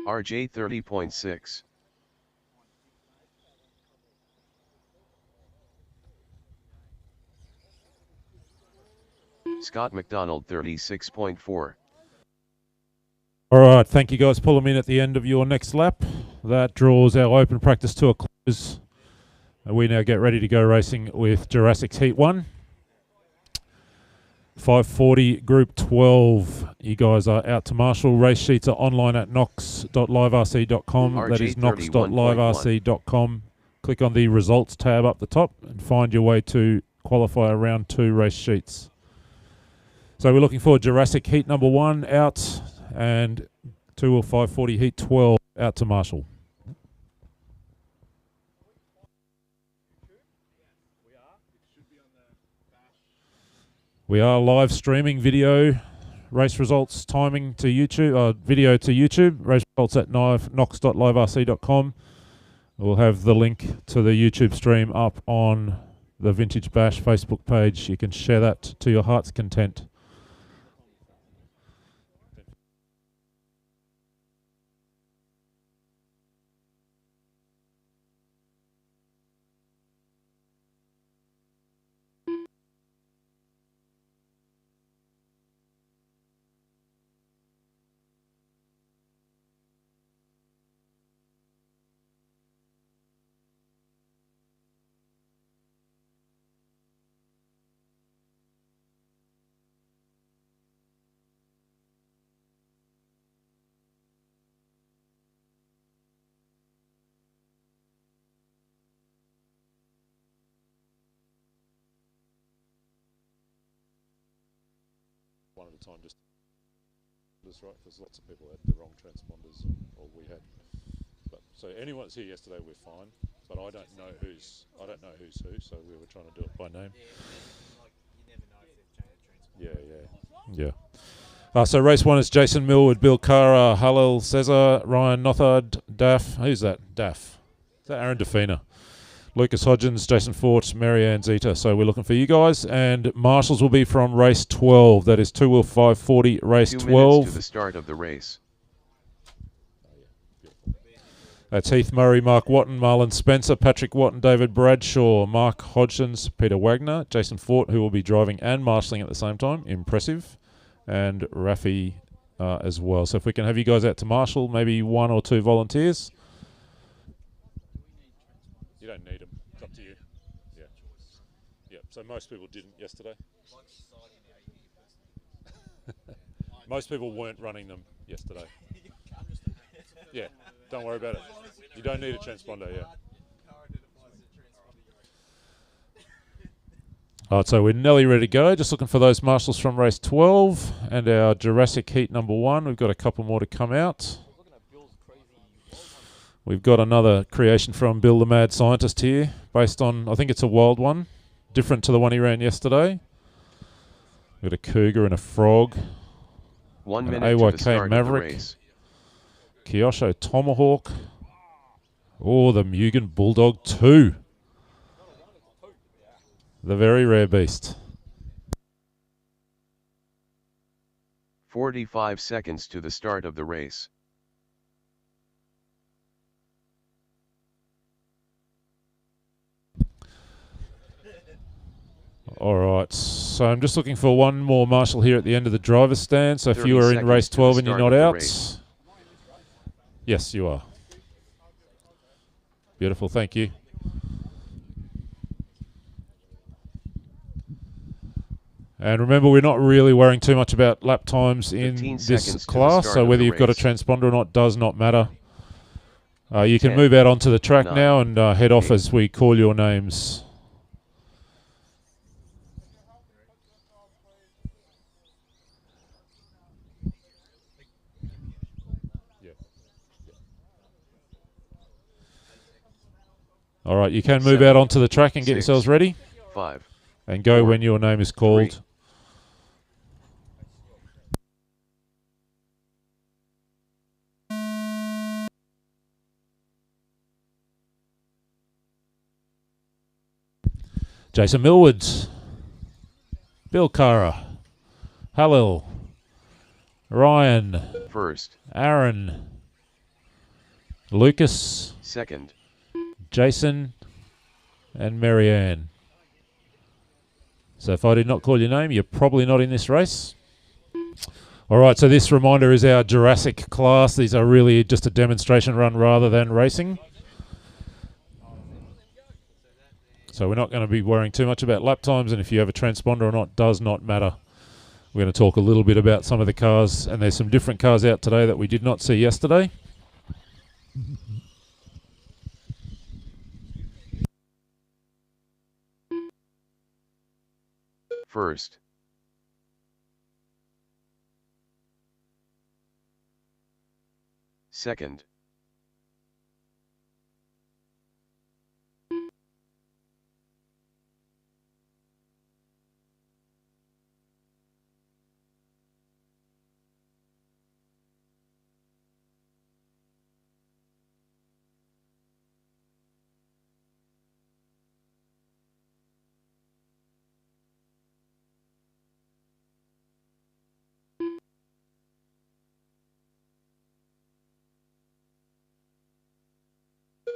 RJ 30.6. Scott McDonald 36.4. All right, thank you guys. Pull them in at the end of your next lap. That draws our open practice to a close. And we now get ready to go racing with Jurassic's Heat 1. 540 Group 12. You guys are out to Marshall. Race sheets are online at knox.liverc.com. That is knox.liverc.com. Click on the results tab up the top and find your way to qualifier round 2 race sheets. So we're looking for Jurassic Heat number 1 out and 2 or 540 Heat 12 out to Marshall. We are live streaming video, race results, timing to YouTube, video to YouTube, race results at knox.liverc.com. We'll have the link to the YouTube stream up on the Vintage Bash Facebook page. You can share that to your heart's content. One at a time, just right, because lots of people had the wrong transponders, or we had. But so anyone that's here yesterday, we're fine. But I don't know who's who, so we were trying to do it by name. Yeah. So race 1 is Jason Millwood, Bill Cara, Halil Cesar, Ryan Nothard, Daff. Who's that? Daff. Is that Aaron Defina? Lucas Hodgins, Jason Fort, Marianne Zeta. So we're looking for you guys. And marshals will be from race 12. That is 2 wheel 540, race 2 12. minutes to the start of the race. That's Heath Murray, Mark Watton, Marlon Spencer, Patrick Watton, David Bradshaw, Mark Hodgins, Peter Wagner, Jason Fort, who will be driving and marshalling at the same time. Impressive. And Rafi as well. So if we can have you guys out to marshal, maybe 1 or 2 volunteers. You don't need them. It's up to you. Yeah. So most people didn't yesterday. Most people weren't running them yesterday. Yeah. Don't worry about it. You don't need a transponder. Yeah. All right, so we're nearly ready to go. Just looking for those marshals from race 12 and our Jurassic Heat number 1. We've got a couple more to come out. We've got another creation from Bill the Mad Scientist here, based on, I think it's a wild one, different to the one he ran yesterday. We've got a cougar and a frog. 1 minute to the start Maverick, of the race. Kyosho Tomahawk. Oh, the Mugen Bulldog 2. The very rare beast. 45 seconds to the start of the race. All right, so I'm just looking for one more marshal here at the end of the driver's stand. So if you are in race 12 and you're not out. Yes, you are. Beautiful, thank you. And remember, we're not really worrying too much about lap times in this class, so whether you've got a transponder or not does not matter. You can move out onto the track now and head off as we call your names. All right, you can move out onto the track and get yourselves ready. 5. And go when your name is called. 3. Jason Millwood, Bill Cara, Halil, Ryan, First. Aaron, Lucas, second, Jason, and Marianne. So if I did not call your name, you're probably not in this race. All right, so this reminder is our Jurassic class. These are really just a demonstration run rather than racing. So we're not going to be worrying too much about lap times, and if you have a transponder or not does not matter. We're going to talk a little bit about some of the cars, and there's some different cars out today that we did not see yesterday. first, second,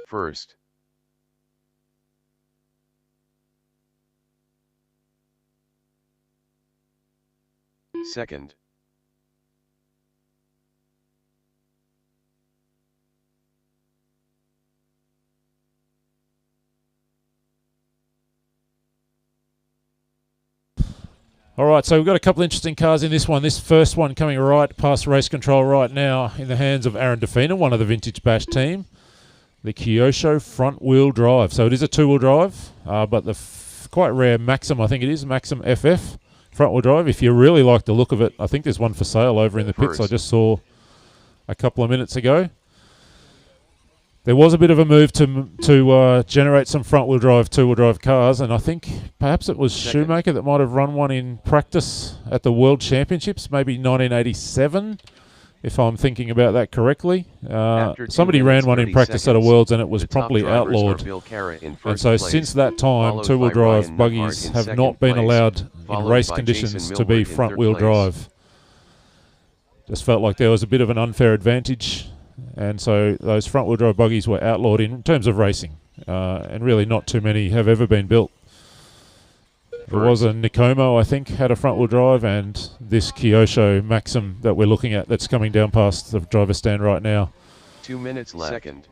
first, second, All right, so we've got a couple of interesting cars in this one. This first one coming right past race control right now in the hands of Aaron Defina, one of the Vintage Bash team. The Kyosho front-wheel drive. So it is a two-wheel drive, but the quite rare Maxim, I think it is, Maxim FF front-wheel drive. If you really like the look of it, I think there's one for sale over in the pits I just saw a couple of minutes ago. There was a bit of a move to generate some front-wheel drive, two-wheel drive cars, and I think perhaps it was Shoemaker that might have run one in practice at the World Championships, maybe 1987, if I'm thinking about that correctly. Somebody ran one in practice at a Worlds, and it was promptly outlawed. And so since that time, two-wheel drive buggies have not been allowed in race conditions to be front-wheel drive. Just felt like there was a bit of an unfair advantage. And so those front-wheel drive buggies were outlawed in terms of racing, and really not too many have ever been built. There was a Nicomo, I think, had a front-wheel drive, and this Kyosho Maxim that we're looking at that's coming down past the driver's stand right now. 2 minutes left. Second.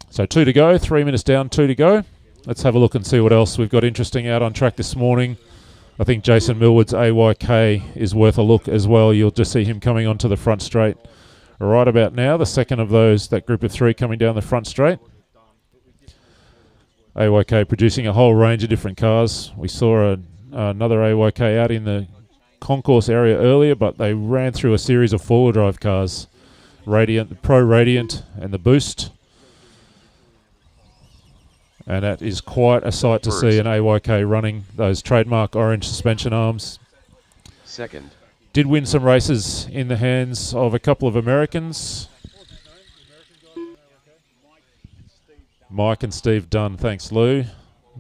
So 2 to go, 3 minutes down, 2 to go. Let's have a look and see what else we've got interesting out on track this morning. I think Jason Millwood's AYK is worth a look as well. You'll just see him coming onto the front straight right about now, the second of those, that group of three coming down the front straight. AYK producing a whole range of different cars. We saw another AYK out in the concourse area earlier, but they ran through a series of four-wheel drive cars. Radiant, the Pro Radiant and the Boost. And that is quite a sight to see an AYK running those trademark orange suspension arms. Second. Did win some races in the hands of a couple of Americans. Mike and Steve Dunn, thanks Lou.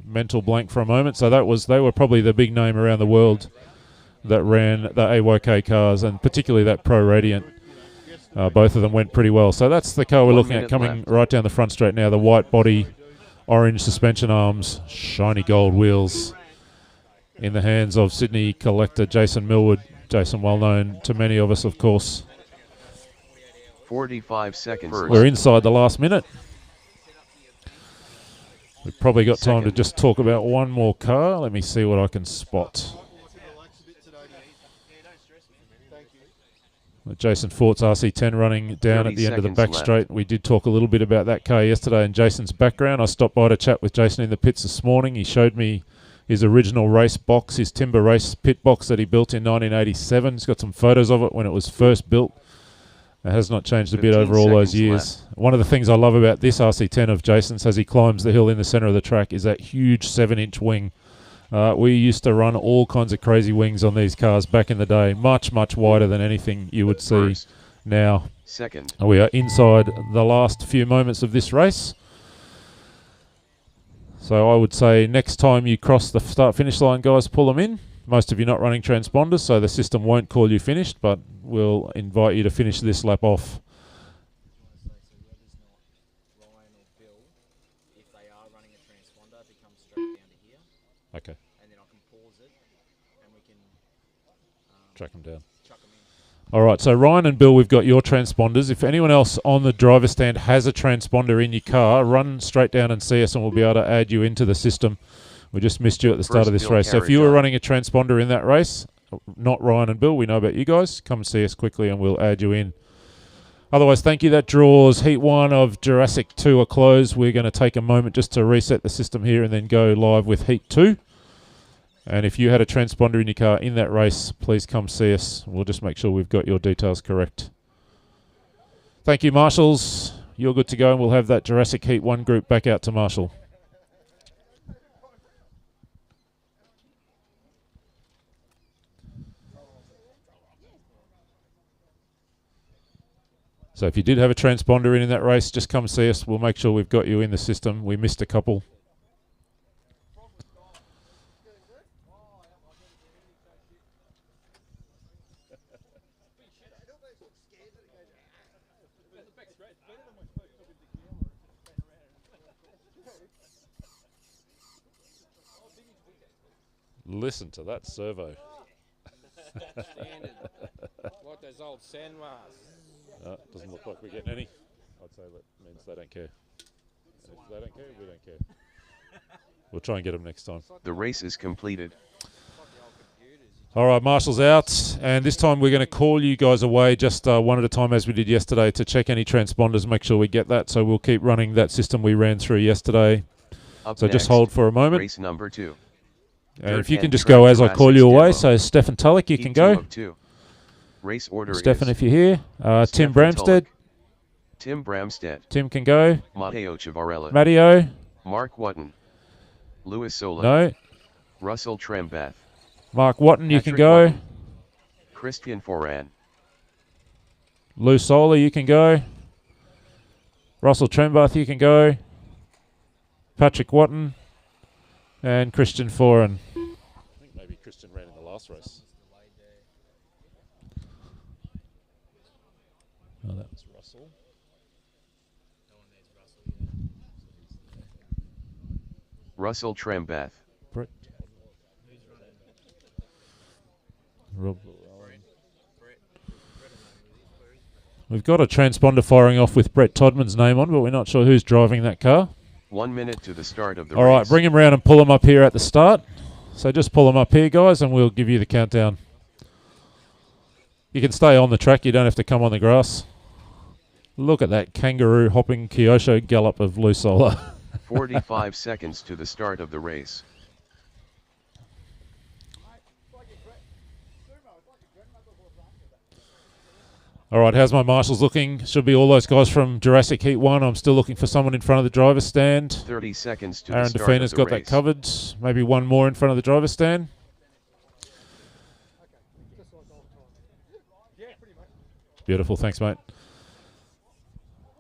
Mental blank for a moment. So they were probably the big name around the world that ran the AYK cars, and particularly that Pro Radiant. Both of them went pretty well. So that's the car we're looking at coming right down the front straight now. The white body, orange suspension arms, shiny gold wheels in the hands of Sydney collector Jason Millwood. Jason, well known to many of us, of course. 45 seconds. We're inside the last minute. We've probably got time to just talk about one more car. Let me see what I can spot. Jason Fort's RC10 running down at the end of the back straight. We did talk a little bit about that car yesterday and Jason's background. I stopped by to chat with Jason in the pits this morning. He showed me his original race box, his timber race pit box that he built in 1987. He's got some photos of it when it was first built. It has not changed a bit over all those years. One of the things I love about this RC10 of Jason's as he climbs the hill in the centre of the track is that huge 7-inch wing. We used to run all kinds of crazy wings on these cars back in the day, much, much wider than anything you would see now. Second. We are inside the last few moments of this race. So I would say next time you cross the start-finish line, guys, pull them in. Most of you not running transponders, so the system won't call you finished, but we'll invite you to finish this lap off. transponder to come straight down to here, Okay, and then I can pause it, and we can track them down. chuck them in. All right, so Ryan and Bill, we've got your transponders. If anyone else on the driver stand has a transponder in your car, run straight down and see us, and we'll be able to add you into the system. We just missed you at the start First of this Bill race. So if you were Carriage on. running a transponder in that race, not Ryan and Bill, we know about you guys, come and see us quickly and we'll add you in. Otherwise, thank you. That draws Heat 1 of Jurassic 2 a close. We're going to take a moment just to reset the system here and then go live with Heat 2. And if you had a transponder in your car in that race, please come see us. We'll just make sure we've got your details correct. Thank you, Marshals. You're good to go, and we'll have that Jurassic Heat 1 group back out to Marshall. So if you did have a transponder in that race, just come see us. We'll make sure we've got you in the system. We missed a couple. Listen to that servo. Standard. Like those old Sanwas. Doesn't look like we're getting any. I'd say that means they don't care. And if they don't care, we don't care. We'll try and get them next time. The race is completed. All right, Marshall's out. And this time we're going to call you guys away just one at a time as we did yesterday to check any transponders, make sure we get that. So we'll keep running that system we ran through yesterday. Up So next, just hold for a moment. race number 2. And if Dirt you can and just Track go as I call you Jurassic away. demo. So Stefan Tulloch, you Heat can 2 go. of 2. Race order Stefan, is if you're here. Tim Stefan Bramstead. Tulloch, Tim Bramstead, Tim can go. Matteo Ciavarella, Matteo. Mark Wotton, Louis Sola, No. Russell Trambath, Mark Watton, you can Patrick go. Wotton, Christian Foran, Lou Sola, you can go. Russell Trembath, you can go. Patrick Watton. And Christian Foran. I think maybe Christian ran in the last race. Oh, that That's Russell. Russell Trambath, Brett. Rob. We've got a transponder firing off with Brett Todman's name on, but we're not sure who's driving that car. 1 minute to the start of the All race. right, bring him round and pull him up here at the start. So just pull him up here, guys, and we'll give you the countdown. You can stay on the track. You don't have to come on the grass. Look at that kangaroo hopping Kyosho gallop of Lou Sola. 45 seconds to the start of the race. All right, how's my marshals looking? Should be all those guys from Jurassic Heat 1. I'm still looking for someone in front of the driver's stand. 30 seconds to Aaron the start Defina's of the got race. that covered. Maybe one more in front of the driver's stand. Beautiful, thanks, mate.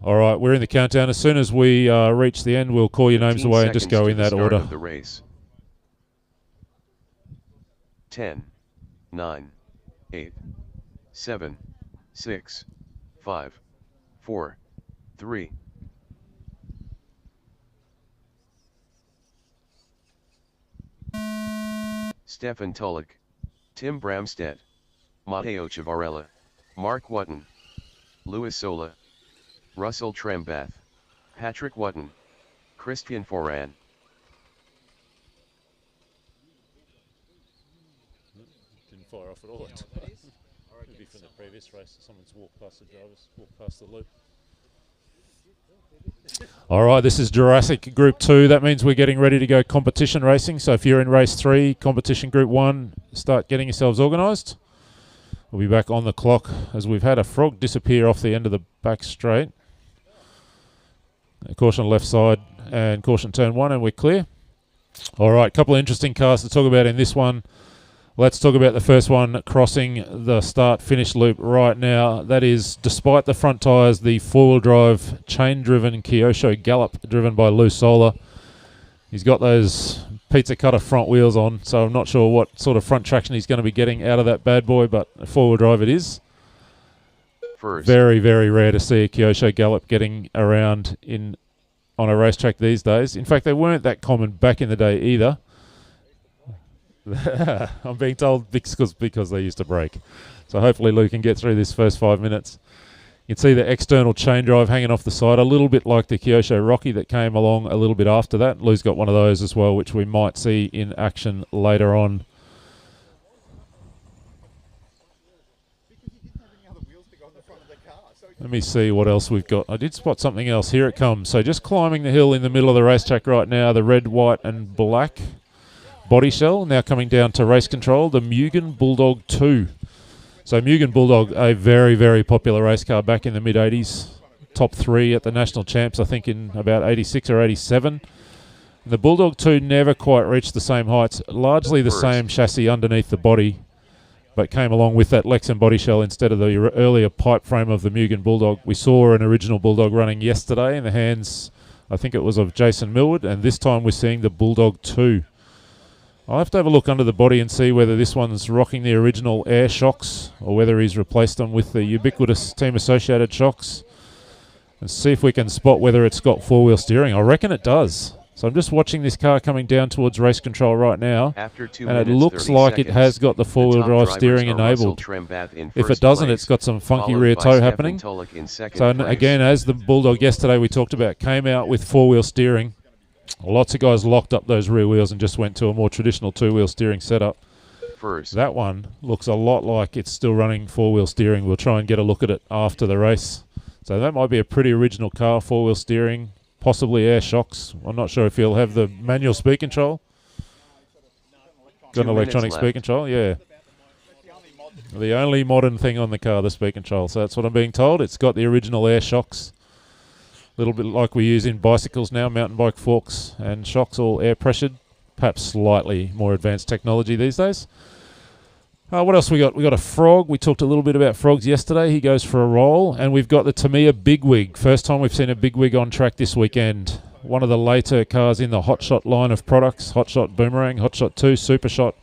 All right, we're in the countdown. As soon as we reach the end, we'll call your names 15 away and just seconds go to in the that start order. of the race. 10, 9, 8, 7, 6, 5, 4, 3. Stefan Tulloch, Tim Bramstead, Matteo Ciavarella, Mark Wotton, Louis Sola, Russell Trambath, Patrick Wotton, Christian Foran. Didn't fire off at all. Maybe from the previous race, someone's walked past the drivers, walked past the loop. All right, this is Jurassic Group 2. That means we're getting ready to go competition racing. So if you're in race 3, competition Group 1, start getting yourselves organised. We'll be back on the clock as we've had a frog disappear off the end of the back straight. Caution left side and caution turn 1, and we're clear. All right, couple of interesting cars to talk about in this one. Let's talk about the first one crossing the start-finish loop right now. That is, despite the front tyres, the four-wheel drive chain-driven Kyosho Gallop driven by Lou Sola. He's got those pizza cutter front wheels on, so I'm not sure what sort of front traction he's going to be getting out of that bad boy, but a four-wheel drive it is. First, Very, very rare to see a Kyosho Gallop getting around in on a racetrack these days. In fact, they weren't that common back in the day either. I'm being told because they used to break. So hopefully Lou can get through this first 5 minutes. You can see the external chain drive hanging off the side, a little bit like the Kyosho Rocky that came along a little bit after that. Lou's got one of those as well, which we might see in action later on. Let me see what else we've got. I did spot something else. Here it comes. So just climbing the hill in the middle of the racetrack right now, the red, white and black body shell. Now coming down to race control, the Mugen Bulldog 2. So Mugen Bulldog, a very, very popular race car back in the mid-80s. Top 3 at the National Champs, I think in about 86 or 87. And the Bulldog 2 never quite reached the same heights. Largely the same chassis underneath the body, but came along with that Lexan body shell instead of the earlier pipe frame of the Mugen Bulldog. We saw an original Bulldog running yesterday in the hands, I think it was of Jason Millwood, and this time we're seeing the Bulldog 2. I'll have to have a look under the body and see whether this one's rocking the original air shocks or whether he's replaced them with the ubiquitous Team Associated shocks, and see if we can spot whether it's got four-wheel steering. I reckon it does. So I'm just watching this car coming down towards race control right now, After 2 and it minutes, looks 30 like seconds, it has got the four-wheel top drive drivers steering are Russell enabled. Trembath in If it first doesn't, place, it's got some funky followed rear by toe Stefan happening. Tolick in second So place. again, as the Bulldog yesterday we talked about came out with four-wheel steering, lots of guys locked up those rear wheels and just went to a more traditional two-wheel steering setup. First, That one looks a lot like it's still running four-wheel steering. We'll try and get a look at it after the race. So that might be a pretty original car, four-wheel steering, possibly air shocks. I'm not sure if he'll have the manual speed control. Got 2 an minutes electronic left. speed control, yeah. The only modern thing on the car, the speed control. So that's what I'm being told. It's got the original air shocks. A little bit like we use in bicycles now, mountain bike forks and shocks, all air pressured. Perhaps slightly more advanced technology these days. What else we got? We got a frog. We talked a little bit about frogs yesterday. He goes for a roll. And we've got the Tamiya Bigwig. First time we've seen a Bigwig on track this weekend. One of the later cars in the Hotshot line of products. Hotshot Boomerang, Hotshot 2, Supershot,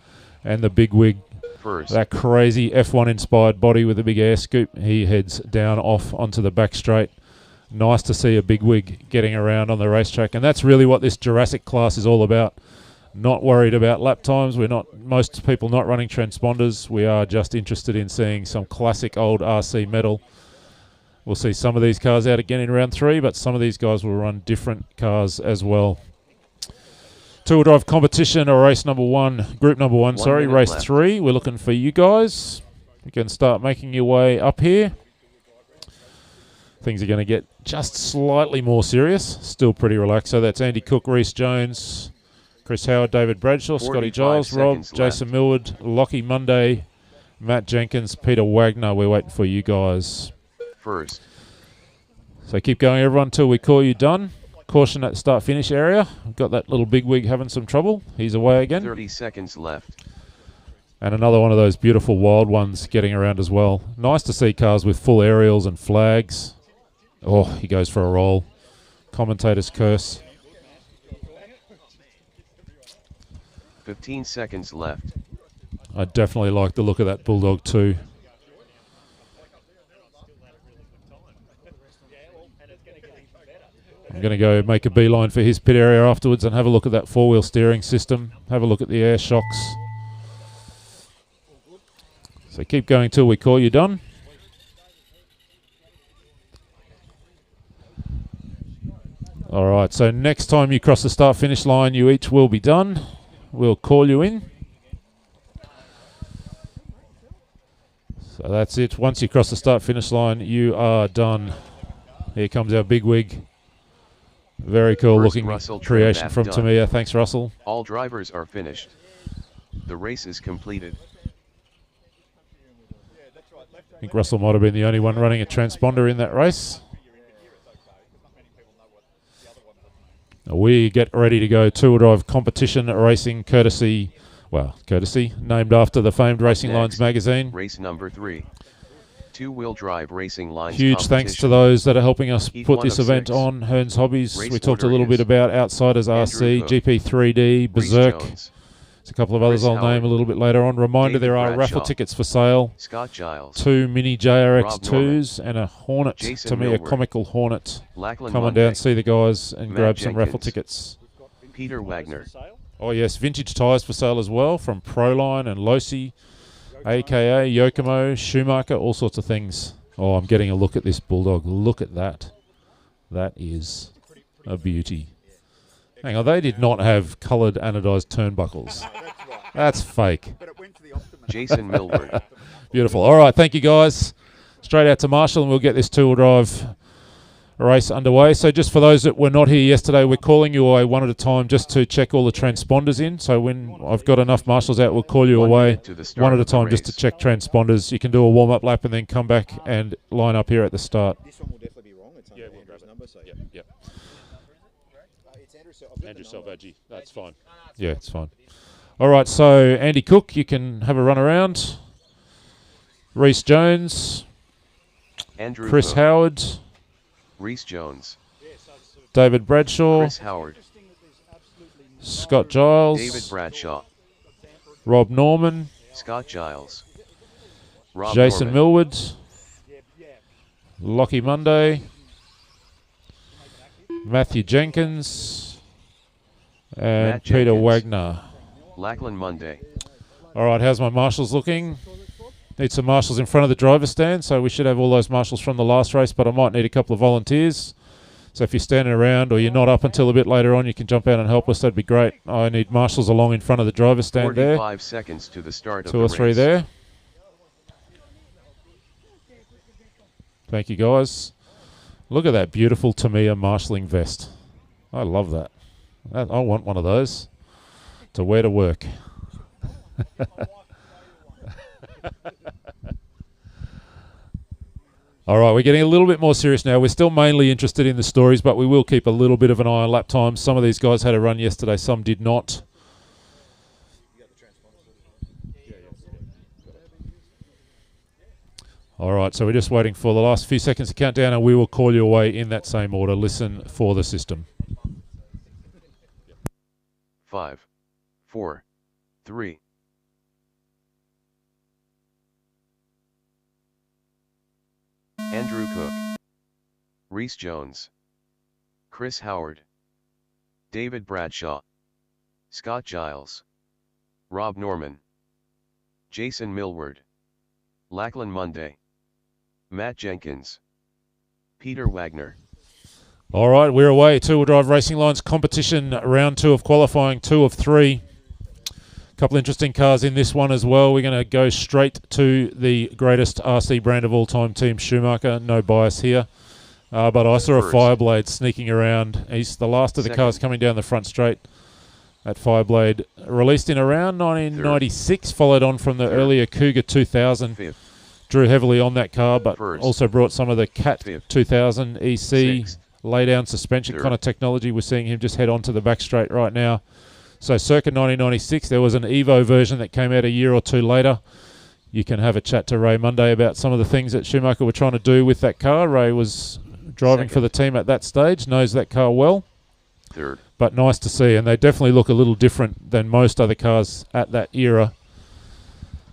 and the Bigwig. first, That crazy F1 inspired body with a big air scoop. He heads down off onto the back straight. Nice to see a Bigwig getting around on the racetrack. And that's really what this Jurassic class is all about. Not worried about lap times. We're not, most people not running transponders. We are just interested in seeing some classic old RC metal. We'll see some of these cars out again in round 3, but some of these guys will run different cars as well. Two-wheel drive competition, or race number 1, group number 1, 1 sorry, minute race left. 3. We're looking for you guys. You can start making your way up here. Things are going to get just slightly more serious. Still pretty relaxed. So that's Andy Cook, Reece Jones, Chris Howard, David Bradshaw, Scotty 45 Giles, Rob, seconds Jason Millwood, Lockie Monday, Matt Jenkins, Peter Wagner. We're waiting for you guys. first, So keep going, everyone, until we call you done. Caution at the start-finish area. We've got that little Bigwig having some trouble. He's away again. 30 seconds left. And another one of those beautiful wild ones getting around as well. Nice to see cars with full aerials and flags. Oh, he goes for a roll. Commentator's curse. 15 seconds left. I definitely like the look of that Bulldog too. I'm going to go make a beeline for his pit area afterwards and have a look at that four-wheel steering system. Have a look at the air shocks. So keep going till we call you done. All right, so next time you cross the start-finish line, you each will be done. We'll call you in. So that's it. Once you cross the start-finish line, you are done. Here comes our Bigwig. Very cool First, looking Russell creation Trembath from done. Tamiya. Thanks, Russell. All drivers are finished. The race is completed. I think Russell might have been the only one running a transponder in that race. We get ready to go two-wheel drive competition racing courtesy, named after the famed Racing Lines Next, magazine. Race number 3. Two-wheel drive racing lines. Huge thanks to competition. those that are helping us Heat put 1 this of event 6. on. Hearns Hobbies, Race we talked a order little bit is about Outsiders Andrew RC, Cook, GP3D, Reece Berserk, Jones, There's a couple of others Chris I'll Howard. name a little bit later on. Reminder, David there are raffle Bradshaw. tickets for sale. Scott Giles, 2 mini Rob JRX2s and a Hornet. Jason To me, a Millward. comical Hornet. Lackland Come on Monday, down, see the guys, and Matt grab some raffle Jenkins. tickets. Peter Wagner, Oh yes, vintage tyres for sale as well from Proline and Losi, aka Yokomo, Schumacher, all sorts of things. Oh, I'm getting a look at this Bulldog. Look at that. That is a beauty. Hang on, they did not have coloured anodised turnbuckles. That's fake. Jason Millward, Beautiful. All right, thank you guys. Straight out to Marshall, and we'll get this two-wheel drive race underway. So just for those that were not here yesterday, we're calling you away one at a time just to check all the transponders in. So when I've got enough marshals out, we'll call you 1 away minute to the start one at a of the time just to race. check transponders. You can do a warm-up lap and then come back and line up here at the start. This one will definitely be wrong. It's under Yeah, we'll Andrew's grab it. number, so Yep, yep. it's Andrew. So I've got Andrew the number. Salvaggi, that's fine. Yeah, it's fine. All right, so Andy Cook, you can have a run around. Reese Jones, Andrew Chris Cook, Howard, Reese Jones, David Bradshaw, Chris Howard, Scott Giles, David Bradshaw, Rob Norman, Scott Giles, Rob Jason Norman, Millward, Lockie Monday, Matthew Jenkins, and Matt Peter Jenkins. Wagner. Lackland Monday, All right, how's my marshals looking? Need some marshals in front of the driver's stand, so we should have all those marshals from the last race, but I might need a couple of volunteers. So if you're standing around or you're not up until a bit later on, you can jump out and help us. That'd be great. I need marshals along in front of the driver's stand there. 45 seconds to the start of 2 the or 3 race. there. Thank you, guys. Look at that beautiful Tamiya marshalling vest. I love that. I want one of those to wear to work. All right, we're getting a little bit more serious now. We're still mainly interested in the stories, but we will keep a little bit of an eye on lap times. Some of these guys had a run yesterday, some did not. All right, so we're just waiting for the last few seconds to count down, and we will call you away in that same order. Listen for the system. 5, 4, 3. Andrew Cook, Reese Jones, Chris Howard, David Bradshaw, Scott Giles, Rob Norman, Jason Millward, Lackland Monday, Matt Jenkins, Peter Wagner. All right, we're away. Two-wheel drive racing lines competition, round 2 of qualifying, 2 of 3. Couple interesting cars in this one as well. We're going to go straight to the greatest RC brand of all time, Team Schumacher. No bias here. But I saw a First. Fireblade sneaking around. He's the last of the cars Second. coming down the front straight. That Fireblade released in around 1996, followed on from the Third. earlier Cougar 2000. 5th, Drew heavily on that car, but First. also brought some of the Cat Fifth. 2000 EC Sixth. lay-down suspension Third. kind of technology. We're seeing him just head on to the back straight right now. So circa 1996, there was an Evo version that came out a year or 2 later. You can have a chat to Ray Monday about some of the things that Schumacher were trying to do with that car. Ray was driving for Second. the team at that stage, knows that car well, 3rd, but nice to see. And they definitely look a little different than most other cars at that era.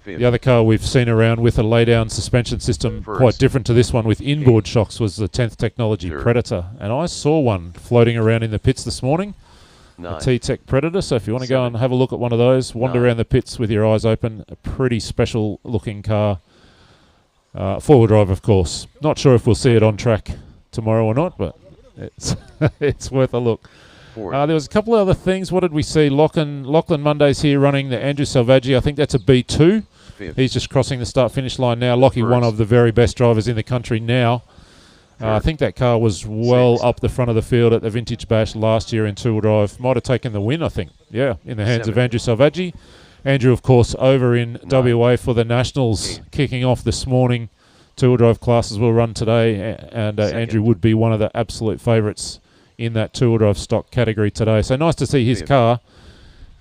5th, The other car we've seen around with a lay-down suspension system, First. quite different to this one with inboard shocks, was the 10th Technology Third. Predator. And I saw one floating around in the pits this morning. 9th, A T-Tech Predator, so if you want to go Seven. and have a look at one of those, wander Nine. around the pits with your eyes open. A pretty special looking car. Four-wheel drive, of course. Not sure if we'll see it on track tomorrow or not, but it's it's worth a look. 4th, There was a couple of other things. What did we see? Lachlan Monday's here running the Andrew Salvaggi. I think that's a B2. 5th, He's just crossing the start-finish line now. Lockie, one First. of the very best drivers in the country now. I Third. think that car was well Sixth. up the front of the field at the Vintage Bash last year in two-wheel drive. Might have taken the win, I think. Yeah, in the hands of Seventh. Andrew Salvaggi. Andrew, of course, over in Ninth. WA for the Nationals, Eighth. kicking off this morning. Two-wheel drive classes will run today, and Second. Andrew would be one of the absolute favourites in that two-wheel drive stock category today. So nice to see his Fifth. car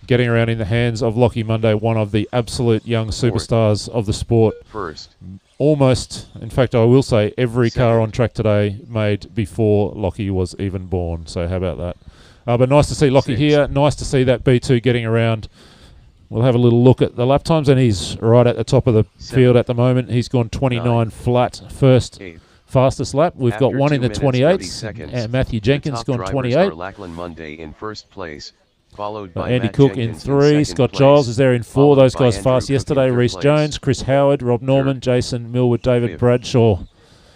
getting around in the hands of Lockie Monday, one of the absolute young superstars of the sport. 1st, Almost, in fact, I will say every car Second. on track today made before Lockie was even born. So how about that? But nice to see Lockie Sixth. here. Nice to see that B2 getting around. We'll have a little look at the lap times, and he's right at the top of the field at the moment. He's gone 29 9, flat first 8. fastest lap. We've got After one in 2 the minutes, 30 28s, seconds, and Matthew the Jenkins top gone drivers 28. are Lachlan Monday in first place, followed by Andy Matt Cook Jenkins in 3, second Scott place, Giles is there in 4. followed Those by guys Andrew fast Cook in yesterday. third Reece place. Jones, Chris Howard, Rob Norman, Jason Millwood, David Fifth. Bradshaw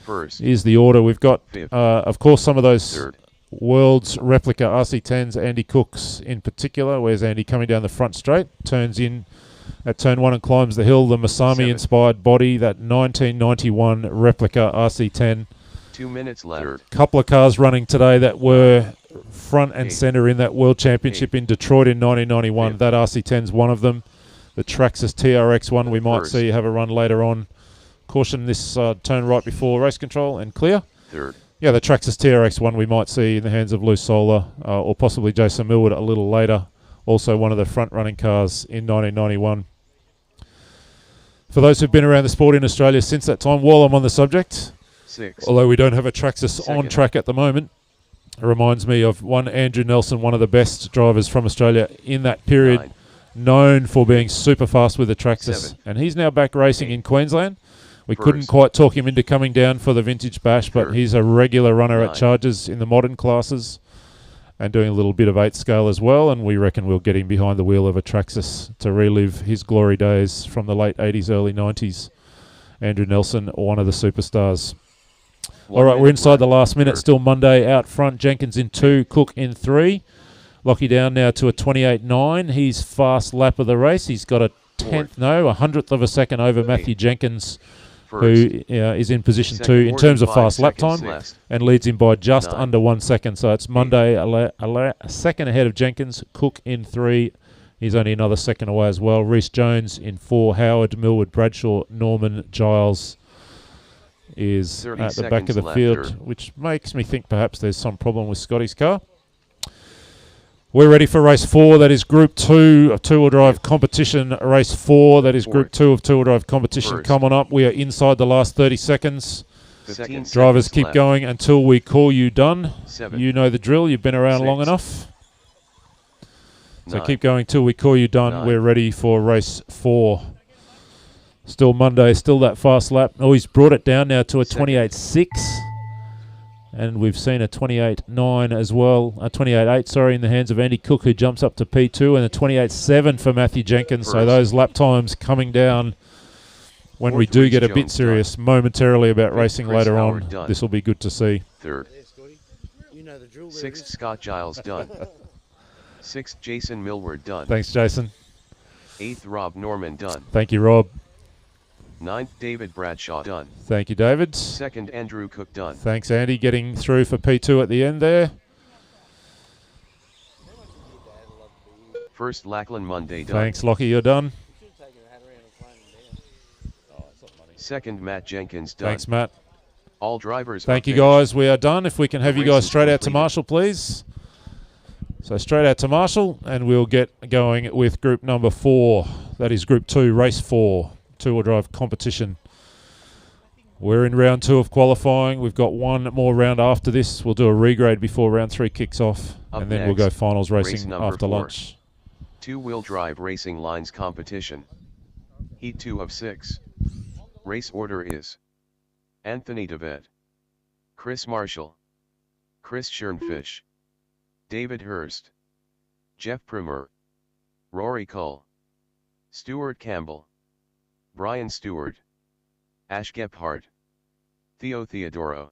First, is the order. We've got, Fifth. of course, some of those third, World's replica RC10s, Andy Cooks in particular. Where's Andy coming down the front straight? Turns in at turn 1 and climbs the hill. The Masami-inspired body, that 1991 replica RC10. 2 minutes left. Couple of cars running today that were front and 8. centre in that World Championship in Detroit in 1991. 5. That RC10's one of them. The Traxxas TRX one we might First. see have a run later on. Caution this turn right before race control and clear. Third, Yeah, the Traxxas TRX one we might see in the hands of Lou Solar or possibly Jason Millwood a little later. Also one of the front-running cars in 1991. For those who've been around the sport in Australia since that time, while I'm on the subject, 6. although we don't have a Traxxas on Second. track at the moment, it reminds me of one Andrew Nelson, one of the best drivers from Australia in that period, 9. known for being super fast with the Traxxas. 7. And he's now back racing 8. in Queensland. We First. couldn't quite talk him into coming down for the Vintage Bash, but Third. he's a regular runner 9. at Chargers in the modern classes and doing a little bit of 8 scale as well, and we reckon we'll get him behind the wheel of a Traxxas to relive his glory days from the late 80s, early 90s. Andrew Nelson, one of the superstars. All right, we're inside the last minute. Third. Still Monday out front. Jenkins in 2, Cook in 3. Lockie down now to a 28.9. He's fast lap of the race. He's got a 100th of a second over Matthew Jenkins, First, who is in position 2 second, in terms of 45 fast lap time seconds left. and leads him by just 9. under 1 second. So it's Monday a second ahead of Jenkins. Cook in 3. He's only another second away as well. Reece Jones in 4. Howard, Millwood, Bradshaw, Norman, Giles is 30 at the back of the seconds field, left. which makes me think perhaps there's some problem with Scotty's car. We're ready for race 4. That is Group 2 of two-wheel drive competition. Race 4. That is Group 2 of two-wheel drive competition. First. Coming up, we are inside the last 30 seconds. 15 Drivers seconds keep left. going until we call you done. 7. You know the drill. You've been around 6. long enough. So 9. keep going till we call you done. 9. We're ready for race 4. Still Monday, still that fast lap. Oh, he's brought it down now to a Second. 28.6. And we've seen a 28.9 as well. A 28.8, sorry, in the hands of Andy Cook, who jumps up to P2. And a 28.7 for Matthew Jenkins. So First. those lap times coming down when we Fourth, do Reece get a bit Jones serious momentarily about Fifth, racing Chris later Howard on. done. This will be good to see. Third. There, Scotty. You know the drill. 6th, Scott Giles done. 6th, Jason Millward done. Thanks, Jason. 8th, Rob Norman done. Thank you, Rob. 9th, David Bradshaw done. Thank you, David. 2nd, Andrew Cook done. Thanks, Andy, getting through for P2 at the end there. 1st, Lachlan Monday done. Thanks, Lockie, you're done. 2nd, Matt Jenkins done. Thanks, Matt. All drivers Thank are you, finished. guys. We are done. If we can have you Race guys is straight out to completed. Marshall, please. So straight out to Marshall, and we'll get going with group number 4. That is Group 2, Race 4, two-wheel drive competition. We're in round 2 of qualifying. We've got one more round after this. We'll do a regrade before round 3 kicks off, Up and then we'll go next, finals race racing number after 4. lunch. Two-wheel drive racing lines competition. Heat 2 of 6. Race order is Anthony DeVette, Chris Marshall, Chris Schernfish, David Hurst, Jeff Primer, Rory Cull, Stuart Campbell, Brian Stewart, Ash Gephardt, Theo Theodoro.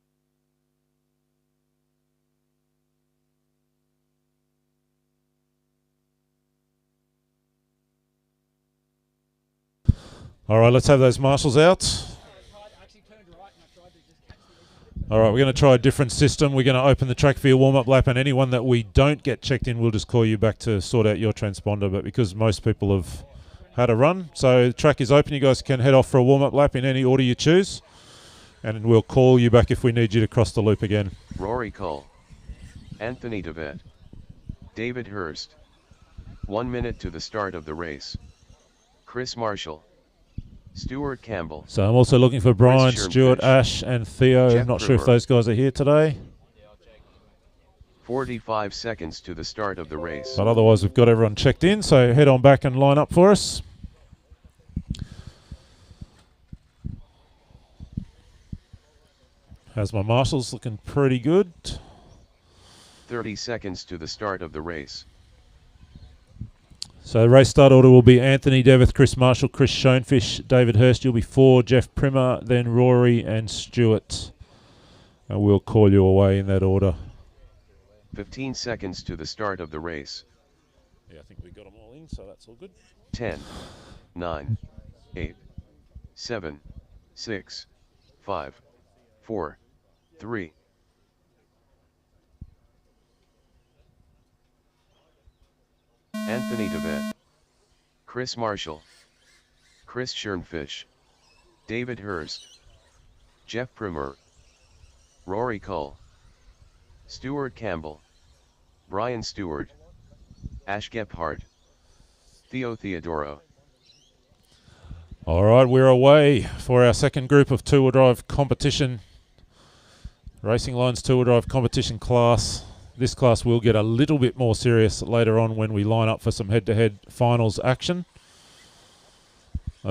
All right, let's have those marshals out. All right, we're going to try a different system. We're going to open the track for your warm-up lap, and anyone that we don't get checked in, we'll just call you back to sort out your transponder. But because most people have had a run, so the track is open. You guys can head off for a warm-up lap in any order you choose, and we'll call you back if we need you to cross the loop again. Rory Cull, Anthony DeVette, David Hurst. 1 minute to the start of the race. Chris Marshall, Stuart Campbell. So I'm also looking for Brian, Chris Stuart, Schernfish, Ash, and Theo. Jeff Not sure if Primer. those guys are here today. 45 seconds to the start of the race. But otherwise, we've got everyone checked in, so head on back and line up for us. How's my marshals? Looking pretty good. 30 seconds to the start of the race. So the race start order will be Anthony Devith, Chris Marshall, Chris Schoenfish, David Hurst. You'll be 4, Jeff Primer, then Rory and Stewart. And we'll call you away in that order. 15 seconds to the start of the race. Yeah, I think we got them all in, so that's all good. 10, 9, 8, 7, 6, 5, 4, 3. Anthony Devet, Chris Marshall, Chris Schoenfish, David Hurst, Jeff Primer, Rory Cull, Stuart Campbell, Brian Stewart, Ash Gephardt, Theo Theodoro. All right, we're away for our second group of two-wheel drive competition. Racing Lines two-wheel drive competition class. This class will get a little bit more serious later on when we line up for some head-to-head finals action.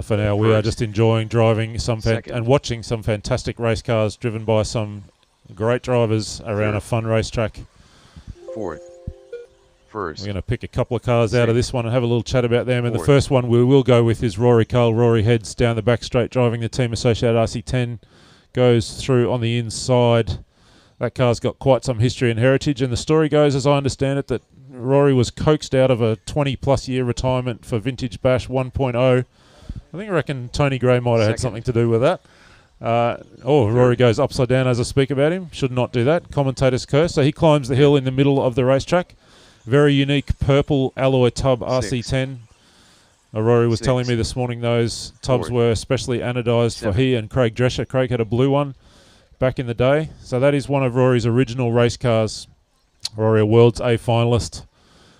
For now, we are just enjoying driving and watching some fantastic race cars driven by some great drivers around a fun racetrack. Fourth. First. We're going to pick a couple of cars out of this one and have a little chat about them. And the first one we will go with is Rory Cull. Rory heads down the back straight driving the Team Associated RC10. Goes through on the inside. That car's got quite some history and heritage. And the story goes, as I understand it, that Rory was coaxed out of a 20-plus year retirement for Vintage Bash 1.0. I reckon Tony Gray might have had something to do with that. Rory goes upside down as I speak about him. Should not do that. Commentator's curse. So he climbs the hill in the middle of the racetrack. Very unique purple alloy tub RC10. Rory was telling me this morning those tubs were specially anodised for he and Craig Drescher. Craig had a blue one back in the day. So that is one of Rory's original race cars. Rory, a World's A finalist,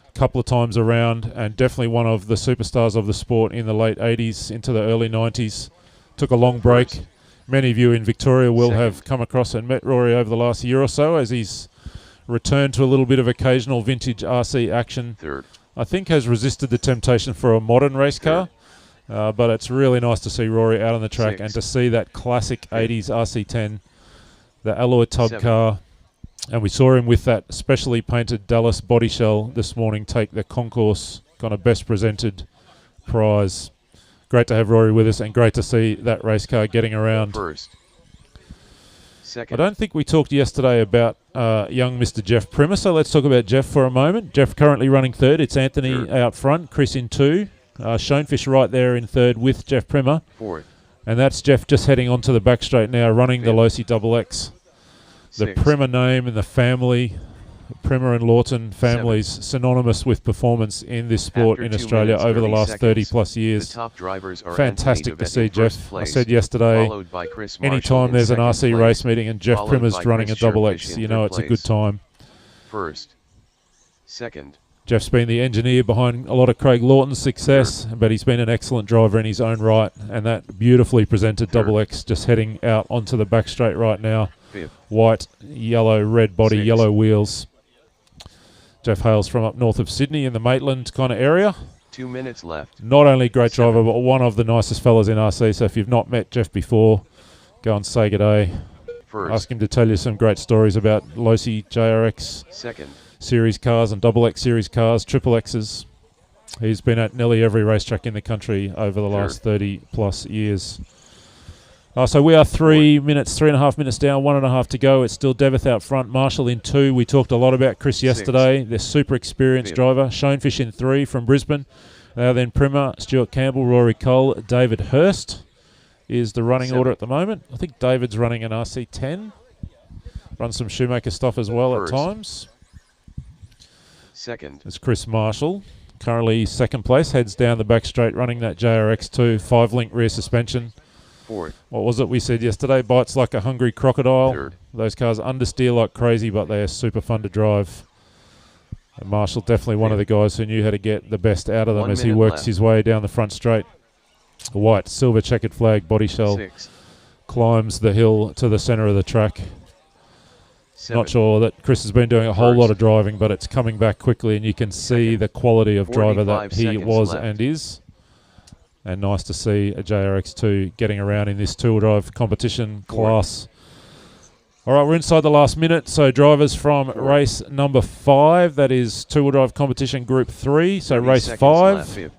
a couple of times around, and definitely one of the superstars of the sport in the late 80s into the early 90s. Took a long break. Many of you in Victoria will have come across and met Rory over the last year or so as he's returned to a little bit of occasional vintage RC action. I think has resisted the temptation for a modern race car, but it's really nice to see Rory out on the track and to see that classic 80s RC10, the alloy tub car. And we saw him with that specially painted Dallas body shell this morning take the concourse kind of best presented prize. Great to have Rory with us and great to see that race car getting around. I don't think we talked yesterday about young Mr. Jeff Primer, so let's talk about Jeff for a moment. Jeff currently running third. It's Anthony out front, Chris in 2, Schoenfish right there in third with Jeff Primer. And that's Jeff just heading onto the back straight now, running the Losi XX. The Primer name and the family, Primer and Lawton families, synonymous with performance in this sport in Australia over the last 30-plus years. Fantastic to see Jeff. I said yesterday, anytime there's an RC race meeting and Jeff Primer's running a XX, you know it's a good time. Jeff's been the engineer behind a lot of Craig Lawton's success, but he's been an excellent driver in his own right, and that beautifully presented XX just heading out onto the back straight right now. White, yellow, red body, yellow wheels. Jeff hails from up north of Sydney in the Maitland kind of area. 2 minutes left. Not only a great driver, but one of the nicest fellas in RC. So if you've not met Jeff before, go and say good day. Ask him to tell you some great stories about Losi JRX series cars and XX series cars, triple X's. He's been at nearly every racetrack in the country over the last 30-plus years. So we are 3.5 minutes down, 1.5 to go. It's still Devith out front, Marshall in 2. We talked a lot about Chris yesterday, the super experienced driver. Schoenfish in 3 from Brisbane. Then Primer, Stuart Campbell, Rory Cull, David Hurst is the running order at the moment. I think David's running an RC10. Runs some Shoemaker stuff as well at times. There's Chris Marshall, currently second place, heads down the back straight, running that JRX2 5-link rear suspension. What was it we said yesterday? Bites like a hungry crocodile. Those cars understeer like crazy, but they are super fun to drive. And Marshall definitely one of the guys who knew how to get the best out of them as he works his way down the front straight. A white, silver checkered flag body shell climbs the hill to the centre of the track. Not sure that Chris has been doing a whole lot of driving, but it's coming back quickly, and you can see the quality of driver that he was and is. And nice to see a JRX2 getting around in this two-wheel drive competition class. All right, we're inside the last minute. So drivers from race number 5, that is two-wheel drive competition group 3. So race 5,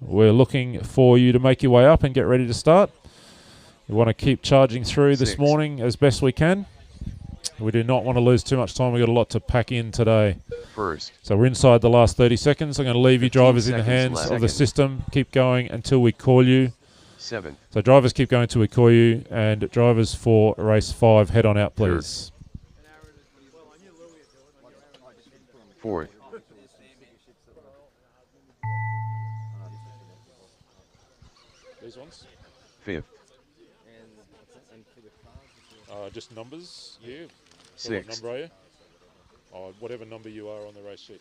we're looking for you to make your way up and get ready to start. We want to keep charging through this morning as best we can. We do not want to lose too much time. We've got a lot to pack in today. So we're inside the last 30 seconds. I'm going to leave you drivers in the hands of the system. Keep going until we call you. So drivers keep going until we call you. And drivers for race 5, head on out, please. Fourth. These ones? Fifth. Just numbers here. Six. What number are you? Whatever number you are on the race sheet.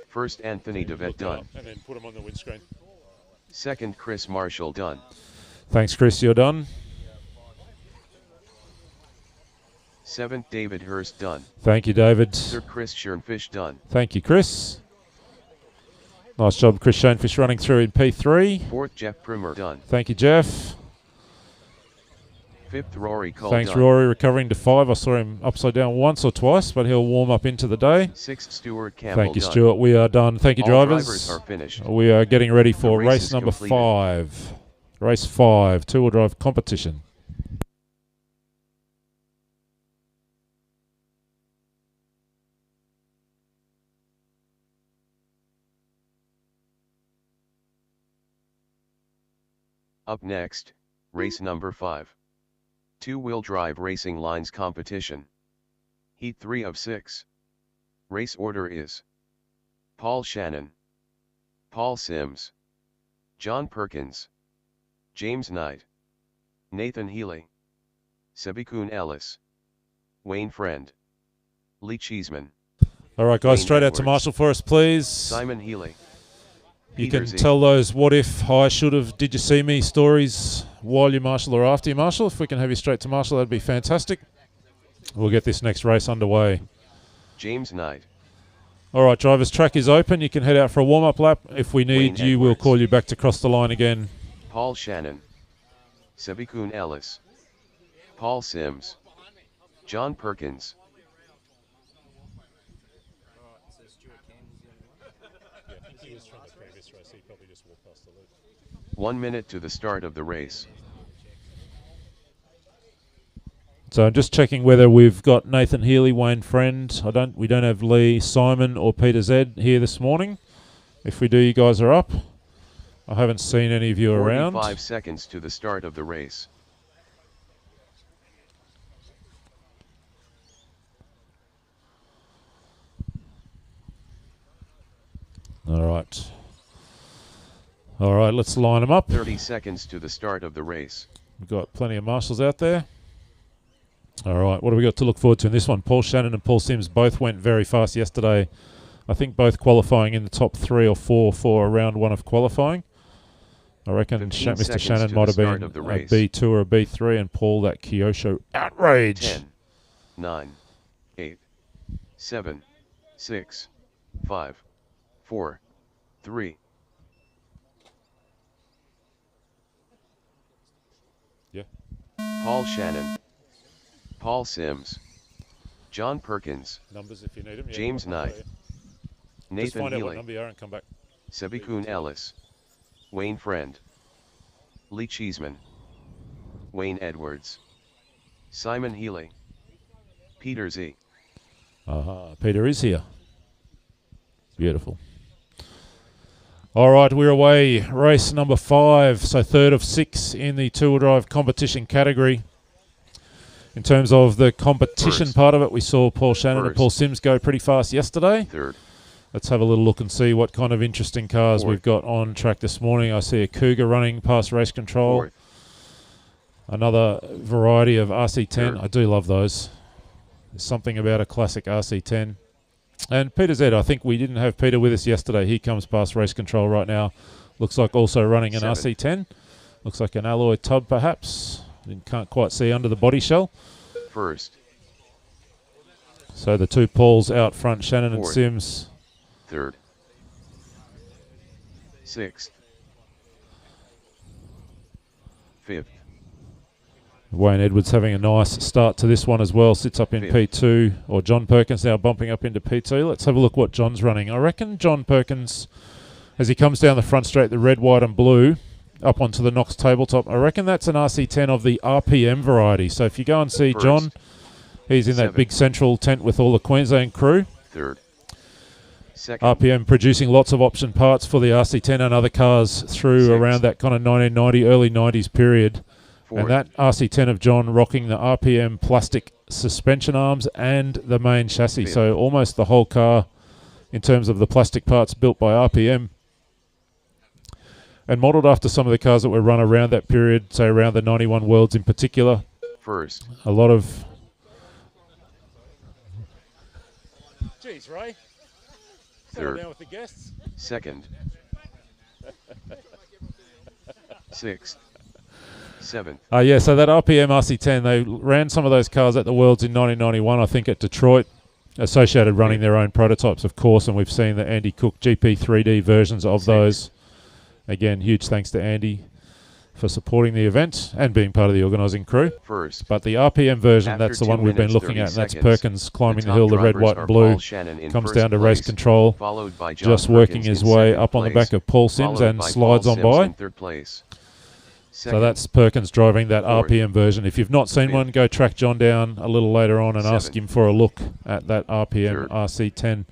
First, Anthony DeVette done. And then put them on the windscreen. Second, Chris Marshall done. Thanks, Chris. You're done. 7th, David Hurst done. Thank you, David. 3rd, Chris Schoenfish done. Thank you, Chris. Nice job, Chris Schoenfish running through in P3. 4th, Jeff Primer done. Thank you, Jeff. 5th, Rory Cole Thanks, done. Rory, recovering to 5. I saw him upside down once or twice, but he'll warm up into the day. 6th, Stuart Campbell Thank you, done. Stuart. We are done. Thank you, All drivers. are finished. We are getting ready for The race race is number completed. 5. Race 5, two-wheel drive competition. Up next, race number 5. Two-wheel drive racing lines competition. Heat 3 of 6. Race order is Paul Shannon, Paul Sims, John Perkins, James Knight, Nathan Healy, Sebikun Ellis, Wayne Friend, Lee Cheeseman. All right, guys, Wayne straight out Edwards. to Marshall for us, please. Simon Healy. You Peter can Z. tell those what if, I should have, did you see me stories while you Marshall or after you Marshall. If we can have you straight to Marshall, that'd be fantastic. We'll get this next race underway. James Knight. All right, drivers, track is open. You can head out for a warm-up lap. If we need Wayne you, we'll Edwards. call you back to cross the line again. Paul Shannon, Sebikun Ellis, Paul Sims, John Perkins. He was from the previous race. He probably just walked past the lead. 1 minute to the start of the race. So I'm just checking whether we've got Nathan Healy, Wayne Friend. We don't have Lee, Simon, or Peter Zed here this morning. If we do, you guys are up. I haven't seen any of you around. 45 seconds to the start of the race. All right. All right, let's line them up. 30 seconds to the start of the race. We've got plenty of marshals out there. All right, what do we got to look forward to in this one? Paul Shannon and Paul Sims both went very fast yesterday. I think both qualifying in the top 3 or 4 for round 1 of qualifying. I reckon 15 Mr. seconds Shannon to might the have been start of the a race. B2 or a B3, and Paul that Kyosho outrage. 10, 9, 8, 7, 6, 5, 4, 3. Yeah. Paul Shannon, Paul Sims, John Perkins, Numbers if you need them. Yeah, James I'll Knight, tell you. Just Nathan find out what Healy, number you are and come back. Sebikun Ellis, Wayne Friend, Lee Cheeseman, Wayne Edwards, Simon Healy, Peter Z. Peter is here. Beautiful. All right, we're away. Race number 5, so 3rd of 6 in the two-wheel drive competition category. In terms of the competition First. part of it, we saw Paul Shannon and First. Paul Sims go pretty fast yesterday. 3rd, Let's have a little look and see what kind of interesting cars Fourth. we've got on track this morning. I see a Cougar running past race control. 4th, Another variety of RC10. Third. I do love those. There's something about a classic RC10. And Peter Z, I think we didn't have Peter with us yesterday. He comes past race control right now. Looks like also running an Seventh. RC10. Looks like an alloy tub perhaps. You can't quite see under the body shell. 1st, So the two Pauls out front, Shannon and Fourth. Sims. Third. Sixth. Fifth. Wayne Edwards having a nice start to this one as well. Sits up in Fifth. P2. Or John Perkins now bumping up into P2. Let's have a look what John's running. I reckon John Perkins, as he comes down the front straight, the red, white and blue, up onto the Knox tabletop, I reckon that's an RC10 of the RPM variety. So if you go and see First. John, he's in that Seventh. big central tent with all the Queensland crew. Third. Second. RPM producing lots of option parts for the RC10 and other cars through Sixth. around that kind of 1990, early 90s period. Fourth. And that RC10 of John rocking the RPM plastic suspension arms and the main chassis. Fifth. So almost the whole car in terms of the plastic parts built by RPM. And modelled after some of the cars that were run around that period, say around the 91 Worlds in particular. First. A lot of... Jeez, Ray. Third. Down with the guests. Second. Sixth. Seventh. Yeah, so that RPM RC10, they ran some of those cars at the Worlds in 1991, I think at Detroit. Associated running their own prototypes, of course, and we've seen the Andy Cook GP3D versions of Six. those. Again, huge thanks to Andy for supporting the event and being part of the organising crew. First. But the RPM version, After that's the 2 one we've been minutes, looking 30 at, and that's seconds, Perkins climbing the top hill, the red, drivers white are and blue. Paul Shannon in Comes first down to race place, control. followed by John Just working Perkins his in way second up on the place, back of Paul Sims followed and by slides Paul on Sims by. in third place. So Second. that's Perkins driving that Fourth. RPM version. If you've not seen Fifth. one, go track John down a little later on and ask Seventh. him for a look at that RPM Third. RC10.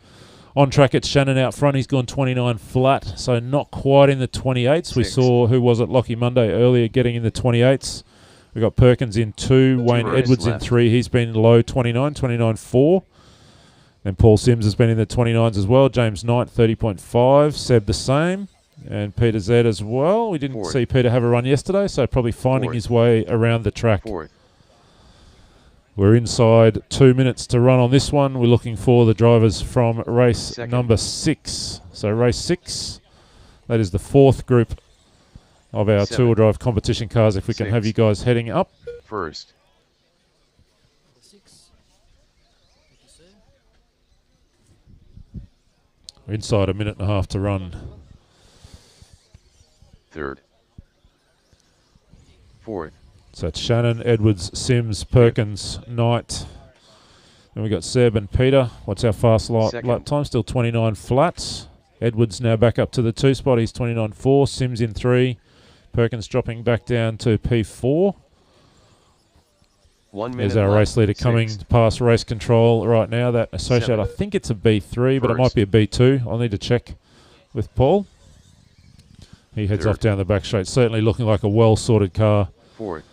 On track, it's Shannon out front. He's gone 29 flat, so not quite in the 28s. We Sixth. saw who was it, Lockie Monday earlier, getting in the 28s. We've got Perkins in 2, Wayne races Edwards in left. 3. He's been low 29.4. And Paul Sims has been in the 29s as well. James Knight 30.5. Seb the same. And Peter Z as well. We didn't Fourth. see Peter have a run yesterday, so probably finding Fourth. his way around the track. Fourth. We're inside 2 minutes to run on this one. We're looking for the drivers from race Second. number 6. So race 6, that is the fourth group of our Seven. two-wheel drive competition cars. If we can have you Six. guys heading up. First. We're inside a minute and a half to run. Third. Fourth. So it's Shannon, Edwards, Sims, Perkins, Knight. Then we got Seb and Peter. What's our fast lap Second. time? Still 29 flat. Edwards now back up to the 2 spot. He's 29.4. Sims in 3. Perkins dropping back down to P4. 1 minute There's our left. race leader coming Sixth. past race control right now. That associate, Seven. I think it's a B3, but it might First. be a B2. I'll need to check with Paul. He heads Third. off down the back straight. Certainly looking like a well-sorted car. Fourth.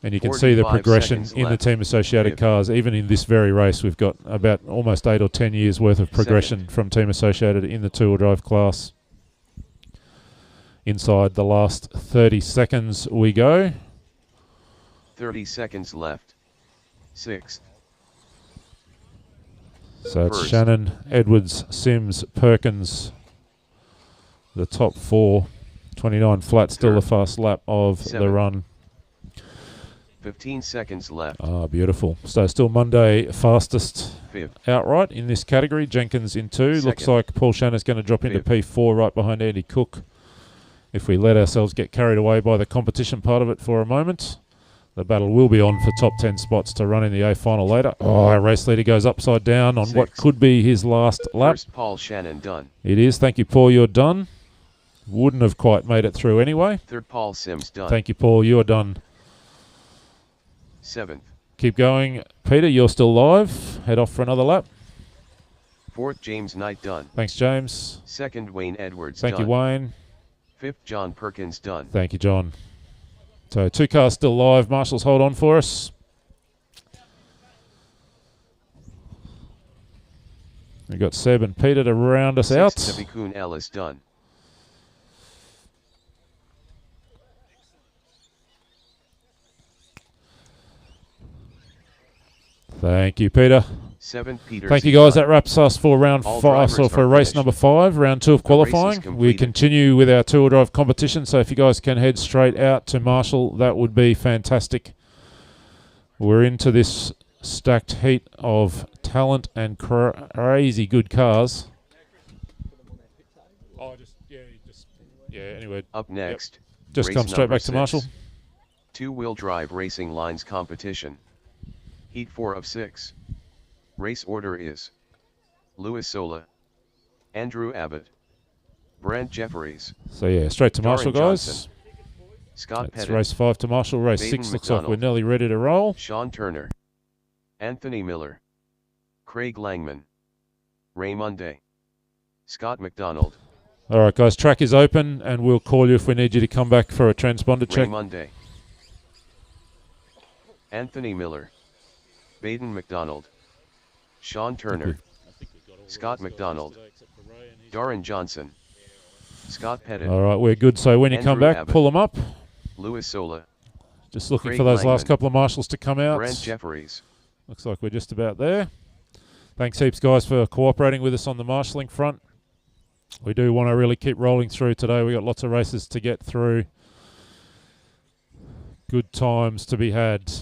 And you can see the 45 progression seconds in the left. team associated Fifth. cars. Even in this very race, we've got about almost 8 or 10 years worth of progression from team associated in the two-wheel drive class. Inside the last 30 seconds we go. 30 seconds left. Sixth. So it's First. Shannon, Edwards, Sims, Perkins, the top 4. 29 flat, still the Third. fast lap of the Seventh. run. 15 seconds left. Ah, beautiful. So still Monday fastest Fifth. outright in this category. Jenkins in 2. Looks Second. like Paul Shanna's going to drop into Fifth. P4 right behind Andy Cook. If we let ourselves get carried away by the competition part of it for a moment, the battle will be on for top 10 spots to run in the A final later. Oh, our race leader goes upside down on what Sixth. could be his last lap. First Paul Shannon done. It is. Thank you, Paul. You're done. Wouldn't have quite made it through anyway. Third Paul Sims done. Thank you, Paul. You're done. Seventh. Keep going. Peter, you're still live. Head off for another lap. Fourth James Knight done. Thanks, James. Second Wayne Edwards Thank done. you, Wayne. Fifth John Perkins done. Thank you, John. So 2 cars still live. Marshals, hold on for us. We've got Seb and Peter to round us out. Sixth Tabikun Ellis done. Thank you, Peter. Seventh Peter. Thank you, Z guys. done. That wraps us for round All 5. drivers So for are race finished. number 5, round 2 of The race is qualifying, we completed. continue with our two-wheel drive competition. So if you guys can head straight out to Marshall, that would be fantastic. We're into this stacked heat of talent and crazy good cars. Oh, anyway. Up next, just race come straight number back to 6. Marshall. Two-wheel drive racing lines competition. Heat 4 of 6. Race order is Louis Sola, Andrew Abbott, Brent Jefferies. So yeah, straight to Marshall, guys. Johnson, Scott That's Pettit, race 5 to Marshall. Race Baden 6 looks like McDonald, we're nearly ready to roll. Sean Turner, Anthony Miller, Craig Langman, Ray Monday, Scott McDonald. All right, guys, track is open, and we'll call you if we need you to come back for a transponder check. Ray Monday, Anthony Miller, Baden McDonald, Sean Turner, Scott McDonald, Darren Johnson, Scott Pettit. All right, we're good. So when you come back, Abbott, pull them up. Louis Sola. Just looking Craig for those Langman, last couple of marshals to come out. Brent Jefferies. Looks like we're just about there. Thanks heaps, guys, for cooperating with us on the marshalling front. We do want to really keep rolling through today. We've got lots of races to get through. Good times to be had.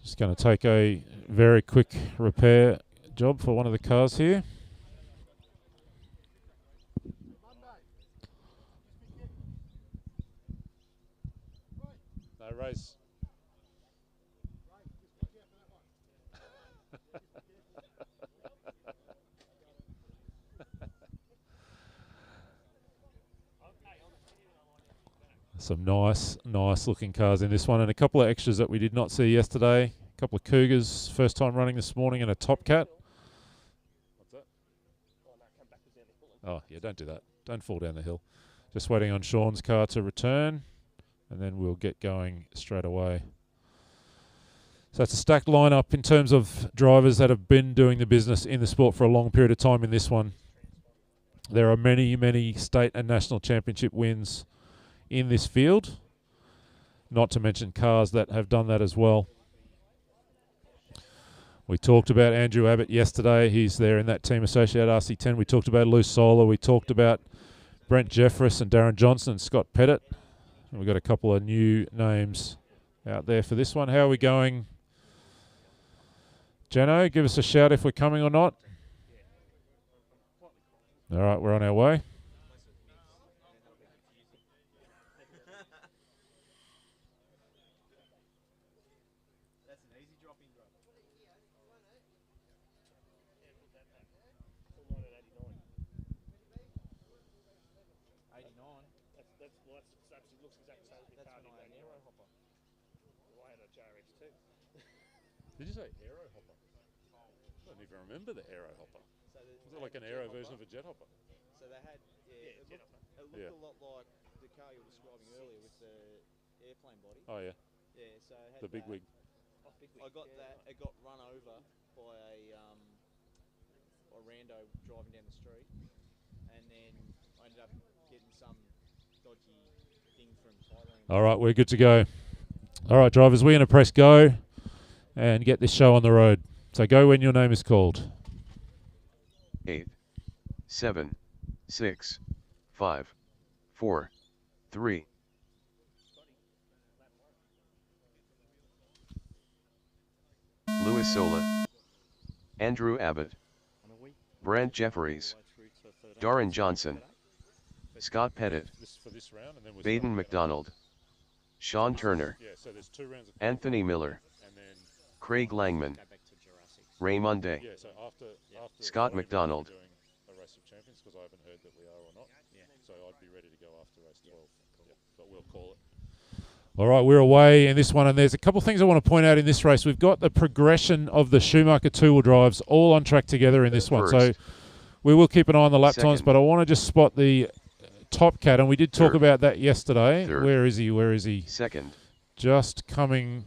Just going to take a very quick repair job for one of the cars here. No race. Some nice looking cars in this one, and a couple of extras that we did not see yesterday. A couple of Cougars, first time running this morning, and a Top Cat. What's that? Oh, yeah, don't do that. Don't fall down the hill. Just waiting on Sean's car to return, and then we'll get going straight away. So it's a stacked lineup in terms of drivers that have been doing the business in the sport for a long period of time in this one. There are many state and national championship wins in this field, not to mention cars that have done that as well. We talked about Andrew Abbott yesterday. He's there in that Team Associated RC10. We talked about Lou Sola. We talked about Brent Jeffress and Darren Johnson and Scott Pettit. And we've got a couple of new names out there for this one. How are we going? Jano, give us a shout if we're coming or not. All right, we're on our way. Did you say aero hopper? I don't even remember the aero hopper. Was it like an aero version of a jet hopper? So they had, it looked a lot like the car you were describing earlier with the airplane body. Oh yeah. Yeah, so it had The big wig. I got that. It got run over by a rando driving down the street, and then I ended up getting some dodgy thing from Thailand. All right, we're good to go. All right, drivers, we're going to press go and get this show on the road. So go when your name is called. 8, 7, 6, 5, 4, 3. Louis Sola, Andrew Abbott, Brent Jefferies, Darren Johnson, Scott Pettit, Baden McDonald, Sean Turner, Anthony Miller, Craig Langman, Ray Monday, Scott McDonald. A race of champions, because I haven't heard that we are or not. So I'd be ready to go after race 12. But we'll call it. All right, we're away in this one, and there's a couple of things I want to point out in this race. We've got the progression of the Schumacher two-wheel drives all on track together in this one. So we will keep an eye on the lap times, but I want to just spot the Top Cat, and we did talk about that yesterday. Where is he? Second. Just coming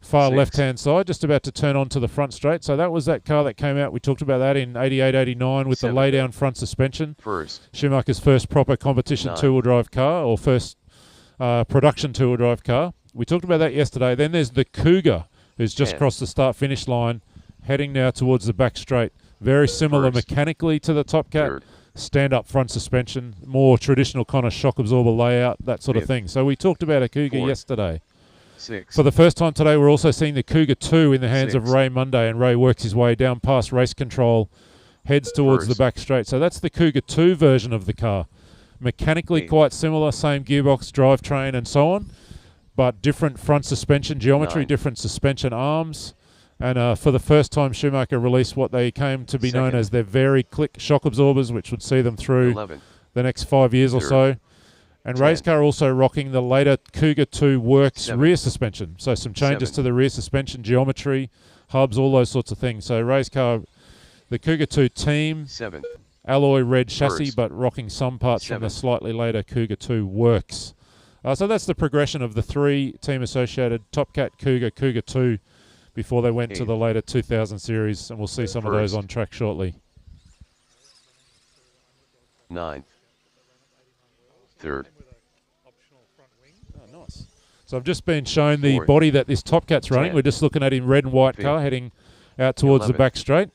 far 6. left-hand side, just about to turn onto the front straight. So that was that car that came out. We talked about that in 88, 89 with 7. the lay-down front suspension. First. Schumacher's first proper competition 9. two-wheel drive car, or first production two-wheel drive car. We talked about that yesterday. Then there's the Cougar, who's just 10. crossed the start-finish line, heading now towards the back straight. Very similar First. mechanically to the Top Cat. Third. Stand-up front suspension, more traditional kind of shock absorber layout, that sort of 5th. thing. So we talked about a Cougar 4th. yesterday. 6. For the first time today, we're also seeing the Cougar 2 in the hands of 6th. Ray Monday, and Ray works his way down past race control, heads towards the First. back straight. So that's the Cougar 2 version of the car. Mechanically 8th. quite similar, same gearbox, drivetrain and so on, but different front suspension geometry, 9. different suspension arms. And for the first time, Schumacher released what they came to be known Second. as their very click shock absorbers, which would see them through 11. the next 5 years or Third. so. And 10. Ray's car also rocking the later Cougar 2 Works 7. rear suspension. So some changes 7. to the rear suspension geometry, hubs, all those sorts of things. So Ray's car, the Cougar 2 team, 7th. alloy red chassis, First. but rocking some parts from the 7. slightly later Cougar 2 Works. So that's the progression of the three team associated Top Cat, Cougar, Cougar 2 before they went to 8th. the later 2000 series, and we'll see some of those First. on track shortly. 9th. 3rd. Oh, nice. So I've just been shown the 4th. body that this Top Cat's running. 10th. We're just looking at in red and white 5th. car heading out towards the 11th. back straight.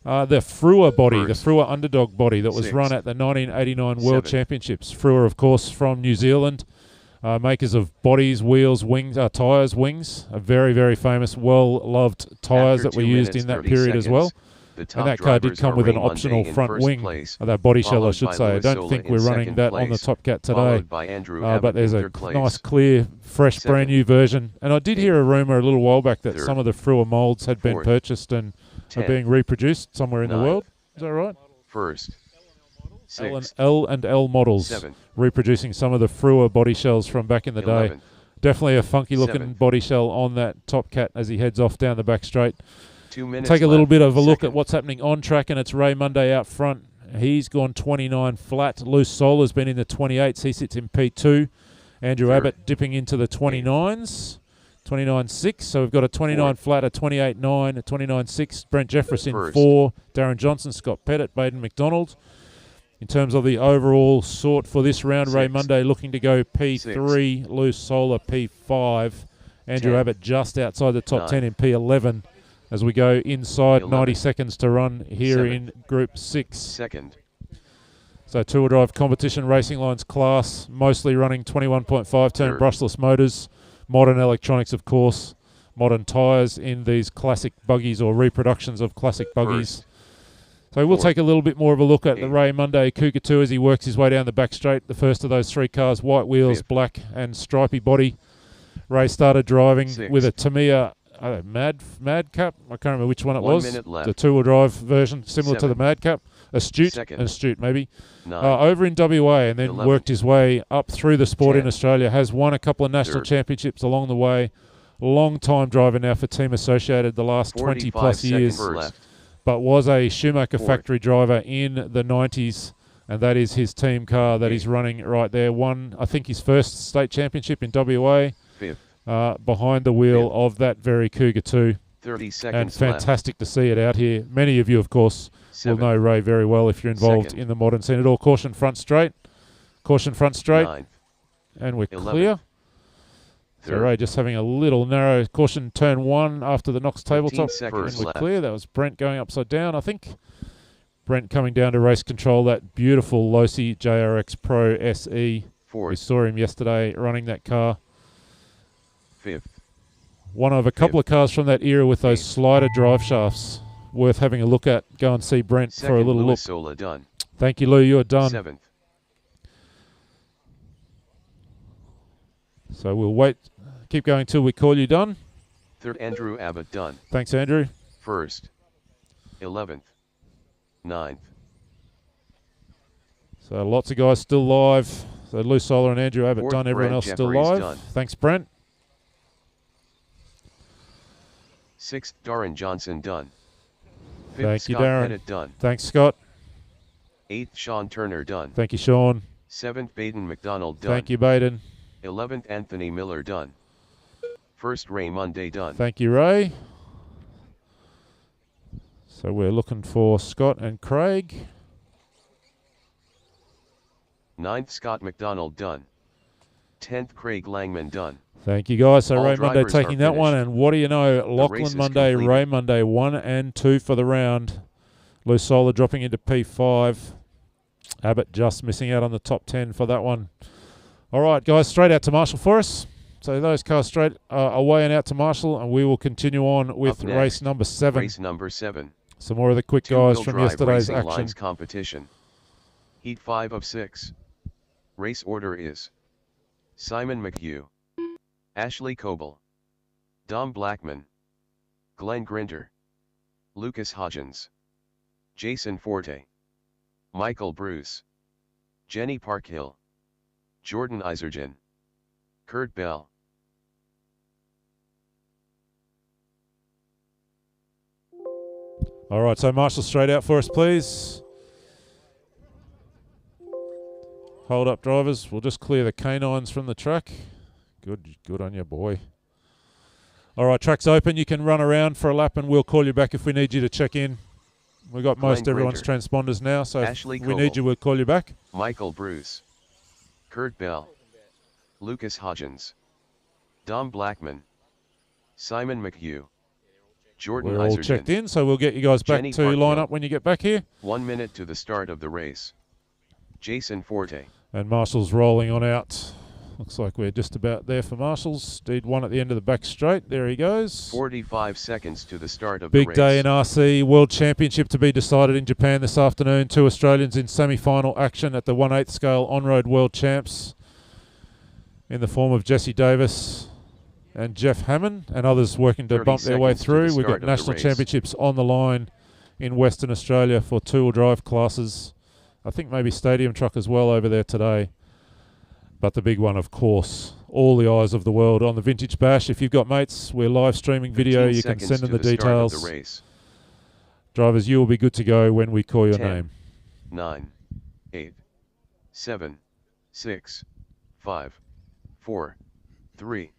The Frewer body, First. the Frewer Underdog body that was 6th. run at the 1989 World 7th. Championships. Frewer, of course, from New Zealand. Makers of bodies, wheels, wings, tyres, wings. A very, very famous, well-loved tyres After that were 2 used minutes, in that 30 period as well. seconds, the And top that car did drivers come are with an Ray Monday optional in front first wing, place, that body shell, I followed should by say. I Louis don't Sola think in we're running second that on the place, Top Cat today. followed by Andrew But Abbott there's in a third place. nice, clear, fresh, brand Second. new version. And I did hear a rumour a little while back that Third. some of the Frewer moulds had been Fourth. purchased and are 10th. being reproduced somewhere in the Ninth. world. Is that right? First. L and 6th. L models 7th. reproducing some of the Frewer body shells from back in the day. 11th. Definitely a funky looking 7th. body shell on that Top Cat as he heads off down the back straight. 2 minutes Take a little left. bit of a look at Second. what's happening on track, and it's Ray Monday out front. He's gone 29 flat. Loose Sola's been in the 28s. He sits in P2. Andrew Third. Abbott dipping into the 29s. 29.6. So we've got a 29 Fourth. flat, a 28.9, a 29.6. Brent Jeffress in First. 4. Darren Johnson, Scott Pettit, Baden McDonald. In terms of the overall sort for this round, Ray Sixth. Monday looking to go P3, Loose Solar P5. Andrew 10th. Abbott just outside the top 10 Ninth. in P11 as we go inside 90 11th. seconds to run here 7th. in Group 6. Second. So two-wheel drive competition racing lines class, mostly running 21.5 turn Third. brushless motors, modern electronics of course, modern tyres in these classic buggies or reproductions of classic buggies. First. So we'll Fourth. take a little bit more of a look at the Eighth. Ray Monday Cougar 2 as he works his way down the back straight. The first of those three cars, white wheels, Fifth. black and stripy body. Ray started driving Sixth. with a Tamiya Madcap. I can't remember which one it 1 was. minute left. The two-wheel drive version, similar to the Madcap. Astute Second. maybe. 9. Over in WA, and then 11th. worked his way up through the sport in 10th. Australia. Has won a couple of national Third. championships along the way. Long time driver now for Team Associated, the last 20 45 plus seconds years. left. But was a Schumacher Fourth. factory driver in the 90s, and that is his team car that he's Eighth. running right there. Won, I think, his first state championship in WA 5th. behind the wheel Fifth. of that very Cougar 2. 30 And seconds left. fantastic to see it out here. Many of you, of course, will 7th. know Ray very well if you're involved Second. in the modern scene at all. Caution front straight. Caution front straight. 9th. And we're 11th. clear. So Third. Ray just having a little narrow caution turn 1 after the Knox 15 tabletop. seconds And we're left. clear. That was Brent going upside down, I think. Brent coming down to race control that beautiful Losi JRX Pro SE. We 4th. saw him yesterday running that car. 5th. One of a couple of cars from that era with those Eighth. slider drive shafts. Worth having a look at. Go and see Brent Second. for a little Louis look. Sola done. Thank you, Lou. You're done. 7th. So we'll wait. Keep going till we call you done. 3rd. Andrew Abbott done. Thanks, Andrew. 1st. 11th. 9th. So lots of guys still live. So Lou Solar and Andrew Abbott Fourth, done. Everyone Brent else still Jeffries live. done. Thanks, Brent. 6th. Darren Johnson done. 5th. Thank you, Scott Darren. Pettit done. Thanks, Scott. 8th. Sean Turner done. Thank you, Sean. 7th. Baden McDonald done. Thank you, Baden. 11th. Anthony Miller done. First Ray Monday done. Thank you, Ray. So we're looking for Scott and Craig. 9th Scott McDonald done. 10th Craig Langman done. Thank you, guys. So All Ray Monday drivers are taking that one. finished. And what do you know? race Lachlan is Monday, completed. Ray Monday, 1 and 2 for the round. Lusola dropping into P5. Abbott just missing out on the top 10 for that one. All right, guys, straight out to Marshall for us. So those cars straight away and out to Marshall, and we will continue on with Up next, race number 7. Race number 7. Some more of the quick Two-wheel guys from drive yesterday's racing action. lines competition. Heat 5 of 6. Race order is Simon McHugh, Ashley Coble, Dom Blackman, Glenn Grinter, Lucas Hodgins, Jason Forte, Michael Bruce, Jenny Parkhill, Jordan Isergen, Kurt Bell. All right, so Marshall straight out for us, please. Hold up, drivers. We'll just clear the canines from the track. Good on you, boy. All right, track's open. You can run around for a lap, and we'll call you back if we need you to check in. We've got most Glenn everyone's Grinter, transponders now, so Ashley if we need Coble, you, we'll call you back. Michael Bruce, Kurt Bell, Lucas Hodgins, Dom Blackman, Simon McHugh, Jordan We're all Isergen. checked in, so we'll get you guys back Jenny to line Parkhill. up when you get back here. 1 minute to the start of the race. Jason Forte, And Marshall's rolling on out. Looks like we're just about there for Marshall's. Steed 1 at the end of the back straight. There he goes. 45 seconds to the start of the Big race. day in RC. World Championship to be decided in Japan this afternoon. 2 Australians in semi-final action at the 1/8 scale on-road World Champs in the form of Jesse Davis and Jeff Hammond, and others working to 30 bump their way seconds to the through. We've start got of the national race. championships on the line in Western Australia for 2-wheel drive classes. I think maybe stadium truck as well over there today. But the big one, of course, all the eyes of the world on the Vintage Bash. If you've got mates, we're live streaming video. 15 You can seconds send them to the start of details. the race. Drivers, you will be good to go when we call your 10, name. 9, 8, 7, 6, 5, 4, 3.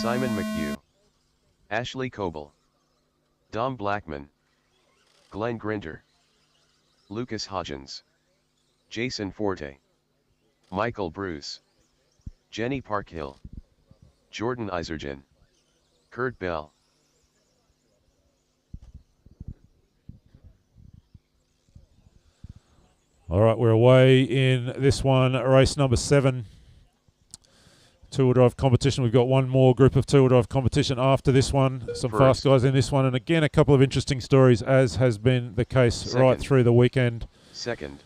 Simon McHugh, Ashley Coble, Dom Blackman, Glenn Grinter, Lucas Hodgins, Jason Forte, Michael Bruce, Jenny Parkhill, Jordan Isergen, Kurt Bell. All right, we're away in this one, race number 7. 2-wheel drive competition. We've got one more group of 2-wheel drive competition after this one. Some fast guys in this one. And again, a couple of interesting stories, as has been the case right through the weekend. Second.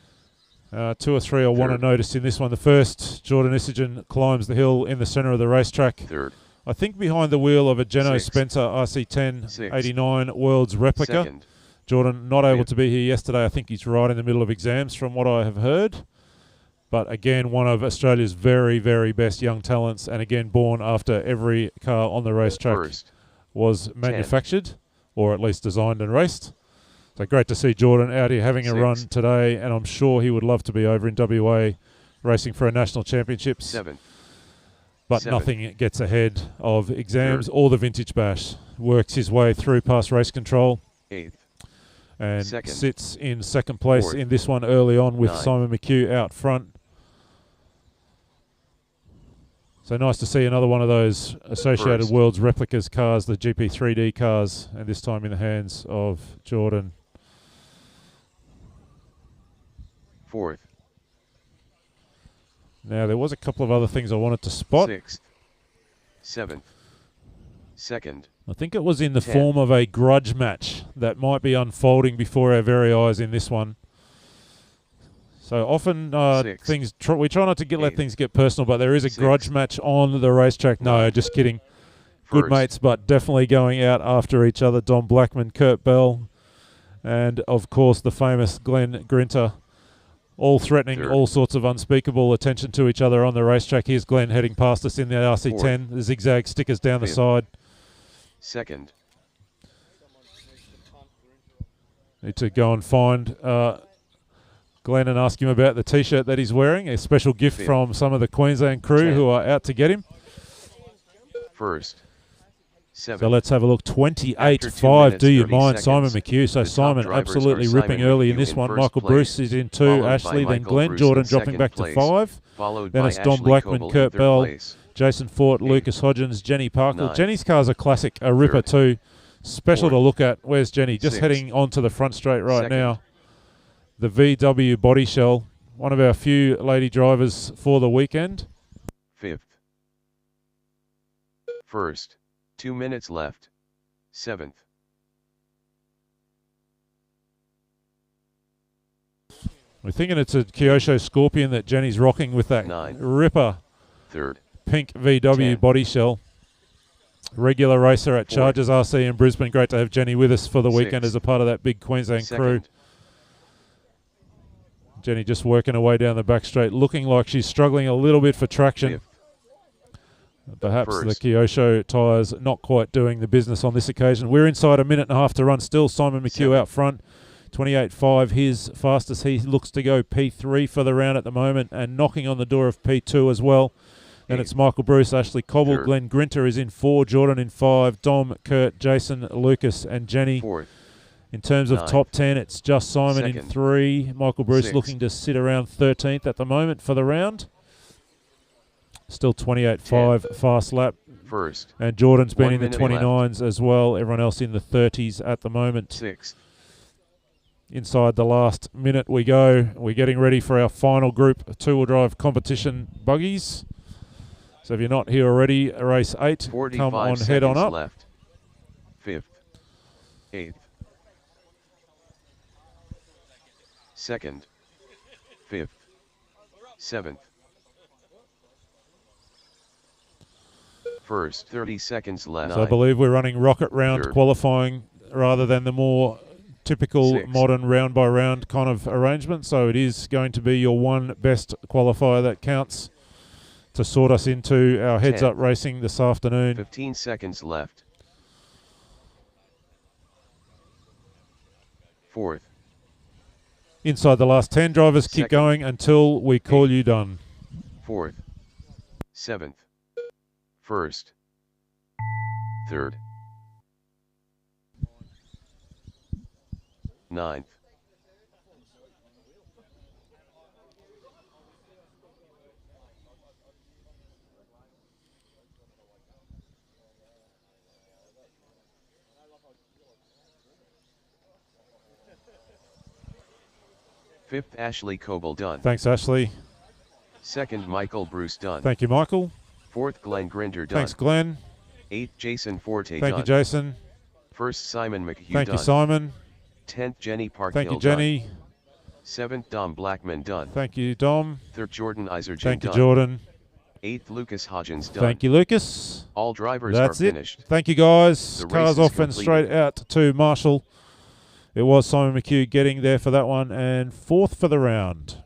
2 or 3 I want to notice in this one. The first, Jordan Isergen climbs the hill in the centre of the racetrack. Third. I think behind the wheel of a Geno Sixth. Spencer RC10 Sixth. 89 World's replica. Second. Jordan not able Fifth. to be here yesterday. I think he's right in the middle of exams from what I have heard. But again, one of Australia's very, very best young talents, and again, born after every car on the racetrack First. was manufactured, or at least designed and raced. So great to see Jordan out here having a run Sixth. today, and I'm sure he would love to be over in WA racing for a national championships. Seventh. But Seventh. nothing gets ahead of exams Third. or the Vintage Bash. Works his way through past race control Eighth. and Second. sits in second place Fourth. in this one early on with Ninth. Simon McHugh out front. So nice to see another one of those Associated First. Worlds replicas cars, the GP3D cars, and this time in the hands of Jordan. Fourth. Now, there was a couple of other things I wanted to spot. Sixth. Seventh. Second. I think it was in the 10th. form of a grudge match that might be unfolding before our very eyes in this one. So often Sixth. things we try not to let Eighth. things get personal, but there is a Sixth. grudge match on the racetrack. No, Ninth. just kidding. Good First. mates, but definitely going out after each other. Dom Blackman, Kurt Bell, and of course the famous Glenn Grinter, all threatening Third. all sorts of unspeakable attention to each other on the racetrack. Here's Glenn heading past us in the RC10. The zigzag stickers down the Fifth. side. Second. Need to go and find Glenn and ask him about the T-shirt that he's wearing. A special gift from some of the Queensland crew who are out to get him. First. 7. So let's have a look. 28-5. Do you mind, Simon McHugh? So Simon absolutely ripping early in this one. Michael Bruce is in 2. Ashley, then Glenn. Jordan dropping back to 5. Then it's Don Blackman, Kurt Bell, Jason Fort, Lucas Hodgins, Jenny Parkle. Jenny's car's a classic, a ripper too. Special to look at. Where's Jenny? Just heading onto the front straight right now. The VW body shell. One of our few lady drivers for the weekend. 5th. First. 2 minutes left. 7th. We're thinking it's a Kyosho Scorpion that Jenny's rocking with that 9. ripper 3rd. pink VW 10. body shell. Regular racer at 4th. Chargers RC in Brisbane. Great to have Jenny with us for the 6th. weekend as a part of that big Queensland 2nd. crew. Jenny just working her way down the back straight, looking like she's struggling a little bit for traction. 5th. Perhaps the First. Kyosho tyres not quite doing the business on this occasion. We're inside a minute and a half to run still. Simon McHugh 7th. out front. 28.5, his fastest. He looks to go P3 for the round at the moment and knocking on the door of P2 as well. Then it's Michael Bruce, Ashley Cobble, 3rd. Glenn Grinter is in 4, Jordan in 5, Dom, Kurt, Jason, Lucas and Jenny. 4th. In terms of 9th. top 10, it's just Simon in 2nd. 3. Michael Bruce 6th. looking to sit around 13th at the moment for the round. Still 28.5 fast lap. First. And Jordan's been 1 in the minute 29s as well. Everyone else in the 30s at the moment. 6th. Inside the last minute we go. We're getting ready for our final group two-wheel drive competition buggies. So if you're not here already, race 8, 45 come on, seconds head on up. left. 5th. 8th. 2nd. 5th. 7th. First 30 seconds left. So I believe we're running rocket round 3rd. qualifying rather than the more typical 6th. modern round by round kind of arrangement. So it is going to be your one best qualifier that counts to sort us into our heads 10. up racing this afternoon. 15 seconds left. 4th. Inside the last 10 drivers, keep 2nd. going until we call you done. 4th. 7th. 1st. 3rd. 9th. 5th Ashley Coble done. Thanks, Ashley. 2nd Michael Bruce done. Thank you, Michael. 4th Glenn Grinter done. Thanks, Glenn. 8th Jason Forte Thank done. you, Jason. 1st Simon McHugh Thank done. you, Simon. 10th Jenny Parkhill Thank you, done. Jenny. 7th Dom Blackman done. Thank you, Dom. 3rd Jordan Isergen Thank you, done. Jordan. 8th Lucas Hodgins done. Thank you, Lucas. All drivers That's are it. finished. Thank you, guys. The race Cars is off and completed. straight out to Marshall. It was Simon McHugh getting there for that one and 4th for the round.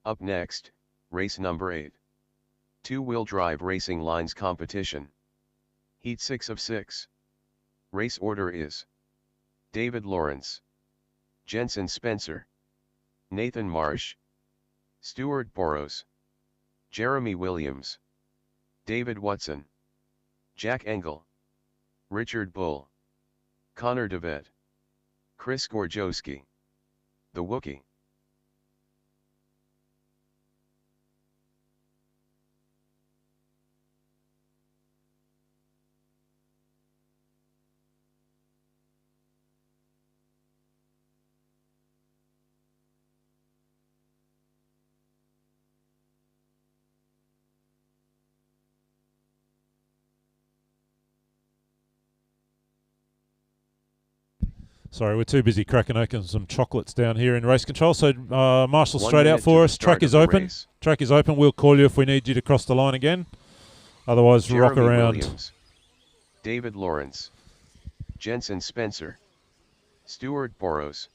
Up next, race number 8. Two-wheel drive racing lines competition. Heat 6 of 6. Race order is David Lawrence, Jensen Spencer, Nathan Marsh, Stuart Boros, Jeremy Williams, David Watson, Jack Engel, Richard Bull, Connor DeVette, Chris Gorjowski, The Wookie. Sorry, we're too busy cracking open some chocolates down here in race control. So Marshall 1 straight out minute for to us. the Track start is of the open. race. Track is open. We'll call you if we need you to cross the line again. Otherwise, rock Jeremy around. Williams, David Lawrence, Jensen Spencer, Stuart Boros,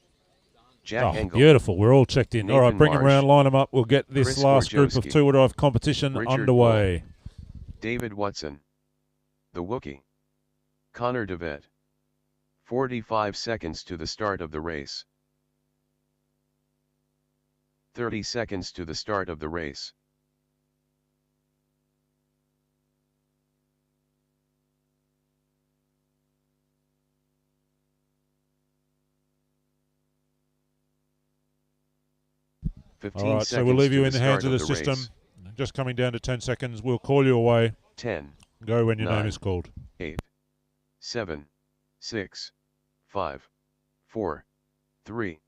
Jack Oh, Engel, beautiful. We're all checked in. All right, Nathan bring them Marsh, around, line them up. We'll get this Chris last group of Gorjowski, two-wheel drive competition Richard underway. David Watson. The Wookiee. Connor DeVette. 45 seconds to the start of the race. 30 seconds to the start of the race. All right, so we'll leave you in the hands of the system. Just coming down to 10 seconds. We'll call you away. 10. Go when your 9, name is called. 8, 7, 6, 5, 4, 3.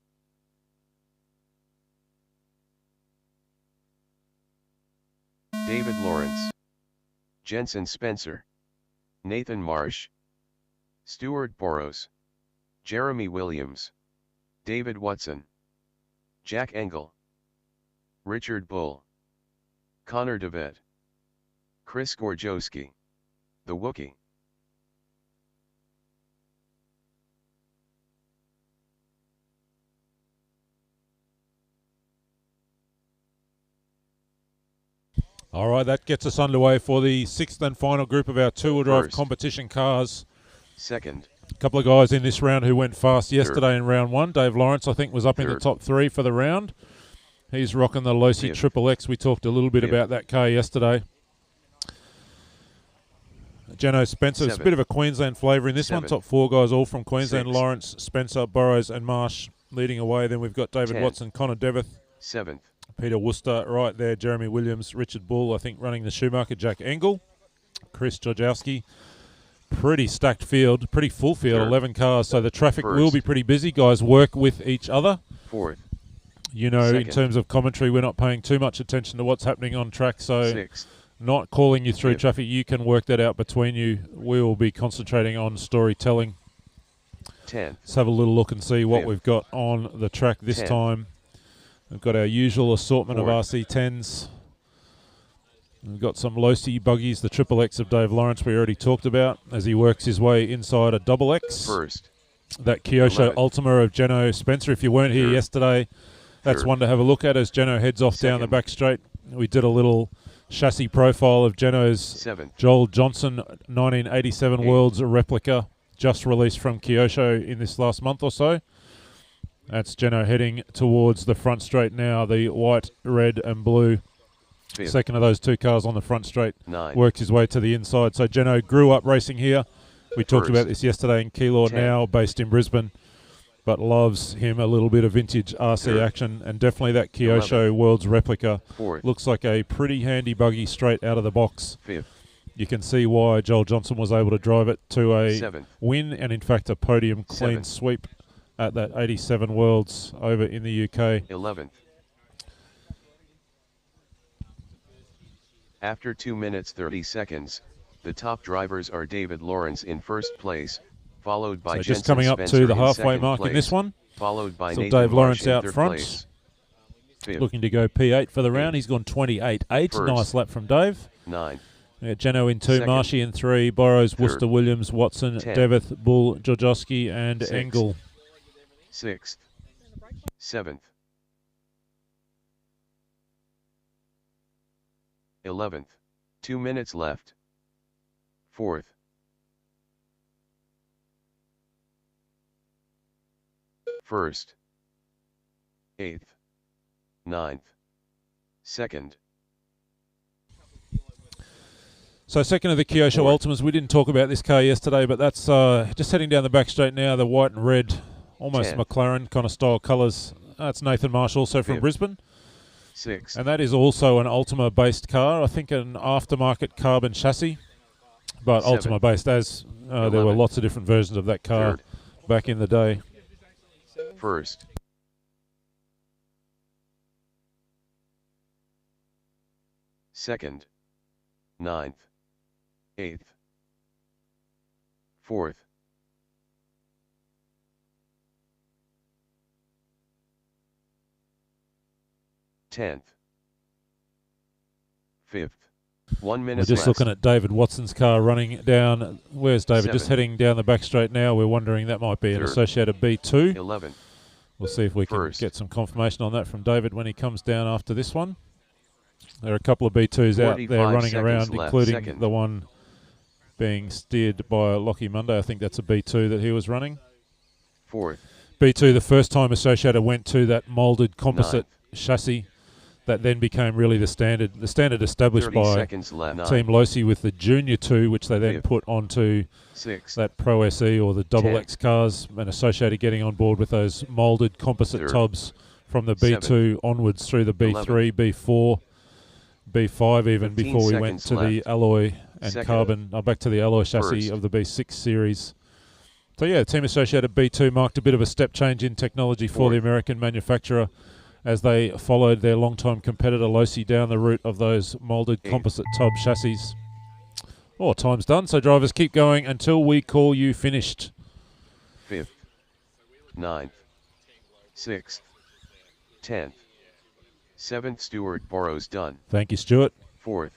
David Lawrence. Jensen Spencer. Nathan Marsh. Stuart Boros. Jeremy Williams. David Watson. Jack Engel. Richard Bull. Connor DeVette. Chris Gorjowski. The Wookiee. All right, that gets us underway for the sixth and final group of our two-wheel drive First. competition cars. Second. A couple of guys in this round who went fast yesterday in round one. Dave Lawrence, I think, was up in the top three for the round. He's rocking the Losi Triple X. We talked a little bit about that car yesterday. Jeno Spencer, it's a bit of a Queensland flavour in this one. Top four guys all from Queensland. 6. Lawrence, Spencer, Burrows and Marsh leading away. Then we've got David 10. Watson, Connor Deveth. 7th. Peter Worcester right there. Jeremy Williams, Richard Bull, I think, running the Schumacher. Jack Engel. Chris Gorjowski. Pretty stacked field, pretty full field, 11 cars. So the traffic will be pretty busy. Guys work with each other. 4th. You know, in terms of commentary, we're not paying too much attention to what's happening on track. So 6th. Not calling you through traffic. You can work that out between you. We will be concentrating on storytelling. 10. Let's have a little look and see what we've got on the track this time. We've got our usual assortment of RC10s. We've got some Losi buggies, the Triple X of Dave Lawrence we already talked about as he works his way inside a Double X. First. That Kyosho Ultima of Jeno Spencer. If you weren't here yesterday, that's one to have a look at as Jeno heads off down the back straight. We did a little chassis profile of Geno's Joel Johnson 1987 World's replica, just released from Kyosho in this last month or so. That's Jeno heading towards the front straight now, the white, red and blue. Second of those two cars on the front straight works his way to the inside. So Jeno grew up racing here. We talked about this yesterday in Keilor, now based in Brisbane, but loves him a little bit of vintage RC action, and definitely that Kyosho World's replica looks like a pretty handy buggy straight out of the box. You can see why Joel Johnson was able to drive it to a win and in fact a podium clean sweep at that 87 Worlds over in the UK. 11th. After 2 minutes 30 seconds, the top drivers are David Lawrence in first place, followed by just coming up to the halfway mark in this one. Followed by Nathan Dave Lawrence Marsh out front. Looking to go P8 for the round. He's gone 28.8. Nice lap from Dave. 9. Jeno in 2, Marshy in 3, Burrows, Worcester, Williams, Watson, Deveth, Bull, Gorjowski and Engel. 6th. 7th. 11th. 2 minutes left. 4th. 1st. 8th. 9th. 2nd. So second of the Kyosho Ultimas. We didn't talk about this car yesterday, but that's just heading down the back straight now. The white and red, almost McLaren kind of style colours. That's Nathan Marsh, also from Brisbane. 6th. And that is also an Ultima-based car. I think an aftermarket carbon chassis, but Ultima-based, as there were lots of different versions of that car back in the day. 1st. 2nd. 9th. 8th. 4th. 10th. 5th. 1 minute. We're just looking at David Watson's car running down. Where's David? Just heading down the back straight now. We're wondering that might be an associated B2. 11th. We'll see if we can get some confirmation on that from David when he comes down after this one. There are a couple of B2s out there 45 running seconds around, left, including second. the one being steered by Lockie Monday. I think that's a B2 that he was running. Fourth. B2, the first time Associated went to that moulded composite Ninth. chassis that then became really the standard. The standard established 30 by seconds left. Team Losi with the Junior 2, which they then Fifth. put onto Sixth. that Pro SE or the Double 10. X cars, and Associated getting on board with those moulded composite Third. tubs from the B2 Seventh. onwards through the B3, B4, B5 even 15 before we went seconds to the left. alloy and Second. carbon, back to the alloy chassis First. of the B6 series. So yeah, Team Associated B2 marked a bit of a step change in technology for the Fourth. American manufacturer as they followed their long-time competitor Losi down the route of those moulded Eighth. composite tub chassis. Oh, time's done, so drivers keep going until we call you finished. Fifth. Ninth. Sixth. 10th. 7th Stuart Burrows done. Thank you, Stuart. 4th.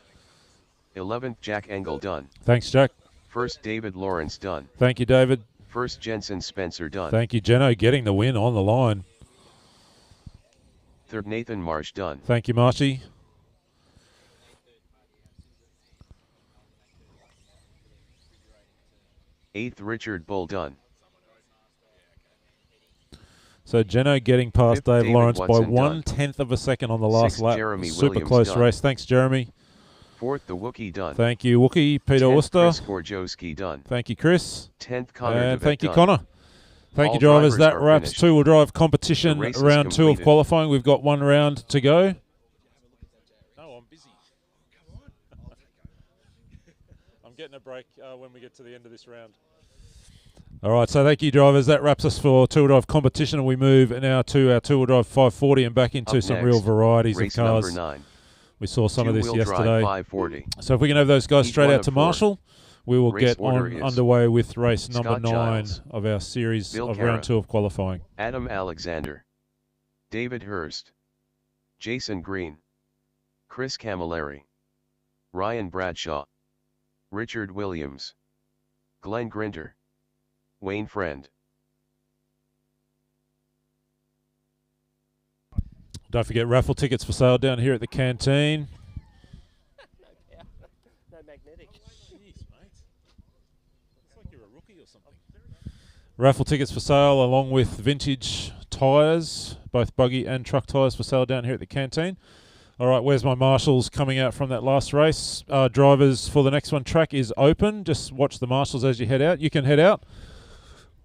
11th Jack Engel done. Thanks, Jack. 1st David Lawrence done. Thank you, David. 1st Jensen Spencer done. Thank you, Jeno, getting the win on the line. 3rd Nathan Marsh done. Thank you, Marshy. 8th Richard Bull done. So Jeno getting past Fifth, Dave David Lawrence by Watson 1/10 of a second on the last Sixth, lap. Jeremy Super Williams close done. race. Thanks, Jeremy. 4th the Wookiee done. Thank you, Wookie. Peter 10th Worcester. Chris Gorjowski done. Thank you, Chris. 10th Connor And DeVitt thank you, done. Connor. Thank All you, drivers. That drivers are wraps finished. two-wheel drive competition, The race is round 2 of completed. qualifying. We've got one round to go. No, I'm busy. I'm getting a break when we get to the end of this round. All right, so thank you, drivers. That wraps us for two-wheel drive competition, and we move now to our two-wheel drive 540 and back into Up some next, real varieties of Race cars. number 9. We saw some of this Two-wheel drive yesterday. 540. So if we can have those guys Heat straight one out of to 4. Marshall, we will Race get order on is underway with race number Scott 9 Giles, of our series Bill of Cara, round 2 of qualifying. Adam Alexander, David Hurst, Jason Green, Chris Camilleri, Ryan Bradshaw, Richard Williams, Glenn Grinter, Wayne Friend. Don't forget raffle tickets for sale down here at the canteen. No magnetic. Jeez, mate. It's like you're a rookie or something. Raffle tickets for sale along with vintage tyres, both buggy and truck tyres for sale down here at the canteen. All right, where's my marshals coming out from that last race? Drivers for the next one, track is open. Just watch the marshals as you head out. You can head out.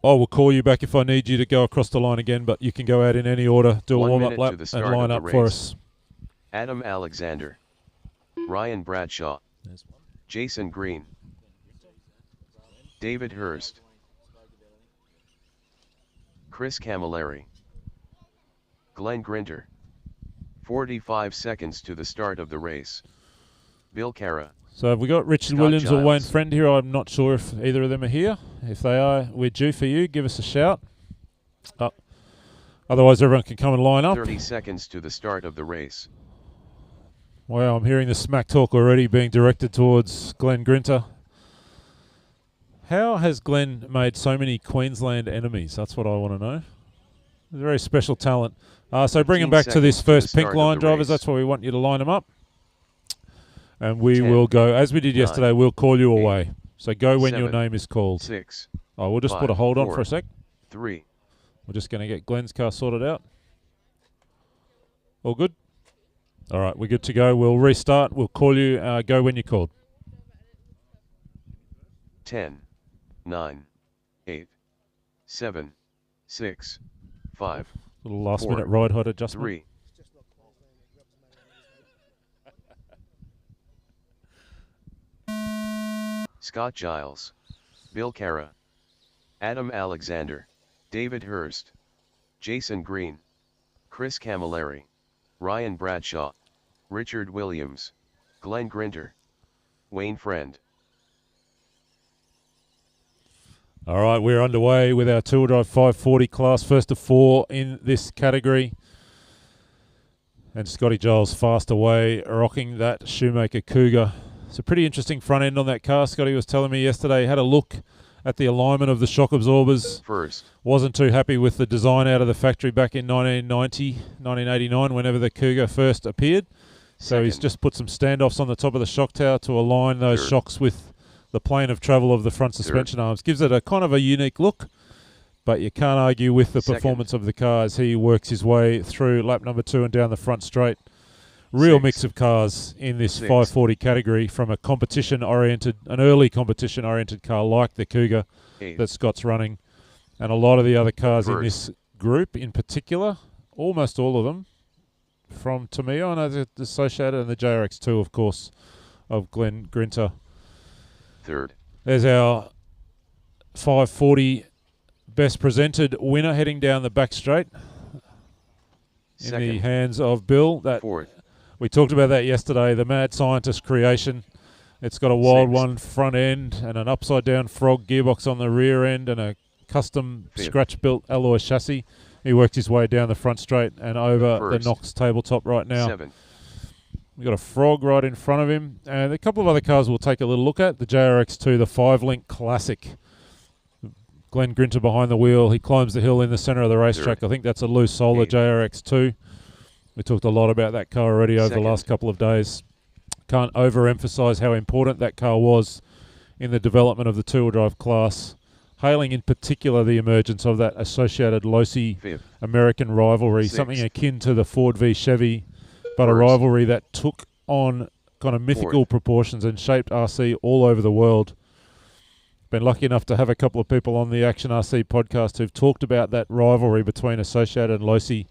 I will call you back if I need you to go across the line again, but you can go out in any order, do a 1 warm-up minute lap to the and start line of the up for race. us. Adam Alexander, Ryan Bradshaw, Jason Green, David Hurst, Chris Camilleri, Glenn Grinter. 45 seconds to the start of the race. Bill Cara, So have we got Richard Scott Williams or Wayne Giles. Friend here? I'm not sure if either of them are here. If they are, we're due for you. Give us a shout. Otherwise, everyone can come and line up. 30 seconds to the start of the race. Wow, I'm hearing the smack talk already being directed towards Glenn Grinter. How has Glenn made so many Queensland enemies? That's what I want to know. He's a very special talent. So bring him 15 back to this seconds to first the pink start of line, the drivers. race. That's where we want you to line them up. And we 10, will go, as we did 9, yesterday, we'll call you 8, away. So go when your 7, name is called. 6, Oh, we'll just put a 5, hold on 4, for a sec. 3, We're just going to get Glenn's car sorted out. All good? All right, we're good to go. We'll restart. We'll call you. Go when you're called. 10, 9, 8, 7, 6, 5, Little last 4, minute ride height adjustment. 3, Scott Giles, Bill Cara, Adam Alexander, David Hurst, Jason Green, Chris Camilleri, Ryan Bradshaw, Richard Williams, Glenn Grinter, Wayne Friend. All right, we're underway with our two-wheel drive 540 class, first of 4 in this category. And Scotty Giles fast away, rocking that Shoemaker Cougar. It's a pretty interesting front end on that car. Scotty was telling me yesterday he had a look at the alignment of the shock absorbers. First, Wasn't too happy with the design out of the factory back in 1989, whenever the Cougar first appeared. So he's Second. just put some standoffs on the top of the shock tower to align those Third. shocks with the plane of travel of the front suspension arms. Gives it a kind of a unique look, but you can't argue with the Second. performance of the car as he works his way through lap number 2 and down the front straight. Real Six. mix of cars in this Six. 540 category, from an early competition-oriented car like the Cougar Eighth. that Scott's running, and a lot of the other cars in First. this group in particular, almost all of them, from Tamiya, I know the Associated, and the JRX2, of course, of Glenn Grinter. Third. There's our 540 best presented winner heading down the back straight in the Second. hands of Bill. That Fourth. we talked about that yesterday, the Mad Scientist creation. It's got a wild Sixth. one front end and an upside-down frog gearbox on the rear end and a custom Fifth. scratch-built alloy chassis. He worked his way down the front straight and over First. the Knox tabletop right now. Seventh. We've got a frog right in front of him. And a couple of other cars we'll take a little look at. The JRX2, the 5-link Classic. Glenn Grinter behind the wheel. He climbs the hill in the centre of the racetrack. I think that's a loose solar Eighth. JRX2. We talked a lot about that car already over Second. the last couple of days. Can't overemphasise how important that car was in the development of the two-wheel drive class, hailing in particular the emergence of that Associated Losi Fifth. American rivalry, Sixth. something akin to the Ford v Chevy, but a First. rivalry that took on kind of mythical Fourth. proportions and shaped RC all over the world. Been lucky enough to have a couple of people on the Action RC podcast who've talked about that rivalry between Associated and Losi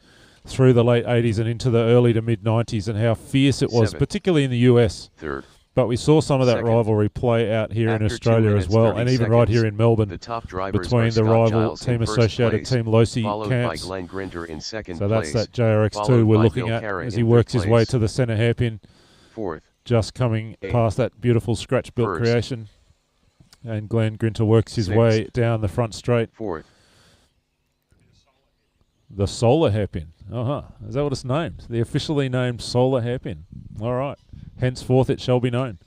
through the late 80s and into the early to mid 90s, and how fierce it was, Seventh. particularly in the US. Third. But we saw some of that Second. rivalry play out here in After 2 Australia as minutes, well, 30 and even right here seconds, in Melbourne, The top drivers between are the Scott rival Giles Team in first Associated, place, Team Losi followed camps. by Glenn Grinter in second So place. that's that JRX2 followed we're by looking Bill at Carra as in he fifth works his way place. to the centre hairpin, Fourth. just coming Eighth. past that beautiful scratch-built First. creation. And Glenn Grinter works his Sixth. way down the front straight. Fourth. The Solar Hairpin. Is that what it's named? The officially named Solar Hairpin. All right. Henceforth it shall be known.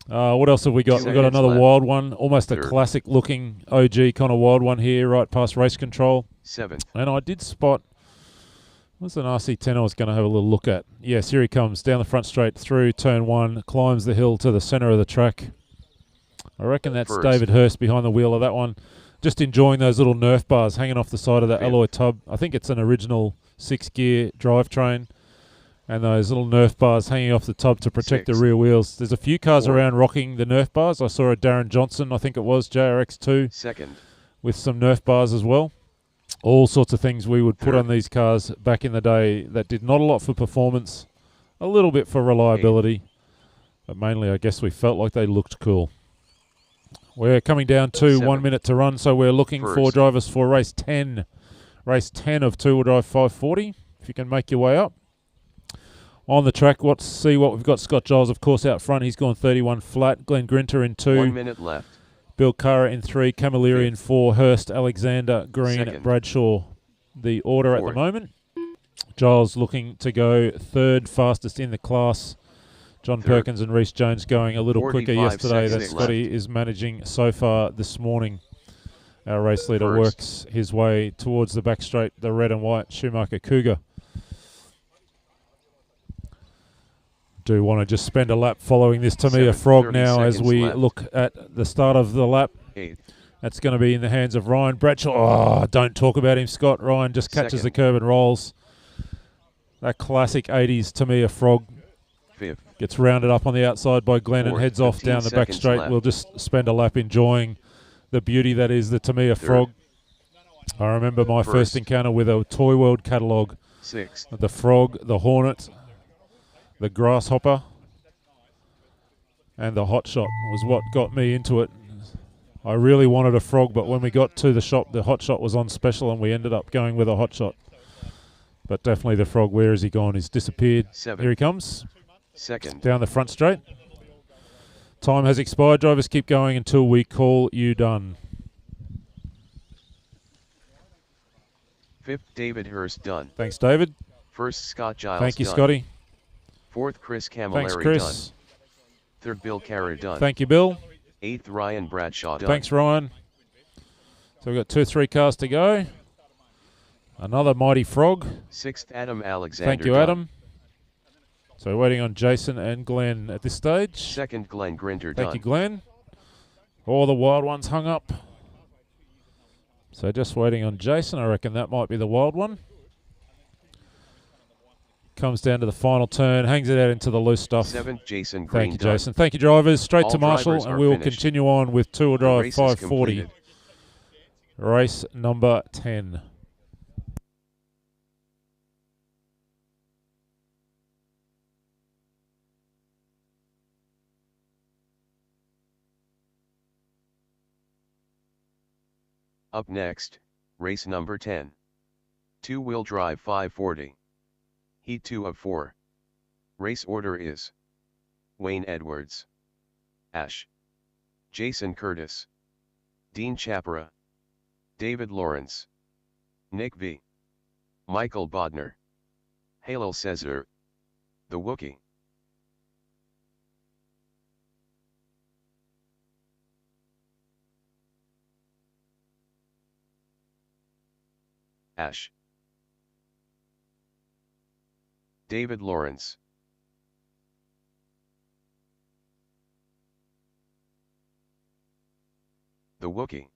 What else have we got? We've got Seconds another left. wild one. Almost a Third. classic-looking OG kind of wild one here, right past race control. Seventh. And I did spot... What's an RC10 I was going to have a little look at? Yes, here he comes. Down the front straight, through turn 1, climbs the hill to the centre of the track. I reckon that's First. David Hurst behind the wheel of that one. Just enjoying those little Nerf bars hanging off the side of that Fifth. alloy tub. I think it's an original 6-gear drivetrain. And those little Nerf bars hanging off the tub to protect the Sixth. rear wheels. There's a few cars Fourth. around rocking the Nerf bars. I saw a Darren Johnson, I think it was, JRX2, Second. with some Nerf bars as well. All sorts of things we would put Third. on these cars back in the day that did not a lot for performance, a little bit for reliability, but mainly I guess we felt like they looked cool. We're coming down to 1 Seventh. minute to run, so we're looking for First. drivers for race 10. Race 10 of two-wheel drive 540, if you can make your way up. On the track, let's see what we've got. Scott Giles, of course, out front. He's gone 31 flat. Glenn Grinter in 2. 1 minute left. Bill Carra in 3, Camilleri in 4, Hurst, Alexander, Green, Second. Bradshaw. The order at Fourth. the moment. Giles looking to go third fastest in the class. John Third. Perkins and Reece Jones going a little quicker 45 yesterday than seconds Scotty is managing so far this morning. Our race leader First. works his way towards the back straight, the red and white Schumacher Cougar. Do want to just spend a lap following this Tamiya 7, Frog 30 now as seconds we left. look at the start of the lap. Eighth. That's going to be in the hands of Ryan Bradshaw. Oh, don't talk about him, Scott. Ryan just catches the Second. curb and rolls. That classic 80s Tamiya Frog Fifth. gets rounded up on the outside by Glenn and Fourth. heads off 15 down the back seconds straight. left. We'll just spend a lap enjoying the beauty that is the Tamiya Third. Frog. I remember my first First. encounter with a Toy World catalogue. Sixth. The Frog, the Hornet, the Grasshopper, and the Hot Shot was what got me into it. I really wanted a Frog, but when we got to the shop, the Hot Shot was on special, and we ended up going with a Hot Shot. But definitely the Frog. Where has he gone? He's disappeared. Seven. Here he comes, Second. down the front straight. Time has expired. Drivers keep going until we call you done. Fifth. David Hurst done. Thanks, David. First. Scott Giles Thank you, done. Scotty. Fourth. Chris Camilleri Thanks, done. Chris. Third. Bill Carra done. Thank you, Bill. Eighth. Ryan Bradshaw done. Thanks, Ryan. So we've got 2-3 cars to go. Another mighty Frog. Sixth. Adam Alexander Thank you, done. Adam. So waiting on Jason and Glenn at this stage. Second, Glenn Grinder Thank done. you, Glenn. All the wild ones hung up. So just waiting on Jason. I reckon that might be the wild one. Comes down to the final turn, hangs it out into the loose stuff. Seventh, Jason Green Thank you, done. Jason. Thank you, drivers. Straight All to Marshall, drivers and are we will finished. continue on with two-wheel The drive race is 540. completed. Race number 10. Up next, race number 10. Two-wheel drive 540. Heat 2 of 4. Race order is Wayne Edwards, Ash, Jason Curtis, Dean Chapra, David Lawrence, Nick V, Michael Bodner, Halil Cesar, The Wookie. Ash, David Lawrence, The Wookie,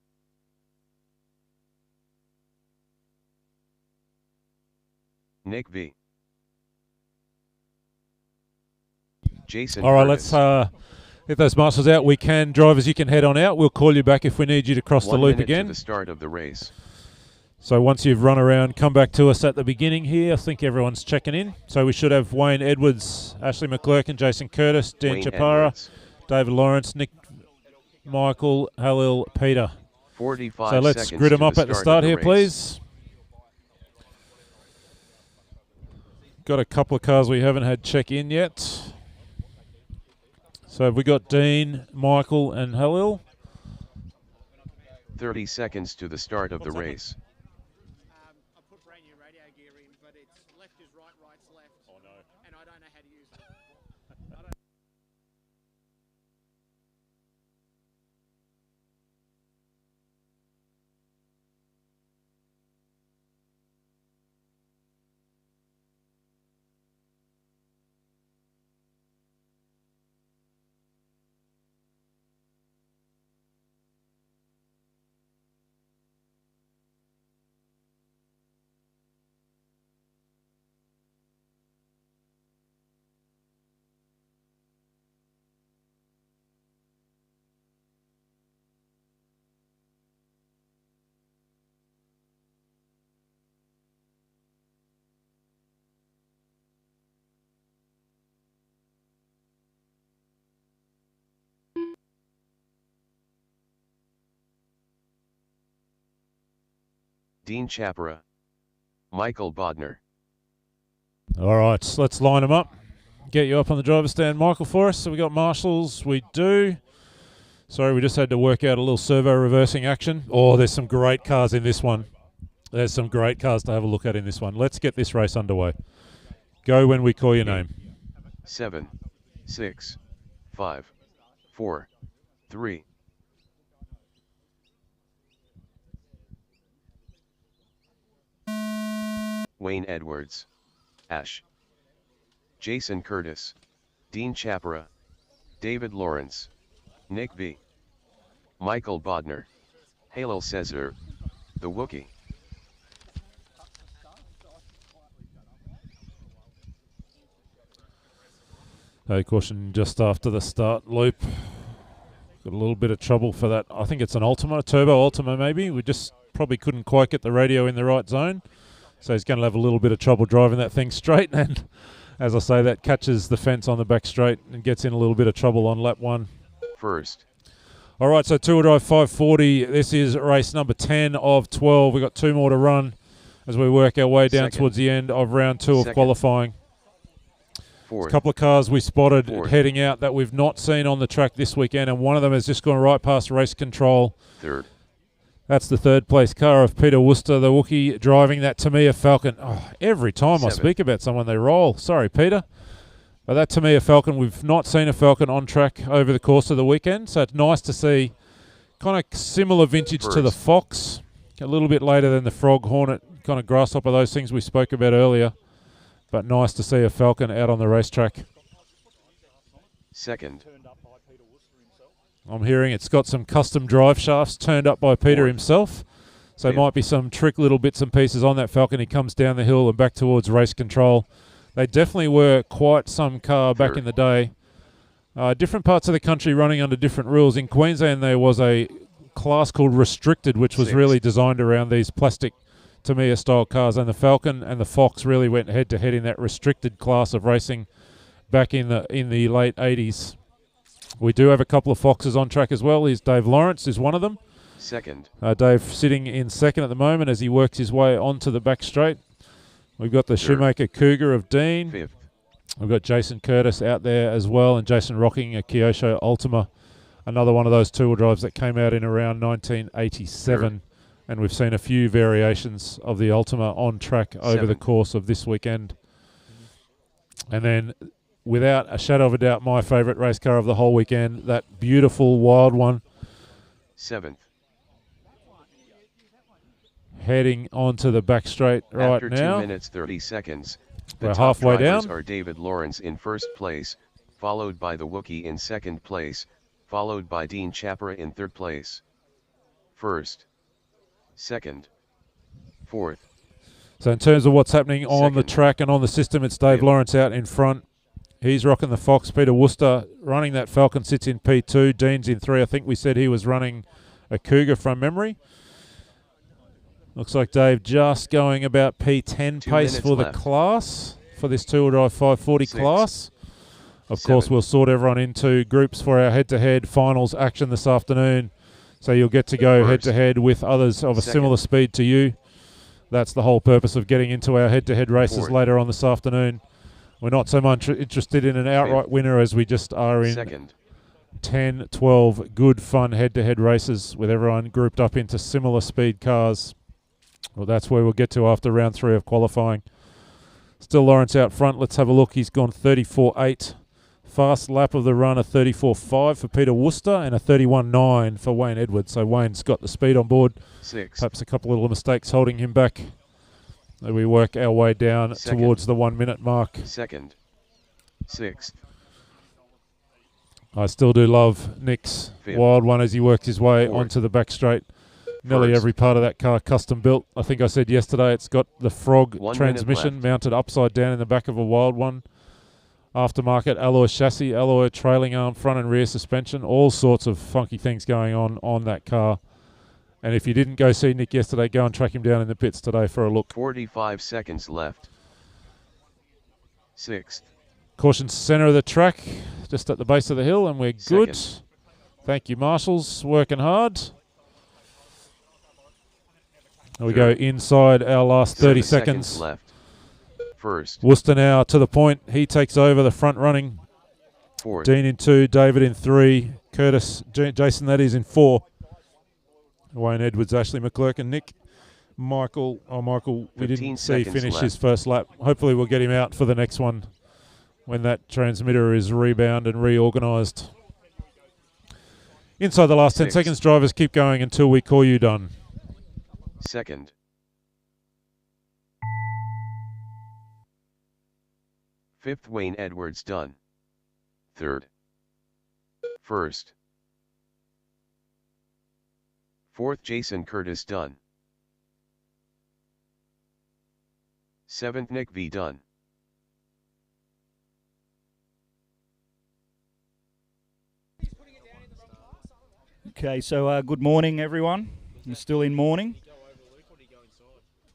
Nick V, Jason All right, Curtis. let's get those marshals out. We can, drivers, you can head on out. We'll call you back if we need you to cross the 1 loop minute again. to the start of the race. So once you've run around, come back to us at the beginning here. I think everyone's checking in. So we should have Wayne Edwards, Ashley McClurkin, Jason Curtis, Dan Wayne Chapara, Edwards. David Lawrence, Nick, Michael, Halil, Peter. 45 So let's seconds grid them to up at the start of the here, race. please. Got a couple of cars we haven't had check in yet. So have we got Dean, Michael, and Halil? 30 seconds to the start of the race. I put brand new radio gear in, but it's left is right, right's left. Oh no. And I don't know how to use it. Dean Chapra, Michael Bodner. All right, so let's line them up. Get you up on the driver's stand, Michael, for us. So we got marshals. We do. Sorry, we just had to work out a little servo reversing action. Oh, there's some great cars in this one. There's some great cars to have a look at in this one. Let's get this race underway. Go when we call your name. 7, 6, 5, 4, 3. Wayne Edwards, Ash, Jason Curtis, Dean Chapra, David Lawrence, Nick V, Michael Bodner, Halil Cesar, The Wookie. No caution just after the start loop. Got a little bit of trouble for that. I think it's an Ultima, a turbo Ultima maybe. We just probably couldn't quite get the radio in the right zone. So he's going to have a little bit of trouble driving that thing straight. And as I say, that catches the fence on the back straight and gets in a little bit of trouble on lap 1. First. All right, so two-wheel drive 540. This is race number 10 of 12. We've got 2 more to run as we work our way down Second. towards the end of round 2 of Second. qualifying. Fourth. A couple of cars we spotted Fourth. heading out that we've not seen on the track this weekend, and one of them has just gone right past race control. Third. That's the third place car of Peter Worcester, the Wookie, driving that Tamiya Falcon. Oh, every time I Seven. speak about someone, they roll. Sorry, Peter. But that Tamiya Falcon, we've not seen a Falcon on track over the course of the weekend, so it's nice to see kind of similar vintage to the First. Fox, a little bit later than the Frog, Hornet, kind of Grasshopper, those things we spoke about earlier. but nice to see a Falcon out on the racetrack. Second. I'm hearing it's got some custom drive shafts turned up by Peter himself. So Fifth. might be some trick little bits and pieces on that Falcon. He comes down the hill and back towards race control. They definitely were quite some car back Third. in the day. Different parts of the country running under different rules. In Queensland, there was a class called Restricted, which was Sixth. really designed around these plastic Tamiya style cars. And the Falcon and the Fox really went head to head in that restricted class of racing back in the late 80s. We do have a couple of Foxes on track as well. Here's Dave Lawrence is one of them. Second. Dave sitting in second at the moment as he works his way onto the back straight. We've got the Third. Shoemaker Cougar of Dean. Fifth. We've got Jason Curtis out there as well, and Jason rocking a Kyosho Ultima, another one of those two-wheel drives that came out in around 1987. Third. And we've seen a few variations of the Ultima on track over the Seventh. course of this weekend. And then, without a shadow of a doubt, my favourite race car of the whole weekend, that beautiful wild one, Seventh. heading onto the back straight right After now. 2 minutes 30 seconds, the We're top halfway drivers down. are David Lawrence in first place, followed by the Wookiee in second place, followed by Dean Chapra in third place. First, second, fourth, So in terms of what's happening on the Second. track and on the system, it's Dave Fifth. Lawrence out in front. He's rocking the Fox. Peter Worcester running that Falcon sits in P2. Dean's in 3. I think we said he was running a Cougar from memory. Looks like Dave just going about P10 2 pace minutes for the left. class, for this two-wheel drive 540 Six. class. Of course, Seven. we'll sort everyone into groups for our head-to-head finals action this afternoon. So you'll get to go First. head-to-head with others of a Second. similar speed to you. That's the whole purpose of getting into our head-to-head races Fourth. later on this afternoon. We're not so much interested in an outright Fifth. winner as we just are in second, 10, 12 good, fun head-to-head races with everyone grouped up into similar speed cars. Well, that's where we'll get to after round 3 of qualifying. Still Lawrence out front. Let's have a look. He's gone 34.8. Fast lap of the run, a 34.5 for Peter Worcester and a 31.9 for Wayne Edwards. So Wayne's got the speed on board. sixth, Perhaps a couple little mistakes holding him back. As we work our way down Second. towards the 1 minute mark. second, sixth, I still do love Nick's Fifth. wild one as he works his way Fourth. onto the back straight. Nearly First. every part of that car custom built. I think I said yesterday it's got the Frog 1 minute transmission left. mounted upside down in the back of a wild one. Aftermarket alloy chassis, alloy trailing arm, front and rear suspension, all sorts of funky things going on that car. And if you didn't go see Nick yesterday, go and track him down in the pits today for a look. 45 seconds left. Sixth, Caution center of the track, just at the base of the hill, and we're good. Second. Thank you, marshals, working hard. And we go Third. inside our last 30 7 seconds. left. First, Worcester now to the point. He takes over the front running. fourth, Dean in 2, David in 3, Curtis, Jason that is in 4. Wayne Edwards, Ashley McClurk and Nick. Michael, we 15 didn't see seconds finish left. his first lap. Hopefully we'll get him out for the next one when that transmitter is rebound and reorganised. Inside the last 10 Sixth. seconds, drivers keep going until we call you done. second, fifth, Wayne Edwards done. Third, first, fourth, Jason Curtis done. Seventh, Nick V done. Okay, so good morning, everyone. We're still in morning.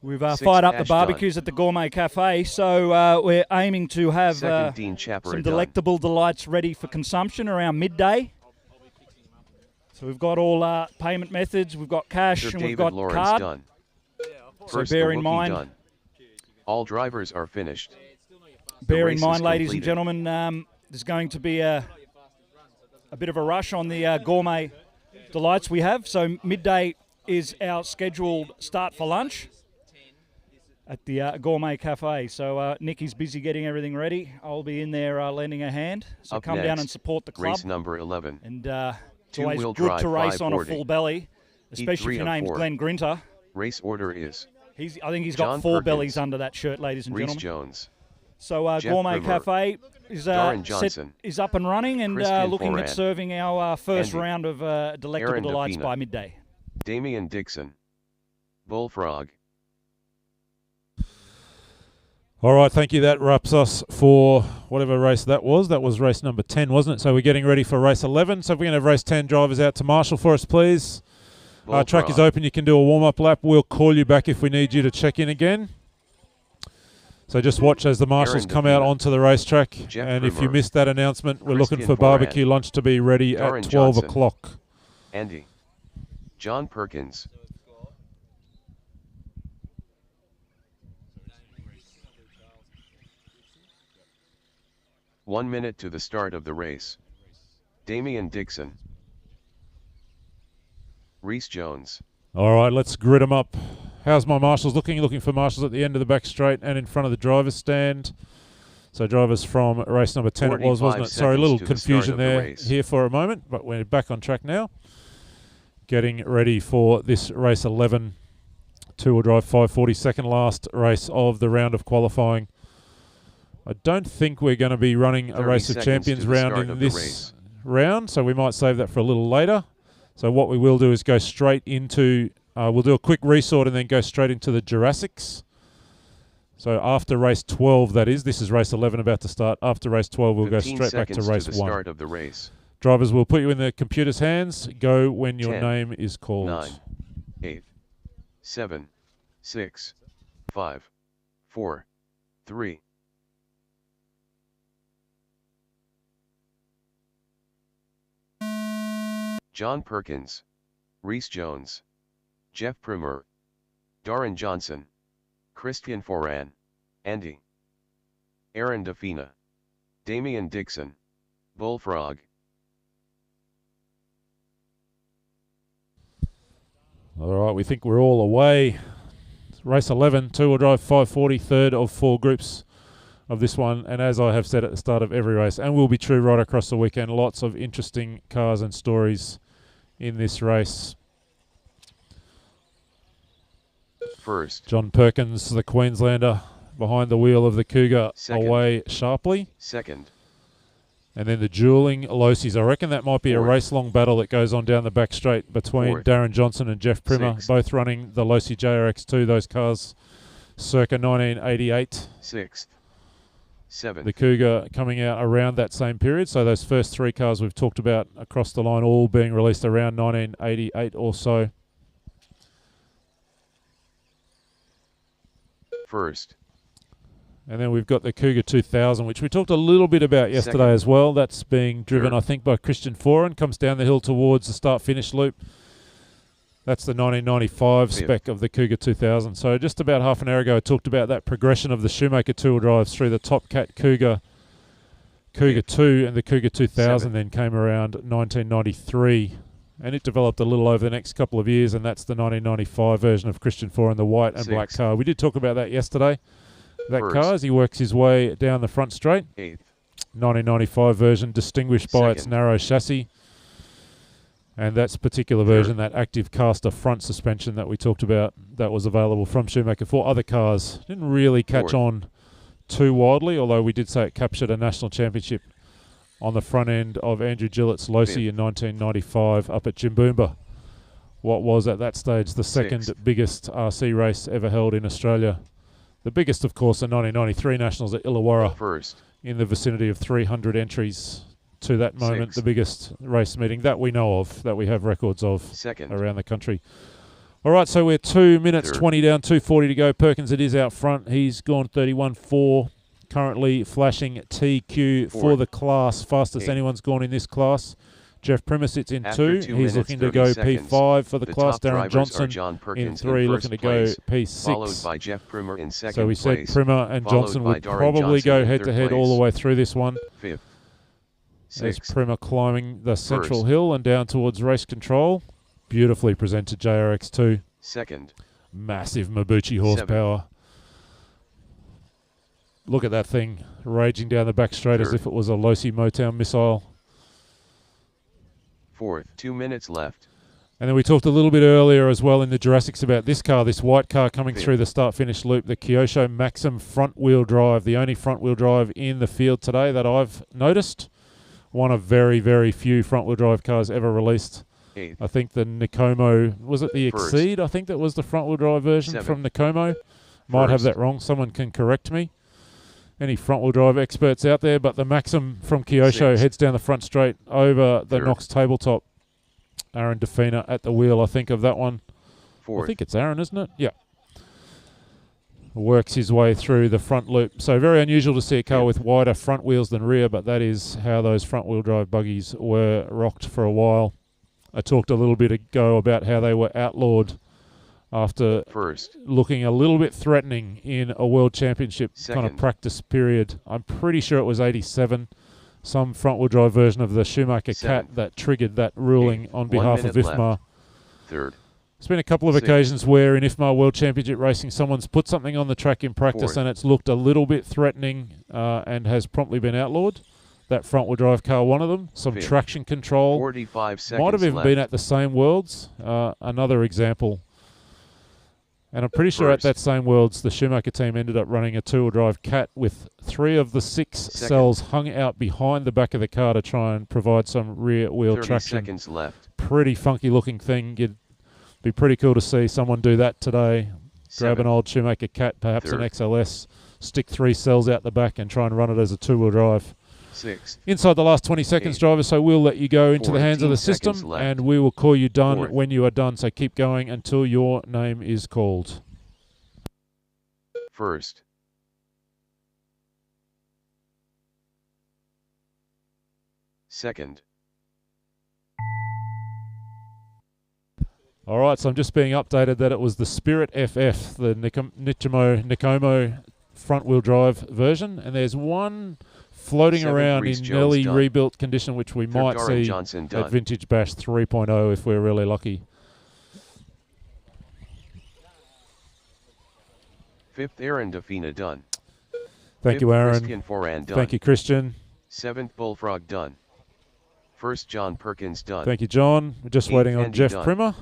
We've Sixth, fired up the Ash done. barbecues at the Gourmet Cafe, so we're aiming to have Second, Dean Chapra some done. delectable delights ready for consumption around midday. So we've got all payment methods. We've got cash Third, and we've David got Lawrence card. done. So First, bear the in Wookiee mind, done. All drivers are finished. bear race in mind, is ladies and completed. gentlemen, there's going to be a bit of a rush on the Gourmet delights we have. So midday is our scheduled start for lunch at the Gourmet Cafe. So Nikki's busy getting everything ready. I'll be in there lending a hand. So Up come down next, and support the club. Race number 11. And it's always Two-wheel good drive to race on a 540. full belly, especially three if your of name's four. Glenn Grinter. Race order is I think he's got John 4 Perkins, bellies under that shirt, ladies and Reese gentlemen. Jones, So Jeff Gourmet Brimmer, Cafe is Darren Johnson, is up and running and Christian looking Foran, at serving our first Andy, round of Delectable Aaron Delights Defina, by midday. Damian Dixon, Bullfrog. All right, thank you. That wraps us for whatever race that was. That was race number 10, wasn't it? So we're getting ready for race 11. So if we're going to have race 10 drivers out to Marshall for us, please. Track is open. You can do a warm-up lap. We'll call you back if we need you to check in again. So just watch as the marshals come out onto the racetrack. Jeff and if you Brimmer, missed that announcement, we're looking Christian for barbecue Foran, lunch to be ready Darren at 12 Johnson, o'clock. Andy, John Perkins, 1 minute to the start of the race. Damian Dixon, Reese Jones. All right, let's grid them up. How's my marshals looking? Looking for marshals at the end of the back straight and in front of the driver's stand. So drivers from race number 10 it was, wasn't it? Sorry, a little confusion there here for a moment, but we're back on track now. Getting ready for this race 11, two-wheel drive 540, second last race of the round of qualifying. I don't think we're going to be running a Race of Champions round in this round, so we might save that for a little later. So what we will do is go straight into, we'll do a quick resort and then go straight into the Jurassics. So after race 12, that is, this is race 11 about to start. After race 12, we'll go straight back to race 1. Start of the race. Drivers will put you in the computer's hands. Go when your 10, name is called. 9, 8, 7, 6, 5, 4, 3. John Perkins, Reese Jones, Jeff Brimmer, Darren Johnson, Christian Foran, Andy, Aaron Defina, Damian Dixon, Bullfrog. All right, we think we're all away. Race 11, two-wheel drive 540, third of 4 groups of this one. And as I have said at the start of every race, and will be true right across the weekend, lots of interesting cars and stories in this race. First, John Perkins, the Queenslander, behind the wheel of the Cougar, second, away sharply. Second. And then the dueling Losies. I reckon that might be Fourth. a race-long battle that goes on down the back straight between Fourth. Darren Johnson and Jeff Brimmer, Sixth. both running the Losi JRX2, those cars circa 1988. Sixth. Seventh. The Cougar coming out around that same period. So those first 3 cars we've talked about across the line all being released around 1988 or so. First. And then we've got the Cougar 2000, which we talked a little bit about yesterday Second. as well. That's being driven, Third. I think, by Christian Foran. Comes down the hill towards the start-finish loop. That's the 1995 Fifth. spec of the Cougar 2000. So just about half an hour ago, I talked about that progression of the Shoemaker two-wheel drives through the Top Cat Cougar 2, and the Cougar 2000 Seventh. then came around 1993. And it developed a little over the next couple of years, and that's the 1995 version of Christian Foran, the white and black Sixth. car. We did talk about that yesterday. That First. car, as he works his way down the front straight. Eighth. 1995 version, distinguished by its Second. narrow chassis. And that's particular version, that active caster front suspension that we talked about, that was available from Shoemaker. 4 other cars didn't really catch Fourth. on too widely, although we did say it captured a national championship on the front end of Andrew Gillett's Losi in 1995 up at Jimboomba. What was at that stage the second Sixth. biggest RC race ever held in Australia. The biggest, of course, the 1993 Nationals at Illawarra, First. in the vicinity of 300 entries to that moment. Sixth. The biggest race meeting that we know of, that we have records of Second. around the country. All right, so we're 2 minutes Third. 20 down, 2:40 to go. Perkins, it is out front. He's gone 31.4, currently flashing TQ for Fourth. the class. Fastest Eighth. anyone's gone in this class. Jeff Primer sits in After 2. 2 He's minutes, looking to 30 go seconds, P5 for the The class. top Darren drivers are Johnson John in Perkins 3, in looking to first go place, followed P6. by Jeff Brimmer in second So we said place, Primer and followed Johnson by would Darren probably Johnson go in head-to-head third all the place. way through this one. Fifth. As Sixth. Primer climbing the central First. hill and down towards race control. Beautifully presented JRX2. Second. Massive Mabuchi horsepower. Look at that thing raging down the back straight as Third. if it was a Losi Motown missile. Fourth. 2 minutes left. And then we talked a little bit earlier as well in the Jurassics about this car, this white car coming through the start-finish loop, the Kyosho Maxim front-wheel drive, the only front-wheel drive in the field today that I've noticed. One of very, very few front-wheel drive cars ever released. I think the Nikomo, was it the Exceed? I think that was the front-wheel drive version from Nikomo. Might have that wrong. Someone can correct me. Any front-wheel drive experts out there? But the Maxim from Kyosho heads down the front straight over the Knox tabletop. Aaron Defina at the wheel, I think, of that one. I think it's Aaron, isn't it? Yeah. Works his way through the front loop. So very unusual to see a car with wider front wheels than rear, but that is how those front-wheel drive buggies were rocked for a while. I talked a little bit ago about how they were outlawed after looking a little bit threatening in a World Championship kind of practice period. I'm pretty sure it was 87. Some front-wheel drive version of the Schumacher Cat that triggered that ruling on behalf of IFMAR. There's been a couple of occasions where in IFMAR World Championship racing someone's put something on the track in practice and it's looked a little bit threatening and has promptly been outlawed. That front-wheel drive car, one of them. Some traction control. 45 seconds might have even been at the same Worlds. Another example. And I'm pretty sure at that same Worlds, the Schumacher team ended up running a two-wheel drive Cat with 3 of the 6 cells hung out behind the back of the car to try and provide some rear-wheel traction. 30 seconds left. Pretty funky-looking thing. It'd be pretty cool to see someone do that today. Grab an old Schumacher Cat, perhaps an XLS, stick 3 cells out the back and try and run it as a two-wheel drive. Inside the last 20 seconds, driver, so we'll let you go into the hands of the system and we will call you done when you are done. So keep going until your name is called. First. Second. All right, so I'm just being updated that it was the Spirit FF, the Nikomo front-wheel drive version, and there's one floating around in nearly rebuilt condition, which we might see at Vintage Bash 3.0 if we're really lucky. 5th, Aaron Defina done. Thank you, Aaron. Thank you, Christian. 7th, Bullfrog done. 1st, John Perkins done. Thank you, John. We're just waiting on Jeff Primer.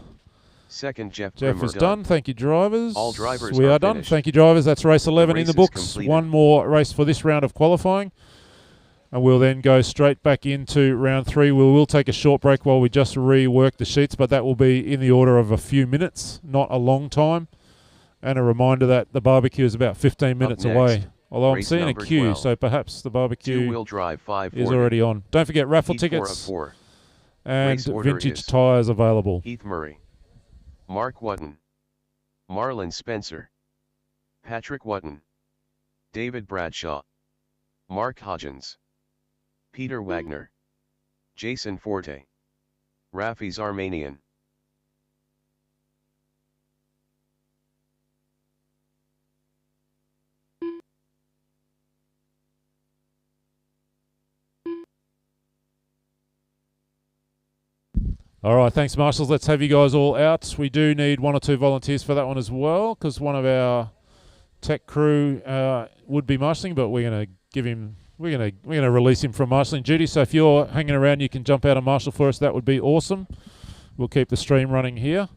2nd, Jeff is done. Thank you, drivers. All drivers we are done. Finished. Thank you, drivers. That's race 11 in the books. Completed. One more race for this round of qualifying. And we'll then go straight back into round 3. We will take a short break while we just rework the sheets, but that will be in the order of a few minutes, not a long time. And a reminder that the barbecue is about 15 minutes away. Although I'm seeing a queue, 12. So perhaps the barbecue Two-wheel drive 540. is already on. Don't forget raffle tickets and vintage tyres available. Heath Murray, Mark Wotton, Marlon Spencer, Patrick Wotton, David Bradshaw, Mark Hodgins, Peter Wagner, Jason Forte, Rafi's Armenian. All right, thanks, marshals. Let's have you guys all out. We do need 1 or 2 volunteers for that one as well, because one of our tech crew would be marshalling, but we're going to give him. We're going to release him from marshalling duty. So if you're hanging around, you can jump out and marshal for us. That would be awesome. We'll keep the stream running here.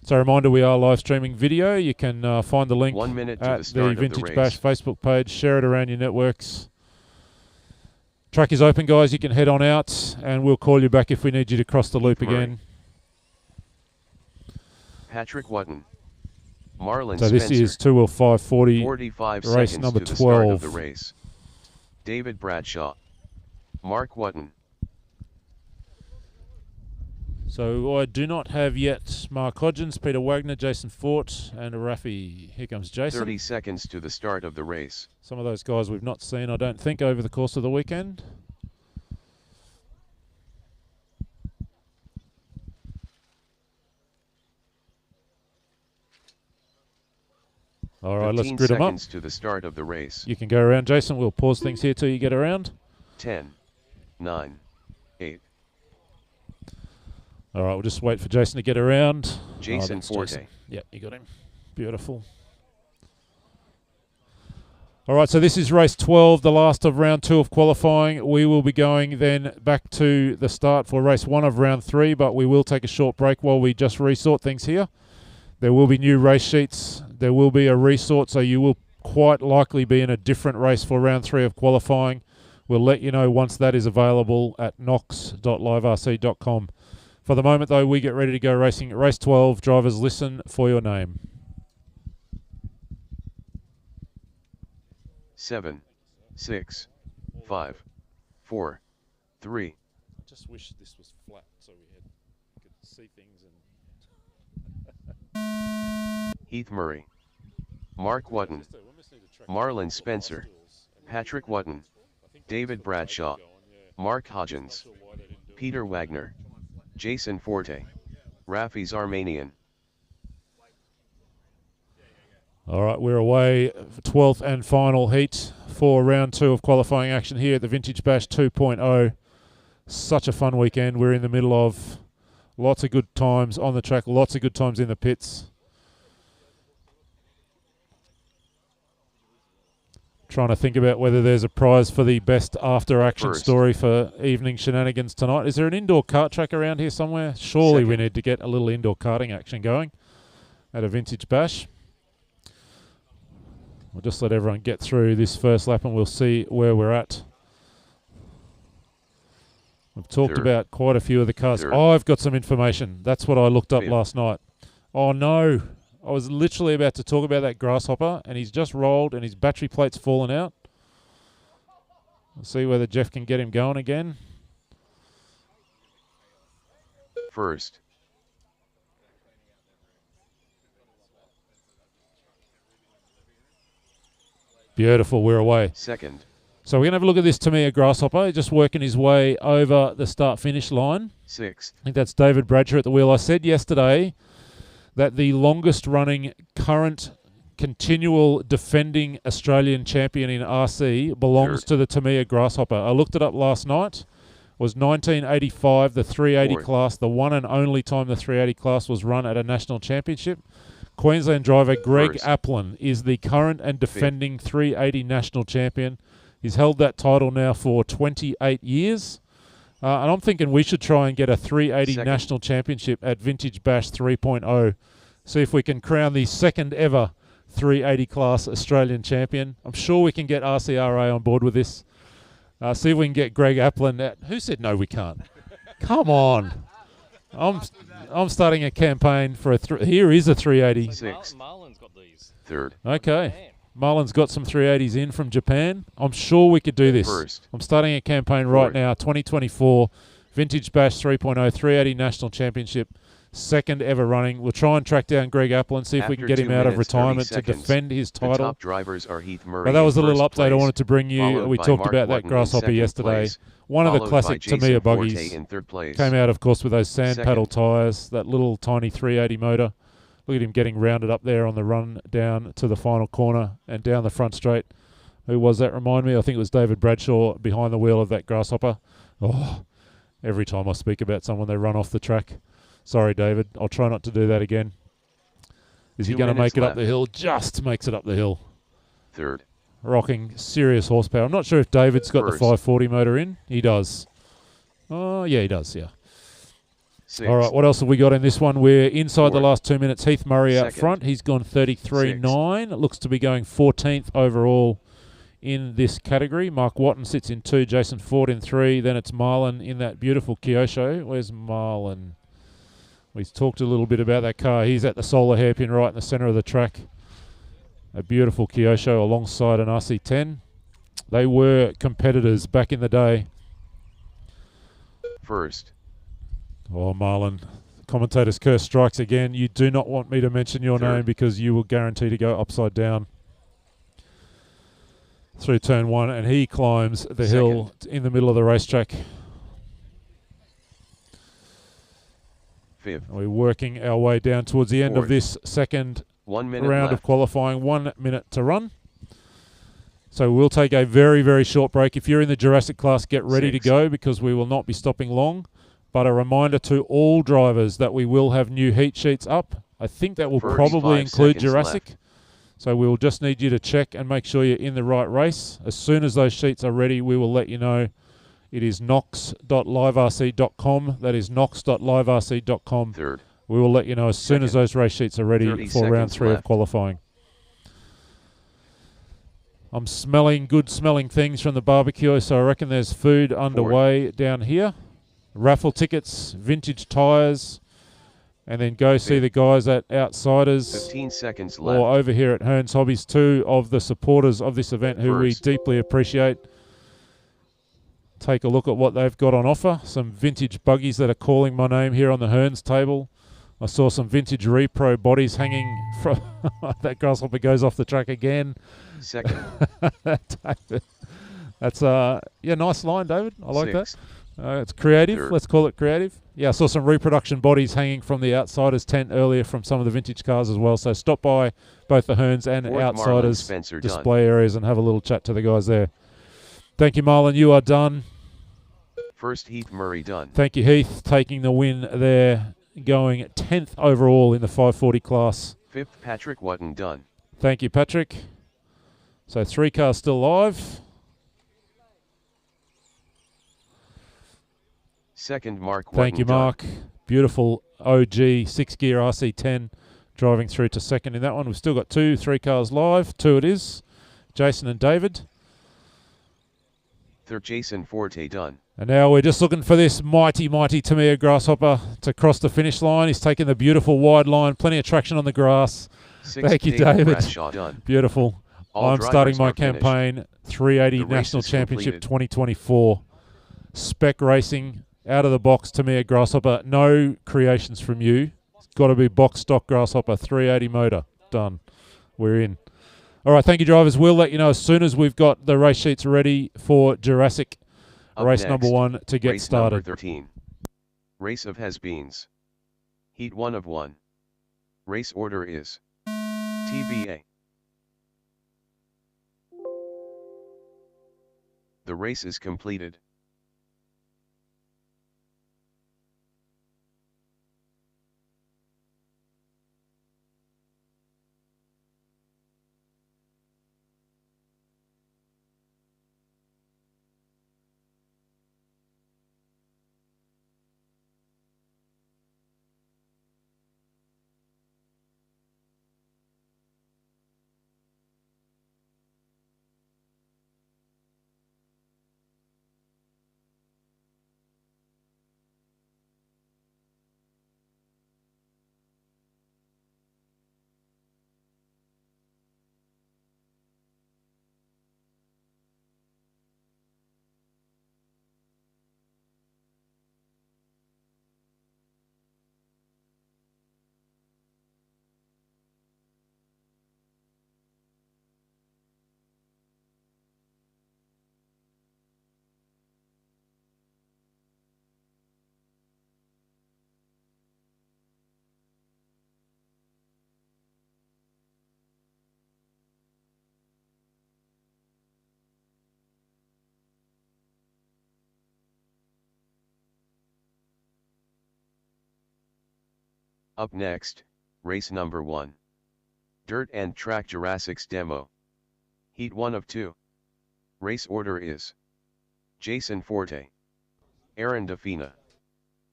So a reminder, we are live streaming video. You can find the link 1 minute at to the start the Vintage of the Bash Facebook page. Share it around your networks. Track is open, guys. You can head on out, and we'll call you back if we need you to cross the loop again. Patrick Wotton, Marlon so this Spencer, is 2 540, 45 race seconds number to the 12. Start of the race. David Bradshaw, Mark Wotton. So I do not have yet Mark Hodgins, Peter Wagner, Jason Fort, and Rafi. Here comes Jason. 30 seconds to the start of the race. Some of those guys we've not seen, I don't think, over the course of the weekend. All right, let's grid them up. 15 seconds to the start of the race. You can go around, Jason. We'll pause things here till you get around. 10, 9, 8. All right, we'll just wait for Jason to get around. Jason Forte. Jason. Yep, you got him. Beautiful. All right, so this is race 12, the last of round 2 of qualifying. We will be going then back to the start for race 1 of round 3, but we will take a short break while we just resort things here. There will be new race sheets. There will be a resort, so you will quite likely be in a different race for round 3 of qualifying. We'll let you know once that is available at nox.liverc.com. For the moment, though, we get ready to go racing. Race 12, drivers, listen for your name. 7, 6, 5, 4, 3. I just wish this was flat so we could see things. And Heath Murray, Mark Wotton, Marlon Spencer, Patrick Wotton, David Bradshaw, Mark Hodgins, Peter Wagner, Jason Forte, Rafi's Armenian. All right, we're away for 12th and final heat for round 2 of qualifying action here at the Vintage Bash 2.0. Such a fun weekend. We're in the middle of lots of good times on the track, lots of good times in the pits. Trying to think about whether there's a prize for the best after-action story for evening shenanigans tonight. Is there an indoor kart track around here somewhere? Surely we need to get a little indoor karting action going at a Vintage Bash. We'll just let everyone get through this first lap and we'll see where we're at. We've talked about quite a few of the cars. Oh, I've got some information. That's what I looked up last night. Oh, no. I was literally about to talk about that grasshopper, and he's just rolled, and his battery plate's fallen out. We'll see whether Jeff can get him going again. First. Beautiful, we're away. Second. So we're going to have a look at this Tamiya grasshopper, just working his way over the start-finish line. Sixth. I think that's David Bradshaw at the wheel. I said yesterday that the longest running current continual defending Australian champion in RC belongs to the Tamiya Grasshopper. I looked it up last night. It was 1985, the 380 class, the one and only time the 380 class was run at a national championship. Queensland driver Greg Applin is the current and defending 380 national champion. He's held that title now for 28 years. And I'm thinking we should try and get a 380 national championship at Vintage Bash 3.0. See if we can crown the second ever 380 class Australian champion. I'm sure we can get RCRA on board with this. See if we can get Greg Applin. Who said no we can't? Come on. I'm starting a campaign for here is a 380. Marlon's got these. Third. Okay. Marlon's got some 380s in from Japan. I'm sure we could do this. First. I'm starting a campaign right now, 2024, Vintage Bash 3.0, 380 National Championship, second ever running. We'll try and track down Greg Apple and see if we can get him out of retirement to defend his title. The top drivers are Heath Murray. But that was a little update I wanted to bring you. We talked about that grasshopper yesterday. One of the classic Tamiya buggies. Came out, of course, with those sand paddle tyres, that little tiny 380 motor. Look at him getting rounded up there on the run down to the final corner and down the front straight. Who was that? Remind me. I think it was David Bradshaw behind the wheel of that grasshopper. Oh, every time I speak about someone, they run off the track. Sorry, David. I'll try not to do that again. Is he going to make it up the hill? Just makes it up the hill. Third. Rocking serious horsepower. I'm not sure if David's got the 540 motor in. He does. Oh, yeah, he does, yeah. All right, what else have we got in this one? We're inside the last 2 minutes. Heath Murray out front. He's gone 33.9. It looks to be going 14th overall in this category. Mark Wotton sits in 2. Jason Ford in 3. Then it's Marlon in that beautiful Kyosho. Where's Marlon? We've talked a little bit about that car. He's at the solar hairpin right in the centre of the track. A beautiful Kyosho alongside an RC10. They were competitors back in the day. First. Oh, Marlon. Commentator's curse strikes again. You do not want me to mention your name because you will guarantee to go upside down through turn 1. And he climbs the hill in the middle of the racetrack. Fifth. We're working our way down towards the end of this second 1 minute round left of qualifying. 1 minute to run. So we'll take a very, very short break. If you're in the Jurassic class, get ready to go because we will not be stopping long. But a reminder to all drivers that we will have new heat sheets up. I think that will probably include Jurassic. So we'll just need you to check and make sure you're in the right race. As soon as those sheets are ready, we will let you know. It is nox.liverc.com. That is nox.liverc.com. Third. We will let you know as soon as those race sheets are ready for round 3 of qualifying. I'm smelling good smelling things from the barbecue, so I reckon there's food underway down here. Raffle tickets, vintage tyres, and then go see the guys at Outsiders 15 seconds left. or over here at Hearns Hobbies, 2 of the supporters of this event who we deeply appreciate. Take a look at what they've got on offer. Some vintage buggies that are calling my name here on the Hearns table. I saw some vintage Repro bodies hanging from that grasshopper goes off the track again. Second. David. That's nice line, David. I like Sixth. that. It's creative. Third. Let's call it creative. Yeah, I saw some reproduction bodies hanging from the Outsiders tent earlier from some of the vintage cars as well. So stop by both the Hearns and Fourth, Outsiders Spencer display areas and have a little chat to the guys there. Thank you, Marlon. You are done. First Heath Murray done. Thank you, Heath, taking the win there, going 10th overall in the 540 class. Fifth Patrick Wotton done. Thank you, Patrick. So 3 cars still live. Second Mark Wotton Thank you, done. Mark. Beautiful OG 6-gear RC10 driving through to second in that one. We've still got 3 cars live. 2 it is. Jason and David. Third Jason Forte done. And now we're just looking for this mighty Tamiya Grasshopper to cross the finish line. He's taking the beautiful wide line. Plenty of traction on the grass. Sixth Thank you, David David. Bradshaw done. Beautiful. All I'm starting drivers my are finished. campaign 380 The race National is Championship completed. 2024. Spec racing, out of the box Tamiya Grasshopper. No creations from you. It's got to be box stock Grasshopper 380 motor. Done. We're in. All right, thank you, drivers. We'll let you know as soon as we've got the race sheets ready for Jurassic Up race next, number 1 to get race started. Number 13. Race of Has-Beens. Heat 1 of 1. Race order is TBA. The race is completed. Up next, race number 1. Dirt and Track Jurassic's demo. Heat 1 of 2. Race order is Jason Forte, Aaron DeFina,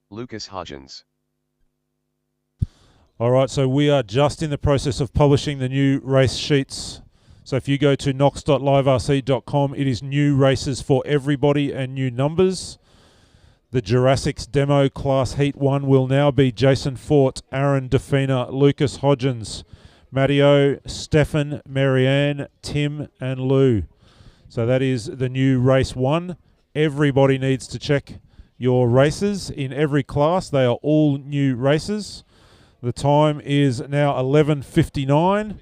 Lucas Hodgins. All right, so we are just in the process of publishing the new race sheets. So if you go to nox.liverc.com, it is new races for everybody and new numbers. The Jurassic's demo class Heat 1 will now be Jason Fort, Aaron DeFina, Lucas Hodgins, Matteo, Stefan, Marianne, Tim and Lou. So that is the new race 1. Everybody needs to check your races in every class. They are all new races. The time is now 11:59.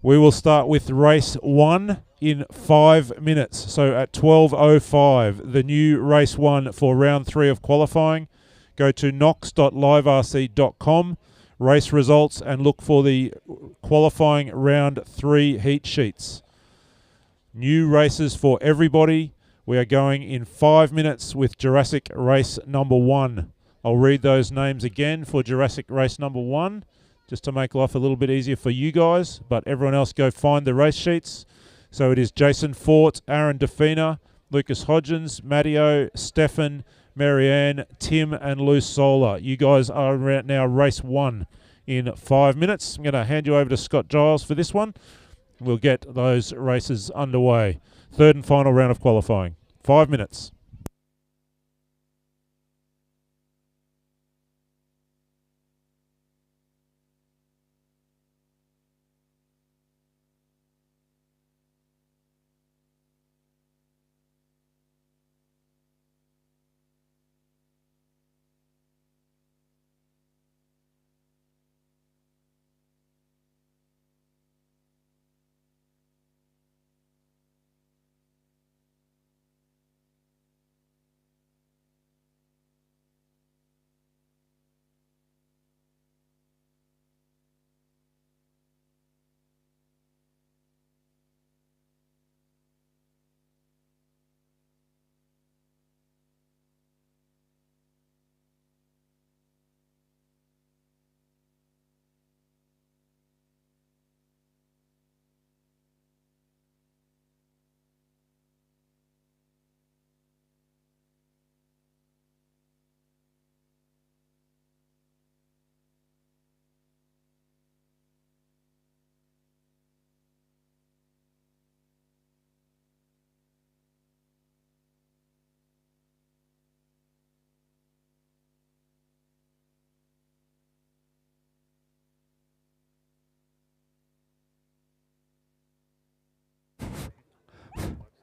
We will start with race 1 in 5 minutes. So at 12:05, the new race 1 for round 3 of qualifying. Go to nox.liverc.com, race results, and look for the qualifying round 3 heat sheets. New races for everybody. We are going in 5 minutes with Jurassic race number 1. I'll read those names again for Jurassic race number 1. just to make life a little bit easier for you guys. But everyone else go find the race sheets. So it is Jason Fort, Aaron Defina, Lucas Hodgins, Matteo, Stefan, Marianne, Tim, and Lou Sola. You guys are now race 1 in 5 minutes. I'm going to hand you over to Scott Giles for this one. We'll get those races underway. Third and final round of qualifying. 5 minutes.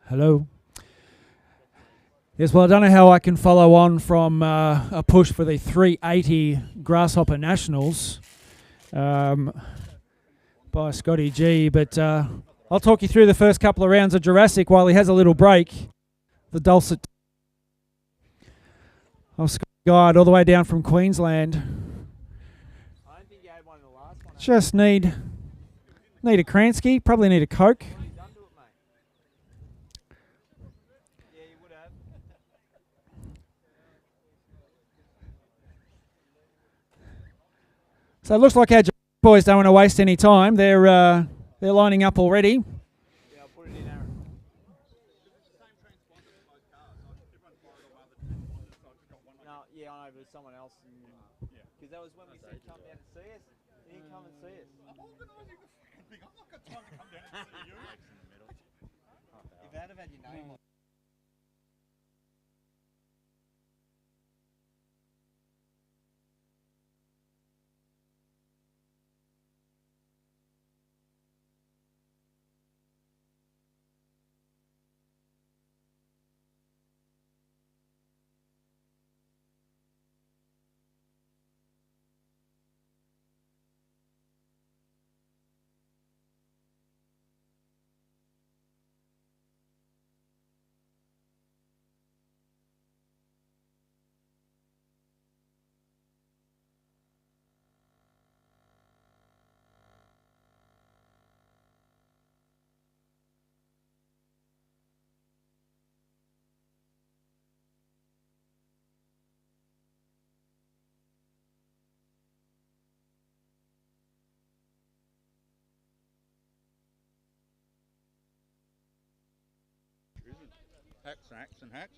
Hello. Yes, well, I don't know how I can follow on from a push for the 380 Grasshopper Nationals by Scotty G, but I'll talk you through the first couple of rounds of Jurassic while he has a little break. The dulcet of Scotty Guide all the way down from Queensland. I don't think you had one in the last one. Just need a Kransky, probably need a Coke. So it looks like our boys don't want to waste any time. They're lining up already. Yeah, I'll put it in, Aaron. No, yeah, I know, but someone else. Because that was when we said come down and see us. He didn't come and see us. I'm organising the freaking thing. I've not got time to come down and see you. If I'd have had your name on. Hacks and hacks.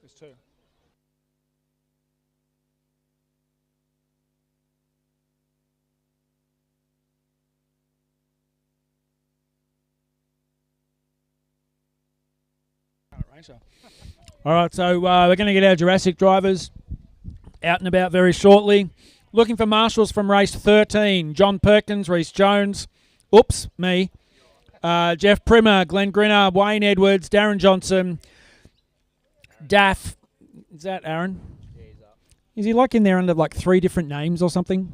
There's two. All right, so we're going to get our Jurassic drivers out and about very shortly. Looking for marshals from race 13. John Perkins, Reece Jones. Oops, me. Jeff Primmer, Glenn Grinner, Wayne Edwards, Darren Johnson, Daff. Is that Aaron? Yeah, he's up. Is he like in there under like 3 different names or something?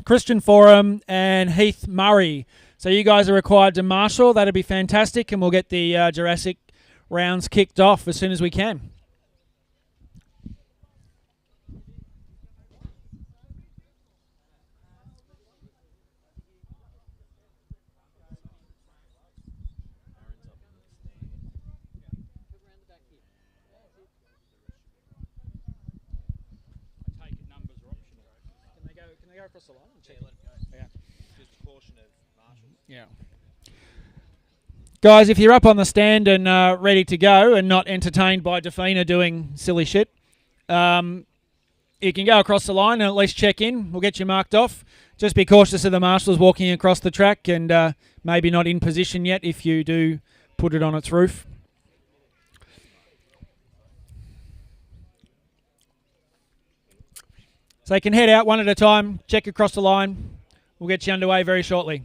Christian Forum and Heath Murray. So you guys are required to marshal. That'd be fantastic, and we'll get the Jurassic rounds kicked off as soon as we can. go across the line and check? Yeah. Just caution of marshals. Yeah. Guys, if you're up on the stand and ready to go and not entertained by Defina doing silly shit, you can go across the line and at least check in. We'll get you marked off. Just be cautious of the marshals walking across the track and maybe not in position yet if you do put it on its roof. So you can head out one at a time, check across the line. We'll get you underway very shortly.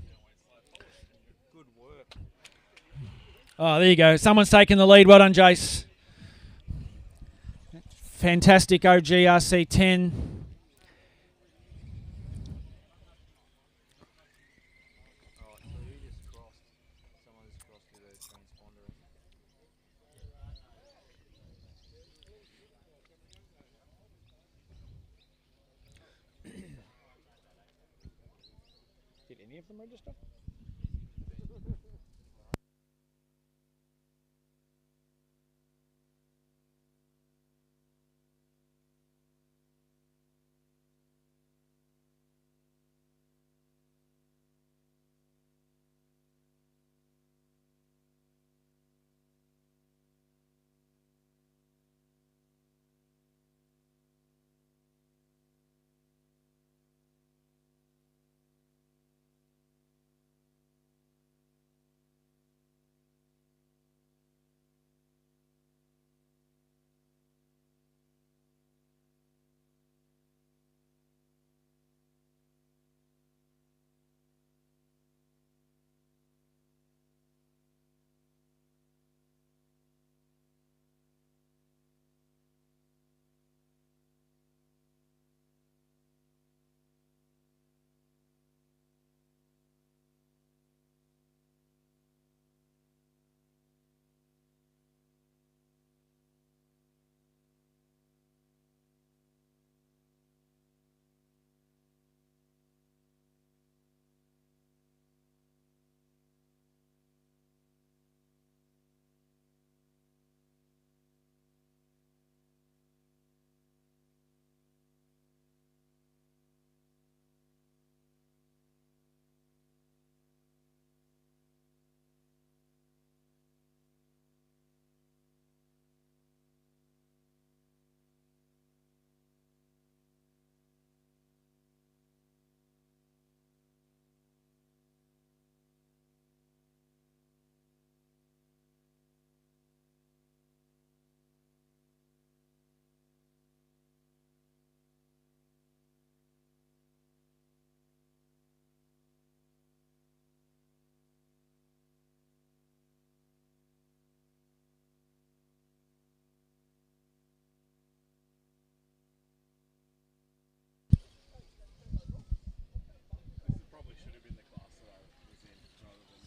Good work. Oh, there you go. Someone's taken the lead. Well done, Jace. Fantastic OGRC 10. Alright, so who just crossed? Someone just crossed with a transponder. Did any of them register?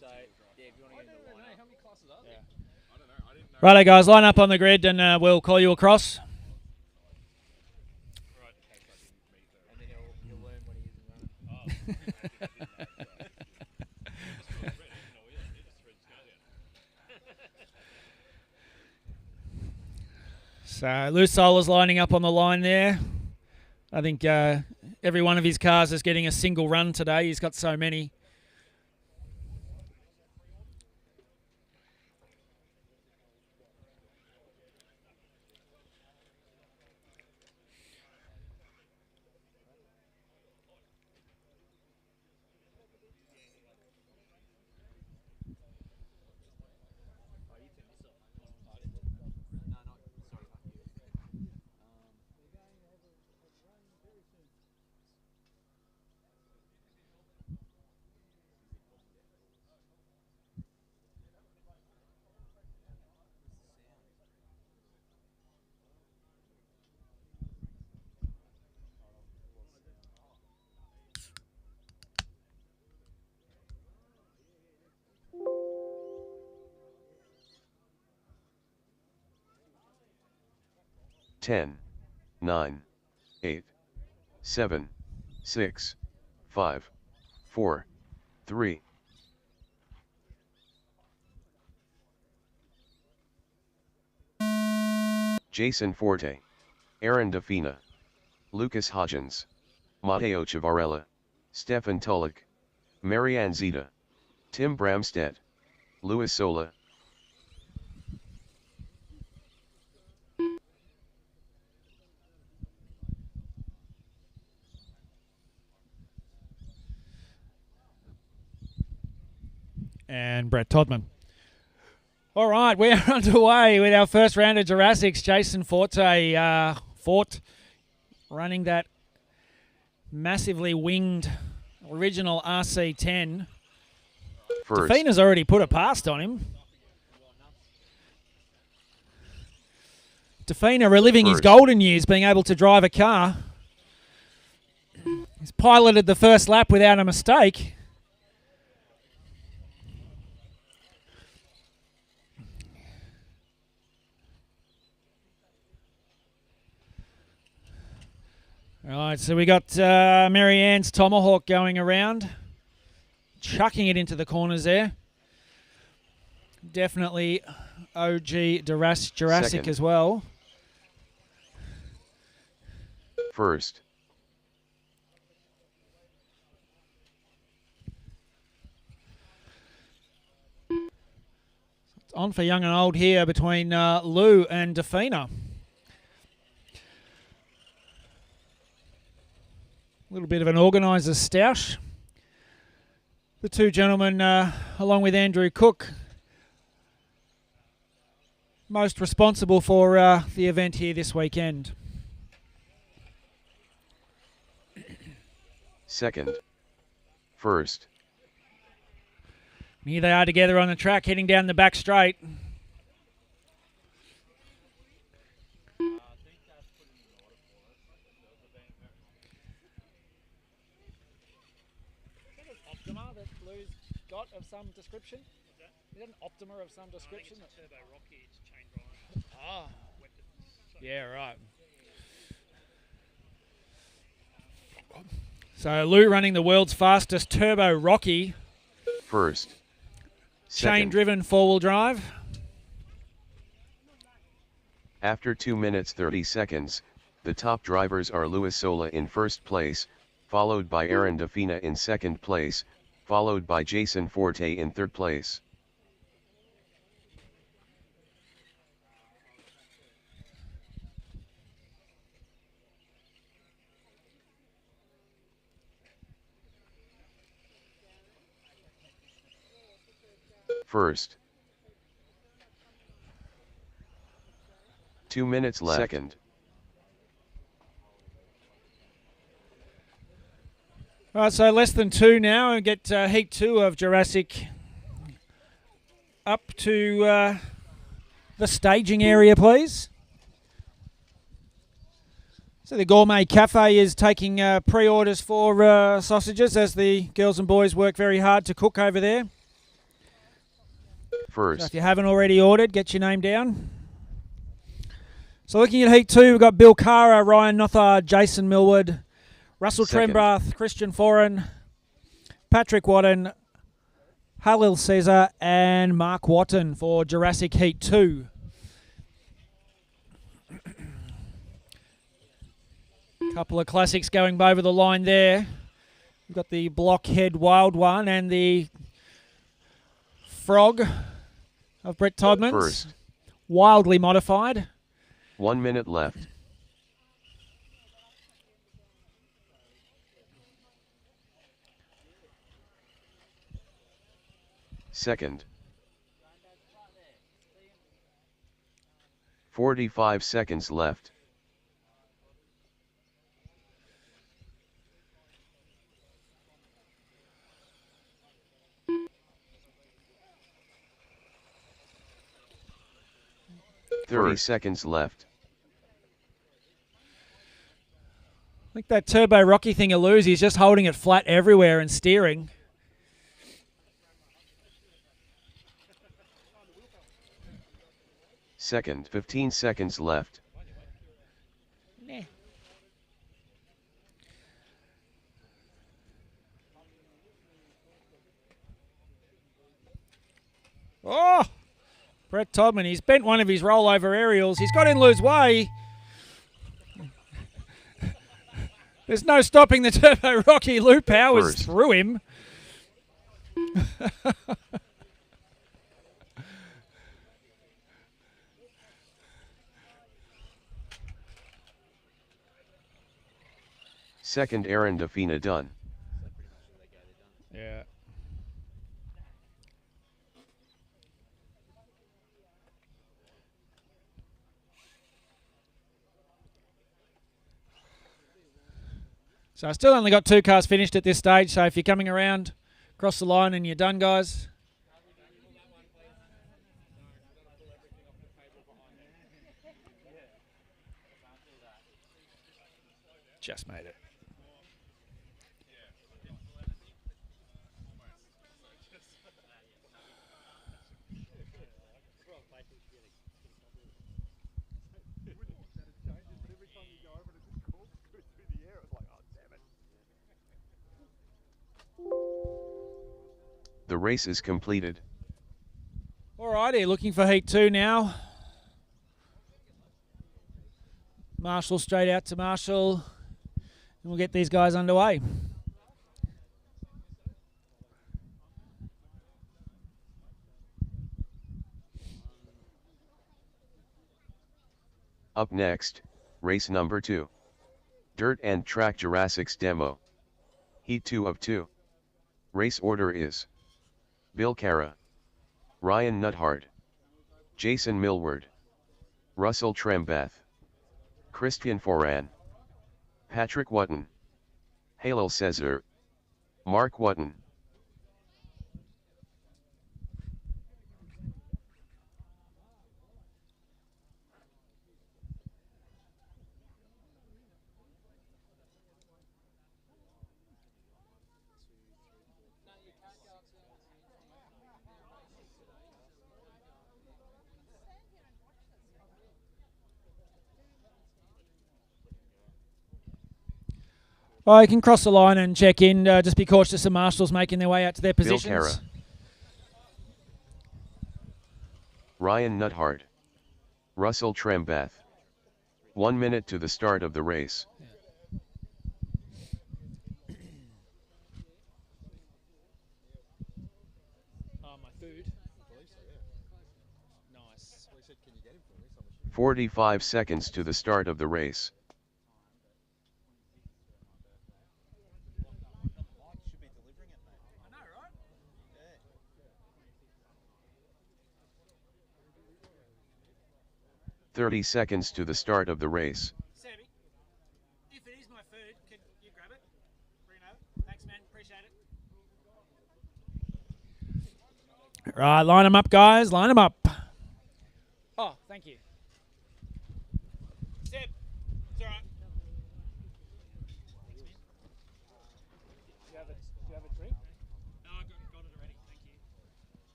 So, yeah, if you want to get in the line. How many classes are there? Righto, guys, line up on the grid and we'll call you across. And then you'll learn when he isn't running. So Lou Solar's lining up on the line there. I think every one of his cars is getting a single run today. He's got so many. Ten, 9, 8, 7, 6, 5, 4, 3. Jason Forte, Aaron Defina, Lucas Hodgins, Matteo Ciavarella, Stefan Tulik, Marianne Zeta, Tim Bramstedt, Luis Sola. And Brett Todman. All right, we're underway with our first round of Jurassics. Jason Forte, Fort, running that massively winged original RC10. First. Defina's already put a past on him. Defina reliving his golden years, being able to drive a car. He's piloted the first lap without a mistake. All right, so we got Marianne's Tomahawk going around, chucking it into the corners there. Definitely OG Jurassic as well. First. It's on for young and old here between Lou and Defina. A little bit of an organiser's stoush. The two gentlemen, along with Andrew Cook, most responsible for the event here this weekend. Second. First. Here they are together on the track, heading down the back straight. Of some description? Is that an Optima of some description? I think it's Turbo Rocky, it's chain drive. Ah. Yeah, right. So Lou running the world's fastest Turbo Rocky. First. Chain-driven four-wheel drive. After 2 minutes 30 seconds, the top drivers are Luis Sola in first place, followed by Aaron Defina in second place, followed by Jason Forte in third place. First. 2 minutes left. Second. All right, so less than 2 now, and get Heat 2 of Jurassic up to the staging area, please. So the Gourmet Cafe is taking pre-orders for sausages as the girls and boys work very hard to cook over there. First. So if you haven't already ordered, get your name down. So looking at Heat 2, we've got Bill Cara, Ryan Nothard, Jason Millward, Russell Trembrath, Christian Foran, Patrick Watton, Halil Caesar, and Mark Watton for Jurassic Heat 2. Couple of classics going over the line there. We've got the Blockhead Wild One and the Frog of Brett Todman's. First. Wildly modified. 1 minute left. Second. 45 seconds left. Thirty seconds left. I think that Turbo Rocky thing of Lou's, he's just holding it flat everywhere and steering. Second, 15 seconds left. Nah. Oh! Brett Todman, he's bent one of his rollover aerials. He's got in Lou's way. There's no stopping the Turbo Rocky. Lou Powers First. through him. Second, Aaron Defina done. Yeah. So I still only got 2 cars finished at this stage, so if you're coming around, cross the line and you're done, guys. Just made it. The race is completed. Alrighty, looking for heat 2 now. Marshall straight out to Marshall. And we'll get these guys underway. Up next, race number 2. Dirt and Track Jurassics Demo. Heat 2 of 2. Race order is Bill Cara, Ryan Nuthard, Jason Millward, Russell Trembath, Christian Foran, Patrick Wotton, Halil Cesar, Mark Wotton. You can cross the line and check in. Just be cautious of Marshals making their way out to their positions. Bill Cara, Ryan Nuthard, Russell Trembath. 1 minute to the start of the race. My food. Nice. 45 seconds to the start of the race. I know, right? 30 seconds to the start of the race. Sammy, if it is my food, can you grab it? Bring it over. Thanks, man. Appreciate it. Right, line them up, guys. Line them up. Oh, thank you. Seb, it's all right. Thanks, man. Do you have a drink? No, I got it already. Thank you.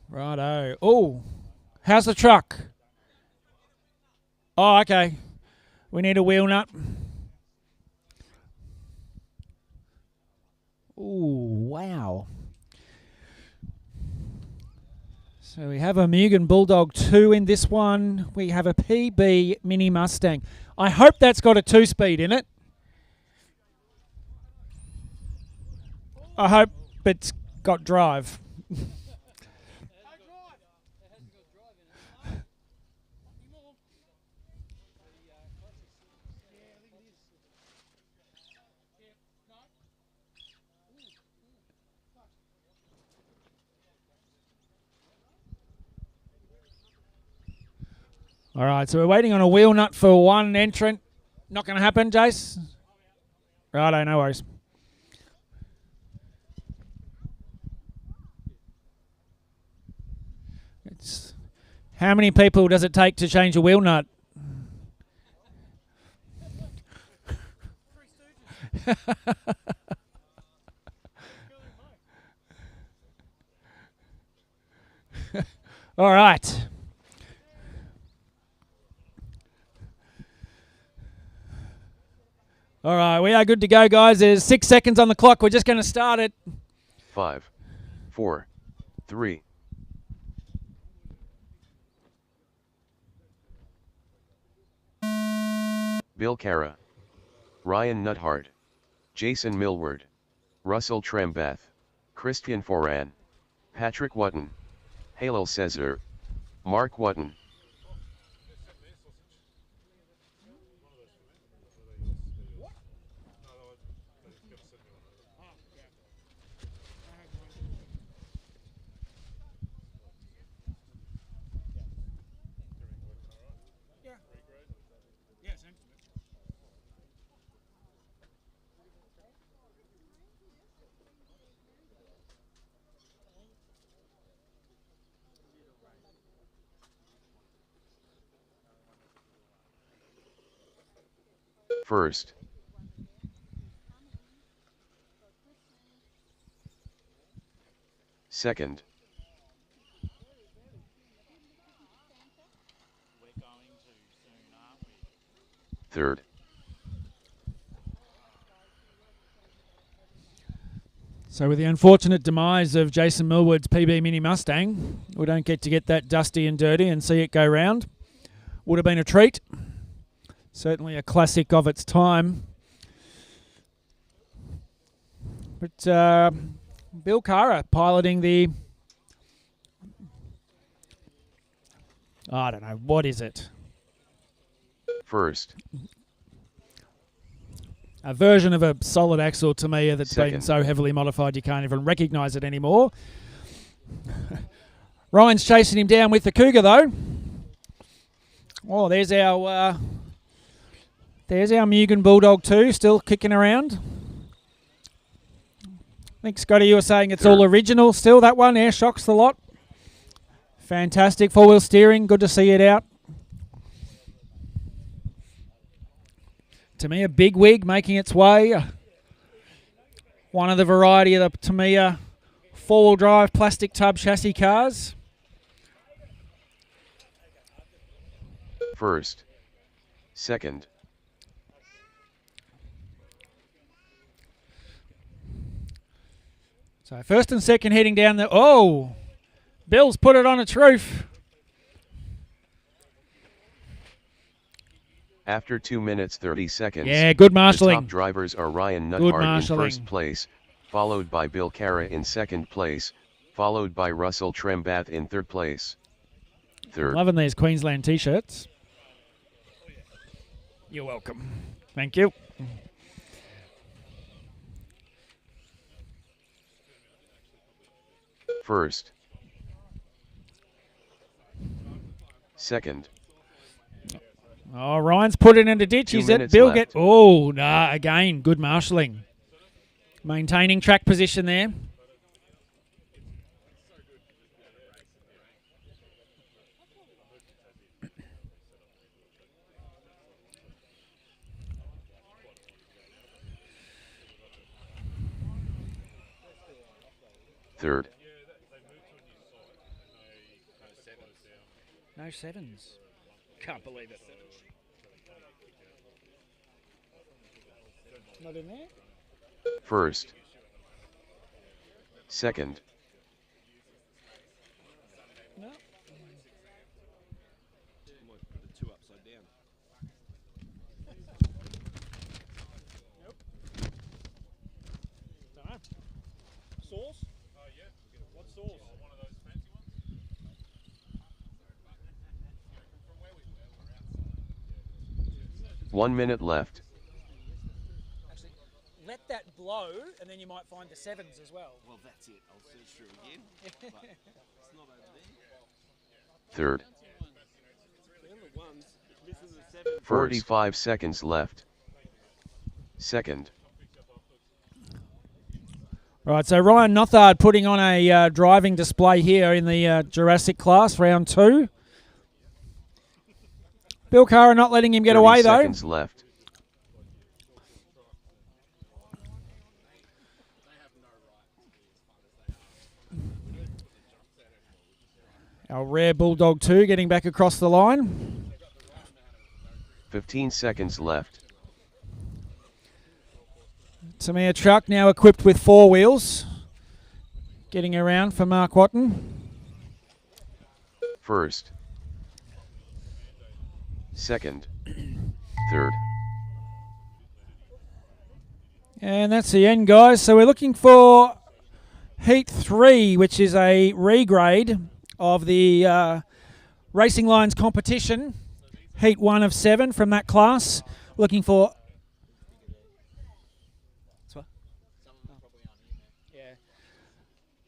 Righto. Oh, how's the truck? Oh, okay. We need a wheel nut. Ooh, wow. So we have a Mugen Bulldog 2 in this one. We have a PB Mini Mustang. I hope that's got a 2-speed in it. I hope it's got drive. All right, so we're waiting on a wheel nut for one entrant. Not going to happen, Jace? Righto, no worries. How many people does it take to change a wheel nut? All right. All right, we are good to go, guys. There's 6 seconds on the clock. We're just going to start it. 5, 4, 3. Bill Cara, Ryan Nuthard, Jason Millward, Russell Trembath, Christian Foran, Patrick Wotton, Halil Cesar, Mark Wotton. First. Second. Third. So with the unfortunate demise of Jason Millward's PB Mini Mustang, we don't get to get that dusty and dirty and see it go round. Would have been a treat. Certainly a classic of its time. But Bill Cara piloting the... I don't know, what is it? First. A version of a solid axle to me that's been Second. so heavily modified you can't even recognise it anymore. Ryan's chasing him down with the Cougar though. Oh, there's our Mugen Bulldog 2 still kicking around. I think, Scotty, you were saying it's all original still, that one. Air shocks the lot. Fantastic. Four-wheel steering. Good to see it out. Tamiya Big Wig making its way. One of the variety of the Tamiya four-wheel drive plastic tub chassis cars. First. Second. So first and second heading down the... Oh! Bill's put it on its roof. After 2 minutes 30 seconds. Yeah, good marshalling. The top drivers are Ryan Good Nuthard in marshalling. first place, followed by Bill Cara in second place, followed by Russell Trembath in third place. Third. Loving these Queensland T-shirts. You're welcome. Thank you. First. Second. Oh, Ryan's put it in a ditch. 2 He's at minutes Bill. left. Oh, nah, again, good marshalling. Maintaining track position there. Third. No sevens. Can't believe it. Not in there? First. Second. No. Sauce? Yeah. What sauce? One of those fancy ones? 1 minute left. Actually, let that blow, and then you might find the sevens as well. Well, that's it. I'll search through again. But it's not over there. Third. 7. 45 seconds left. Second. Right, so Ryan Nuthard putting on a driving display here in the Jurassic class, round 2. Bill Cara not letting him get away, though. 30 seconds left. Our rare Bulldog 2 getting back across the line. 15 seconds left. Tamiya truck now equipped with 4 wheels. Getting around for Mark Wotton. First. Second. Third. And that's the end, guys. So we're looking for Heat 3, which is a regrade of the Racing Lines competition. Heat 1 of 7 from that class. Looking for...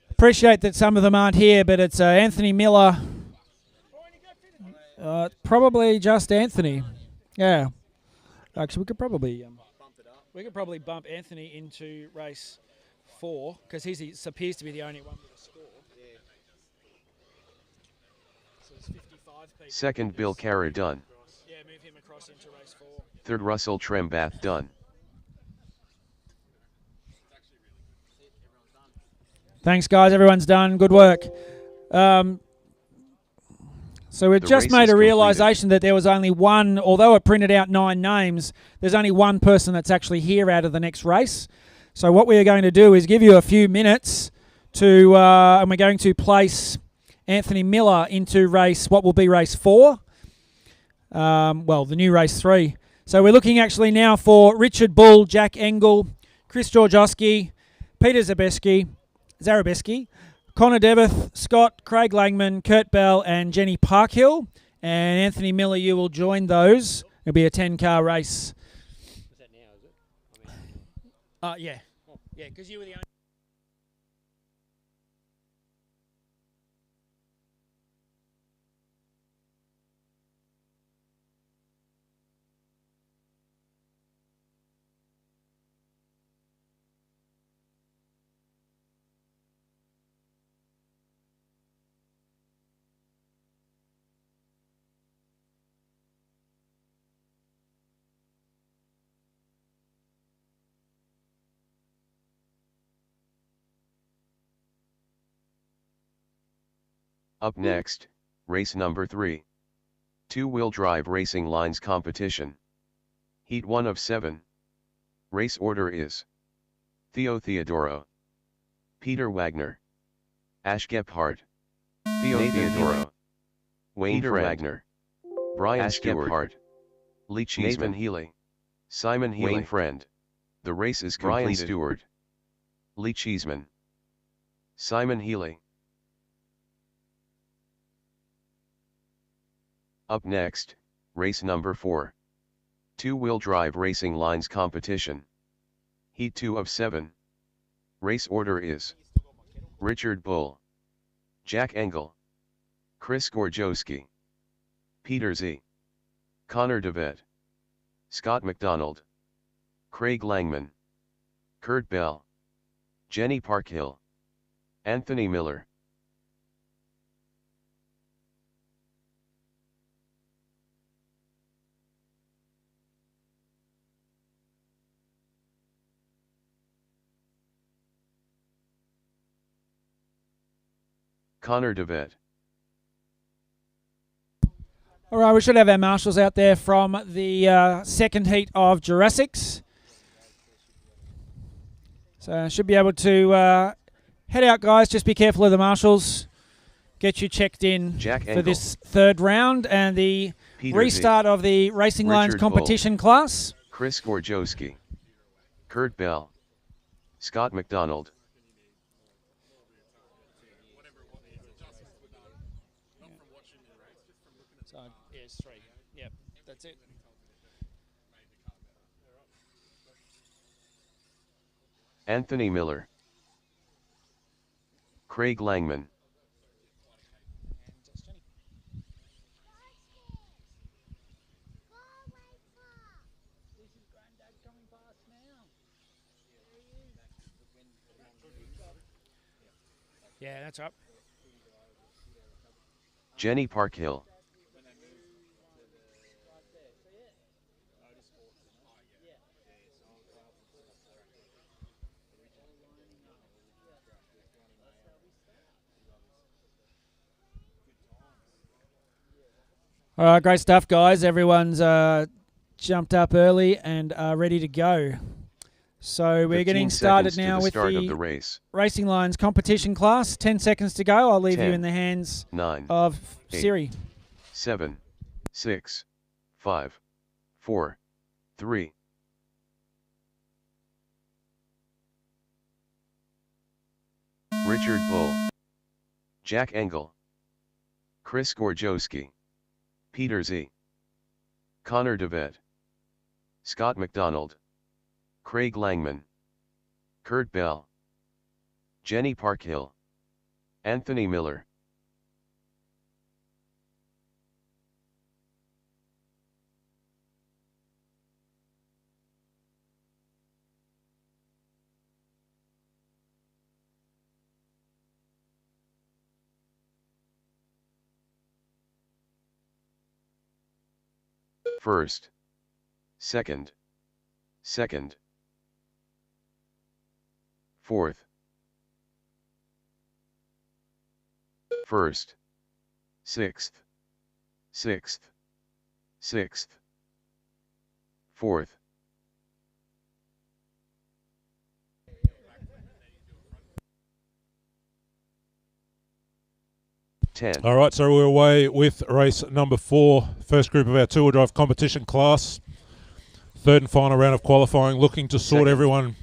Appreciate that some of them aren't here, but it's Anthony Miller. Probably just Anthony. Yeah. Actually, we could probably bump Anthony into race 4 because he appears to be the only one with a score. So it's 55 people. Second, Bill Carrer done. Yeah, move him across into race 4. Third, Russell Trembath done. Thanks, guys. Everyone's done. Good work. So we've just made a realisation that there was only one, although it printed out 9 names, there's only one person that's actually here out of the next race. So what we are going to do is give you a few minutes to, and we're going to place Anthony Miller into what will be race 4. The new race 3. So we're looking actually now for Richard Bull, Jack Engel, Chris Georgowski, Peter Zarabeski, Connor Devith, Scott, Craig Langman, Kurt Bell, and Jenny Parkhill. And Anthony Miller, you will join those. It'll be a 10-car race. Is that now, is it? Yeah. Yeah, because you were the only... Up next, race number 3. Two-wheel drive racing lines competition. Heat 1 of 7. Race order is Theo Theodoro, Peter Wagner, Ash Gephardt, Theo Theodoro, Wayne Wagner, Brian Stewart, Lee Cheeseman, Healy, Simon Healy, Wayne Friend. The race is completed. Brian Stewart, Lee Cheeseman, Simon Healy. Up next, race number 4. Two-wheel drive racing lines competition. Heat 2 of 7. Race order is Richard Bull, Jack Engel, Chris Georgowski, Peter Z, Connor Devitt, Scott McDonald, Craig Langman, Kurt Bell, Jenny Parkhill, Anthony Miller. Connor Devitt. All right, we should have our marshals out there from the second heat of Jurassics. So should be able to head out, guys. Just be careful of the marshals. Get you checked in for this third round and the restart of the Racing Lines competition class. Chris Georgowski, Kurt Bell, Scott McDonald. Yes, 3. Yep, that's it. Anthony Miller, Craig Langman, yeah, that's up. Jenny Parkhill, All right, great stuff, guys. Everyone's jumped up early and are ready to go. So we're getting started now with the race. Racing Lines competition class. 10 seconds to go. I'll leave you in the hands of Siri. 7, 6, 5, 4, 3, Richard Bull, Jack Engel, Chris Gorjowski, Peter Z, Connor DeVette, Scott McDonald, Craig Langman, Kurt Bell, Jenny Parkhill, Anthony Miller. First, second, second, fourth, first, sixth, sixth, sixth, fourth. All right, so we're away with race number 4, first group of our two-wheel drive competition class. Third and final round of qualifying, looking to sort everyone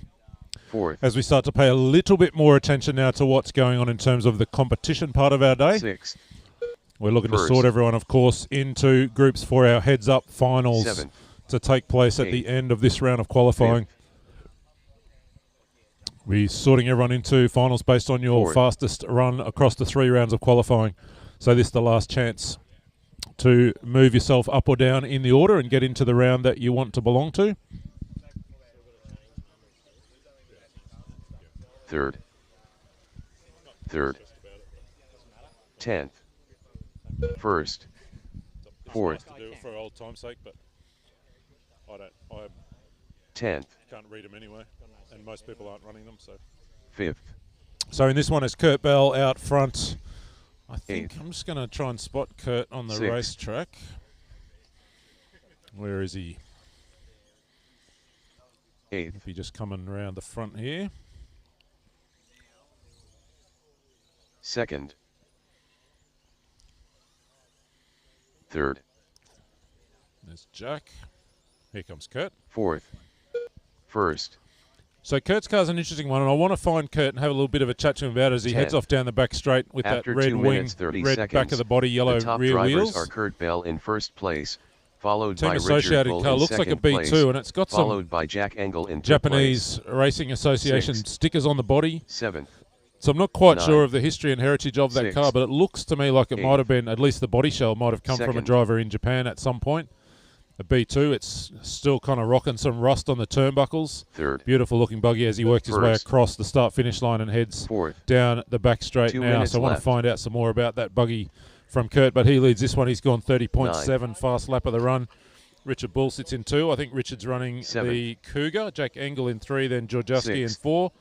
fourth, as we start to pay a little bit more attention now to what's going on in terms of the competition part of our day. Sixth, we're looking first, to sort everyone, of course, into groups for our heads-up finals seventh, to take place at the end of this round of qualifying. fifth, we're sorting everyone into finals based on your fourth, fastest run across the 3 rounds of qualifying. So this is the last chance to move yourself up or down in the order and get into the round that you want to belong to. third, 10th, first, fourth, Nice to do it for old time's sake, but I 10th, can't read them anyway, and most people aren't running them, so. 5th, So in this one, it's Kurt Bell out front. I think 8th, I'm just going to try and spot Kurt on the 6th, racetrack. Where is he? 8th, If he just coming around the front here. 2nd, 3rd, There's Jack. Here comes Kurt. 4th, 1st, So Kurt's car's an interesting one, and I want to find Kurt and have a little bit of a chat to him about it as he heads 10th. off down the back straight with After that red 2 wing, minutes 30 red seconds, back of the body, yellow the top rear drivers wheels. are Kurt Bell in first place, followed Team by Richard Associated Bull car in looks like a second B2, place, and it's got some followed by Jack Engel in third Japanese place. Racing Association 6th, stickers on the body. 7th, So I'm not quite 9th, sure of the history and heritage of that 6th, car, but it looks to me like it 8th, might have been, at least the body shell might have come from a 2nd, driver in Japan at some point. A B2, it's still kind of rocking some rust on the turnbuckles. 3rd, Beautiful looking buggy as he works his way 1st, across the start-finish line and heads 4th, down the back straight 2 now. minutes So I want to left. find out some more about that buggy from Kurt, but he leads this one. He's gone 30.7, 9th, fast lap of the run. Richard Bull sits in 2. I think Richard's running 7th, the Cougar. Jack Engel in 3, then Georgowski in 6th, 4.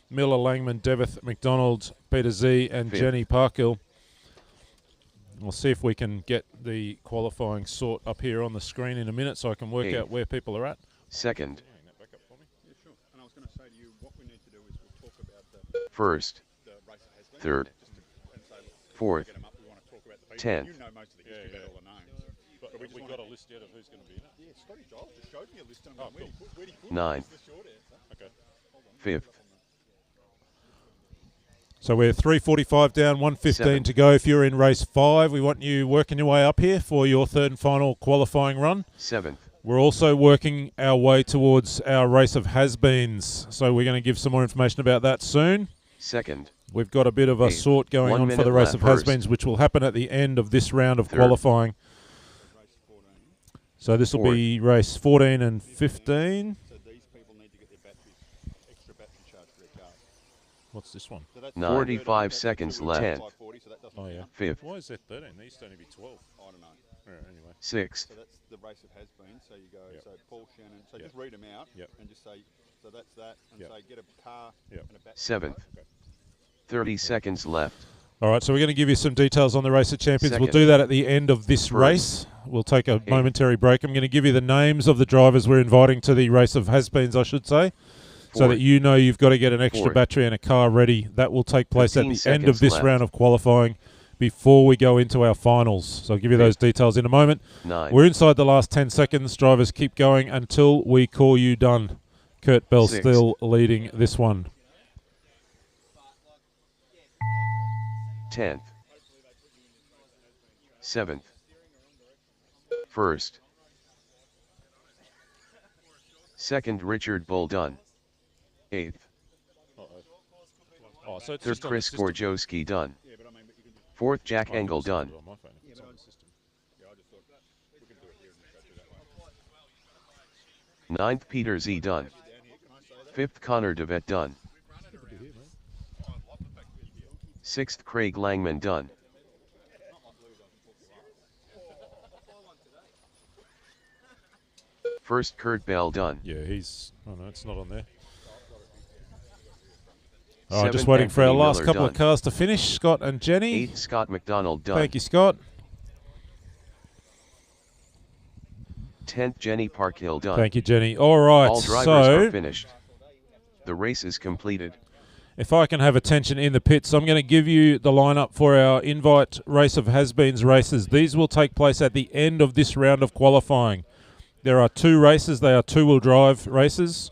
Miller, Langman, Devith, McDonald, Peter Z, and 5th, Jenny Parkhill. We'll see if we can get the qualifying sort up here on the screen in a minute so I can work 8th, out where people are at. 2nd, Yeah, sure. And I was going to say to you, what we need to do is we'll talk about the 1st, race that has been. 3rd, And say, look, 4th, get them up. We want to talk about the people. 10th, You know most of the history about all the names. But we we just got wanna- a list yet of who's going to be in it. Yeah, Scotty Giles just showed me a list. And Oh, where, cool. where do you put 9th, That's the short answer. Okay. 5th, So we're 3:45 down, 1:15 7th, to go. If you're in race 5, we want you working your way up here for your third and final qualifying run. 7th, We're also working our way towards our race of has-beens, so we're going to give some more information about that soon. 2nd, We've got a bit of a 8th, sort going 1 on for minute the race lap of first, has-beens, which will happen at the end of this round of 3rd, qualifying. Race 14. So this will 4th, be race 14 and 15. So these people need to get their batteries, extra battery charge for their car. What's this one? So that's 45 seconds left. 10th, 540, so that doesn't Oh, yeah. count. 5th, Why is that 13? They used to only be 12. I don't know. Anyway. 6th, So that's the race of has-been. So you go, Yep. so Paul Shannon. So Yep. just read them out Yep. and just say, so that's that, and Yep. say get a car Yep. and a battery. 7th, 30 seconds left. All right, so we're going to give you some details on the Race of Champions. We'll 2nd, do that at the end of this 1st, race. We'll take a 8th, momentary break. I'm going to give you the names of the drivers we're inviting to the Race of Has-Beens, I should say, so 4th, that you know you've got to get an extra 4th, battery and a car ready. That will take place at 15 the end of seconds this left. round of qualifying before we go into our finals. So I'll give you those details in a moment. 9th, We're inside the last 10 seconds. Drivers keep going until we call you done. Kurt Bell 6th, still leading this one. 10th, 7th, 1st, 2nd Richard Bull Dunn, 8th, Oh, so it's 3rd just on the Chris system. Gorjowski Dunn, Yeah, but I mean, but you can just. 4th Jack Oh, you can Engel still Dunn, do it on my phone if Yeah, it's but on on the system. Yeah, I just thought we can do it here and go through that way. 9th Peter Z Dunn, 5th Connor DeVette Dunn, 6th Craig Langman Dunn, 1st Kurt Bell Dunn, Yeah, he's. Oh no, it's not on there. All right, just 7th waiting for our Anthony last Miller couple Dunn, of cars to finish. Scott and Jenny. 8th Scott McDonald Dunn, Thank you, Scott. 10th Jenny Parkhill Dunn. Thank you, Jenny. All right, All drivers so are finished. The race is completed. if I can have attention in the pits, I'm going to give you the lineup for our invite race of has-beens races. These will take place at the end of this round of qualifying. There are 2 races. They are 2-wheel drive races.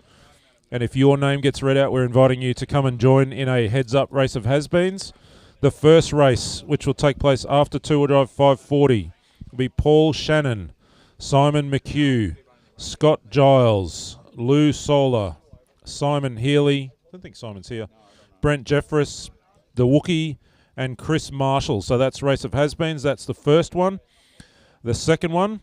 And if your name gets read out, we're inviting you to come and join in a heads-up race of has-beens. The first race, which will take place after 2-wheel drive 540, will be Paul Shannon, Simon McHugh, Scott Giles, Lou Solar, Simon Healy, I don't think Simon's here, Brent Jeffress, the Wookie, and Chris Marshall. So that's race of has-beens. That's the first one. The second one,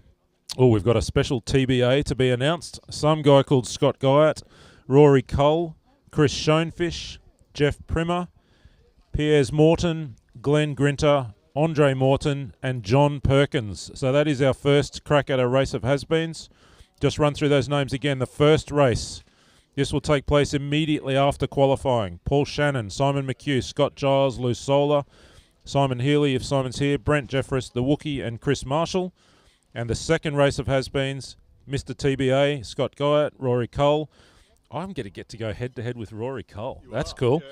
we've got a special TBA to be announced. Some guy called Scott Guyot, Rory Cole, Chris Schoenfish, Jeff Primer, Piers Morton, Glenn Grinter, Andre Morton, and John Perkins. So that is our first crack at a race of has-beens. Just run through those names again. The first race, this will take place immediately after qualifying. Paul Shannon, Simon McHugh, Scott Giles, Lou Solar, Simon Healy, if Simon's here, Brent Jeffress, the Wookie, and Chris Marshall. And the second race of has-beens, Mr. TBA, Scott Guyot, Rory Cole. I'm going to get to go head-to-head with Rory Cole. That's cool.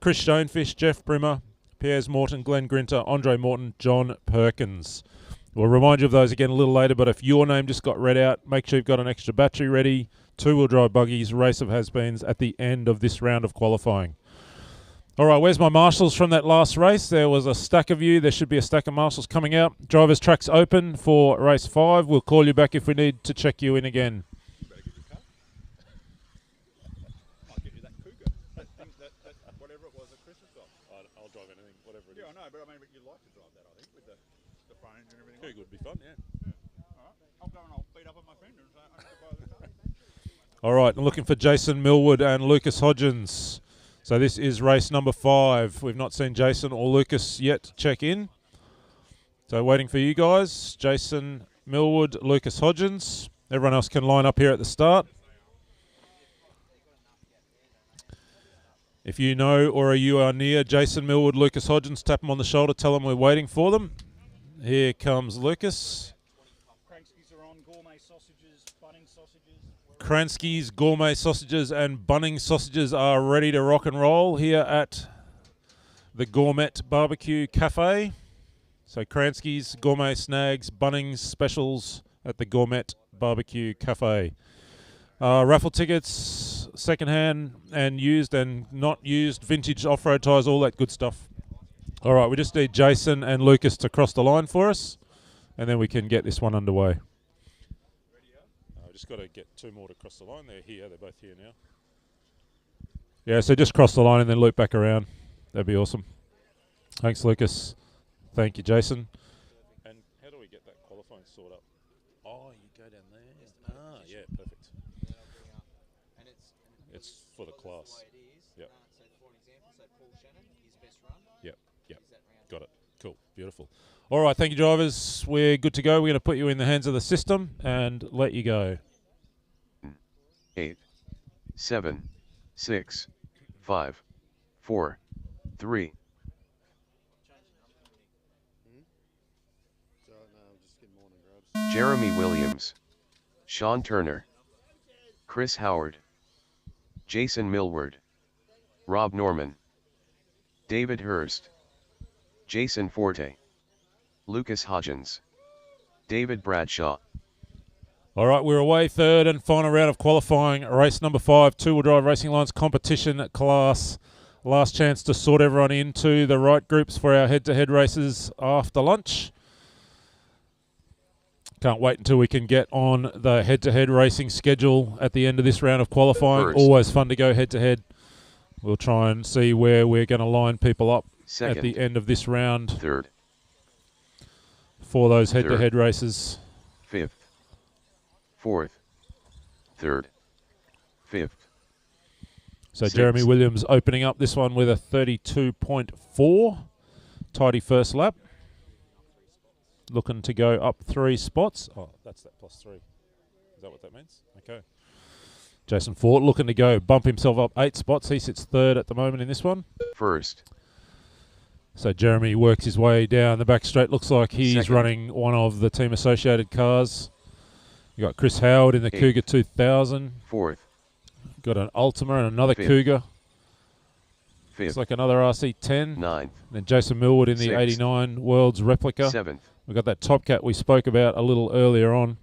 Chris Stonefish, Jeff Brimmer, Piers Morton, Glenn Grinter, Andre Morton, John Perkins. We'll remind you of those again a little later, but if your name just got read out, make sure you've got an extra battery ready. 2-wheel drive buggies, race of has-beens at the end of this round of qualifying. All right, where's my marshals from that last race? There was a stack of you. There should be a stack of marshals coming out. Drivers' track's open for race 5. We'll call you back if we need to check you in again. Whatever it was that Chris has got. I'll drive anything, whatever it is. Yeah, I know, but I mean, but you'd like to drive that, I think, with the front end and everything. Cougar would be fun, yeah. All right, I'll go and I'll beat up on my friend and say, I need to buy the car. All right, I'm looking for Jason Millwood and Lucas Hodgins. So this is race number 5. We've not seen Jason or Lucas yet check in. So waiting for you guys. Jason Millwood, Lucas Hodgins. Everyone else can line up here at the start. If you know or you are near Jason Millwood, Lucas Hodgins, tap them on the shoulder, tell them we're waiting for them. Here comes Lucas. Kranskis are on, gourmet sausages, Bunnings sausages. Kransky's Gourmet Sausages and Bunnings Sausages are ready to rock and roll here at the Gourmet Barbecue Cafe. So Kransky's, Gourmet Snags, Bunnings Specials at the Gourmet Barbecue Cafe. Raffle tickets, second-hand and used and not used, vintage off-road tyres, all that good stuff. All right, we just need Jason and Lucas to cross the line for us, and then we can get this one underway. I've just got to get 2 more to cross the line. They're here. They're both here now. Yeah, so just cross the line and then loop back around. That'd be awesome. Thanks, Lucas. Thank you, Jason. And how do we get that qualifying sort up? Oh, you go down there. Ah, yeah, perfect. It's for the class. Yep. So for example, so Paul Shannon, his best run. Yep. Yep. Is that round? Got it. Cool. Beautiful. All right, thank you, drivers. We're good to go. We're going to put you in the hands of the system and let you go. 8, 7, 6, 5, 4, 3. Jeremy Williams, Sean Turner, Chris Howard, Jason Millward, Rob Norman, David Hurst, Jason Forte, Lucas Hodgins, David Bradshaw. All right, we're away. Third and final round of qualifying. Race number 5, 2-wheel drive racing lines competition class. Last chance to sort everyone into the right groups for our head-to-head races after lunch. Can't wait until we can get on the head-to-head racing schedule at the end of this round of qualifying. First. Always fun to go head-to-head. We'll try and see where we're going to line people up Second. at the end of this round. Third. For those head-to-head races. Fifth. Fourth. Third. Fifth. So Sixth. Jeremy Williams opening up this one with a 32.4. Tidy first lap. Looking to go up 3 spots. Oh, that's that +3. Is that what that means? Okay. Jason Fort looking to go bump himself up 8 spots. He sits third at the moment in this one. First. So Jeremy works his way down the back straight. Looks like he's Second. running one of the team associated cars. You got Chris Howard in the Eighth. Cougar 2000. Fourth. Got an Ultima and another Fifth. Cougar. Fifth. Looks like another RC10. Ninth. Then Jason Millwood in the Sixth. 89 World's Replica. Seventh. We've got that Top Cat we spoke about a little earlier on.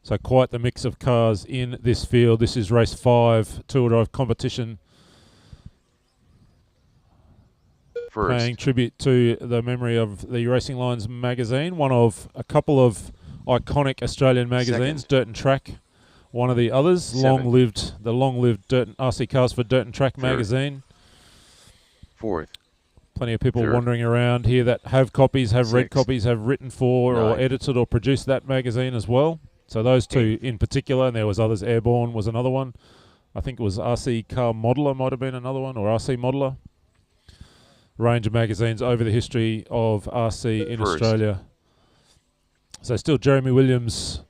So quite the mix of cars in this field. This is race 5, two-wheel drive competition. First. Paying tribute to the memory of the Racing Lines magazine, one of a couple of iconic Australian magazines, Second. Dirt and Track, one of the others. Seventh. Long-lived Dirt and RC Cars for Dirt and Track Third. magazine. Fourth. Plenty of people Third. wandering around here that have copies, have read Sixth. copies, have written for or Ninth. edited or produced that magazine as well. So those two in particular, and there was others. Airborne was another one. I think it was RC Car Modeler might have been another one, or RC Modeler. Range of magazines over the history of RC in First. Australia. So still Jeremy Williams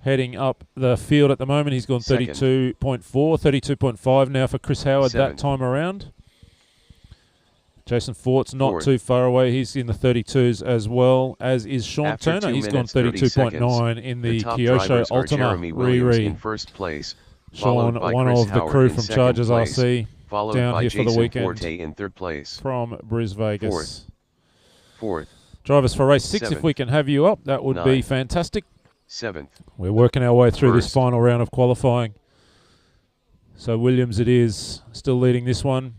heading up the field at the moment. He's gone Second. 32.4, 32.5 now for Chris Howard Seventh. that time around. Jason Fort's not Fourth. too far away. He's in the 32s as well, as is Sean After Turner. 2 He's gone minutes, 30 32.9 seconds, in the top Kyosho drivers are Ultima Jeremy Williams in Riri. first place, Sean, followed by one Chris of the Howard crew in from second Chargers place, RC, followed down by here for Jason the weekend Forte in third place. from Bris Vegas. Fourth. Fourth. Drivers for race 6, if Seventh. we can have you up, that would be Ninth. fantastic. Seventh. We're working our way through this First. final round of qualifying. So Williams it is, still leading this one.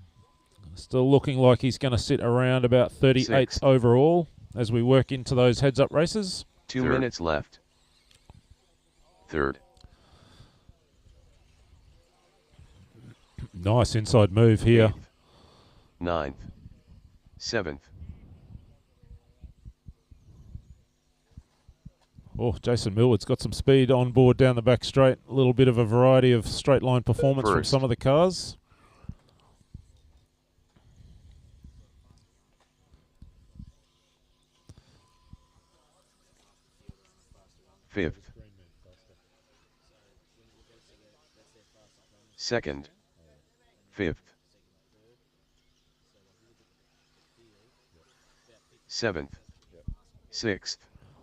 Still looking like he's going to sit around about 38th Sixth. overall as we work into those heads-up races. 2 Third. minutes left. Third. Nice inside move here. Eighth. Ninth. Seventh. Oh, Jason Millwood's got some speed on board down the back straight. A little bit of a variety of straight line performance from First. some of the cars. Fifth. Second. Fifth. Seventh. Sixth.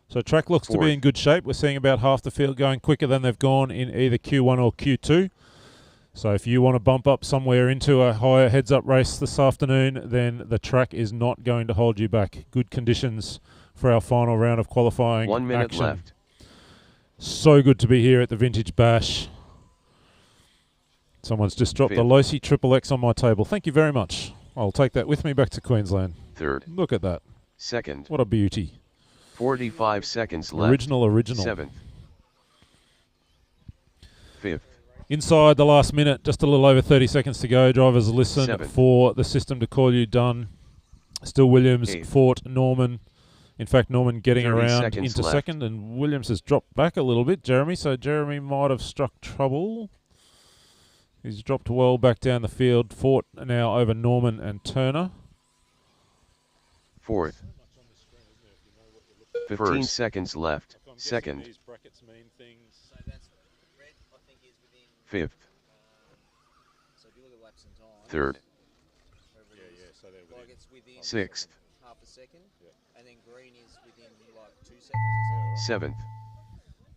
So track looks to Fourth. be in good shape. We're seeing about half the field going quicker than they've gone in either Q1 or Q2. So if you want to bump up somewhere into a higher heads-up race this afternoon, then the track is not going to hold you back. Good conditions for our final round of qualifying 1 minute action. left. So good to be here at the Vintage Bash. Someone's just dropped the Fifth. Losi Triple X on my table. Thank you very much. I'll take that with me back to Queensland. Third. Look at that. Second. What a beauty. 45 seconds left. Original. Seventh. Fifth. Inside the last minute, just a little over 30 seconds to go. Drivers listen Seventh. for the system to call you done. Still Williams, Eighth. Fort, Norman. In fact, Norman getting 30 around seconds into left. second, and Williams has dropped back a little bit, Jeremy. So Jeremy might have struck trouble. He's dropped well back down the field. Fort now over Norman and Turner. Fourth. 15 First. seconds left. Second. These brackets mean things. So that's red, I think, is within. Fifth. So if you look at laps and time. Third. wherever it Yeah, is, so they're like within. it's within Sixth. half a second, Yeah. and then green is within like 2 seconds or something. Seventh.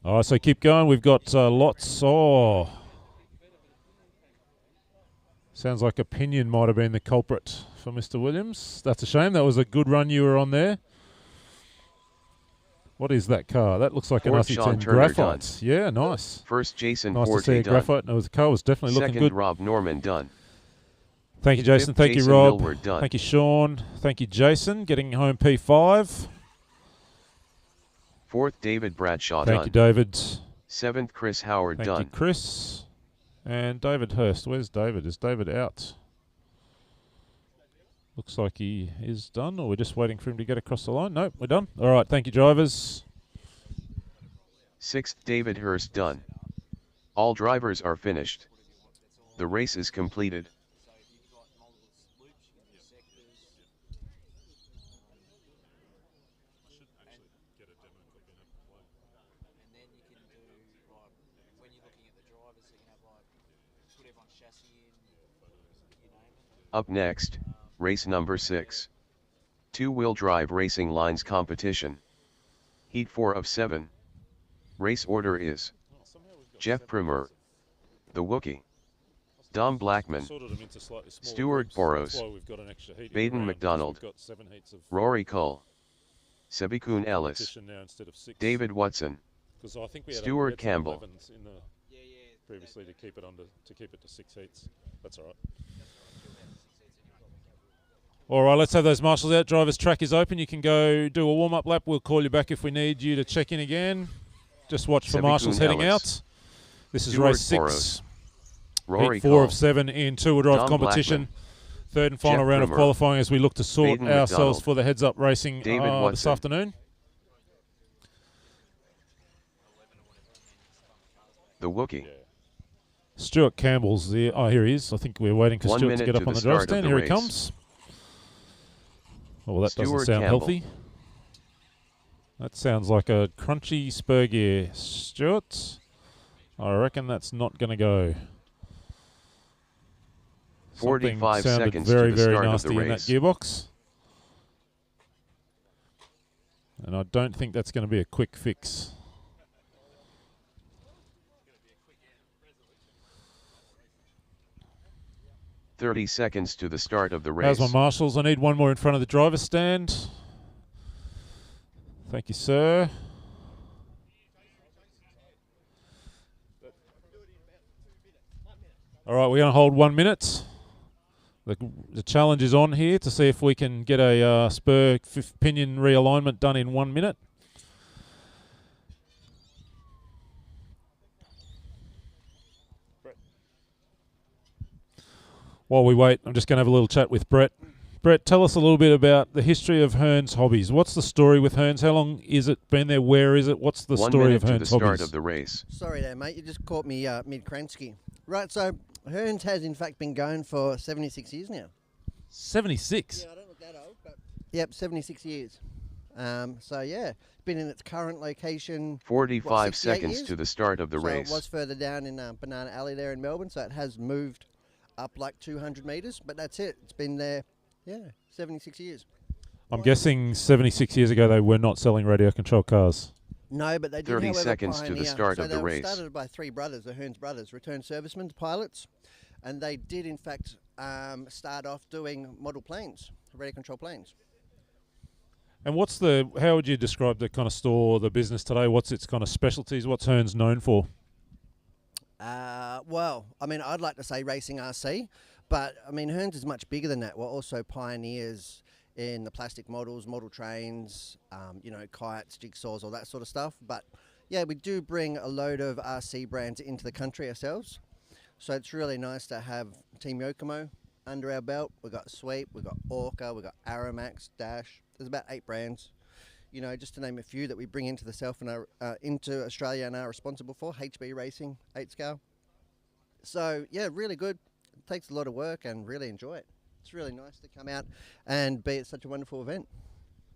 All right, so keep going. We've got lots. Oh. Sounds like Opinion might have been the culprit for Mr. Williams. That's a shame. That was a good run you were on there. What is that car? That looks like an Fourth, Sean RC10 Turner graphite. Yeah, nice. First, Jason Nice to Forte see a done. graphite. No, the car was definitely looking Second, good. Rob Norman done. Thank you, Jason. Fifth, Thank Jason you, Rob. Millward, done. Thank you, Sean. Thank you, Jason. Getting home P5. Fourth, David Bradshaw, Thank done. you, David. Seventh, Chris Howard, Thank done. you, Chris. And David Hurst. Where's David? Is David out? Looks like he is done, or we're just waiting for him to get across the line. Nope, we're done. All right, thank you, drivers. Sixth, David Hurst, done. All drivers are finished. The race is completed. Up next, race number 6. Two-wheel drive racing lines competition. Heat 4 of 7. Race order is Jeff Primer, The Wookie, Dom Blackman, Stuart Boros, Baden McDonald, Rory Cull, Sebikun Ellis, David Watson, Stuart Campbell. Previously to keep it to 6 heats. That's all right. All right, let's have those marshals out. Driver's track is open. You can go do a warm-up lap. We'll call you back if we need you to check in again. Just watch for marshals heading out. This is race 6. Rory Heat 4 of 7 in two-wheel drive competition. Third and final round of qualifying as we look to sort ourselves for the heads-up racing this afternoon. The Wookie. Stuart Campbell's there. Oh, here he is. I think we're waiting for Stuart to get up on the drive stand. Here he comes. Oh, well, that doesn't sound healthy. That sounds like a crunchy spur gear. Stuart, I reckon that's not going to go. 45 sounded seconds very, to the very start nasty of the in that race. gearbox. And I don't think that's going to be a quick fix. .30 seconds to the start of the race. How's my marshals? I need one more in front of the driver's stand. Thank you, sir. All right, we're going to hold 1 minute. The challenge is on here to see if we can get a spur pinion realignment done in 1 minute. While we wait, I'm just going to have a little chat with Brett. Brett, tell us a little bit about the history of Hearns Hobbies. What's the story with Hearns? How long is it been there? Where is it? What's the story of Hearns Hobbies? 1 minute to the start of the race. Sorry there, mate. You just caught me mid-Kransky. Right, so Hearns has in fact been going for 76 years now. 76? Yeah, I don't look that old, but... Yep, 76 years. So, yeah, been in its current location... 45 seconds to the start of the race. It was further down in Banana Alley there in Melbourne, so it has moved up like 200 metres, but that's it. It's been there, 76 years. I'm guessing 76 years ago they were not selling radio-controlled cars. No, but they did, 30 however, seconds to the start of the race. They were started by three brothers, the Hearns brothers, returned servicemen, pilots, and they did, in fact, start off doing model planes, radio-controlled planes. And how would you describe the kind of store, the business today? What's its kind of specialties? What's Hearns known for? Well, I mean, I'd like to say racing RC, but I mean, Hearns is much bigger than that. We're also pioneers in the plastic models, model trains, kites, jigsaws, all that sort of stuff. But yeah, we do bring a load of RC brands into the country ourselves. So it's really nice to have Team Yokomo under our belt. We've got Sweep, we've got Orca, we've got Aromax, Dash. There's about 8 brands. Just to name a few that we bring into into Australia and are responsible for. HB Racing, 8 scale. So, yeah, really good. It takes a lot of work and really enjoy it. It's really nice to come out and be at such a wonderful event.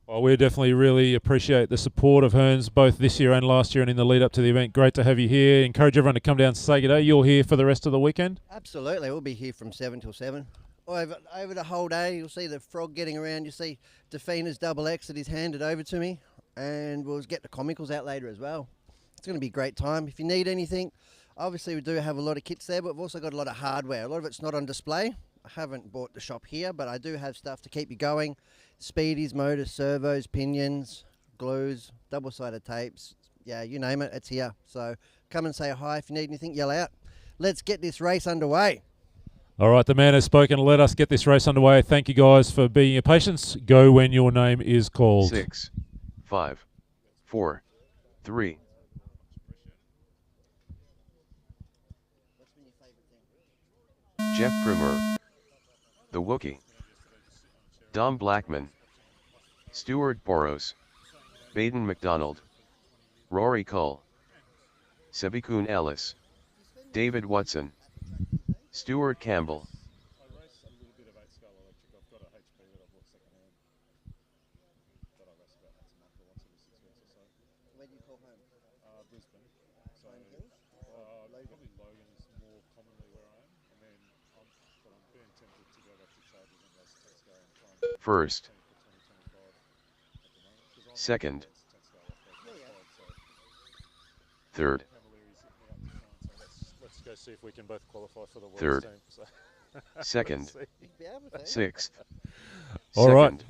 Well, we definitely really appreciate the support of Hearns both this year and last year and in the lead up to the event. Great to have you here. Encourage everyone to come down to say good day. You're here for the rest of the weekend? Absolutely. We'll be here from 7 till 7. Over the whole day, you'll see the frog getting around. You see Defina's double X that is handed over to me. And we'll get the comicals out later as well. It's going to be a great time. If you need anything, obviously we do have a lot of kits there, but we've also got a lot of hardware. A lot of it's not on display. I haven't bought the shop here, but I do have stuff to keep you going. Speedies, motors, servos, pinions, glues, double-sided tapes. Yeah, you name it, it's here. So come and say hi. If you need anything, yell out. Let's get this race underway. All right, the man has spoken. Let us get this race underway. Thank you guys for being your patience. Go when your name is called. 6, 5, 4, 3. Jeff Primer, The Wookie, Dom Blackman, Stuart Boros, Baden McDonald, Rory Cull, Sebikun Ellis, David Watson, Stuart Campbell. First, second, third, Let's go see if we can both qualify for the third, team. So. second, sixth. All right. Second.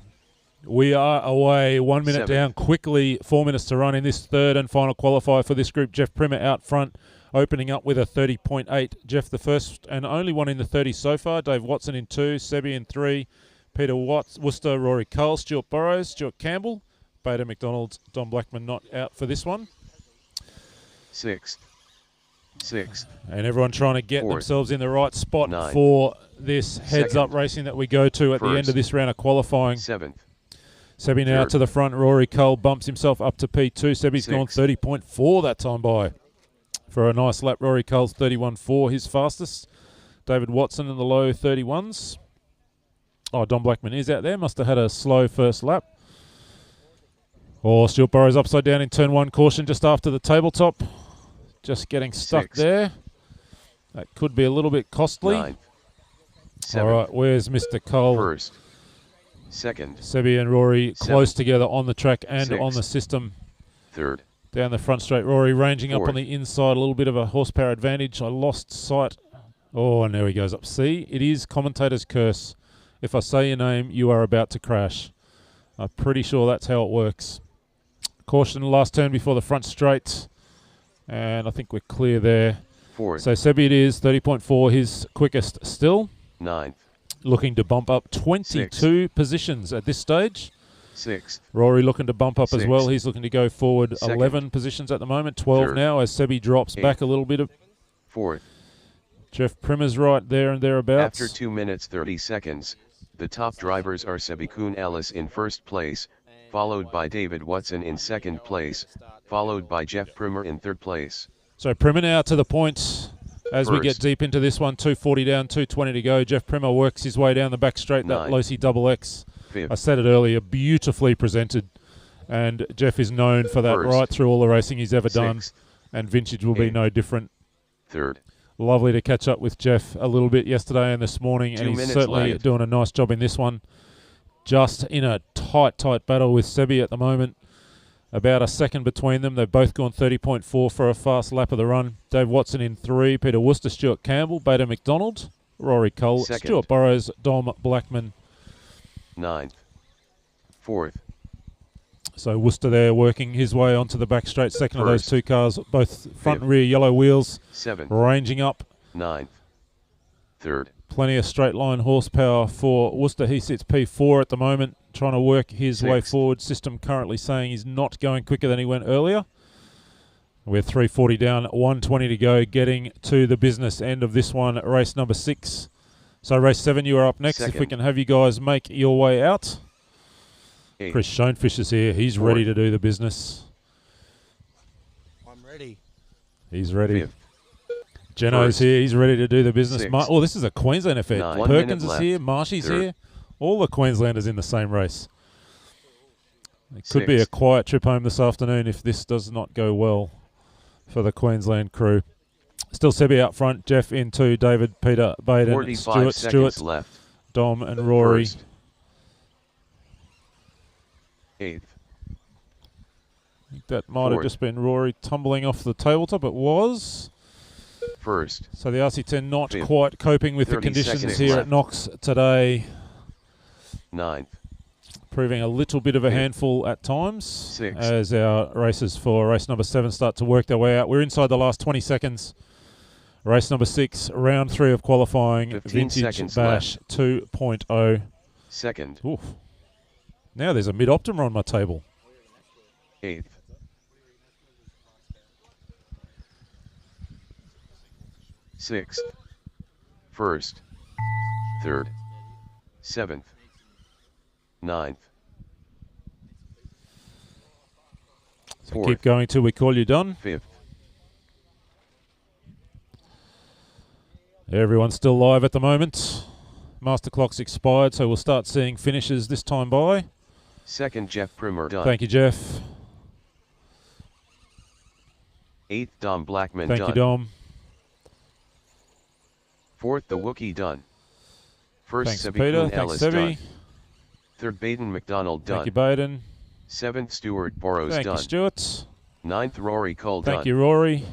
We are away. 1 minute Seven. down. Quickly, 4 minutes to run in this third and final qualifier for this group. Jeff Primer out front, opening up with a 30.8. Jeff the first and only one in the 30 so far. Dave Watson in 2, Sebi in 3, Peter Worcester, Rory Cull, Stuart Burrows, Stuart Campbell, Bader McDonald, Don Blackman not out for this one. Sixth. And everyone trying to get Fourth. themselves in the right spot Ninth. for this heads-up Second. racing that we go to at the end First. of this round of qualifying. Seventh. Sebi now Third. to the front. Rory Cull bumps himself up to P2. Sebi's gone Sixth. 30.4 that time by. For a nice lap, Rory Cull's 31.4, his fastest. David Watson in the low 31s. Oh, Don Blackman is out there. Must have had a slow first lap. Oh, Stuart Burrows upside down in turn 1. Caution just after the tabletop. Just getting stuck Sixth. there. That could be a little bit costly. Ninth. All Seventh. right, where's Mr. Cull? First. Second. Sebi and Rory close together on the track and on the Sixth. system. Third. Down the front straight, Rory ranging up Fourth. on the inside, a little bit of a horsepower advantage. I lost sight. Oh, and there he goes up. See, it is commentator's curse. If I say your name, you are about to crash. I'm pretty sure that's how it works. Caution, last turn before the front straight. And I think we're clear there. Fourth. So Sebi it is, 30.4, his quickest still. Ninth. Looking to bump up 22 positions at this stage. Sixth. Rory looking to bump up as well. Sixth. He's looking to go forward Second. 11 positions at the moment. 12 Third. now as Sebi drops Eighth. back a little bit. Fourth. Jeff Primer's right there and thereabouts. After 2 minutes 30 seconds, the top drivers are Sebikun Ellis in first place, followed by David Watson in second place, followed by Jeff Primer in third place. So Primer now to the point as we get First. deep into this one. 240 down, 220 to go. Jeff Primer works his way down the back straight, that Ninth. Losi double X. Fifth. I said it earlier, beautifully presented. And Jeff is known for that First. right through all the racing he's ever done. Sixth. And Vintage will be Eighth. no different. Third. Lovely to catch up with Jeff a little bit yesterday and this morning, 2 and he's minutes certainly left. doing a nice job in this one. Just in a tight battle with Sebi at the moment. About a second between them. They've both gone 30.4 for a fast lap of the run. Dave Watson in 3, Peter Worcester, Stuart Campbell, Bader McDonald, Rory Cull, Second. Stuart Burrows, Dom Blackman. Ninth. Fourth. So Worcester there working his way onto the back straight. Second of those First. two cars, both front Fifth. and rear yellow wheels, Seventh. ranging up. Ninth. Third. Plenty of straight line horsepower for Worcester. He sits P4 at the moment, trying to work his way Sixth. forward. System currently saying he's not going quicker than he went earlier. We're 340 down, 120 to go, getting to the business end of this one, race number 6. So race 7, you are up next. If we Second. can have you guys make your way out. Eighth. Chris Schoenfish is here. He's Fourth. ready to do the business. I'm ready. He's ready. Fifth. Geno's First. here. He's ready to do the business. Sixth. Oh, this is a Queensland effect. Nine. 1 Perkins minute is left. here. Marshy's Third. here. All the Queenslanders in the same race. It could be a Sixth. quiet trip home this afternoon if this does not go well for the Queensland crew. Still Sebi out front. Jeff in 2. David, Peter, Baden, 45 Stuart, seconds left. Dom and Rory. First. Eighth. I think that might have Fourth. just been Rory tumbling off the tabletop. It was. First. So the RC10 not Fifth. quite coping with the 30 conditions seconds here left. at Knox today. Ninth. Proving a little bit of a Fifth. handful at times Sixth. as our races for race number 7 start to work their way out. We're inside the last 20 seconds. Race number 6, round 3 of qualifying, 15 Vintage seconds Bash 2.0. Second. Oof. Now there's a mid-optimer on my table. 8th. 6th. 1st. 3rd. 7th. 9th. So keep going till we call you done. 5th. Everyone's still live at the moment. Master clock's expired, so we'll start seeing finishes this time by. Second, Jeff Primer done. Thank you, Jeff. 8th, Dom Blackman Thank done. you, Dom. 4th, The Wookiee done. 1st, Thanks, Sebi Peter. Kuhn Thanks, Ellis Sebi. done. 3rd, Baden McDonald done. Thank you, Baden. 7th, Stuart Burrows Thank done. you, Stuart. 9th, Rory Cole done. Thank you, Rory.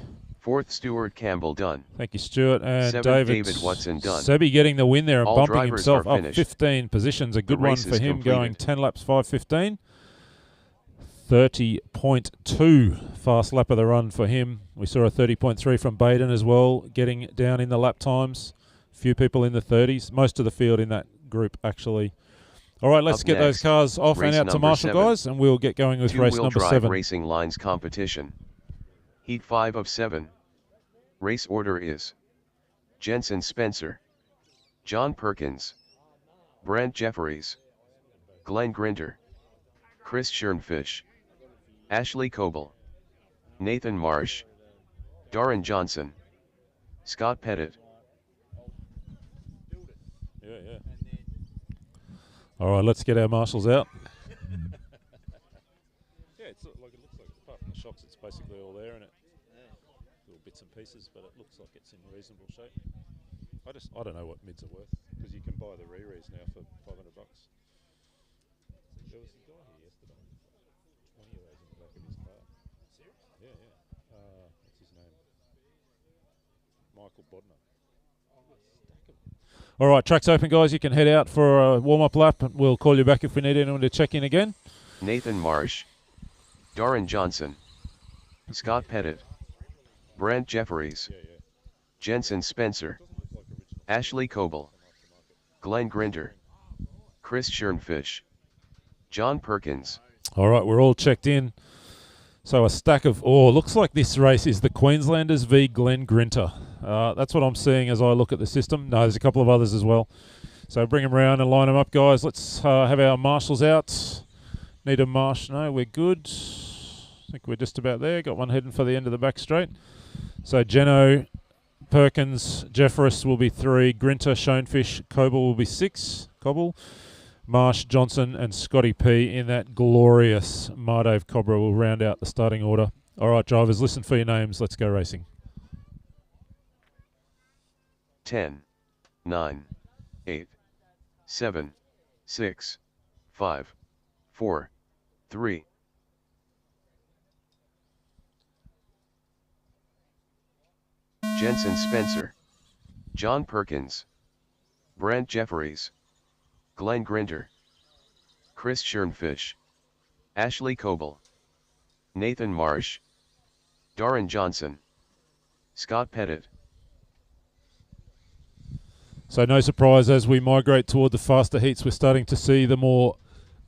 4th, Stuart Campbell done. Thank you, Stuart. And 7th, David Watson done. Sebi getting the win there and All bumping drivers himself are up finished. 15 positions. A good one race for is him, completed. going 10 laps, 5:15. 30.2 fast lap of the run for him. We saw a 30.3 from Baden as well, getting down in the lap times. Few people in the 30s. Most of the field in that group, actually. All right, let's Up get those next, cars off and race out to number Marshall, 7. guys, and we'll get going with race Two-wheel number drive 7. Racing Lines competition. Heat 5 of 7. Race order is Jensen Spencer, John Perkins, Brent Jefferies, Glenn Grinter, Chris Schernfish, Ashley Coble, Nathan Marsh, Darren Johnson, Scott Pettit. Yeah. All right, let's get our marshals out. Yeah, it looks like apart from the shocks, it's basically all there in it. Little bits and pieces, but it looks like it's in reasonable shape. I don't know what mids are worth because you can buy the re-rees now for $500. There was a guy here yesterday, 20 of those in the back of his car. Yeah. What's his name? Michael Bodner. All right, track's open, guys. You can head out for a warm-up lap, and we'll call you back if we need anyone to check in again. Nathan Marsh, Darren Johnson, Scott Pettit, Brent Jefferies, Jensen Spencer, Ashley Coble, Glenn Grinter, Chris Schernfish, John Perkins. All right, we're all checked in. So a stack of... looks like this race is the Queenslanders v Glenn Grinter. That's what I'm seeing as I look at the system. No, there's a couple of others as well. So bring them around and line them up, guys. Let's have our marshals out. Need a marsh. No, we're good. I think we're just about there. Got one heading for the end of the back straight. So Jeno, Perkins, Jeffress will be 3. Grinter, Schoenfish, Coble will be 6. Cobble. Marsh, Johnson, and Scotty P in that glorious Mardave Cobra will round out the starting order. All right, drivers, listen for your names. Let's go racing. 10, 9, 8, 7, 6, 5, 4, 3. Jensen Spencer, John Perkins, Brent Jefferies, Glenn Grinter, Chris Schernfish, Ashley Coble, Nathan Marsh, Darren Johnson, Scott Pettit. So no surprise, as we migrate toward the faster heats, we're starting to see the more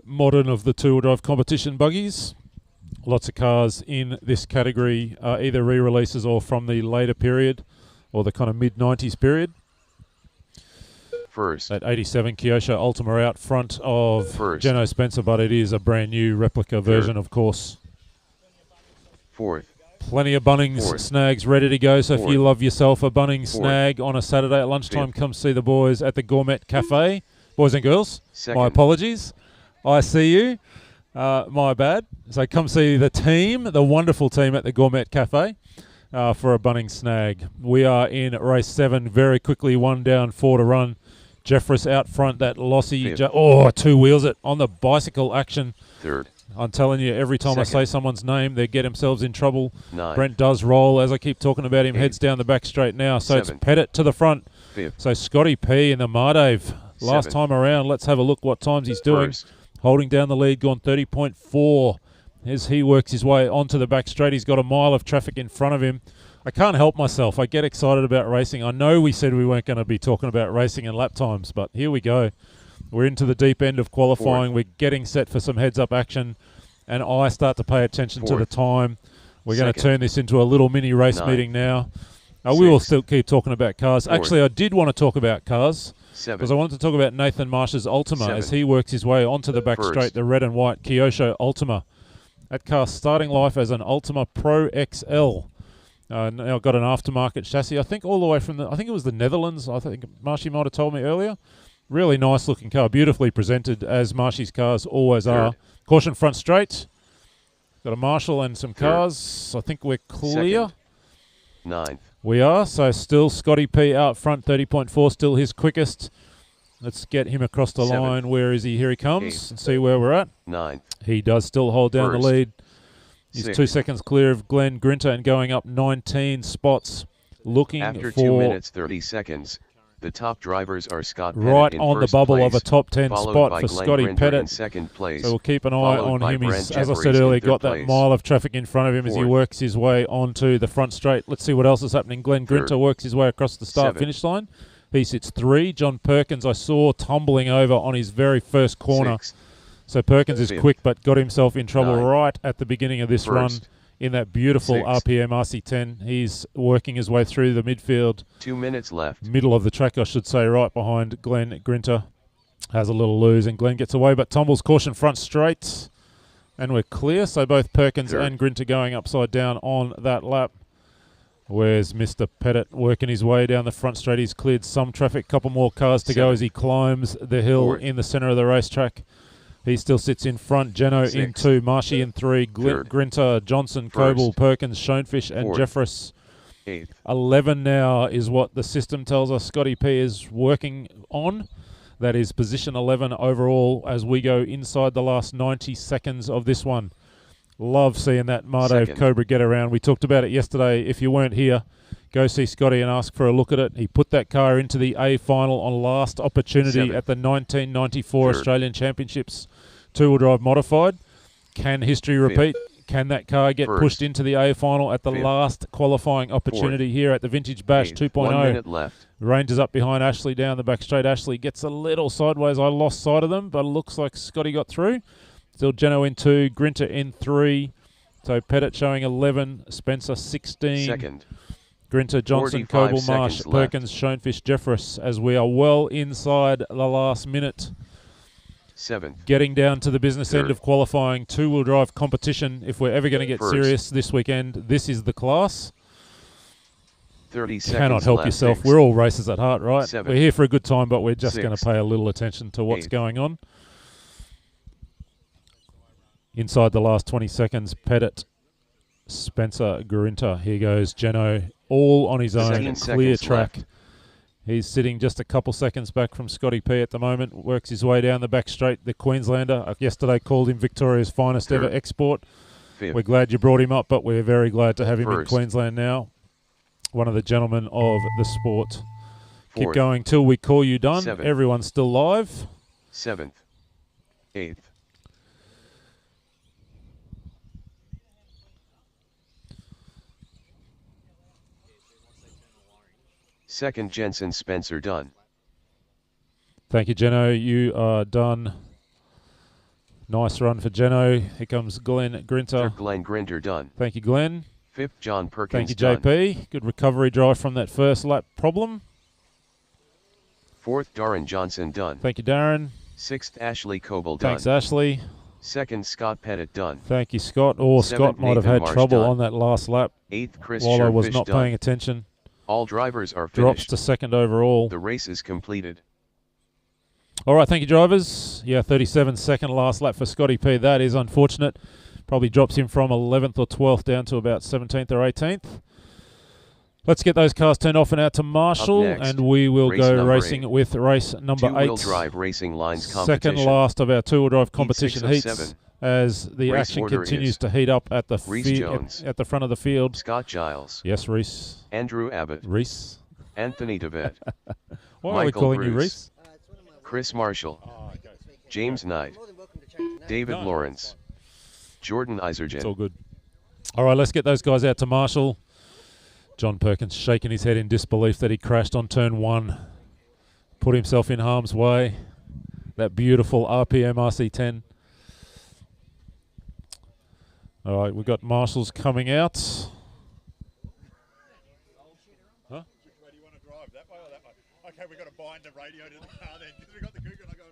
modern of the two-wheel drive competition buggies. Lots of cars in this category are either re-releases or from the later period or the kind of mid-90s period. First. That 87 Kyosho Ultima out front of Jeno Spencer, but it is a brand new replica version, of course. Fourth. Plenty of Bunnings snags ready to go, so if you love yourself a Bunnings snag on a Saturday at lunchtime, come see the boys at the Gourmet Cafe. Boys and girls, my apologies. I see you. My bad. So come see the team, the wonderful team at the Gourmet Cafe for a Bunnings snag. We are in race 7, very quickly, 1 down, 4 to run. Jeffress out front, that Lossy, two wheels it on the bicycle action. Third. I'm telling you, every time I say someone's name, they get themselves in trouble. 9. Brent does roll, as I keep talking about him, 8. Heads down the back straight now. So 7. It's Pettit to the front. 5. So Scotty P in the Mardave. Last 7. time around, let's have a look what times he's doing. First. Holding down the lead, gone 30.4. as he works his way onto the back straight. He's got a mile of traffic in front of him. I can't help myself. I get excited about racing. I know we said we weren't going to be talking about racing and lap times, but here we go. We're into the deep end of qualifying. We're getting set for some heads-up action, and I start to pay attention to the time. We're going to turn this into a little mini race meeting now. We will still keep talking about cars. Actually, I did want to talk about cars because I wanted to talk about Nathan Marsh's Ultima as he works his way onto the back straight, the red and white Kyosho Ultima. That car starting life as an Ultima Pro XL. Now got an aftermarket chassis, I think all the way from I think it was the Netherlands. I think Marshy might have told me earlier. Really nice looking car, beautifully presented as Marshy's cars always are. Caution front straight. Got a Marshall and some cars. I think we're clear. Ninth. We are, so still Scotty P out front, 30.4, still his quickest. Let's get him across the line. Where is he? Here he comes. And see where we're at. Ninth. He does still hold down the lead. He's 2 seconds clear of Glenn Grinter and going up 19 spots. Looking after for 2 minutes 30 seconds. The top drivers are Scott Pettit right in on the first bubble place, of a top 10 spot for Glenn Scotty Grinter Pettit. in second place, so we'll keep an eye on him. He's, as I said Jeffries earlier, in got third that place. mile of traffic in front of him as he works his way onto the front straight. Let's see what else is happening. Glenn Grinter works his way across the start-finish line. He sits 3. John Perkins I saw tumbling over on his very first corner. So Perkins is quick but got himself in trouble right at the beginning of this run. In that beautiful RPM RC10. He's working his way through the midfield. 2 minutes left. Middle of the track, I should say, right behind Glenn Grinter. Has a little lose, and Glenn gets away, but tumbles caution front straight. And we're clear, so both Perkins and Grinter going upside down on that lap. Where's Mr. Pettit working his way down the front straight? He's cleared some traffic, couple more cars to go as he climbs the hill in the centre of the racetrack. He still sits in front. Geno in 2, Marshy in 3, Grinter, Johnson, Coble, Perkins, Schoenfish, and Jeffress. 11 now is what the system tells us Scotty P is working on. That is position 11 overall as we go inside the last 90 seconds of this one. Love seeing that Mardo Cobra get around. We talked about it yesterday. If you weren't here, go see Scotty and ask for a look at it. He put that car into the A final on last opportunity at the 1994 Australian Championships. Two-wheel drive modified. Can history repeat? Can that car get pushed into the A final at the last qualifying opportunity here at the Vintage Bash 2.0? 1 minute left. Ranges up behind Ashley down the back straight. Ashley gets a little sideways. I lost sight of them, but it looks like Scotty got through. Still Geno in 2, Grinter in 3. So Pettit showing 11, Spencer 16. Second. Grinter, Johnson, Coble, Marsh, Perkins, Schoenfish, Jeffress as we are well inside the last minute. 7th. Getting down to the business end of qualifying, two-wheel drive competition. If we're ever going to get serious this weekend, this is the class. 30 seconds Cannot help left. yourself. We're all racers at heart, right? 7th. We're here for a good time, but we're just going to 6th. pay a little attention to what's 8th. going on. Inside the last 20 seconds, Pettit, Spencer, Grinter. Here goes Geno, all on his own, clear track. Left. He's sitting just a couple seconds back from Scotty P at the moment. Works his way down the back straight. The Queenslander, yesterday called him Victoria's finest ever export. 5th. We're glad you brought him up, but we're very glad to have him in Queensland now. One of the gentlemen of the sport. 4th. Keep going till we call you done. 7th. Everyone's still live. 7th. 8th. Second, Jensen Spencer done. Thank you, Geno. You are done. Nice run for Geno. Here comes Glenn Grinter. Glenn Grinter done. Thank you, Glenn. 5th, John Perkins Thank you, done. JP. Good recovery drive from that first lap problem. 4th, Darren Johnson done. Thank you, Darren. 6th, Ashley Coble done. Thanks, Ashley. 2nd, Scott Pettit done. Thank you, Scott. Or 7th, Scott might have Nathan had Marsh trouble done. on that last lap 8th, Chris while I was Schoenfish not done. paying attention. All drivers are Drops finished. to second overall. The race is completed. All right, thank you, drivers. Yeah, 37 second last lap for Scotty P. That is unfortunate. Probably drops him from 11th or 12th down to about 17th or 18th. Let's get those cars turned off and out to Marshall, next, and we will race go number racing 8. with race number 8. Two-wheel drive racing lines competition. Second last of our two-wheel drive Heat competition 6 of heats 7. as the Race action order continues is to heat up at the Reese Jones, at the front of the field. Scott Giles. Yes, Reese. Andrew Abbott. Reese. Anthony DeVette. Why Michael are we calling you Bruce, Reese? Chris Marshall. James Knight. David Lawrence. Jordan Isergen. It's all good. All right, let's get those guys out to Marshall. John Perkins shaking his head in disbelief that he crashed on turn 1. Put himself in harm's way. That beautiful RPM RC10. All right, we've got Marshalls coming out. Huh? Which way do you want to drive? That way or that way? Okay, we've got to bind the radio to the car then, because we've got the Cougar and I go,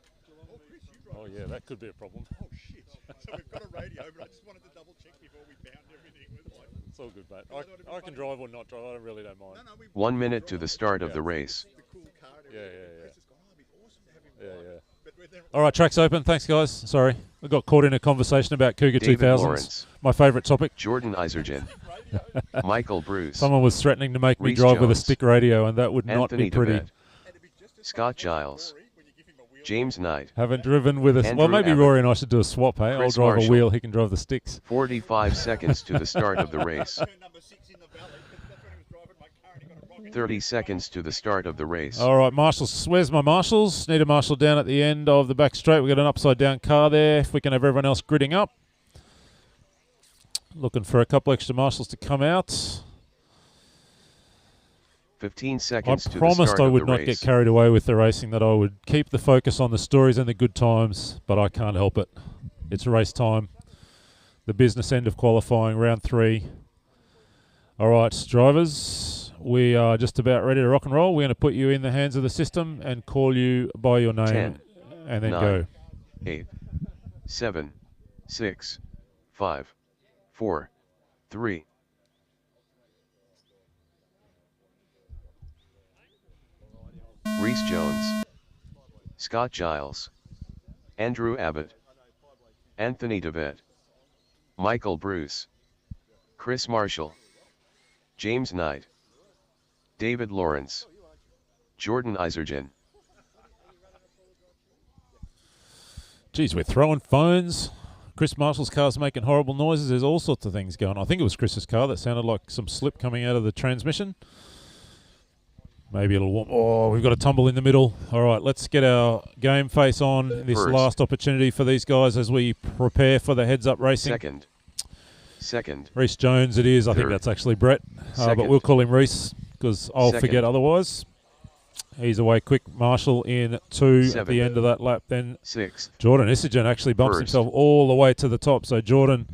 oh, Chris, you drive. Oh, yeah, that could be a problem. Oh, shit. So we've got a radio, but I just wanted to double check before we bound everything. It's all good, mate. I can drive or not drive. I really don't mind. 1 minute to the start of the race. Yeah. All right, track's open. Thanks, guys. Sorry, we got caught in a conversation about Cougar David 2000s. Lawrence. My favourite topic. Jordan Isergen. Michael Bruce. Someone was threatening to make me Reece drive with a Jones. stick radio, and that would not Anthony be pretty. DeVette. Scott Giles. James Knight. Haven't driven with us. Well, Andrew maybe Abbott. Rory and I should do a swap, hey? I'll Chris drive Marshall. a wheel, he can drive the sticks. 45 seconds to the start of the race. 30 seconds to the start of the race. All right, Marshalls. Where's my Marshalls? Need a Marshall down at the end of the back straight. We've got an upside-down car there. If we can have everyone else gridding up. Looking for a couple extra Marshalls to come out. 15 I seconds to the promised start I of would the not race. get carried away with the racing, that I would keep the focus on the stories and the good times, but I can't help it. It's race time. The business end of qualifying, round 3. All right, drivers, we are just about ready to rock and roll. We're going to put you in the hands of the system and call you by your name 10, and then 9, go. 8, 7, 6, 5, 4, 3. Reece Jones. Scott Giles. Andrew Abbott. Anthony DeVette. Michael Bruce. Chris Marshall. James Knight. David Lawrence. Jordan Isergen. Geez, we're throwing phones. Chris Marshall's car's making horrible noises. There's all sorts of things going on. I think it was Chris's car that sounded like some slip coming out of the transmission. Maybe it'll... Oh, we've got a tumble in the middle. All right, let's get our game face on. This First. last opportunity for these guys as we prepare for the heads-up racing. Second. Reece Jones it is. I think Third. that's actually Brett. But Second. we'll call him Reece because I'll Second. forget otherwise. He's away quick. Marshall in 2 at Seventh. the end of that lap. Then 6th. Jordan Isergen actually bumps First. himself all the way to the top. So Jordan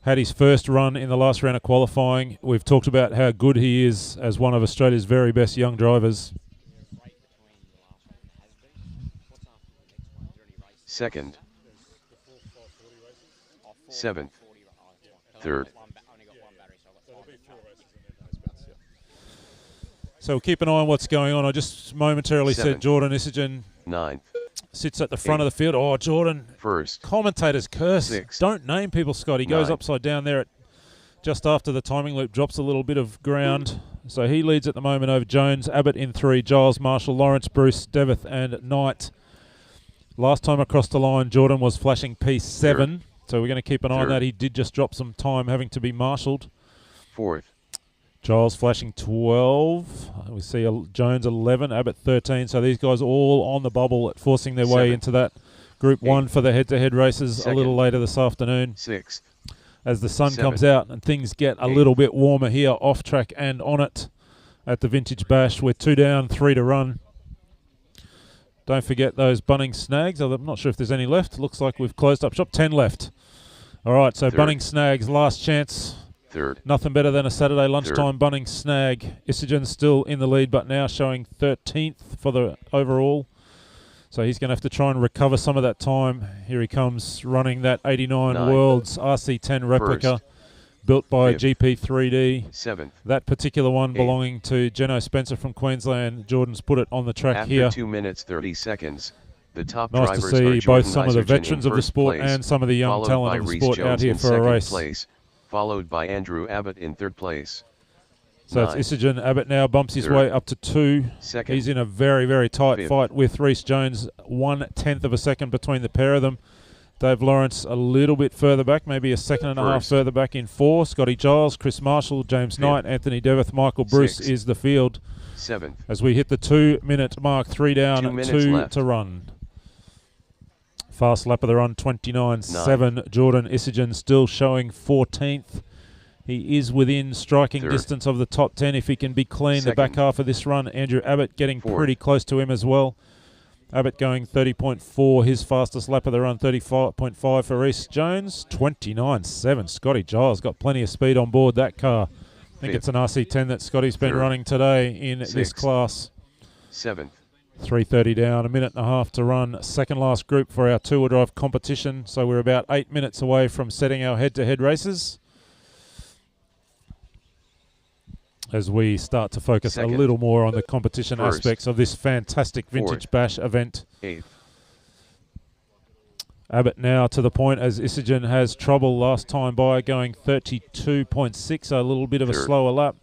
had his first run in the last round of qualifying. We've talked about how good he is as one of Australia's very best young drivers. Second. 7th. 3rd. So keep an eye on what's going on. I just momentarily said Seventh. Jordan Isergen 9th. sits at the front of the field. Oh, Jordan. First. Commentators curse. Sixth. Don't name people, Scott. He goes Ninth. upside down there at just after the timing loop, drops a little bit of ground. So he leads at the moment over Jones, Abbott in 3, Giles, Marshall, Lawrence, Bruce, Deveth and Knight. Last time across the line, Jordan was flashing P7. Third. So we're going to keep an eye on Third. that. He did just drop some time having to be marshalled. 4th. Giles flashing 12. We see Jones 11, Abbott 13. So these guys all on the bubble, forcing their way Seventh. into that Group 1 for the head-to-head races Second. a little later this afternoon. 6th. As the sun Seventh. comes out and things get a little bit warmer here off track and on it at the Vintage Bash. We're 2 down, 3 to run. Don't forget those Bunnings snags. I'm not sure if there's any left. Looks like we've closed up shop. 10 left. All right, so Third. Bunnings snags, last chance. 3rd. Nothing better than a Saturday lunchtime Bunnings snag. Isergen still in the lead, but now showing 13th for the overall. So he's going to have to try and recover some of that time. Here he comes running that 89 Ninth. Worlds RC10 replica First. built by Fifth. GP3D. 7th. That particular one Eighth. belonging to Jeno Spencer from Queensland. Jordan's put it on the track After here. 2 minutes 30 seconds, the top Nice to drivers see are both Jordan some of the Isergen veterans in of the first sport place, and some of the young followed talent by of the Reece sport out Jones here in for a second race. place, followed by Andrew Abbott in 3rd place. So Ninth. it's Isergen. Abbott now bumps his Third. way up to 2. Second. He's in a very, very tight Fifth. fight with Reece Jones. 1/10 of a second between the pair of them. Dave Lawrence a little bit further back, maybe a second and a half First. further back in 4. Scotty Giles, Chris Marshall, James Fifth. Knight, Anthony Deveth, Michael Bruce Sixth. is the field. 7th. as we hit the 2 minute mark. 3 down, 2 minutes 2 left. to run. Fast lap of the run, 29.7. Jordan Isagen still showing 14th. He is within striking distance of the top 10 if he can be clean. The back half of this run, Andrew Abbott getting pretty close to him as well. Abbott going 30.4, his fastest lap of the run, 35.5 for Reece Jones, 29.7. Scotty Giles got plenty of speed on board that car. I think it's an RC10 that Scotty's been running today in this class. 7th. 3:30 down, a minute and a half to run. Second last group for our two-wheel drive competition. So we're about 8 minutes away from setting our head-to-head races, as we start to focus a little more on the competition aspects of this fantastic Vintage Bash event. 8th. Abbott now to the point as Isagen has trouble last time by, going 32.6, a little bit of a slower lap.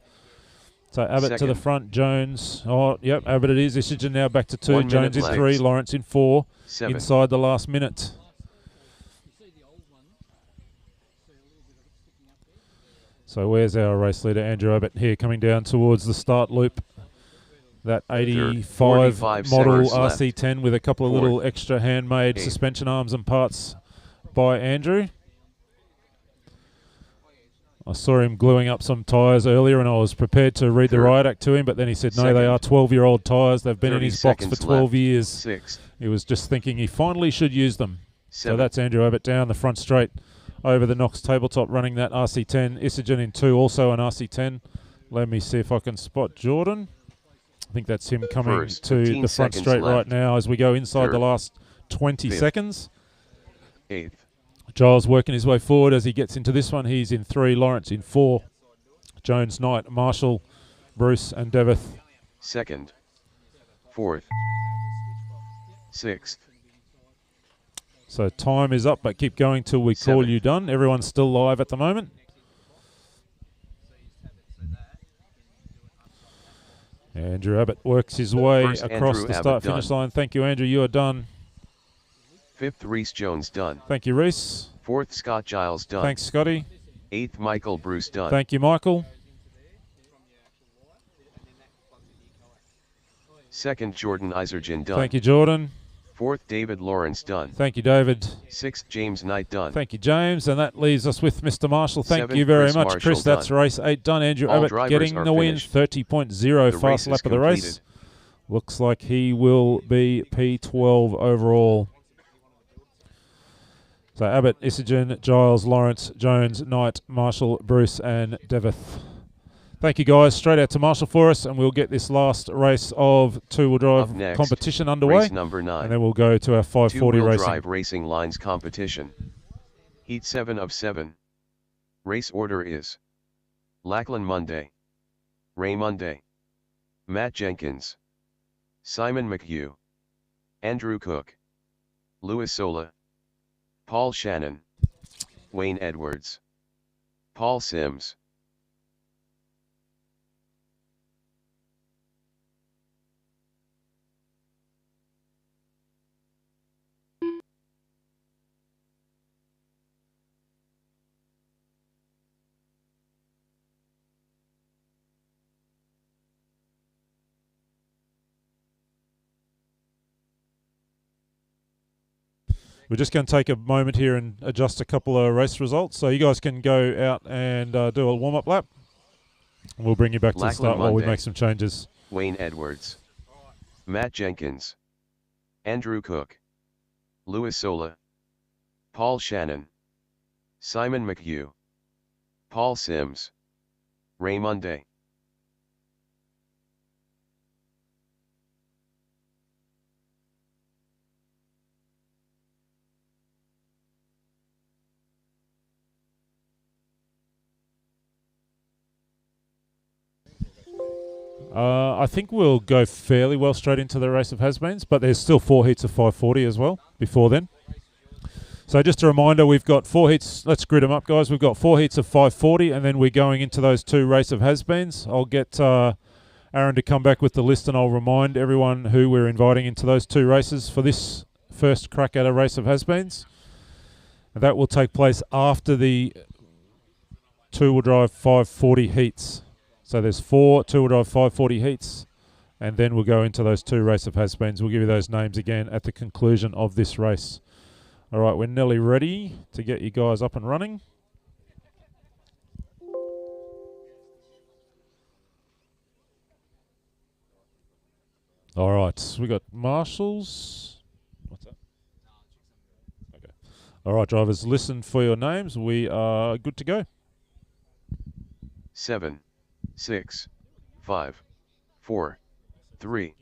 So Abbott to the front, Jones. Oh, yep, Abbott it is. Isagen now back to 2, Jones in 3, Lawrence in 4, inside the last minute. So where's our race leader, Andrew Abbott, here coming down towards the start loop. That 85 model RC10 with a couple of little extra handmade suspension arms and parts by Andrew. I saw him gluing up some tyres earlier and I was prepared to read the riot act to him, but then he said, no, they are 12-year-old tyres. They've been in his box for 12 years. He was just thinking he finally should use them. So that's Andrew Abbott down the front straight over the Knox tabletop running that RC10. Isagen in 2, also an RC10. Let me see if I can spot Jordan. I think that's him coming to the front straight right now as we go inside the last 20 seconds. 8th. Giles working his way forward as he gets into this one. He's in 3, Lawrence in 4, Jones, Knight, Marshall, Bruce and Devith. 2nd. 4th. 6th. So time is up, but keep going till we call you done. Everyone's still live at the moment. Andrew Abbott works his way across the start-finish line. Thank you, Andrew. You are done. 5th, Reece Jones done. Thank you, Reece. 4th, Scott Giles done. Thanks, Scotty. 8th, Michael Bruce done. Thank you, Michael. 2nd, Jordan Isagen done. Thank you, Jordan. 4th, David Lawrence done. Thank you, David. 6th, James Knight done. Thank you, James. And that leaves us with Mr. Marshall. Thank you 7th, very Chris much, Marshall Chris. That's done. race 8 done. Andrew All Abbott drivers getting are the win, finished. 30.0 The fast race lap is of the race. completed. Looks like he will be P12 overall. So Abbott, Isagen, Giles, Lawrence, Jones, Knight, Marshall, Bruce and Devith. Thank you, guys. Straight out to Marshall for us, and we'll get this last race of two-wheel drive next, competition underway. Race number 9. And then we'll go to our 540 Two-wheel racing. drive racing lines competition. Heat 7 of 7. Race order is Lachlan Monday, Ray Monday, Matt Jenkins, Simon McHugh, Andrew Cook, Louis Sola, Paul Shannon, Wayne Edwards, Paul Sims. We're just going to take a moment here and adjust a couple of race results. So you guys can go out and do a warm-up lap. And we'll bring you back to the start while we make some changes. Wayne Edwards, Matt Jenkins, Andrew Cook, Louis Sola, Paul Shannon, Simon McHugh, Paul Sims, Ray Monday. I think we'll go fairly well straight into the race of has-beens, but there's still 4 heats of 540 as well before then. So just a reminder, we've got 4 heats. Let's grid them up, guys. We've got 4 heats of 540, and then we're going into those 2 race of has-beens. I'll get Aaron to come back with the list, and I'll remind everyone who we're inviting into those 2 races for this first crack at a race of has-beens. And that will take place after the two-wheel drive 540 heats. So there's 4 two-wheel drive 540 heats, and then we'll go into those 2 race of has-beens. We'll give you those names again at the conclusion of this race. All right, we're nearly ready to get you guys up and running. All right, we got marshals. What's that? Okay. All right, drivers, listen for your names. We are good to go. 7, 6, 5, 4, 3.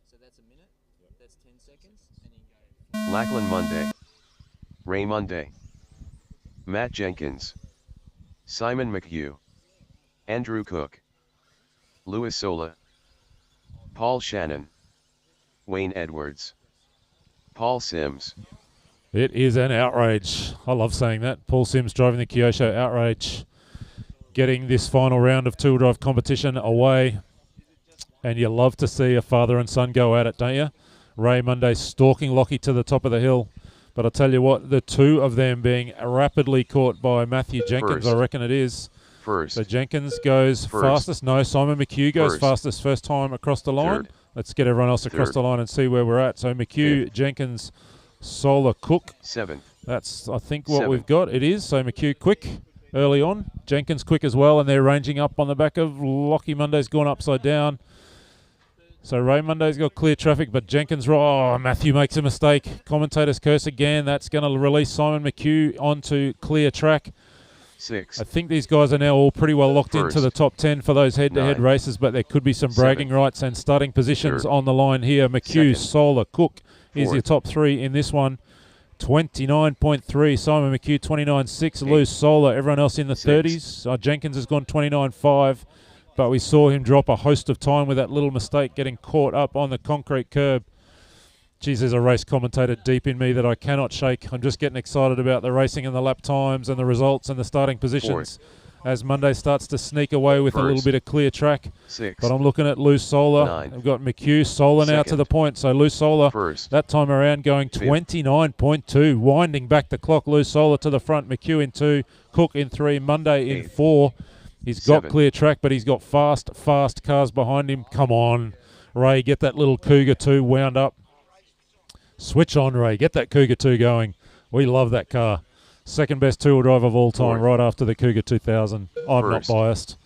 So that's a minute. That's 10 seconds. And you go. Lachlan Monday. Ray Monday. Matt Jenkins. Simon McHugh. Andrew Cook. Louis Sola. Paul Shannon. Wayne Edwards. Paul Sims. It is an outrage. I love saying that. Paul Sims driving the Kyosho outrage. Getting this final round of two-wheel drive competition away. And you love to see a father and son go at it, don't you? Ray Monday stalking Lockie to the top of the hill. But I'll tell you what, the two of them being rapidly caught by Matthew Jenkins, I reckon it is. First. So Jenkins goes fastest. No, Simon McHugh goes fastest first time across the line. Let's get everyone else across the line and see where we're at. So McHugh, Jenkins, Sola, Cook. 7. That's, I think, what we've got. It is. So McHugh quick early on. Jenkins quick as well, and they're ranging up on the back of Lockie Monday's gone upside down. So Ray Monday's got clear traffic, but Jenkins, oh, Matthew makes a mistake. Commentator's curse again. That's going to release Simon McHugh onto clear track. 6. I think these guys are now all pretty well locked into the top 10 for those head-to-head races, but there could be some bragging rights and starting positions on the line here. McHugh, Sola, Cook is your top three in this one. 29.3, Simon McHugh, 29.6, Luz Sola, everyone else in the 30s. Jenkins has gone 29.5, but we saw him drop a host of time with that little mistake getting caught up on the concrete curb. Geez, there's a race commentator deep in me that I cannot shake. I'm just getting excited about the racing and the lap times and the results and the starting positions as Monday starts to sneak away with a little bit of clear track. 6. But I'm looking at Luz Sola. 9. I've got McHugh, Sola now to the point. So Luz Sola that time around going 29.2, winding back the clock. Luz Sola to the front, McHugh in 2, Cook in 3, Monday in 4. He's got clear track, but he's got fast cars behind him. Come on, Ray, get that little Cougar 2 wound up. Switch on, Ray. Get that Cougar 2 going. We love that car. Second best two-wheel drive of all time, right after the Cougar 2000. I'm not biased.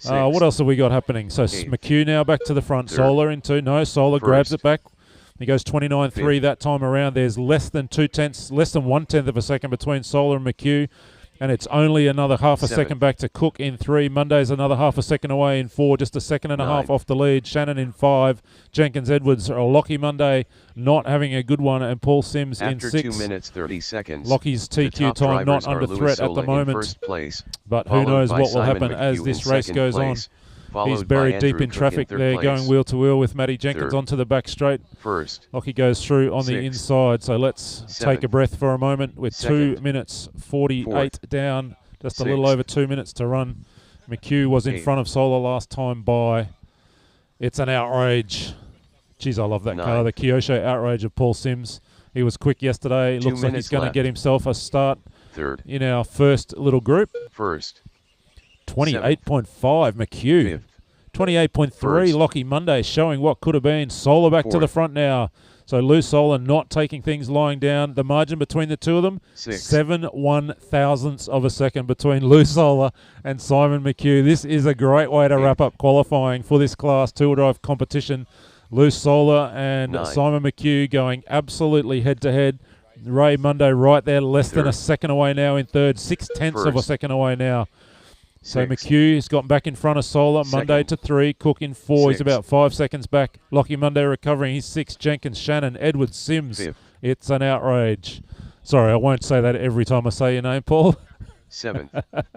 What else have we got happening? So McHugh now back to the front. Sola in 2. No, Sola grabs it back. He goes 29.3 that time around. There's less than 1/10 of a second between Sola and McHugh. And it's only another half a second back to Cook in 3. Monday's another half a second away in 4. Just a second and a half off the lead. Shannon in 5. Jenkins, Edwards, Lockie Monday not having a good one. And Paul Sims in 6. After 2 minutes 30 seconds. Lockie's TQ time not under threat at the moment. But who knows what will happen as this race goes on. He's buried deep in traffic there, going wheel to wheel with Matty Jenkins onto the back straight. Lockie goes through on the inside, so let's take a breath for a moment. With 2 minutes 48 down, just a little over 2 minutes to run. McHugh was in front of Sola last time by. It's an outrage. Jeez, I love that car. The Kyosho outrage of Paul Sims. He was quick yesterday. Looks like he's going to get himself a start in our first little group. 28.5 McHugh. 28.3 Lockie Monday, showing what could have been. Sola back to the front now. So Luz Sola not taking things lying down. The margin between the two of them, 7 1/1000ths of a second between Luz Sola and Simon McHugh. This is a great way to wrap up qualifying for this class two-wheel drive competition. Luz Sola and Simon McHugh going absolutely head-to-head. Ray Monday right there, less than a second away now in third. 6/10 of a second away now. So McHugh has gotten back in front of Sola. Monday to 3. Cook in 4. He's about 5 seconds back. Lockie Monday recovering. He's 6. Jenkins, Shannon, Edwards, Sims. It's an outrage. Sorry, I won't say that every time I say your name, Paul. 7. Well,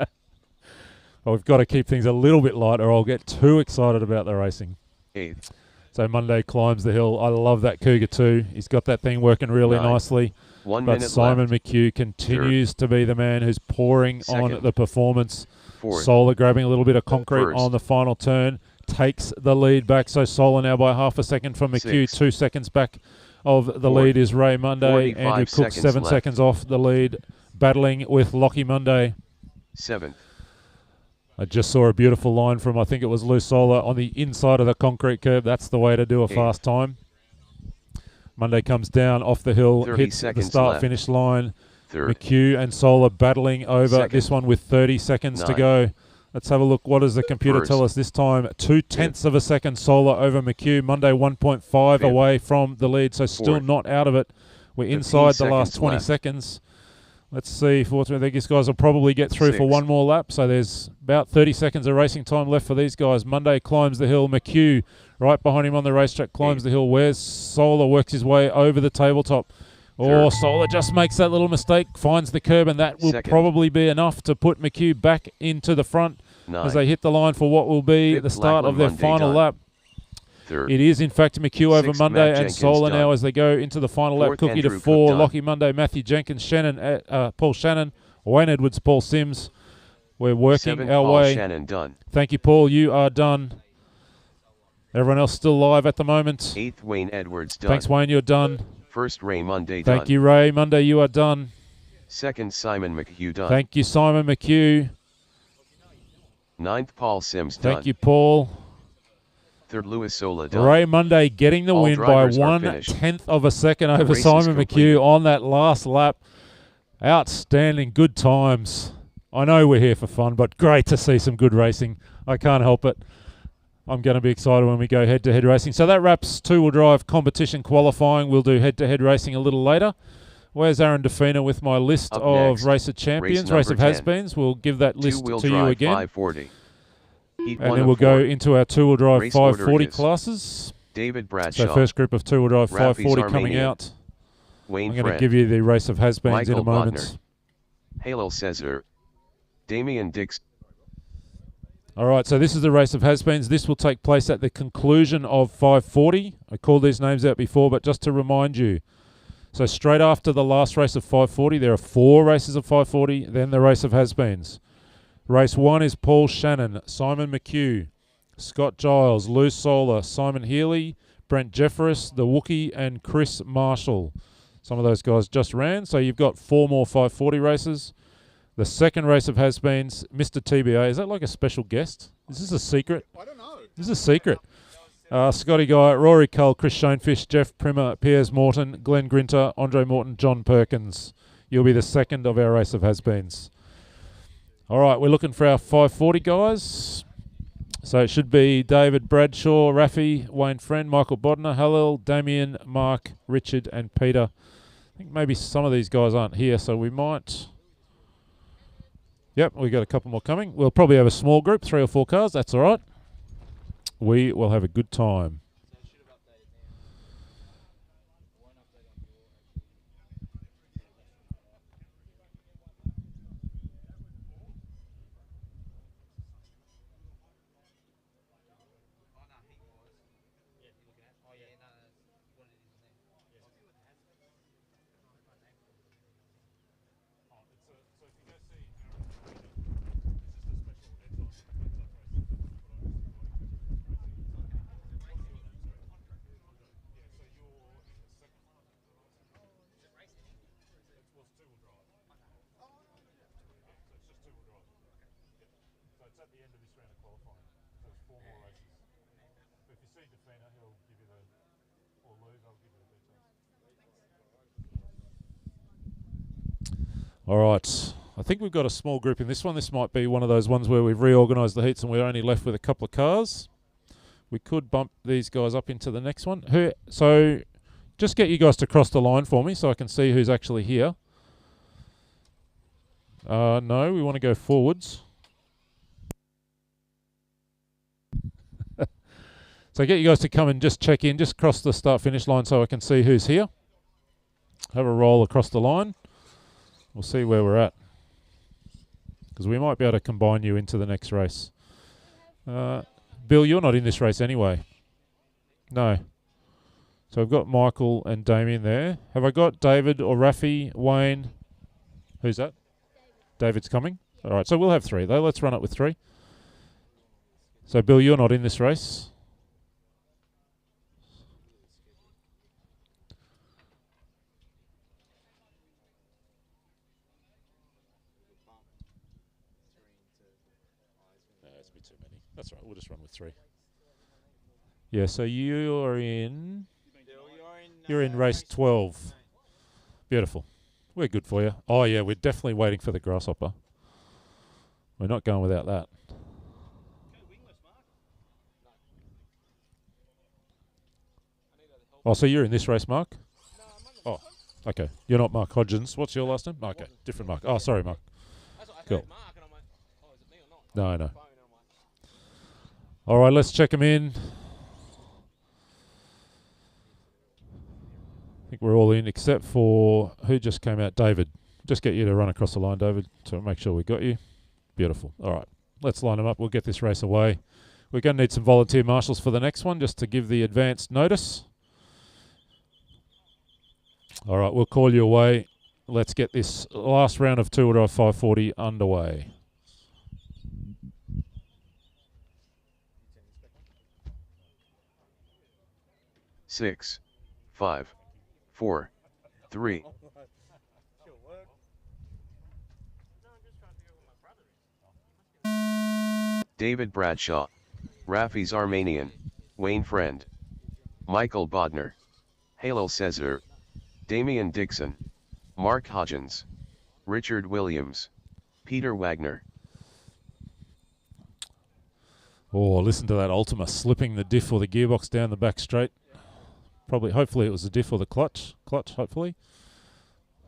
we've got to keep things a little bit light or I'll get too excited about the racing. 8. So Monday climbs the hill. I love that Cougar 2. He's got that thing working really 9. nicely. 1 but minute Simon left. McHugh continues to be the man who's pouring on the performance. 4. Sola grabbing a little bit of concrete on the final turn. Takes the lead back. So Sola now by half a second from McHugh. 2 seconds back of the lead is Ray Monday. Andrew Cook 7 seconds off the lead. Battling with Lockie Monday. 7. I just saw a beautiful line from, I think it was Luz Sola, on the inside of the concrete curb. That's the way to do a fast time. Monday comes down off the hill, 30 hits the seconds start-finish line. Third. McHugh and Solar battling over Second. this one with 30 seconds to 9. go. Let's have a look. What does the computer First. tell us this time? 0.2 of a second Solar over McHugh. Monday 1.5 Fifth. away from the lead, so still Fourth. not out of it. We're 15 inside the last seconds 20 left. seconds. Let's see. I think these guys will probably get through for 6. one more lap. So there's about 30 seconds of racing time left for these guys. Monday climbs the hill. McHugh right behind him on the racetrack climbs the hill. Where's Solar? Works his way over the tabletop. Third. Solar just makes that little mistake, finds the curb, and that will Second. probably be enough to put McHugh back into the front 9. as they hit the line for what will be Fifth. the start of their Lackland final Monday lap. Third. It is, in fact, McHugh over Sixth, Monday Matt and Jenkins Solar now done. as they go into the final lap. Fourth, Cookie Andrew to 4, Cook done. Lockie Monday, Matthew Jenkins, Shannon, Paul Shannon, Wayne Edwards, Paul Sims. We're working 7. our Paul way. Shannon done. Thank you, Paul. You are done. Everyone else still live at the moment. 8th, Wayne Edwards done. Thanks, Wayne. You're done. First, Ray Monday done. Thank you, Ray. Monday, you are done. Second, Simon McHugh done. Thank you, Simon McHugh. 9th, Paul Sims done. Thank you, Paul. Third, Lewis Sola done. Ray Monday getting the All win by drivers are 1/10 of a second over Race is Simon completed. McHugh on that last lap. Outstanding, good times. I know we're here for fun, but great to see some good racing. I can't help it. I'm going to be excited when we go head-to-head racing. So that wraps two-wheel drive competition qualifying. We'll do head-to-head racing a little later. Where's Aaron Defina with my list Up of next, race of champions, race of number 10. has-beens? We'll give that list Two-wheel to you drive again. 540. Heat And 1 then of we'll go 4. into our two-wheel drive Race order 540 is classes. David Bradshaw. So first group of two-wheel drive Rafi's 540 coming Armenian. out. Wayne I'm going to Friend. give you the race of has-beens in a Michael moment. Bodner. Halil Cesar. Damian Dix. All right, so this is the race of has-beens. This will take place at the conclusion of 540. I called these names out before, but just to remind you. So straight after the last race of 540, there are 4 races of 540, then the race of has-beens. Race 1 is Paul Shannon, Simon McHugh, Scott Giles, Lou Solar, Simon Healy, Brent Jeffress, the Wookie, and Chris Marshall. Some of those guys just ran, so you've got 4 more 540 races. The second race of has-beens, Mr. TBA. Is that like a special guest? Is this a secret? I don't know. This is a secret. Scotty Guy, Rory Cull, Chris Schoenfish, Jeff Primer, Piers Morton, Glenn Grinter, Andre Morton, John Perkins. You'll be the second of our race of has-beens. All right, we're looking for our 540 guys. So it should be David Bradshaw, Rafi, Wayne Friend, Michael Bodner, Halil, Damien, Mark, Richard, and Peter. I think maybe some of these guys aren't here, so we might... Yep, we got a couple more coming. We'll probably have a small group, 3 or 4 cars. That's all right. We will have a good time. All right. I think we've got a small group in this one. This might be one of those ones where we've reorganised the heats and we're only left with a couple of cars. We could bump these guys up into the next one. So just get you guys to cross the line for me so I can see who's actually here. No, we want to go forwards. So get you guys to come and just check in, just cross the start-finish line so I can see who's here. Have a roll across the line. We'll see where we're at. Because we might be able to combine you into the next race. Bill, you're not in this race anyway. No. So I've got Michael and Damien there. Have I got David or Rafi, Wayne? Who's that? David's coming? All right, so we'll have 3 though. Let's run it with 3. So Bill, you're not in this race. Too many. That's right. We'll just run with 3. Yeah. So you are in. Bill, you're in You're in race 12. Beautiful. We're good for you. Oh, yeah, we're definitely waiting for the Grasshopper. We're not going without that. Oh, so you're in this race, Mark? Oh, okay. You're not Mark Hodgins. What's your last name? Okay, different Mark. Oh, sorry, Mark. Cool. No, no. All right, let's check him in. I think we're all in except for who just came out. David. Just get you to run across the line, David, to make sure we got you. Beautiful. All right, let's line them up. We'll get this race away. We're going to need some volunteer marshals for the next one just to give the advance notice. All right, we'll call you away. Let's get this last round of Two-Wheel Drive 540 underway. Six, 5, 4, 3. David Bradshaw, Rafi's Armenian, Wayne Friend, Michael Bodner, Halil Cesar, Damian Dixon, Mark Hodgins, Richard Williams, Peter Wagner. Oh, listen to that Ultima slipping the diff or the gearbox down the back straight. Probably, hopefully it was the diff or the clutch, hopefully.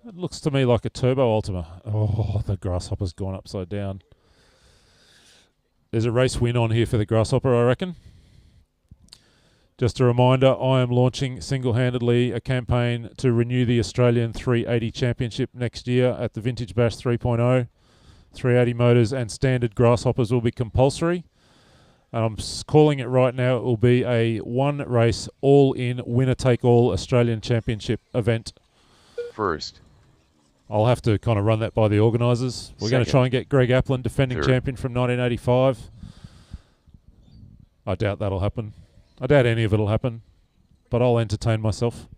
It looks to me like a turbo Ultima. Oh, the Grasshopper's gone upside down. There's a race win on here for the Grasshopper, I reckon. Just a reminder, I am launching single-handedly a campaign to renew the Australian 380 Championship next year at the Vintage Bash 3.0. 380 motors and standard Grasshoppers will be compulsory. And I'm calling it right now, it will be a one-race, all-in, winner-take-all Australian Championship event. First. I'll have to kind of run that by the organisers. We're going to try and get Greg Applin, defending champion from 1985. I doubt that'll happen. I doubt any of it'll happen, but I'll entertain myself.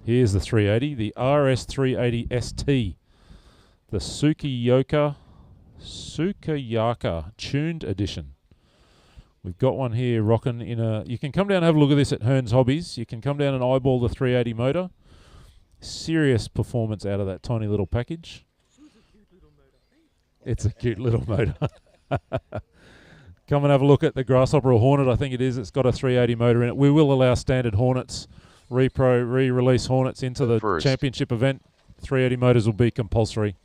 Here's the 380, the RS380 ST, the Sukiyaka tuned edition. We've got one here rocking in a... You can come down and have a look at this at Hearns Hobbies. You can come down and eyeball the 380 motor. Serious performance out of that tiny little package. It's a cute little motor. Come and have a look at the Grasshopper or Hornet, I think it is. It's got a 380 motor in it. We will allow standard Hornets, re-release Hornets into the championship event. 380 motors will be compulsory.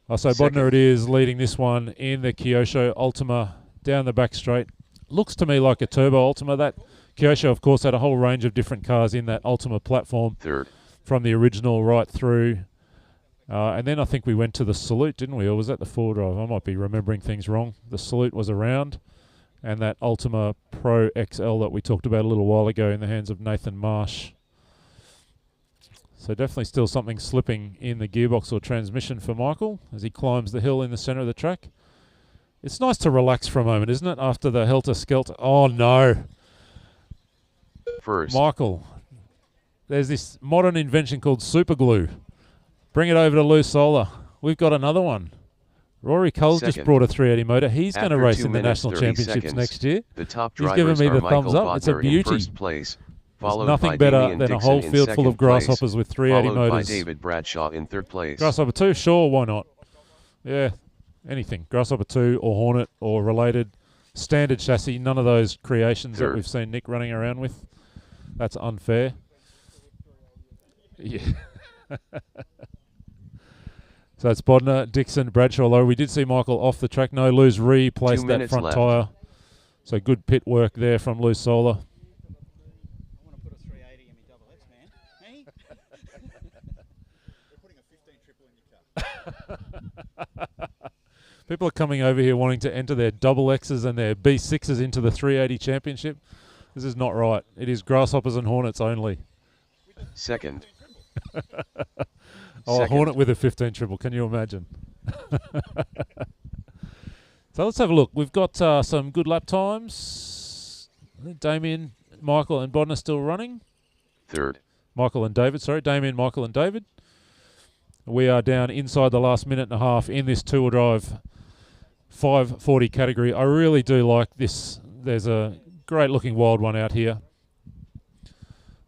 So Bodner it is leading this one in the Kyosho Ultima down the back straight. Looks to me like a turbo Ultima. That Kyosho, of course, had a whole range of different cars in that Ultima platform. From the original right through. And then I think we went to the Salute, didn't we? Or was that the 4-drive? I might be remembering things wrong. The Salute was around. And that Ultima Pro XL that we talked about a little while ago in the hands of Nathan Marsh. So definitely still something slipping in the gearbox or transmission for Michael as he climbs the hill in the centre of the track. It's nice to relax for a moment, isn't it? After the helter-skelter. Oh, no. Michael, there's this modern invention called super glue. Bring it over to Lou Solar. We've got another one. Rory Cole's just brought a 380 motor. He's going to race in the national championships next year. The top He's given me the thumbs up. It's a beauty. There's nothing better than a whole field full of Grasshoppers with 380 motors. By David Bradshaw in third place. Grasshopper 2, sure, why not? Yeah, anything. Grasshopper 2 or Hornet or related. Standard chassis, none of those creations that we've seen Nick running around with. That's unfair. Yeah. So it's Bodner, Dixon, Bradshaw. Although we did see Michael off the track. No, Lou's replaced that front tyre. So good pit work there from Lou Solar. I want to put a 380 in my double X, man. Me? We're putting a 15 triple in your car. People are coming over here wanting to enter their double X's and their B6s into the 380 championship. This is not right. It is Grasshoppers and Hornets only. Second. Oh, a Hornet with a 15 triple. Can you imagine? So let's have a look. We've got some good lap times. Damien, Michael and Bodner still running. Third. Michael and David. Sorry, Damien, Michael and David. We are down inside the last minute and a half in this two-wheel drive 540 category. I really do like this. There's a great looking wild one out here.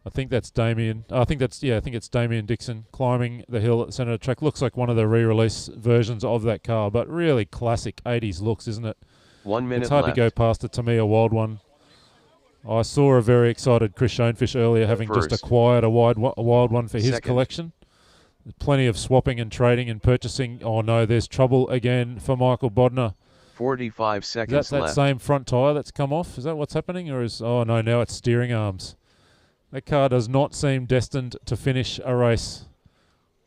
I think that's Damien. I think it's Damien Dixon climbing the hill at the centre of the track. Looks like one of the re-release versions of that car, but really classic 80s looks, isn't it? 1 minute It's hard left. to go past a Tamiya Wild One. I saw a very excited Chris Schoenfish earlier, having just acquired a Wild One for his collection. There's plenty of swapping and trading and purchasing. Oh no, there's trouble again for Michael Bodner. 45 seconds Is that left. same front tyre that's come off? Is that what's happening? Or is... Oh no, now it's steering arms. That car does not seem destined to finish a race.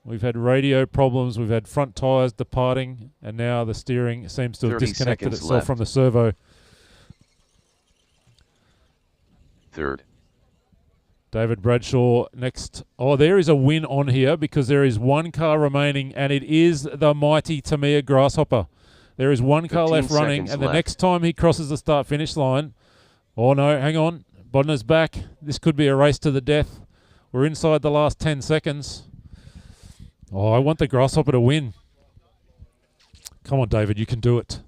We've had radio problems, we've had front tyres departing, and now the steering seems to have 30 disconnected seconds itself left. from the servo. Third. David Bradshaw next. Oh, there is a win on here because there is one car remaining, and it is the mighty Tamiya Grasshopper. There is one car 15 left running, seconds and the left. next time he crosses the start-finish line... Oh no, hang on. Bodner's back. This could be a race to the death. We're inside the last 10 seconds. Oh, I want the Grasshopper to win. Come on, David, you can do it.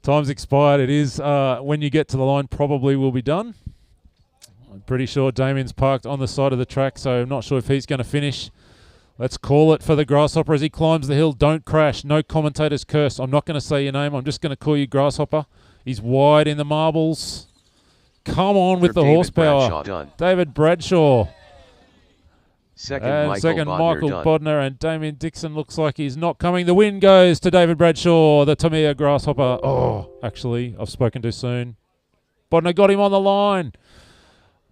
Time's expired. It is, when you get to the line, probably will be done. I'm pretty sure Damien's parked on the side of the track, so I'm not sure if he's going to finish. Let's call it for the Grasshopper as he climbs the hill. Don't crash. No commentator's curse. I'm not going to say your name. I'm just going to call you Grasshopper. He's wide in the marbles. Come on with the David horsepower. Bradshaw done. David Bradshaw. Second, And Michael second, Bodner Michael done. Bodner, and Damien Dixon looks like he's not coming. The win goes to David Bradshaw, the Tamiya Grasshopper. Oh, actually, I've spoken too soon. Bodner got him on the line.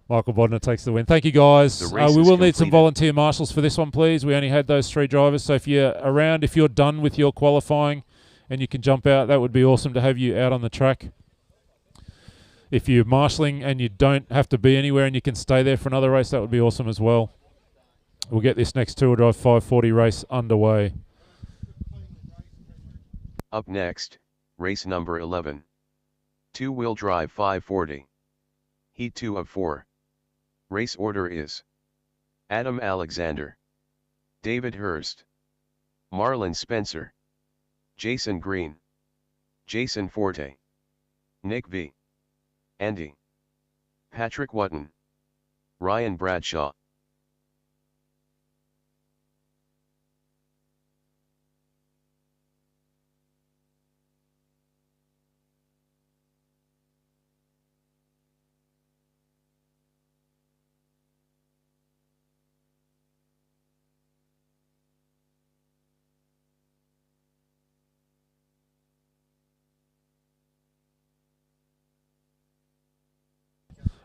Michael Bodner takes the win. Thank you, guys. The race We is will need some completed. volunteer marshals for this one, please. We only had those 3 drivers, so if you're around, if you're done with your qualifying and you can jump out, that would be awesome to have you out on the track. If you're marshalling and you don't have to be anywhere and you can stay there for another race, that would be awesome as well. We'll get this next Tour Drive 540 race underway. Up next, race number 11. Two-wheel drive 540. Heat 2 of 4. Race order is Adam Alexander, David Hurst, Marlon Spencer, Jason Green, Jason Forte, Nick V, Andy, Patrick Wotton, Ryan Bradshaw.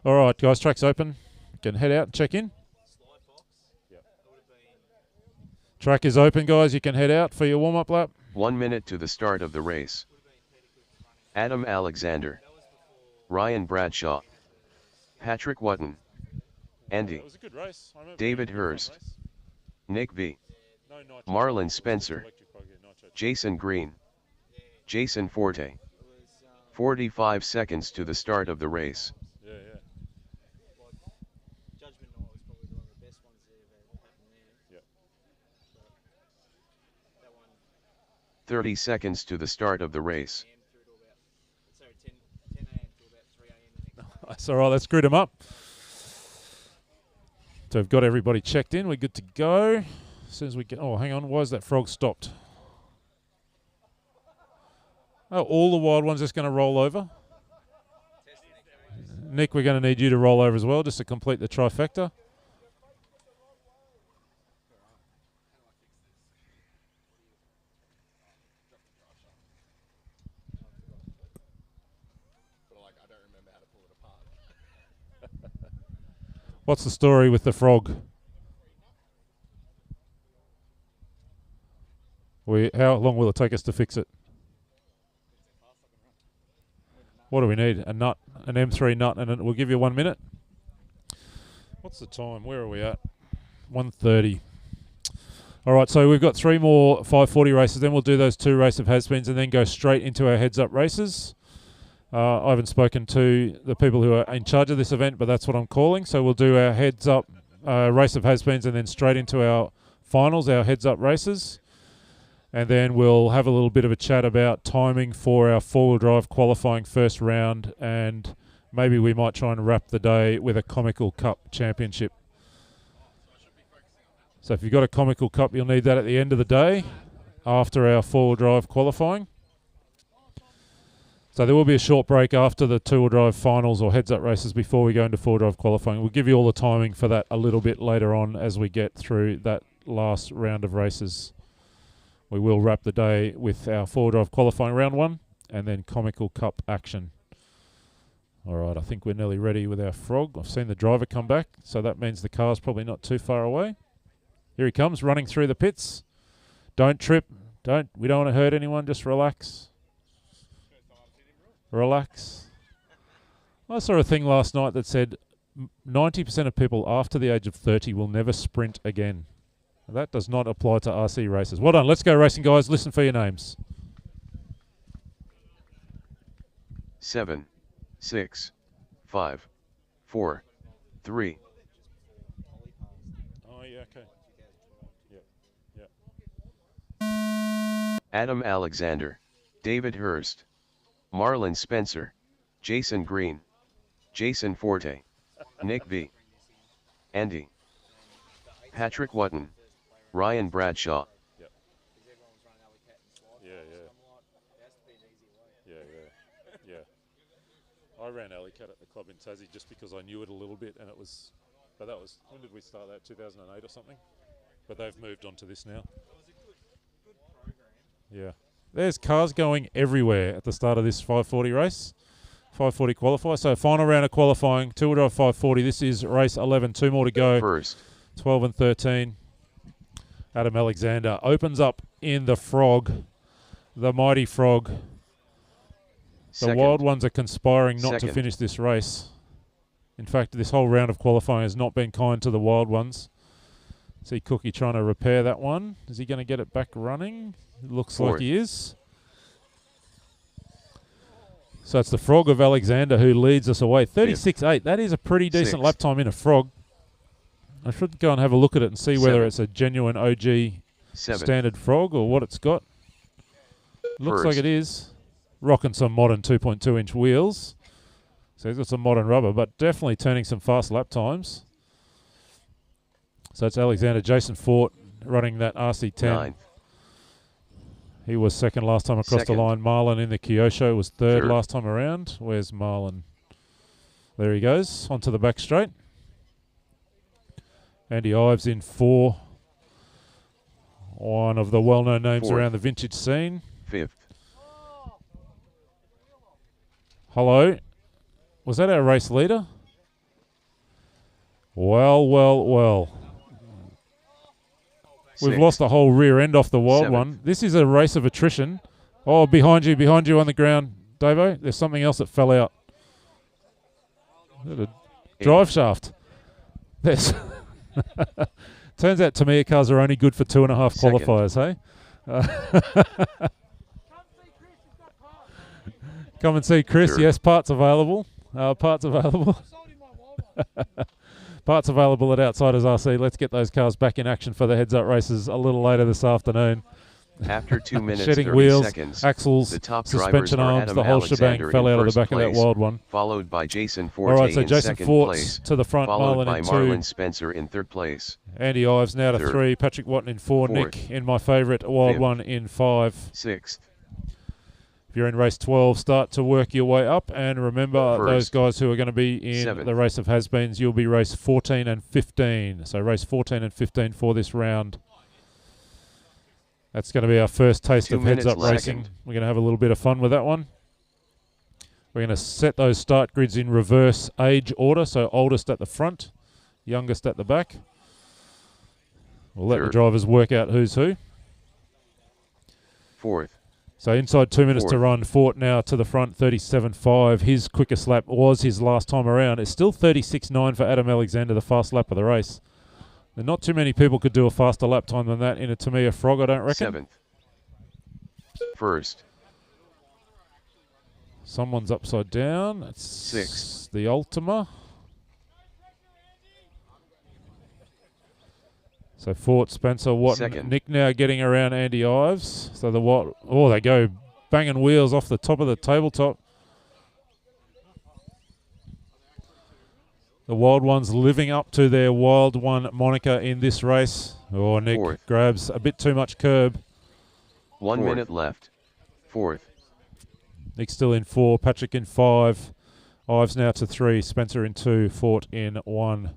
All right, guys, track's open. You can head out and check in. Track is open, guys. You can head out for your warm-up lap. 1 minute to the start of the race. Adam Alexander, Ryan Bradshaw, Patrick Wotton, Andy, It was a good race. I remember David being a good Hurst, race. Nick V, No nitro. Marlon Spencer, Electric bug, yeah, nitro. Jason Green, Jason Forte. 45 seconds to the start of the race. Yeah, yeah. Judgment Night was probably one of the best ones that ever happened there. Yeah. That one 30 seconds to the start of the race. a.m. through to about, sorry, 10 a.m. to about 3 a.m. the next day. That's all right. Let's grid them up. So we've got everybody checked in. We're good to go. As soon as we get... Oh, hang on. Why is that frog stopped? Oh, all the wild ones just going to roll over? Nick, we're going to need you to roll over as well, just to complete the trifecta. What's the story with the frog? How long will it take us to fix it? What do we need? A nut, an M3 nut, and we'll give you 1 minute. What's the time? Where are we at? 1:30. All right, so we've got 3 more 540 races. Then we'll do those 2 race of has-beens and then go straight into our heads-up races. I haven't spoken to the people who are in charge of this event, but that's what I'm calling. So we'll do our heads-up race of has-beens and then straight into our finals, our heads-up races. And then we'll have a little bit of a chat about timing for our four-wheel drive qualifying first round and maybe we might try and wrap the day with a Comical Cup championship. So if you've got a Comical Cup, you'll need that at the end of the day after our four-wheel drive qualifying. So there will be a short break after the two-wheel drive finals or heads-up races before we go into four-wheel drive qualifying. We'll give you all the timing for that a little bit later on as we get through that last round of races. We will wrap the day with our four-wheel drive qualifying round one and then Comical Cup action. All right, I think we're nearly ready with our Frog. I've seen the driver come back, so that means the car's probably not too far away. Here he comes, running through the pits. Don't trip. We don't want to hurt anyone. Just relax. Relax. I saw a thing last night that said 90% of people after the age of 30 will never sprint again. That does not apply to RC races. Well done. Let's go racing, guys. Listen for your names. 7, 6, 5, 4, 3. Oh, yeah, okay. Adam Alexander, David Hurst, Marlon Spencer, Jason Green, Jason Forte, Nick V, Andy, Patrick Wotton, Ryan Bradshaw. Yeah. I ran Alley Cat at the club in Tassie just because I knew it a little bit, and it was. But that was, when did we start that? 2008 or something. But they've moved on to this now. Yeah. There's cars going everywhere at the start of this 540 race. 540 qualifier. So final round of qualifying, two-wheel drive 540. This is race 11. Two more to go. First. 12 and 13. Adam Alexander opens up in the Frog. The mighty Frog. Second. The Wild Ones are conspiring not Second. to finish this race. In fact, this whole round of qualifying has not been kind to the Wild Ones. See Cookie trying to repair that one. Is he going to get it back running? It looks Fourth. like he is. So it's the Frog of Alexander who leads us away. 36.8. That is a pretty decent Sixth. lap time in a Frog. I should go and have a look at it and see whether Seven. it's a genuine OG Seven. standard Frog or what it's got. Looks like First. it is. Rocking some modern 2.2-inch wheels. So he's got some modern rubber, but definitely turning some fast lap times. So it's Alexander. Jason Fort running that RC10. Ninth. He was second last time across Second. the line. Marlon in the Kyosho was third Third. last time around. Where's Marlon? There he goes. Onto the back straight. Andy Ives in 4. One of the well-known names Fourth. around the vintage scene. Fifth. Hello. Was that our race leader? Well. We've Sixth. lost the whole rear end off the Wild Seventh. One. This is a race of attrition. Oh, behind you on the ground, Davo. There's something else that fell out. Is that a drive shaft? There's turns out Tamiya cars are only good for 2.5 Second. qualifiers, hey? Come and see Chris. Third. Yes, parts available. Parts available. Parts available at Outsiders RC. Let's get those cars back in action for the heads-up races a little later this afternoon. After 2 minutes Shedding 30 wheels, seconds, axles, the top drivers suspension are arms, Adam the whole Alexander shebang fell in out of the first back of that place, Wild One. followed by Jason Forte All right, so in Jason second Fort's place, to the front, followed Marlon by in Marlon 2. Spencer in third place. Andy Ives now to Third. 3, Patrick Watton in 4, Fourth. Nick in my favourite Wild Fifth. One in 5. Sixth. If you're in race 12, start to work your way up. And remember, First. those guys who are going to be in Seventh. the race of has-beens, you'll be race 14 and 15. So race 14 and 15 for this round. That's going to be our first taste 2 of heads-up minutes racing. second. We're going to have a little bit of fun with that one. We're going to set those start grids in reverse age order. So oldest at the front, youngest at the back. We'll let the Third. drivers work out who's who. Fourth. So inside 2 minutes to Fourth. run. Fort now to the front, 37.5. His quickest lap was his last time around. It's still 36.9 for Adam Alexander, the fast lap of the race. And not too many people could do a faster lap time than that in a Tamiya Frog, I don't reckon. Seventh. First. Someone's upside down. It's Sixth. the Ultima. So Fort, Spencer, Watton, Second. Nick now getting around Andy Ives. So the what? Oh, they go banging wheels off the top of the tabletop. The Wild Ones living up to their Wild One moniker in this race. Oh, Nick Fourth. grabs a bit too much curb. 1 minute left. Fourth. Nick still in 4, Patrick in 5. Ives now to 3, Spencer in 2, Fort in 1.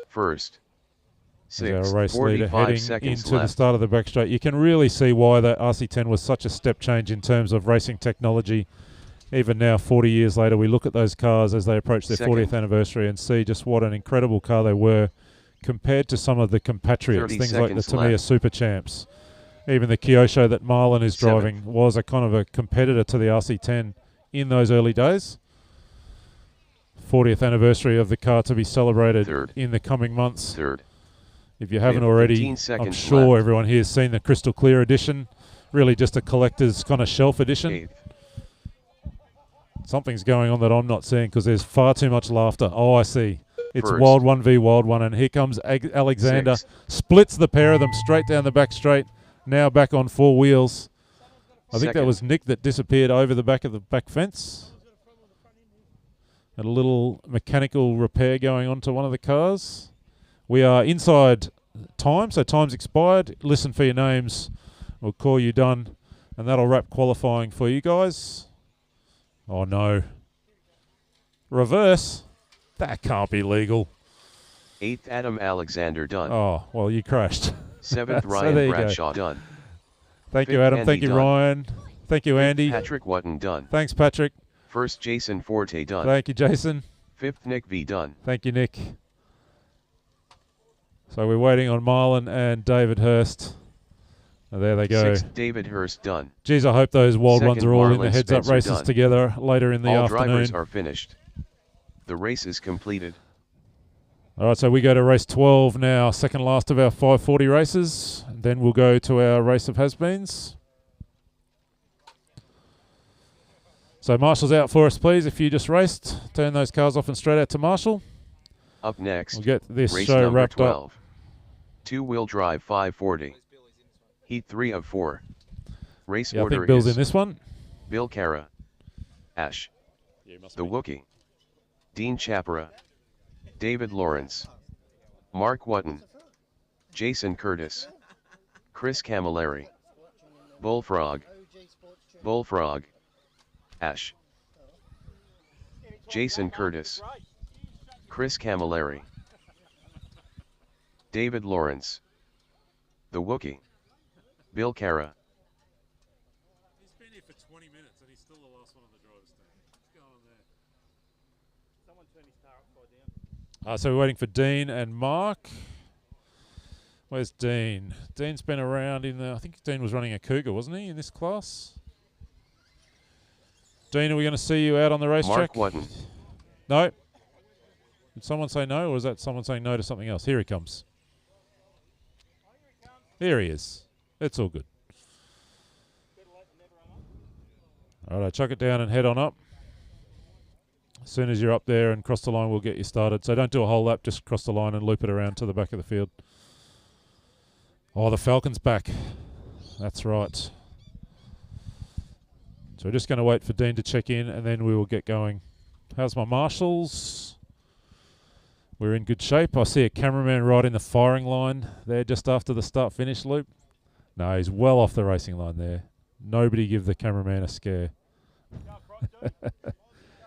First. There's 6. our race leader 45 heading seconds into the left. start of the back straight. You can really see why the RC10 was such a step change in terms of racing technology. Even now, 40 years later, we look at those cars as they approach their 40th anniversary and see just what an incredible car they were compared to some of the compatriots, 30 things like the seconds Tamiya left. Super Champs. Even the Kyosho that Marlon is 7. driving was a kind of a competitor to the RC10 in those early days. 40th anniversary of the car to be celebrated Third. in the coming months. Third. If you haven't Fifth. already, 15 I'm seconds sure left. everyone here has seen the Crystal Clear edition. Really just a collector's kind of shelf edition. 8th. Something's going on that I'm not seeing because there's far too much laughter. Oh, I see. It's First. Wild One v Wild One, and here comes Alexander. 6th. Splits the pair of them straight down the back straight. Now back on 4 wheels. I think that Second. was Nick that disappeared over the back of the back fence. And a little mechanical repair going on to one of the cars. We are inside time, so time's expired. Listen for your names. We'll call you done, and that'll wrap qualifying for you guys. Oh no. Reverse? That can't be legal. 8th. Adam Alexander done. Oh, well, you crashed. 7th. So Ryan there you go. Bradshaw done. Thank you, 5th. Adam. Andy Thank you, done. Ryan. Thank you, Andy. Patrick Wotton done. Thanks, Patrick. 1st. Jason Forte done. Thank you, Jason. 5th. Nick V done. Thank you, Nick. So we're waiting on Marlon and David Hurst. Oh, there they go. 6th. David Hurst done. Geez, I hope those Wild Ones Second, are all in the Marlon heads-up Spencer races done. together later in the All afternoon. drivers are finished. The race is completed. All right, so we go to race 12 now, second last of our 540 races. Then we'll go to our race of has-beens. So Marshall's out for us, please. If you just raced, turn those cars off and straight out to Marshall. Up next, We'll get this race show number wrapped 12. up. Two-wheel drive 540. Heat 3 of 4. Race Yeah, I order think Bill's is in this one. Bill Cara, Ash, The Wookiee, Dean Chapera, David Lawrence, Mark Wotton, Jason Curtis, Chris Camilleri, Bullfrog, Ash, Jason Curtis, Chris Camilleri, David Lawrence, The Wookiee, Bill Cara. He's been here for 20 minutes and he's still the last one on the driver's stand. What's going on there? Someone turn his car upside down. So we're waiting for Dean and Mark. Where's Dean? Dean's been around in the... I think Dean was running a Cougar, wasn't he, in this class? Dean, are we going to see you out on the racetrack? Mark Wotton. No. Did someone say no, or is that someone saying no to something else? Here he comes. Here he is. It's all good. All right, chuck it down and head on up. As soon as you're up there and cross the line, we'll get you started. So don't do a whole lap, just cross the line and loop it around to the back of the field. Oh, the Falcon's back. That's right. So we're just going to wait for Dean to check in, and then we will get going. How's my marshals? We're in good shape. I see a cameraman right in the firing line there just after the start-finish loop. No, he's well off the racing line there. Nobody give the cameraman a scare.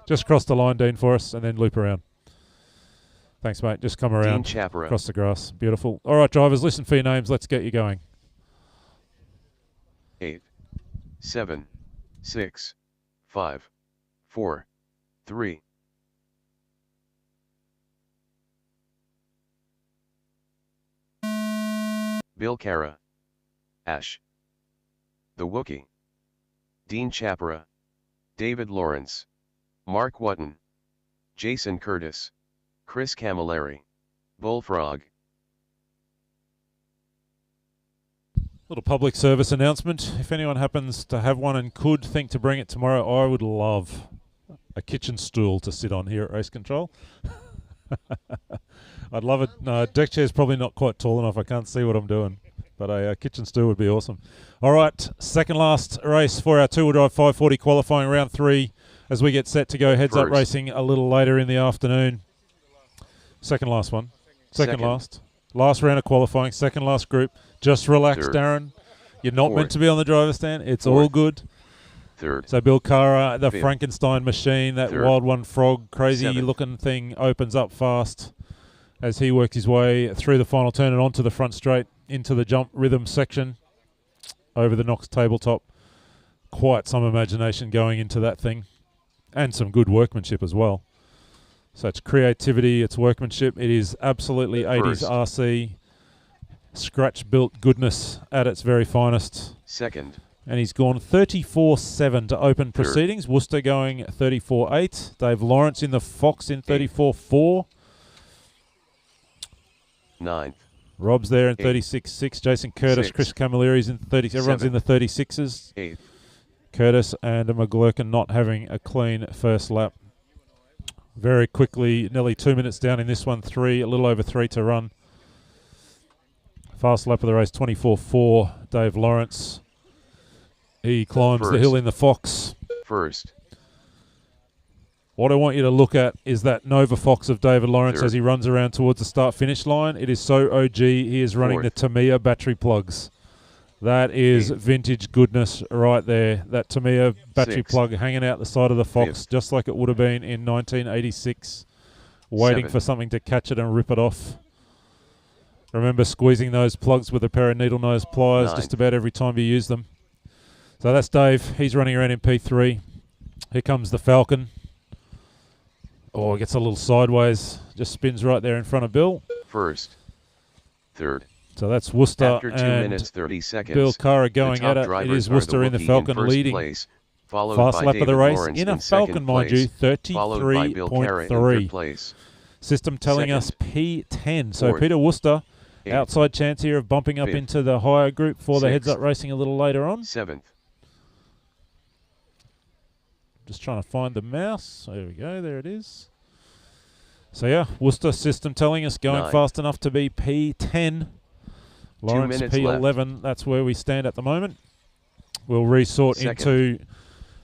Just cross the line, Dean, for us, and then loop around. Thanks, mate. Just come around. Dean Chapera. Across the grass. Beautiful. All right, drivers, listen for your names. Let's get you going. 8, 7, 6, 5, 4, 3. Bill Cara, Ash, The Wookiee, Dean Chapera, David Lawrence, Mark Wotton, Jason Curtis, Chris Camilleri, Bullfrog. Little public service announcement. If anyone happens to have one and could think to bring it tomorrow, I would love a kitchen stool to sit on here at Race Control. I'd love it. No, deck chair's probably not quite tall enough. I can't see what I'm doing. But a kitchen stool would be awesome. All right, second last race for our two-wheel drive 540 qualifying round 3. as we get set to go heads up First. racing a little later in the afternoon. Second last one. Second last. Last round of qualifying. Second last group. Just relax, Third. Darren. You're not meant Fourth. to be on the driver's stand. It's all Fourth. good. Third. So Bill Cara, the Fifth. Frankenstein machine, that Third. Wild One Frog, crazy Seventh. looking thing opens up fast as he works his way through the final turn and onto the front straight into the jump rhythm section over the Knox tabletop. Quite some imagination going into that thing and some good workmanship as well. So it's creativity, it's workmanship. It is absolutely 80s First. RC, scratch-built goodness at its very finest. Second. And he's gone 34.7 to open proceedings. Worcester going 34.8. Dave Lawrence in the Fox in 34.4. Ninth. Rob's there in Eighth. 36.6. Jason Curtis, Sixth. Chris Camilleri in 30. Everyone's in the 36s. Eighth. Curtis and McGlurkin not having a clean first lap. Very quickly, nearly 2 minutes down in this one. A little over 3 to run. Fast lap of the race, 24.4. Dave Lawrence. He climbs the First. hill in the Fox. First. What I want you to look at is that Nova Fox of David Lawrence Third. as he runs around towards the start-finish line. It is so OG. He is running Fourth. the Tamiya battery plugs. That is Eighth. vintage goodness right there. That Tamiya battery Sixth. plug hanging out the side of the Fox, Fifth. just like it would have been in 1986, waiting Seventh. for something to catch it and rip it off. Remember squeezing those plugs with a pair of needle nose pliers just Ninth. about every time you use them. So that's Dave. He's running around in P3. Here comes the Falcon. Oh, it gets a little sideways. Just spins right there in front of Bill. First. Third. So that's Worcester After 2 and minutes 30 seconds. Bill Cara the going top at it. It drivers is are Worcester in the Wookiee Falcon first leading. Place, followed Fast by lap of the David race Lawrence in a second Falcon, mind place, you, followed by Bill Cara in third 33.3. place. System telling Second. us P10. So Fourth. Peter Worcester, Eighth. outside chance here of bumping up Fifth. into the higher group for the Sixth. heads-up racing a little later on. Seventh. Just trying to find the mouse. There we go. There it is. So yeah, Worcester system telling us going Ninth. fast enough to be P10. Lawrence minutes P11. That's where we stand at the moment. We'll resort Second. into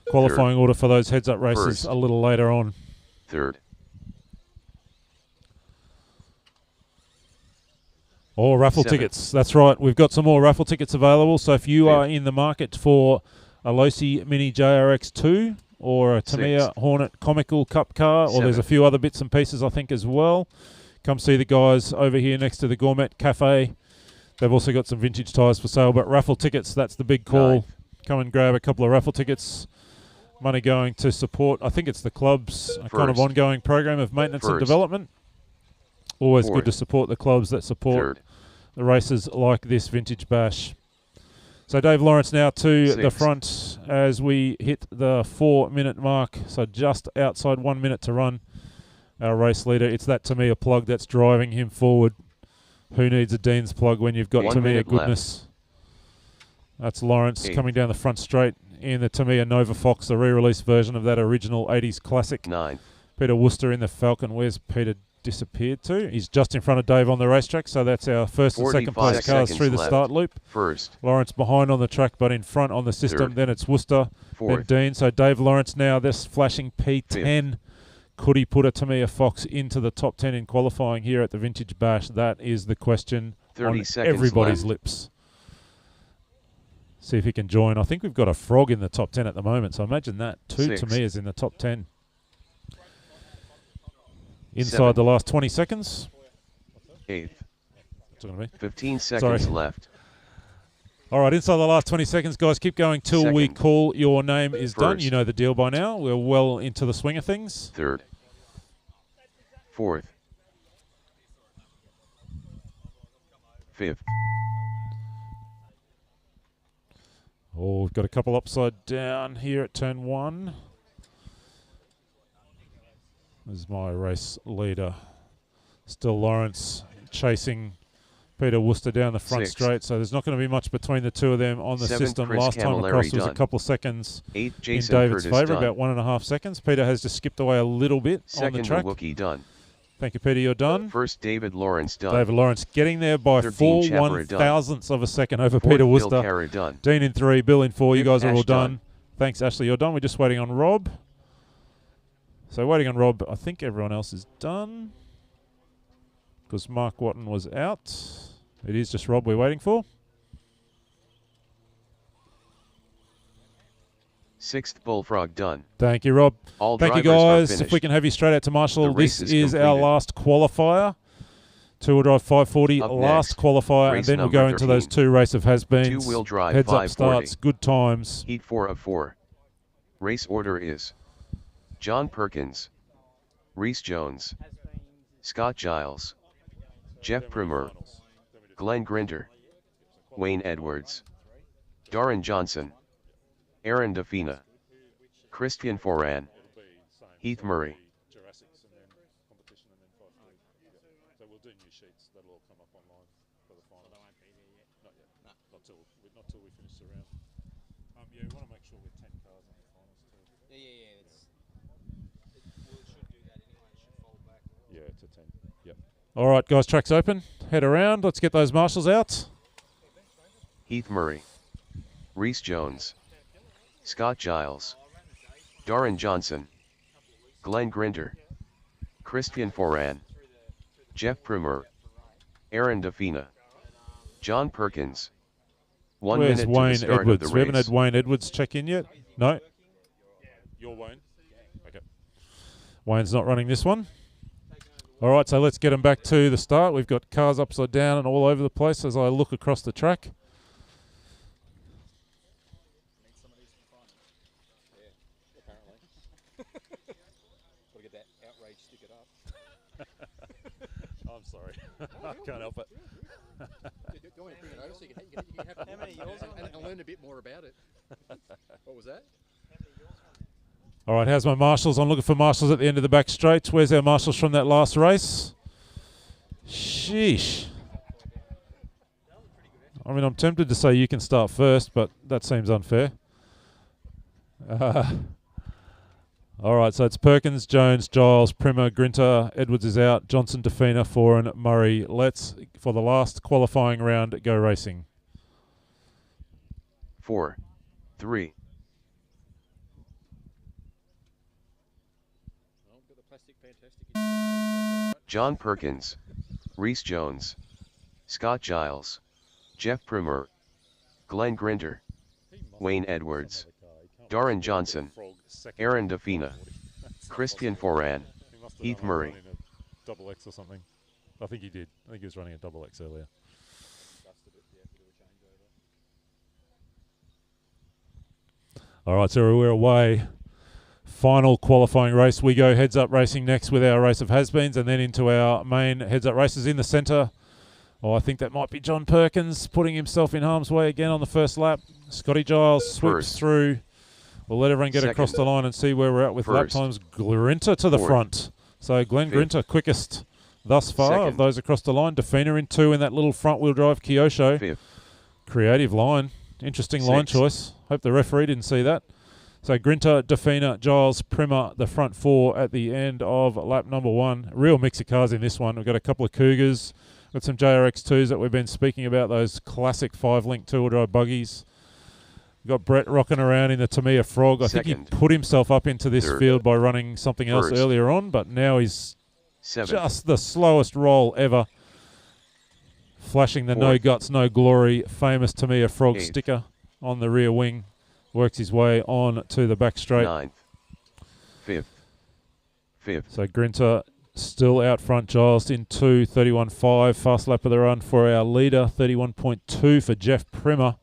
qualifying order for those heads-up races First. a little later on. Third. Or raffle Seventh. tickets. That's right. We've got some more raffle tickets available. So if you are in the market for a Losi Mini JRX2 or a Tamiya Sixth. Hornet Comical Cup car, or there's a Seventh. few other bits and pieces I think as well, come see the guys over here next to the Gourmet Cafe. They've also got some vintage tyres for sale. But raffle tickets, that's the big call. Ninth. Come and grab a couple of raffle tickets. Money going to support, I think it's the club's kind of First. ongoing program of maintenance and First. development. Always Fourth. good to support the clubs that support Third. the races like this Vintage Bash. So Dave Lawrence now to the Sixth. front as we hit the 4-minute mark. So just outside 1 minute to run. Our race leader, it's that Tamiya plug that's driving him forward. Who needs a Dean's plug when you've got 1 Tamiya minute left. goodness? That's Lawrence Eighth. coming down the front straight in the Tamiya Nova Fox, the re-release version of that original 80s classic. Ninth. Peter Worcester in the Falcon. Where's Peter disappeared to? He's just in front of Dave on the racetrack, so that's our first and second 45 place cars seconds through the left. start loop. First. Lawrence behind on the track, but in front on the system. Third. Then it's Worcester, then Fourth. Dean. So Dave Lawrence now, this flashing P10. Could he put a Tamiya Fox into the top 10 in qualifying here at the Vintage Bash? That is the question 30 on seconds everybody's left. lips. See if he can join. I think we've got a Frog in the top 10 at the moment, so imagine that. Two Sixth. Tamiyas in the top 10. Inside Seventh. the last 20 seconds. Eighth. What's it going to be? 15 seconds Sorry. left. All right, inside the last 20 seconds, guys. Keep going till we Second. call your name is done. First. You know the deal by now. We're well into the swing of things. Third. Fourth. Fifth. Oh, we've got a couple upside down here at turn 1. This is my race leader. Still Lawrence chasing Peter Worcester down the front Sixth. straight, so there's not going to be much between the two of them on the Seventh, system. Chris Last time Camilleri across was a done. couple of seconds Eighth. in Jason David's Curtis favour, done. about 1.5 seconds. Peter has just skipped away a little bit on the Second. track. Wookiee done. Thank you, Peter. You're done. First. David Lawrence done. David Lawrence getting there by 13, 4 Chapera done. 1,000ths of a second over Fourth, Peter Bill Worcester. Cara done. Dean in 3, Bill in 4. You Fifth, guys are all Ash done. done. Thanks, Ashley. You're done. We're just waiting on Rob. So waiting on Rob. I think everyone else is done because Mark Watton was out. It is just Rob we're waiting for. 6th Bullfrog done. Thank you, Rob. All Thank you, drivers are guys. If we can have you straight out to Marshall. The race This is is our completed. last qualifier. Two-wheel drive 540, Up last next, qualifier, and race then we'll number go into those 13. two race of has-beens. Two-wheel drive Heads up 540. starts, good times. Heat 4 of 4. Race order is John Perkins, Reese Jones, Scott Giles, Jeff Primer, Glenn Grinter, Wayne Edwards, Darren Johnson, Aaron Defina, Christian Foran, Heath Murray. Jurassics and then competition and then 530. So we'll do new sheets. That'll all come up online for the final. They won't be there yet. Not yet. No. Not till we finish the round. Yeah, we want to make sure we're 10 cars in the finals too. Yeah. Well, it should do that anyway. It should fold back. Yeah, to 10. Yep. All right, guys, track's open. Head around. Let's get those marshals out. Heath Murray, Reese Jones, Scott Giles, Darren Johnson, Glenn Grinter, Christian Foran, Jeff Primer, Aaron Defina, John Perkins. 1 Where's minute to Wayne the start Edwards? of the We haven't race. had Wayne Edwards check in yet. No, You're Wayne? Okay. Wayne's not running this one. All right, so let's get them back to the start. We've got cars upside down and all over the place as I look across the track. Gotta get that outrage sticker up. I'm sorry. I can't help it. Do you want to bring it over so you can have How many yours and learn a bit more about it? What was that? All right, how's my marshals? I'm looking for marshals at the end of the back straight. Where's our marshals from that last race? Sheesh. I mean, I'm tempted to say you can start first, but that seems unfair. All right, so it's Perkins, Jones, Giles, Primer, Grinter, Edwards is out, Johnson, Defina, Foran, Murray. Let's, for the last qualifying round, go racing. 4, 3, John Perkins, Reese Jones, Scott Giles, Jeff Primer, Glenn Grinter, Wayne Edwards, Darren Johnson, Aaron Defina, Christian Foran, He must have Heath done Murray. one in a double X or something. I think he did. I think he was running a double X earlier. All right, so we're away. Final qualifying race. We go heads up racing next with our race of has-beens and then into our main heads up races in the centre. Oh, I think that might be John Perkins putting himself in harm's way again on the first lap. Scotty Giles sweeps First. through. We'll let everyone get Second. across the line and see where we're at with lap First. times. Grinter to the Fourth. front. So Glenn Fifth. Grinter quickest thus far of Second. those across the line. Defina in 2 in that little front-wheel drive Kyosho. 5th, Creative line. Interesting line Sixth. choice. Hope the referee didn't see that. So Grinter, Defina, Giles, Primer, the front 4 at the end of lap number 1. Real mix of cars in this one. We've got a couple of Cougars. Got some JRX2s that we've been speaking about, those classic 5-link two-wheel drive buggies. We've got Brett rocking around in the Tamiya Frog. I think Second. he put himself up into this Third. field by running something else First. earlier on, but now he's 7th, just the slowest roll ever. Flashing the no Fourth. guts, no glory, famous Tamiya Frog Eighth. sticker on the rear wing. Works his way on to the back straight. 9th, 5th, So Grinter still out front. Giles in 2, 31.5. Fast lap of the run for our leader, 31.2 for Jeff Primer.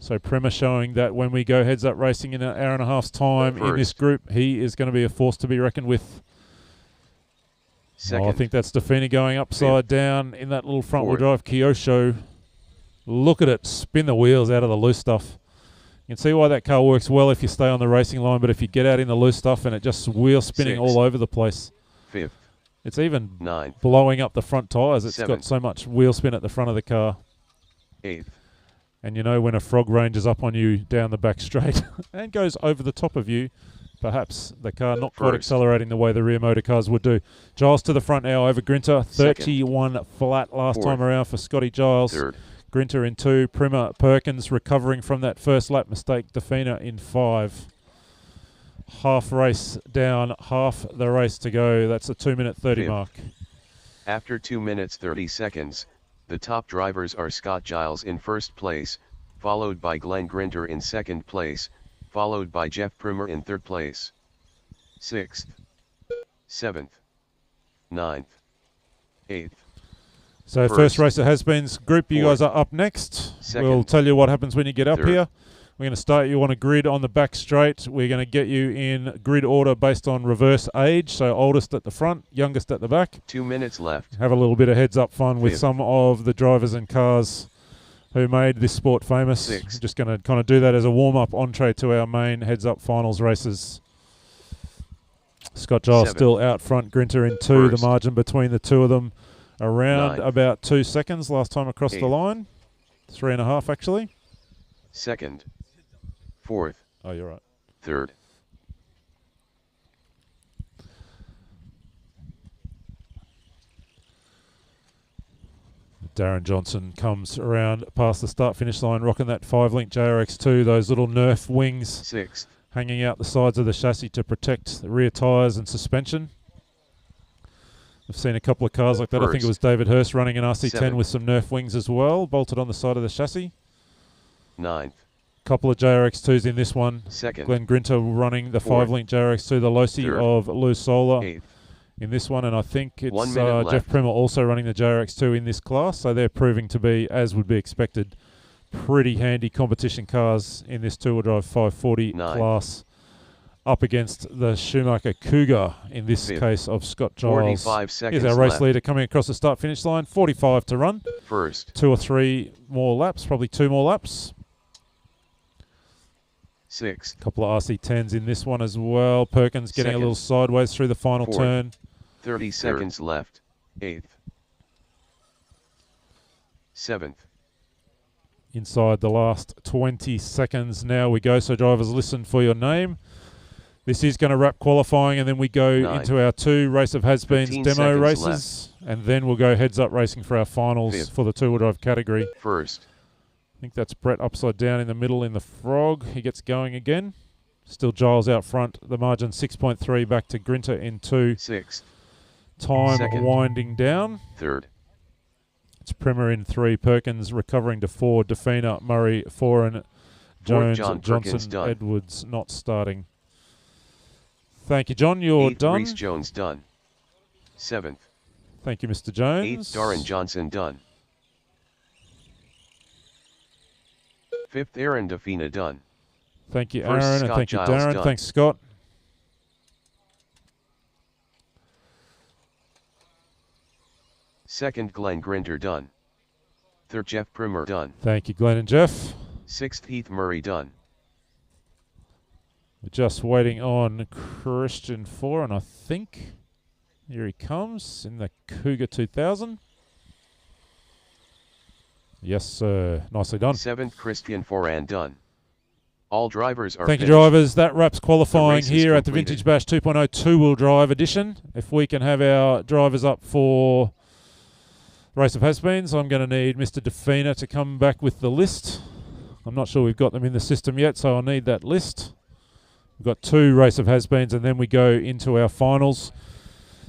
So Primer showing that when we go heads up racing in an hour and a half's time in this First. group, he is going to be a force to be reckoned with. Second, Oh, I think that's Defina going upside down in that little front-wheel drive Fourth. Kyosho. Look at it spin the wheels out of the loose stuff. You can see why that car works well if you stay on the racing line, but if you get out in the loose stuff and it just wheel spinning Sixth. all over the place. 5th, It's even 9th, blowing up the front tyres. It's Seventh. got so much wheel spin at the front of the car. 8th, And you know when a frog ranges up on you down the back straight and goes over the top of you, perhaps the car not quite First. accelerating the way the rear motor cars would do. Giles to the front now over Grinter. Second. 31 flat last Fourth. time around for Scotty Giles. 3rd, Grinter in 2. Primer Perkins recovering from that first lap mistake. Defina in 5. half race down, half the race to go. That's a 2-minute 30 mark. After 2 minutes 30 seconds, the top drivers are Scott Giles in first place, followed by Glenn Grinter in second place, followed by Jeff Primer in third place. 6th, 7th, 9th, 8th. So first race of has-beens group, you guys are up next. We'll tell you what happens when you get up here. We're going to start you on a grid on the back straight. We're going to get you in grid order based on reverse age, so oldest at the front, youngest at the back. 2 minutes left. Have a little bit of heads-up fun with some of the drivers and cars who made this sport famous. Just going to kind of do that as a warm-up entree to our main heads-up finals races. Scott Giles still out front, Grinter in 2. The margin between the two of them around about 2 seconds last time across the line. 3.5 actually. 2nd, 4th. Oh, you're right. 3rd. Darren Johnson comes around past the start-finish line, rocking that 5-link JRX2, those little Nerf wings 6th. Hanging out the sides of the chassis to protect the rear tyres and suspension. I've seen a couple of cars like that. I think it was David Hurst running an RC10 with some Nerf wings as well, bolted on the side of the chassis. 9th. Couple of JRX2s in this one. 2nd. Glenn Grinter running the 5-link JRX2, the Losi of Lou Solar 8th. in this one, and I think it's 1 minute Jeff Primer also running the JRX2 in this class, so they're proving to be, as would be expected, pretty handy competition cars in this two-wheel drive 540 class, up against the Schumacher Cougar, in this case of Scott Giles. 45 seconds Here's our race left. leader coming across the start-finish line, 45 to run. First. 2 or 3 more laps, probably 2 more laps. 6th. Couple of RC10s in this one as well. Perkins getting a little sideways through the final 4th. turn. 30 seconds left. 8th. 7th. Inside the last 20 seconds now we go, so drivers listen for your name. This is going to wrap qualifying, and then we go into our 2 race of has-beens demo races, and then we'll go heads-up racing for our finals for the two-wheel drive category. First. I think that's Brett upside down in the middle in the Frog. He gets going again. Still Giles out front. The margin 6.3 back to Grinter in 2. 6th. Time Second. winding down. 3rd. It's Primer in 3. Perkins recovering to 4. Defina, Murray, Foran, Jones, John Perkins Johnson, done. Edwards not starting. Thank you, John. You're 8th. done. Reese Jones done. 7th. Thank you, Mr. Jones. 8th. Darren Johnson done. 5th. Aaron Defina done. Thank you, First, Aaron, and Scott thank you, Giles Darren. done. Thanks, Scott. Second. Glenn Grinter done. 3rd. Jeff Primer done. Thank you, Glenn and Jeff. 6th. Heath Murray done. We're just waiting on Christian 4, and I think here he comes in the Cougar 2000. Yes, sir. Nicely done. 7th. Christian Foran done. All drivers are Thank you, finished. drivers. That wraps qualifying race is here at the completed. Vintage Bash 2.0 two-wheel drive edition. If we can have our drivers up for race of has-beens, I'm going to need Mr. Defina to come back with the list. I'm not sure we've got them in the system yet, so I'll need that list. We've got 2 race of has-beens, and then we go into our finals.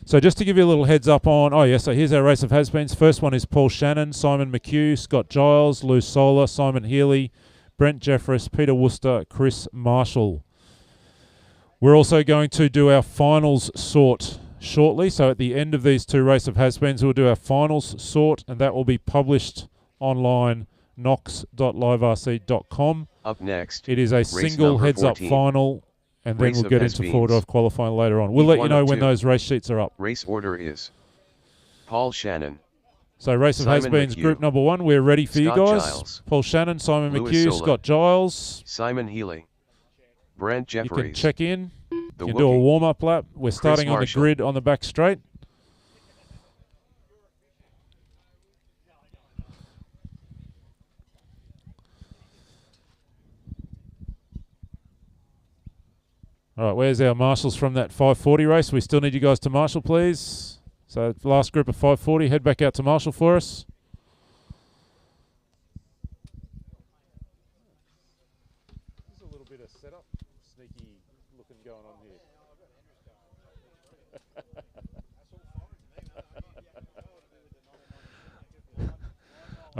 So just to give you a little heads up on, so here's our race of has-beens. First one is Paul Shannon, Simon McHugh, Scott Giles, Lou Solar, Simon Healy, Brent Jeffress, Peter Worcester, Chris Marshall. We're also going to do our finals sort shortly. So at the end of these 2 race of has-beens, we'll do our finals sort, and that will be published online, knox.liverc.com. Up next. It is a race single number heads-up 14. final, and then Race we'll of get into has-beens. four-drive qualifying later on. We'll Heat let you 1 know of when 2. those race sheets are up. Race order is Paul Shannon. So race of Simon has-beens McHugh. group number 1, we're ready for Scott you guys. Giles. Paul Shannon, Simon Louis McHugh, Sola. Scott Giles. Simon Healy. Brent You can Jeffries. check in. The You can do a Wookiee. warm-up lap. We're starting on the Marshall. grid on the back straight. All right, where's our marshals from that 540 race? We still need you guys to marshal, please. So last group of 540, head back out to marshal for us. There's a little bit of setup, sneaky looking going on here?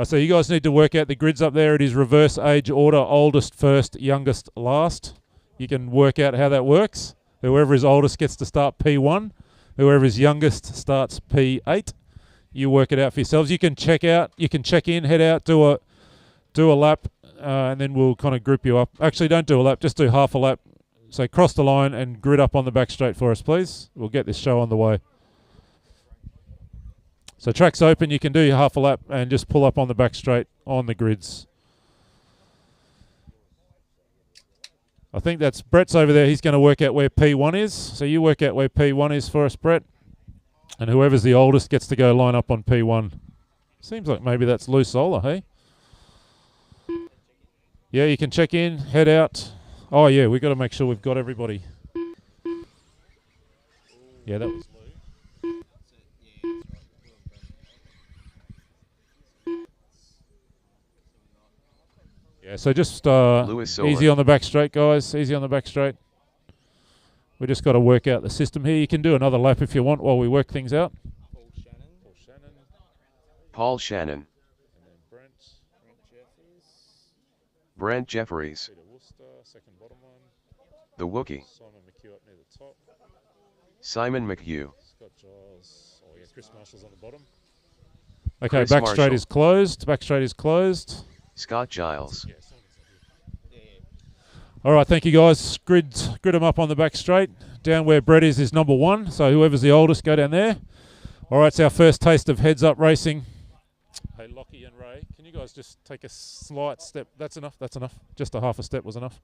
So you guys need to work out the grids up there. It is reverse age order, oldest first, youngest last. You can work out how that works. Whoever is oldest gets to start P1. Whoever is youngest starts P8. You work it out for yourselves. You can check out, you can check in, head out, do a lap, and then we'll kind of group you up. Actually, don't do a lap, just do half a lap. So cross the line and grid up on the back straight for us, please. We'll get this show on the way. So track's open, you can do your half a lap and just pull up on the back straight on the grids. I think that's Brett's over there. He's going to work out where P1 is. So you work out where P1 is for us, Brett. And whoever's the oldest gets to go line up on P1. Seems like maybe that's Lou Solar, hey? Yeah, you can check in, head out. Oh, yeah, we've got to make sure we've got everybody. Yeah, that was Lou. Yeah, so just easy on the back straight, guys. Easy on the back straight. We just got to work out the system here. You can do another lap if you want while we work things out. Paul Shannon. Brent Jeffries. The Wookie. Simon McHugh. Chris Marshall's on the bottom. Okay, Chris back Marshall. straight is closed. Back straight is closed. Scott Giles. All right, thank you, guys. Grid them up on the back straight. Down where Brett is number 1. So whoever's the oldest, go down there. All right, it's our first taste of heads-up racing. Hey, Lockie and Ray, can you guys just take a slight step? That's enough. That's enough. Just a half a step was enough.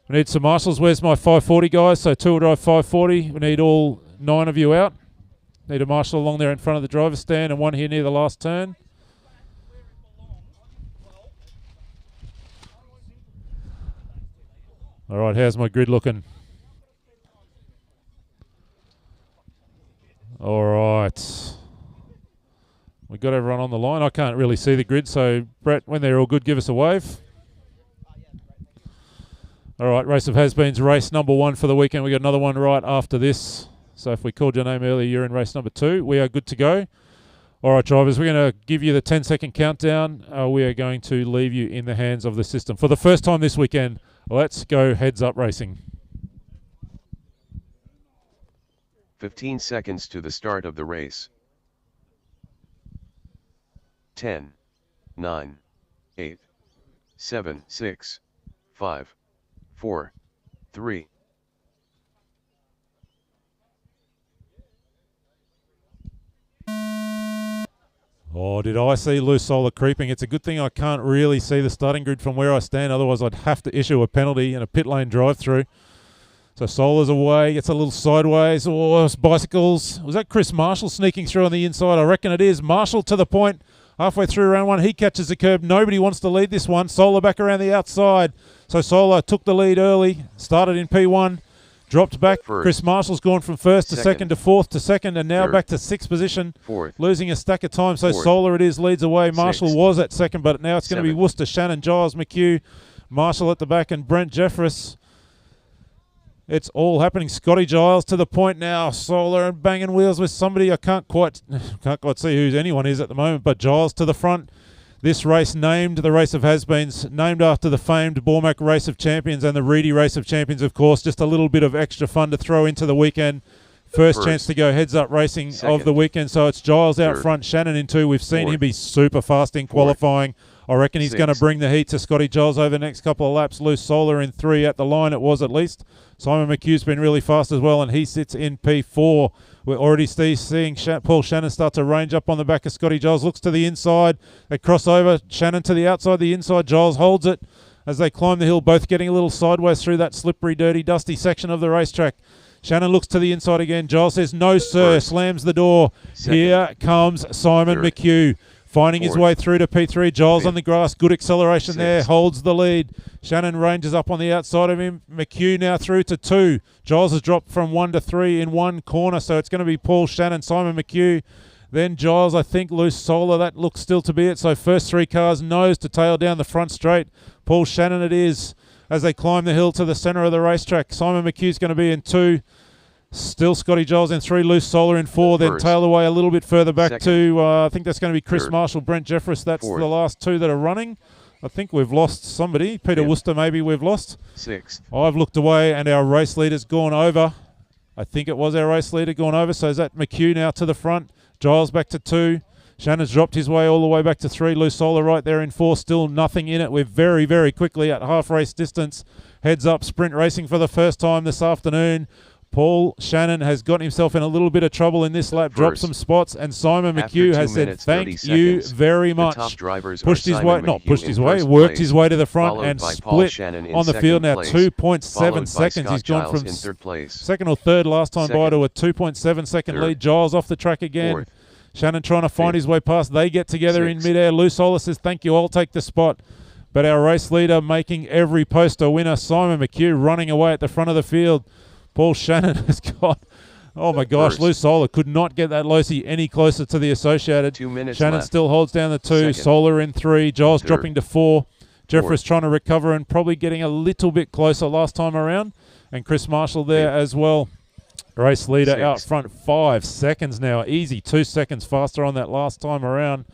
We need some marshals. Where's my 540, guys? So 2-wheel drive 540. We need all 9 of you out. Need a marshal along there in front of the driver's stand and one here near the last turn. All right, how's my grid looking? All right. We got everyone on the line. I can't really see the grid, so Brett, when they're all good, give us a wave. All right, Race of Has-Beens, race number 1 for the weekend. We got another one right after this. So if we called your name earlier, you're in race number 2. We are good to go. All right, drivers, we're going to give you the 10-second countdown. We are going to leave you in the hands of the system. For the first time this weekend, let's go heads-up racing. 15 seconds to the start of the race. 10, 9, 8, 7, 6, 5, 4, 3. Oh, did I see Loose Solar creeping? It's a good thing I can't really see the starting grid from where I stand. Otherwise, I'd have to issue a penalty and a pit lane drive-through. So Solar's away, gets a little sideways. Oh, bicycles. Was that Chris Marshall sneaking through on the inside? I reckon it is. Marshall to the point. Halfway through round 1, he catches the curb. Nobody wants to lead this one. Solar back around the outside. So Solar took the lead early. Started in P1. Dropped back. First, Chris Marshall's gone from first to second to fourth to second, and now third, back to 6th position. Fourth, losing a stack of time. So fourth, Solar it is, leads away. Marshall sixth, was at second, but now it's going to be seventh, Worcester, Shannon, Giles, McHugh, Marshall at the back, and Brent Jeffress. It's all happening. Scotty Giles to the point now. Solar and banging wheels with somebody. I can't quite see who anyone is at the moment, but Giles to the front. This race named the Race of Has-Beens, named after the famed Bormac Race of Champions and the Reedy Race of Champions, of course. Just a little bit of extra fun to throw into the weekend. First chance to go heads-up racing of the weekend. So it's Giles out front, Shannon in 2. We've seen him be super fast in qualifying. I reckon he's going to bring the heat to Scotty Giles over the next couple of laps. Loose Solar in 3 at the line, it was at least. Simon McHugh's been really fast as well, and he sits in P4. We're already seeing Paul Shannon start to range up on the back of Scotty Giles. Looks to the inside. They cross over. Shannon to the outside, the inside. Giles holds it as they climb the hill, both getting a little sideways through that slippery, dirty, dusty section of the racetrack. Shannon looks to the inside again. Giles says, no, sir. Slams the door. Here comes Simon McHugh. Finding his way through to P3. Giles on the grass. Good acceleration there. Holds the lead. Shannon ranges up on the outside of him. McHugh now through to 2. Giles has dropped from 1 to 3 in one corner. So it's going to be Paul Shannon, Simon McHugh. Then Giles, I think, Loose Solar. That looks still to be it. So first 3 cars nose to tail down the front straight. Paul Shannon it is. as they climb the hill to the centre of the racetrack. Simon McHugh's going to be in 2. Still Scotty Giles in 3, Loose Solar in 4, then tail away a little bit further back to, I think that's going to be Chris Marshall, Brent Jeffress. That's the last 2 that are running. I think we've lost somebody. Peter Worcester maybe we've lost. 6th. I've looked away and our race leader's gone over. I think it was our race leader gone over. So is that McHugh now to the front? Giles back to 2. Shannon's dropped his way all the way back to 3. Loose Solar right there in 4. Still nothing in it. We're very, very quickly at half race distance. Heads up sprint racing for the first time this afternoon. Paul Shannon has got himself in a little bit of trouble in this lap, dropped some spots, and Simon McHugh has said thank you very much. Pushed his way, not pushed his way, worked his way to the front and split on the field now. 2.7 seconds. He's gone from second or third last time by to a 2.7 second lead. Giles off the track again. Shannon trying to find his way past. They get together in midair. Lou Solar says thank you, I'll take the spot. But our race leader making every post a winner. Simon McHugh running away at the front of the field. Paul Shannon has got, oh my gosh, Lou Solar could not get that Losi any closer to the Associated. 2 minutes Shannon left. still holds down the 2, Solar in 3, Giles dropping to 4. Jeffress trying to recover and probably getting a little bit closer last time around. And Chris Marshall there as well. Race leader out front, 5 seconds now. Easy, 2 seconds faster on that last time around.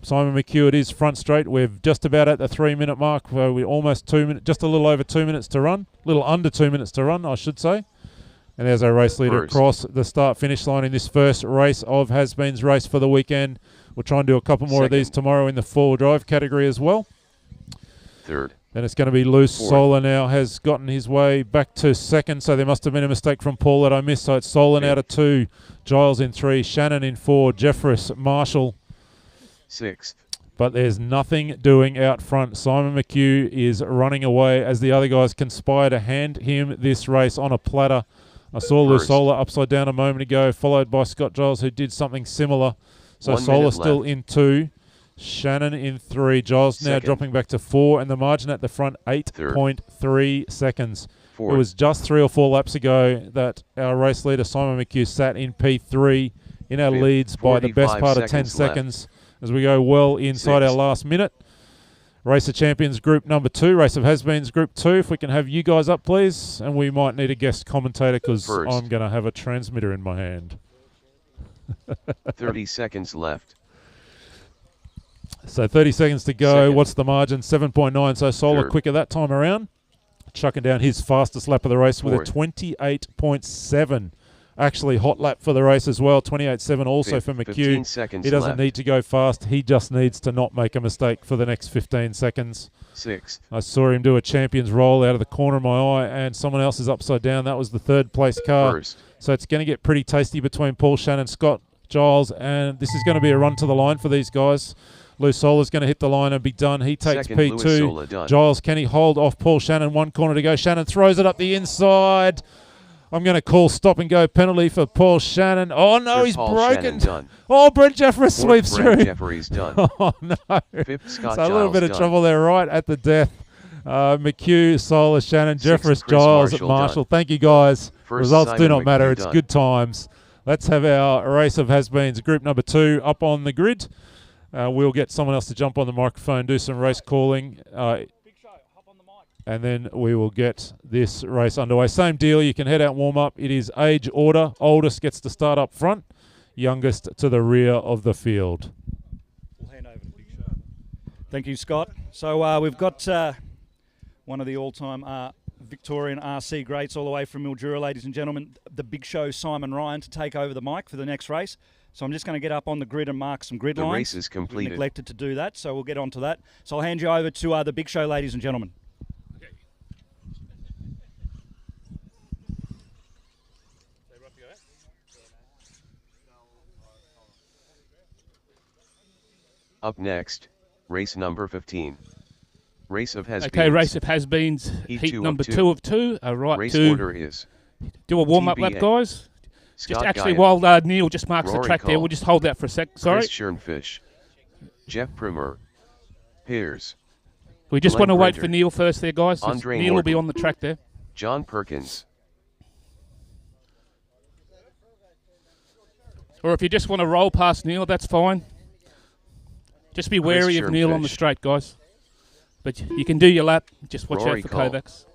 Simon McHugh, it is front straight. We're just about at the 3-minute mark. We're almost 2 minutes, just a little over 2 minutes to run. A little under 2 minutes to run, I should say. And there's our race leader across the start-finish line in this first race of Has-Been's race for the weekend. We'll try and do a couple more of these tomorrow in the 4-wheel-drive category as well. 3rd. Then it's going to be Loose Solar now, has gotten his way back to 2nd, so there must have been a mistake from Paul that I missed. So it's Solar now to 2, Giles in 3, Shannon in 4, Jeffress, Marshall 6th. But there's nothing doing out front. Simon McHugh is running away as the other guys conspire to hand him this race on a platter. I saw Lou Solar upside down a moment ago, followed by Scott Giles, who did something similar. So Solar still in 2, Shannon in 3, Giles now dropping back to 4, and the margin at the front, 8.3 seconds. It was just 3 or 4 laps ago that our race leader, Simon McHugh, sat in P3 in our leads by the best part of 10 seconds. As we go well inside our last minute. Race of Champions Group number 2. Race of Has-Beens Group 2. If we can have you guys up, please. And we might need a guest commentator because I'm going to have a transmitter in my hand. 30 seconds left. So 30 seconds to go. What's the margin? 7.9. So Solar quicker that time around. Chucking down his fastest lap of the race with a 28.7. Actually, hot lap for the race as well. 28.7 also for McHugh. He doesn't need to go fast. He just needs to not make a mistake for the next 15 seconds. 6th. I saw him do a champion's roll out of the corner of my eye, and someone else is upside down. That was the 3rd place car. So it's going to get pretty tasty between Paul Shannon, Scott Giles, and this is going to be a run to the line for these guys. Lou Solar's going to hit the line and be done. He takes P2. Giles, can he hold off Paul Shannon? 1 corner to go. Shannon throws it up the inside. I'm going to call stop and go penalty for Paul Shannon. Oh, no, he's broken. Oh, Brent Jeffress sweeps through. Jeffrey's done. Oh, no. 5th, Scott So a little Giles bit of done. trouble there right at the death. McHugh, Solar, Shannon, Jeffress, Giles, Marshall. Thank you, guys. Results do not matter. It's good times. Let's have our race of Has-Beens Group number 2 up on the grid. We'll get someone else to jump on the microphone, do some race calling. And then we will get this race underway. Same deal. You can head out and warm up. It is age order. Oldest gets to start up front. Youngest to the rear of the field. We'll hand over to Big Show. Thank you, Scott. So we've got one of the all-time Victorian RC greats all the way from Mildura, ladies and gentlemen, the Big Show, Simon Ryan, to take over the mic for the next race. So I'm just going to get up on the grid and mark some grid lines. The race is completed. We neglected to do that, so we'll get on to that. So I'll hand you over to the Big Show, ladies and gentlemen. Up next, race number 15. Race of Has-Beens. Okay, race of Has-Beens, heat number 2 of 2. Right, race to order is do a warm-up lap, guys. Scott just actually, Guyatt, while Neil just marks Rory the track Cole, there, we'll just hold that for a sec. Sorry. Chris Schoenfisch, Jeff Primer, Piers. We just Glenn want to wait Bridger, for Neil first there, guys. Andre Neil will be Morton, on the track there. John Perkins. Or if you just want to roll past Neil, that's fine. Just be wary of Neil on the straight, guys. But you can do your lap. Just watch Rory out for Cole. Kovacs.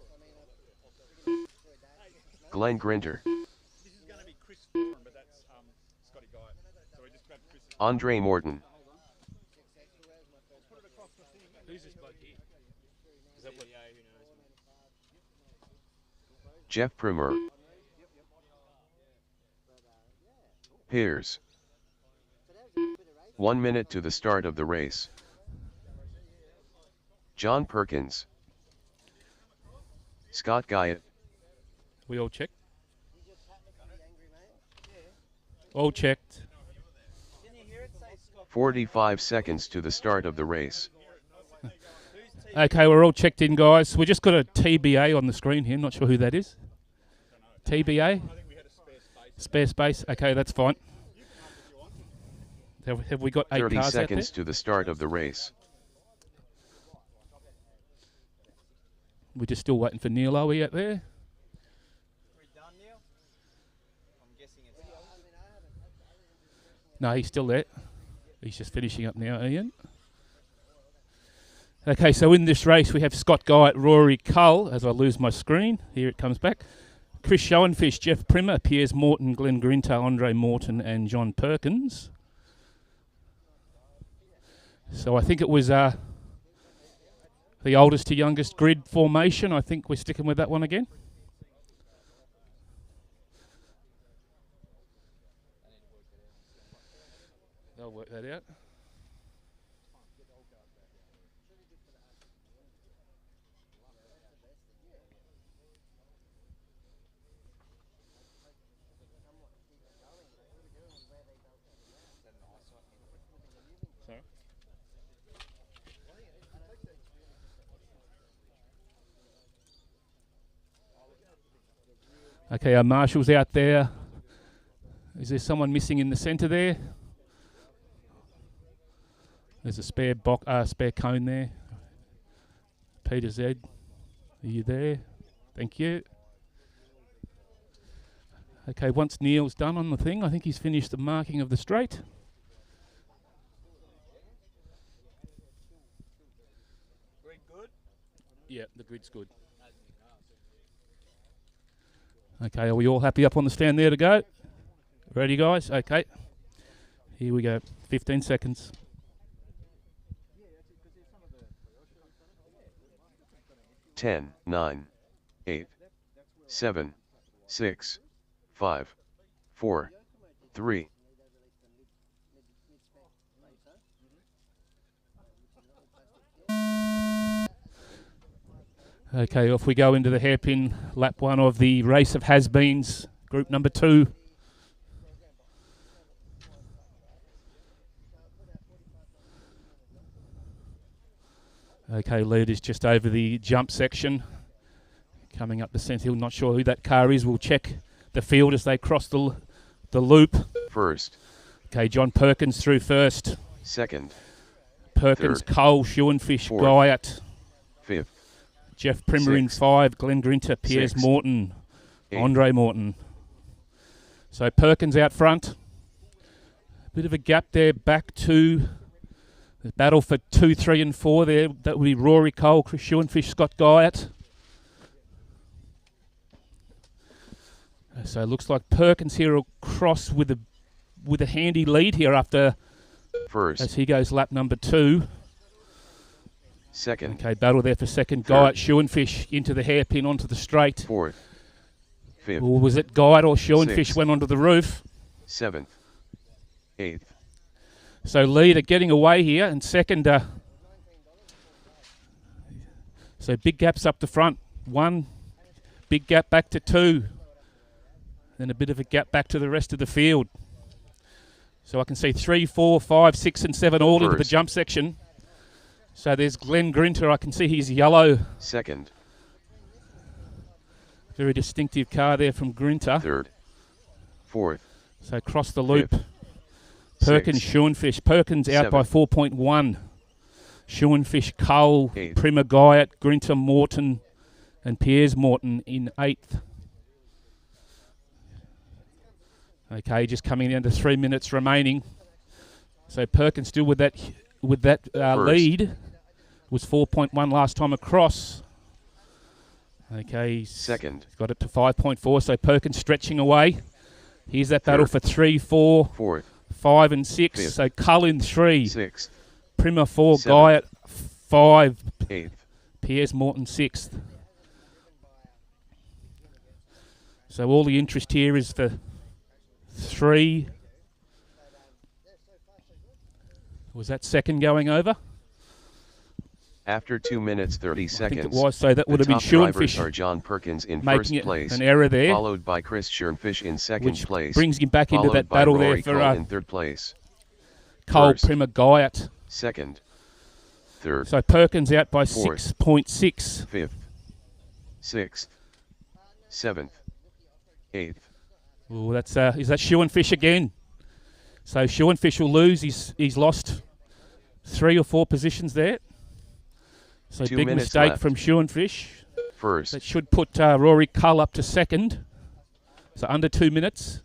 Glenn Grinter. Andre Morton. Who's this bloke here? Is that what? Jeff Primer. Piers. 1 minute to the start of the race. John Perkins. Scott Guyot. We all checked? All checked. 45 seconds to the start of the race. Okay, we're all checked in, guys. We just got a TBA on the screen here. Not sure who that is. TBA? Spare space. Okay, that's fine. Have we got 8 30 cars out there? seconds to the start of the race. We're just still waiting for Neil, are we, out there? No, he's still there. He's just finishing up now, Ian. Okay, so in this race we have Scott Guyot, Rory Cull, as I lose my screen. Here it comes back. Chris Schoenfish, Jeff Primer, Piers Morton, Glenn Grinter, Andre Morton and John Perkins. So I think it was the oldest to youngest grid formation. I think we're sticking with that one again. They'll work that out. Okay, our marshal's out there. Is there someone missing in the centre there? There's a spare cone there. Peter Z, are you there? Thank you. Okay, once Neil's done on the thing, I think he's finished the marking of the straight. Grid good? Yeah, the grid's good. Okay, are we all happy up on the stand there to go? Ready, guys? Okay. Here we go. 15 seconds. Ten, 9, 8, 7, 6, 5, 4, 3. Okay, off we go into the hairpin lap 1 of the race of has-beens, group number 2. Okay, lead is just over the jump section. Coming up the centre hill, not sure who that car is. We'll check the field as they cross the loop. First. Okay, John Perkins through first. Second. Perkins, Third. Cole, Schoenfish, Fourth. Guyot. Fifth. Jeff Primer in 5, Glenn Grinter, Piers Sixth. Morton, Eighth. Andre Morton. So Perkins out front. Bit of a gap there back to the battle for 2, 3 and 4 there. That would be Rory Cole, Chris Schoenfish, Scott Guyot. So it looks like Perkins here will cross with a handy lead here after First. as he goes lap number 2. Second. Okay, battle there for second. Third. Guyot, Schoenfish into the hairpin onto the straight. Fourth. Fifth. Or was it Guyot or Schoenfish Sixth. went onto the roof? Seventh. Eighth. So leader getting away here, and second. So big gaps up the front. 1, big gap back to 2. Then a bit of a gap back to the rest of the field. So I can see 3, 4, 5, 6 and 7 all into the First. jump section. So there's Glenn Grinter. I can see he's yellow. Second. Very distinctive car there from Grinter. Third. Fourth. So across the loop. Fifth. Perkins, Sixth. Schoenfish. Perkins out by 4.1. Schoenfish, Cole, Eighth. Primer, Guyot, Grinter, Morton, and Piers Morton in 8th. Okay, just coming down to 3 minutes remaining. So Perkins still with that First. lead. Was 4.1 last time across. Okay, he's second. Got it to 5.4, so Perkins stretching away. Here's that battle for 3, 4, fourth, 5 and 6. fifth, So Cullen 3, sixth, Primer 4, seventh, Guyot 5, eighth, Piers Morton 6th. So all the interest here is for 3. Was that second going over? After 2 minutes 30 seconds, I think it was, so that would have been the top drivers Schoenfisch are John Perkins in making first it place, an error there, followed by Chris Schoenfisch in second which place, brings him back into followed that by battle Rory there for Cole in third place, Cole first, Primer Guyot. second, third, So Perkins out by fourth, 6.6. fifth, sixth, seventh, eighth. Oh, that's is that Schoenfisch again? So Schoenfisch will lose. He's lost 3 or 4 positions there. So 2 big minutes mistake left. from Schoenfisch. First. That should put Rory Cull up to second. So under 2 minutes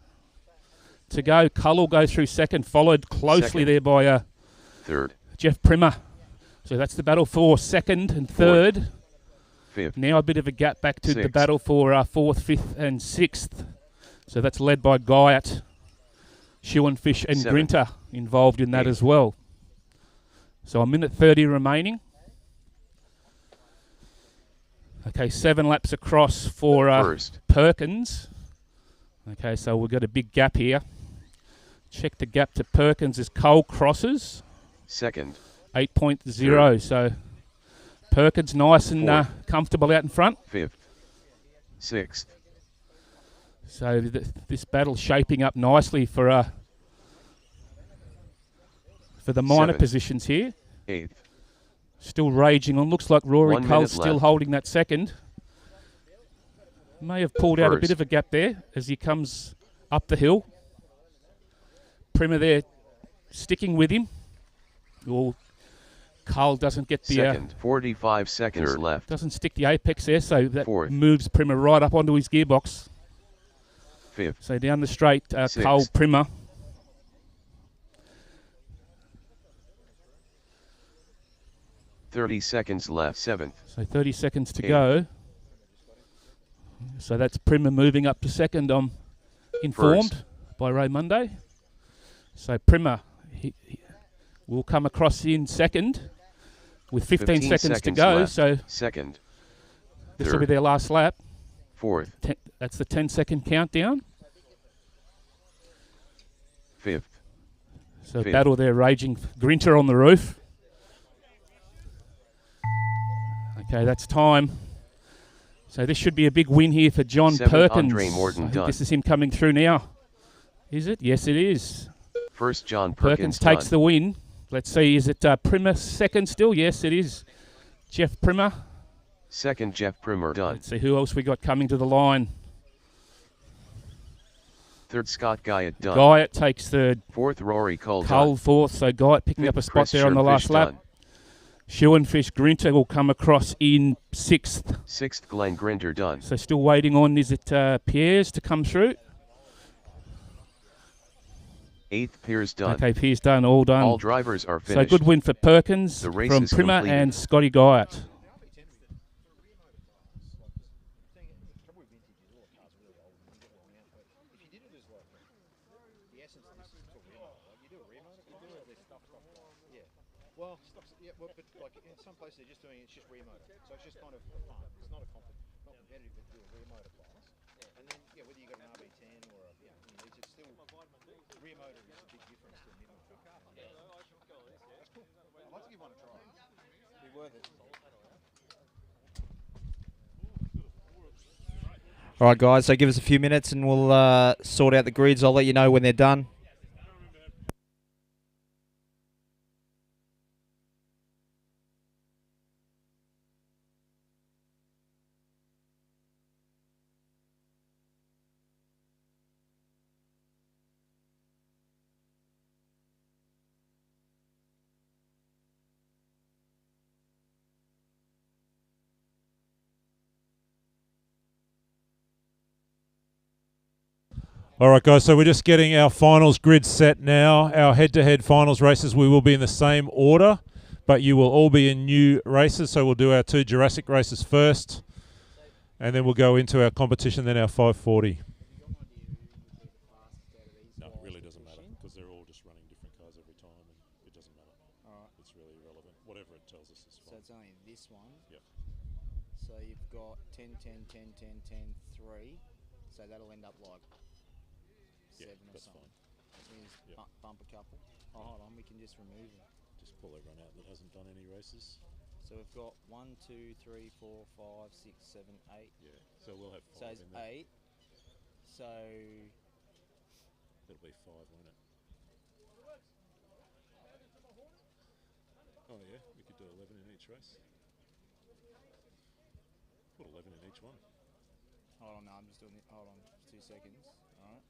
to go. Cull will go through second, followed closely Second. there by Third. Jeff Primer. So that's the battle for second and third. Fifth. Now a bit of a gap back to the Sixth. battle for fourth, fifth and sixth. So that's led by Guyot, Schoenfisch and Seventh. Grinter involved in that Eighth. as well. So a minute 30 remaining. Okay, 7 laps across for First. Perkins. Okay, so we've got a big gap here. Check the gap to Perkins as Cole crosses. Second. 8.0. So Perkins nice and Fourth. comfortable out in front. Fifth. Sixth. So this battle's shaping up nicely for the minor Seventh. positions here. Eighth. Still raging on. Looks like Rory 1 minute Cull's still left. holding that second. May have pulled out a bit First. of a gap there as he comes up the hill. Primer there sticking with him. Well, Cull doesn't get the Second. 45 seconds Third. left. Doesn't stick the apex there, so that Fourth. moves Primer right up onto his gearbox. Fifth. So down the straight, Sixth. Cole Primer. 30 seconds left. Seventh. So 30 seconds to Eighth. go. So that's Primer moving up to second, I'm informed First. by Ray Monday. So Primer he will come across in second with 15 seconds to go. left. So Second. this will be Third. their last lap. Fourth. That's the 10-second countdown. Fifth. So Fifth. battle there raging. Grinter on the roof. Okay, that's time. So this should be a big win here for John Seventh, Perkins. Andre Morton I think done. this is him coming through now. Is it? Yes, it is. First, John Perkins Perkins takes done. the win. Let's see, is it Primer second still? Yes, it is. Jeff Primer. Second, Jeff Primer done. Let's see who else we got coming to the line. Third, Scott Guyot done. Guyot takes third. Fourth, Rory Cole Cole done. fourth, so Guyot picking up a Fifth, spot Chris there on the last Schoenfisch lap. done. Schoenfisch Grinter will come across in sixth. Sixth, Glenn Grinter done. So still waiting on, is it Pierre's to come through? Eighth, Piers done. Okay, Pierre's done, all done. All drivers are finished. So good win for Perkins The race from is Primer completed. and Scotty Guyot. Well, yeah, well, but like in some places they're just doing it's just rear motor, so it's just kind of fun. It's not not competitive, but do a rear motor class, and then whether you got an RB10 or a it's still rear motor is a big difference to mid motor. That's cool. I'd like to give one a try. Be worth it. All right, guys. So give us a few minutes, and we'll sort out the grids. I'll let you know when they're done. All right, guys, so we're just getting our finals grid set now. Our head-to-head finals races, we will be in the same order. but you will all be in new races. So we'll do our 2 Jurassic races first, and then we'll go into our competition, then our 540. No, it really doesn't matter because they're all just running different cars every time, and it doesn't matter. Alright. It's really irrelevant. Whatever it tells us is So fine. it's only this one. Yep. So you've got 10, 10, 10, 10, 10, 3. So that'll end up like 7 or that's something. fine. Which means Yep. bump a couple. Oh, hold on, we can just remove them. Just pull everyone out that hasn't done any races. So we've got 1, 2, 3, 4, 5, 6, 7, 8. Yeah. So we'll have 5 So it's in there. 8. So That'll be 5, won't it? Oh yeah, we could do 11 in each race. Put 11 in each one. hold on, no, I'm just doing it. Hold on, 2 seconds. Alright.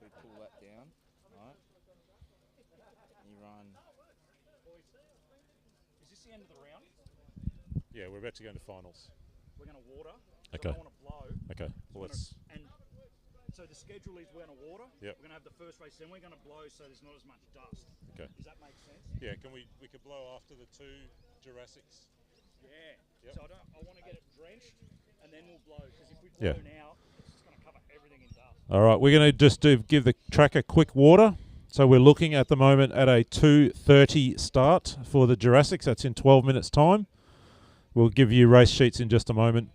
We pull that down. Alright. You run. Is this the end of the round? Yeah, we're about to go into finals. We're going to water. Okay. So I want to blow. Okay. So Well, let's. and so the schedule is we're going to water. Yep. We're going to have the first race, then we're going to blow so there's not as much dust. Okay. Does that make sense? Yeah. Can we could blow after the 2 Jurassics? Yeah. Yep. So I want to get it drenched and then we'll blow because if we blow Yeah. now, it's just going to cover everything in dust. All right, we're going to just give the track a quick water. So we're looking at the moment at a 2:30 start for the Jurassics. That's in 12 minutes' time. We'll give you race sheets in just a moment.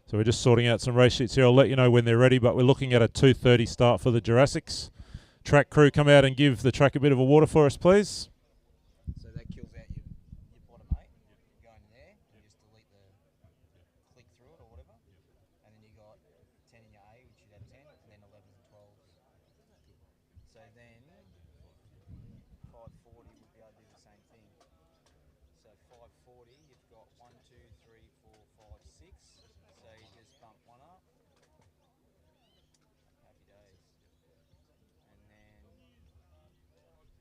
So we're just sorting out some race sheets here. I'll let you know when they're ready, but we're looking at a 2:30 start for the Jurassics. Track crew, come out and give the track a bit of a water for us, please. So that kills out your bottom 8. You go in there, you just delete the click through it or whatever. And then you got 10 in your A, which you'd have 10, and then 11s and 12s. So then 540 would be able to do the same thing. So 540, you've got 1, 2, 3, 4, 5, 6. So you just bump one up. Happy days. And then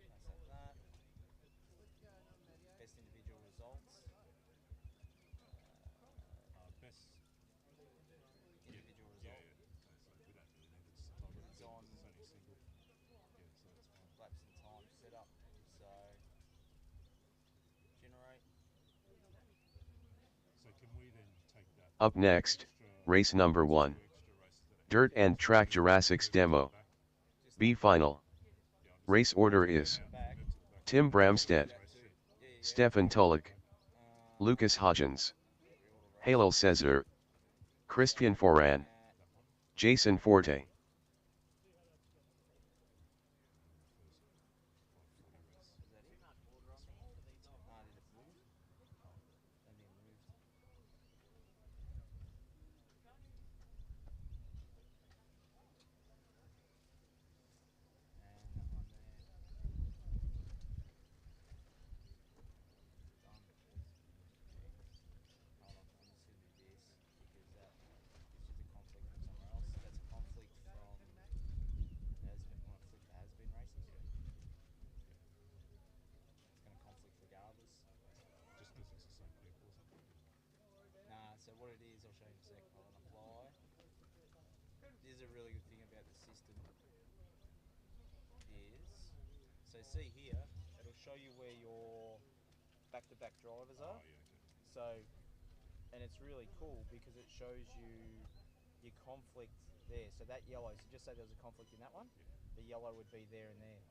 that's like that. Best individual results. Best. Individual result. It's on laps and time set up. So generate. So can we then take that? Up next, race number 1. Dirt and Track Jurassics Demo. B Final. Race order is Tim Bramstead, Stefan Tulik, Lucas Hodgins, Halil Cesar, Christian Foran, Jason Forte. So what it is, I'll show you in a sec. I'll apply. This is a really good thing about the system. So see here, it'll show you where your back-to-back drivers are. So, and it's really cool because it shows you your conflict there. So that yellow, so just say there was a conflict in that one, the yellow would be there and there.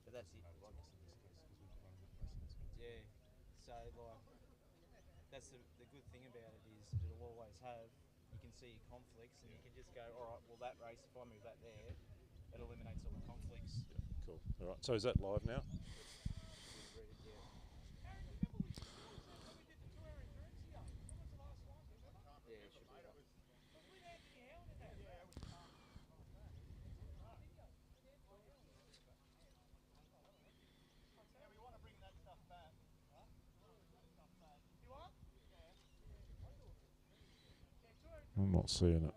But that's it. Like, yeah. So like, that's the good thing about it is it'll always have, you can see your conflicts and you can just go, all right, well that race, if I move that there, it eliminates all the conflicts. Yeah, cool. All right. So is that live now? I'm not seeing it.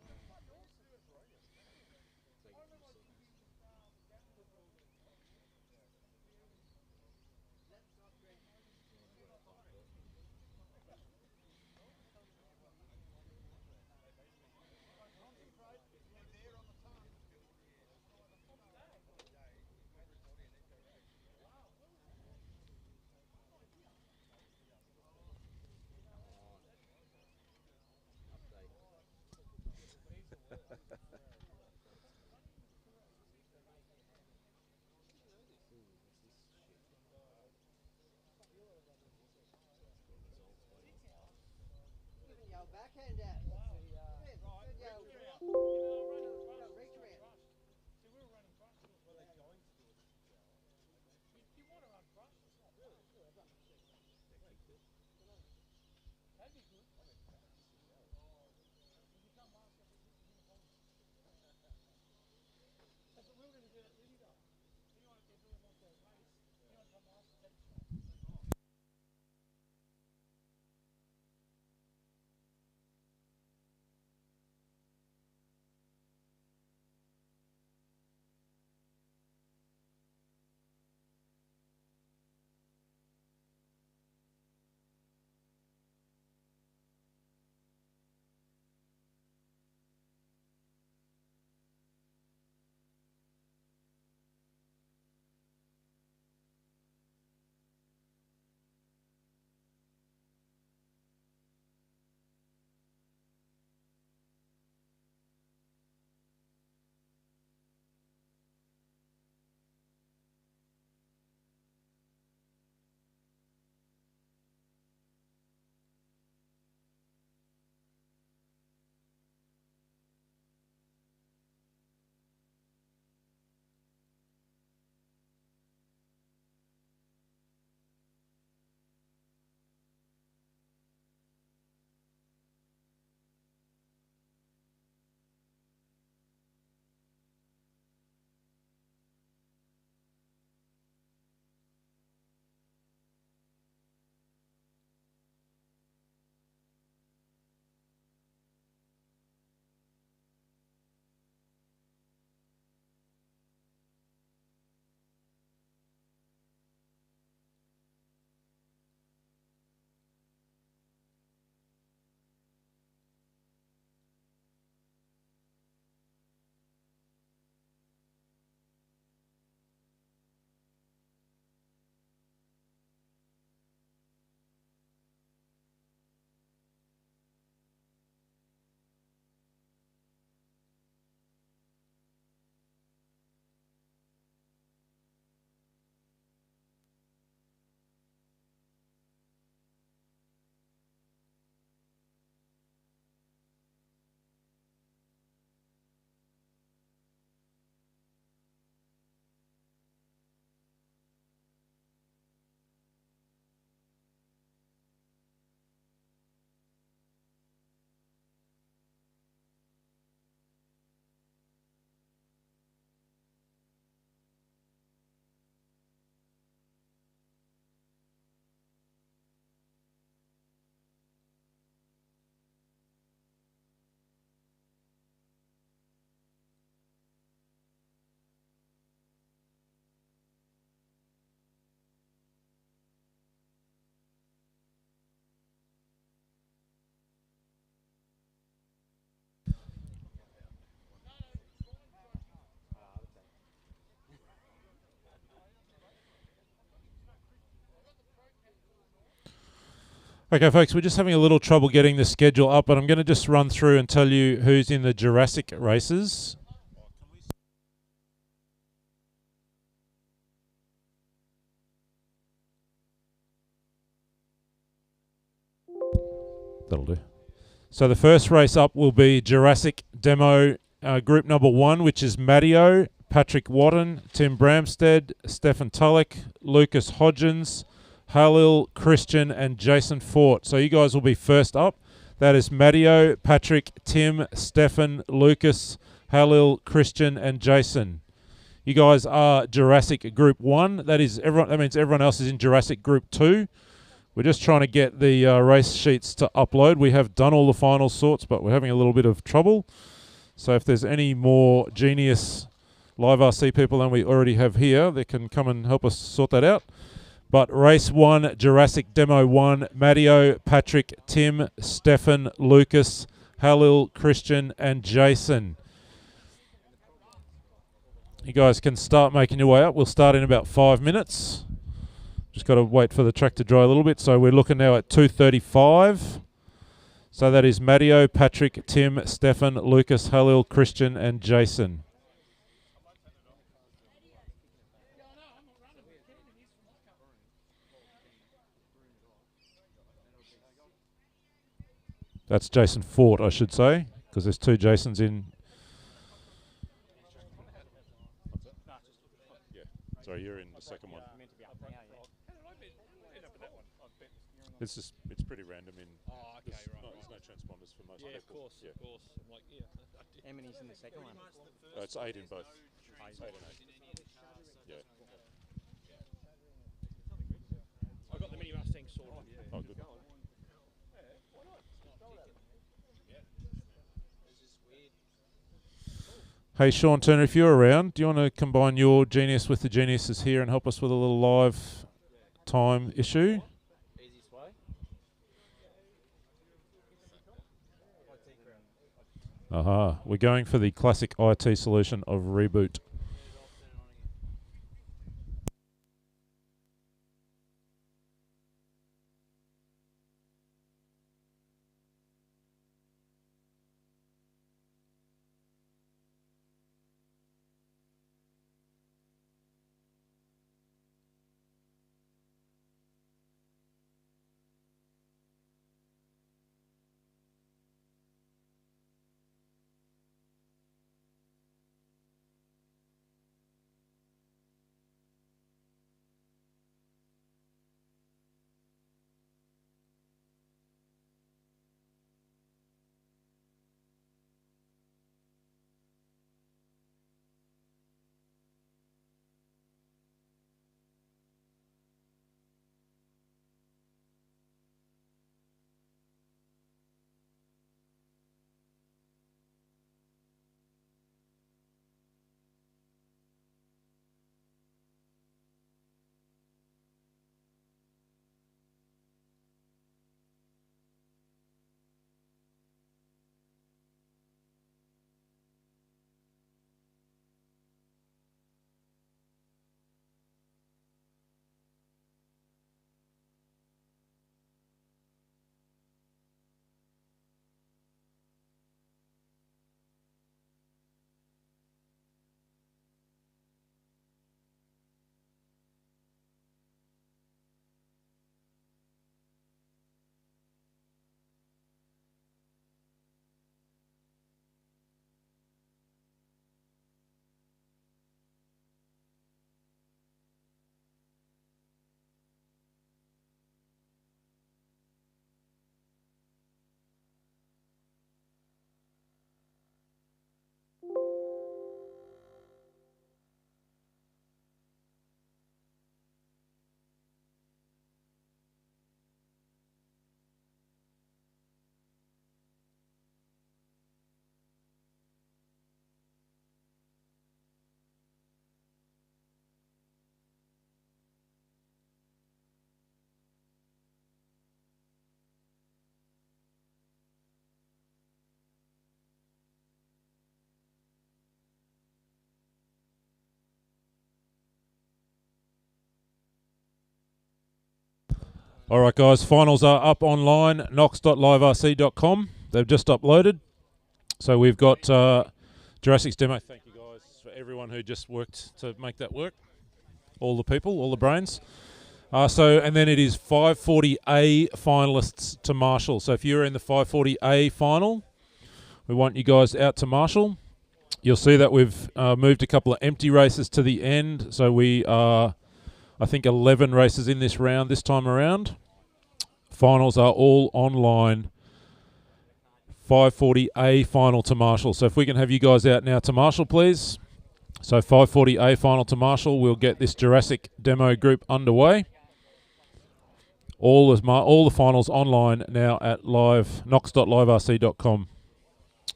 Okay, folks, we're just having a little trouble getting the schedule up, but I'm going to just run through and tell you who's in the Jurassic races. That'll do. So the first race up will be Jurassic Demo Group number 1, which is Matteo, Patrick Watton, Tim Bramstead, Stefan Tullock, Lucas Hodgins, Halil, Christian, and Jason Fort. So you guys will be first up. That is Matteo, Patrick, Tim, Stefan, Lucas, Halil, Christian, and Jason. You guys are Jurassic Group 1. That means everyone else is in Jurassic Group 2. We're just trying to get the race sheets to upload. We have done all the final sorts, but we're having a little bit of trouble. So if there's any more genius Live RC people than we already have here, they can come and help us sort that out. But race 1, Jurassic Demo 1, Matteo, Patrick, Tim, Stefan, Lucas, Halil, Christian, and Jason. You guys can start making your way up. We'll start in about 5 minutes. Just got to wait for the track to dry a little bit. So we're looking now at 2:35. So that is Matteo, Patrick, Tim, Stefan, Lucas, Halil, Christian, and Jason. That's Jason Fort, I should say, because there's two Jasons in. Yeah. Sorry, you're in the second one. It's pretty random in. Oh, okay, there's, right. there's no transponders for most Yeah, of people. course, of course. I'm like, yeah. How many's in the second one? It's 8 in both. 8 and 8. Yeah. I got the mini Mustang sorted. Yeah. Oh, good. Hey, Sean Turner, if you're around, do you want to combine your genius with the geniuses here and help us with a little live time issue? Easiest way. Aha, we're going for the classic IT solution of reboot. All right, guys, finals are up online, knox.liverc.com. They've just uploaded. So we've got Jurassic's demo. Thank you, guys, for everyone who just worked to make that work. All the people, all the brains. And then it is 540A finalists to Marshall. So if you're in the 540A final, we want you guys out to Marshall. You'll see that we've moved a couple of empty races to the end. So we are, I think, 11 races in this round this time around. Finals are all online. 540A final to Marshall. So if we can have you guys out now to Marshall, please. So 540A final to Marshall. We'll get this Jurassic demo group underway. All the finals online now at knox.liverc.com.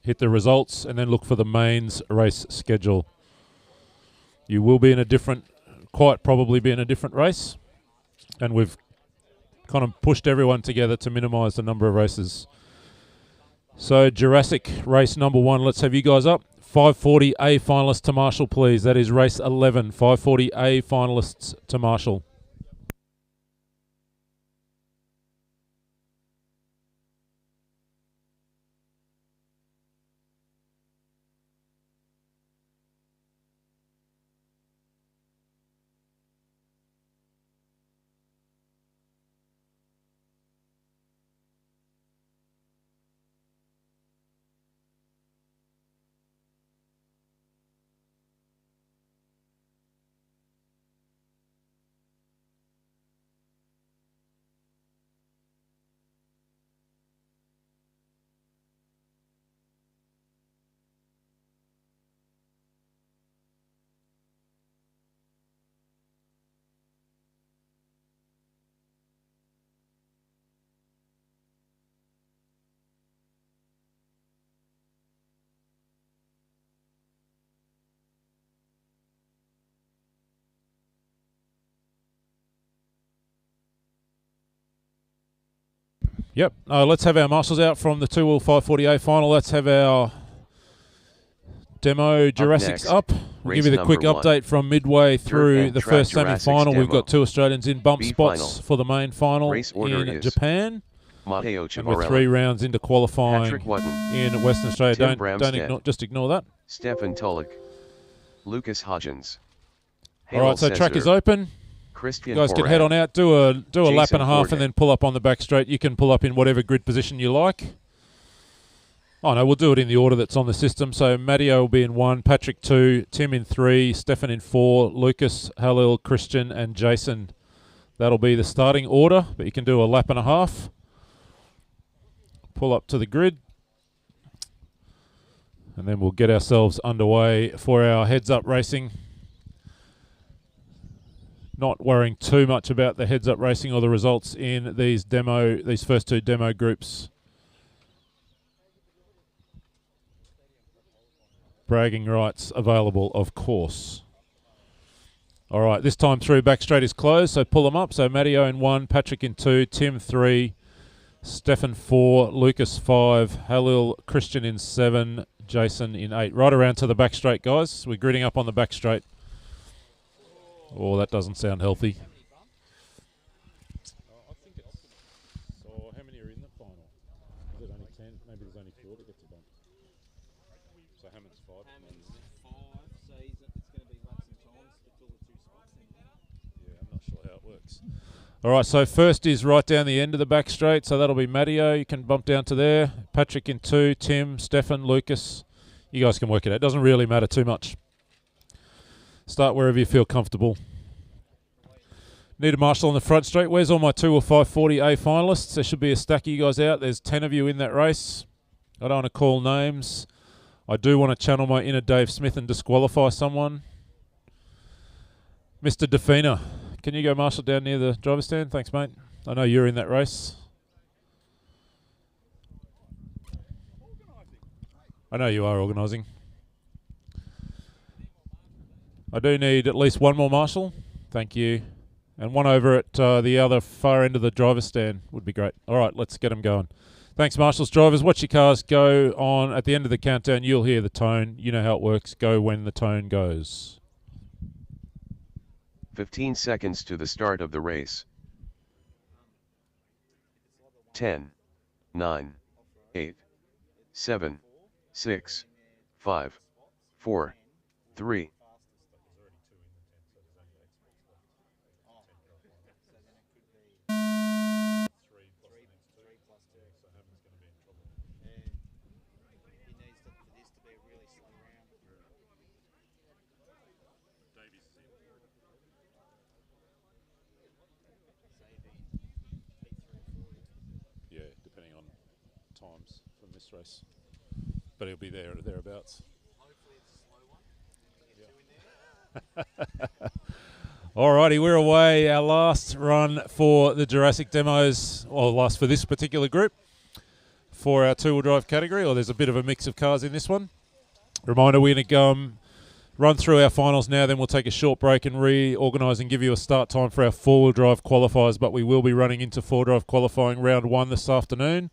Hit the results and then look for the mains race schedule. You will be in a different, quite probably be in a different race. And we've kind of pushed everyone together to minimise the number of races. So Jurassic race number 1, let's have you guys up. 540A finalists to Marshall, please. That is race 11, 540A finalists to Marshall. Yep. Let's have our marshals out from the 2-wheel 540A final. Let's have our demo Jurassics up. We'll give you the quick update from midway through the first semi-final. We've got 2 Australians in bump spots for the main final in Japan. Matteo And we're 3 rounds into qualifying in Western Australia. Just ignore that. Stefan Tulloch, Lucas Hodgins. All right, so track is open. Christian you guys can head on out, do a lap and a half, and then pull up on the back straight. You can pull up in whatever grid position you like. Oh no, we'll do it in the order that's on the system. So Matteo will be in 1, Patrick 2, Tim in 3, Stefan in 4, Lucas, Halil, Christian, and Jason. That'll be the starting order, but you can do a lap and a half. Pull up to the grid. And then we'll get ourselves underway for our heads-up racing. Not worrying too much about the heads-up racing or the results in these first 2 demo groups. Bragging rights available, of course. All right, this time through back straight is closed, so pull them up. So Matteo in 1, Patrick in 2, Tim 3, Stefan 4, Lucas 5, Halil, Christian in 7, Jason in 8. Right around to the back straight, guys. We're gridding up on the back straight. Oh, that doesn't sound healthy. I think it's... So how many are in the final? Is it only 10? Maybe there's only 4 that get to bump. So Hammond's 5. Hammond's 5, so it's going to be laps and times to fill the 2 spots in there. Yeah, I'm not sure how it works. All right, so first is right down the end of the back straight, so that'll be Matteo. You can bump down to there. Patrick in 2, Tim, Stefan, Lucas. You guys can work it out. It doesn't really matter too much. Start wherever you feel comfortable. Need a marshal on the front straight. Where's all my 2 or 540A finalists? There should be a stack of you guys out. There's 10 of you in that race. I don't want to call names. I do want to channel my inner Dave Smith and disqualify someone. Mr. Defina, can you go marshal down near the driver's stand? Thanks, mate. I know you're in that race. I know you are organising. I do need at least 1 more marshal. Thank you. And 1 over at the other far end of the driver's stand would be great. All right, let's get them going. Thanks, marshals. Drivers, watch your cars go on. At the end of the countdown, you'll hear the tone. You know how it works. Go when the tone goes. 15 seconds to the start of the race. 10, 9, 8, 7, 6, 5, 4, 3, Yeah, depending on times from this race. But he'll be there or thereabouts. Alrighty, we're away. Our last run for the Jurassic demos, or last for this particular group, for our 2-wheel drive category. Or there's a bit of a mix of cars in this one. Reminder, we're going to go run through our finals now, then we'll take a short break and reorganise and give you a start time for our 4-wheel drive qualifiers, but we will be running into 4-wheel drive qualifying round 1 this afternoon.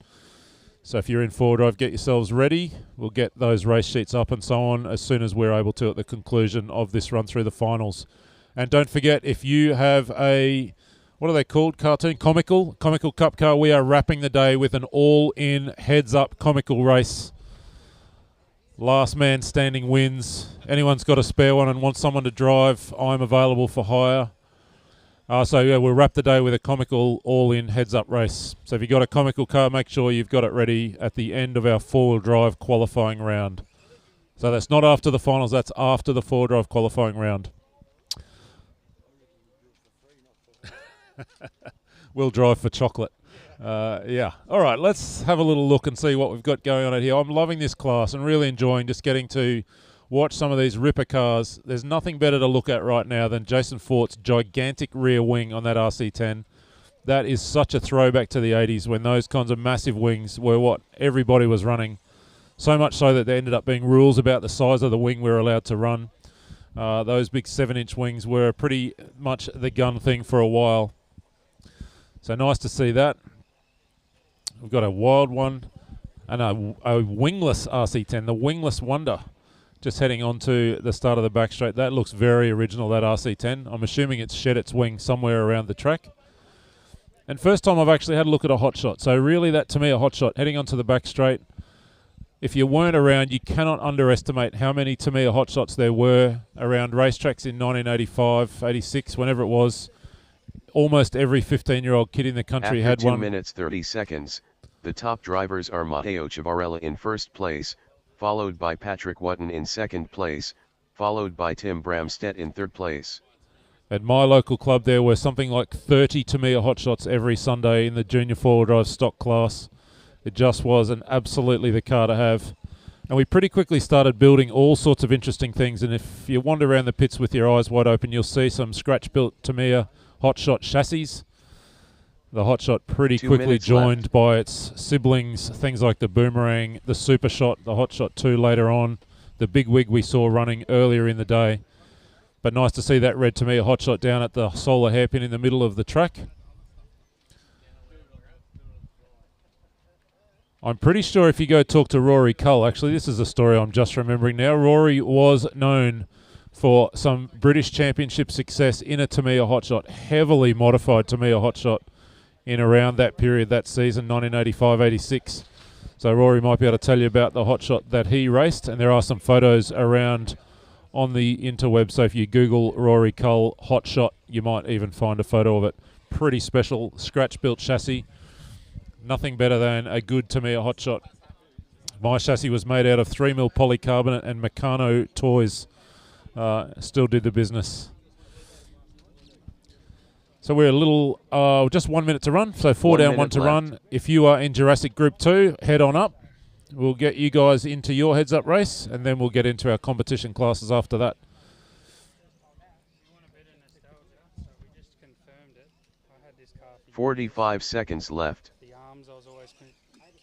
So if you're in 4-wheel drive, get yourselves ready. We'll get those race sheets up and so on as soon as we're able to at the conclusion of this run through the finals. And don't forget, if you have a, what are they called, cartoon? Comical Cup car, we are wrapping the day with an all-in heads-up comical race. Last man standing wins. Anyone's got a spare one and wants someone to drive, I'm available for hire. So yeah, we'll wrap the day with a comical all-in heads-up race. So if you've got a comical car, make sure you've got it ready at the end of our 4-wheel drive qualifying round. So that's not after the finals, that's after the 4-wheel drive qualifying round. We'll drive for chocolate. Yeah. All right, let's have a little look and see what we've got going on out here. I'm loving this class and really enjoying just getting to watch some of these ripper cars. There's nothing better to look at right now than Jason Fort's gigantic rear wing on that RC10. That is such a throwback to the 80s when those kinds of massive wings were what everybody was running. So much so that there ended up being rules about the size of the wing we were allowed to run. Those big 7-inch wings were pretty much the gun thing for a while. So nice to see that. We've got a wild one and a wingless RC10, the wingless Wonder, just heading on to the start of the back straight. That looks very original, that RC10. I'm assuming it's shed its wing somewhere around the track. And first time I've actually had a look at a hot shot. So really that, to me, a hot shot, heading onto the back straight. If you weren't around, you cannot underestimate how many Tamiya hot shots there were around racetracks in 1985, 86, whenever it was. Almost every 15-year-old kid in the country had one. After 2 minutes 30 seconds, the top drivers are Matteo Ciavarella in first place, followed by Patrick Wotton in second place, followed by Tim Bramstedt in third place. At my local club, there were something like 30 Tamiya hot shots every Sunday in the junior four-wheel drive stock class. It just was absolutely the car to have. And we pretty quickly started building all sorts of interesting things. And if you wander around the pits with your eyes wide open, you'll see some scratch-built Tamiya hot shot chassis. The hot shot pretty quickly joined by its siblings, things like the Boomerang, the Super Shot, the Hot Shot 2 later on, the Big Wig we saw running earlier in the day. But nice to see that red Tamiya hot shot down at the solar hairpin in the middle of the track. I'm pretty sure if you go talk to Rory Cull, actually this is a story I'm just remembering now, Rory was known for some British Championship success in a Tamiya hot shot, heavily modified Tamiya hot shot in around that period, that season, 1985-86. So Rory might be able to tell you about the hot shot that he raced, and there are some photos around on the interweb, so if you Google Rory Cull hot shot, you might even find a photo of it. Pretty special scratch-built chassis. Nothing better than a good Tamiya hot shot. My chassis was made out of 3mm polycarbonate, and Meccano Toys still did the business. So we're a little, just 1 minute to run, so 4 down, 1 to run. If you are in Jurassic Group 2, head on up. We'll get you guys into your heads-up race, and then we'll get into our competition classes after that. 45 seconds left. The arms, I was always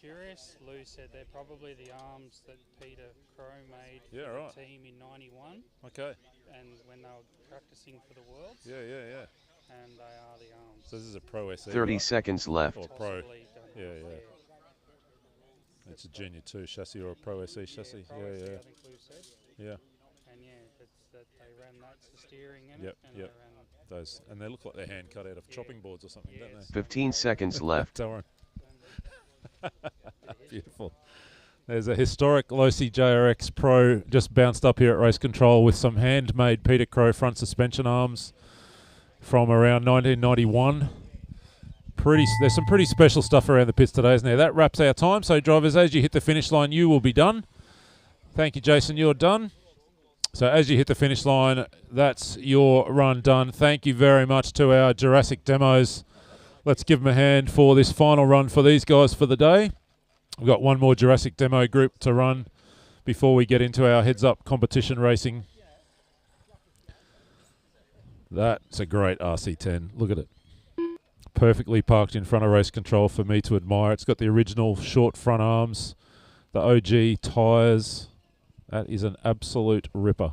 curious. Lou said they're probably the arms that Peter Crow made for the team in 91. Okay. And when they were practicing for the Worlds. Yeah. And they are the arms. So this is a Pro SE, 30 seconds left. Or Pro. Yeah. It's a Junior 2 chassis or a Pro SE chassis. Pro SE, I think Lou said. Yeah. And that's that they ran that's the steering in it. And Those, and they look like they're hand cut out of chopping boards or something, don't they? 15 seconds left. Beautiful. There's a historic Losi JRX Pro just bounced up here at Race Control with some handmade Peter Crow front suspension arms from around 1991. There's some pretty special stuff around the pits today, isn't there? That wraps our time. So drivers, as you hit the finish line, you will be done. Thank you, Jason. You're done. So as you hit the finish line, that's your run done. Thank you very much to our Jurassic demos. Let's give them a hand for this final run for these guys for the day. We've got one more Jurassic demo group to run before we get into our heads-up competition racing. That's a great RC10. Look at it. Perfectly parked in front of Race Control for me to admire. It's got the original short front arms, the OG tyres. That is an absolute ripper.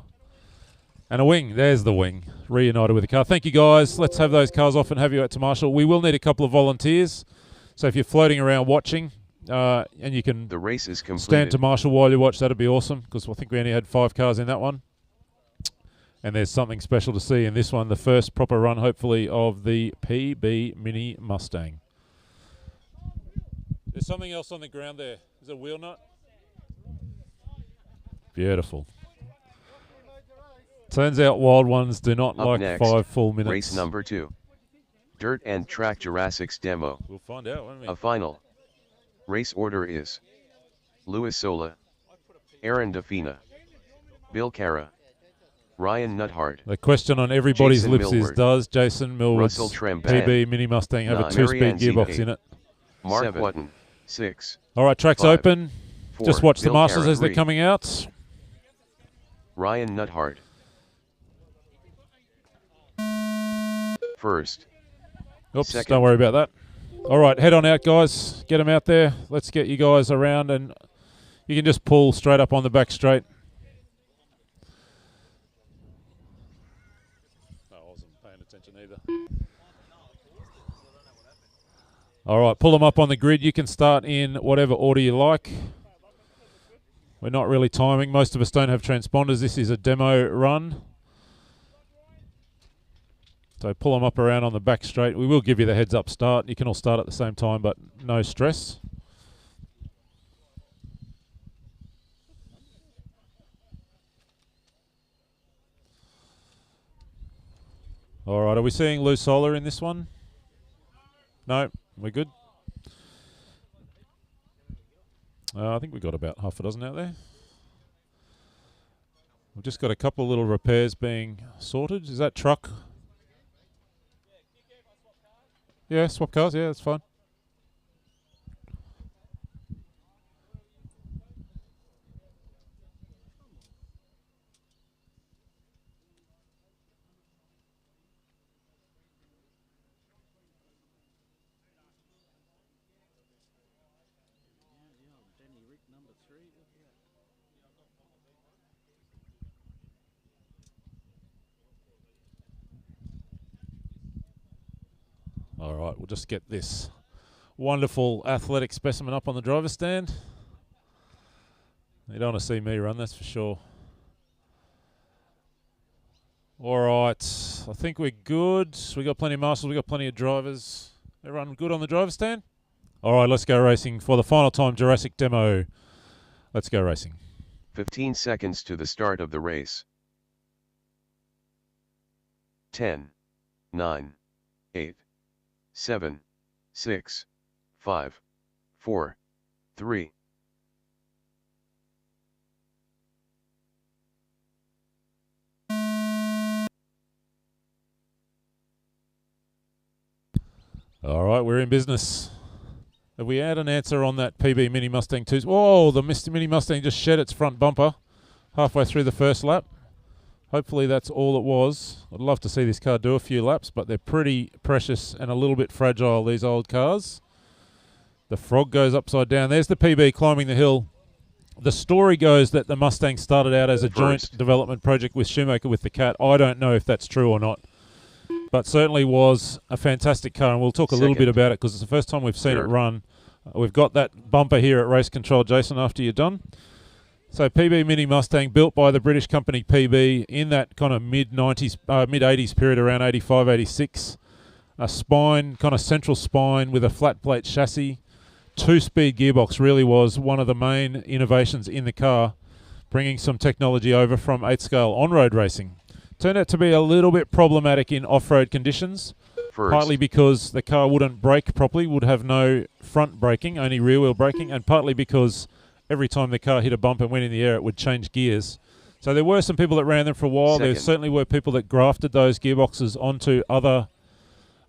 And a wing. There's the wing. Reunited with the car. Thank you, guys. Let's have those cars off and have you out to Marshall. We will need a couple of volunteers. So if you're floating around watching, and you can the race is completed. Stand to Marshall while you watch, that'd be awesome, because I think we only had 5 cars in that one. And there's something special to see in this one, the first proper run, hopefully, of the PB Mini Mustang. There's something else on the ground there. Is it a wheel nut? Beautiful. Turns out wild ones do not like next, 5 full minutes. Race number 2. Dirt and Track Jurassic's demo. We'll find out, won't we? A final. Race order is Louis Sola, Aaron Defina, Bill Cara, Ryan Nuthard. The question on everybody's Jason lips Millward, is, does Jason Millward's Russell Tremban, PB Mini Mustang have a 2-speed gearbox in it? Mark Wotton, 6. All right, track's 5, open. 4, Just watch Bill the marshals Cara, as they're 3. coming out. Ryan Nuthard. First. Oops, Second. don't worry about that. All right, head on out, guys. Get them out there. Let's get you guys around, and you can just pull straight up on the back straight. No, I wasn't paying attention either. All right, pull them up on the grid. You can start in whatever order you like. We're not really timing. Most of us don't have transponders. This is a demo run. So pull them up around on the back straight. We will give you the heads up start. You can all start at the same time, but no stress. All right, are we seeing Lou Solar in this one? No, we're good. I think we've got about half a dozen out there. We've just got a couple of little repairs being sorted. Is that truck? Yeah, swap cars. Yeah, that's fine. All right, we'll just get this wonderful athletic specimen up on the driver's stand. You don't want to see me run, that's for sure. All right, I think we're good. We got plenty of marshals, we got plenty of drivers. Everyone good on the driver's stand? All right, let's go racing for the final time Jurassic demo. Let's go racing. 15 seconds to the start of the race. 10, 9, 8, 7, 6, 5, 4, 3. All right, we're in business. Have we had an answer on that PB Mini Mustang 2? Whoa, the Mr. Mini Mustang just shed its front bumper halfway through the first lap. Hopefully that's all it was. I'd love to see this car do a few laps, but they're pretty precious and a little bit fragile, these old cars. The frog goes upside down. There's the PB climbing the hill. The story goes that the Mustang started out as a joint development project with Shoemaker with the Cat. I don't know if that's true or not, but certainly was a fantastic car, and we'll talk a little bit about it because it's the first time we've seen it run. We've got that bumper here at Race Control, Jason, after you're done. So PB Mini Mustang, built by the British company PB in that kind of mid-90s, mid-80s period, around 85, 86. A spine, kind of central spine with a flat plate chassis. Two-speed gearbox really was one of the main innovations in the car, bringing some technology over from 8-scale on-road racing. Turned out to be a little bit problematic in off-road conditions, partly because the car wouldn't brake properly, would have no front braking, only rear-wheel braking, and partly because every time the car hit a bump and went in the air, it would change gears. So there were some people that ran them for a while. There certainly were people that grafted those gearboxes onto other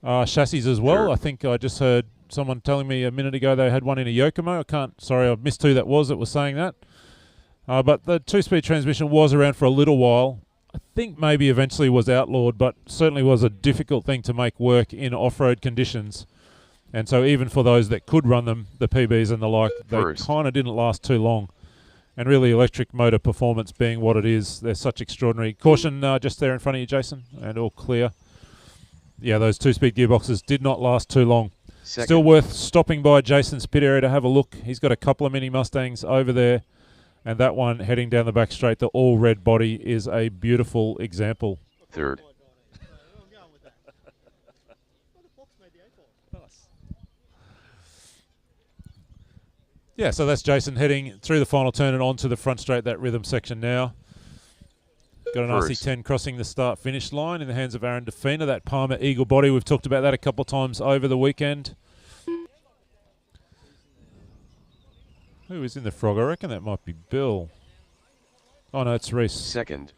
chassis as well. I think I just heard someone telling me a minute ago they had one in a Yokomo. I missed who that was saying that. But the two-speed transmission was around for a little while. I think maybe eventually was outlawed, but certainly was a difficult thing to make work in off-road conditions. And so even for those that could run them, the PBs and the like, they kind of didn't last too long. And really electric motor performance being what it is, they're such extraordinary. Caution just there in front of you, Jason, and all clear. Yeah, those two-speed gearboxes did not last too long. Still worth stopping by Jason's pit area to have a look. He's got a couple of Mini Mustangs over there. And that one heading down the back straight, the all-red body, is a beautiful example. Third. Yeah, so that's Jason heading through the final turn and onto the front straight, that rhythm section now. Got an RC10 crossing the start-finish line in the hands of Aaron Defina, that Palmer Eagle body. We've talked about that a couple of times over the weekend. Who is in the frog? I reckon that might be Bill. Oh, no, it's Reese. Second.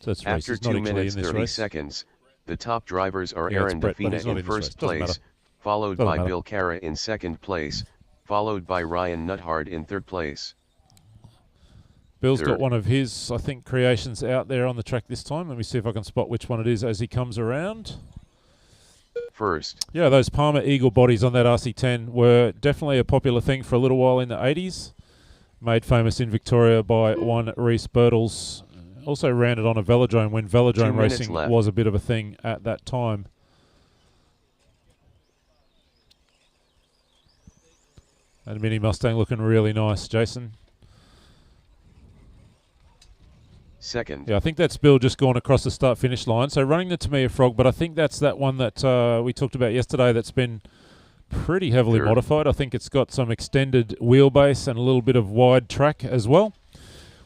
So it's Reese. After He's not 2 actually minutes, in this 30 race. seconds, the top drivers are Yeah, Aaron it's Brett, but Defina he's not in in this first race. Doesn't place, matter. followed Doesn't by matter. Bill Cara in second place, followed by Ryan Nuthard in third place. Bill's Third. got one of his, I think, creations out there on the track this time. Let me see if I can spot which one it is as he comes around. First. Yeah, those Palmer Eagle bodies on that RC10 were definitely a popular thing for a little while in the 80s. Made famous in Victoria by one Reese Birtles. Also ran it on a velodrome when 2 velodrome minutes racing left. was a bit of a thing at that time. And Mini Mustang looking really nice, Jason. Second. Yeah, I think that's Bill just gone across the start-finish line. So running the Tamiya Frog, but I think that's that one that we talked about yesterday that's been pretty heavily modified. I think it's got some extended wheelbase and a little bit of wide track as well.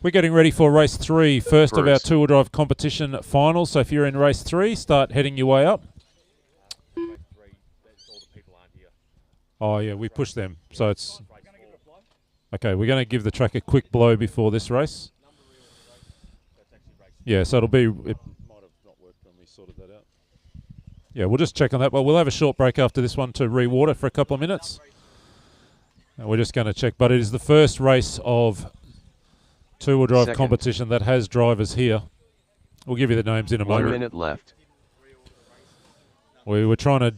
We're getting ready for race 3, first of our two-wheel drive competition finals. So if you're in race 3, start heading your way up. Oh, yeah, we push them. So it's... Okay, we're going to give the track a quick blow before this race. Yeah, so it'll be... It might have not worked when we sorted that out. Yeah, we'll just check on that. But we'll have a short break after this one to re-water for a couple of minutes. And we're just going to check. But it is the first race of two-wheel drive competition that has drivers here. We'll give you the names in a moment. 1 minute left. We were trying to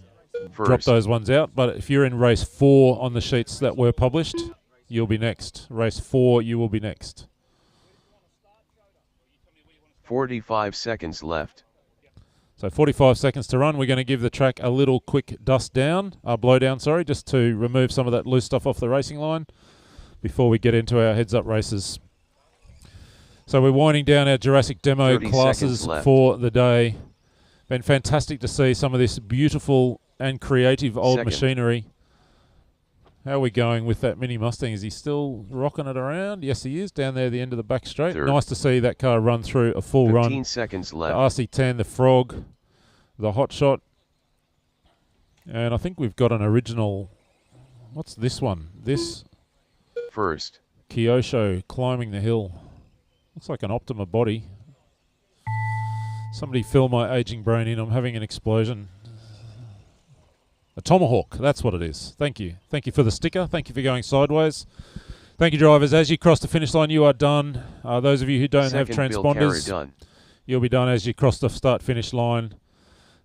drop those ones out, but if you're in race 4 on the sheets that were published, you'll be next. Race 4, you will be next. 45 seconds left. So 45 seconds to run. We're going to give the track a little quick blow down, just to remove some of that loose stuff off the racing line before we get into our heads-up races. So we're winding down our Jurassic demo classes for the day. Been fantastic to see some of this beautiful and creative old machinery. How are we going with that Mini Mustang? Is he still rocking it around? Yes, he is, down there at the end of the back straight. Nice to see that car run through a full 15 run. 15 seconds left. The RC10, the Frog, the Hot Shot. And I think we've got an original... What's this one? This... First. Kyosho climbing the hill. Looks like an Optima body. Somebody fill my aging brain in. I'm having an explosion. A Tomahawk, that's what it is. Thank you. Thank you for the sticker. Thank you for going sideways. Thank you, drivers. As you cross the finish line, you are done. Those of you who don't have transponders, you'll be done as you cross the start-finish line.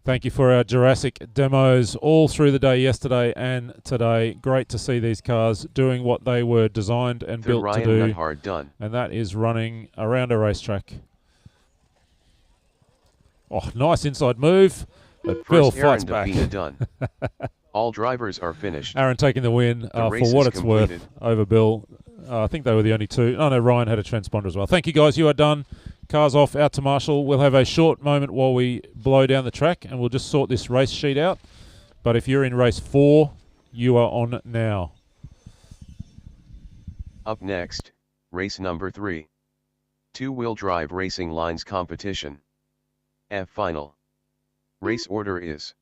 Thank you for our Jurassic demos all through the day yesterday and today. Great to see these cars doing what they were designed and built to do. And that is running around a racetrack. Oh, nice inside move. But Bill fights back. Done. All drivers are finished. Aaron taking the win for what it's worth over Bill. I think they were the only two. Oh, no, Ryan had a transponder as well. Thank you, guys. You are done. Cars off, out to Marshall. We'll have a short moment while we blow down the track, and we'll just sort this race sheet out. But if you're in race 4, you are on now. Up next, race number 3. Two-wheel drive racing lines competition. F final. Race order is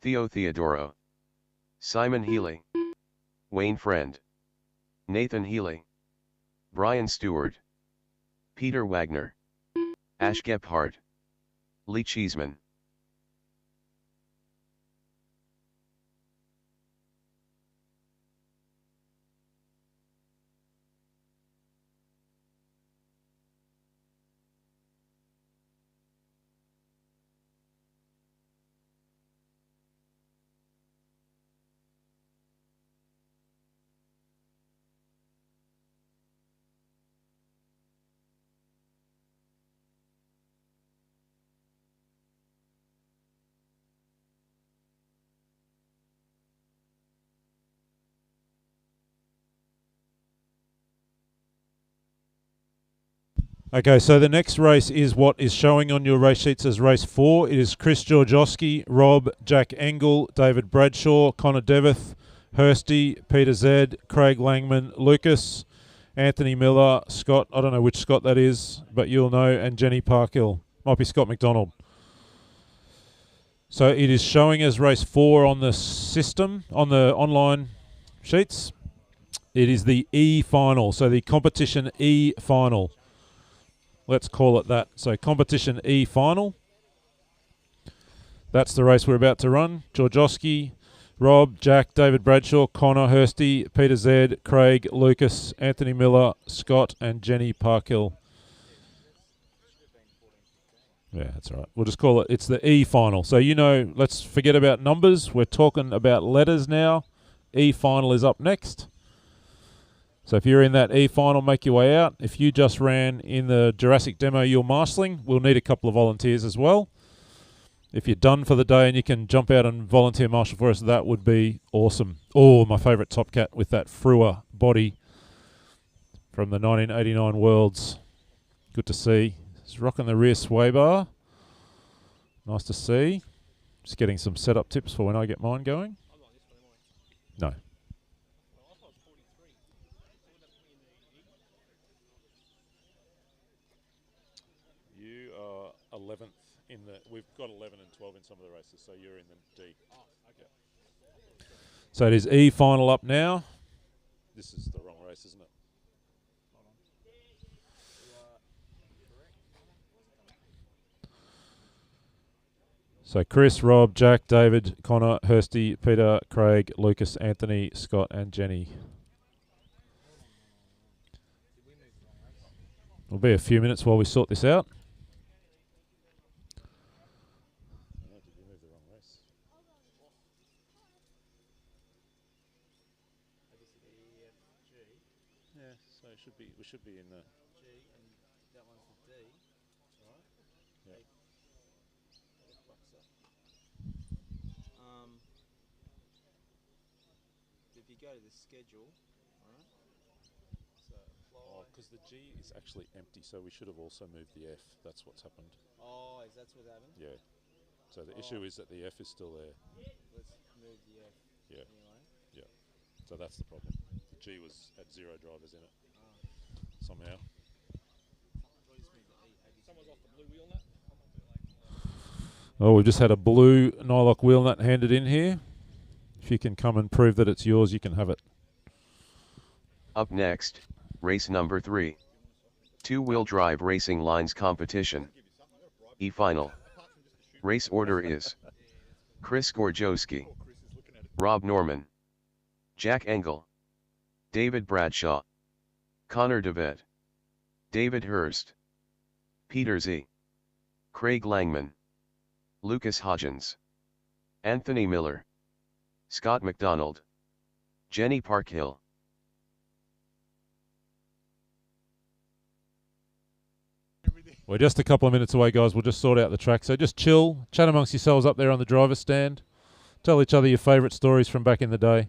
Theo Theodoro, Simon Healy, Wayne Friend, Nathan Healy, Brian Stewart, Peter Wagner, Ash Gephardt, Lee Cheeseman. Okay, so the next race is what is showing on your race sheets as race 4. It is Chris Georgowski, Rob, Jack Engel, David Bradshaw, Connor Devith, Hursty, Peter Zed, Craig Langman, Lucas, Anthony Miller, Scott, I don't know which Scott that is, but you'll know, and Jenny Parkhill. Might be Scott McDonald. So it is showing as race 4 on the system, on the online sheets. It is the E final, so the competition E final. Let's call it that. So competition E final. That's the race we're about to run. Georgowski, Rob, Jack, David Bradshaw, Connor, Hursty, Peter Zed, Craig, Lucas, Anthony Miller, Scott, and Jenny Parkhill. Yeah, that's all right. We'll just call it, it's the E final. So, you know, let's forget about numbers. We're talking about letters now. E final is up next. So if you're in that E final, make your way out. If you just ran in the Jurassic demo you're marshalling, we'll need a couple of volunteers as well. If you're done for the day and you can jump out and volunteer marshal for us, that would be awesome. Oh, my favourite Top Cat with that Frewer body from the 1989 Worlds. Good to see. He's rocking the rear sway bar. Nice to see. Just getting some setup tips for when I get mine going. No. You are 11th in the. We've got 11 and 12 in some of the races, so you're in the D. Oh, okay. So it is E final up now. This is the wrong race, isn't it? So Chris, Rob, Jack, David, Connor, Hursty, Peter, Craig, Lucas, Anthony, Scott and Jenny. It'll be a few minutes while we sort this out. Yeah, so we should be in the G, and that one's the D, right? Yeah. If you go to the schedule, right? So Oh, because the G is actually empty, so we should have also moved the F. That's what's happened. Oh, is that what happened? Yeah. So the issue is that the F is still there. Let's move the F. Yeah. Anyway. Yeah. So that's the problem. The G was had 0 drivers in it. Somehow. Someone's off the blue wheel nut. Oh, we've just had a blue Nylock wheel nut handed in here. If you can come and prove that it's yours, you can have it. Up next, race number 3. Two-wheel drive racing lines competition. E-final. Race order is Chris Gorjowski, Rob Norman, Jack Engel, David Bradshaw, Connor DeVette, David Hurst, Peter Z, Craig Langman, Lucas Hodgins, Anthony Miller, Scott McDonald, Jenny Parkhill. We're just a couple of minutes away, guys. We'll just sort out the track. So just chill, chat amongst yourselves up there on the driver's stand. Tell each other your favourite stories from back in the day.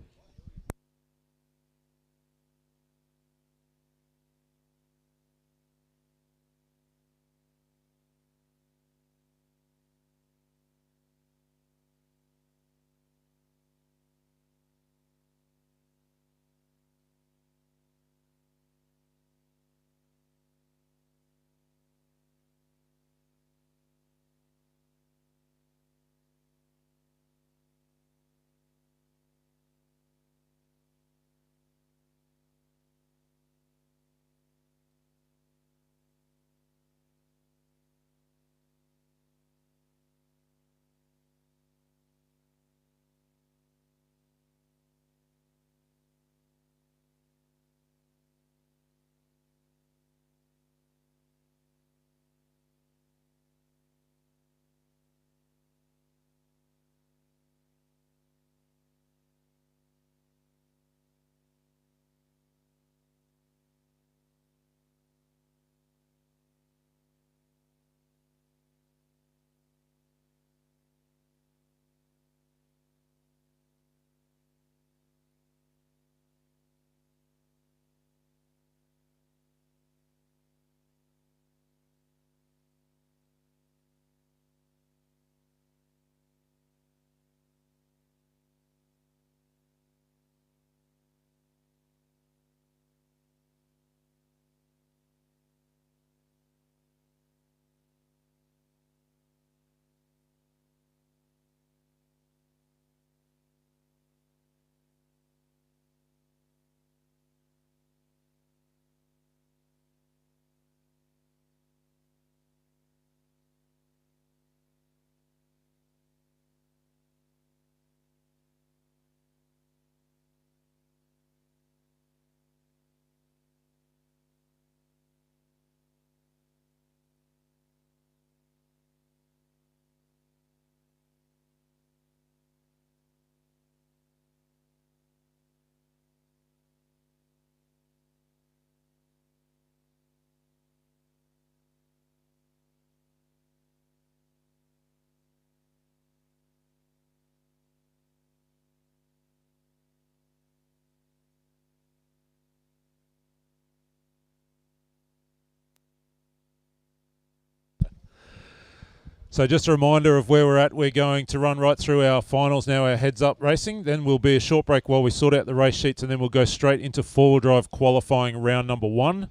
So just a reminder of where we're at. We're going to run right through our finals now, our heads-up racing. Then we'll be a short break while we sort out the race sheets, and then we'll go straight into four-wheel drive qualifying round number 1.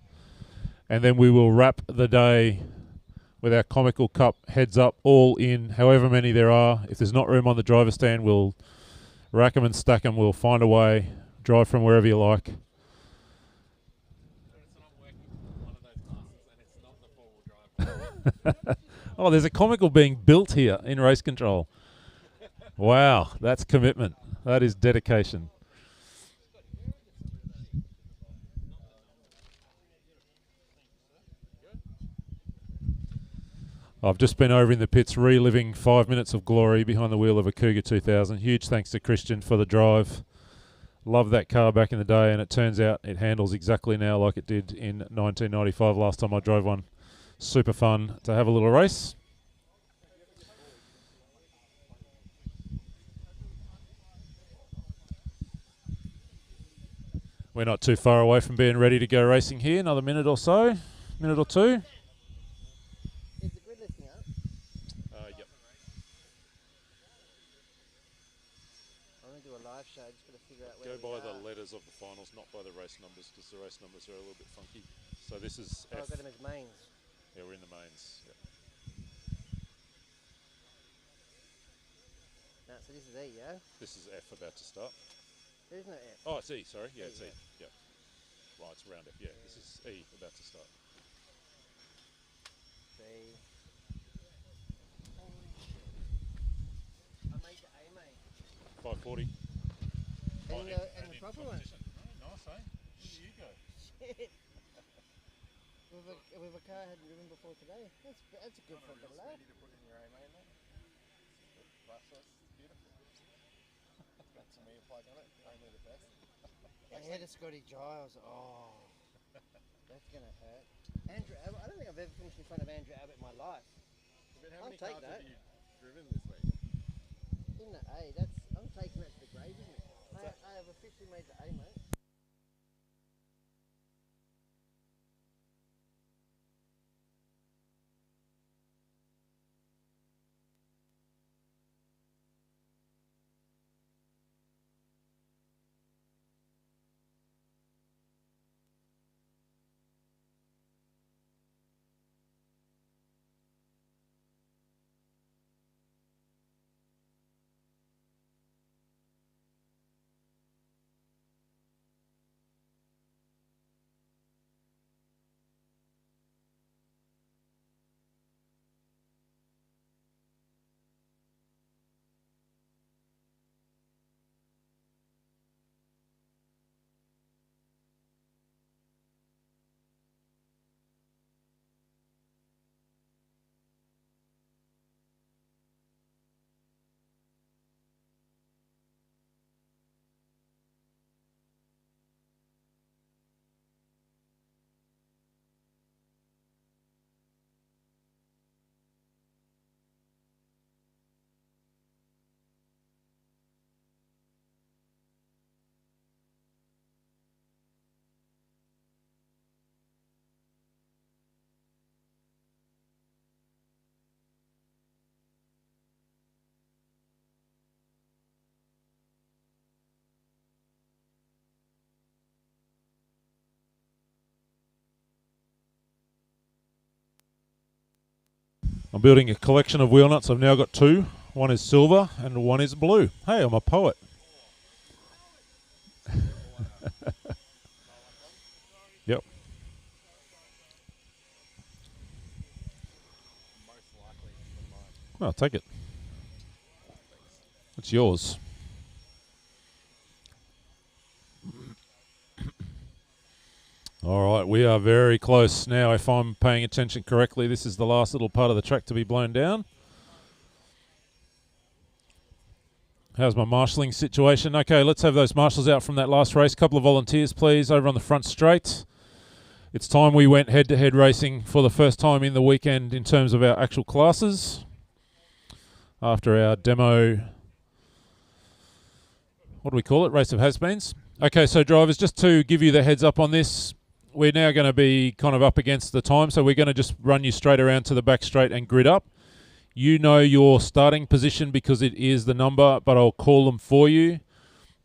And then we will wrap the day with our Comical Cup heads-up, all in, however many there are. If there's not room on the driver's stand, we'll rack them and stack them. We'll find a way, drive from wherever you like. Oh, there's a Comical being built here in race control. Wow, that's commitment. That is dedication. I've just been over in the pits reliving 5 minutes of glory behind the wheel of a Cougar 2000. Huge thanks to Christian for the drive. Love that car back in the day, and it turns out it handles exactly now like it did in 1995 last time I drove one. Super fun to have a little race. We're not too far away from being ready to go racing here. Another minute or so, minute or two. Is the grid listing up? Yep. I'm going to do a live show. Just got to figure out Go where we by are. the letters of the finals, not by the race numbers, because the race numbers are a little bit funky. So this is Oh, F. I've got them as mains. Yeah, we're in the mains. Yep. No, so this is E, yeah? This is F about to start. There's no F. Oh, it's E, sorry. Yeah, it's E. yeah. Yep. Right, it's round F. Yeah, this is E about to start. C. I made the A main. 540. And the proper one. Nice, eh? Where do you go? Shit. With a car I hadn't driven before today. That's a good fucking lap. Ready to put in your A main then? Brushless, beautiful. Got some meter plug on it, only the best. I had a Scotty Giles. Oh, that's gonna hurt. Andrew Abbott. I don't think I've ever finished in front of Andrew Abbott in my life. But how I'll many take cars that. have you driven this week? In the A, I'm taking that to the grave, isn't it? I have officially made the A, mate. I'm building a collection of wheel nuts. I've now got 2. One is silver and one is blue. Hey, I'm a poet. Yep. Well, take it. It's yours. All right, we are very close now. If I'm paying attention correctly, this is the last little part of the track to be blown down. How's my marshalling situation? Okay, let's have those marshals out from that last race. Couple of volunteers, please, over on the front straight. It's time we went head-to-head racing for the first time in the weekend in terms of our actual classes. After our demo, what do we call it? Race of has-beens. Okay, so drivers, just to give you the heads up on this, we're now going to be kind of up against the time, so we're going to just run you straight around to the back straight and grid up. You know your starting position because it is the number, but I'll call them for you.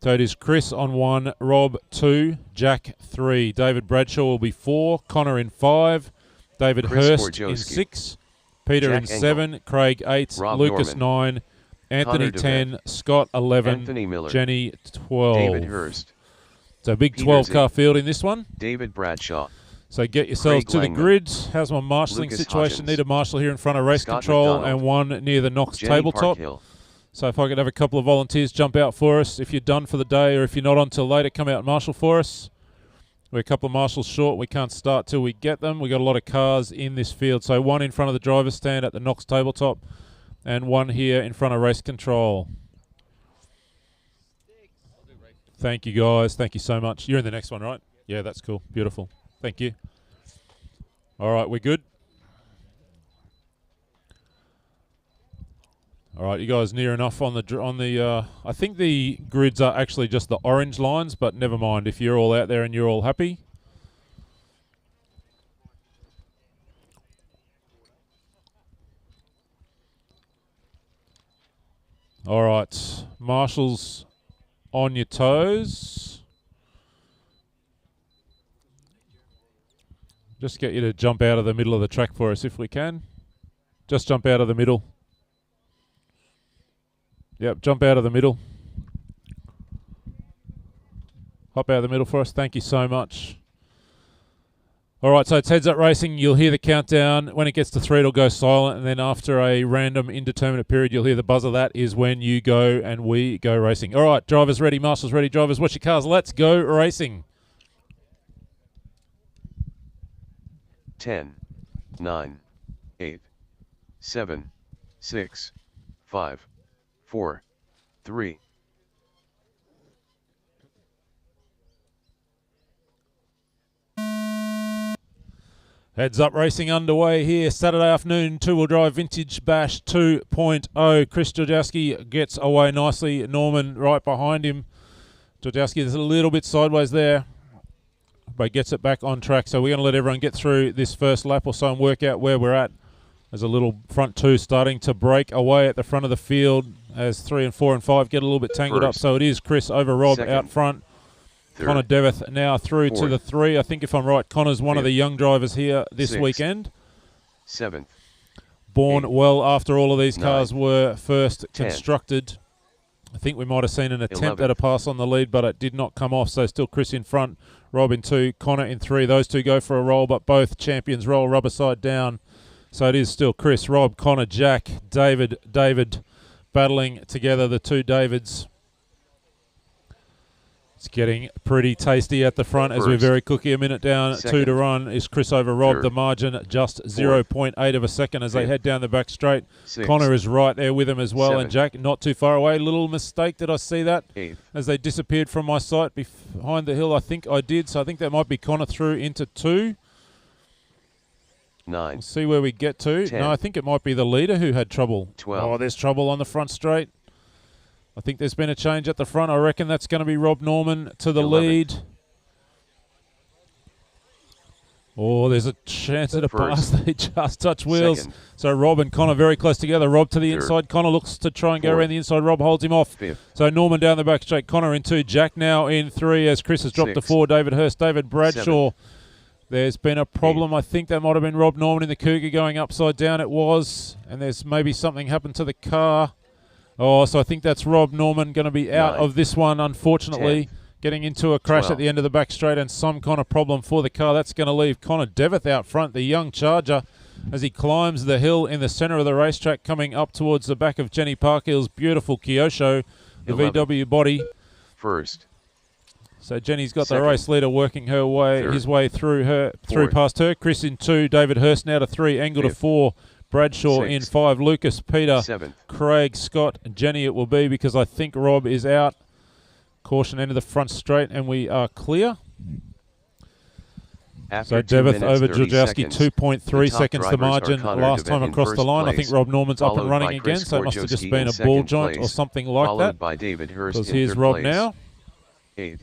So it is Chris on 1, Rob 2, Jack 3. David Bradshaw will be 4, Connor in 5, David Chris Hurst Borjowski. in 6, Peter Jack in Engel. 7, Craig 8, Rob Lucas Norman. 9, Anthony Connor 10, DeVette. Scott 11, Anthony Miller. Jenny 12. David Hurst. So big Peter 12-car Z. field in this one. David Bradshaw. So get yourselves Craig to the Langman. grid. How's my marshalling Lucas situation? Hodgins. Need a marshal here in front of race Scott control McDonald. and one near the Knox Jenny tabletop. Parkhill. So if I could have a couple of volunteers jump out for us. If you're done for the day or if you're not on till later, come out and marshal for us. We're a couple of marshals short. We can't start till we get them. We've got a lot of cars in this field. So one in front of the driver's stand at the Knox tabletop and one here in front of race control. Thank you, guys. Thank you so much. You're in the next one, right? Yeah, that's cool. Beautiful. Thank you. All right, we're good. All right, you guys near enough on the I think the grids are actually just the orange lines, but never mind. If you're all out there and you're all happy. All right, marshals on your toes. Just get you to jump out of the middle of the track for us if we can. Just jump out of the middle. Yep, jump out of the middle. Hop out of the middle for us. Thank you so much. All right, so it's heads up racing. You'll hear the countdown. When it gets to 3, it'll go silent, and then after a random indeterminate period, you'll hear the buzzer. That is when you go and we go racing. All right, drivers ready, marshals ready. Drivers, watch your cars. Let's go racing. 10, 9, 8, 7, 6, 5, 4, 3. Heads up racing underway here. Saturday afternoon, two-wheel drive Vintage Bash 2.0. Chris Georgowski gets away nicely. Norman right behind him. Georgowski is a little bit sideways there, but gets it back on track. So we're going to let everyone get through this first lap or so and work out where we're at. There's a little front two starting to break away at the front of the field as 3 and 4 and 5 get a little bit tangled up. So it is Chris over Rob Second, out front. third, Connor Deveth now through to the 3. I think if I'm right, Connor's one of the young drivers here this sixth, weekend. 7th. Born 8th, well after all of these cars 9th, were first 10th, constructed. I think we might have seen an attempt 11th. at a pass on the lead, but it did not come off. So still Chris in front, Rob in 2, Connor in 3. Those two go for a roll, but both champions roll rubber side down. So it is still Chris, Rob, Connor, Jack, David battling together, the two Davids. It's getting pretty tasty at the front as we're First, very cookie. A minute down, second, 2 to run is Chris over Rob. third, The margin just 0.8 of a second as they fifth, head down the back straight. sixth, Connor is right there with him as well, and seventh, Jack not too far away. Little mistake, did I see that? 8th, As they disappeared from my sight behind the hill, I think I did. So I think that might be Connor through into 2. 9, We'll see where we get to. 10, No, I think it might be the leader who had trouble. 12. Oh, there's trouble on the front straight. I think there's been a change at the front. I reckon that's going to be Rob Norman to the 11. lead. Oh, there's a chance at a pass. First. They just touch wheels. Second. So Rob and Connor very close together. Rob to the Third. inside. Connor looks to try and go Fourth. around the inside. Rob holds him off. 5th, So Norman down the back straight. Connor in 2. Jack now in 3 as Chris has dropped to Sixth. 4. David Hurst. David Bradshaw. 7th. There's been a problem. I think that might have been Rob Norman in the Cougar going upside down. It was. And there's maybe something happened to the car. Oh, so I think that's Rob Norman going to be out 9th. of this one, unfortunately. 10th. Getting into a crash 12th. at the end of the back straight and some kind of problem for the car. That's going to leave Connor Deveth out front, the young Charger, as he climbs the hill in the centre of the racetrack, coming up towards the back of Jenny Parkhill's beautiful Kyosho, the 11th. VW body. First, So Jenny's got Second. the race leader working her way, Third. his way through Fourth. past her. Chris in 2, David Hurst now to 3, Angle to Fifth. 4, Bradshaw in Sixth. 5, Lucas, Peter, 7th, Craig, Scott, and Jenny it will be because I think Rob is out. Caution into the front straight and we are clear. After So 2 Deveth minutes, over 30 Georgowski, seconds, 2.3 the top seconds the drivers are margin Connor last Deveth time in across the first line. I place, think Rob Norman's up and followed running by again, Chris so it must have just Borjowski been in a ball second joint or place, something like followed that. by David Hurst Because in here's third Rob place. now. 8th,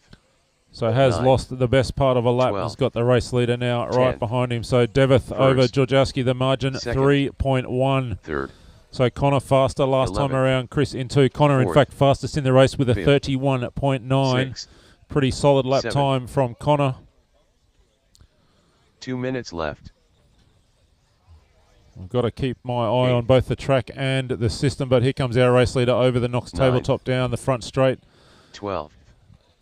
So has 9, lost the best part of a lap. 12, He's got the race leader now right 10, behind him. So Deveth over first, Georgowski, the margin second, 3.1. third, So Connor faster last 11. time around. Chris in 2. Connor, in 4th. fact, fastest in the race with a 5th. 31.9. 6th. Pretty solid lap 7th. time from Connor. 2 minutes left. I've got to keep my eye on both the track and the system, but here comes our race leader over the Knox 9. tabletop down the front straight. 12.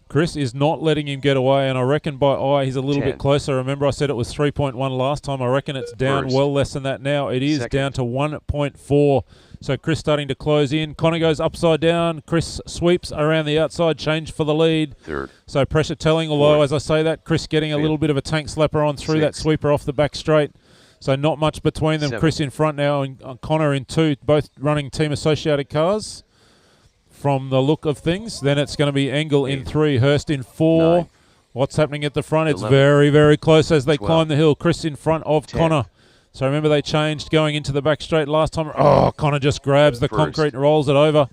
Chris is not letting him get away, and I reckon by eye he's a little 10. bit closer. Remember I said it was 3.1 last time. I reckon it's down First. well less than that now. It is 2nd. down to 1.4. So Chris starting to close in. Connor goes upside down. Chris sweeps around the outside, change for the lead. 3rd. So pressure telling, although 4th. as I say that, Chris getting a 5th. little bit of a tank slapper on through that 6th. sweeper off the back straight. So not much between them. 7th. Chris in front now and Connor in 2, both running team associated cars from the look of things. Then it's going to be Engel in 3, Hurst in 4. 9. What's happening at the front? It's 11. very, very close as they 12. climb the hill. Chris in front of 10. Connor. So remember they changed going into the back straight last time. Oh, Connor just grabs the 1st. concrete and rolls it over.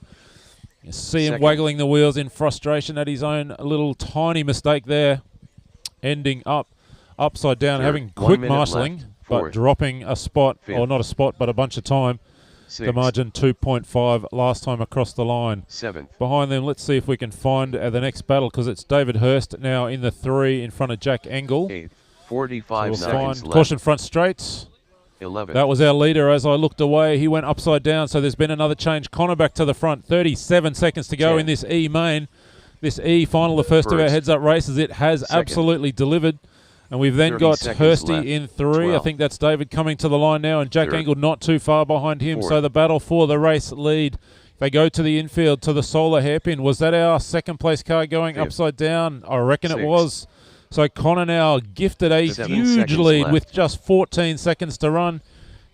You see him 2nd. waggling the wheels in frustration at his own little tiny mistake there. Ending up upside down, 3rd. having 1 quick minute marshalling, left. but 4th. dropping a spot, 5th. or not a spot, but a bunch of time. 6th. The margin 2.5 last time across the line. 7th. Behind them, let's see if we can find the next battle, because it's David Hurst now in the 3 in front of Jack Engel. 8th. So 45 we'll seconds find left. caution front straights. 11th. That was our leader. As I looked away, he went upside down, so there's been another change. Connor back to the front. 37 seconds to go 10. in this E main. This E final, the first of our First. heads-up races. It has 2nd. absolutely delivered. And we've then 30 got seconds Hursty left. in 3. I 12. think that's David coming to the line now, and Jack 3rd. Engel not too far behind him. 4th. So the battle for the race lead. They go to the infield to the solar hairpin. Was that our second place car going 5th. upside down? I reckon it 6th. was. So Connor now gifted a 7 huge seconds lead left. with just 14 seconds to run.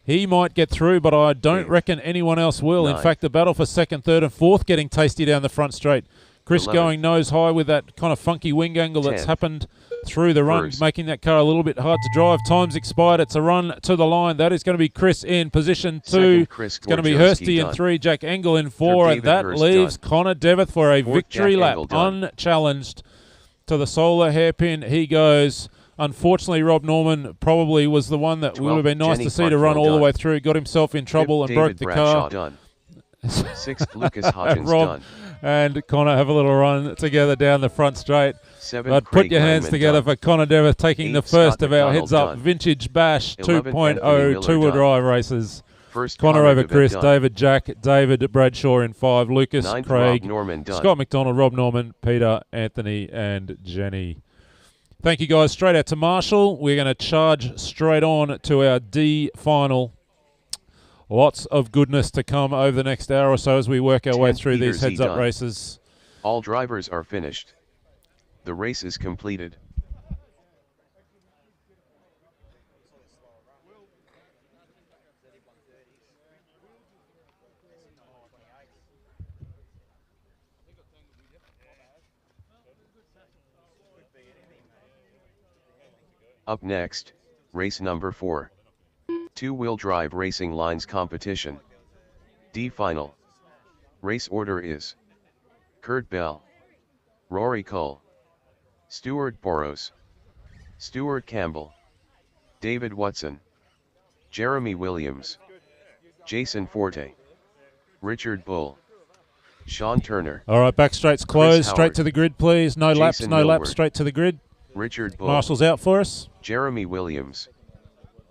He might get through, but I don't 8th. reckon anyone else will. In 9th. fact, the battle for 2nd, 3rd, and 4th getting tasty down the front straight. Chris 11th. going nose high with that kind of funky wing angle that's 10th. happened through the run, 1st. making that car a little bit hard to drive. Time's expired. It's a run to the line. That is going to be Chris in position 2. 2nd. Chris It's going to be Gorjowski Hursty in done. 3, Jack Engel in 4, and David that Hurst leaves done. Connor Devitt for a 4th. victory Jack lap, Engel done. unchallenged. To the solar hairpin he goes. Unfortunately, Rob Norman probably was the one that would 12th. have been nice Jenny to see to run Parkville all the done. way through. Got himself in trouble 5th. and broke David the Bradshaw car. done. 6th. Lucas Hodgins Rob done. and Connor have a little run together down the front straight. 7th. But Craig put your hands Langman together done. for Connor Devitt taking the 8th. first Scott of our McDonald heads-up done. Vintage Bash 11th. 2.0 Anthony Miller two-wheel done. drive races. 1st. Connor Connor over Devitt Chris, done. David Jack, David Bradshaw in 5, Lucas, 9th. Craig, Rob Norman done. Scott McDonald, Rob Norman, Peter, Anthony, and Jenny. Thank you, guys. Straight out to Marshall. We're going to charge straight on to our D final. Lots of goodness to come over the next hour or so as we work our way 10th. through Peter these Z heads-up done. races. All drivers are finished. The race is completed. Up next, race number 4. Two-wheel drive racing lines competition. D final. Race order is Kurt Bell, Rory Cole, Stuart Boros, Stuart Campbell, David Watson, Jeremy Williams, Jason Forte, Richard Bull, Sean Turner, All right, back straight's Chris closed. Straight Howard, to the grid, please. No laps, Jason no laps. Milward, Straight to the grid. Richard Bull, Marshall's out for us. Jeremy Williams,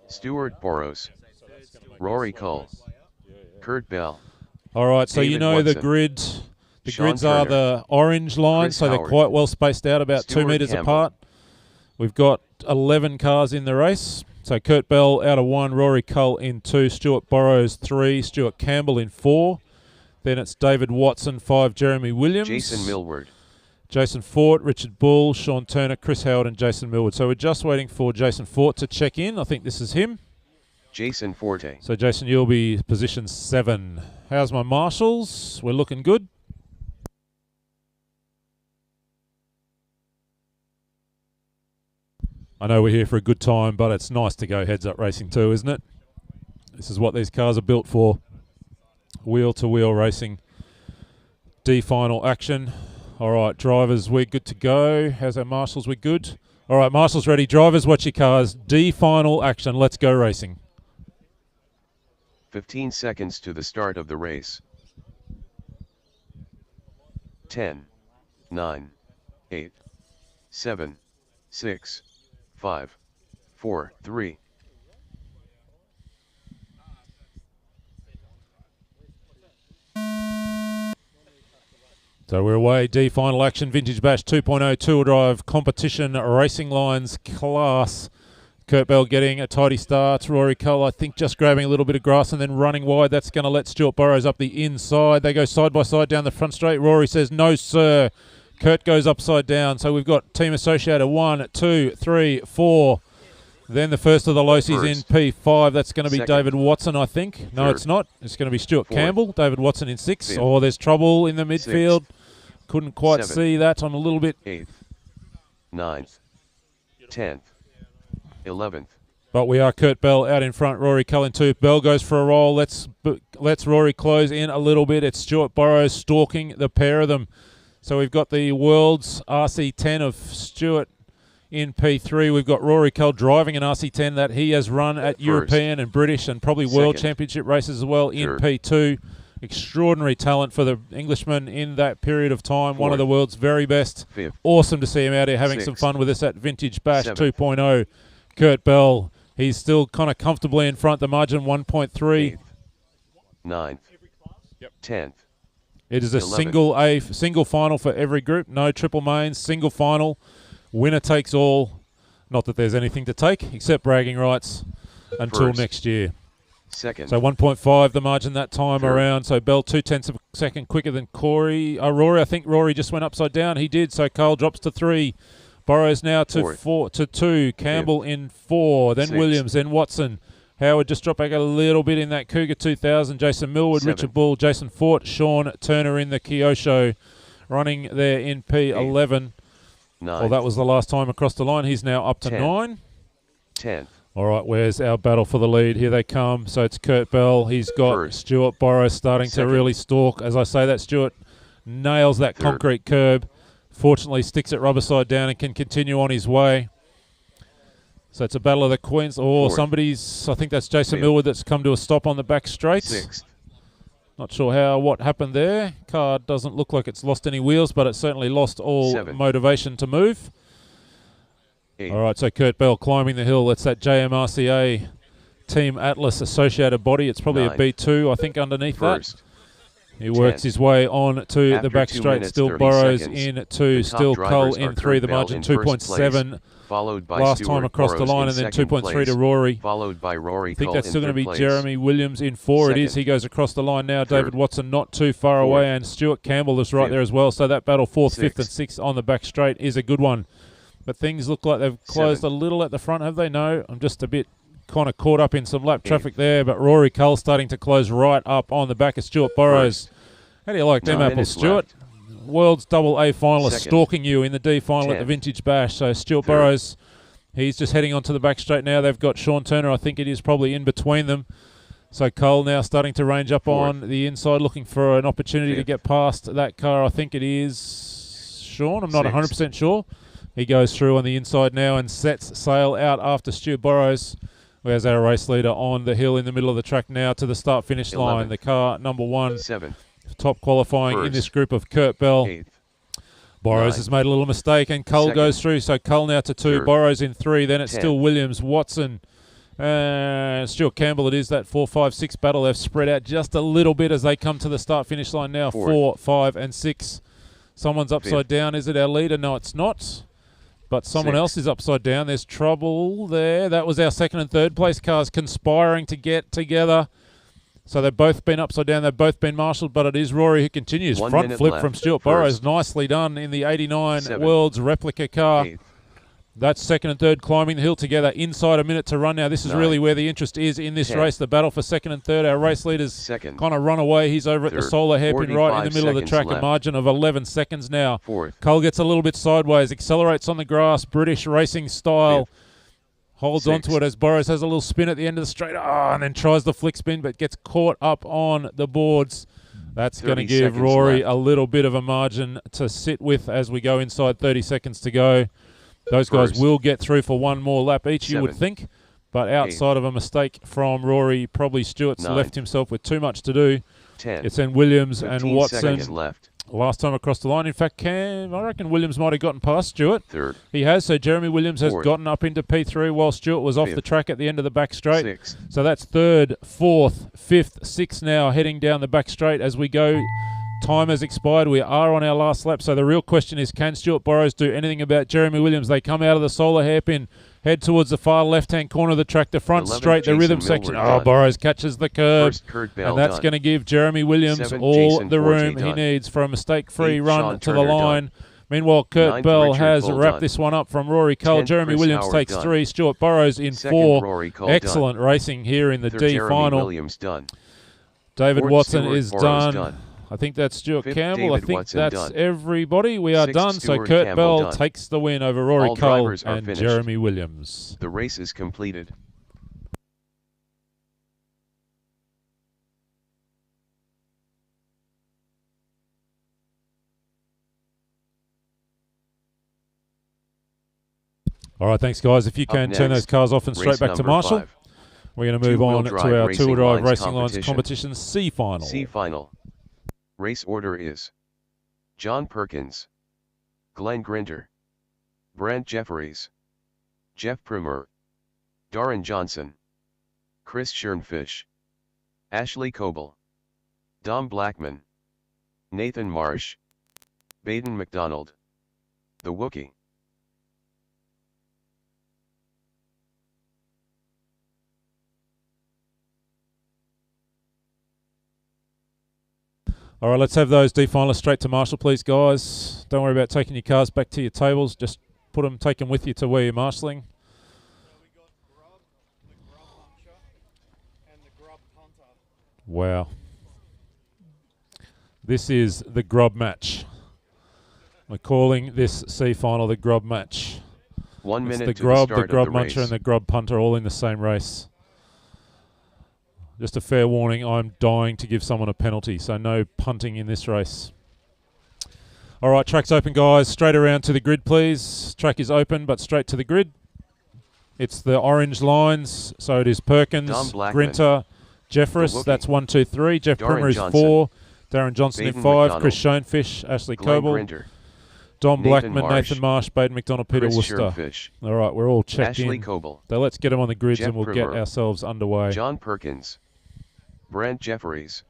Stuart Boros, Rory Cole, Kurt Bell. All right, so you David know the Watson, grid. The Sean grids are Turner, the orange lines, Chris so they're Howard, quite well spaced out, about 2 Stuart metres Campbell. apart. We've got 11 cars in the race. So Kurt Bell out of 1, Rory Cole in 2, Stuart Burrows 3, Stuart Campbell in 4. Then it's David Watson 5, Jeremy Williams, Jason Milward, Jason Fort, Richard Bull, Sean Turner, Chris Howard, and Jason Milward. So we're just waiting for Jason Fort to check in. I think this is him. Jason Forte, So Jason, you'll be position 7. How's my marshals? We're looking good. I know we're here for a good time, but it's nice to go heads-up racing too, isn't it? This is what these cars are built for. Wheel-to-wheel racing. D final action. All right, drivers, we're good to go. How's our marshals? We're good. All right, marshals ready. Drivers, watch your cars. D final action. Let's go racing. 15 seconds to the start of the race. 10, 9, 8, 7, 6, 5, 4, 3. So we're away. D final action, Vintage Bash 2.0 two-wheel drive competition racing lines class. Kurt Bell getting a tidy start. Rory Cull, I think, just grabbing a little bit of grass and then running wide. That's going to let Stuart Burrows up the inside. They go side by side down the front straight. Rory says, no, sir. Kurt goes upside down. So we've got Team Associated 1, 2, 3, 4. Then the first of the Locy's in P5. That's going to be David Watson, I think. No, it's not. It's going to be Stuart Campbell. David Watson in 6. Oh, there's trouble in the midfield. Couldn't quite see that. I'm a little bit... 8th, 9th, 10th, 11th. But we are Kurt Bell out in front. Rory Cullen 2. Bell goes for a roll. Let's Rory close in a little bit. It's Stuart Burrows stalking the pair of them. So we've got the World's RC10 of Stuart in P3. We've got Rory Cull driving an RC10 that he has run at European and British and probably World Championship races as well in P2. Extraordinary talent for the Englishman in that period of time. One of the world's very best. Awesome to see him out here having some fun with us at Vintage Bash 2.0. Kurt Bell, he's still kind of comfortably in front. The margin 1.3. 9th, 10th. It is a single final for every group. No triple mains, single final. Winner takes all. Not that there's anything to take except bragging rights until next year. Second. So 1.5 the margin that time around. So Bell 0.2 of a second quicker than Rory. I think Rory just went upside down. He did. So Carl drops to 3. Burrows now to 2. Campbell in 4. Then Williams. Then Watson. Howard just dropped back a little bit in that Cougar 2000. Jason Millwood, 7. Richard Bull, Jason Fort, Sean Turner in the Kyosho, running there in P11. 9. Well, that was the last time across the line. He's now up to 9. 10th. All right, where's our battle for the lead? Here they come. So it's Kurt Bell. He's got Stuart Burrows starting to really stalk. As I say that, Stuart nails that concrete curb. Fortunately, sticks it rubber side down and can continue on his way. So it's a battle of the Queens. Oh, somebody's, I think that's Jason Millwood that's come to a stop on the back straight. 6th. Not sure what happened there. Car doesn't look like it's lost any wheels, but it certainly lost all motivation to move. 8. All right, so Kurt Bell climbing the hill. It's that JMRCA Team Atlas associated body. It's probably 9th. a B2, I think, underneath First. that. He works his way on to the back straight. Still Burrows in 2. Still Cull in 3. The margin 2.7. Followed by last Stuart time across Burrows the line, in and then second 2.3 place, to Rory. Followed by Rory. I think Cull that's in still going to third be place. Jeremy Williams in 4. It is. He goes across the line now. David Watson not too far away, and Stuart Campbell is right there as well. So that battle 4th, 5th, and 6th on the back straight is a good one. But things look like they've closed a little at the front, have they? No, I'm just a bit kind of caught up in some lap traffic there. But Rory Cull starting to close right up on the back of Stuart Burrows. How do you like them apples, Stuart? World's double A finalist stalking you in the D final at the Vintage Bash. So Stuart Burrows, he's just heading onto the back straight now. They've got Sean Turner, I think it is probably in between them. So Cole now starting to range up on the inside, looking for an opportunity to get past that car. I think it is Sean. I'm not 100% sure. He goes through on the inside now and sets sail out after Stuart Burrows. Where's our race leader on the hill in the middle of the track now to the start-finish line. The car number 1. 7. Top qualifying in this group of Kurt Bell. 8th. Burrows has made a little mistake and Cull goes through. So Cull now to 2, Burrows in 3. Then it's still Williams, Watson, Stuart Campbell. It is that 4, 5, 6 battle. They've spread out just a little bit as they come to the start-finish line now. 4, 5, and 6. Someone's upside down. Is it our leader? No, it's not. But someone else is upside down. There's trouble there. That was our 2nd and 3rd place cars conspiring to get together. So they've both been upside down. They've both been marshalled, but it is Rory who continues. Front flip from Stuart Burrows. Nicely done in the 89 World's replica car. 8th. That's 2nd and 3rd climbing the hill together. Inside a minute to run now. This is really where the interest is in this race. The battle for 2nd and 3rd. Our race leaders kind of run away. He's over at the solar hairpin right in the middle of the track. A margin of 11 seconds now. 4th. Cole gets a little bit sideways. Accelerates on the grass. British racing style. 5th. Holds onto it as Burrows has a little spin at the end of the straight. And then tries the flick spin, but gets caught up on the boards. That's going to give Rory a little bit of a margin to sit with as we go inside 30 seconds to go. Those guys will get through for one more lap each, you would think. But outside of a mistake from Rory, probably Stewart's 9. left himself with too much to do. 10. It's then Williams and 15 Watson. seconds left. Last time across the line. In fact, I reckon Williams might have gotten past Stewart. Third. He has. So Jeremy Williams has Fourth. gotten up into P3 while Stewart was off Fifth. the track at the end of the back straight. Sixth. So that's third, fourth, fifth, sixth now heading down the back straight as we go. Time has expired. We are on our last lap. So the real question is, can Stuart Burrows do anything about Jeremy Williams? They come out of the solar hairpin, head towards the far left-hand corner of the track, the front 11th, straight, the Jason rhythm Millward section. done. Burrows catches the curve. First, Kurt Bell And that's done. going to give Jeremy Williams 7th, all Jason the Forte room he done. needs for a mistake-free 8th, run Sean to the Turner line. done. Meanwhile, Kurt 9th, Bell Richard has Bull wrapped done. this one up from Rory Cole. 10th, Jeremy Chris Williams Howard takes done. 3. Stuart Burrows in 2nd, 4. Rory Cole Excellent done. racing here in the 3rd, D Jeremy final. Williams done. David 4th, Watson Stuart is Burrows done. I think that's Stuart 5th, Campbell. I David think Watson that's done. everybody. We are 6th, done. So Stuart Kurt Campbell Bell done. takes the win over Rory All Cole drivers are and finished. Jeremy Williams. The race is completed. All right, thanks, guys. If you can turn those cars off and straight race back to number Marshall. 5. We're going to move Two-wheel on to drive our racing two-wheel drive lines racing lines competition C final. C final. Race order is John Perkins, Glenn Grinter, Brent Jefferies, Jeff Primer, Darren Johnson, Chris Schernfish, Ashley Coble, Dom Blackman, Nathan Marsh, Baden McDonald, The Wookie. All right, let's have those D finalists straight to Marshall, please, guys. Don't worry about taking your cars back to your tables. Just take them with you to where you're marshalling. Wow. This is the grub match. We're calling this C final the grub match. 1 minute the to grub, the start grub of the muncher, race. and the grub punter all in the same race. Just a fair warning, I'm dying to give someone a penalty, so no punting in this race. All right, track's open, guys. Straight around to the grid, please. Track is open, but straight to the grid. It's the orange lines, so it is Perkins, Dom Blackman, Grinter, Jeffress. The Wookie, That's 1, 2, 3. Jeff Darren Primer is Johnson, 4. Darren Johnson Baden in 5. McDonald, Chris Schoenfish, Ashley Glenn Coble, Grinter, Dom Nathan Blackman, Marsh, Nathan Marsh, Baden McDonald, Peter Chris Worcester. Schernfish, All right, we're all checked Ashley in. Coble, So let's get them on the grids Jeff and we'll get Primer, ourselves underway. John Perkins, Brent Jefferies,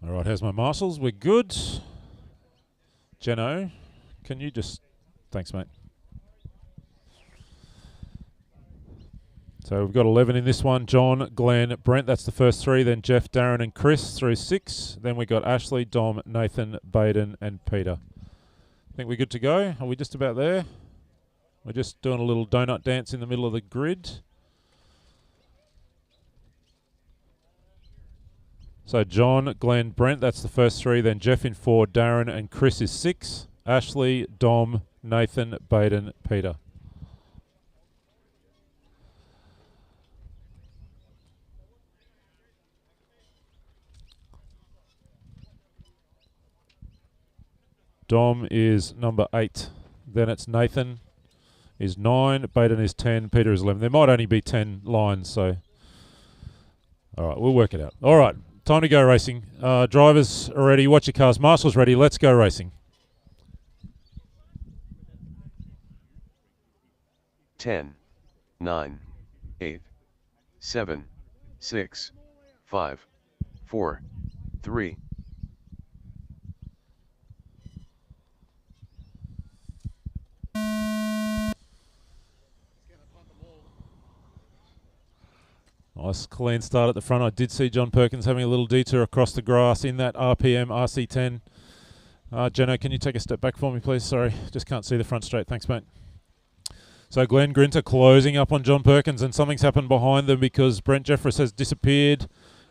All right, how's my marshals? We're good. Jeno, can you just... Thanks, mate. So we've got 11 in this one. John, Glenn, Brent, that's the first 3. Then Jeff, Darren and Chris through 6. Then we got Ashley, Dom, Nathan, Baden and Peter. I think we're good to go. Are we just about there? We're just doing a little donut dance in the middle of the grid. So John, Glenn, Brent, that's the first 3. Then Jeff in 4, Darren and Chris is 6. Ashley, Dom, Nathan, Baden, Peter. Dom is number 8. Then it's Nathan is 9. Baden is 10. Peter is 11. There might only be 10 lines, so... All right, we'll work it out. All right, time to go racing. Drivers are ready. Watch your cars. Marshall's ready. Let's go racing. 10, 9, 8, 7, 6, 5, 4, 3. Nice clean start at the front. I did see John Perkins having a little detour across the grass in that RPM RC10. Jeno, can you take a step back for me, please? Sorry, just can't see the front straight. Thanks, mate. So Glenn Grinter closing up on John Perkins, and something's happened behind them because Brent Jeffress has disappeared,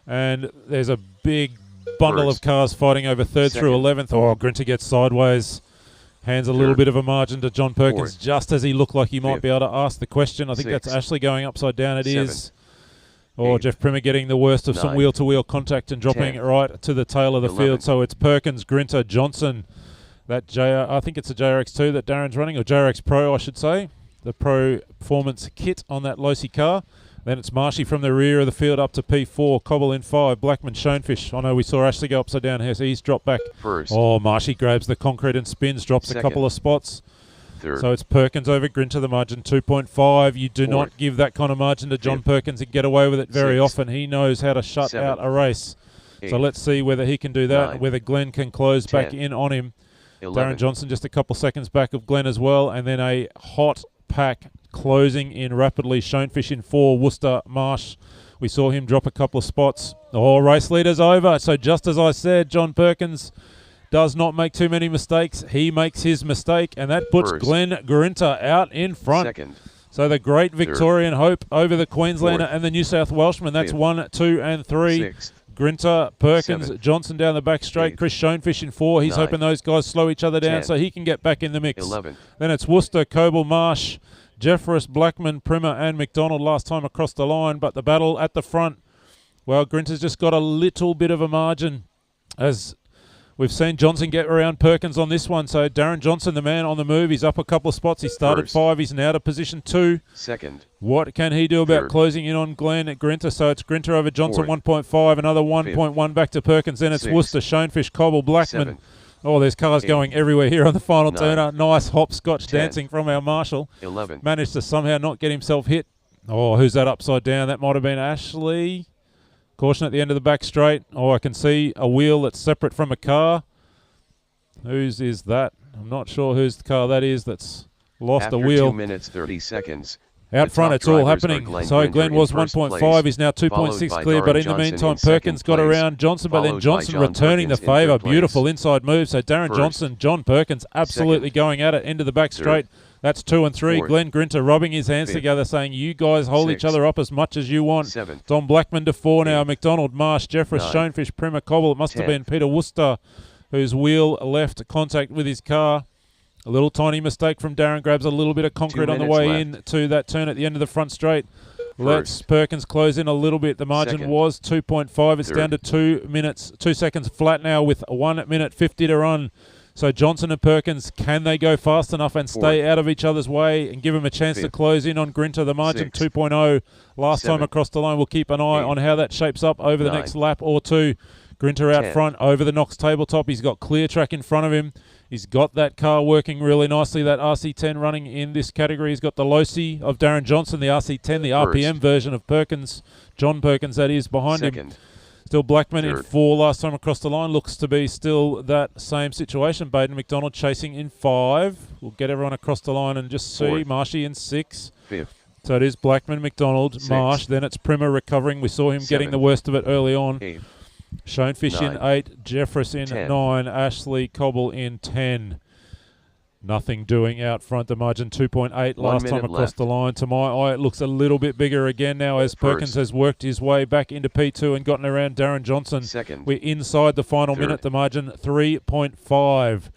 and there's a big bundle of cars fighting over 3rd through 11th. Oh, Grinter gets sideways. Hands a little bit of a margin to John Perkins, just as he looked like he might be able to ask the question. I think that's Ashley going upside down. It is. Oh, Jeff Primer getting the worst of some 9, wheel-to-wheel contact and dropping 10, it right to the tail of the 11. field. So it's Perkins, Grinter, Johnson. That I think it's a JRX2 that Darren's running, or JRX Pro, I should say. The Pro Performance kit on that Losi car. Then it's Marshy from the rear of the field up to P4. Cobble in 5. Blackman, Schoenfish. I know we saw Ashley go upside down here, so he's dropped back. First. Oh, Marshy grabs the concrete and spins, drops Second. a couple of spots. Third. So it's Perkins over Grinter, the margin 2.5. You do not Fourth. give that kind of margin to John Fifth. Perkins and get away with it very Sixth. often. He knows how to shut Seventh. out a race. So Eighth. let's see whether he can do that, 9. whether Glenn can close back 10. in on him. 11. Darren Johnson just a couple seconds back of Glenn as well. And then a hot pack closing in rapidly. Schoenfish in 4, Worcester, Marsh. We saw him drop a couple of spots. Oh, race leader's over. So just as I said, John Perkins does not make too many mistakes. He makes his mistake, and that puts First. Glenn Grinter out in front. Second. So the great Victorian hope over the Queenslander Fourth. and the New South Welshman. That's Fifth. 1, 2, and 3. Sixth. Grinter, Perkins, Seventh. Johnson down the back straight. Eighth. Chris Schoenfish in 4. He's Ninth. hoping those guys slow each other down 10th. so he can get back in the mix. 11th. Then it's Worcester, Coble, Marsh, Jeffress, Blackman, Primer, and McDonald last time across the line. But the battle at the front, well, Grinter's just got a little bit of a margin as we've seen Johnson get around Perkins on this one. So Darren Johnson, the man on the move, he's up a couple of spots. He started First. 5. He's now to position 2. Second. What can he do about Third. closing in on Glenn at Grinter? So it's Grinter over Johnson, Fourth. 1.5. Another 1.1 back to Perkins. Then it's Sixth. Worcester, Schoenfish, Cobble, Blackman. Seventh. Oh, there's cars Eighth. going everywhere here on the final Ninth. turner. Nice hopscotch 10th. dancing from our marshal. 11th. Managed to somehow not get himself hit. Oh, who's that upside down? That might have been Ashley. Caution at the end of the back straight. Oh, I can see a wheel that's separate from a car. Whose is that? I'm not sure whose car that is that's lost After a wheel. 2 minutes 30 seconds. Out the front, top it's all drivers are happening. Glenn So Grinter Glenn in was first 1.5. place, He's now 2.6 followed clear. by But Darren in the Johnson meantime, in second Perkins got place, around Johnson. But then followed by Johnson John returning the Perkins in third favour. place. Beautiful inside move. So Darren First. Johnson, John Perkins absolutely going at it. Into the back straight. That's 2 and 3. Fourth. Glenn Grinter rubbing his hands Fifth. together saying, you guys hold each Sixth. other up as much as you want. Seventh. Don Blackman to 4 now. Eighth. McDonald, Marsh, Jeffress, Ninth. Schoenfish, Primer, Cobble. It must have been 10th. Peter Worcester whose wheel left contact with his car. A little tiny mistake from Darren. Grabs a little bit of concrete on the minutes way left. in to that turn at the end of the front straight. Let's Perkins close in a little bit. The margin Second. was 2.5. It's down to 2 minutes, 2 seconds flat now with 1 minute 50 to run. So Johnson and Perkins, can they go fast enough and stay Fourth. out of each other's way and give him a chance to Fifth. close in on Grinter? The margin Sixth. 2.0 last time Seventh. across the line. We'll keep an eye Eighth. on how that shapes up over the Ninth. next lap or two. Grinter out 10th. front over the Knox tabletop. He's got clear track in front of him. He's got that car working really nicely, that RC10 running in this category. He's got the Losi of Darren Johnson, the RC10, the RPM version of Perkins, John Perkins that is behind him. Second. Still Blackman in Third. 4 last time across the line. Looks to be still that same situation. Baden McDonald chasing in 5. We'll get everyone across the line and just see. Fourth. Marshy in 6. Fifth. So it is Blackman, McDonald, Sixth. Marsh. Then it's Primer recovering. We saw him getting the Seventh. worst of it early on. Eighth. Schoenfish in Ninth. 8. Jeffress in 10th. 9. Ashley Cobble in 10. Nothing doing out front. The margin 2.8 1 last time minute across left. the line. To my eye, it looks a little bit bigger again now as Perkins First. has worked his way back into P2 and gotten around Darren Johnson. Second. We're inside the final Third. minute. The margin 3.5.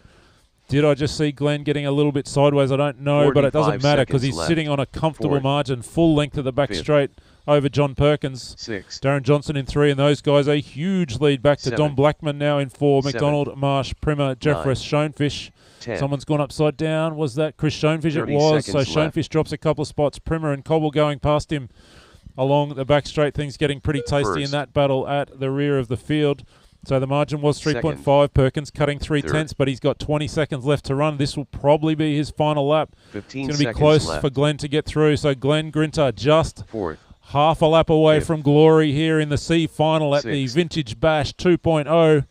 Did I just see Glenn getting a little bit sideways? I don't know, but it doesn't 45 matter because seconds he's left. sitting on a comfortable Fourth. margin, full length of the back Fifth. straight over John Perkins. Sixth. Darren Johnson in 3, and those guys a huge lead back to Don Seventh. Blackman now in 4. Seventh. McDonald, Marsh, Primer, Jeffress, Schoenfish. 10th. Someone's gone upside down. Was that Chris Schoenfish? It 30 was. So seconds left. Schoenfish drops a couple of spots. Primer and Cobble going past him along the back straight. Things getting pretty tasty in First. that battle at the rear of the field. So the margin was 3.5. Second. Perkins cutting 3 Third. tenths, but he's got 20 seconds left to run. This will probably be his final lap. 15 It's going to be seconds close left. for Glenn to get through. So Glenn Grinter just Fourth. half a lap away Fifth. from glory here in the C final at the Sixth. Vintage Bash 2.0.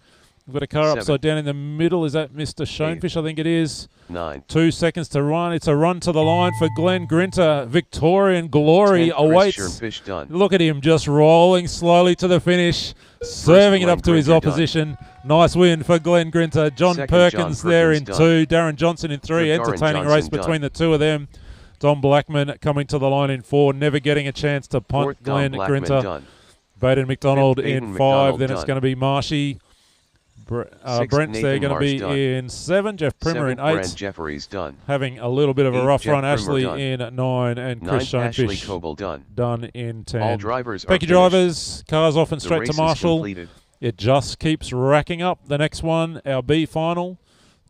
We've got a car Seventh. upside down in the middle. Is that Mr. Schoenfish? I think it is. 9th. 2 seconds to run. It's a run to the line for Glenn Grinter. Victorian glory 10th. Chris awaits. Schoenfish done. Look at him just rolling slowly to the finish, serving it Glenn up to his Grinter done. opposition. Nice win for Glenn Grinter. John Second, Perkins John there Perkins in done. 2. Darren Johnson in 3. Darren Entertaining Johnson race done. between the two of them. Don Blackman coming to the line in 4, never getting a chance to punt Fourth. Don Glenn Blackman Grinter. done. Baden McDonald Fifth. in Baden 5. McDonald Then it's done. going to be Marshy. Sixth, Brent's there Nathan going to be Marsh done. in 7. Jeff Primer in 8. Brand Jeffries done. Having a little bit of a 8, rough Jeff run. Primer Ashley done. in 9 and Chris 9th, Ashley Schoenfish Coble done. done in 10. All drivers Thank are you, drivers. Cars off and The straight race to is Marshall. completed. It just keeps racking up. The next one, our B final,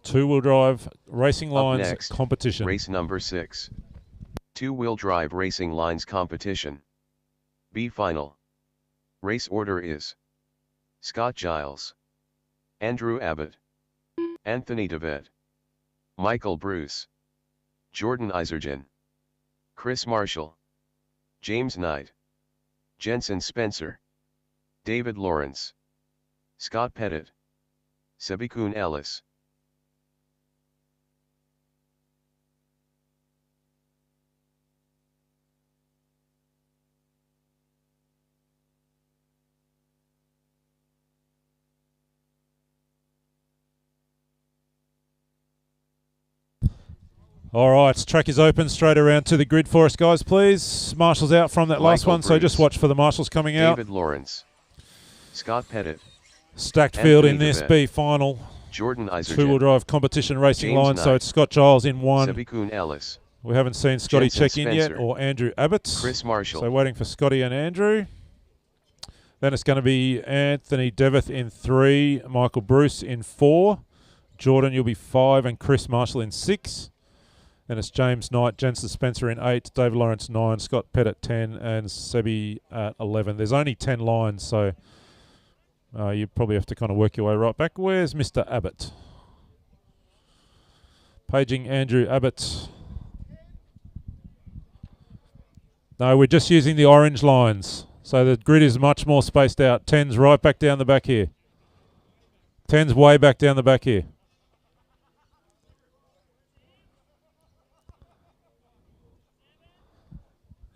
two-wheel drive racing lines Up next, competition. Race number 6. Two-wheel drive racing lines competition. B final. Race order is Scott Giles, Andrew Abbott, Anthony DeVette, Michael Bruce, Jordan Isergen, Chris Marshall, James Knight, Jensen Spencer, David Lawrence, Scott Pettit, Sebikun Ellis. All right, track is open. Straight around to the grid for us, guys, please. Marshall's out from that last Michael one, so Bruce, just watch for the Marshals coming out. David Lawrence, Scott Pettit, Stacked field in Anthony this DeVette, B final. Jordan Isergen, Two-wheel drive competition racing James line, so Knight, it's Scott Giles in 1. Sebikun Ellis, We haven't seen Scotty Jensen check in yet, Spencer, or Andrew Abbott. Chris Marshall. So waiting for Scotty and Andrew. Then it's going to be Anthony Deveth in 3, Michael Bruce in 4, Jordan, you'll be 5, and Chris Marshall in 6. Then it's James Knight, Jensen Spencer in 8, David Lawrence 9, Scott Pettit 10, and Sebi at 11. There's only 10 lines, so you probably have to kind of work your way right back. Where's Mr. Abbott? Paging Andrew Abbott. No, we're just using the orange lines. So the grid is much more spaced out. 10's right back down the back here. 10's way back down the back here.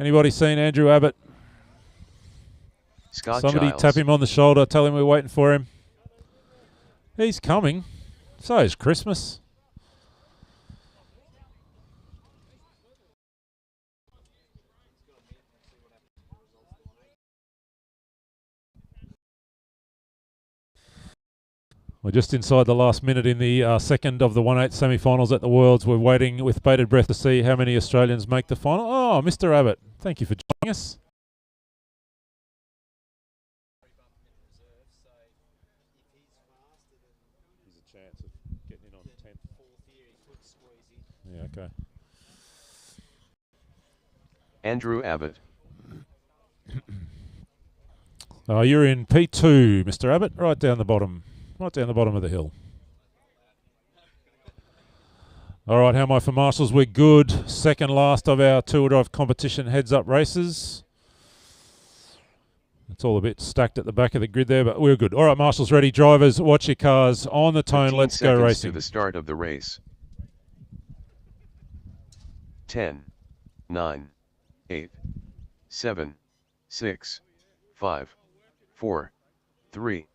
Anybody seen Andrew Abbott? Scott Somebody Giles. tap him on the shoulder, tell him we're waiting for him. He's coming. So is Christmas. We're just inside the last minute in the second of the 1/8 semi-finals at the Worlds. We're waiting with bated breath to see how many Australians make the final. Oh, Mr. Abbott, thank you for joining us. There's a chance of getting in on 10th. Yeah, okay. Andrew Abbott. You're in P2, Mr. Abbott, right down the bottom. Right down the bottom of the hill. All right, how am I for Marshals? We're good. Second last of our two-wheel drive competition heads-up races. It's all a bit stacked at the back of the grid there, but we're good. All right, Marshals ready. Drivers, watch your cars on the tone. 15 Let's go seconds racing. to the start of the race. 10, 9, 8, 7, 6, 5, 4, 3.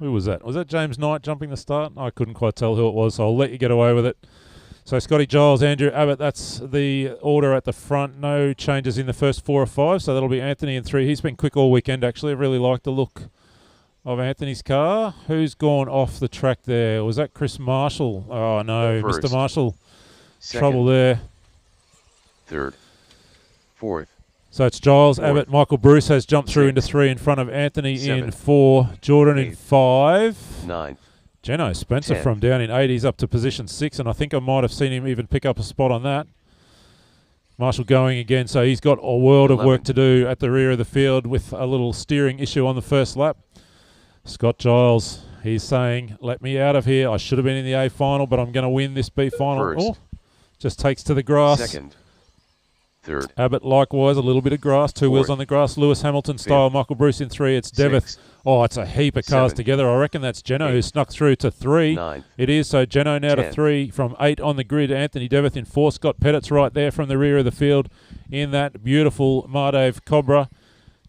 Who was that? Was that James Knight jumping the start? I couldn't quite tell who it was, so I'll let you get away with it. So Scotty Giles, Andrew Abbott, that's the order at the front. No changes in the first 4 or 5, so that'll be Anthony in 3. He's been quick all weekend, actually. I really like the look of Anthony's car. Who's gone off the track there? Was that Chris Marshall? Oh, no, First. Mr. Marshall. Second. Trouble there. Third. Fourth. So it's Giles, Fourth. Abbott, Michael Bruce has jumped through into 3 in front of Anthony in Seventh. 4, Jordan in Eighth. 5. 9. Jeno Spencer 10th. from down in 8, he's up to position 6, and I think I might have seen him even pick up a spot on that. Marshall going again, so he's got a world of work 11th. to do at the rear of the field with a little steering issue on the first lap. Scott Giles, he's saying, let me out of here. I should have been in the A final, but I'm going to win this B final. First. Oh, just takes to the grass. Second. Third. Abbott likewise, a little bit of grass, 2 wheels Fourth. on the grass. Lewis Hamilton style, Michael Bruce in 3. It's Deveth. Sixth. Oh, it's a heap of cars Seventh. together. I reckon that's Jeno who snuck through to 3. 9. It is, so Jeno now to 10. 3 from 8 on the grid. Anthony Deveth in 4. Scott Pettit's right there from the rear of the field in that beautiful Mardave Cobra.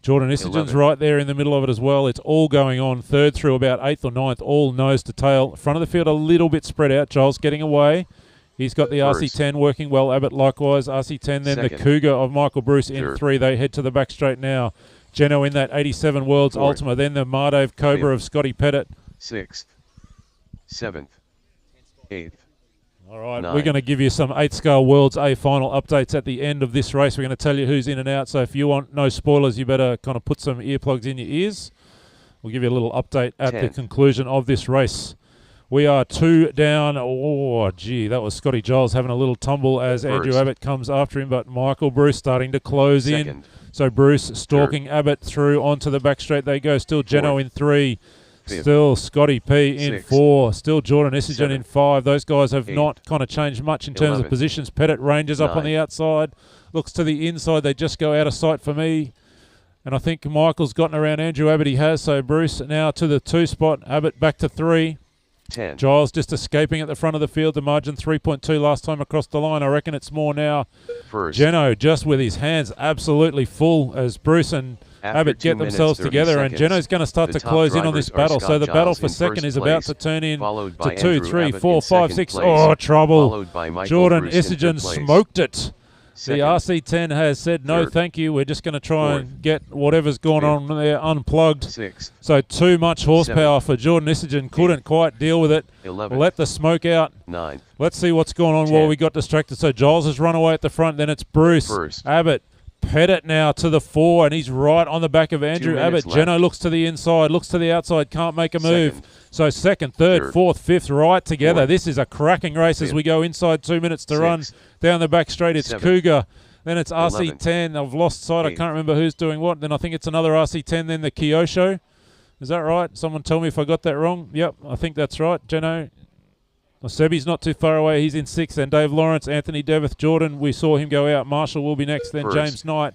Jordan Issigen's 11. right there in the middle of it as well. It's all going on. 3rd through about 8th or 9th, all nose to tail. Front of the field a little bit spread out. Giles getting away. He's got the First. RC10 working well. Abbott likewise. RC10, then Second. the Cougar of Michael Bruce in Third. 3. They head to the back straight now. Geno in that 87 Worlds Fourth. Ultima. Then the Mardave Cobra Fifth. of Scotty Pettit. 6th, 7th, 8th. All right, Nine. we're going to give you some 8 Scale Worlds A final updates at the end of this race. We're going to tell you who's in and out. So if you want no spoilers, you better kind of put some earplugs in your ears. We'll give you a little update at the 10th. conclusion of this race. We are 2 down. Oh, gee, that was Scotty Giles having a little tumble as Andrew First. Abbott comes after him, but Michael Bruce starting to close in. Second. So Bruce stalking Abbott through onto the back straight. They go. Still Geno Fourth. in 3. Fifth. Still Scotty P in Sixth. 4. Still Jordan Essingen in Seventh. 5. Those guys have Eighth. not kind of changed much in terms of 11th. positions. Pettit ranges up on the Ninth. outside. Looks to the inside. They just go out of sight for me. And I think Michael's gotten around Andrew Abbott. He has. So Bruce now to the 2 spot. Abbott back to 3. 10. Giles just escaping at the front of the field. The margin 3.2 last time across the line. I reckon it's more now. First. Geno just with his hands absolutely full as Bruce and After Abbott 2 get minutes, themselves 30 together, and seconds, Geno's going to start the to top close in on this drivers are battle. Scott So the battle Giles for in second first is about place, to turn in followed by to 2, Andrew 3, Abbott 4, in 5, second 6. place, Oh, trouble. followed by Michael Jordan Bruce in Essingen third place. smoked it. Second. The RC10 has said, no, Third. thank you. We're just going to try Fourth. and get whatever's going on there unplugged. 6th, So too much horsepower for Jordan Essingen. Couldn't quite deal with it. 11th, Let the smoke out. 9th, Let's see what's going on while 10th. we got distracted. So Giles has run away at the front. Then it's Bruce. First. Abbott. Pettit now to the 4, and he's right on the back of Andrew minutes Abbott. Geno left. looks to the inside, looks to the outside, can't make a move. Second. So second, third, Third. fourth, fifth, right together. Fourth. This is a cracking race as Fifth. we go inside 2 minutes to run. Sixth. Down the back straight, it's Seventh. Cougar. Then it's 11th. RC10. I've lost sight. I Eighth. can't remember who's doing what. Then I think it's another RC10. Then the Kyosho. Is that right? Someone tell me if I got that wrong. Yep, I think that's right. Geno. Well, Sebi's not too far away. He's in 6th. Then Dave Lawrence, Anthony Devith, Jordan. We saw him go out. Marshall will be next. Then First. James Knight.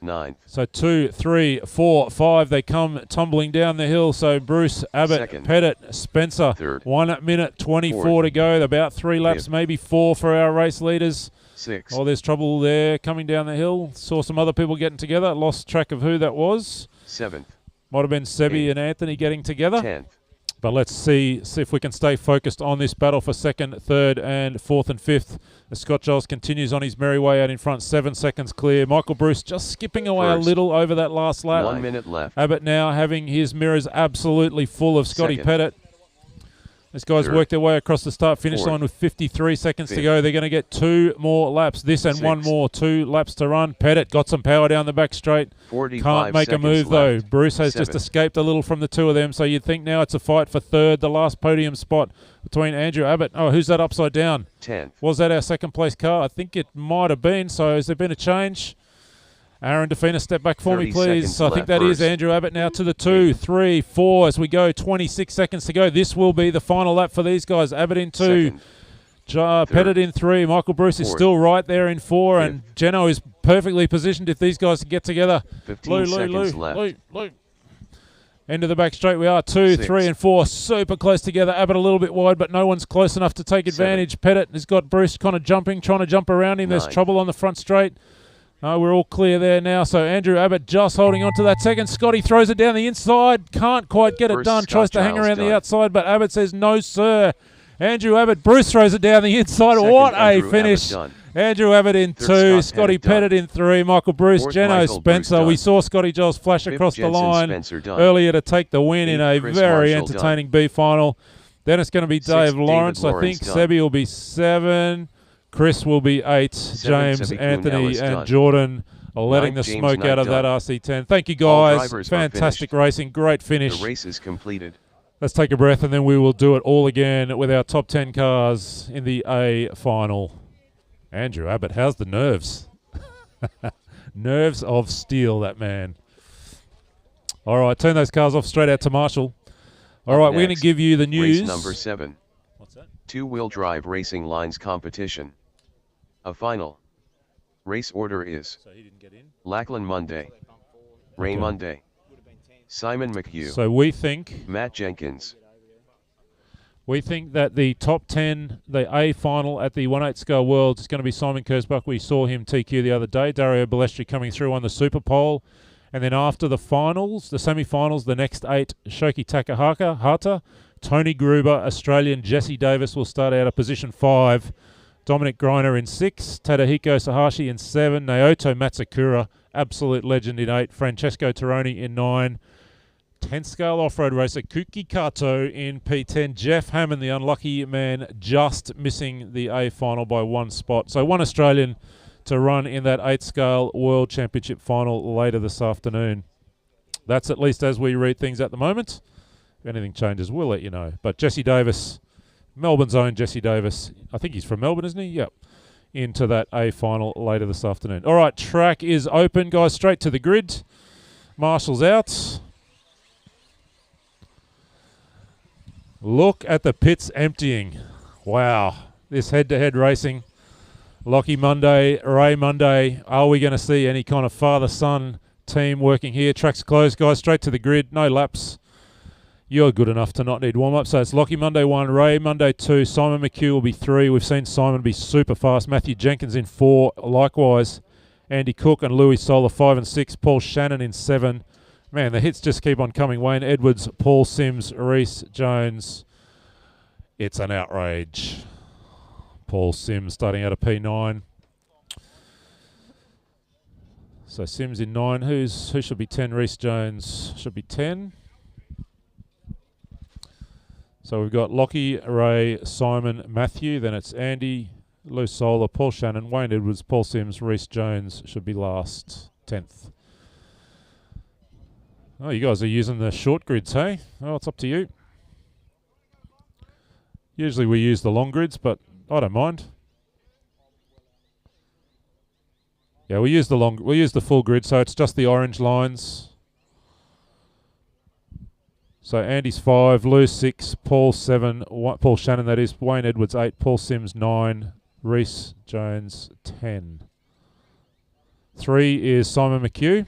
9th, So 2, 3, 4, 5. They come tumbling down the hill. So Bruce, Abbott, Second. Pettit, Spencer. Third. 1 minute 24 Fourth. to go. About 3 laps, Fifth. maybe 4 for our race leaders. 6th, Oh, there's trouble there coming down the hill. Saw some other people getting together. Lost track of who that was. 7th, Might have been Sebi Eighth. and Anthony getting together. 10th, But let's see if we can stay focused on this battle for 2nd, 3rd, and 4th and 5th. As Scott Giles continues on his merry way out in front, 7 seconds clear. Michael Bruce just skipping away First. a little over that last lap. 1 minute left. Abbott now having his mirrors absolutely full of Scotty Second. Pettit. These guys Third. worked their way across the start-finish Fourth. line with 53 seconds to Fifth. go. They're going to get 2 more laps. This and 1 Sixth. more. 2 laps to run. Pettit got some power down the back straight. 45 Can't make a seconds move, though. left. Bruce has just Seventh. escaped a little from the 2 of them, so you'd think now it's a fight for 3rd, the last podium spot between Andrew Abbott. Oh, who's that upside down? 10th, Was that our second-place car? I think it might have been, so has there been a change? Aaron Defina, step back for me, 30 please. seconds So I think left that is first. Andrew Abbott now to the 2, 3, 4 as we go. 26 seconds to go. This will be the final lap for these guys. Abbott in 2, Second, Pettit in 3. Michael Bruce is Fourth. still right there in 4, and Geno is perfectly positioned if these guys can get together. 15 seconds left. Lou. End of the back straight we are. 2, Six. 3, and 4. Super close together. Abbott a little bit wide, but no one's close enough to take advantage. Pettit has got Bruce kind of jumping, trying to jump around him. There's Nine. trouble on the front straight. We're all clear there now. So Andrew Abbott just holding on to that second. Scotty throws it down the inside. Can't quite get it First done. Scott Tries to hang Giles around the done. outside, but Abbott says, no, sir. Andrew Abbott. Bruce throws it down the inside. Second, What a Andrew finish. Abbott done. Andrew Abbott in Third, 2. Scott Scotty Pettit Pettit done. in 3. Michael Bruce. Fourth, Geno Michael Bruce Spencer. We done. saw Scotty Giles flash Fifth, across the Jensen line Spencer done. earlier to take the win in a Eighth, Chris very Marshall entertaining B final. Then it's going to be Sixth, Dave David Lawrence. I Lawrence think done. Sebi will be 7. Chris will be 8. Seventh, James, Sebi Anthony, Kuhn-Ellis and done. Jordan are letting Ninth, the James smoke Knight out of that done. RC10. Thank you, All guys. drivers are Fantastic finished. racing. Great finish. The race is completed. Let's take a breath and then we will do it all again with our top 10 cars in the A final. Andrew Abbott, how's the nerves? Nerves of steel, that man. All right, turn those cars off straight out to Marshall. All right, we're going to Next, give you the news. Race number 7. What's that? Two-wheel drive racing lines competition. A final. Race order is So he didn't get in? Lachlan Monday, Ray Okay. Monday, Simon McHugh, So we think Matt Jenkins. that the top 10, the A final at the 1/8 scale Worlds is going to be Simon Kurzbach. We saw him TQ the other day. Dario Balestri coming through on the Super Pole. And then after the finals, the semi-finals, the next 8, Shoki Takahata, Tony Gruber, Australian Jesse Davis will start out at position 5. Dominic Greiner in 6. Tadahiko Sahashi in 7. Naoto Matsukura, absolute legend, in 8. Francesco Tironi in 9. 10th scale off-road racer Kuki Kato in P10. Jeff Hammond, the unlucky man, just missing the A final by 1 spot. So 1 Australian to run in that 8th scale World Championship final later this afternoon. That's at least as we read things at the moment. If anything changes, we'll let you know. But Jesse Davis, Melbourne's own Jesse Davis, I think he's from Melbourne, isn't he? Yep. Into that A final later this afternoon. All right, track is open, guys. Straight to the grid. Marshall's out. Look at the pits emptying. Wow. This head-to-head racing. Lockie Monday, Ray Monday. Are we going to see any kind of father-son team working here? Track's closed, guys. Straight to the grid. No laps. You're good enough to not need warm-up. So it's Lockie Monday 1, Ray Monday 2, Simon McHugh will be 3. We've seen Simon be super fast. Matthew Jenkins in 4. Likewise, Andy Cook and Louis Solar 5 and 6. Paul Shannon in 7. Man, the hits just keep on coming. Wayne Edwards, Paul Sims, Reese Jones. It's an outrage. Paul Sims starting out of P9. So Sims in 9. Who should be 10? Reese Jones should be 10. So we've got Lockie, Ray, Simon, Matthew. Then it's Andy, Lou Solar, Paul Shannon, Wayne Edwards, Paul Sims, Reese Jones should be last, 10th. Oh, you guys are using the short grids, hey? Oh, it's up to you. Usually we use the long grids, but I don't mind. Yeah, we use the full grid, so it's just the orange lines. So Andy's 5, Lou 6, Paul 7, Paul Shannon that is, Wayne Edwards 8, Paul Sims 9, Reese Jones 10. 3 is Simon McHugh.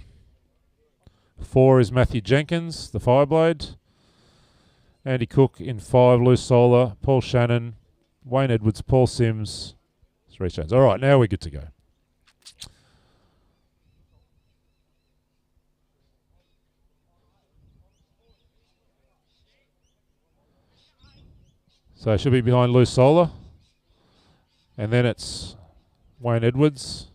4 is Matthew Jenkins, the Fireblade. Andy Cook in 5, Lou Solar, Paul Shannon, Wayne Edwards, Paul Sims, Reese Jones. All right, now we're good to go. So it should be behind Lou Solar. And then it's Wayne Edwards.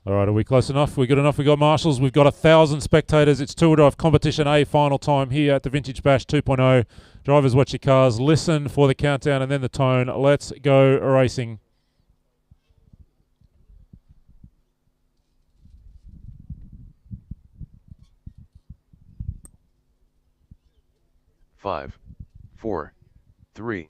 All right, are we close enough? We good enough? We got marshals. We've got 1,000 spectators. It's two-wheel drive competition A final time here at the Vintage Bash 2.0. Drivers, watch your cars. Listen for the countdown and then the tone. Let's go racing. Five, 4, 3.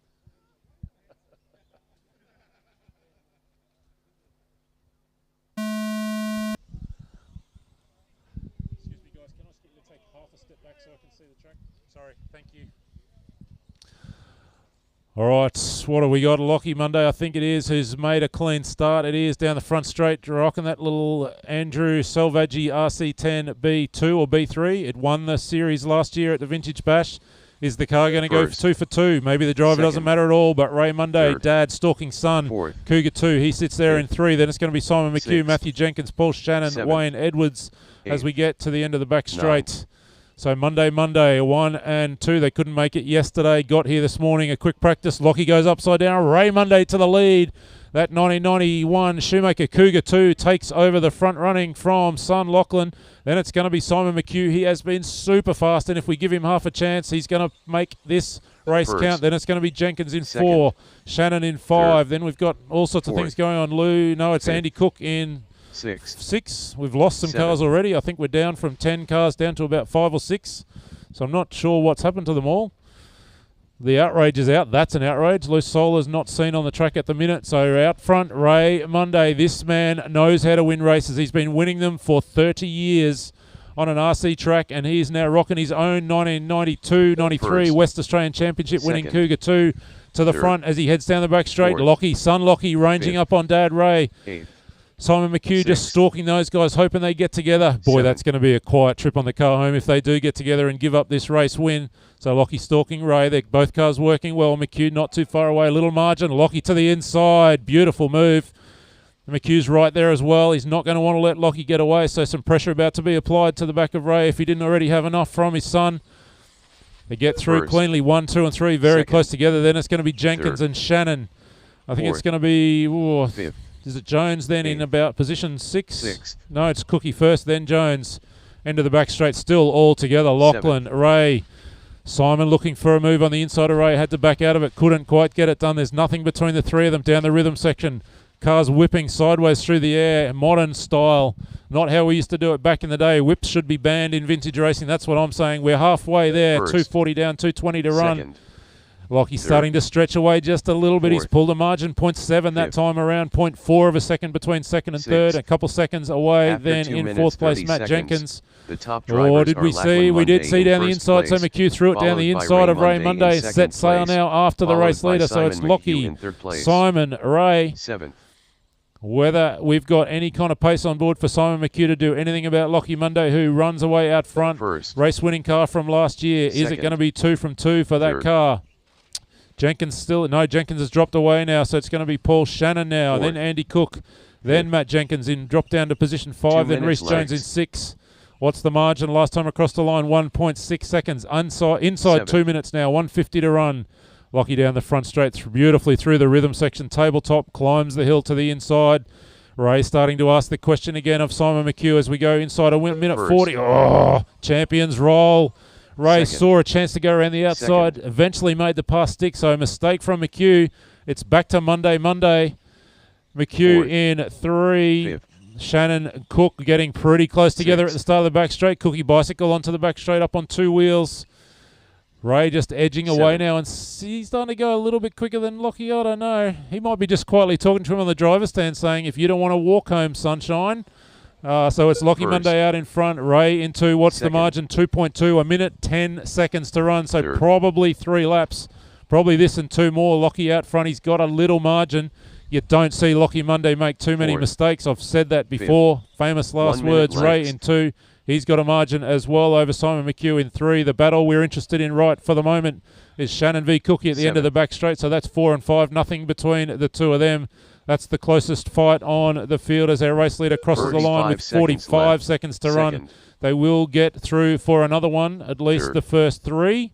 Excuse me, guys. Can I just quickly take half a step back so I can see the track? Sorry. Thank you. All right, what have we got? Lockie Monday, I think it is, who's made a clean start. It is down the front straight, rocking that little Andrew Selvaggi RC10 B2 or B3. It won the series last year at the Vintage Bash. Is the car going to go 2 for 2? Maybe the driver doesn't matter at all, but Ray Monday, Dad, Stalking Son, Cougar 2, he sits there in 3. Then it's going to be Simon McHugh, Matthew Jenkins, Paul Shannon, Wayne Edwards as we get to the end of the back straight. So Monday, 1 and 2. They couldn't make it yesterday. Got here this morning. A quick practice. Lockie goes upside down. Ray Monday to the lead. That 1991 Shoemaker Cougar 2 takes over the front running from Son Lachlan. Then it's going to be Simon McHugh. He has been super fast, and if we give him half a chance, he's going to make this race count. Then it's going to be Jenkins in 4, Shannon in 5. Then we've got all sorts of things going on. Lou, no, it's Andy Cook in 6. We've lost some cars already. I think we're down from 10 cars down to about 5 or 6. So I'm not sure what's happened to them all. The outrage is out. That's an outrage. Lou Solar's not seen on the track at the minute. So out front, Ray Monday. This man knows how to win races. He's been winning them for 30 years on an RC track, and he's now rocking his own 1992-93 West Australian Championship winning Cougar 2 to the front as he heads down the back straight. Lockie, Son Lockie ranging up on Dad Ray. Simon McHugh just stalking those guys, hoping they get together. Boy, that's going to be a quiet trip on the car home if they do get together and give up this race win. So Lockie stalking Ray. They're both cars working well. McHugh not too far away, a little margin. Lockie to the inside. Beautiful move. McHugh's right there as well. He's not going to want to let Lockie get away, so some pressure about to be applied to the back of Ray if he didn't already have enough from his son. They get through First. cleanly, 1, 2, and 3, very Second. close together. Then it's going to be Jenkins Third. and Shannon. I think it's Fourth. going to be... Fifth. Is it Jones then in Eighth. about position 6? Sixth. No, it's Cookie first, then Jones. End of the back straight, still all together. Lachlan, Ray, Simon looking for a move on the inside of Ray. Had to back out of it. Couldn't quite get it done. There's nothing between the three of them down the rhythm section. Cars whipping sideways through the air. Modern style. Not how we used to do it back in the day. Whips should be banned in vintage racing. That's what I'm saying. We're halfway there. First. 240 down, 220 to run. Second. Lockie's Third. starting to stretch away just a little bit. He's Fourth. pulled a margin, 0.7 that Fifth. time around, 0.4 of a second between second and third. Sixth. A couple seconds away. After Then 2 in minutes, fourth place, 30 Matt seconds, Jenkins. The top Or drivers did we are see? Lachlan We did Monday see in down the first inside. So place, McHugh threw it down the followed by inside Ray of Ray Monday Monday. in Set second sail place, now after the followed race by leader. So it's Simon McHugh Lockie, in third place. Simon, Ray. Seventh. Whether we've got any kind of pace on board for Simon McHugh to do anything about Lockie Monday, who runs away out front. First. Race-winning car from last year. Is it Second. going to be 2 from 2 for that Third. car? Jenkins still... No, Jenkins has dropped away now, so it's going to be Paul Shannon now. Fourth. Then Andy Cook. Then Matt Jenkins in, drop down to position 5. 2 Then Rhys minutes Jones in legs. 6. What's the margin? Last time across the line, 1.6 seconds. Inside Seven. 2 minutes now, 150 to run. Lockie down the front straight beautifully through the rhythm section. Tabletop, climbs the hill to the inside. Ray starting to ask the question again of Simon McHugh as we go inside a minute First. 40. Oh, champions roll. Ray Second. saw a chance to go around the outside. Second. Eventually made the pass stick, so a mistake from McHugh. It's back to Monday. McHugh Fourth. in 3. Fifth. Shannon Cook getting pretty close together at the Sixth. start of the back straight. Cookie bicycle onto the back straight up on 2 wheels. Ray just edging away Seven. now, and he's starting to go a little bit quicker than Lockie. I don't know. He might be just quietly talking to him on the driver's stand saying, if you don't want to walk home, sunshine. So it's Lockie First. Monday out in front. Ray in 2. What's Second. the margin? 2.2. A minute, 10 seconds to run. So Third. probably 3 laps. Probably this and 2 more. Lockie out front. He's got a little margin. You don't see Lockie Monday make too many Fourth. mistakes. I've said that before. Famous last 1 minute words. Ray legs. in 2. He's got a margin as well over Simon McHugh in 3. The battle we're interested in right for the moment is Shannon v. Cookie at the end of Seven. the back straight. So that's 4 and 5. Nothing between the two of them. That's the closest fight on the field as our race leader crosses the line with 45 seconds to run. Second. They will get through for another one, at least Third. the first 3,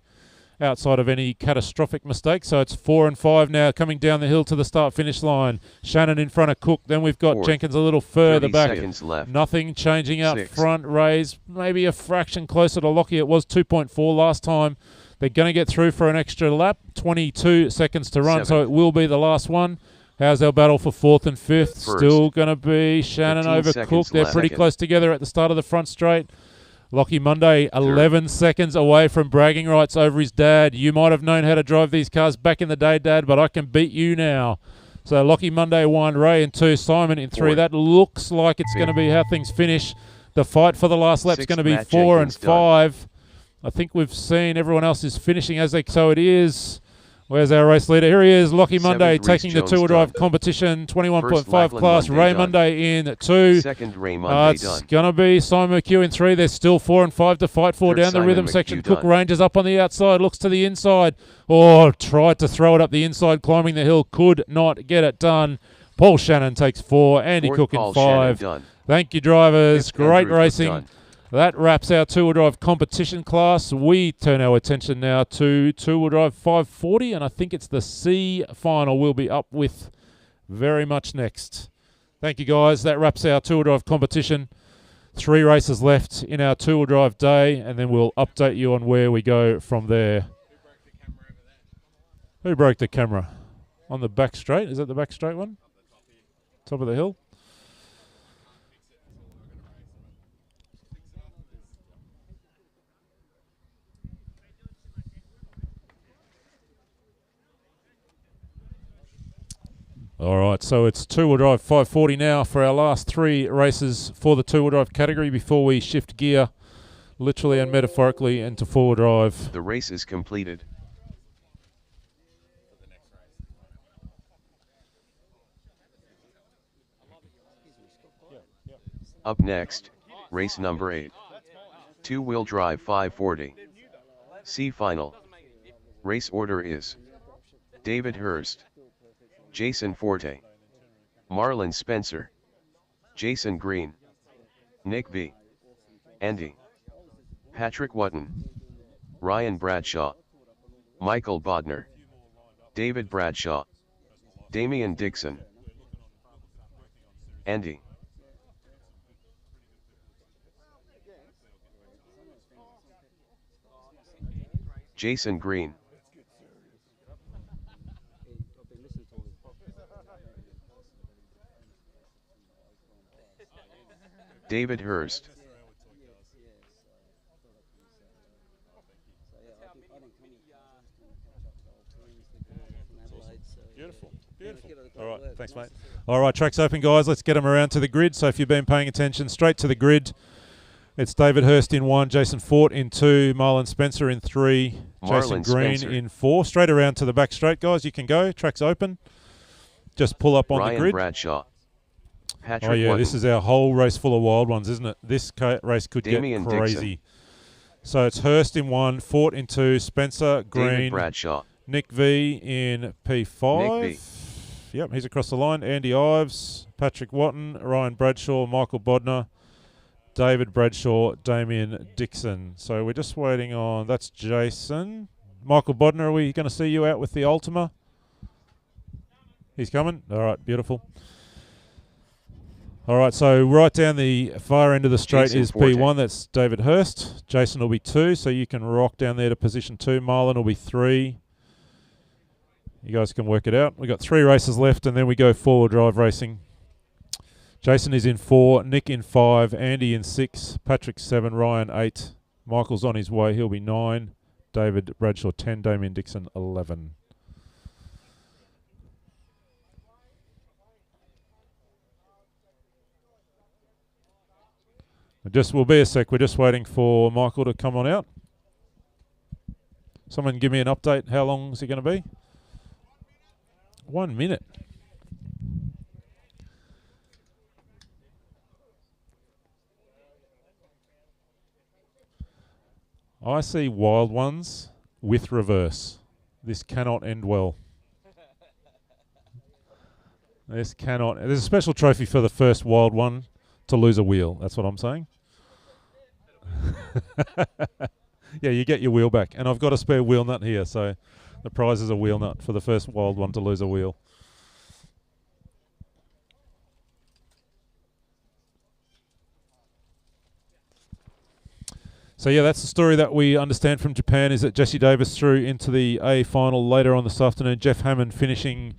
outside of any catastrophic mistakes. So it's 4 and 5 now coming down the hill to the start-finish line. Shannon in front of Cook. Then we've got Fourth. Jenkins a little further 30 back. seconds left. Nothing changing out Sixth. front. Ray's maybe a fraction closer to Lockie. It was 2.4 last time. They're going to get through for an extra lap. 22 seconds to run, so Seventh. it will be the last one. How's our battle for 4th and 5th? First. Still going to be Shannon 15 over seconds Cook. They're left. pretty Second. close together at the start of the front straight. Lockie Monday, 11 seconds away from bragging rights over his dad. You might have known how to drive these cars back in the day, Dad, but I can beat you now. So Lockie Monday 1, Ray in 2, Simon in 3. Fourth. That looks like it's going to be how things finish. The fight for the last lap's Sixth, going to be Matt 4 and Jenkins done. 5. I think we've seen everyone else is finishing as they, so it is. Where's our race leader? Here he is, Lockie Monday, Seventh, Rhys taking the Jones two-wheel drive done. competition, 21.5 First, Lachlan class. Monday Ray done. Monday in 2. Second, Ray Monday It's done. going to be Simon McHugh in 3. There's still 4 and 5 to fight for Third, down the Simon rhythm McHugh section. done. Cook ranges up on the outside, looks to the inside. Oh, tried to throw it up the inside, climbing the hill. Could not get it done. Paul Shannon takes 4. Andy Fourth, Cook in Paul Shannon 5. done. Thank you, drivers. Fifth, Great Andrew Cook racing. done. That wraps our two-wheel drive competition class. We turn our attention now to two-wheel drive 540, and I think it's the C final we'll be up with very much next. Thank you, guys. That wraps our two-wheel drive competition. 3 races left in our two-wheel drive day, and then we'll update you on where we go from there. Who broke the camera? On the back straight? Is that the back straight one? Top of the hill? All right, so it's two-wheel drive 540 now for our last 3 races for the two-wheel drive category before we shift gear, literally and metaphorically, into four-wheel drive. The race is completed. Up next, race number 8. Two-wheel drive 540. C final. Race order is David Hurst, Jason Forte, Marlon Spencer, Jason Green, Nick V, Andy, Patrick Wotton, Ryan Bradshaw, Michael Bodner, David Bradshaw, Damian Dixon, Andy, Jason Green, David Hurst, Beautiful. Beautiful. All right, thanks, mate. All right, track's open, guys. Let's get them around to the grid. So if you've been paying attention, straight to the grid. It's David Hurst in 1, Jason Fort in 2, Marlon Spencer in 3, Jason Green in 4. Straight around to the back straight, guys. You can go. Track's open. Just pull up on the grid. Ryan Bradshaw, Patrick Oh, yeah, Wotton, this is our whole race full of wild ones, isn't it? This race could Damian get crazy. Dixon. So it's Hurst in 1, Fort in 2, Spencer, David Green, Bradshaw, Nick V in P5. Nick V. Yep, he's across the line. Andy Ives, Patrick Wotton, Ryan Bradshaw, Michael Bodner, David Bradshaw, Damian Dixon. So we're just waiting on, that's Jason. Michael Bodner, are we going to see you out with the Ultima? He's coming? All right, beautiful. All right, so right down the far end of the straight Jason is Forte. P1. That's David Hurst. Jason will be 2, so you can rock down there to position 2. Marlon will be 3. You guys can work it out. We've got 3 races left, and then we go four-wheel drive racing. Jason is in 4, Nick in 5, Andy in 6, Patrick 7, Ryan 8. Michael's on his way. He'll be 9. David Bradshaw 10, Damian Dixon 11. We'll be a sec. We're just waiting for Michael to come on out. Someone give me an update. How long is it going to be? 1 minute. I see wild ones with reverse. This cannot end well. This cannot. There's a special trophy for the first wild one to lose a wheel. That's what I'm saying. Yeah, you get your wheel back. And I've got a spare wheel nut here, so the prize is a wheel nut for the first wild one to lose a wheel. So yeah, that's the story that we understand from Japan, is that Jesse Davis through into the A final later on this afternoon. Jeff Hammond finishing,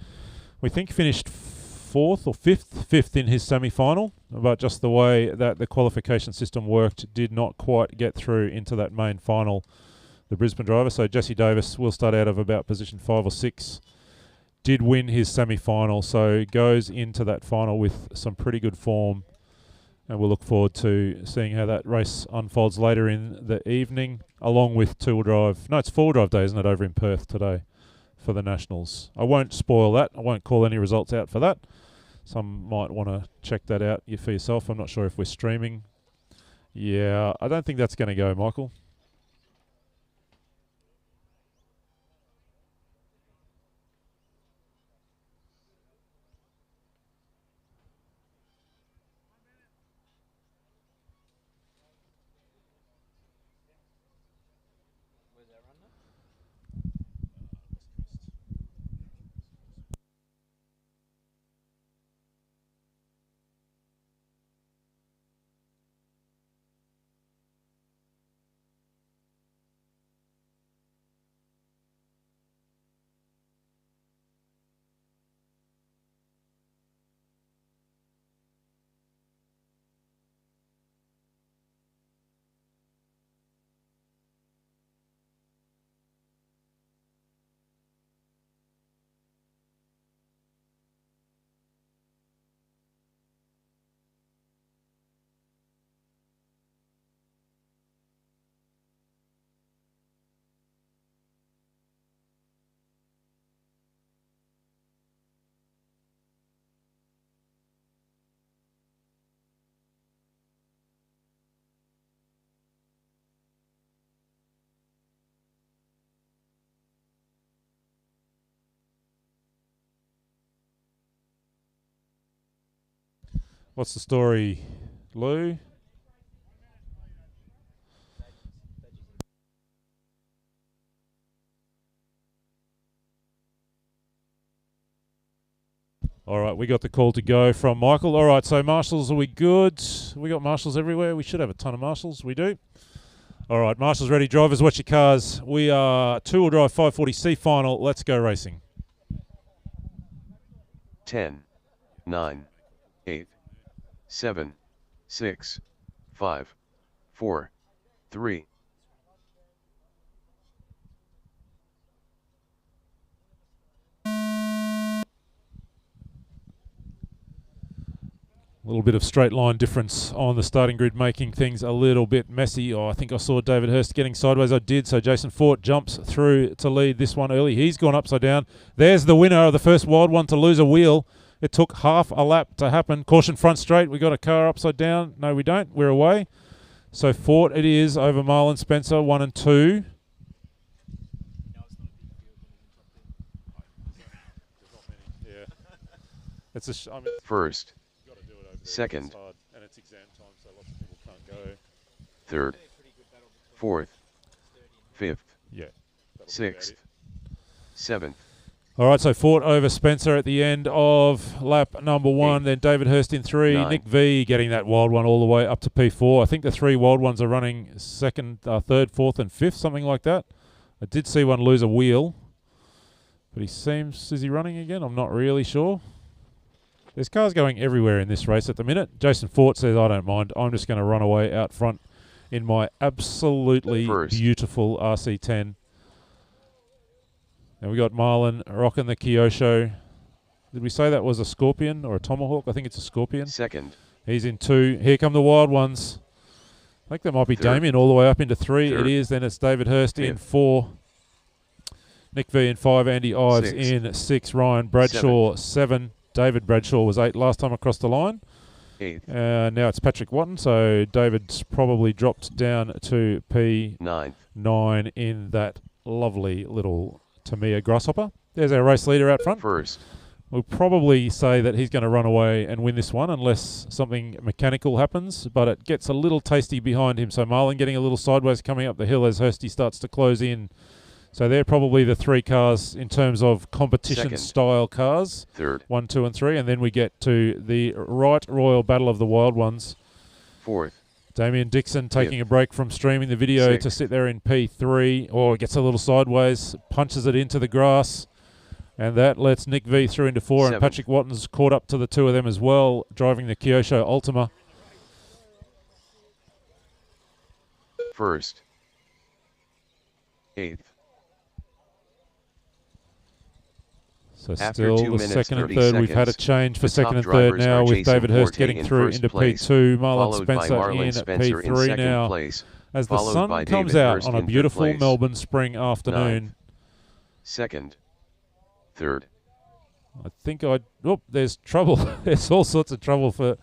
we think finished 4th or 5th in his semi-final, but just the way that the qualification system worked, did not quite get through into that main final, the Brisbane driver. So Jesse Davis will start out of about position 5 or 6, did win his semi-final, so goes into that final with some pretty good form, and we'll look forward to seeing how that race unfolds later in the evening, along with two-wheel drive. No, it's four-wheel drive day, isn't it, over in Perth today for the Nationals. I won't spoil that. I won't call any results out for that. Some might want to check that out for yourself. I'm not sure if we're streaming. Yeah, I don't think that's going to go, Michael. What's the story, Lou? All right, we got the call to go from Michael. All right, so marshals, are we good? We got marshals everywhere. We should have a ton of marshals. We do. All right, marshals ready. Drivers, watch your cars. We are two-wheel drive 540C final. Let's go racing. 10, 9, 8, 7, 6, 5, 4, 3. A little bit of straight line difference on the starting grid, making things a little bit messy. Oh, I think I saw David Hurst getting sideways. I did. So Jason Fort jumps through to lead this one early. He's gone upside down. There's the winner of the first wild one to lose a wheel. It took half a lap to happen. Caution front straight. We got a car upside down. No, we don't. We're away. So Fort it is over Marlon Spencer, 1 and 2. Yeah. It's a I mean, First. Second. And it's exam time, so lots of people can't go. Third. Fourth. Fifth. Yeah. Sixth. Seventh. All right, so Fort over Spencer at the end of lap number 1. Then David Hurst in 3. 9. Nick V getting that wild one all the way up to P4. I think the 3 wild ones are running second, third, fourth, and fifth, something like that. I did see one lose a wheel, but he seems, is he running again? I'm not really sure. There's cars going everywhere in this race at the minute. Jason Fort says, I don't mind. I'm just going to run away out front in my absolutely beautiful RC10. And we got Marlon rocking the Kyosho. Did we say that was a Scorpion or a Tomahawk? I think it's a Scorpion. Second. He's in 2. Here come the wild ones. I think that might be Damien all the way up into 3. Third. It is. Then it's David Hurst in 4. Nick V in 5. Andy Ives in 6. Ryan Bradshaw 7. David Bradshaw was 8 last time across the line. 8. Now it's Patrick Watton, so David's probably dropped down to P9 in that lovely little Tamiya Grasshopper. There's our race leader out front. First. We'll probably say that he's going to run away and win this one unless something mechanical happens, but it gets a little tasty behind him. So Marlon getting a little sideways coming up the hill as Hursty starts to close in. So they're probably the 3 cars in terms of competition-style cars. Third. 1, 2, and 3. And then we get to the Right Royal Battle of the Wild Ones. Fourth. Damien Dixon taking a break from streaming the video to sit there in P3. Oh, gets a little sideways, punches it into the grass. And that lets Nick V through into 4. And Patrick Watton's caught up to the 2 of them as well, driving the Kyosho Ultima. First. 8th. So still the second and third. We've had a change for second and third now with David Hurst getting through into P2. Marlon Spencer in P3 now as the sun comes out on a beautiful Melbourne spring afternoon. Second. Third. I think there's trouble. There's all sorts of trouble for.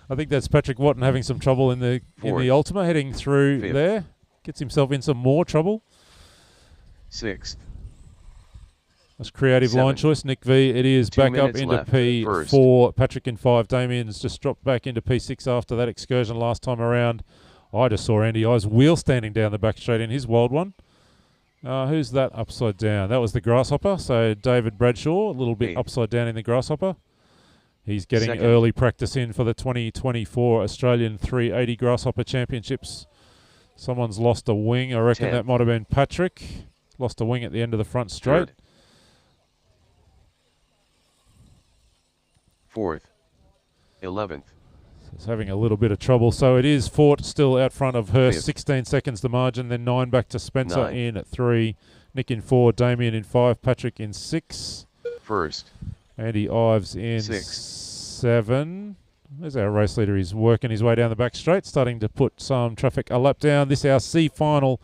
I think that's Patrick Watton having some trouble in the Ultima heading through there. Gets himself in some more trouble. Sixth. That's creative line choice. Nick V. It is back up into P4. Patrick in 5. Damien's just dropped back into P6 after that excursion last time around. I just saw Andy Ives wheel standing down the back straight in his wild one. Who's that upside down? That was the Grasshopper. So David Bradshaw, a little bit upside down in the Grasshopper. He's getting early practice in for the 2024 Australian 380 Grasshopper Championships. Someone's lost a wing. I reckon that might have been Patrick. Lost a wing at the end of the front straight. Fourth. 11th. It's having a little bit of trouble. So it is Fort still out front of Hurst. 16 seconds the margin. Then 9 back to Spencer in at 3. Nick in 4. Damien in 5. Patrick in 6. First. Andy Ives in 7. There's our race leader. He's working his way down the back straight, starting to put some traffic a lap down. This is our C final.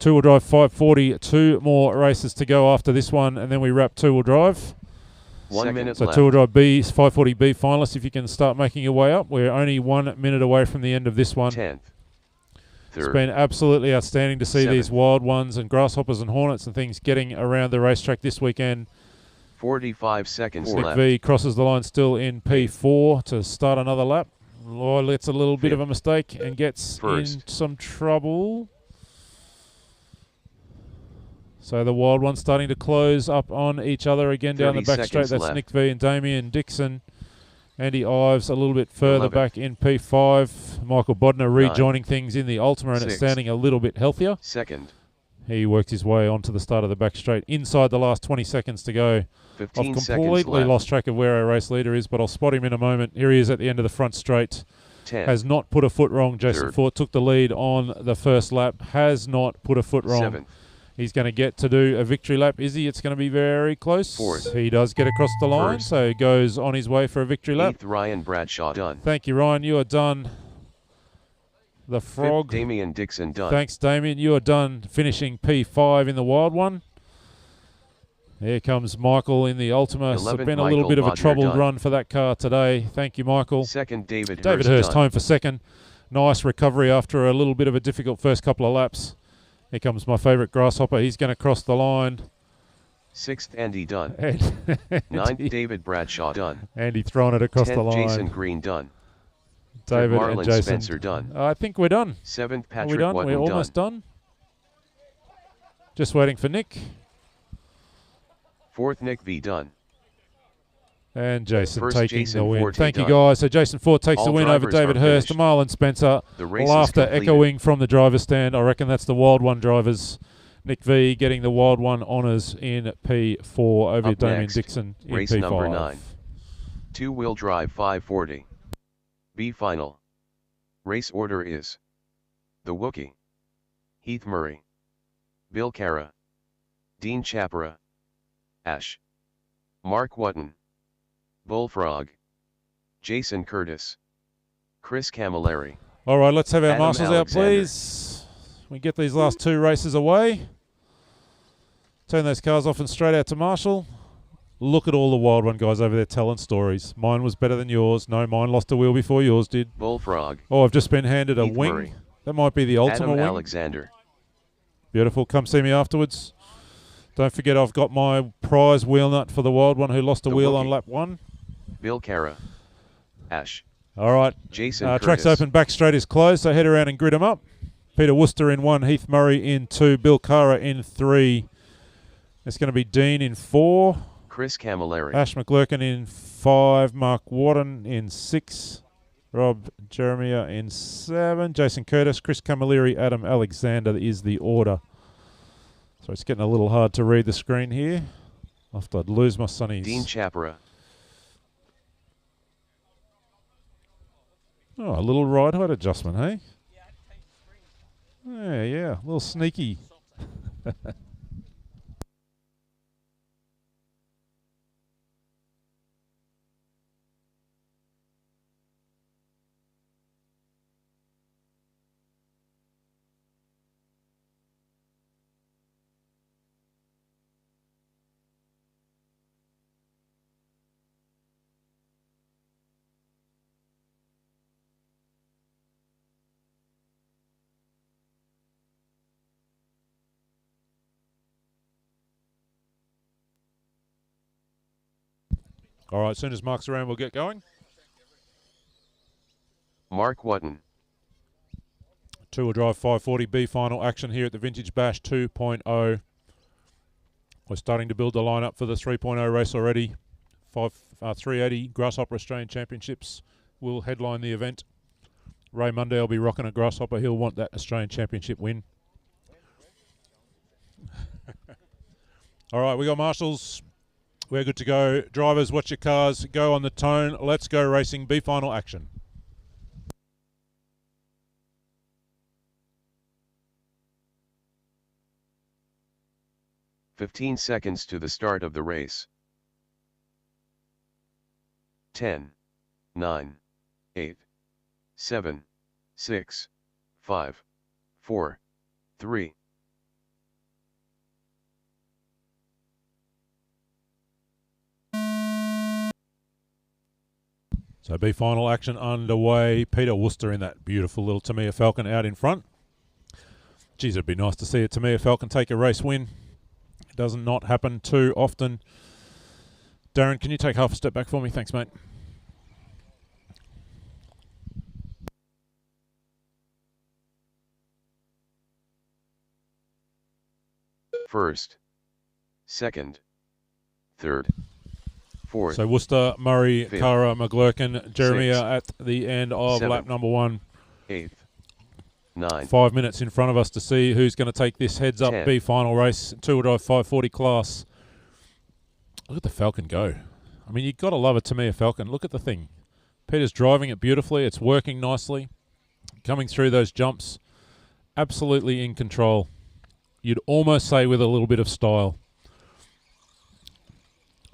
2-wheel drive 540. 2 more races to go after this one, and then we wrap 2-wheel drive. 1 minute so left. 2-wheel drive B, 540B finalists, if you can start making your way up. We're only 1 minute away from the end of this one. 10th. It's been absolutely outstanding to see these wild ones and grasshoppers and hornets and things getting around the racetrack this weekend. 45 seconds Nick left. V crosses the line still in P4 to start another lap. Lloyd lets a little bit of a mistake and gets in some trouble. So the wild one's starting to close up on each other again down the back straight. That's left. Nick V and Damien Dixon. Andy Ives a little bit further back in P5. Michael Bodner rejoining things in the Ultima, and it's standing a little bit healthier. Second. He worked his way onto the start of the back straight. Inside the last 20 seconds to go. 15 I've seconds completely left. lost track of where our race leader is, but I'll spot him in a moment. Here he is at the end of the front straight. 10. Has not put a foot wrong. Jason Fort took the lead on the first lap. Has not put a foot wrong. 7. He's going to get to do a victory lap. Is he? It's going to be very close. 4th. He does get across the line, so he goes on his way for a victory lap. 8th, Ryan Bradshaw done. Thank you, Ryan. You are done. The Frog. 5th, Damien Dixon done. Thanks, Damien. You are done finishing P5 in the wild one. Here comes Michael in the Ultima. It's 11th, been a little Michael bit of a Bodner troubled done. run for that car today. Thank you, Michael. 2nd, David Hurst done. home for second. Nice recovery after a little bit of a difficult first couple of laps. Here comes my favourite Grasshopper. He's going to cross the line. 6th, Andy Dunn. 9th, David Bradshaw done. Andy throwing it across 10th, the line. Jason Green done. David Marlon and Jason. Spencer done. I think we're done. 7th, Are Patrick we done? Wotton We're almost done. Just waiting for Nick. 4th, Nick V done. And Jason First, taking Jason the win. Forte Thank you, done. guys. So Jason Ford takes the All win over drivers David are Hurst. finished. Marlon Spencer. The race is Laughter completed. echoing from the driver's stand. I reckon that's the Wild One drivers. Nick V getting the Wild One honours in P4 over Up Damien next, Dixon in race P5. number 9. Two-wheel drive 540. B final. Race order is The Wookie, Heath Murray, Bill Cara, Dean Chapera, Ash, Mark Wotton, Bullfrog, Jason Curtis, Chris Camilleri. All right, let's have our Adam marshals out, Alexander. please. We get these last two races away. Turn those cars off and straight out to Marshall. Look at all the Wild One guys over there telling stories. Mine was better than yours. No, mine lost a wheel before yours did. Bullfrog. Oh, I've just been handed a Heath wing. Murray. That might be the Ultima Adam wing. Alexander. Beautiful. Come see me afterwards. Don't forget I've got my prize wheel nut for the Wild One who lost a The wheel Wookie. on lap 1. Bill Cara. Ash. All right. Jason Track's Curtis. open, back straight is closed, so head around and grid them up. Peter Worcester in 1, Heath Murray in 2, Bill Cara in 3. It's going to be Dean in 4. Chris Camilleri. Ash McGlurkin in 5, Mark Wharton in 6, Rob Jeremiah in 7, Jason Curtis, Chris Camilleri, Adam Alexander is the order. So it's getting a little hard to read the screen here. After I'd lose my sunnies. Dean Chapera. Oh, a little ride height adjustment, hey? Yeah, a little sneaky. All right, as soon as Mark's around, we'll get going. Mark Wotton. Two-wheel drive 540B final action here at the Vintage Bash 2.0. We're starting to build the lineup for the 3.0 race already. 380 Grasshopper Australian Championships will headline the event. Ray Monday will be rocking a Grasshopper. He'll want that Australian Championship win. All right, we got marshals. We're good to go. Drivers, watch your cars. Go on the tone. Let's go racing. B final action. "15 seconds to the start of the race. 10, 9, 8, 7, 6, 5, 4, 3. So B final action underway. Peter Worcester in that beautiful little Tamiya Falcon out in front. Geez, it'd be nice to see a Tamiya Falcon take a race win. It doesn't not happen too often. Darren, can you take half a step back for me? Thanks, mate. First, second, third, fourth. So Worcester, Murray, fifth, Cara, McGlurkin, Jeremy sixth, are at the end of seventh, lap number 1. Eighth, ninth, 5 minutes in front of us to see who's going to take this heads-up 10th. B final race, two-wheel drive 540 class. Look at the Falcon go. I mean, you've got to love a Tamiya Falcon. Look at the thing. Peter's driving it beautifully. It's working nicely. Coming through those jumps. Absolutely in control. You'd almost say with a little bit of style.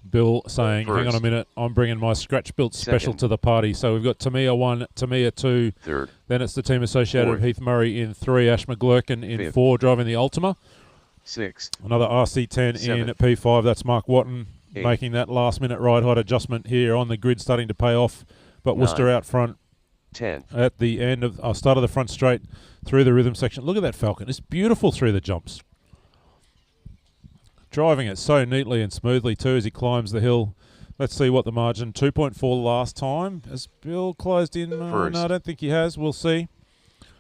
Bill saying, hang on a minute, I'm bringing my scratch-built special Second. to the party. So we've got Tamiya 1, Tamiya 2. Third. Then it's the team associated of Fourth. Heath Murray in 3, Ash McGlurkin in Fifth. 4, driving the Ultima. Sixth. Another RC10 in Seventh. at P5. That's Mark Watton Eighth. making that last-minute ride height adjustment here on the grid, starting to pay off. But Worcester Ninth. out front 10th. at the end of start of the front straight through the rhythm section. Look at that Falcon. It's beautiful through the jumps. Driving it so neatly and smoothly too as he climbs the hill. Let's see what the margin. 2.4 last time. Has Bill closed in? No, I don't think he has. We'll see.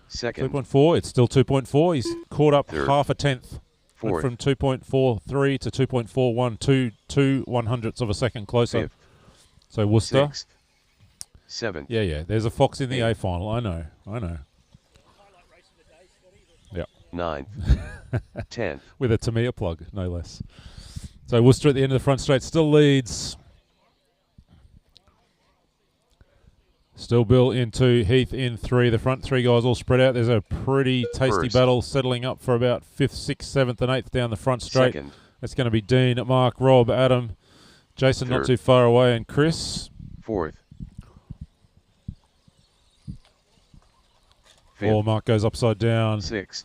Second. 2.4. It's still 2.4. He's caught up Third. half a tenth. Went Fourth. from 2.43 to 2.41, two 100ths of a second closer. Fifth. So Worcester. Sixth. Seventh. Yeah. There's a Fox in the A final. I know. Yeah. Ninth. 10th. With a Tamiya plug, no less. So Worcester at the end of the front straight still leads. Still Bill in 2, Heath in 3. The front 3 guys all spread out. There's a pretty tasty First. battle settling up for about 5th, 6th, 7th and 8th down the front straight. Second. It's going to be Dean, Mark, Rob, Adam, Jason not Third. too far away, and Chris. Fourth. Fifth. Or Mark goes upside down. Sixth.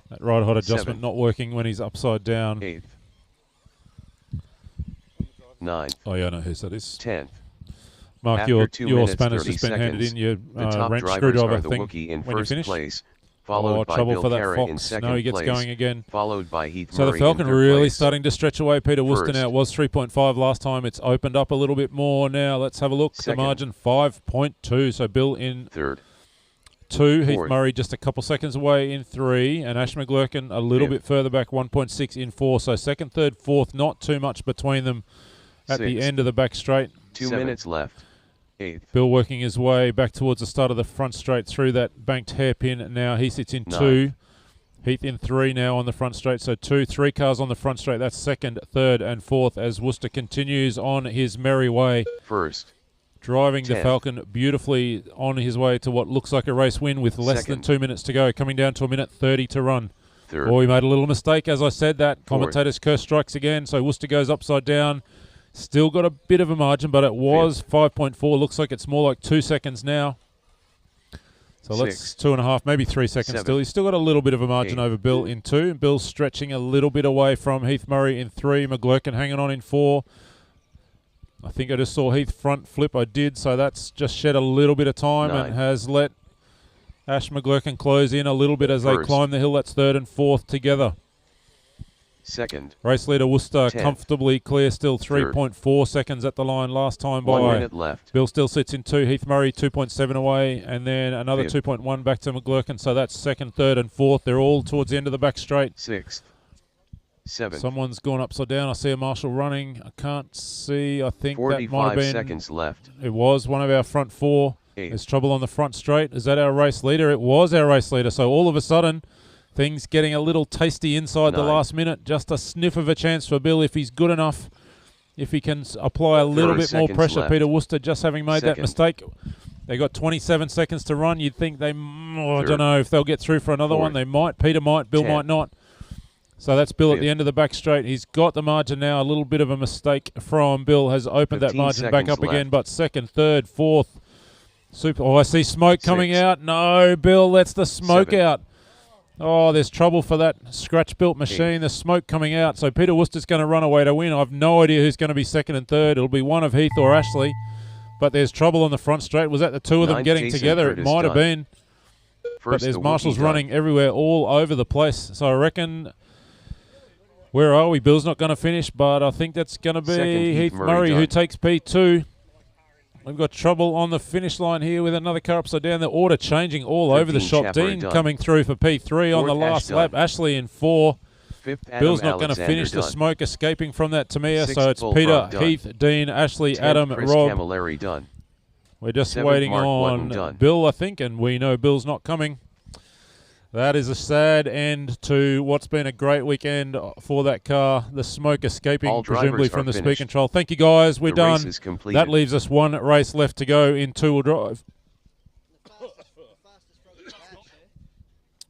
That ride height adjustment Seventh. not working when he's upside down. Eighth. Ninth. Oh yeah, I know whose that is. 10th. Mark, After your 2 minutes, spanner's 30 just been handed seconds, in. Your the top wrench drivers screwdriver are the thing Wookiee in when you first finish. place, followed by trouble Bill for that Carra in Fox. second No, he gets place, going again. followed by Heath So the Murray Falcon in third really place. starting to stretch away. Peter Worcester First. now. It was 3.5 last time. It's opened up a little bit more now. Let's have a look. Second. The margin 5.2. So Bill in third. 2. Heath Fourth. Murray just a couple seconds away in 3. And Ash McGlurkin a little Fifth. bit further back, 1.6 in 4. So second, third, fourth, not too much between them at the Sixth. end of the back straight. 2 minutes left. Eighth. Bill working his way back towards the start of the front straight through that banked hairpin. Now he sits in 2. Ninth. Heath in 3 now on the front straight. So 3 cars on the front straight. That's second, third, and fourth as Worcester continues on his merry way. First. Driving the 10th. Falcon beautifully on his way to what looks like a race win with less than Second. 2 minutes to go. Coming down to a minute 30 to run. Third. Oh, he made a little mistake. As I said that. Fourth. Commentator's curse strikes again. So Worcester goes upside down. Still got a bit of a margin, but it was 5.4. Looks like it's more like 2 seconds now. So let's Sixth. 2.5, maybe 3 seconds Seventh. still. He's still got a little bit of a margin Eighth. over Bill in 2. Bill's stretching a little bit away from Heath Murray in 3. McGlurkin hanging on in 4. I think I just saw Heath front flip. I did, so that's just shed a little bit of time and Ninth. has let Ash McGlurkin close in a little bit as they First. climb the hill. That's third and fourth together. Second. Race leader Worcester 10th. comfortably clear still, Third. 3.4 seconds at the line last time 1 by. minute left. Bill still sits in 2. Heath Murray 2.7 away, and then another Fifth. 2.1 back to McGlurkin. So that's second, third, and fourth. They're all towards the end of the back straight. Sixth. Seventh. Someone's gone upside down. I see a marshal running. I can't see. I think that might have 45 been. seconds left. It was one of our front 4. Eighth. There's trouble on the front straight. Is that our race leader? It was our race leader. So all of a sudden, things getting a little tasty inside the Ninth. last minute. Just a sniff of a chance for Bill if he's good enough. If he can apply a little 30 bit more seconds pressure. left. Peter Worcester just having made that Second. mistake. They got 27 seconds to run. You'd think I don't Third. know if they'll get through for another one. Fourth. They might. Peter might. Bill 10th. might not. So that's Bill at the Fifth. end of the back straight. He's got the margin now. A little bit of a mistake from Bill has opened that 15 margin back seconds up again. left. But second, third, fourth. Super. Oh, I see smoke coming Sixth. out. No, Bill, that's the smoke Seventh. out. Oh, there's trouble for that scratch-built machine. Eighth. The smoke coming out. So Peter Worcester's going to run away to win. I've no idea who's going to be second and third. It'll be one of Heath or Ashley. But there's trouble on the front straight. Was that the two of them Ninth, getting Jason together? Curtis It might have Dunn. been. But First, there's the marshals Wookiee running Dunn. everywhere, all over the place. So I reckon Where are we? Bill's not going to finish, but I think that's going to be Heath Murray who takes P2. We've got trouble on the finish line here with another car upside down. The order changing all over the shop. Dean coming through for P3 on the last lap. Ashley in 4. Bill's not going to finish. The smoke escaping from that Tamiya. So it's Peter, Heath, Dean, Ashley, Adam, Rob. We're just waiting on Bill, I think, and we know Bill's not coming. That is a sad end to what's been a great weekend for that car. The smoke escaping presumably from the speed control. Thank you, guys. We're done. That leaves us one race left to go in two-wheel drive.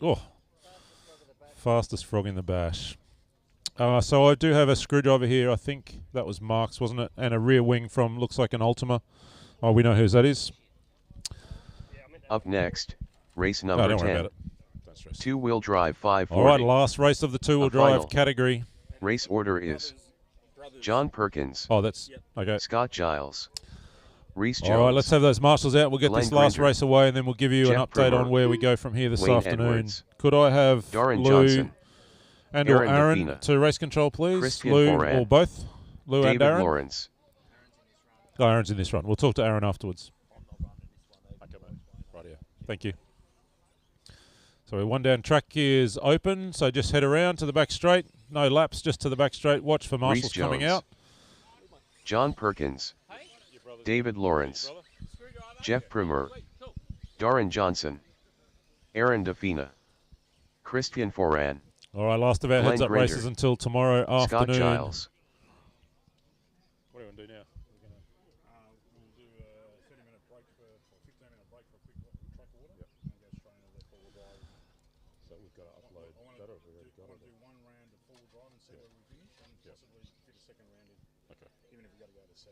Oh, fastest frog in the bash. So I do have a screwdriver here. I think that was Mark's, wasn't it? And a rear wing from, looks like an Ultima. Oh, we know whose that is. Up next, race number 10. Two-wheel drive 540. All right, last race of the two-wheel drive category. Race order is John Perkins. Oh, that's okay. Scott Giles. Reese Jones. All right, let's have those marshals out. We'll get Glenn this last Grinder, race away, and then we'll give you Jeff an update Brimmer, on where we go from here this Wayne afternoon. Edwards, Could I have Darren Lou Johnson, and or Aaron Aaron Defina, to race control, please? Christian Lou Foran, or both? Lou David and Aaron? Lawrence. Oh, Aaron's in this run. We'll talk to Aaron afterwards. Right here. Thank you. So one down track is open, so just head around to the back straight. No laps, just to the back straight. Watch for marshals Reese coming Jones, out. John Perkins, David Lawrence, Jeff Primer, Darren Johnson, Aaron Defina, Christian Foran. All right, last of our Glenn heads-up Grinder, races until tomorrow Scott afternoon. Giles. What do you want to do now? We'll do a 30-minute break for, or 15-minute break for a quick track order. Yep. And go straight into the full drive. So we've got to upload that, or we've already got it? I want to do one round of full drive and see where we finish, and possibly fit a second round in. Okay. Even if we've got to go to 7.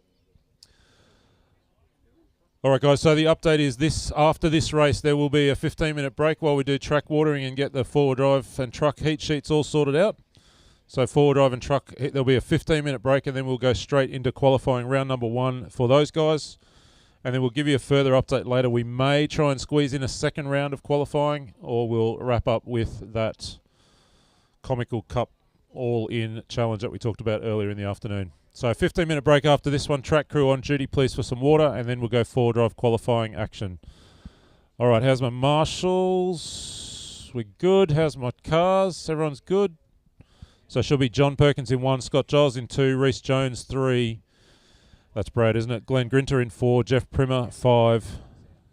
All right, guys, so the update is this. After this race, there will be a 15-minute break while we do track watering and get the four-wheel drive and truck heat sheets all sorted out. So four-wheel drive and truck, there'll be a 15-minute break, and then we'll go straight into qualifying round number 1 for those guys. And then we'll give you a further update later. We may try and squeeze in a second round of qualifying, or we'll wrap up with that Comical Cup all-in challenge that we talked about earlier in the afternoon. So 15-minute break after this one. Track crew on duty, please, for some water, and then we'll go four-wheel drive qualifying action. All right, how's my marshals? We're good. How's my cars? Everyone's good. So she'll be John Perkins in 1, Scott Giles in 2, Reese Jones 3. That's Brad, isn't it? Glenn Grinter in 4, Jeff Primer 5.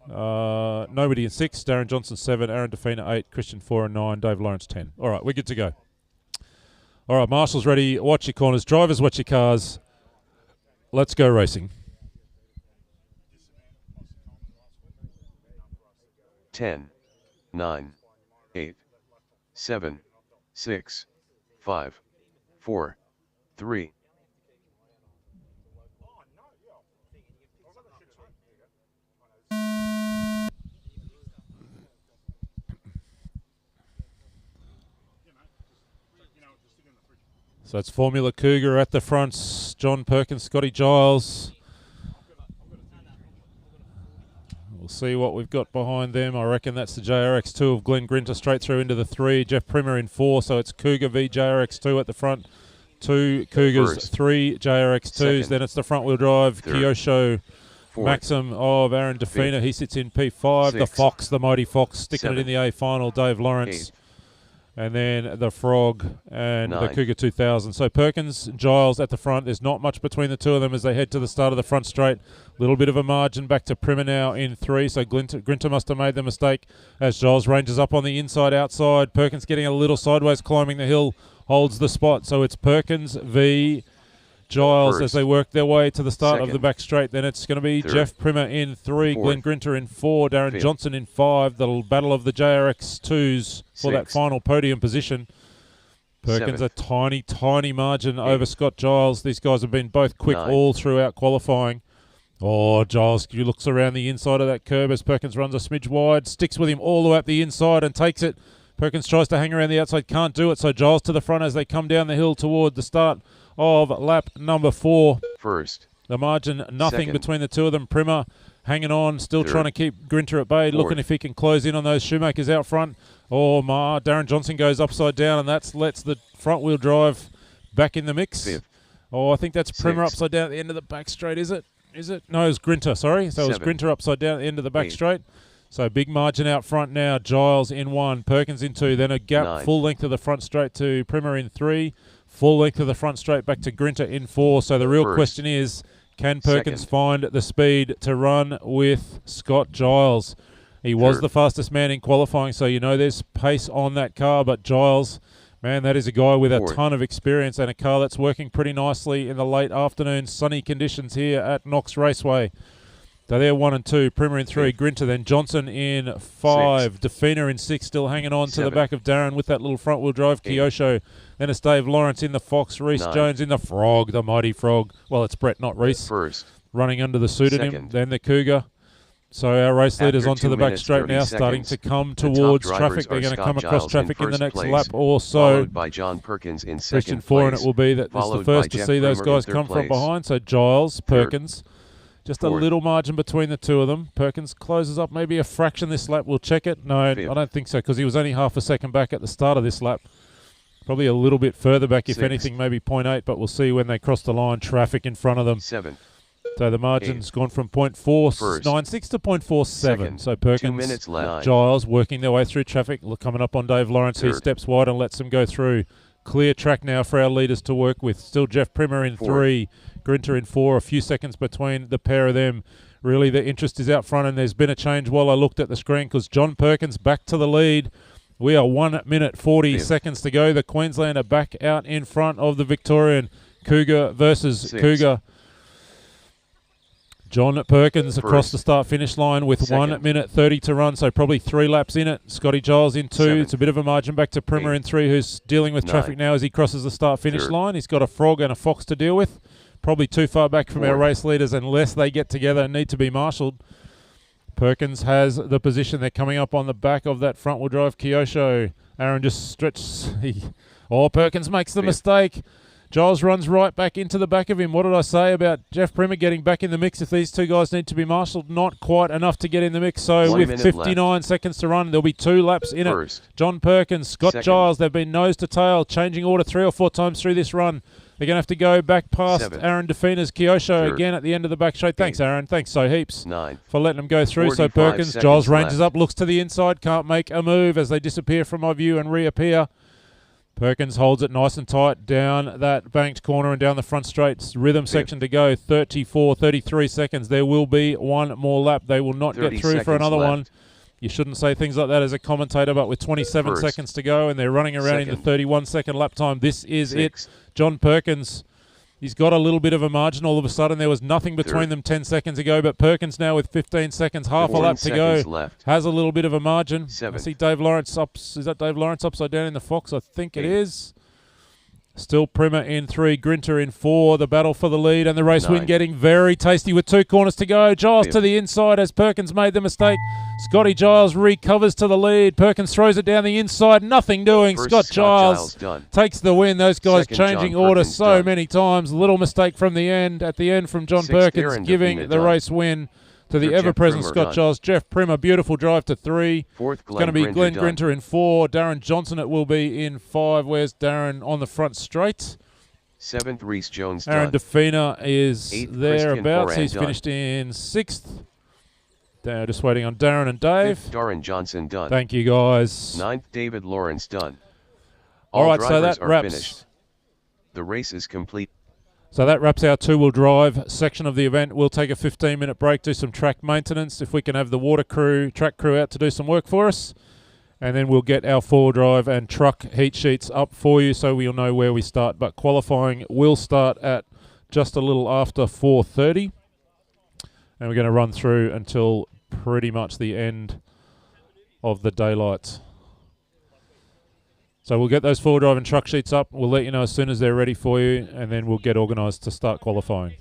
Nobody in 6, Darren Johnson 7, Aaron Defina 8, Christian 4 and 9, Dave Lawrence 10. All right, we're good to go. All right, marshals ready. Watch your corners. Drivers, watch your cars. Let's go racing. 10, 9, 8, 7, 6, 5, 4, 3. So it's Formula Cougar at the front. John Perkins, Scotty Giles. We'll see what we've got behind them. I reckon that's the JRX2 of Glenn Grinter straight through into the 3. Jeff Primer in 4, so it's Cougar v JRX2 at the front. 2 Cougars, First. 3 JRX2s. Second. Then it's the front-wheel drive Third. Kyosho Fourth. Maxim of Aaron Defina. He sits in P5. The Sixth. Fox, the mighty Fox, sticking it in Seventh. the A final. Dave Lawrence. 8. And then the Frog and the 9. Cougar 2000. So Perkins, Giles at the front. There's not much between the two of them as they head to the start of the front straight. Little bit of a margin back to Primer now in 3. So Grinter must have made the mistake as Giles ranges up on the inside outside. Perkins getting a little sideways, climbing the hill, holds the spot. So it's Perkins v Giles First. as they work their way to the start of Second. the back straight. Then it's going to be Third. Jeff Primer in 3, Fourth. Glenn Grinter in 4, Darren Fifth. Johnson in 5. The battle of the JRX2s for that Sixth. final podium position. Perkins Seventh. a tiny margin over Scott Giles. These guys have been both quick Ninth. all throughout qualifying. Oh, Giles looks around the inside of that curb as Perkins runs a smidge wide, sticks with him all the way up the inside and takes it. Perkins tries to hang around the outside, can't do it, so Giles to the front as they come down the hill toward the start of lap number 4. First. The margin, nothing Second. between the two of them. Primer hanging on, still Third. trying to keep Grinter at bay, looking Fourth. if he can close in on those Shoemakers out front. Oh, Darren Johnson goes upside down, and that lets the front-wheel drive back in the mix. Fifth. Oh, I think that's Primer Sixth. upside down at the end of the back straight, is it? Is it? No, it was Grinter, sorry. So it was Seven. Grinter upside down at the end of the back Eight. straight. So big margin out front now. Giles in 1, Perkins in 2, then a gap 9. full length of the front straight to Primer in 3, full length of the front straight back to Grinter in 4. So the real First. question is, can Perkins Second. find the speed to run with Scott Giles? He was Third. the fastest man in qualifying, so you know there's pace on that car, but Giles, man, that is a guy with a Fourth. ton of experience and a car that's working pretty nicely in the late afternoon sunny conditions here at Knox Raceway. So they're 1 and 2, Primer in 3, Fifth. Grinter, then Johnson in 5, Defina in 6, still hanging on to the Seven. back of Darren with that little front-wheel drive Eight. Kyosho. Then it's Dave Lawrence in the Fox, Reese 9. Jones in the Frog, the mighty Frog. Well, it's Brett, not Reese, First. running under the pseudonym. Second. Then the Cougar. So our race leaders After onto 2 the back minutes, straight 30 now, starting to seconds, come the top towards drivers traffic. They're are going to Scott come across Giles traffic in the first next place, lap also. followed by John Perkins in Christian second 4, place, and it will be that this is the followed first by to Jeff see those Primer in guys third come from place. behind. So Giles, Third. Perkins, just a Fourth. little margin between the two of them. Perkins closes up maybe a fraction this lap. We'll check it. No, Fifth. I don't think so, because he was only half a second back at the start of this lap. Probably a little bit further back, if Sixth. anything, maybe 0.8, but we'll see when they cross the line. Traffic in front of them. 7. So the margin's gone from 0.496 to 0.47. Second. So Perkins, 2 minutes left. Giles working their way through traffic. Look, coming up on Dave Lawrence. He Third. steps wide and lets them go through. Clear track now for our leaders to work with. Still Jeff Primer in Fourth. 3, Grinter in 4. A few seconds between the pair of them. Really, the interest is out front, and there's been a change while I looked at the screen, because John Perkins back to the lead. We are 1 minute 40 Fifth. seconds to go. The Queenslander back out in front of the Victorian. Cougar versus Sixth. Cougar. John Perkins across First. the start-finish line with 1 Second. minute 30 to run, so probably 3 laps in it. Scotty Giles in 2. Seventh. It's a bit of a margin back to Primer Eighth. in 3, who's dealing with traffic 9. now as he crosses the start-finish Third. line. He's got a Frog and a Fox to deal with. Probably too far back from our Fourth. race leaders unless they get together and need to be marshalled. Perkins has the position. They're coming up on the back of that front-wheel drive Kyosho. Aaron just stretches. Perkins makes the Fifth. mistake. Giles runs right back into the back of him. What did I say about Jeff Primer getting back in the mix if these two guys need to be marshalled? Not quite enough to get in the mix. So 1 with minute 59 seconds to run, there'll be 2 laps in First. it. John Perkins, Scott Second. Giles, they've been nose to tail, changing order 3 or 4 times through this run. They're going to have to go back past Seventh. Aaron Defina's Kyosho Third. again at the end of the back straight. Thanks, Eighth. Aaron. Thanks so heaps 9. for letting them go through. So 45 Perkins, seconds Giles ranges left. up, looks to the inside, can't make a move as they disappear from my view and reappear. Perkins holds it nice and tight down that banked corner and down the front straight. Rhythm section to go, 33 seconds. There will be 1 more lap. They will not get 30 through for seconds another left. one. You shouldn't say things like that as a commentator, but with 27 First. seconds to go and they're running around in the Second. 31-second lap time, this is Sixth. it. John Perkins, he's got a little bit of a margin. All of a sudden, there was nothing between Third. them 10 seconds ago, but Perkins now with 15 seconds, half a 14 lap to go, seconds left. has a little bit of a margin. I Seventh. see Dave Lawrence up. Is that Dave Lawrence upside down in the Fox? I think it Eighth. is. Still Primer in 3, Grinter in 4. The battle for the lead and the race win 9. getting very tasty with 2 corners to go. Giles to Fifth. the inside as Perkins made the mistake. Scotty Giles recovers to the lead. Perkins throws it down the inside. Nothing doing. First, Scott Giles Giles done. takes the win. Those guys Second, John changing order Perkins so done. many times. Little mistake from the end. At the end from John Sixth, Perkins Aaron giving Defina the done. race win to the Third, Jeff ever-present Primer Scott done. Giles. Jeff Primer, beautiful drive to 3. Fourth, It's going to be Glenn Glenn done. Grinter in 4. Darren Johnson it will be in 5. Where's Darren on the front straight? 7th, Reese Jones Aaron done. Defina is 8th, thereabouts. Christian He's Foran finished in 6th. They're just waiting on Darren and Dave. 5th, Darren Johnson done. Thank you, guys. 9th, David Lawrence done. All right, so drivers that are wraps. finished. The race is complete. So that wraps our 2-wheel drive section of the event. We'll take a 15-minute break, do some track maintenance. If we can have the water crew, track crew out to do some work for us. And then we'll get our 4-wheel drive and truck heat sheets up for you so we'll know where we start. But qualifying will start at just a little after 4:30. And we're going to run through until pretty much the end of the daylight. So we'll get those 4-wheel drive and truck sheets up. We'll let you know as soon as they're ready for you. And then we'll get organised to start qualifying.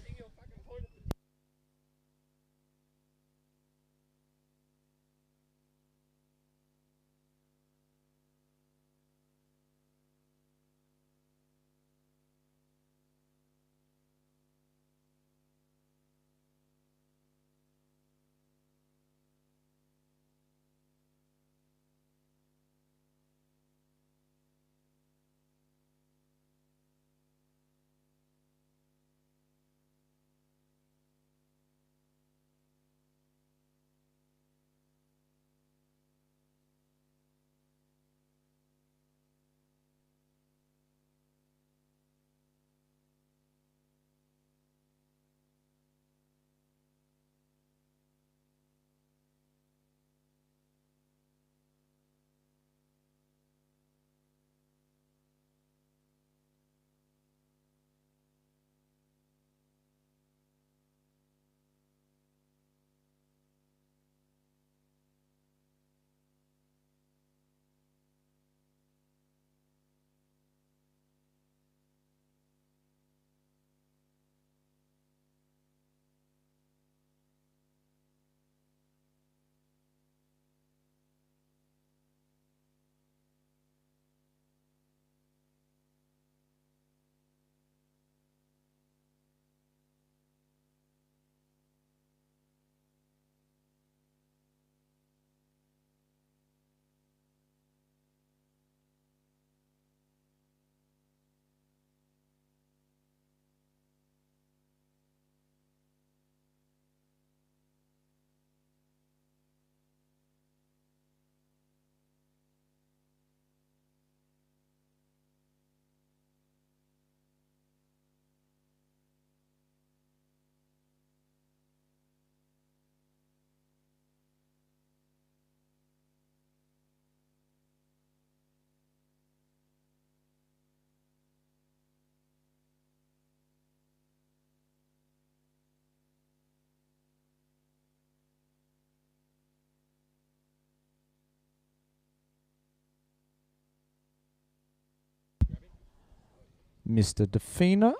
Mr. Defina.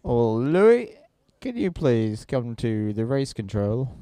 Or Louis, can you please come to the race control?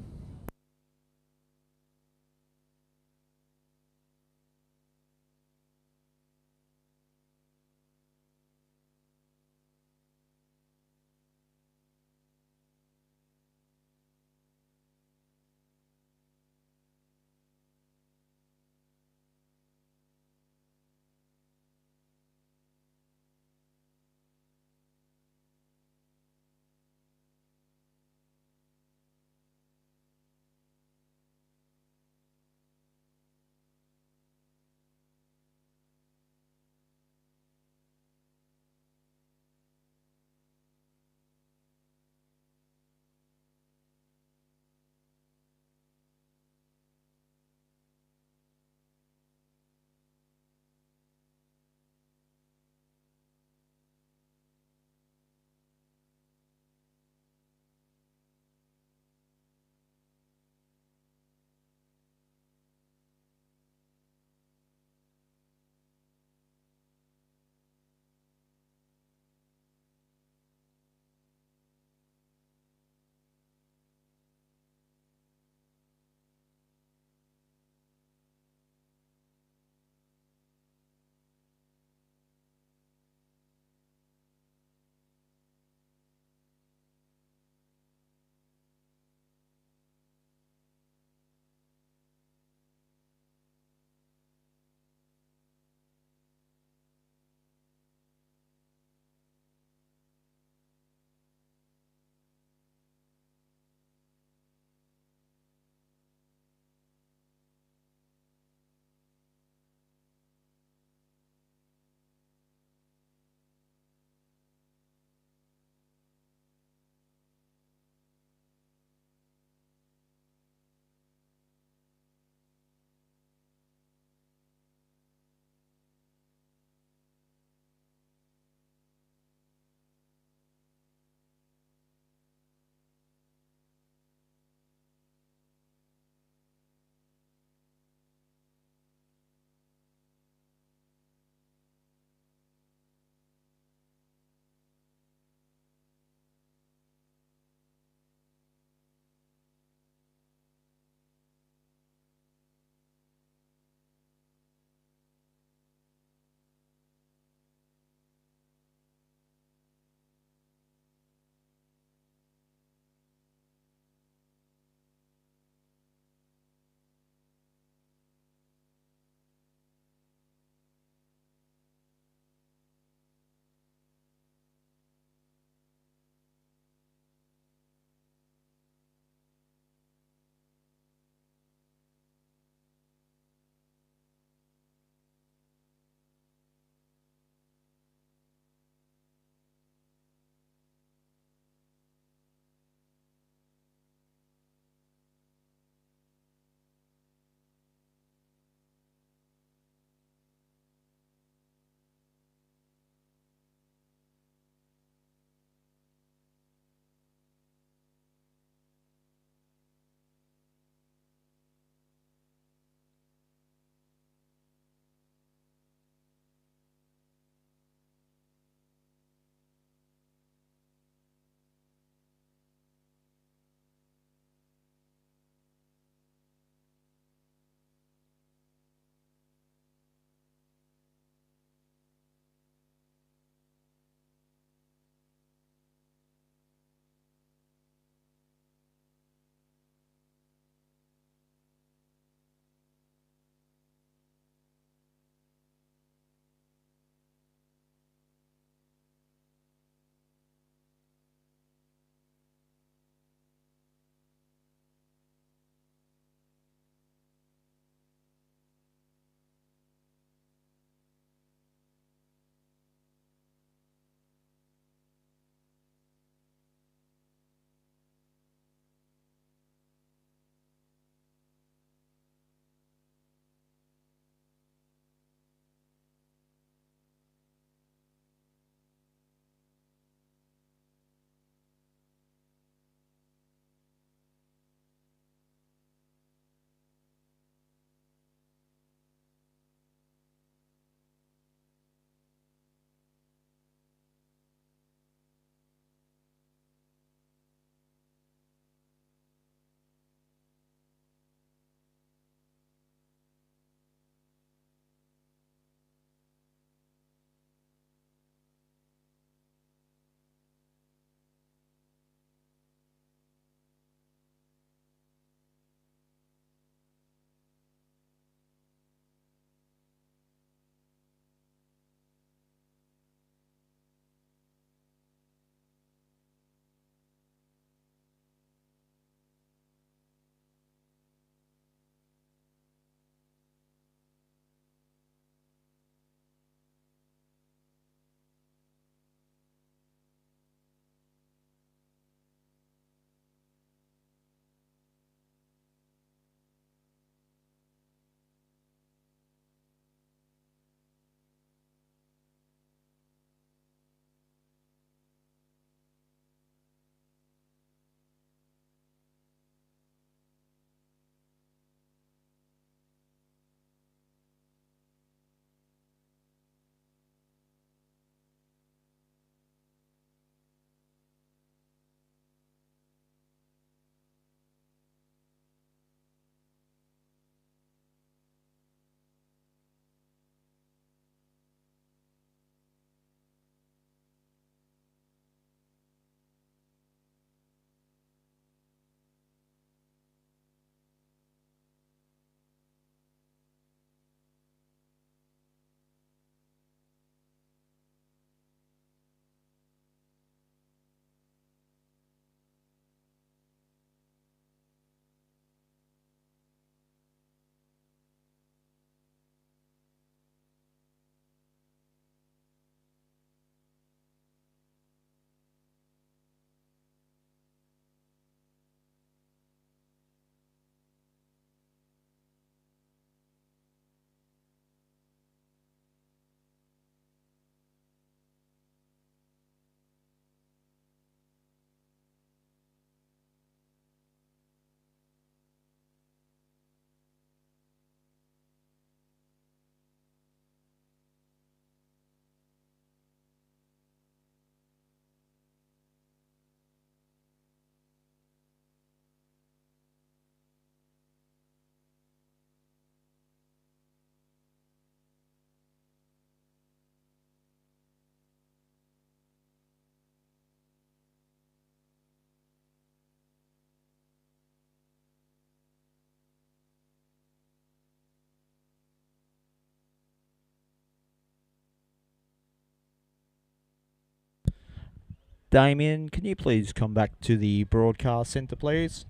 Damien, can you please come back to the broadcast centre, please?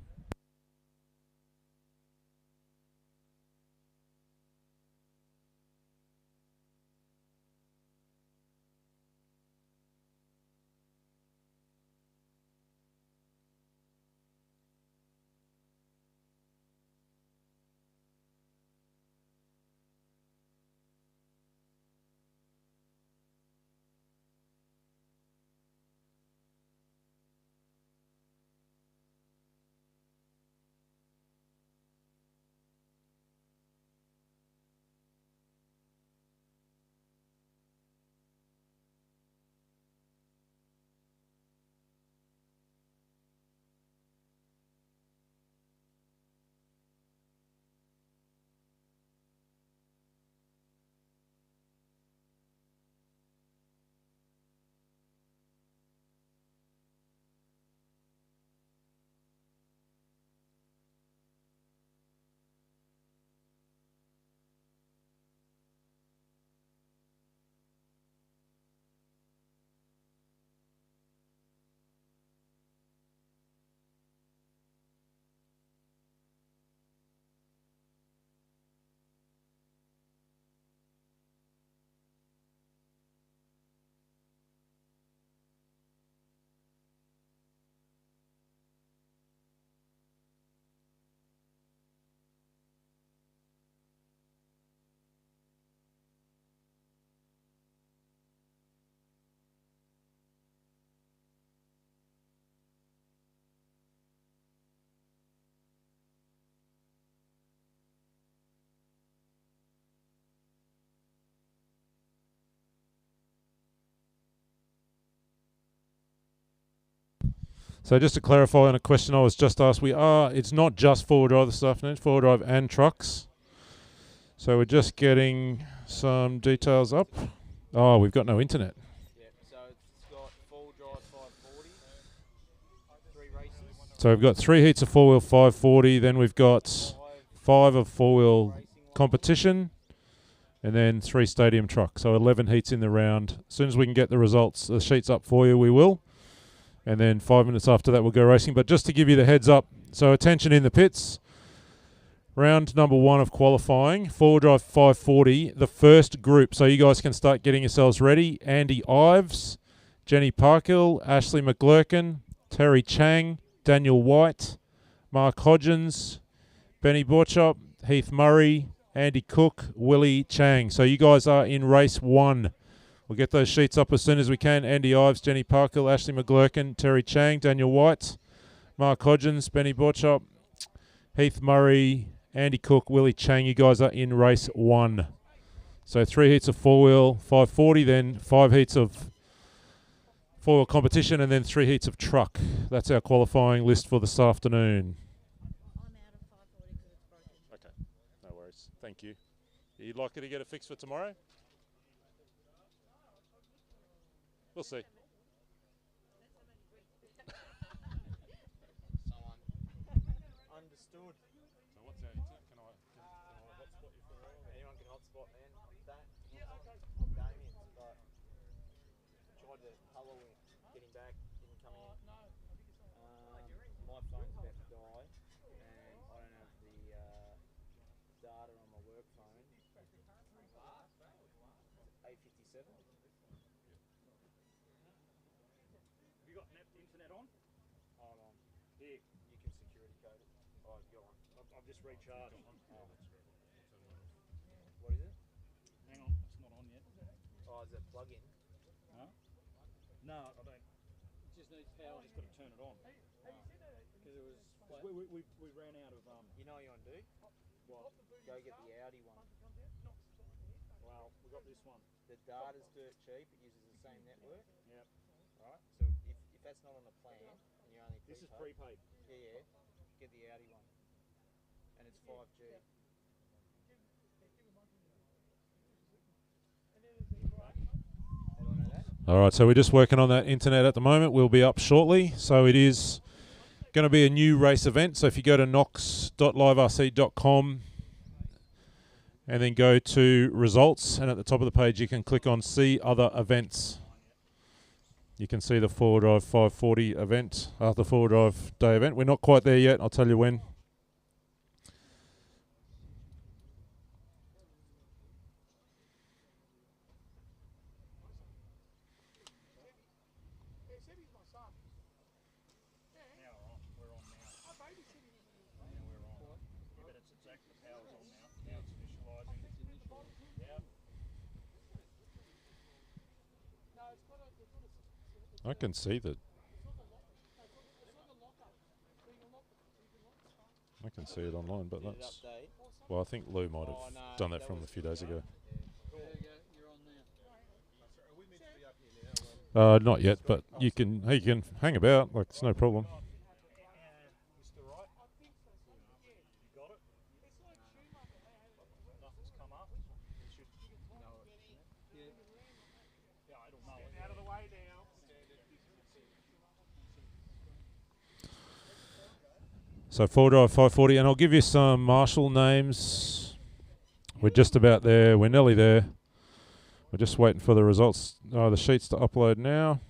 So just to clarify on a question I was just asked, it's not just four-wheel drive this afternoon, four-wheel drive and trucks. So we're just getting some details up. Oh, we've got no internet. Yep, so it's got four-wheel drive 540, 3 races. So we've got 3 heats of four-wheel 540, then we've got 5 of four-wheel competition, and then 3 stadium trucks. So 11 heats in the round. As soon as we can get the results, the sheets up for you, we will. And then 5 minutes after that, we'll go racing. But just to give you the heads up, so attention in the pits. Round number 1 of qualifying, four-wheel drive 540, the first group. So you guys can start getting yourselves ready. Andy Ives, Jenny Parkill, Ashley McGlurkin, Terry Chang, Daniel White, Mark Hodgins, Benny Borchop, Heath Murray, Andy Cook, Willie Chang. So you guys are in race 1. We'll get those sheets up as soon as we can. Andy Ives, Jenny Parkill, Ashley McGlurkin, Terry Chang, Daniel White, Mark Hodgins, Benny Borchop, Heath Murray, Andy Cook, Willie Chang. You guys are in race 1. So 3 heats of four-wheel 540, then 5 heats of four-wheel competition, and then 3 heats of truck. That's our qualifying list for this afternoon. Okay, no worries. Thank you. Are you likely to get it fixed for tomorrow? We'll see. Understood. So what's our internet? Can I hotspot you for anyone can hotspot, man. I'm Damien, but tried to hello him, get him back, didn't come in. My phone's about to die, and I don't have the data on my work phone. 8:57. Have you got internet on? Hold on. Here. You can security code it. Oh, go on. I've just recharged. What is it? Hang on, it's not on yet. Oh, is it plug-in? Huh? No, I don't. It just needs power. I just got to turn it on. Because it was... We ran out of... You know what you want to do? What? Go get the Audi one. Well, we got this one. The data's dirt cheap. It uses the same network. Yep. Right? So if that's not on the plan, and you're only This is prepaid. Yeah. Get the Audi one. And it's 5G. All right, so we're just working on that internet at the moment. We'll be up shortly. So it is going to be a new race event. So if you go to nox.liverc.com and then go to results, and at the top of the page you can click on see other events. You can see the four-wheel drive 540 event, the four-wheel drive day event. We're not quite there yet. I'll tell you when. I can see that. I can see it online, but that's... Well, I think Lou might have done that from a few days ago. Not yet, but you can hang about, like it's no problem. So four-wheel drive 540, and I'll give you some Marshall names. We're just about there. We're nearly there. We're just waiting for the results, the sheets to upload now.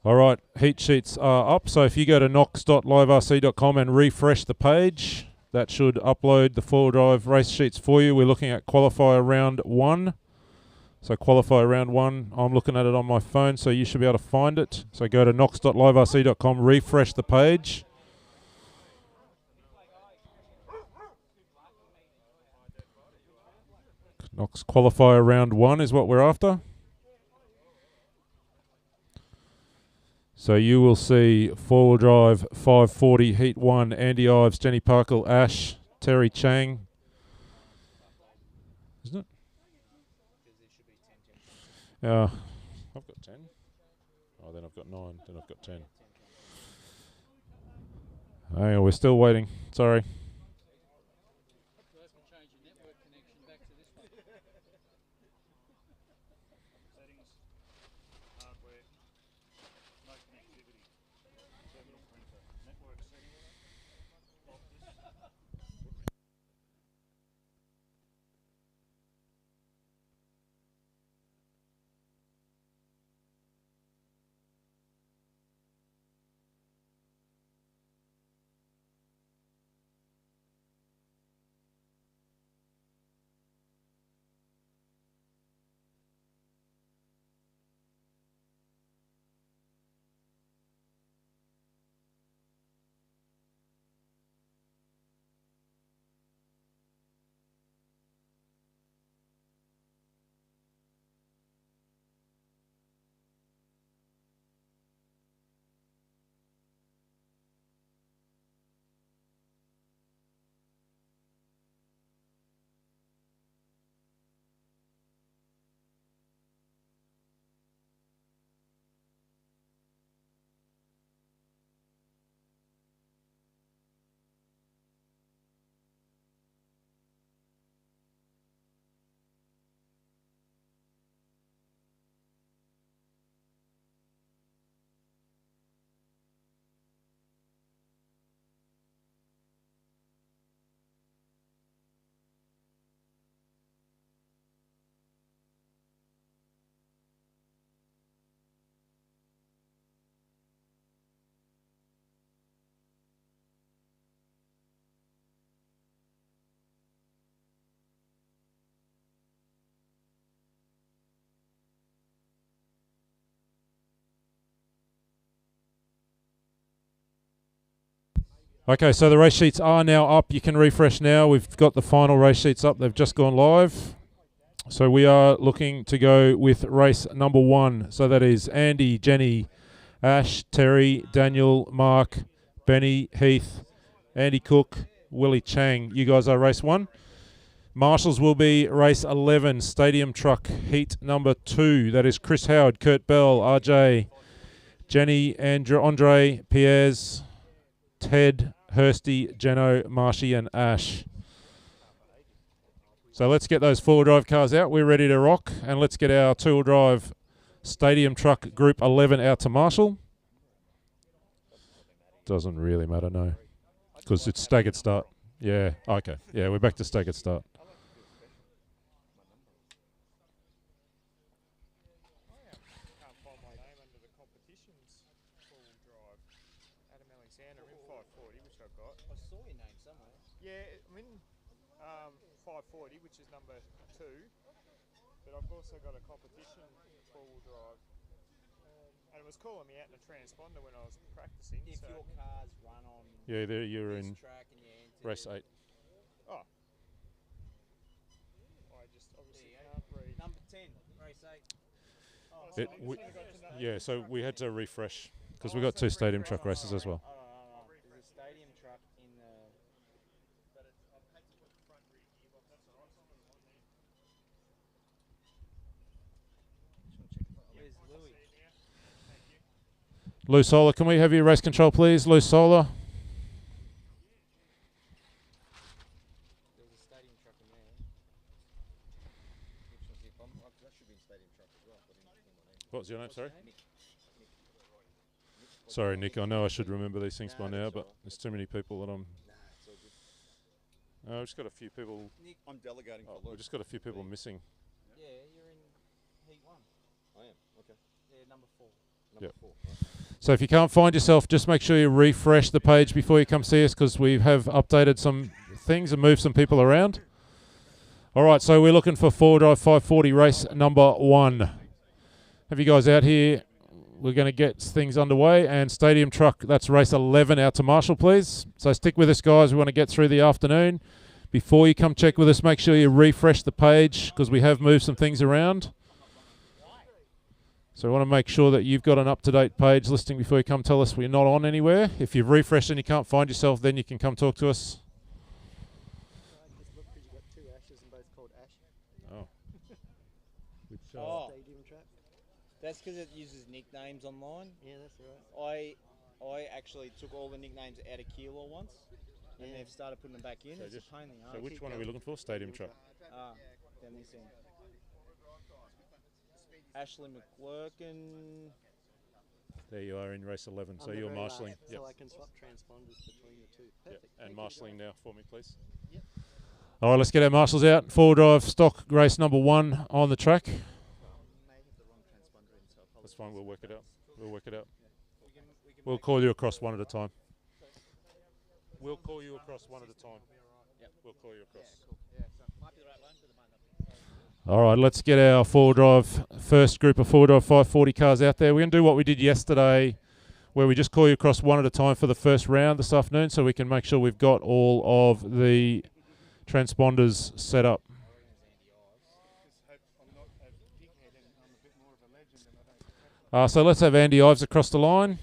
All right, heat sheets are up. So if you go to knox.liverc.com and refresh the page, that should upload the four-wheel drive race sheets for you. We're looking at qualifier round 1. So qualifier round 1, I'm looking at it on my phone, so you should be able to find it. So go to knox.liverc.com, refresh the page. Knox qualifier round 1 is what we're after. So you will see four-wheel drive 540 heat 1, Andy Ives, Jenny Parkle, Ash, Terry Chang. Isn't it? I've got 10. Oh, then I've got 9. Then I've got 10. Hang on, we're still waiting. Sorry. Okay, so the race sheets are now up. You can refresh now. We've got the final race sheets up. They've just gone live. So we are looking to go with race number 1. So that is Andy, Jenny, Ash, Terry, Daniel, Mark, Benny, Heath, Andy Cook, Willie Chang. You guys are race 1. Marshals will be race 11, Stadium Truck Heat number 2. That is Chris Howard, Kurt Bell, RJ, Jenny, Andre, Piers, Ted, Hursty, Jeno, Marshy and Ash. So let's get those four-wheel drive cars out. We're ready to rock. And let's get our two-wheel drive Stadium Truck Group 11 out to Marshall. Doesn't really matter, no. Because it's staggered start. Yeah. Okay. Yeah, we're back to staggered start. Can't find my name under the competitions four-wheel drive. Adam Alexander in 540, which I've got. I saw your name somewhere. Yeah, I'm in 540, which is number 2. But I've also got a competition four-wheel drive. And it was calling me out in a transponder when I was practicing. If so your cars run on Yeah, there you're this in track and you enter race 8. Oh. I just obviously There you go. can't read. Number 10, race 8. Oh, It, so we, it's only got to yeah, so we had to refresh because we got 2 stadium truck races as well. There's a stadium truck in the. Where's Louis? Lou Solar, can we have your race control, please? Lou Solar. There's a stadium truck in there. That should be in stadium truck as well. What was your name, sorry? Sorry, Nick, I know I should remember these things by now, but there's too many people that I'm... It's all good. I've just got a few people... Nick, I'm delegating for We've Luke. just got a few people missing. Yeah, you're in Heat 1. I am, okay. Yeah, number 4. Number Yep. 4. So if you can't find yourself, just make sure you refresh the page before you come see us because we have updated some things and moved some people around. All right, so we're looking for 4-drive 540 race number 1. Have you guys out here? We're going to get things underway. And stadium truck, that's race 11 out to Marshall, please. So stick with us, guys. We want to get through the afternoon. Before you come check with us, make sure you refresh the page because we have moved some things around. So we want to make sure that you've got an up-to-date page listing before you come tell us we're not on anywhere. If you've refreshed and you can't find yourself, then you can come talk to us. Oh. Stadium truck. That's because it uses nicknames online. Yeah, that's right. I actually took all the nicknames out of Keilor once, and they've started putting them back in. So It's just- a pain in the so arse. which one are we looking for? Stadium truck. Down this end. Ashley McClurkin. There you are in race 11. So On the you're very marshalling. last, so I can swap transponders between the two. Yep. Perfect. And Thank marshalling you. now for me, please. Yep. All right, let's get our marshals out. 4-drive stock race number 1 on the track. That's fine. We'll work it out. We'll work it out. We'll call you across one at a time. We'll call you across one at a time. We'll call you across. All right, let's get our 4-drive, first group of 4-drive 540 cars out there. We're going to do what we did yesterday, where we just call you across one at a time for the first round this afternoon so we can make sure we've got all of the transponders set up. So let's have Andy Ives across the line.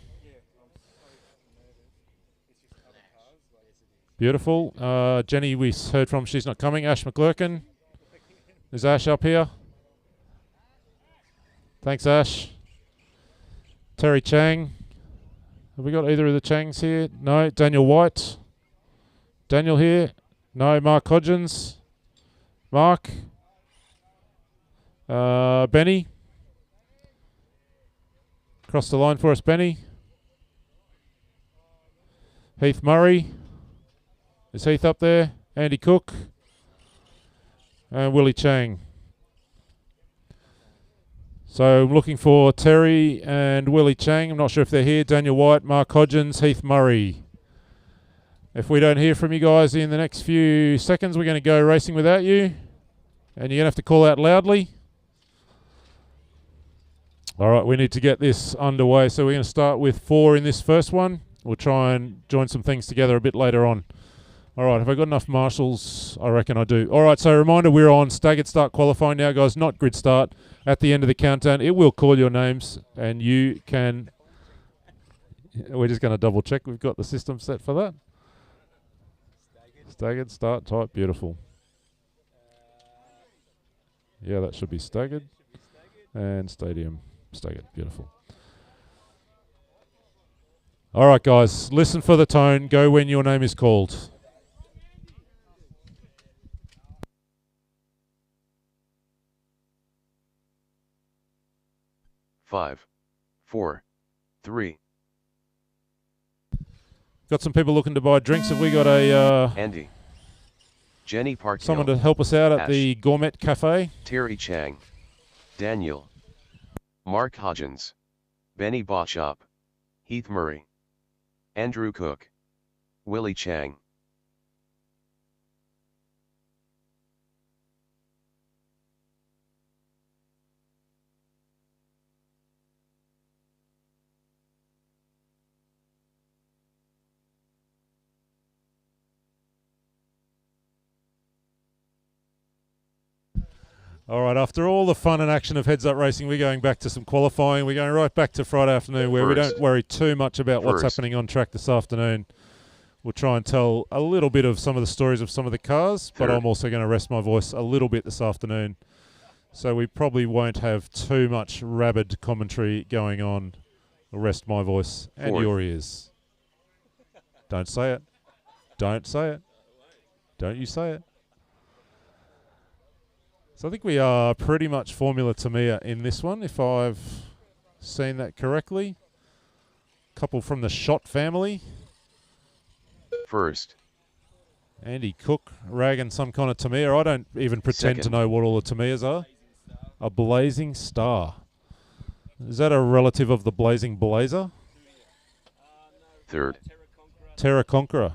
Beautiful. Jenny, we heard from, she's not coming. Ash McClurkin. Is Ash up here? Thanks, Ash. Terry Chang. Have we got either of the Changs here? No. Daniel White. Daniel here? No. Mark Hodgins. Mark. Benny. Across the line for us, Benny. Heath Murray. Is Heath up there? Andy Cook. And Willie Chang. So I'm looking for Terry and Willie Chang. I'm not sure if they're here. Daniel White, Mark Hodgins, Heath Murray. If we don't hear from you guys in the next few seconds, we're going to go racing without you. And you're going to have to call out loudly. All right, we need to get this underway. So we're going to start with 4 in this first one. We'll try and join some things together a bit later on. All right, have I got enough marshals? I reckon I do. All right, so reminder, we're on staggered start qualifying now, guys, not grid start. At the end of the countdown, it will call your names, and you can... We're just going to double check we've got the system set for that. Staggered start type, beautiful. Yeah, that should be staggered. And stadium, staggered, beautiful. All right, guys, listen for the tone. Go when your name is called. Five, 4, 3. Got some people looking to buy drinks. Have we got a... Andy. Jenny Park. Someone to help us out at Ash. the Gourmet Cafe. Terry Chang. Daniel. Mark Hodgins. Benny Botchop. Heath Murray. Andrew Cook. Willie Chang. All right, after all the fun and action of Heads Up Racing, we're going back to some qualifying. We're going right back to Friday afternoon where we don't worry too much about what's happening on track this afternoon. We'll try and tell a little bit of some of the stories of some of the cars, but I'm also going to rest my voice a little bit this afternoon. So we probably won't have too much rabid commentary going on. I'll rest my voice and your ears. Don't say it. Don't say it. Don't you say it. So I think we are pretty much Formula Tamiya in this one, if I've seen that correctly. Couple from the Schott family. First. Andy Cook ragging some kind of Tamiya. I don't even pretend to know what all the Tamiyas are. A Blazing Star. Is that a relative of the Blazing Blazer? Third. Terra Conqueror.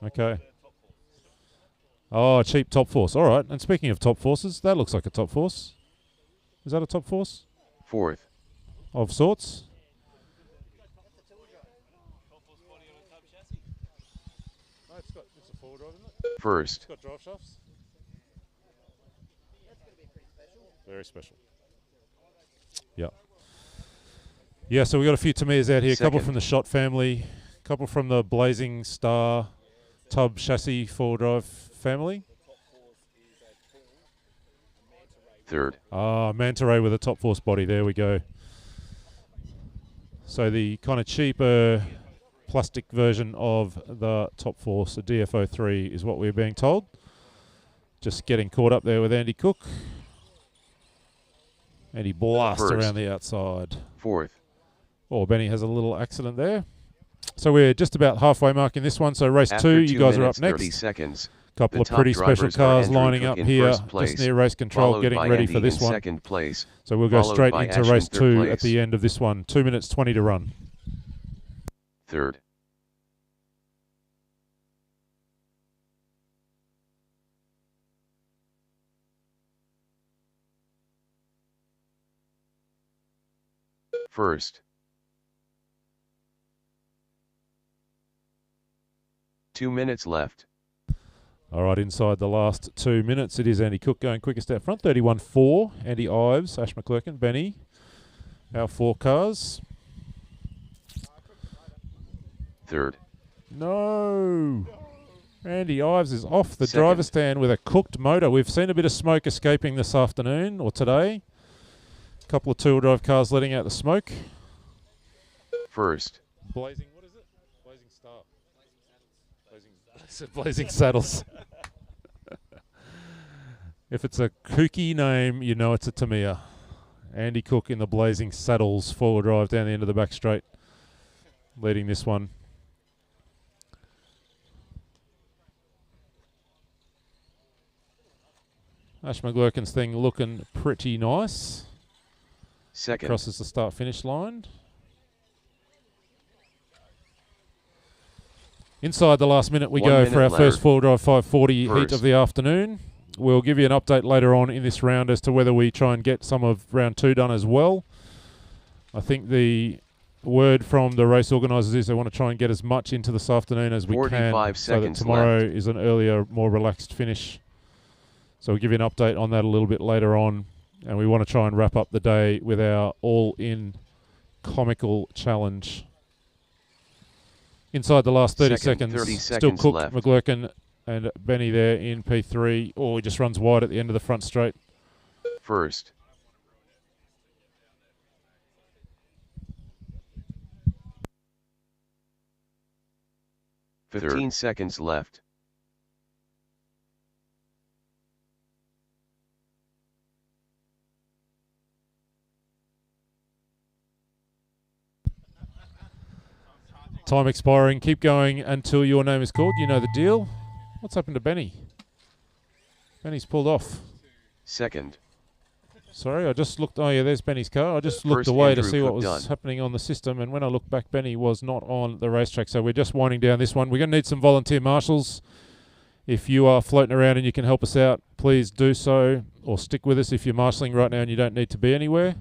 Okay. Oh, cheap Top Force. All right. And speaking of Top Forces, that looks like a Top Force. Is that a Top Force? Fourth. Of sorts? No, it's a four-wheel drive, isn't it? First. It's got drive shafts. Very special. Yeah. Yeah, so we got a few Tamiyas out here. A couple from the Schott family. A couple from the Blazing Star Tub Chassis four-wheel drive family. Third. Ah, Manta Ray with a Top Force body. There we go. So the kind of cheaper plastic version of the Top Force, a DFO3, is what we're being told. Just getting caught up there with Andy Cook. And he blasts around the outside. Fourth. Oh, Benny has a little accident there. So we're just about halfway mark in this one. So race After 2, you guys are up 30 next. seconds. Couple of pretty special cars lining up here just near race control, getting ready for this one. Second place, so we'll go straight into Ash race in 2 place. at the end of this one. 2 minutes 20 to run. Third. First. 2 minutes left. All right, inside the last 2 minutes, it is Andy Cook going quickest out front. 31.4. Andy Ives, Ash McClurkin, Benny. Our 4 cars. Third. No. Andy Ives is off the driver's stand with a cooked motor. We've seen a bit of smoke escaping this afternoon or today. A couple of two-wheel drive cars letting out the smoke. First. Blazing, what is it? Blazing Star. Blazing Saddles. If it's a kooky name, you know it's a Tamiya. Andy Cook in the Blazing Saddles, four-wheel drive down the end of the back straight, leading this one. Ash McGlurkin's thing looking pretty nice. Second. Crosses the start-finish line. Inside the last minute we 1 go minute for our later. first four-wheel drive 540 heat First. of the afternoon. We'll give you an update later on in this round as to whether we try and get some of round 2 done as well. I think the word from the race organisers is they want to try and get as much into this afternoon as we 45 can so that seconds tomorrow left. is an earlier, more relaxed finish. So we'll give you an update on that a little bit later on. And we want to try and wrap up the day with our all-in comical challenge. Inside the last 30 seconds, 30 still seconds Cook, left. McGlurkin and Benny there in P3. Oh, he just runs wide at the end of the front straight. First. Third. 15 seconds left. Time expiring. Keep going until your name is called. You know the deal. What's happened to Benny? Benny's pulled off. Second. Sorry, I just looked. Oh, yeah, there's Benny's car. I just looked First, away Andrew to see what Cook was done. happening on the system, and when I looked back, Benny was not on the racetrack. So we're just winding down this one. We're going to need some volunteer marshals. If you are floating around and you can help us out, please do so, or stick with us if you're marshalling right now and you don't need to be anywhere.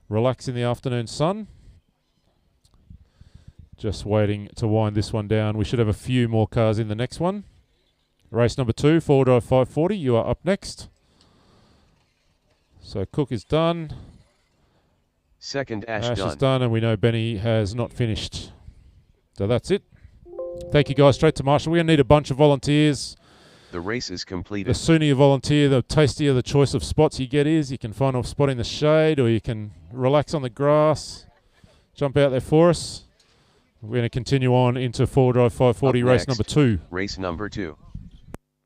Relax in the afternoon sun. Just waiting to wind this one down. We should have a few more cars in the next one. Race number 2, 4-wheel drive 540. You are up next. So Cook is done. Second, Ash is done. done, and we know Benny has not finished. So that's it. Thank you, guys. Straight to Marshall. We're going to need a bunch of volunteers. The race is completed. The sooner you volunteer, the tastier the choice of spots you get is. You can find a spot in the shade, or you can relax on the grass. Jump out there for us. We're going to continue on into 4-wheel drive 540, Up race next, number 2. Race number 2.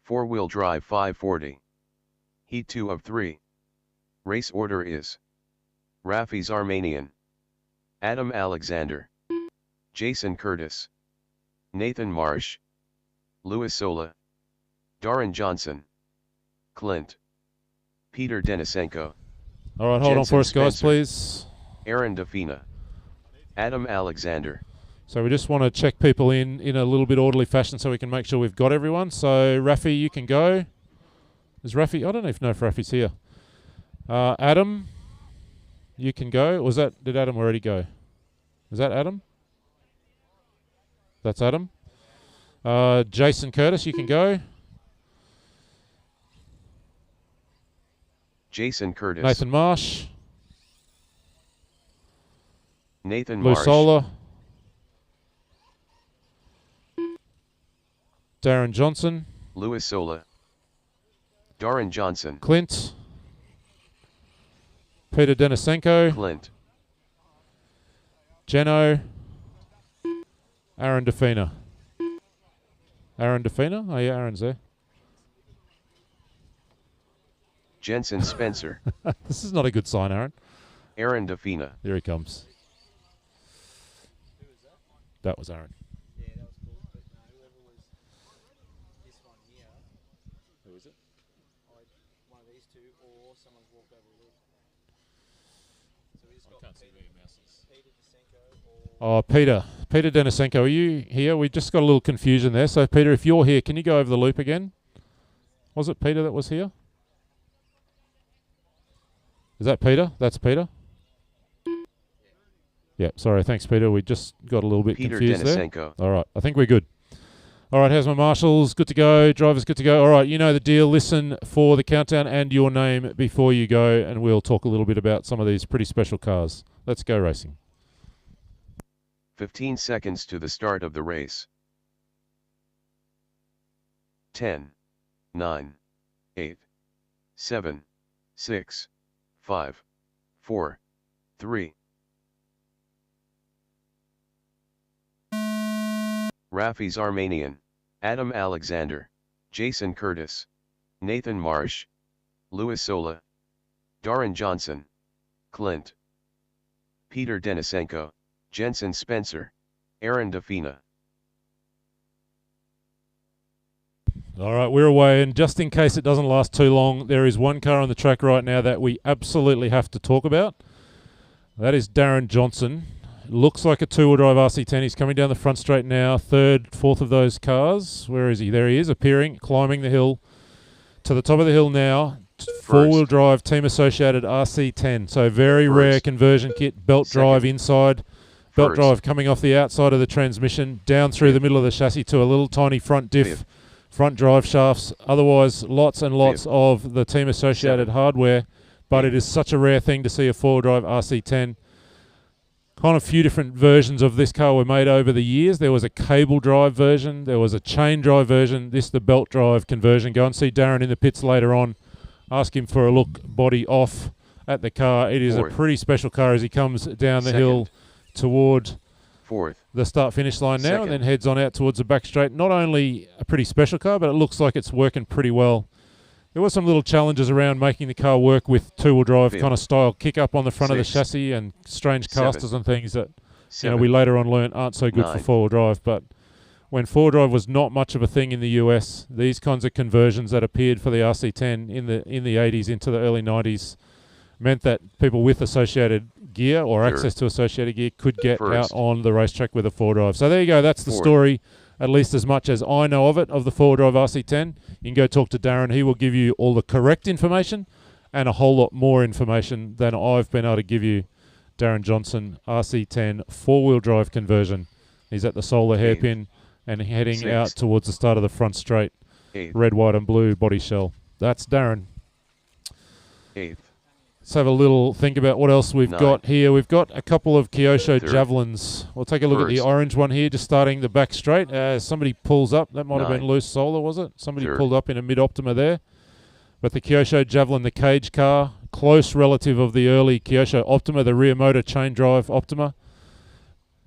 4-wheel drive 540. Heat 2 of 3. Race order is Rafi's Armenian, Adam Alexander, Jason Curtis, Nathan Marsh, Louis Sola, Darren Johnson, Clint, Peter Denisenko. All right, hold on Jensen for us, guys, Spencer, please. Aaron Defina, Adam Alexander. So we just want to check people in a little bit orderly fashion so we can make sure we've got everyone. So Rafi, you can go. Is Rafi? I don't know if Rafi's here. Adam, you can go. Or was that? Did Adam already go? Is that Adam? That's Adam. Jason Curtis, you can go. Jason Curtis. Nathan Marsh. Nathan Lou Marsh. Sola. Darren Johnson. Louis Sola. Darren Johnson. Clint. Peter Denisenko. Clint. Jeno. Aaron Defina. Aaron Defina? Oh, yeah, Aaron's there. Jensen Spencer. This is not a good sign, Aaron. Aaron Defina. Here he comes. That was Aaron. Who is it? One of these two, or someone's walked over the loop. So we just got can't see where your mouse is. Peter Denisenko or... Oh, Peter Denisenko, are you here? We just got a little confusion there. So, Peter, if you're here, can you go over the loop again? Was it Peter that was here? Is that Peter? That's Peter? Yeah, sorry. Thanks, Peter. We just got a little bit Peter confused Denisenko. there. All right. I think we're good. All right. How's my marshals? Good to go. Drivers, good to go. All right. You know the deal. Listen for the countdown and your name before you go, and we'll talk a little bit about some of these pretty special cars. Let's go racing. 15 seconds to the start of the race. 10, 9, 8, 7, 6, 5, 4, 3. Rafi's Armenian, Adam Alexander, Jason Curtis, Nathan Marsh, Louis Sola, Darren Johnson, Clint, Peter Denisenko, Jensen Spencer, Aaron Defina. All right, we're away, and just in case it doesn't last too long, there is one car on the track right now that we absolutely have to talk about. That is Darren Johnson. Looks like a two-wheel drive RC10. He's coming down the front straight now, third, fourth of those cars. Where is he? There he is, appearing, climbing the hill. To the top of the hill now, four-wheel drive team-associated RC10. So very rare conversion kit, belt drive inside. Belt drive coming off the outside of the transmission, down through the middle of the chassis to a little tiny front diff, front drive shafts. Otherwise, lots and lots of the team-associated hardware. But it is such a rare thing to see a four-wheel drive RC10. Kind of few different versions of this car were made over the years. There was a cable drive version. There was a chain drive version. This the belt drive conversion. Go and see Darren in the pits later on. Ask him for a look, body off at the car. It is a pretty special car as he comes down the hill toward the start-finish line now and then heads on out towards the back straight. Not only a pretty special car, but it looks like it's working pretty well. There were some little challenges around making the car work with two-wheel drive kind of style kick-up on the front of the chassis and strange casters and things that we later on learned aren't so good for four-wheel drive. But when four-wheel drive was not much of a thing in the US, these kinds of conversions that appeared for the RC10 in the 80s into the early 90s meant that people with associated gear or access to associated gear could get out on the racetrack with a four-wheel drive. So there you go. That's the story, at least as much as I know of it, of the four-wheel drive RC10. You can go talk to Darren. He will give you all the correct information and a whole lot more information than I've been able to give you. Darren Johnson, RC10 four-wheel drive conversion. He's at the Solar hairpin and heading out towards the start of the front straight. Red, white and blue body shell. That's Darren. 8th. Let's have a little think about what else we've got here. We've got a couple of Kyosho Javelins. We'll take a look at the orange one here, just starting the back straight. Somebody pulls up. That might have been Loose Solar, was it? Somebody pulled up in a mid-Optima there. But the Kyosho Javelin, the cage car, close relative of the early Kyosho Optima, the rear motor chain drive Optima.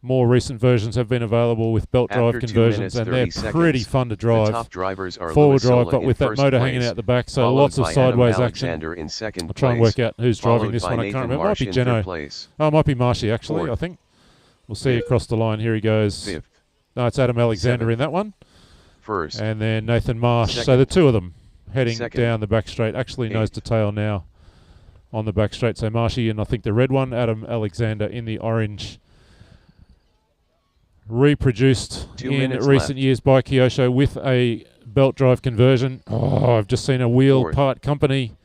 More recent versions have been available with belt drive conversions, and they're pretty fun to drive. The top drivers are forward Louis drive, Sola but with that motor hanging out the back, so lots of sideways action. In second I'll try and work out who's driving this one. I Nathan can't remember. It might be Marsh in Geno. place. Oh, it might be Marshy, actually, I think. We'll see across the line. Here he goes. Fifth. No, it's Adam Alexander in that one. First. And then Nathan Marsh. So the two of them heading down the back straight, actually nose to tail now on the back straight. So Marshy and I think the red one, Adam Alexander in the orange. Reproduced in recent years by Kyosho with a belt drive conversion. Oh, I've just seen a wheel part company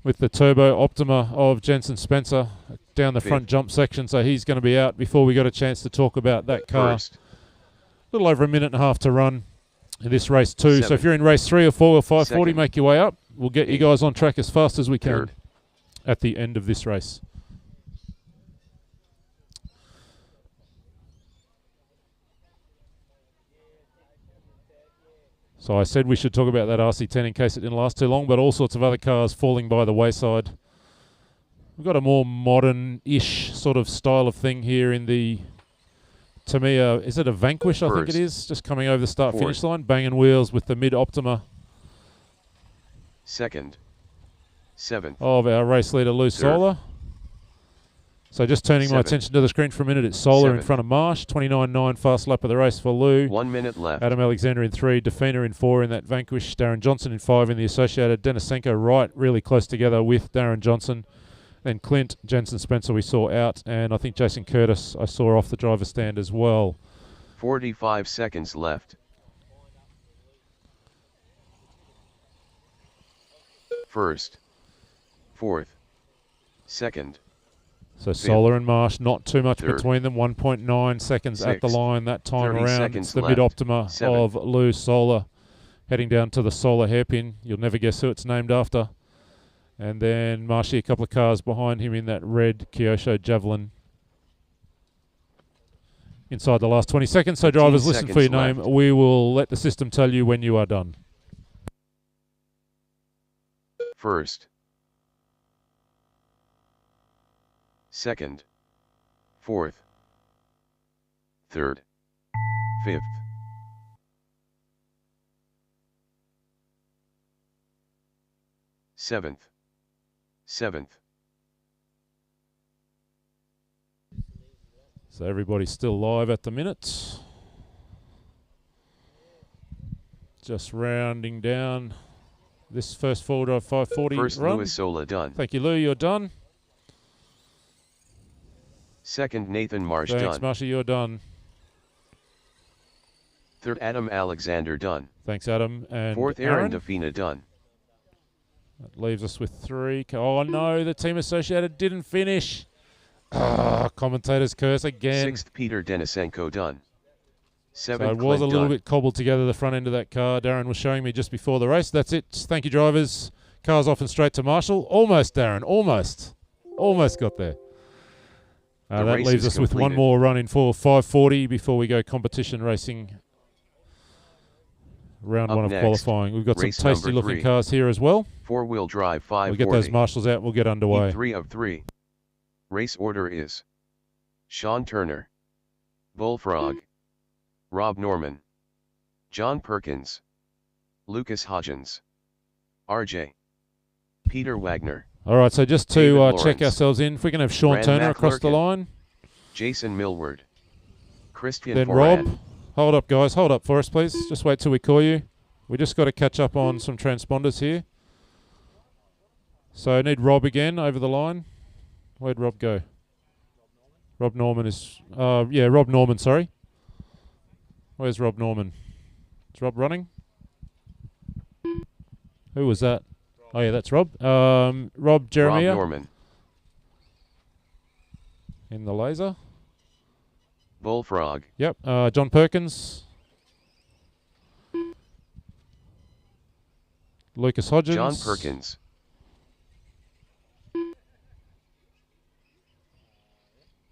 with the turbo Optima of Jensen Spencer down the front jump section, so he's going to be out before we got a chance to talk about that car. A little over a minute and a half to run in this race 2. So if you're in race 3 or 4 or 540, make your way up. We'll get you guys on track as fast as we can at the end of this race. So I said we should talk about that RC10 in case it didn't last too long, but all sorts of other cars falling by the wayside. We've got a more modern-ish sort of style of thing here in the Tamiya. Is it a Vanquish, I think it is? Just coming over the start-finish line, banging wheels with the mid-Optima. Second. 7th. Of our race leader, Lou Solar. So just turning my attention to the screen for a minute, it's Solar in front of Marsh. 29.9 fast lap of the race for Lou. 1 minute left. Adam Alexander in 3, Defina in 4 in that Vanquish. Darren Johnson in 5 in the Associated. Denisenko right really close together with Darren Johnson. Then Clint, Jensen Spencer we saw out. And I think Jason Curtis I saw off the driver's stand as well. 45 seconds left. First. 4th. Second. So Solar and Marsh, not too much between them. 1.9 seconds at the line that time around. It's the mid-Optima of Lou Solar heading down to the Solar hairpin. You'll never guess who it's named after. And then Marshy a couple of cars behind him in that red Kyosho Javelin. Inside the last 20 seconds. So drivers, listen for your name. We will let the system tell you when you are done. First. Second. 4th. 3rd. 5th. 7th. 7th. So everybody's still live at the minute. Just rounding down this first forward drive 540 First run. Louis Sola done. Thank you, Lou. You're done. Second Nathan Marsh Thanks, done. Marshy. You're done. Third Adam Alexander done. Thanks, Adam. And fourth Aaron Defina done. That leaves us with 3. Oh no, the team associated didn't finish. Commentator's curse again. Sixth Peter Denisenko done. So Seventh it was a Clint little done. bit cobbled together, the front end of that car. Darren was showing me just before the race. That's it. Thank you, drivers. Car's off and straight to Marshall. Almost, Darren. Almost. Almost got there. The that race leaves is us with one completed. more run in for 540 before we go competition racing. Round Up one of next, qualifying. We've got some race number tasty-looking 3. cars here as well. Four-wheel drive 540. We'll get those marshals out. We'll get underway. Heat 3 of 3. Race order is Sean Turner, Bullfrog, Rob Norman, John Perkins, Lucas Hodgins, RJ, Peter Wagner, All right, so just David to check Lawrence, ourselves in, if we can have Sean Brad Turner across the McClurkin, line. Jason Millward, Christian Then Foran, Rob. Hold up, guys. Hold up for us, please. Just wait till we call you. We just got to catch up on some transponders here. So I need Rob again over the line. Where'd Rob go? Rob Norman is... yeah, Rob Norman, sorry. Where's Rob Norman? Is Rob running? Who was that? Oh, yeah, that's Rob. Rob Jeremiah. Rob Norman. In the laser. Bullfrog. Yep. John Perkins. Lucas Hodgins. John Perkins.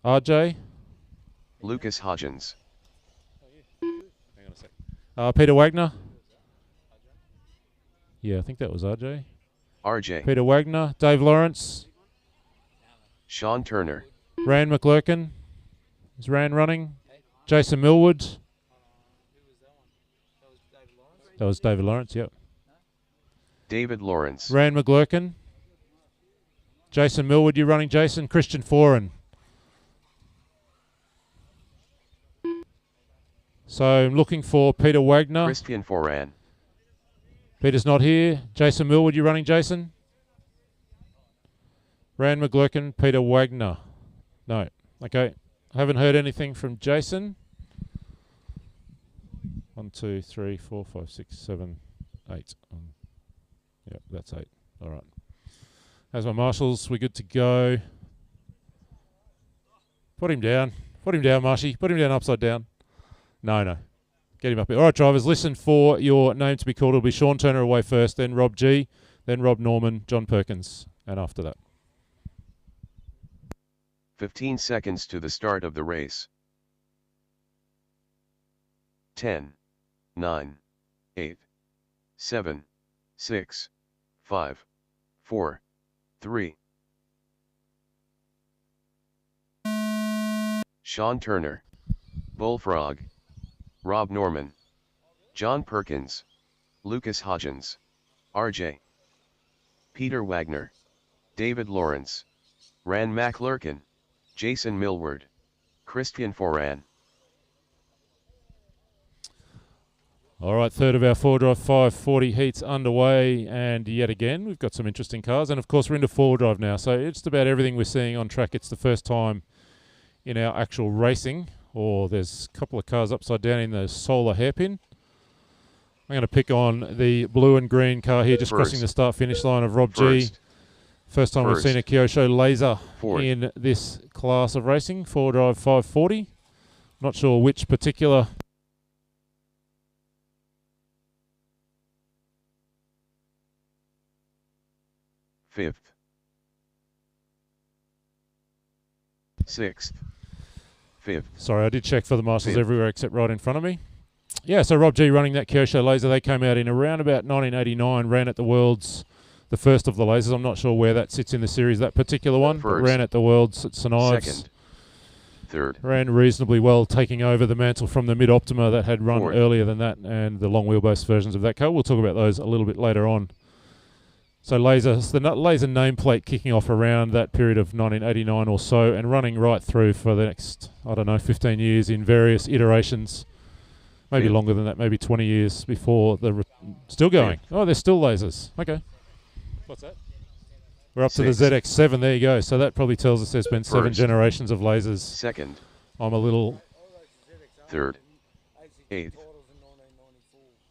RJ. Lucas Hodgins. Hang on a sec. Peter Wagner. Yeah, I think that was RJ. RJ. Peter Wagner. Dave Lawrence. Sean Turner. Rand McLurkin. Is Rand running? Jason Millwood. That was David Lawrence, yep. David Lawrence. Rand McLurkin. Jason Millwood, you running, Jason? Christian Foran. So I'm looking for Peter Wagner. Christian Foran. Peter's not here. Jason Millwood, you running, Jason? Rand McLurkin, Peter Wagner. No. Okay. Haven't heard anything from Jason. 1, 2, 3, 4, 5, 6, 7, 8. Yep, that's 8. All right. How's my marshals? We good to go? Put him down. Put him down, Marshy. Put him down upside down. No. Get him up here. All right, drivers, listen for your name to be called. It'll be Sean Turner away first, then Rob G, then Rob Norman, John Perkins, and after that. 15 seconds to the start of the race. 10, 9, 8, 7, 6, 5, 4, 3. Sean Turner. Bullfrog. Rob Norman. John Perkins. Lucas Hodgins. RJ. Peter Wagner. David Lawrence. Rand McLurkin. Jason Millward. Christian Foran. All right, third of our 4-drive 540 heats underway, and yet again we've got some interesting cars, and of course we're into 4-drive now, so it's about everything we're seeing on track. It's the first time in our actual racing, or there's a couple of cars upside down in the solar hairpin. I'm going to pick on the blue and green car here, just crossing the start-finish line of Rob G. First time we've seen a Kyosho Laser in this class of racing, 4-drive 540. Not sure which particular... Fifth. Sixth. Fifth. Sorry, I did check for the marshals everywhere except right in front of me. Yeah, so Rob G running that Kyosho Laser. They came out in around about 1989, ran at the Worlds, the first of the lasers. I'm not sure where that sits in the series, that particular one, but ran at the Worlds at St Ives. Second. Third. Ran reasonably well, taking over the mantle from the Mid-Optima that had run earlier than that, and the long wheelbase versions of that car. We'll talk about those a little bit later on. So the laser nameplate kicking off around that period of 1989 or so, and running right through for the next, 15 years in various iterations. Maybe longer than that, maybe 20 years before the... still going. Oh, they're still lasers. Okay. What's that? We're up to the ZX7. There you go. So that probably tells us there's been 7 generations of lasers. Second. I'm a little... Third. Eighth.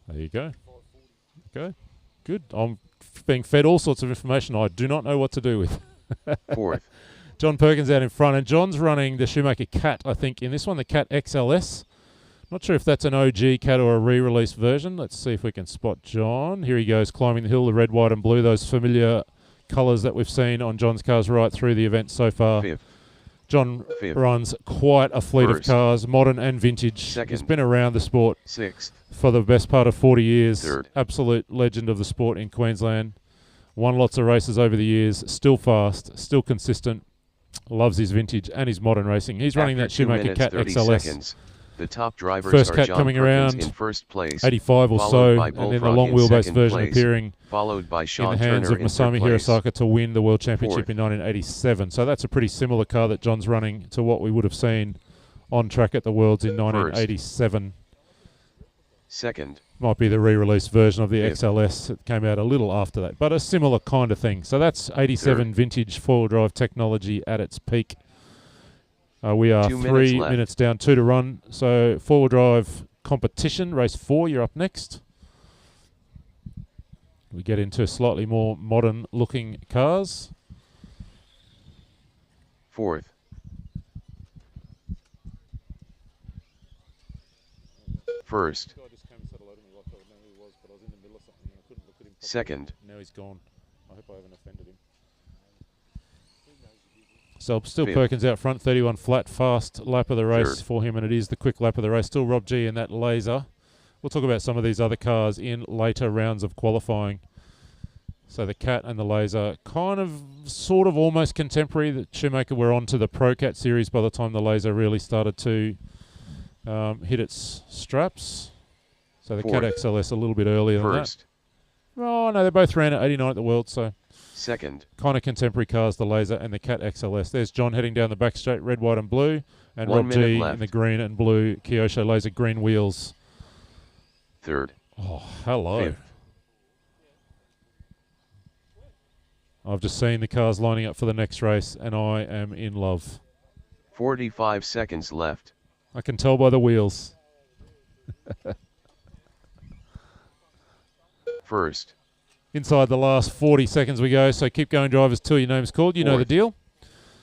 There you go. Okay. Good. I'm being fed all sorts of information I do not know what to do with. Fourth. John Perkins out in front, and John's running the Shoemaker Cat, I think, in this one, the Cat XLS. Not sure if that's an OG Cat or a re-release version. Let's see if we can spot John. Here he goes, climbing the hill, the red, white and blue, those familiar colours that we've seen on John's cars right through the event so far. Fifth. John runs quite a fleet of cars, modern and vintage. Second. He's been around the sport Sixth. for the best part of 40 years. Third. Absolute legend of the sport in Queensland. Won lots of races over the years. Still fast, still consistent. Loves his vintage and his modern racing. He's running that Shoemaker Cat XLS. Seconds. The top drivers First are Cat John coming Perkins around in first place, 85 or so, and then the long wheelbase version appearing followed by Sean in the hands Turner of Masami in third place. Hirosaka to win the World Championship in 1987. So that's a pretty similar car that John's running to what we would have seen on track at the Worlds in 1987. Second. Might be the re-released version of the Fifth. XLS that came out a little after that, but a similar kind of thing. So that's 87 Third. vintage four-wheel drive technology at its peak. We are 2 minutes 3 left. minutes down, 2 to run. So four-wheel drive competition, race 4, you're up next. We get into slightly more modern looking cars. Fourth. First. Second. Now he's gone. I hope I haven't offended him. So still Fifth. Perkins out front, 31 flat, fast lap of the race Third. for him, and it is the quick lap of the race. Still Rob G in that Laser. We'll talk about some of these other cars in later rounds of qualifying. So the Cat and the Laser, kind of, sort of, almost contemporary. The Shoemaker were on to the Pro Cat series by the time the Laser really started to hit its straps. So the Cat Fourth. XLS a little bit earlier than that. First. Oh, no, they both ran at 89 at the World, so Second. kind of contemporary cars, the Laser and the Cat XLS. There's John heading down the back straight, red, white and blue, and 1 Rob minute G left. in the green and blue Kyosho Laser green wheels. Third. Oh, hello. Fifth. I've just seen the cars lining up for the next race, and I am in love. 45 seconds left. I can tell by the wheels. First. Inside the last 40 seconds we go, so keep going, drivers, till your name's called. You know the Fourth. deal.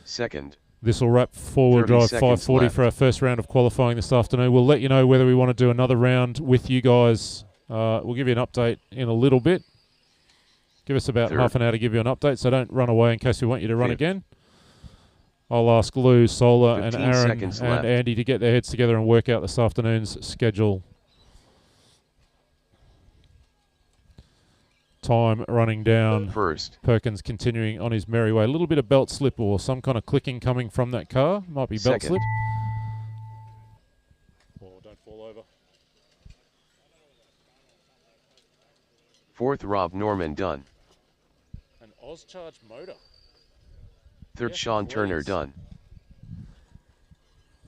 Second. This will wrap four-wheel 30 drive seconds 540 left. for our first round of qualifying this afternoon. We'll let you know whether we want to do another round with you guys. We'll give you an update in a little bit. Give us about Third. half an hour to give you an update, so don't run away in case we want you to run Fifth. again. I'll ask Lou, Solar, and 15 Aaron seconds and left. Andy to get their heads together and work out this afternoon's schedule. Time running down. First. Perkins continuing on his merry way. A little bit of belt slip or some kind of clicking coming from that car. Might be belt Second. slip. Oh, don't fall over. Fourth. Rob Norman Dunn. An Oz-Charge motor. Third. Yes, Sean Turner please. Dunn.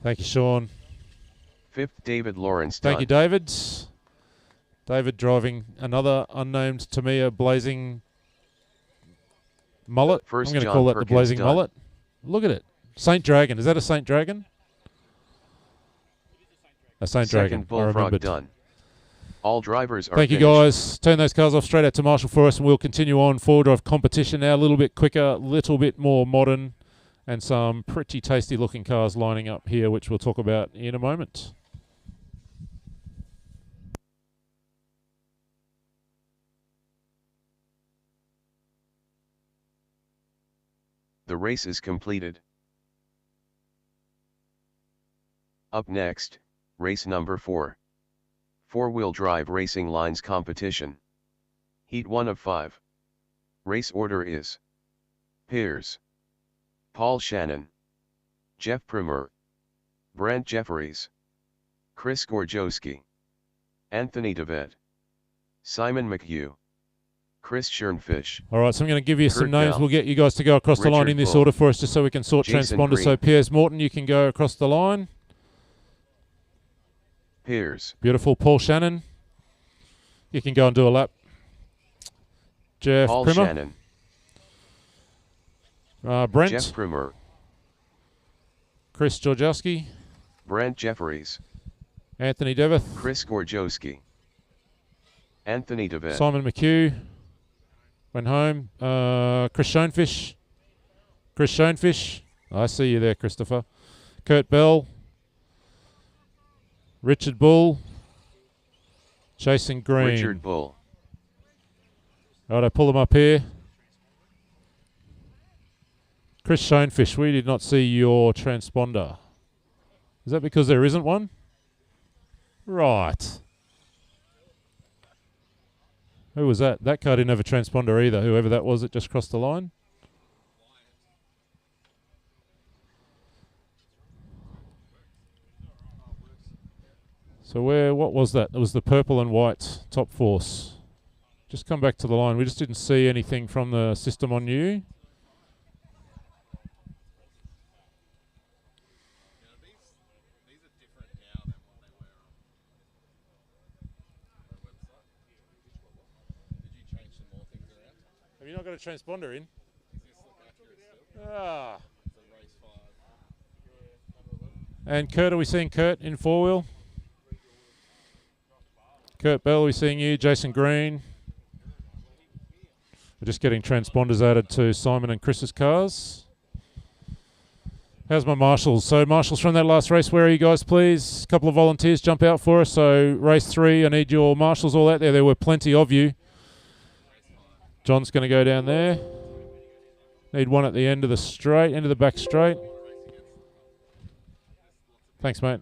Thank you, Sean. Fifth. David Lawrence Thank Dunn. you, David. David driving another unnamed Tamiya blazing mullet. First, I'm going to John call that Perkins the blazing Dunn. mullet. Look at it. Saint Dragon. Is that a Saint Dragon? A Saint Dragon. Second. I Bullfrog remembered. Dunn. All drivers are Thank you, finished. guys. Turn those cars off straight out to Marshall for us, and we'll continue on. Four-wheel drive competition now, a little bit quicker, a little bit more modern, and some pretty tasty-looking cars lining up here, which we'll talk about in a moment. The race is completed. Up next, race number 4. Four-wheel drive racing lines competition. Heat 1 of 5. Race order is Piers, Paul Shannon, Jeff Primer, Brant Jefferies, Chris Gorjowski, Anthony DeVette, Simon McHugh, Chris Schernfish. All right, so I'm going to give you some Kurt names. Bell, We'll get you guys to go across the line Richard in this Bull, order for us, just so we can sort Jason transponders. Green. So Piers Morton, you can go across the line. Piers, Beautiful. Paul Shannon, you can go and do a lap. Jeff Paul Primer. Shannon, Brent. Jeff Primer, Chris Georgowski. Brant Jefferies, Anthony Deveth. Chris Gorjowski, Anthony DeVette, Simon McHugh. Went home. Chris Schoenfish. Chris Schoenfish. I see you there, Christopher. Kurt Bell. Richard Bull. Jason Green. Richard Bull, All right, I pull them up here. Chris Schoenfish, we did not see your transponder. Is that because there isn't one? Right. Who was that? That car didn't have a transponder either, whoever that was that just crossed the line. So what was that? It was the purple and white top force. Just come back to the line. We just didn't see anything from the system on you. Have you not got a transponder in? Ah. And Kurt, are we seeing Kurt in four-wheel? Kurt Bell, are we seeing you? Jason Green. We're just getting transponders added to Simon and Chris's cars. How's my marshals? So marshals from that last race, where are you guys, please? A couple of volunteers jump out for us. So race 3, I need your marshals all out there. There were plenty of you. John's going to go down there. Need one at the end of the straight, end of the back straight. Thanks, mate.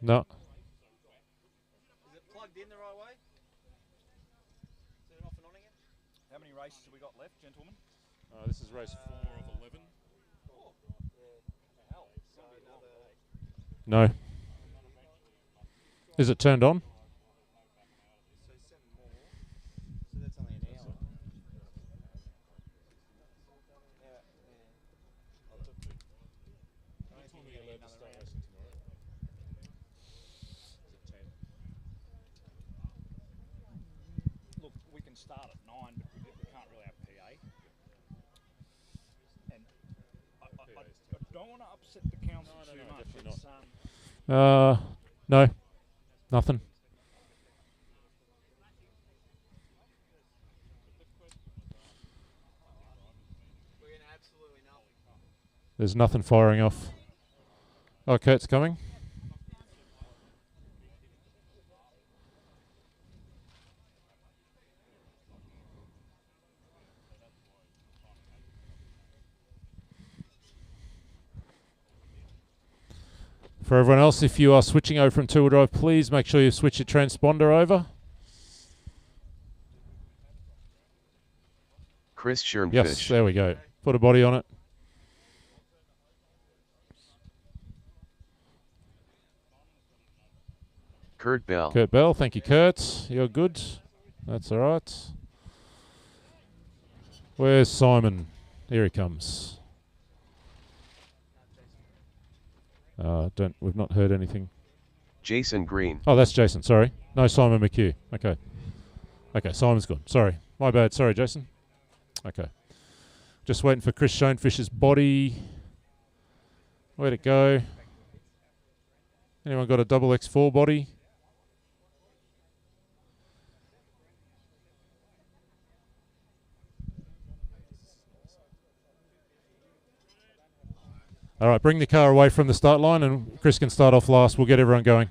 No. Is it plugged in the right way? Is it off and on again? How many races have we got left, gentlemen? This is race 4 of 11. No. Is it turned on? So 7 more. So that's only an hour. Look, we can start at 9, but we can't really have PA. And I don't want to upset the council too much. It's, No. Nothing. we're in absolutely nothing. There's nothing firing off. Oh, Kurt's coming. For everyone else, if you are switching over from two-wheel drive, please make sure you switch your transponder over. Chris Schernfish. Yes, there we go. Put a body on it. Kurt Bell. Kurt Bell, thank you, Kurt. You're good. That's all right. Where's Simon? Here he comes. We've not heard anything. Jason Green. Oh, that's Jason. Sorry. No, Simon McHugh. Okay. Okay, Simon's good. Sorry. My bad. Sorry, Jason. Okay. Just waiting for Chris Schoenfish's body. Where'd it go? Anyone got a double X4 body? All right, bring the car away from the start line and Chris can start off last. We'll get everyone going.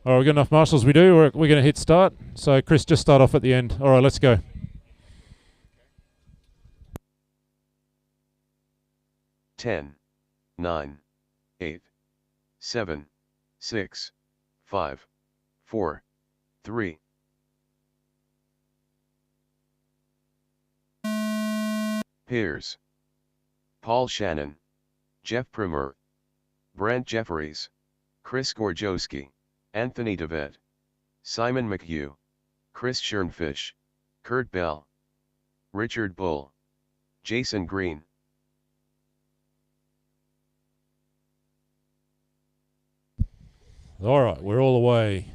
All right, we've got enough marshals. We do. We're going to hit start. So, Chris, just start off at the end. All right, let's go. 10, 9, 8, 7, 6, 5, 4, 3. Pairs. Paul Shannon, Jeff Primer, Brant Jefferies, Chris Gorjowski, Anthony DeVette, Simon McHugh, Chris Schoenfish, Kurt Bell, Richard Bull, Jason Green. All right, we're all away.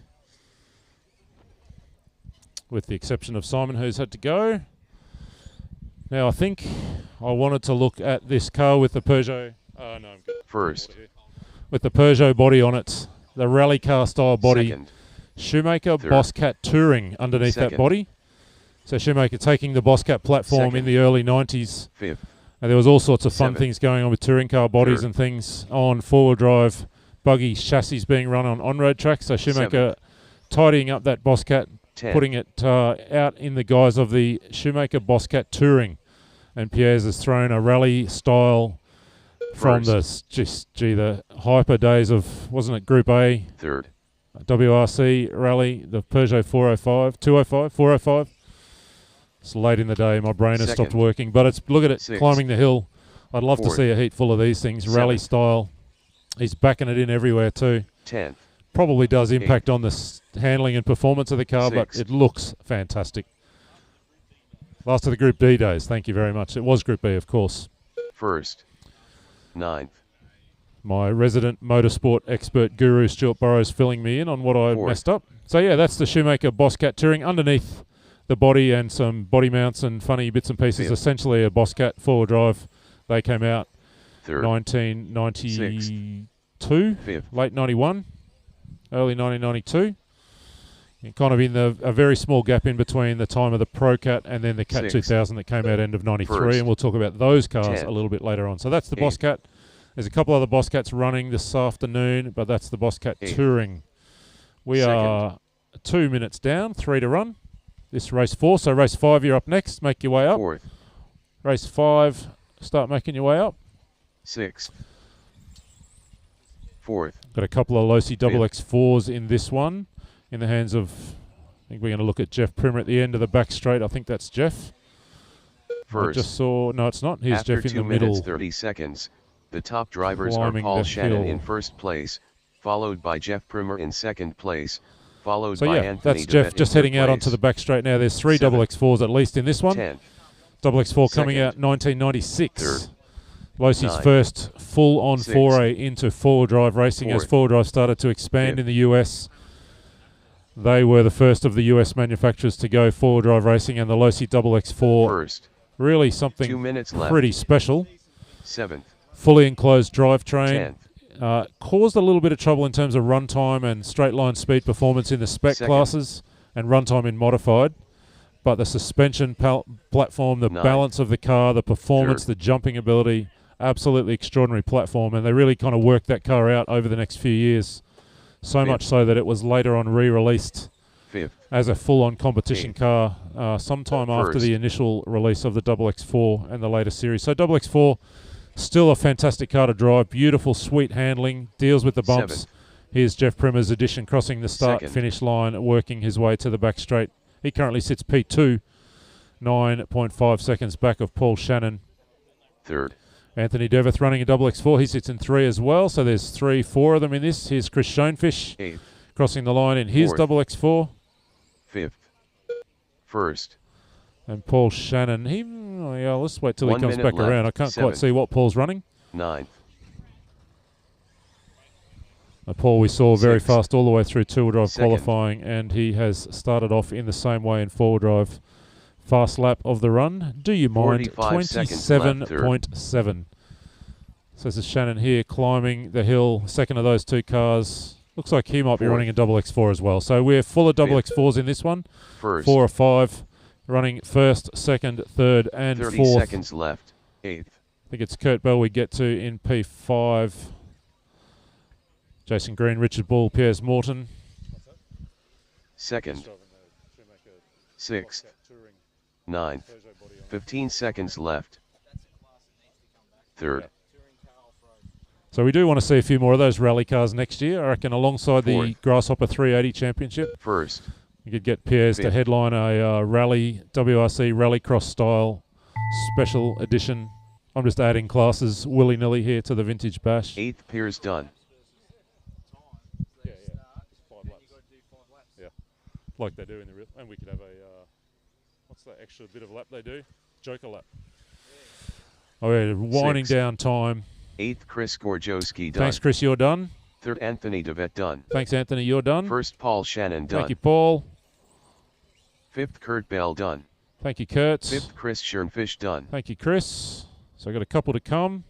With the exception of Simon, who's had to go. Now, I think I wanted to look at this car with the Peugeot. Oh, no, I'm good. First. With the Peugeot body on it. The rally car style body. Second. Shoemaker Third. Bosscat Touring underneath that Second. body. So Shoemaker taking the Bosscat platform in the early 90s. Fifth. And there was all sorts of fun Seventh. things going on with touring car bodies Third. and things on four-wheel drive buggy chassis being run on on-road tracks. So Shoemaker tidying up that Bosscat, 10. putting it out in the guise of the Shoemaker Bosscat Touring. And Piers has thrown a rally style from the the hyper days of, wasn't it, Group A? Third. WRC rally, the Peugeot 405, 205, 405. It's late in the day, my brain has stopped Second. working, but it's, look at it, Sixth. climbing the hill. I'd love to Fourth. see a heat full of these things, rally Seventh. style. He's backing it in everywhere too. 10th. Probably does impact on the handling and performance of the car, but Sixth. it looks fantastic. Last of the Group D days, thank you very much. It was Group B, of course. First. 9th. My resident motorsport expert guru, Stuart Burrows, filling me in on what I messed up. So, yeah, that's the Shoemaker Bosscat Touring. Underneath the body and some body mounts and funny bits and pieces, 5th. essentially a Bosscat four-wheel drive. They came out 3rd. 1992, 5th. late 91, early 1992. You're kind of in a very small gap in between the time of the Pro Cat and then the Cat 6th. 2000 that came out end of 93, 1st. and we'll talk about those cars 10th. a little bit later on. So that's the 8th. Bosscat. There's a couple other Bosscats running this afternoon, but that's the Bosscat 8th. Touring. We 2nd. are 2 minutes down, 3 to run. This race 4, so race 5 you're up next. Make your way up. 4th. Race 5, start making your way up. 6th. 4th. Got a couple of Losi XX4s in this one, in the hands of, I think we're going to look at Jeff Primer at the end of the back straight. I think that's Jeff. I First. just saw, no it's not, here's After Jeff in 2 the minutes middle. 30 seconds, the top drivers are Climbing Paul the Shannon hill. in first place, followed by Jeff Primer in second place, followed So by yeah, Anthony that's Jeff DeVette just in heading third out place. onto the back straight now. There's 3 7th. XX4s at least in this one. 10th. XX4 coming 2nd. out 1996. 3rd. Losi's 9th. first full-on 6th. foray into four-wheel drive racing as 4th. four-wheel drive started to expand 5th. in the US. They were the first of the US manufacturers to go four-wheel drive racing, and the Losi XX4 First. really 2 something minutes left. pretty special. 7th. Fully enclosed drivetrain. 10th. Caused a little bit of trouble in terms of runtime and straight line speed performance in the spec 2nd. classes and runtime in modified. But the suspension platform, the 9th. balance of the car, the performance, 3rd. the jumping ability, absolutely extraordinary platform. And they really kind of worked that car out over the next few years. So 5th. much so that it was later on re-released 5th. as a full-on competition car sometime after 1st. the initial release of the XX4 and the later series. So XX4, still a fantastic car to drive. Beautiful, sweet handling, deals with the bumps. 7th. Here's Jeff Primer's edition crossing the 2nd. start-finish line, working his way to the back straight. He currently sits P2, 9.5 seconds back of Paul Shannon. 3rd. Anthony Deveth running a XX4. He sits in 3 as well, so there's 4 of them in this. Here's Chris Schoenfish 8th. crossing the line in his 4th. XX4. 5th. First. And Paul Shannon, let's wait till 1 he comes minute back around. I left. can't 7th. quite see what Paul's running. 9th. Paul we saw very 6th. fast all the way through two-wheel drive 2nd. qualifying, and he has started off in the same way in four-wheel drive. Fast lap of the run. Do you mind? 45 seconds left, 27.7. So this is Shannon here climbing the hill. Second of those two cars. Looks like he might be 4th. running a XX4 as well. So we're full of 5th. XX4s in this one. First. 4 or 5. Running first, second, third, and 30 fourth. seconds left. 8th. I think it's Kurt Bell we get to in P5. Jason Green, Richard Ball, Piers Morton. Second. 6th. 9th. 15 seconds left. 3rd. So we do want to see a few more of those rally cars next year. I reckon alongside the 4th. Grasshopper 380 Championship. First. You could get Piers to 5th. headline a rally, WRC Rallycross style special edition. I'm just adding classes willy-nilly here to the Vintage Bash. 8th. Piers done. Yeah. 5 laps. Yeah. Like they do in the real. And we could have a, what's that extra bit of lap they do? Joker lap. Oh yeah, winding 6th. down time. 8th. Chris Gorjowski done. Thanks, Chris, you're done. 3rd. Anthony DeVette done. Thanks, Anthony, you're done. First. Paul Shannon done. Thank you, Paul. 5th. Kurt Bell done. Thank you, Kurt. 5th. Chris Schoenfish done. Thank you, Chris. So I've got a couple to come.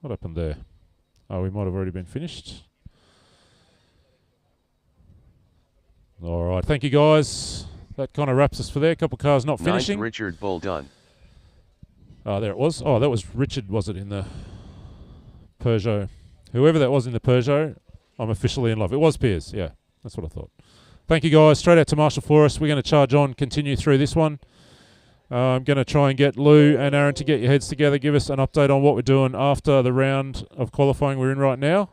What happened there? Oh, we might have already been finished. All right, thank you, guys. That kind of wraps us for there. A couple cars not 9th. finishing. Richard Bull done. Oh, there it was. Oh, that was Richard, was it, in the Peugeot? Whoever that was in the Peugeot, I'm officially in love. It was Piers, yeah. That's what I thought. Thank you, guys. Straight out to Marshall Forest. We're going to charge on, continue through this one. I'm going to try and get Lou and Aaron to get your heads together, give us an update on what we're doing after the round of qualifying we're in right now.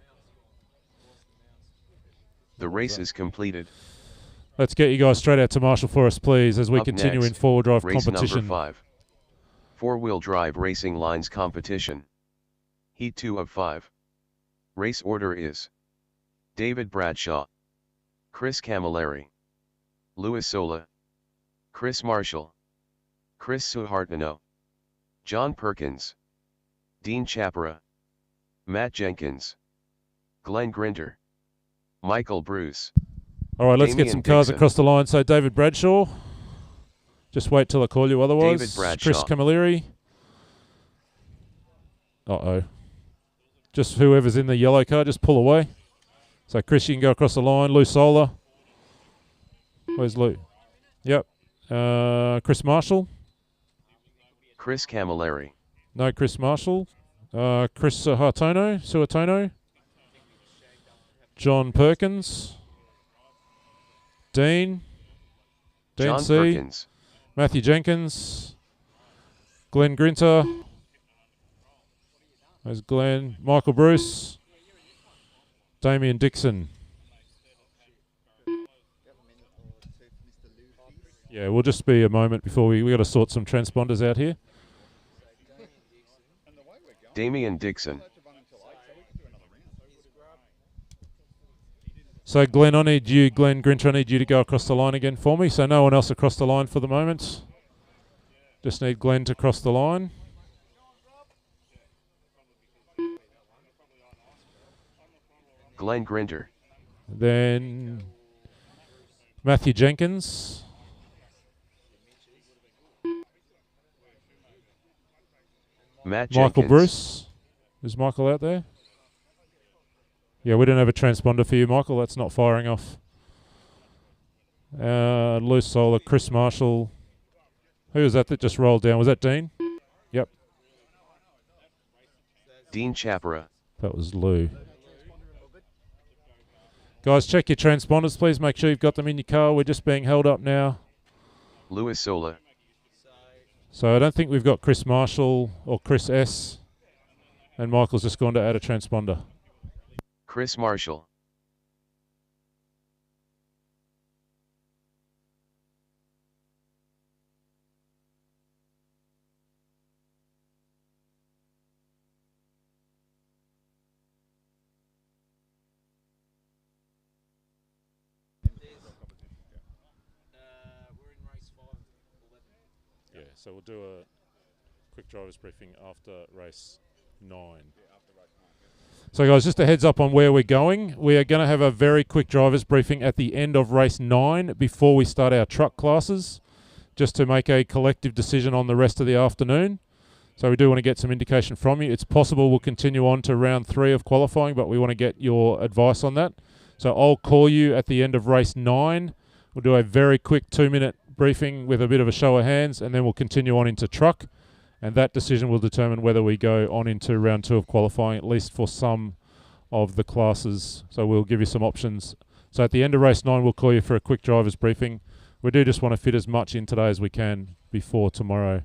The race is completed. Let's get you guys straight out to Marshall Forest, please, as we Up continue next, in four-wheel drive race competition. number 5. Four-wheel drive racing lines competition. Heat 2 of 5. Race order is David Bradshaw, Chris Camilleri, Louis Sola, Chris Marshall, Chris Suhartmano, John Perkins, Dean Chapera, Matt Jenkins, Glenn Grinter, Michael Bruce. All right, let's get some cars Dixon. across the line. So David Bradshaw. Just wait till I call you otherwise. David Bradshaw. Chris Camilleri. Uh-oh. Just whoever's in the yellow car, just pull away. So Chris, you can go across the line. Lou Solar. Where's Lou? Yep. Chris Marshall. Chris Camilleri. No, Chris Marshall. Chris Suhartono. John Perkins. Dean John C. Perkins. Matthew Jenkins. Glenn Grinter. There's Glenn. Michael Bruce. Damien Dixon. Yeah, we'll just be a moment before we got to sort some transponders out here. Damien Dixon. So Glenn Grinter, I need you to go across the line again for me. So no one else across the line for the moment. Just need Glenn to cross the line. Glenn Grinter. Then Matthew Jenkins. Matt Michael Jenkins. Bruce. Is Michael out there? Yeah, we don't have a transponder for you, Michael. That's not firing off. Loose Solar, Chris Marshall. Who was that just rolled down? Was that Dean? Yep. Dean Chapera. That was Lou. Guys, check your transponders, please. Make sure you've got them in your car. We're just being held up now. Louis Sola. So I don't think we've got Chris Marshall or Chris S. And Michael's just gone to add a transponder. Chris Marshall. Yeah, so we'll do a quick driver's briefing after race 9. So guys, just a heads up on where we're going. We are going to have a very quick driver's briefing at the end of race 9 before we start our truck classes, just to make a collective decision on the rest of the afternoon. So we do want to get some indication from you. It's possible we'll continue on to round 3 of qualifying, but we want to get your advice on that. So I'll call you at the end of race 9. We'll do a very quick 2-minute briefing with a bit of a show of hands, and then we'll continue on into truck. And that decision will determine whether we go on into round 2 of qualifying, at least for some of the classes. So we'll give you some options. So at the end of race 9, we'll call you for a quick driver's briefing. We do just want to fit as much in today as we can before tomorrow.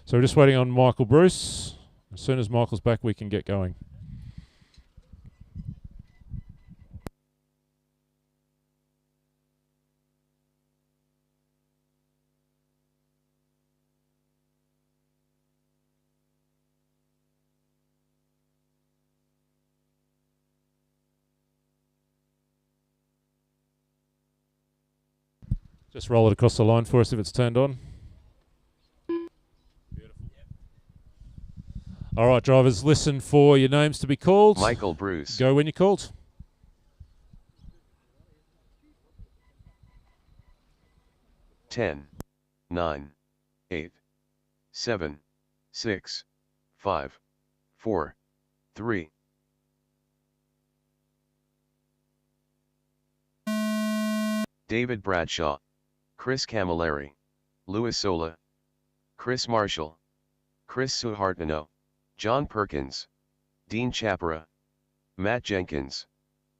So we're just waiting on Michael Bruce. As soon as Michael's back, we can get going. Just roll it across the line for us if it's turned on. Beautiful. All right, drivers, listen for your names to be called. Michael Bruce. Go when you're called. Ten, 9, 8, 7, 6, 5, 4, 3. David Bradshaw. Chris Camilleri. Louis Sola. Chris Marshall. Chris Suhartmano. John Perkins. Dean Chapera. Matt Jenkins.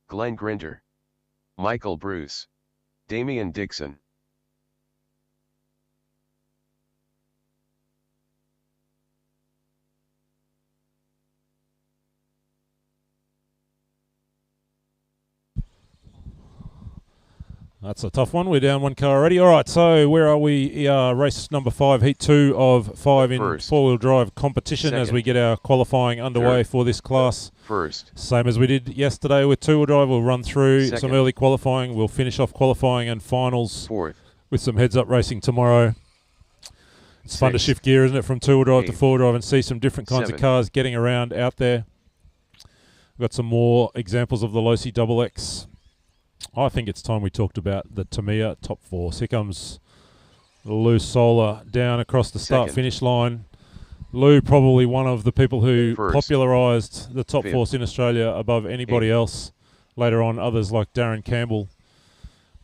Glenn Grinter. Michael Bruce. Damien Dixon. That's a tough one. We're down one car already. All right, so where are we? Race number 5, heat 2 of 5 in First. 4-wheel drive competition as Second. we get our qualifying underway Third. for this class. First. Same as we did yesterday with 2-wheel drive. We'll run through some Second. early qualifying. We'll finish off qualifying and finals Fourth. with some heads-up racing tomorrow. It's fun to shift gear, isn't it, from two-wheel drive to four-wheel drive and see some different kinds of cars getting around out there. We've got some more examples of the Losi XX. I think it's time we talked about the Tamiya top four. Here comes Lou Solar down across the start-finish line. Lou, probably one of the people who popularised the top force in Australia above anybody else. Later on, others like Darren Campbell.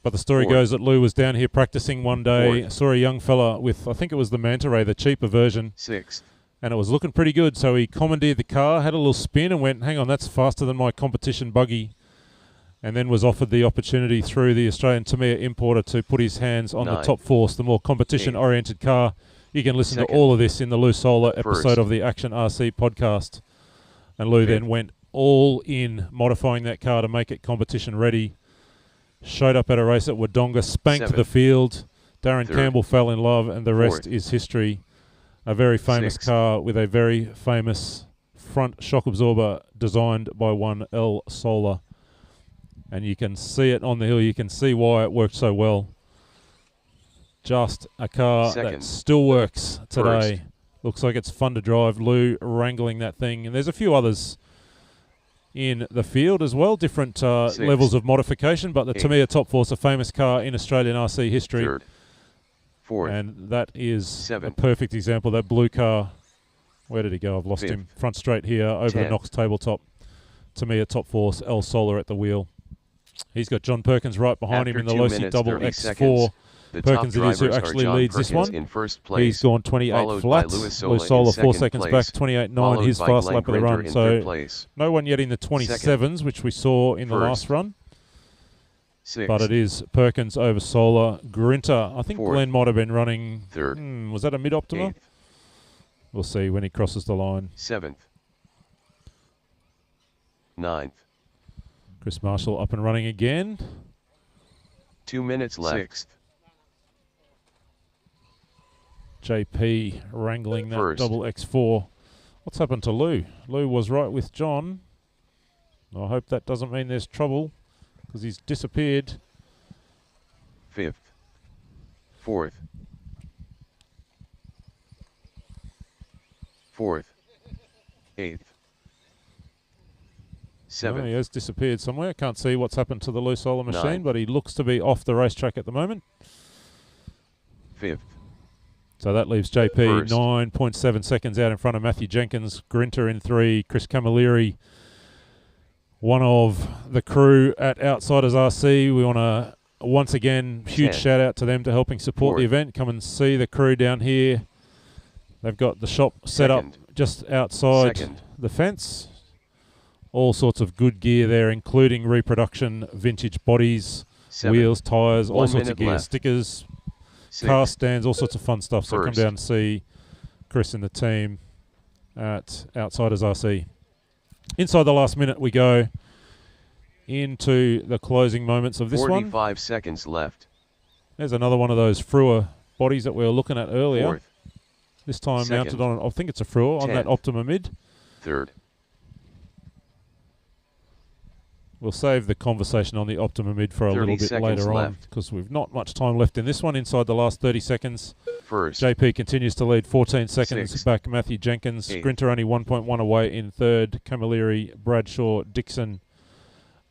But the story goes that Lou was down here practicing one day, saw a young fella with, I think it was the Manta Ray, the cheaper version. And it was looking pretty good, so he commandeered the car, had a little spin and went, hang on, that's faster than my competition buggy. And then was offered the opportunity through the Australian Tamiya importer to put his hands on the top force, the more competition-oriented car. You can listen to all of this in the Lou Solar episode of the Action RC podcast. And Lou then went all in modifying that car to make it competition ready. Showed up at a race at Wodonga, spanked the field. Darren Campbell fell in love, and the rest is history. A very famous car with a very famous front shock absorber designed by one L Solar. And you can see it on the hill. You can see why it worked so well. Just a car that still works today. Looks like it's fun to drive. Lou wrangling that thing. And there's a few others in the field as well, different levels of modification, but the Tamiya Top Force, a famous car in Australian RC history. And that is a perfect example. That blue car, where did he go? I've lost him. Front straight here, over the Knox tabletop. Tamiya Top Force, L Solar at the wheel. He's got John Perkins right behind him in the Losi Double X4. Perkins it is who actually leads this one. He's gone 28 flat. Lou Solar 4 seconds back, 28.9, his fast lap of the run. So no one yet in the 27s, which we saw in the last run. But it is Perkins over Solar. Grinter, I think Glenn might have been running, was that a mid-Optima? We'll see when he crosses the line. 7th. 9th. Chris Marshall up and running again. 2 minutes left. 6th. JP wrangling that double X4. What's happened to Lou? Lou was right with John. I hope that doesn't mean there's trouble, because he's disappeared. 5th. 4th. 4th. 8th. 7th. Oh, he has disappeared somewhere. Can't see what's happened to the Lou Solar machine, but he looks to be off the racetrack at the moment. 5th. So that leaves JP 9.7 seconds out in front of Matthew Jenkins. Grinter in 3. Chris Camilleri, one of the crew at Outsiders RC. We want to, once again, huge shout out to them to helping support the event. Come and see the crew down here. They've got the shop set up just outside the fence. All sorts of good gear there, including reproduction, vintage bodies, wheels, tyres, all sorts of gear, stickers, car stands, all sorts of fun stuff. So come down and see Chris and the team at Outsiders RC. Inside the last minute we go into the closing moments of this 45 seconds left. There's another one of those Frewer bodies that we were looking at earlier. This time mounted on, I think it's a Frewer, on that Optima Mid. 3rd. We'll save the conversation on the Optima Mid for a little bit later on, because we've not much time left in this one. Inside the last 30 seconds. JP continues to lead 14 seconds back. Matthew Jenkins. Grinter only 1.1 away in 3rd. Camilleri, Bradshaw, Dixon,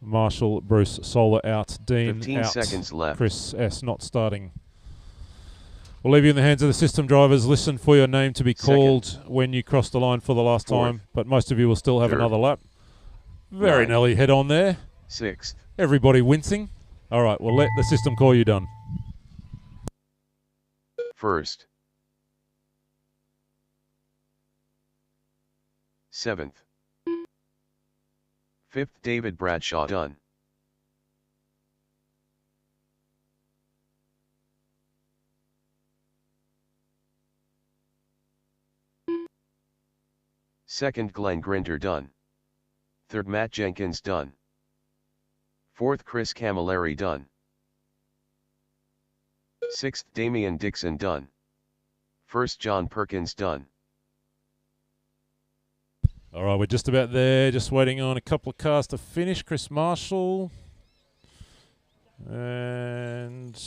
Marshall, Bruce Solar out. Dean 15 out. seconds left. Chris S. not starting. We'll leave you in the hands of the system drivers. Listen for your name to be called when you cross the line for the last time, but most of you will still have another lap. Very nearly head on there. 6th. Everybody wincing. All right, we'll let the system call you done. 1st. 7th. 5th. David Bradshaw done. 2nd. Glenn Grinter done. 3rd. Matt Jenkins done. 4th. Chris Camilleri done. 6th. Damian Dixon done. 1st. John Perkins done. All right, we're just about there, just waiting on a couple of cars to finish. Chris Marshall and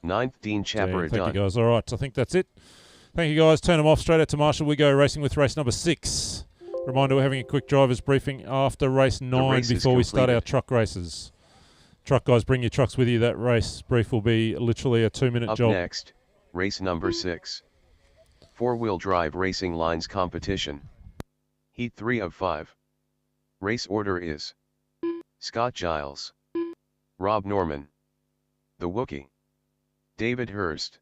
9th, Dean Chapper. Thank you, guys. All right, I think that's it. Thank you, guys. Turn them off. Straight out to Marshall. We go racing with race number 6. Reminder, we're having a quick driver's briefing after race 9 before we start our truck races. Truck guys, bring your trucks with you. That race brief will be literally a 2-minute job. Up next, race number 6. 4-wheel drive racing lines competition. Heat 3 of 5. Race order is Scott Giles, Rob Norman, The Wookie, David Hurst,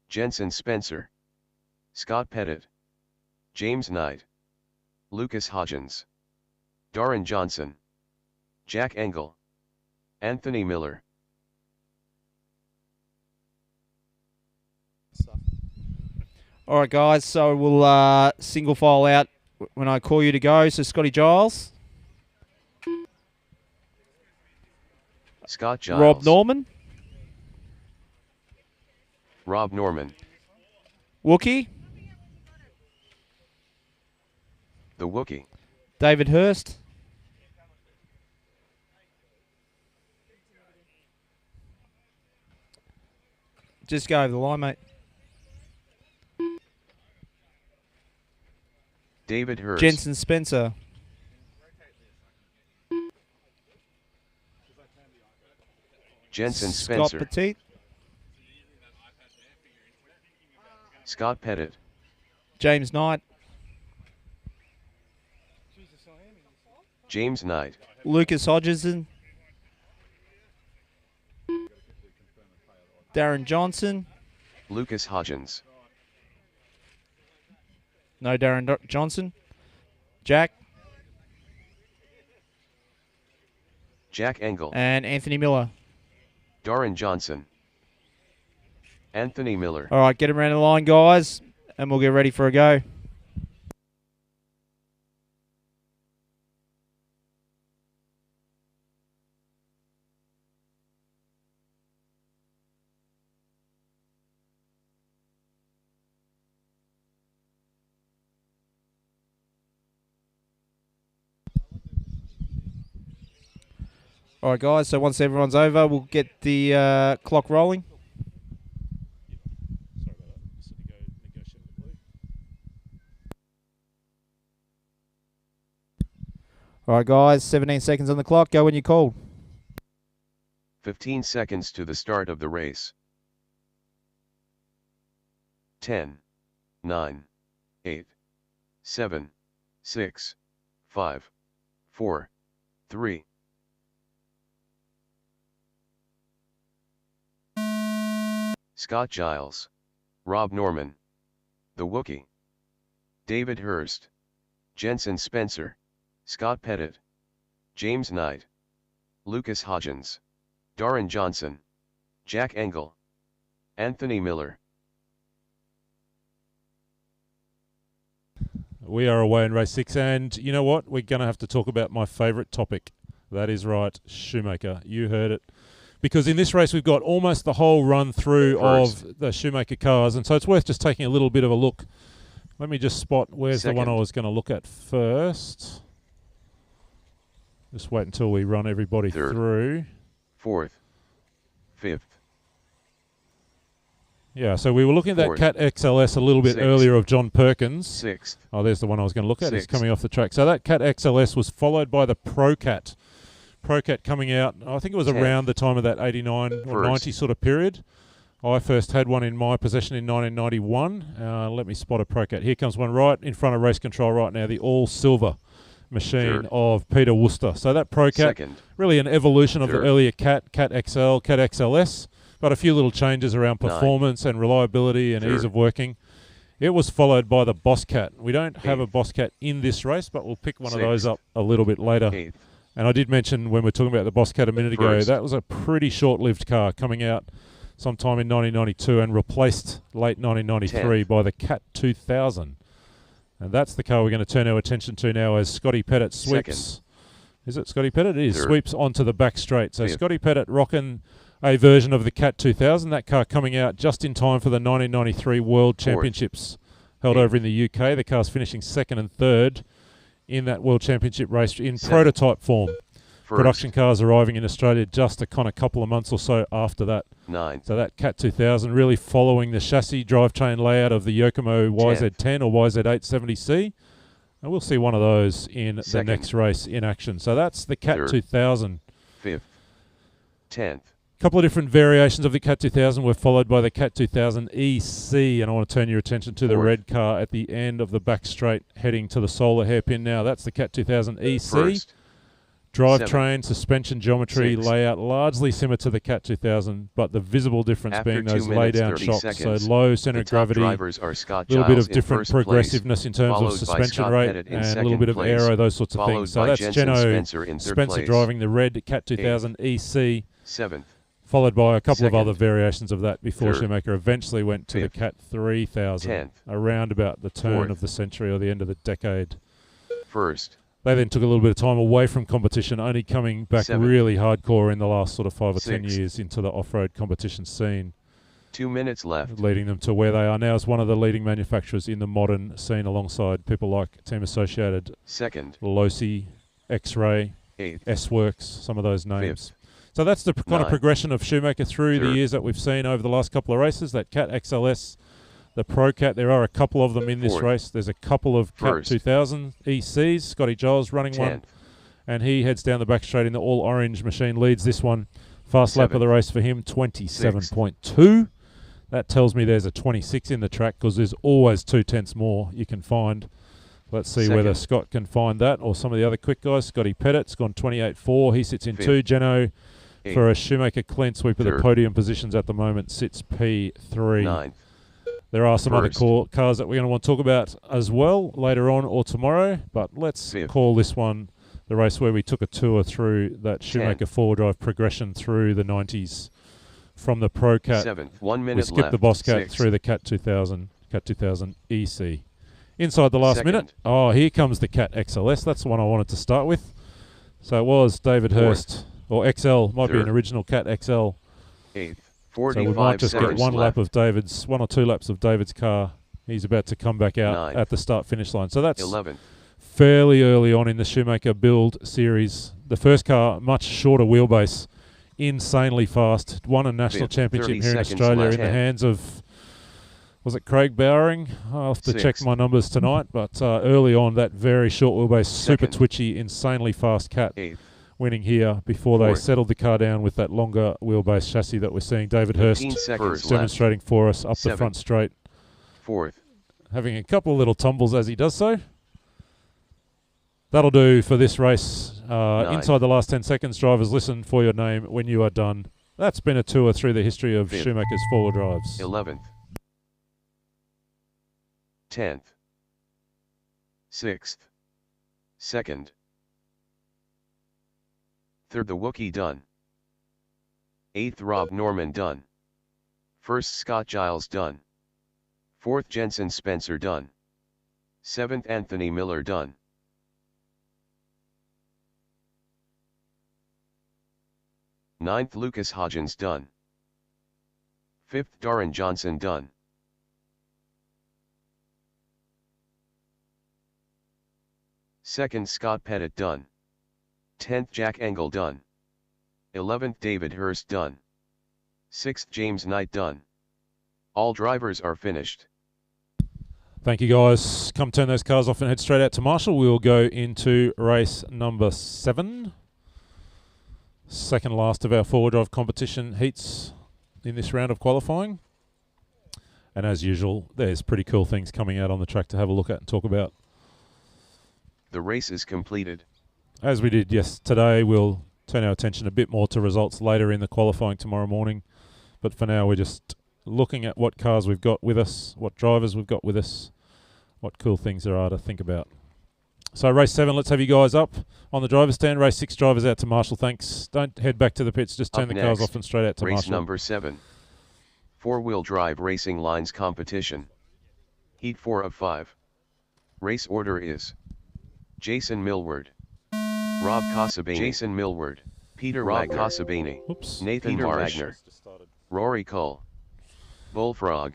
Jensen Spencer, Scott Pettit, James Knight, Lucas Hodgins, Darren Johnson, Jack Engel, Anthony Miller. All right, guys, so we'll single file out when I call you to go. So Scotty Giles. Scott Giles. Rob Norman. Rob Norman. Wookie. The Wookie. David Hurst. Just go over the line, mate. David Hurst. Jensen Spencer. Jensen Scott Spencer. Petit. Scott Pettit. James Knight. James Knight. Lucas Hodgson. Darren Johnson. Lucas Hodgins. No Darren Johnson. Jack. Jack Engel. And Anthony Miller. Darren Johnson. Anthony Miller. All right, get him around the line, guys, and we'll get ready for a go. All right, guys, so once everyone's over, we'll get the clock rolling. All right, guys, 17 seconds on the clock. Go when you're called. 15 seconds to the start of the race. 10, 9, 8, 7, 6, 5, 4, 3. Scott Giles. Rob Norman. The Wookie. David Hurst. Jensen Spencer. Scott Pettit. James Knight. Lucas Hodgins. Darren Johnson. Jack Engel. Anthony Miller. We are away in race 6, and you know what? We're going to have to talk about my favourite topic. That is right, Shoemaker. You heard it. Because in this race, we've got almost the whole run through of the Shoemaker cars, and so it's worth just taking a little bit of a look. Let me just spot where's the one I was going to look at first. Just wait until we run everybody through. 4th. 5th. Yeah, so we were looking at that Cat XLS a little bit earlier of John Perkins. 6th. Oh, there's the one I was going to look at. It's coming off the track. So that Cat XLS was followed by the Pro-Cat. Pro-Cat coming out, I think it was around the time of that 89 or 90 sort of period. I first had one in my possession in 1991. Let me spot a Pro-Cat. Here comes one right in front of race control right now, the all-silver machine of Peter Worcester. So that Pro-Cat, really an evolution of the earlier Cat, Cat XL, Cat XLS, but a few little changes around performance and reliability and ease of working. It was followed by the Boss Cat. We don't have a Boss Cat in this race, but we'll pick one of those up a little bit later. And I did mention when we were talking about the Boss Cat a minute ago, that was a pretty short-lived car coming out sometime in 1992 and replaced late 1993 by the Cat 2000. And that's the car we're going to turn our attention to now as Scotty Pettit sweeps. Is it Scotty Pettit? It is. Sweeps onto the back straight. So Scotty Pettit rocking a version of the Cat 2000. That car coming out just in time for the 1993 World Championships held over in the UK. The car's finishing 2nd and 3rd in that World Championship race in prototype form. production cars arriving in Australia just a kind of couple of months or so after that. 9. So that Cat 2000 really following the chassis drivetrain layout of the Yokomo YZ10 or YZ870C. And we'll see one of those in the next race in action. So that's the Cat 2000. 5th. 10th. A couple of different variations of the Cat 2000 were followed by the Cat 2000 EC, and I want to turn your attention to the red car at the end of the back straight heading to the solar hairpin now. That's the Cat 2000 EC. Drivetrain, suspension geometry, layout largely similar to the Cat 2000, but the visible difference being those lay-down shocks, so low centre of gravity, a little bit of different progressiveness in terms of suspension rate, and a little bit of aero, those sorts of things. So that's Jeno Spencer driving the red Cat 2000 EC, 7th. followed by a couple of other variations of that before Shoemaker eventually went to the Cat 3000 around about the turn of the century or the end of the decade. First. They then took a little bit of time away from competition, only coming back really hardcore in the last sort of 5 or 10 years into the off-road competition scene. 2 minutes left. Leading them to where they are now as one of the leading manufacturers in the modern scene alongside people like Team Associated, Second. Losi, X-Ray, S-Works, some of those names. So that's the kind of progression of Shoemaker through the years that we've seen over the last couple of races. That Cat XLS, the Pro Cat, there are a couple of them in this race. There's a couple of Cat 2000 ECs. Scotty Giles running one, and he heads down the back straight in the all-orange machine, leads this one. Fast lap of the race for him, 27.2. That tells me there's a 26 in the track because there's always 2/10 more you can find. Let's see whether Scott can find that or some of the other quick guys. Scotty Pettit's gone 28.4. He sits in 2. Jeno, for a Shoemaker clean sweep of the podium positions at the moment, sits P3. 9. There are some other cars that we're going to want to talk about as well later on or tomorrow, but let's call this one the race where we took a tour through that Shoemaker four-wheel-drive progression through the 90s from the Pro Cat. 1 minute we skipped left. the Boss Cat 6. through the Cat 2000 EC. Inside the last minute, here comes the Cat XLS. That's the one I wanted to start with. So it was David Hurst, or XL, might be an original Cat XL. 8th. So we might just get one lap of David's, 1 or 2 laps of David's car. He's about to come back out at the start-finish line. So that's 11th. Fairly early on in the Shoemaker build series. The first car, much shorter wheelbase, insanely fast. Won a national championship here in Australia in the hands of, was it Craig Bowering? I'll have to check my numbers tonight. But early on, that very short wheelbase, super twitchy, insanely fast Cat. 8th. Winning here before they settled the car down with that longer wheelbase chassis that we're seeing. David Hurst demonstrating for us up the front straight. 4th. Having a couple of little tumbles as he does so. That'll do for this race. Inside the last 10 seconds, drivers, listen for your name when you are done. That's been a tour through the history of Shoemaker's four-wheel drives. 11th. 10th. 6th. 2nd. 3rd the Wookiee done. 8th Rob Norman done. 1st Scott Giles done. 4th Jensen Spencer done. 7th Anthony Miller done. 9th Lucas Hodgins done. 5th Darren Johnson done. 2nd Scott Pettit done. 10th Jack Engel done. 11th David Hurst done. 6th James Knight done. All drivers are finished. Thank you guys. Come turn those cars off and head straight out to Marshall. We'll go into race number 7. Second last of our four-wheel drive competition heats in this round of qualifying. And as usual, there's pretty cool things coming out on the track to have a look at and talk about. The race is completed. As we did yesterday, we'll turn our attention a bit more to results later in the qualifying tomorrow morning. But for now, we're just looking at what cars we've got with us, what drivers we've got with us, what cool things there are to think about. So race 7, let's have you guys up on the driver's stand. Race 6 drivers out to Marshall, thanks. Don't head back to the pits, just turn the cars off and straight out to race Marshall. Number 7. Four-wheel drive racing lines competition. Heat 4 of 5. Race order is Jason Millward, Rob Casabini, Jason Millward, Peter Casabini, Nathan Wagner, Rory Cull, Bullfrog,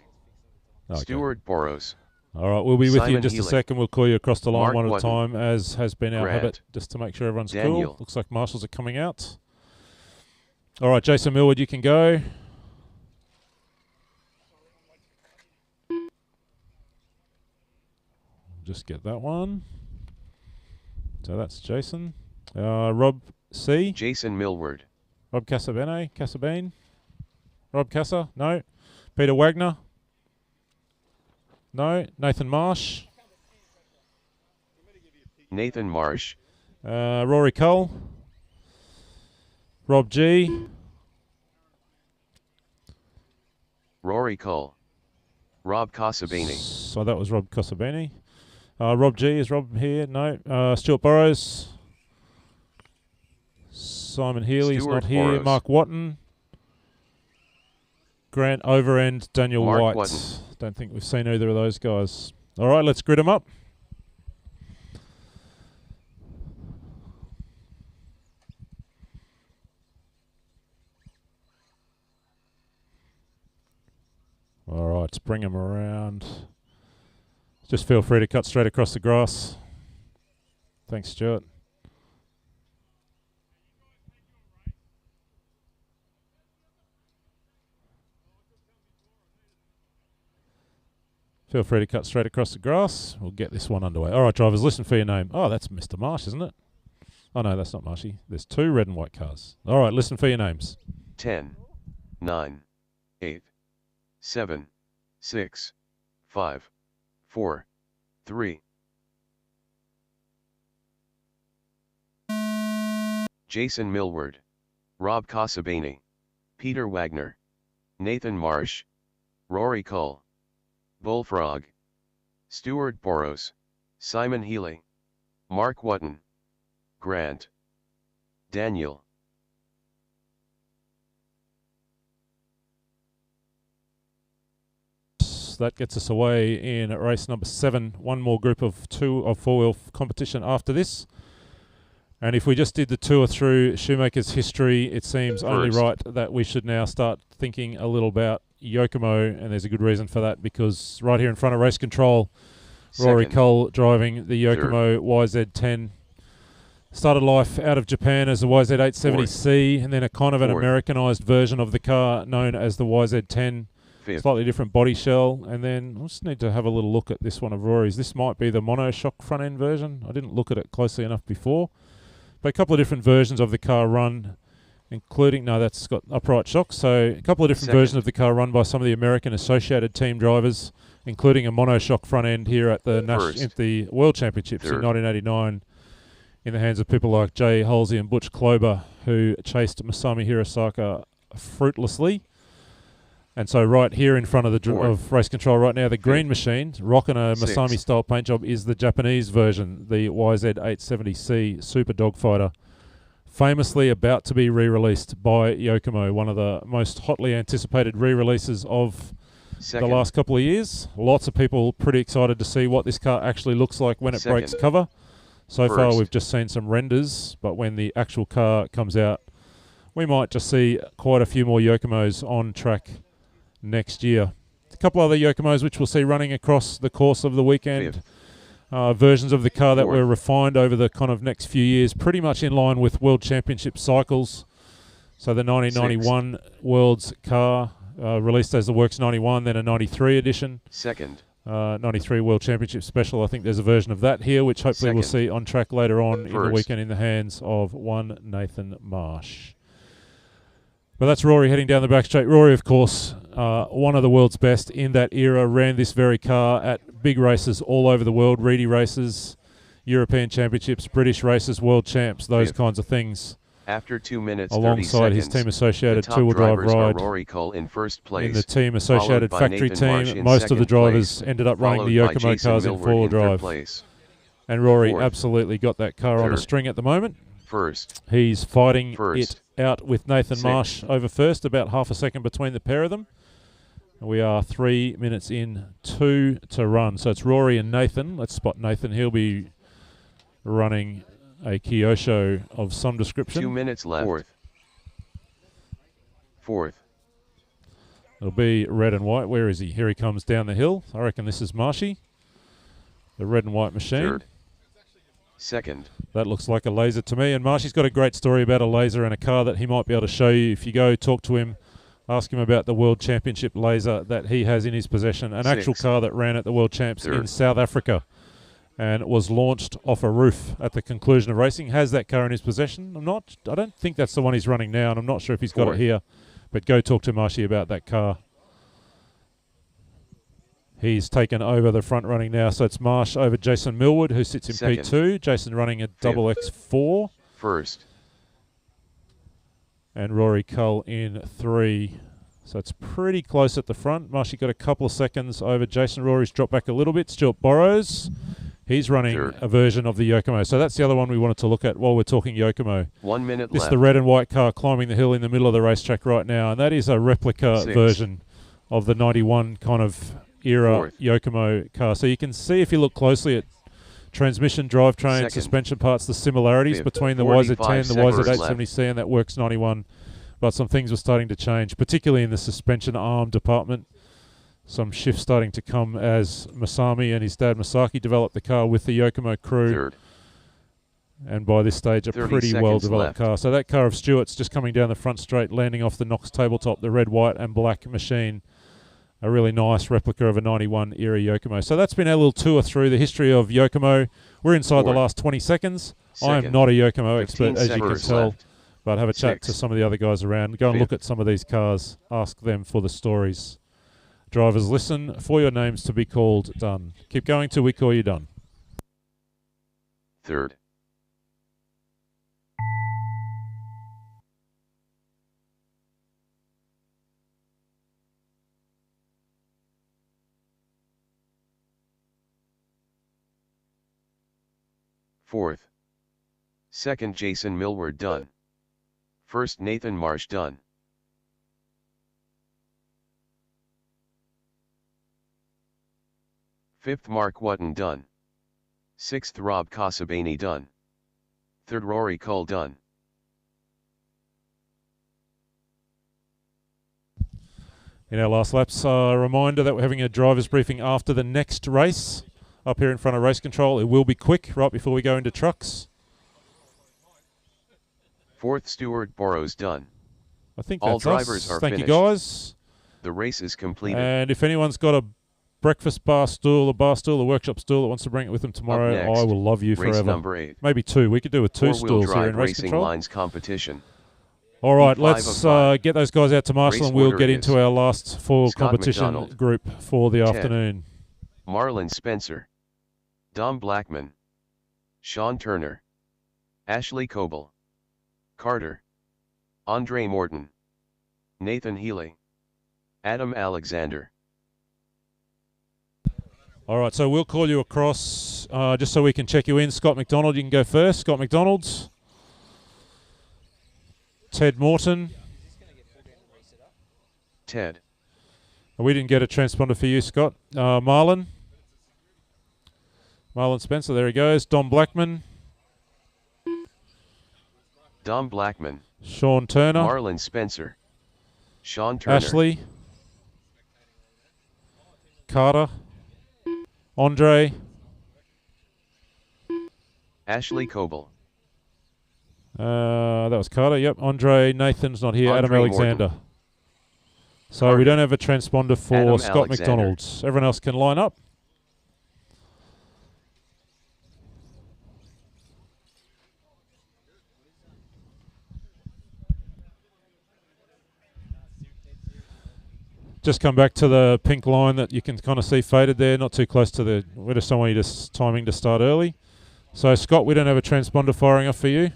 Stuart Boros, All right, we'll be with you in Simon just a Healy. second. We'll call you across the line Mark one at a Wotton. time, as has been our Grant. habit, just to make sure everyone's Daniel. cool. Looks like marshals are coming out. All right, Jason Millwood, you can go. Just get that one. So that's Jason. Rob C. Jason Millward. Rob Casabane. Rob Casa? No. Peter Wagner? No. Nathan Marsh? Nathan Marsh. Rory Cole? Rob G. Rory Cole. Rob Casabini. So that was Rob Casabini. Rob G. Is Rob here? No. Stuart Burrows. Simon Healy's Stuart not here. Burrows. Mark Wotton. Grant Overend. Daniel Mark White. Wotton. Don't think we've seen either of those guys. All right, let's grid them up. All right, let's bring them around. Just feel free to cut straight across the grass. Thanks, Stuart. Feel free to cut straight across the grass. We'll get this one underway. All right, drivers, listen for your name. Oh, that's Mr. Marsh, isn't it? Oh, no, that's not Marshy. There's 2 red and white cars. All right, listen for your names. 10, 9, 8, 7, 6, 5, 4, 3. Jason Millward. Rob Casabini. Peter Wagner. Nathan Marsh. Rory Cole. Bullfrog. Stuart Boros. Simon Healy. Mark Wotton. Grant. Daniel. That gets us away in race number 7. One more group of 2 of 4-wheel competition after this. And if we just did the tour through Shoemaker's history, it seems only right that we should now start thinking a little about Yokomo, and there's a good reason for that, because right here in front of Race Control, Rory Second. Cole driving the Yokomo YZ10. Started life out of Japan as the YZ870C, and then a kind of an Fourth. Americanized version of the car known as the YZ10. Fifth. Slightly different body shell, and then I just need to have a little look at this one of Rory's. This might be the monoshock front end version. I didn't look at it closely enough before. But a couple of different versions of the car run, including, no, that's got upright shocks. So a couple of different Second. versions of the car run by some of the American Associated Team drivers, including a monoshock front end here at the First. the World Championships in Third. 1989 in the hands of people like Jay Halsey and Butch Klober, who chased Masami Hirosaka fruitlessly. And so right here in front of the of Race Control right now, the green machine, rocking a Sixth. Masami-style paint job, is the Japanese version, the YZ870C Super Dogfighter, famously about to be re-released by Yokomo, one of the most hotly anticipated re-releases of Second. the last couple of years. Lots of people pretty excited to see what this car actually looks like when it breaks Second. cover. So far First. we've just seen some renders, but when the actual car comes out, we might just see quite a few more Yokomos on track next year. A couple other Yokomos which we'll see running across the course of the weekend. Versions of the car that were refined over the kind of next few years, pretty much in line with World Championship cycles. So the 1991 World's car, released as the Works 91, then a 93 edition. Second. 93 World Championship Special. I think there's a version of that here, which hopefully we'll see on track later on in the First. weekend in the hands of one Nathan Marsh. But that's Rory heading down the back straight. Rory, of course, one of the world's best in that era, ran this very car at big races all over the world, Reedy races, European Championships, British races, World Champs, those Fifth. kinds of things. After 2 minutes Alongside 30 his seconds, team associated the top two-wheel drive drivers are ride. Rory Cole in first place, In the team associated followed by factory Nathan Marsh team, in most of the second drivers place, ended up running the followed by Yokomo Jason cars in Millward four-wheel in third drive. place. And Rory Fourth. absolutely got that car on a Third. string at the moment. First. He's fighting First. it out with Nathan Sixth. Marsh over first, about half a second between the pair of them. We are 3 minutes in, 2 to run. So it's Rory and Nathan. Let's spot Nathan. He'll be running a Kyosho of some description. 2 minutes left. Fourth. It'll be red and white. Where is he? Here he comes down the hill. I reckon this is Marshy. The red and white machine. Third. Second. That looks like a laser to me. And Marshy's got a great story about a laser and a car that he might be able to show you. If you go talk to him, ask him about the World Championship laser that he has in his possession. An actual car that ran at the World Champs in South Africa. And it was launched off a roof at the conclusion of racing. Has that car in his possession? I don't think that's the one he's running now, and I'm not sure if he's got it here. But go talk to Marshy about that car. He's taken over the front running now, so it's Marsh over Jason Millwood, who sits in Second. P2. Jason running a double X4. First. And Rory Cull in 3. So it's pretty close at the front. Marshy got a couple of seconds over Jason. Rory's dropped back a little bit. Stuart Burrows, he's running a version of the Yokomo. So that's the other one we wanted to look at while we're talking Yokomo. 1 minute This left. is the red and white car climbing the hill in the middle of the racetrack right now, and that is a replica version of the 91 kind of era Yokomo car. So you can see if you look closely at transmission, drivetrain, suspension parts, the similarities between the YZ10, the YZ870C and that Works 91. But some things were starting to change, particularly in the suspension arm department. Some shifts starting to come as Masami and his dad Masaki developed the car with the Yokomo crew. And by this stage, a pretty well-developed car. So that car of Stewart's just coming down the front straight, landing off the Knox tabletop, the red, white and black machine. A really nice replica of a 91 era Yokomo. So that's been our little tour through the history of Yokomo. We're inside the last 20 seconds. I am not a Yokomo expert, as you can tell. But have a chat to some of the other guys around. Go and look at some of these cars. Ask them for the stories. Drivers, listen for your names to be called done. Keep going till we call you done. Third. Fourth. Second, Jason Millward done. First, Nathan Marsh done. Fifth, Mark Wotton done. Sixth, Rob Casabani done. Third, Rory Cull done. In our last laps, a reminder that we're having a driver's briefing after the next race up here in front of race control. It will be quick right before we go into trucks. Fourth, Stuart Burrows done. I think all that's drivers us. are Thank finished. you, guys. The race is completed. And if anyone's got a breakfast bar stool, a workshop stool that wants to bring it with them tomorrow, next, I will love you race forever. number 8. Maybe 2. We could do with 2 Four-wheel stools here drive in race racing control. lines competition. All right, Heat 5 let's of 5. get those guys out to Marshall, Race and we'll order get is into our last 4 Scott competition McDonald, group for the 10. afternoon. Marlon Spencer. Dom Blackman. Sean Turner. Ashley Coble. Carter. Andre Morton. Nathan Healy. Adam Alexander. All right, so we'll call you across just so we can check you in. Scott McDonald, you can go first. Scott McDonald. Ted Morton. Ted. We didn't get a transponder for you, Scott. Marlon. Marlon Spencer, there he goes. Dom Blackman. Dom Blackman. Sean Turner. Marlon Spencer. Sean Turner. Ashley. Carter. Andre. Ashley Coble. That was Carter, yep. Andre, Nathan's not here. Adam Andre Alexander. Morton. So we don't have a transponder for Adam Scott Alexander. McDonald. Everyone else can line up. Just come back to the pink line that you can kind of see faded there, not too close to the... We just don't want you to timing to start early. So, Scott, we don't have a transponder firing off for you.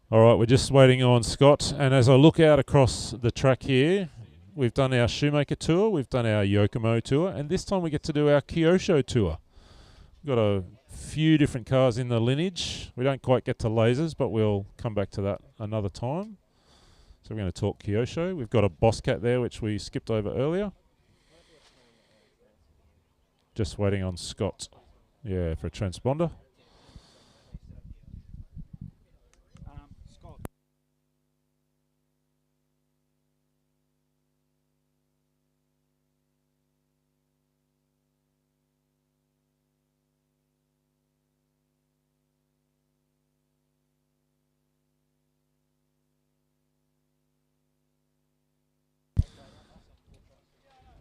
All right, we're just waiting on Scott. And as I look out across the track here, we've done our Shoemaker tour, we've done our Yokomo tour, and this time we get to do our Kyosho tour. We've got a few different cars in the lineage. We don't quite get to lasers, but we'll come back to that another time. So we're going to talk Kyosho. We've got a Bosscat there, which we skipped over earlier. Just waiting on Scott, yeah, for a transponder.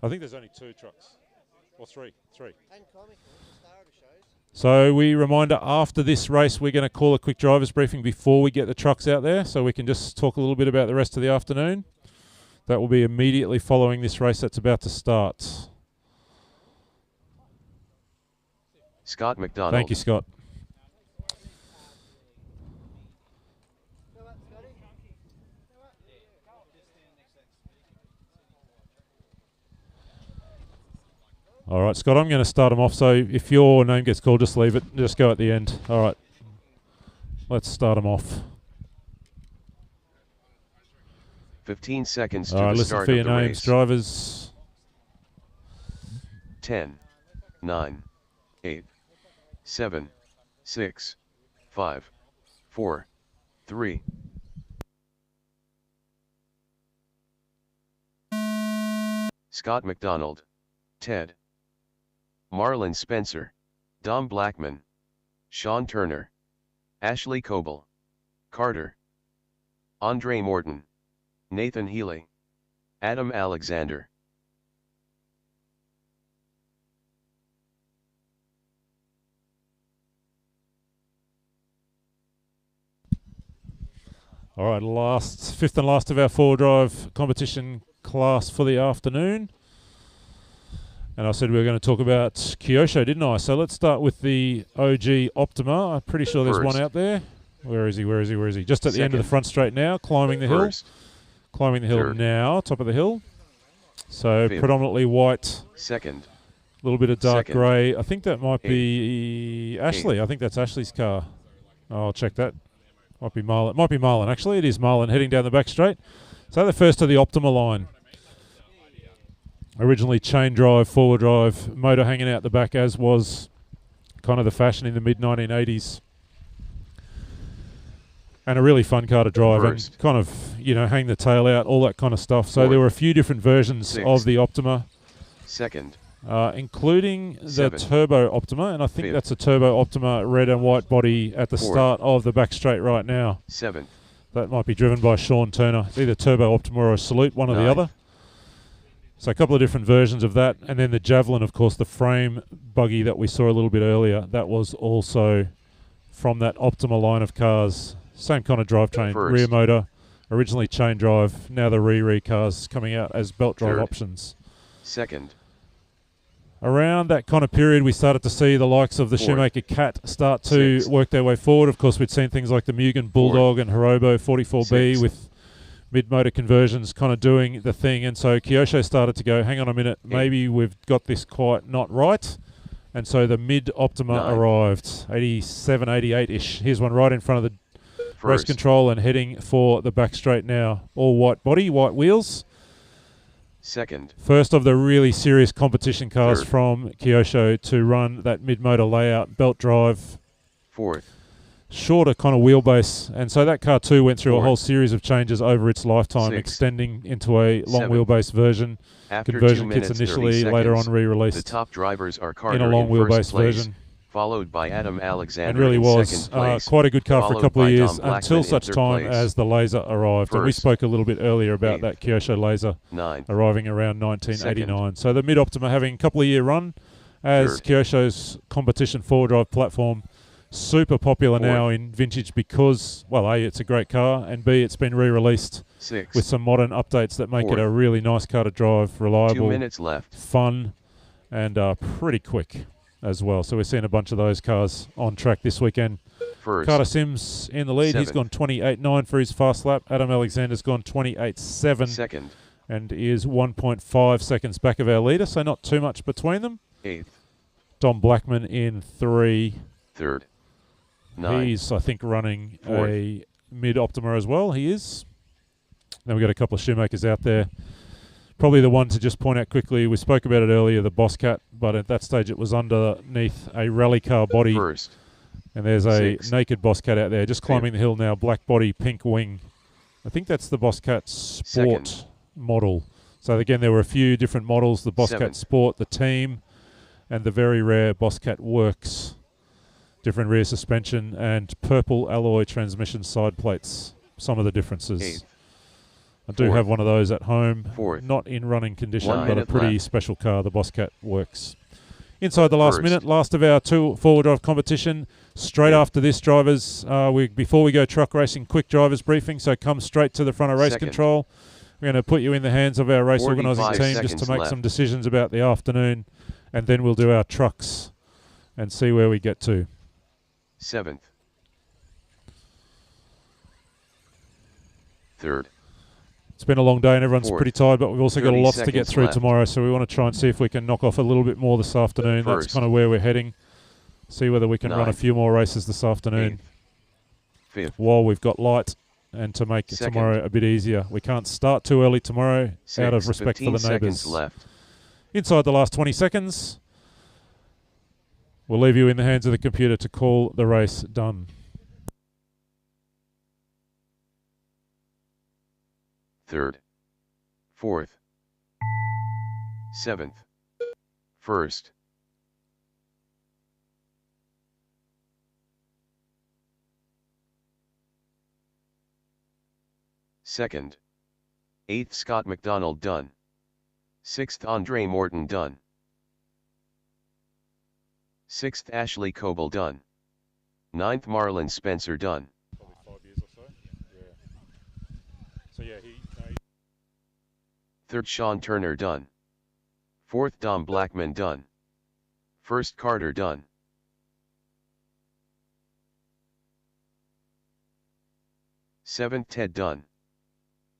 I think there's only 2 trucks. Or 3. So we reminder, after this race, we're going to call a quick driver's briefing before we get the trucks out there, so we can just talk a little bit about the rest of the afternoon. That will be immediately following this race that's about to start. Scott McDonald. Thank you, Scott. All right, Scott, I'm going to start them off. So if your name gets called, just leave it. Just go at the end. All right. Let's start them off. 15 seconds to All right, the listen start for of your the names, race. drivers. 10, 9, 8, 7, 6, 5, 4, 3. Scott McDonald, Ted. Marlon Spencer, Dom Blackman, Sean Turner, Ashley Coble, Carter, Andre Morton, Nathan Healy, Adam Alexander. All right, fifth and last of our 4-drive competition class for the afternoon. And I said we were going to talk about Kyosho, didn't I? So let's start with the OG Optima. I'm pretty sure there's one out there. Where is he? Just at the end of the front straight now, climbing the hill. Climbing the hill now, top of the hill. So predominantly white. Second. A little bit of dark grey. I think that might be Ashley. I think that's Ashley's car. I'll check that. Might be Marlon, actually. It is Marlon heading down the back straight. So the first of the Optima line. Originally chain drive, 4-drive, motor hanging out the back, as was kind of the fashion in the mid-1980s. And a really fun car to drive and kind of, hang the tail out, all that kind of stuff. So there were a few different versions of the Optima. Second. Including the Turbo Optima, and I think that's a Turbo Optima red and white body at the start of the back straight right now. 7. That might be driven by Sean Turner. It's either Turbo Optima or a Salute, one or the other. So a couple of different versions of that. And then the Javelin, of course, the frame buggy that we saw a little bit earlier, that was also from that Optima line of cars. Same kind of drivetrain, rear motor, originally chain drive, now the re cars coming out as belt drive options. Second. Around that kind of period, we started to see the likes of the Shoemaker Cat start to work their way forward. Of course, we'd seen things like the Mugen Bulldog and Hirobo 44B with mid-motor conversions kind of doing the thing. And so Kyosho started to go, hang on a minute, maybe we've got this quite not right. And so the mid-Optima arrived, 87, 88-ish. Here's one right in front of the race control and heading for the back straight now. All white body, white wheels. Second. First of the really serious competition cars from Kyosho to run that mid-motor layout, belt drive. Fourth. Shorter kind of wheelbase. And so that car too went through a whole series of changes over its lifetime, extending into a long wheelbase version. After Conversion kits initially, later on re-released. The top drivers are Carter in a long in wheelbase first place, version. followed by Adam Alexander And really in was second place, quite a good car for a couple of years until such time place. as the Laser arrived. And we spoke a little bit earlier about that Kyosho Laser 9. arriving around 1989. So the mid-Optima having a couple of year run as Kyosho's competition 4-drive platform. Super popular now in vintage because, well, A, it's a great car, and B, it's been re-released with some modern updates that make it a really nice car to drive, reliable, 2 minutes left, fun, and pretty quick as well. So we're seeing a bunch of those cars on track this weekend First. Carter Sims in the lead. He's gone 28.9 for his fast lap. Adam Alexander's gone 28.7. Second. And is 1.5 seconds back of our leader, so not too much between them. 8th. Dom Blackman in 3. Third. 9. He's, I think, running Fourth. a mid-Optima as well. He is. Then we've got a couple of shoemakers out there. Probably the one to just point out quickly, we spoke about it earlier, the Bosscat, but at that stage it was underneath a rally car body. First. And there's a Sixth. naked Bosscat out there, just climbing the hill now, black body, pink wing. I think that's the Bosscat Sport Second. model. So again, there were a few different models, the Bosscat Seventh. Sport, the Team, and the very rare Bosscat Works. Different rear suspension and purple alloy transmission side plates. Some of the differences. 8th. I do Fourth. have one of those at home. Fourth. Not in running condition, 1 but a minute pretty left. special car, the Bosscat Works. Inside the last First. minute, last of our 2 four-wheel drive competition. Straight after this, drivers, before we go truck racing, quick drivers briefing, so come straight to the front of race Second. control. We're going to put you in the hands of our race 45 organising team just to seconds make left. some decisions about the afternoon, and then we'll do our trucks and see where we get to. 7th. Third. It's been a long day and everyone's Fourth. pretty tired, but we've also got 30 lots to get seconds through left. tomorrow, so we want to try and see if we can knock off a little bit more this afternoon. That's First. kind of where we're heading. See whether we can run a Ninth. few more races this afternoon 5th. while we've got light, and to make Second. tomorrow a bit easier. We can't start too early tomorrow out of 6th. respect for 15 the seconds neighbours. left. Inside the last 20 seconds, we'll leave you in the hands of the computer to call the race done. Third. 4th. 7th. First. Second. 8th Scott McDonald done. 6th Andre Morton done. 6th Ashley Coble done. 9th Marlon Spencer done. Probably 5 years or so. Yeah. So yeah, he 3rd Sean Turner done. 4th Dom Blackman done. 1st Carter done. 7th Ted done.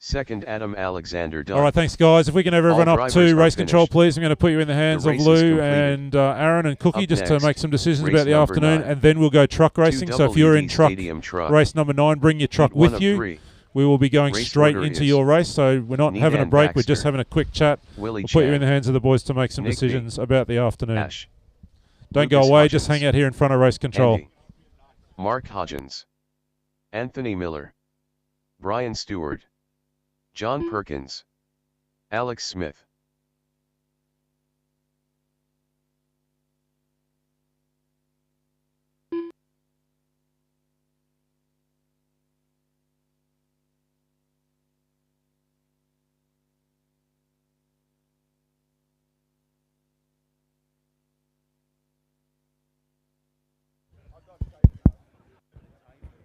2nd Adam Alexander done. All right, thanks, guys. If we can have everyone All up drivers to are race control, finished. please. I'm going to put you in the hands The of race is Lou completed. and Aaron and Cookie Up just next, to make some decisions race about the number afternoon, 9. and then we'll go truck racing. So if you're in 2WD truck Stadium truck. race number 9, bring your truck Heat 1 with of you. 3. We will be going Race straight order into is your race, so we're not having a Needan break. We're just Baxter, having a quick chat. Willie We'll put you Chan, in the hands of the boys to make some Nick B, decisions about the afternoon. Ash, Don't Lucas go away. Just Hodgins, hang out here in front of race control. Andy, Mark Hodgins, Anthony Miller, Brian Stewart, John Perkins, Alex Smith.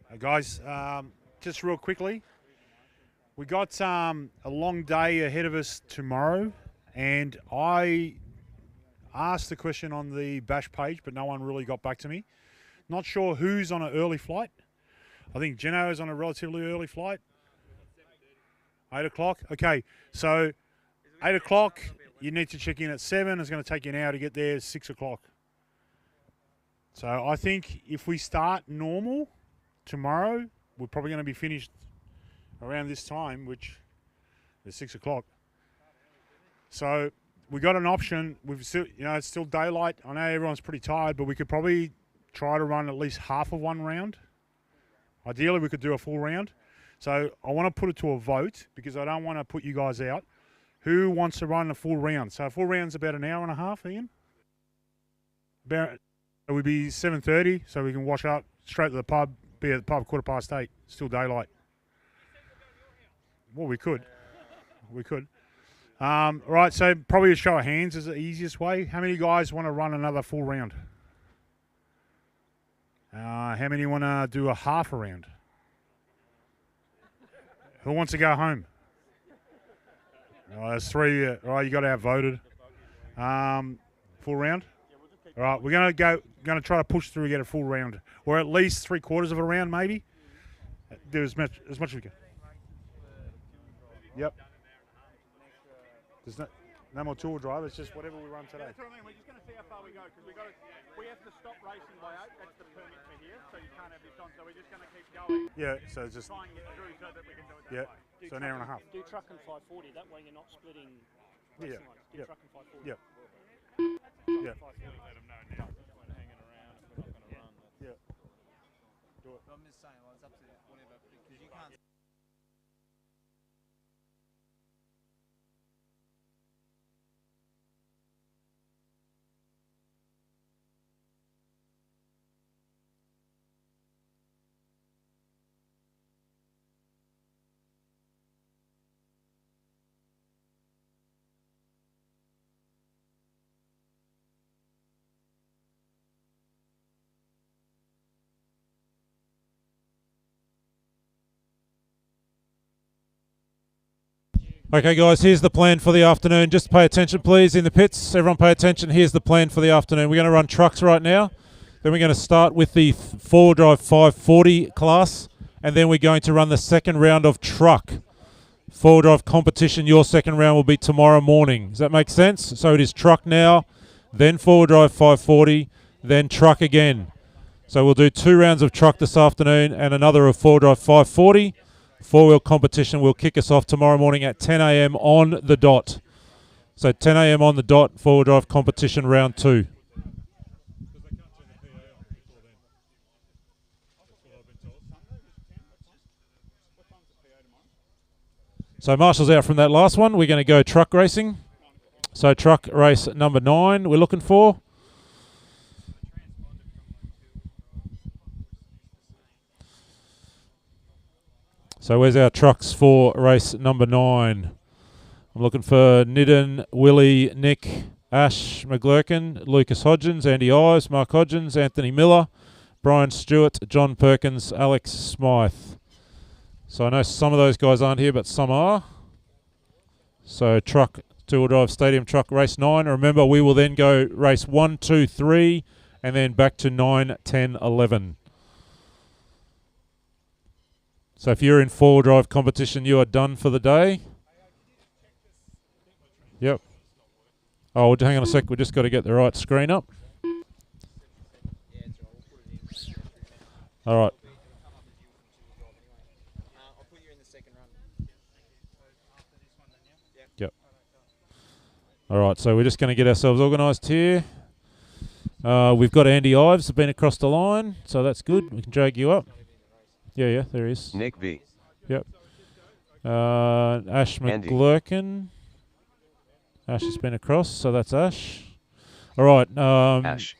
Hey guys, just real quickly, we got a long day ahead of us tomorrow, and I asked the question on the Bash page, but no one really got back to me. Not sure who's on an early flight. I think Geno is on a relatively early flight. 8 o'clock? Okay, so 8 o'clock, you need to check in at 7. It's going to take you an hour to get there, 6 o'clock. So I think if we start normal tomorrow, we're probably going to be finished around this time, which is 6 o'clock. So we got an option. We've still, it's still daylight. I know everyone's pretty tired, but we could probably try to run at least half of one round. Ideally, we could do a full round. So I want to put it to a vote because I don't want to put you guys out. Who wants to run a full round? So a full round's about an hour and a half, Ian. It would be 7:30, so we can wash up straight to the pub. Be at the pub 8:15. Still daylight. Well, we could. We could. Right, so probably a show of hands is the easiest way. How many guys want to run another full round? How many want to do a half a round? Who wants to go home? There's 3. Right, you got outvoted. Full round? All right, we're going to try to push through, get a full round, or at least 3/4 of a round, maybe. Do as much as we can. Yep. There's no more tour drive. It's just whatever we run today. That's what I mean. We're just going to see how far we go because we have to stop racing by 8. That's the permit for here, so you can't have this on. So we're just going to keep going. Yeah. So it's just try and get through so that we can do it yeah. that way. So an hour and a half. Do truck and 540. That way you're not splitting racing lines. Do truck and 540. Yeah. Yeah. Let them know now. Hanging around if we're not going to run. Yeah. Do it. I'm just saying, well, it's up to whatever because you can't. Okay, guys, here's the plan for the afternoon. Just pay attention, please, in the pits. Everyone pay attention. Here's the plan for the afternoon. We're going to run trucks right now. Then we're going to start with the four-wheel drive 540 class. And then we're going to run the second round of truck. Four-wheel drive competition. Your second round will be tomorrow morning. Does that make sense? So it is truck now, then four-wheel drive 540, then truck again. So we'll do 2 rounds of truck this afternoon and another of four-wheel drive 540. Four-wheel competition will kick us off tomorrow morning at 10 a.m. on the dot. So 10 a.m. on the dot, four-wheel drive competition round 2. So Marshall's out from that last one. We're going to go truck racing. So truck race number 9 we're looking for. So where's our trucks for race number 9? I'm looking for Niddon, Willie, Nick, Ash McGlurkin, Lucas Hodgins, Andy Ives, Mark Hodgins, Anthony Miller, Brian Stewart, John Perkins, Alex Smythe. So I know some of those guys aren't here, but some are. So truck, two-wheel drive stadium truck race 9. Remember, we will then go race 1, 2, 3, and then back to 9, 10, 11. So if you're in four-wheel drive competition, you are done for the day. Yep. Oh, hang on a sec. We've just got to get the right screen up. All right. Yep. All right, so we're just going to get ourselves organised here. We've got Andy Ives been across the line, so that's good. We can drag you up. Yeah, there he is. Nick B. Yep. Ash McGlurkin. Ash has been across, so that's Ash. All right. Ash.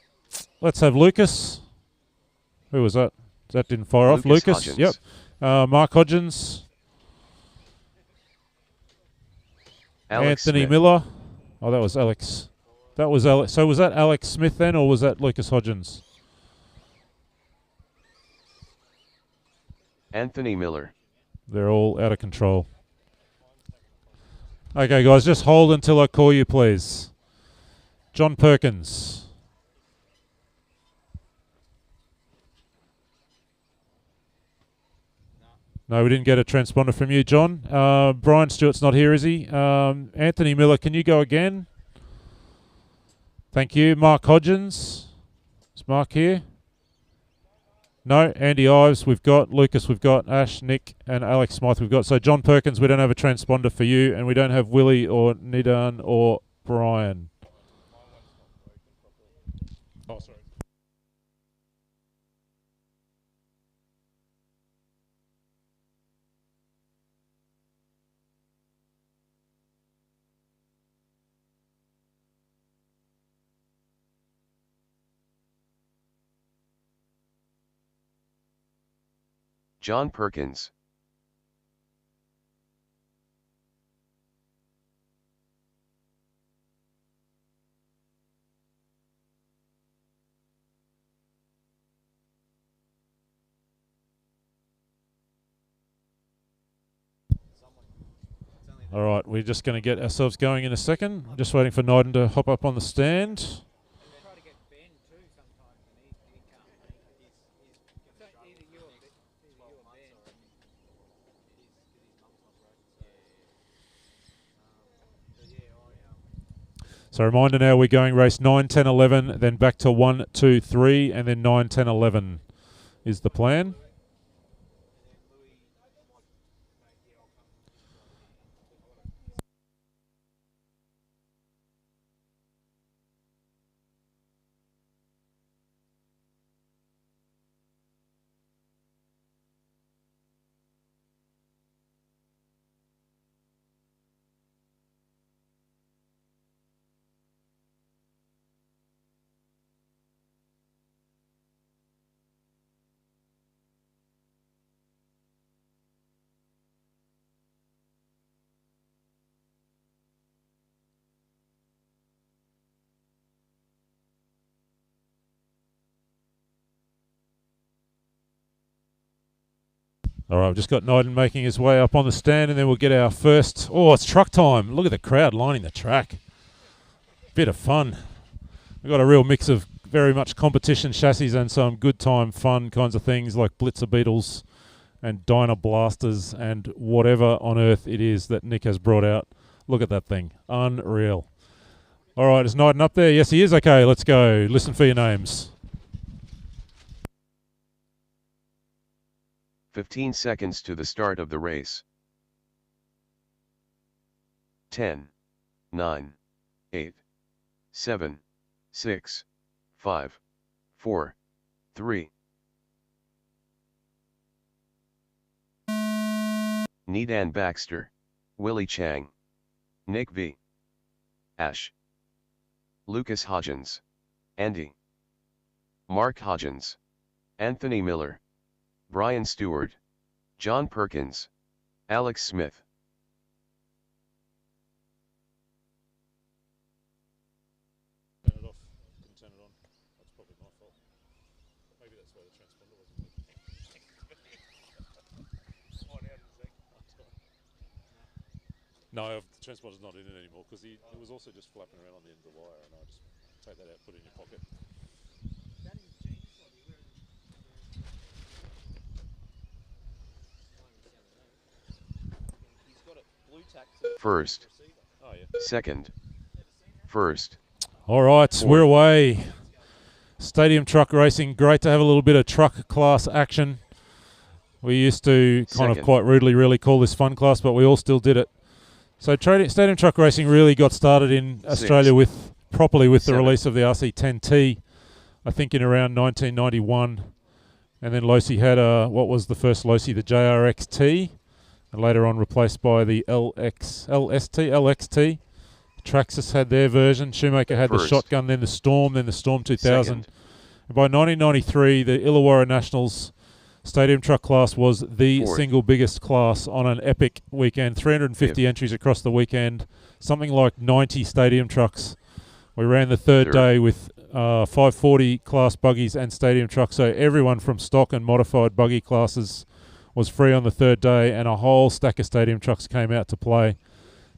Let's have Lucas. Who was that? That didn't fire off. Lucas. Hodgins. Yep. Mark Hodgins. Alex Anthony Smith. Miller. Oh, that was Alex. That was Alex. So was that Alex Smith then, or was that Lucas Hodgins? Anthony Miller. They're all out of control. Okay, guys, just hold until I call you, please. John Perkins. No, we didn't get a transponder from you, John. Brian Stewart's not here, is he? Anthony Miller, can you go again? Thank you. Mark Hodgins. Is Mark here? No, Andy Ives we've got, Lucas we've got, Ash, Nick and Alex Smythe we've got. So John Perkins, we don't have a transponder for you, and we don't have Willie or Nidan or Brian. Oh, sorry. John Perkins. All right, we're just going to get ourselves going in a second. Just waiting for Nyden to hop up on the stand. So reminder now, we're going race 9, 10, 11, then back to 1, 2, 3, and then 9, 10, 11 is the plan. All right, we've just got Nyden making his way up on the stand, and then we'll get our first... Oh, it's truck time. Look at the crowd lining the track. Bit of fun. We've got a real mix of very much competition chassis and some good time fun kinds of things like Blitzer Beetles and Dyna Blasters and whatever on earth it is that Nick has brought out. Look at that thing. Unreal. All right, is Nyden up there? Yes, he is. Okay, let's go. Listen for your names. 15 seconds to the start of the race. 10, 9, 8, 7, 6, 5, 4, 3. Needan Baxter, Willie Chang, Nick V. Ash, Lucas Hodgins, Andy, Mark Hodgins, Anthony Miller, Brian Stewart, John Perkins, Alex Smith. Turn it off. Didn't turn it on. That's probably my fault. Maybe that's why the transponder wasn't working. No, the transponder's not in it anymore because it was also just flapping around on the end of the wire, and I just take that out, put it in your pocket. First. Oh, yeah. Second. First. All right, we're away. Stadium truck racing. Great to have a little bit of truck class action. We used to kind of quite rudely really call this fun class, but we all still did it. So stadium truck racing really got started in Australia properly with the release of the RC10T, I think in around 1991. And then Losi had what was the first Losi? The JRXT, and later on replaced by the LXT. Traxxas had their version. Shoemaker had the Shotgun, then the Storm 2000. And by 1993, the Illawarra Nationals Stadium truck class was the single biggest class on an epic weekend. 350 entries across the weekend, something like 90 stadium trucks. We ran the third day with 540 class buggies and stadium trucks, so everyone from stock and modified buggy classes was free on the third day, and a whole stack of stadium trucks came out to play.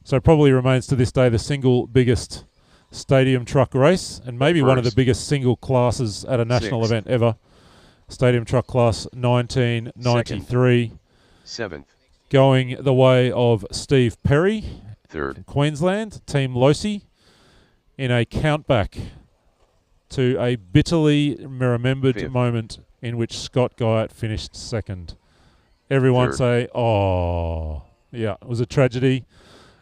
So probably remains to this day the single biggest stadium truck race, and maybe one of the biggest single classes at a national event ever. Stadium truck class 1993. Seventh. Going the way of Steve Perry. Third. From Queensland, Team Losi, in a countback to a bitterly remembered moment in which Scott Guyot finished second. Everyone say, oh. Yeah, it was a tragedy.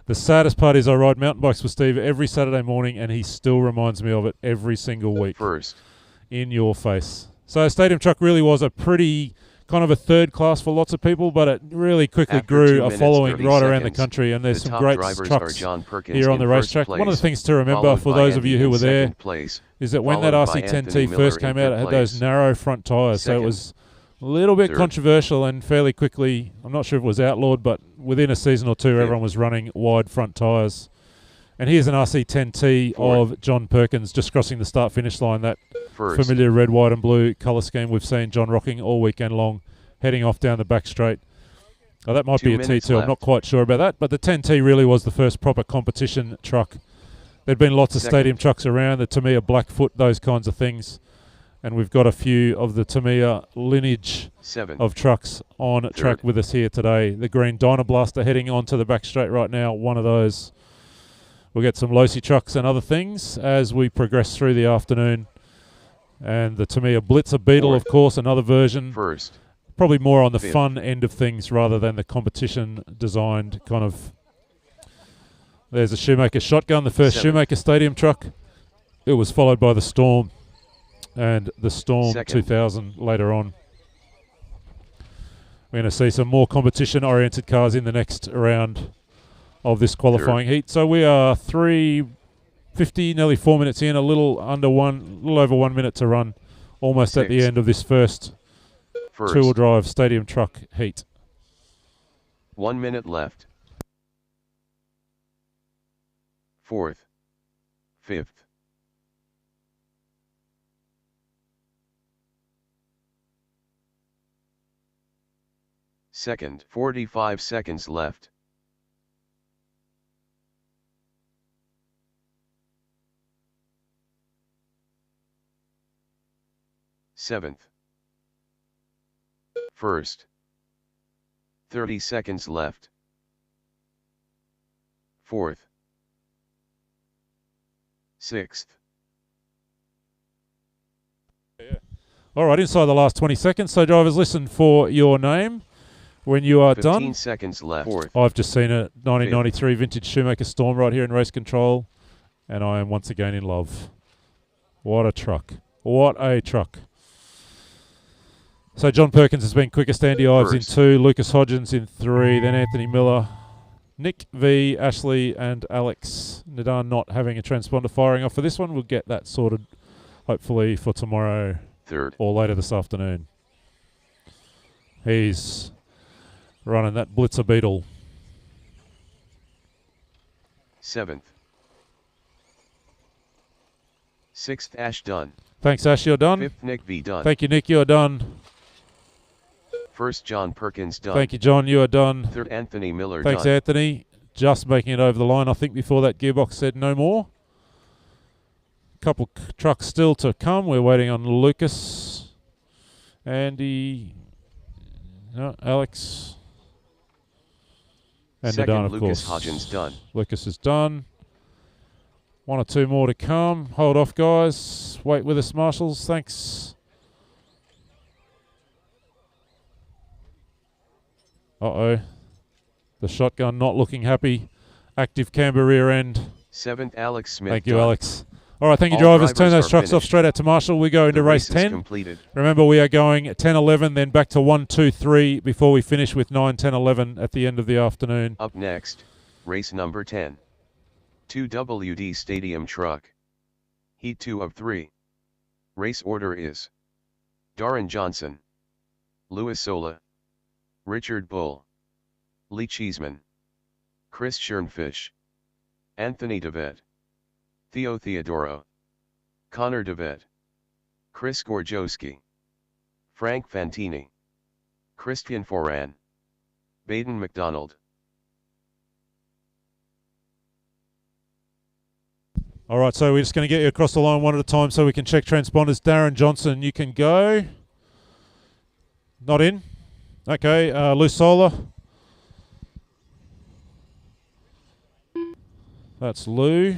The saddest part is I ride mountain bikes with Steve every Saturday morning, and he still reminds me of it every single week. First. In your face. So Stadium Truck really was a pretty kind of a third class for lots of people, but it really quickly grew a following right around the country, and there's some great trucks here on the racetrack. One of the things to remember for those of you who were there is that when that RC10T first came out, it had those narrow front tyres, so it was a little bit controversial, and fairly quickly, I'm not sure if it was outlawed, but within a season or two, everyone was running wide front tyres. And here's an RC10T of John Perkins just crossing the start-finish line, that familiar red, white and blue colour scheme we've seen John rocking all weekend long, heading off down the back straight. Oh, that might be a T2, I'm not quite sure about that, but the 10T really was the first proper competition truck. There'd been lots of stadium trucks around, the Tamiya Blackfoot, those kinds of things. And we've got a few of the Tamiya lineage of trucks on track with us here today. The green Dyna Blaster heading onto the back straight right now, one of those. we'll get some Losi trucks and other things as we progress through the afternoon. And the Tamiya Blitzer Beetle, of course, another version. First. Probably more on the Fifth. fun end of things rather than the competition designed kind of. There's a Shoemaker Shotgun, the first Seventh. Shoemaker Stadium truck. It was followed by the Storm and the Storm Second. 2000 later on. We're going to see some more competition-oriented cars in the next round of this qualifying heat. So we are 3:50, nearly 4 minutes in, a little over 1 minute to run, almost at the Sixth. end of this first two-wheel drive stadium truck heat. 1 minute left. Fourth. Fifth. Second. 45 seconds left. Seventh. First. 30 seconds left. Fourth. Sixth. All right, inside the last 20 seconds. So drivers, listen for your name when you are 15 done. seconds left. Fourth. I've just seen a 1993 vintage Shoemaker Storm right here in race control, and I am once again in love. What a truck. What a truck. So John Perkins has been quickest. Andy Ives in 2, Lucas Hodgins in 3, then Anthony Miller, Nick V, Ashley, and Alex. Nadan not having a transponder firing off for this one. We'll get that sorted hopefully for tomorrow. Third. Or later this afternoon. He's running that Blitzer Beetle. Seventh. Sixth. Ash done. Thanks, Ash, you're done. Fifth. Nick V done. Thank you, Nick, you're done. First. John Perkins done. Thank you, John, you are done. Third. Anthony Miller Thanks, done. Anthony. Just making it over the line, I think, before that gearbox said no more. Couple trucks still to come. We're waiting on Lucas, Andy, Alex, and Second, Nadan, of Lucas course. Hodgins done. Lucas is done. 1 or 2 more to come. Hold off, guys. Wait with us, marshals. Thanks. Uh-oh. The shotgun not looking happy. Active camber rear end. Seventh. Alex Smith Thank you, done. Alex. All right, thank you, All drivers. Turn drivers those are trucks off finished. straight out to Marshall. We go into The race race is 10. completed. Remember, we are going 10, 11, then back to 1, 2, 3 before we finish with 9, 10, 11 at the end of the afternoon. Up next, race number 10. 2WD Stadium Truck. Heat 2 of 3. Race order is Darren Johnson, Louis Sola, Richard Bull, Lee Cheeseman, Chris Schernfish, Anthony DeVette, Theo Theodoro, Connor DeVette, Chris Gorjowski, Frank Fantini, Christian Foran, Baden McDonald. All right, so we're just going to get you across the line one at a time so we can check transponders. Darren Johnson, you can go. Not in. Okay, Lou Sola. That's Lou.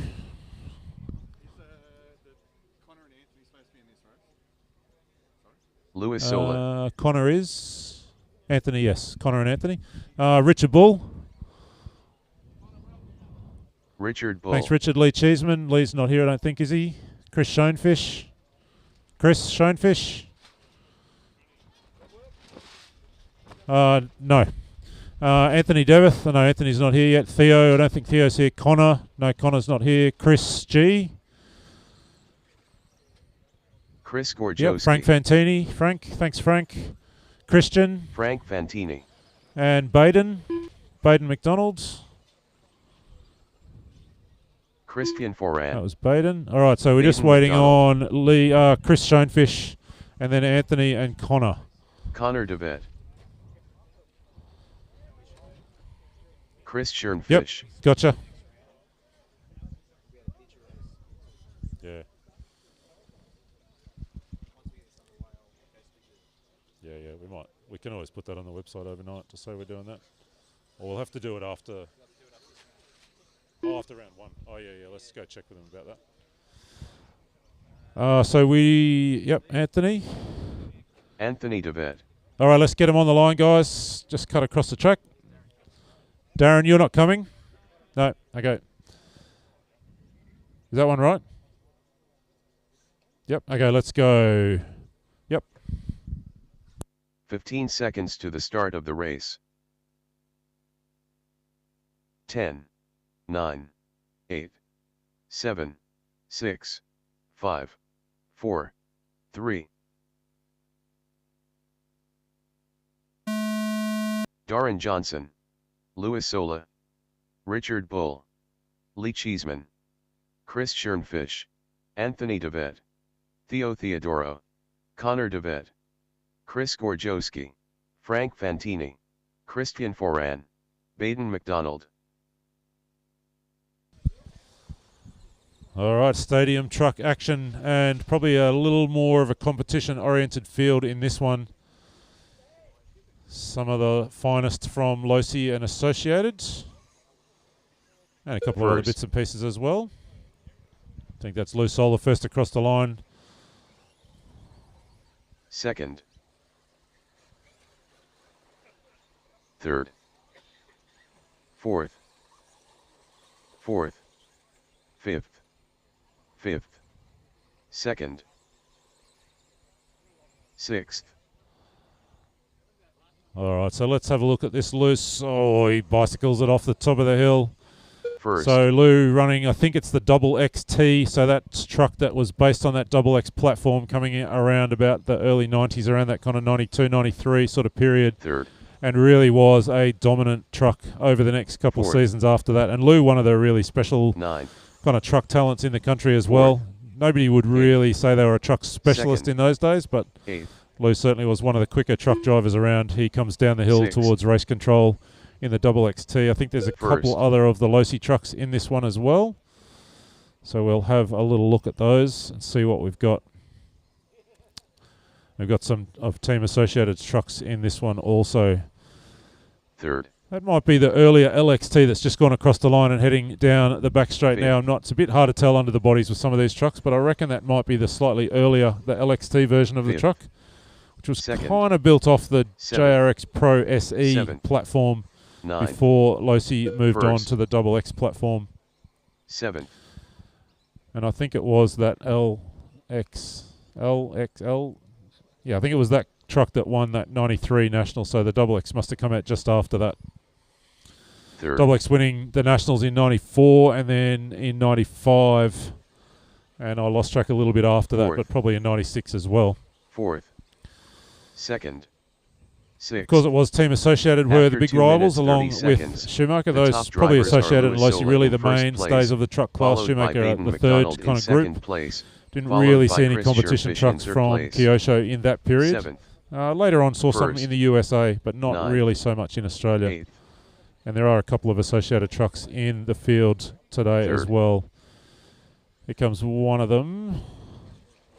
Louis Sola. Connor is. Anthony, yes. Connor and Anthony. Richard Bull. Richard Bull. Thanks, Richard. Lee Cheeseman. Lee's not here, I don't think, is he? Chris Schoenfish. Chris Schoenfish. No. Anthony Devith. No, Anthony's not here yet. Theo. I don't think Theo's here. Connor. No, Connor's not here. Chris G. Chris Gorjowski. Yep, Frank Fantini. Frank. Thanks, Frank. Christian. Frank Fantini. And Baden. Baden McDonald. Christian Foran. That was Baden. All right, so we're just Baden waiting McDonald. on Lee, Chris Schoenfish, and then Anthony and Connor. Connor DeVette. Chris Schernfish. Yep, gotcha. Yeah. Yeah, we might. We can always put that on the website overnight to say we're doing that. Or we'll have to do it after. Oh, Oh, after round 1. Oh, yeah. Let's go check with them about that. Anthony. Anthony DeVet. All right, let's get him on the line, guys. Just cut across the track. Darren, you're not coming? No. Okay. Is that one right? Yep. Okay, let's go. Yep. 15 seconds to the start of the race. 10, 9, 8, 7, 6, 5, 4, 3. Darren Johnson, Louis Sola, Richard Bull, Lee Cheeseman, Chris Schernfish, Anthony DeVet, Theo Theodoro, Connor DeVet, Chris Gorjowski, Frank Fantini, Christian Foran, Baden McDonald. All right, stadium truck action and probably a little more of a competition-oriented field in this one. Some of the finest from Losi and Associated. And a couple of other bits and pieces as well. I think that's Lou Sola first across the line. Second. Third. Fourth. Fifth. Second. Sixth. All right, so let's have a look at this loose. Oh, he bicycles it off the top of the hill. First. So Lou running, I think it's the Double XT. So that's truck that was based on that Double X platform coming in around about the early 90s, around that kind of 92, 93 sort of period. Third. And really was a dominant truck over the next couple of seasons after that. And Lou, one of the really special kind of truck talents in the country as well. Nobody would really say they were a truck specialist in those days, but Lou certainly was one of the quicker truck drivers around. He comes down the hill towards race control in the Double XT. I think there's a couple other of the Losi trucks in this one as well. So we'll have a little look at those and see what we've got. We've got some of Team Associated trucks in this one also. Third. That might be the earlier LXT that's just gone across the line and heading down the back straight now. It's a bit hard to tell under the bodies with some of these trucks, but I reckon that might be the slightly earlier, the LXT version of the truck, which was kind of built off the JRX Pro SE platform before Losi moved on to the Double X platform. Seventh. And I think it was that LXL. Yeah, I think it was that truck that won that 93 National, so the Double X must have come out just after that. Third. Double X winning the Nationals in 94 and then in 95, and I lost track a little bit after that, but probably in 96 as well. Fourth. Second. Sixth. Because it was Team Associated were the big rivals along with Schumacher. Those probably Associated and Losi really the mainstays of the truck class. Schumacher at the third kind of group. Didn't really see any competition trucks from Kyosho in that period. Later on saw something in the USA, but not really so much in Australia. And there are a couple of Associated trucks in the field today as well. Here comes one of them.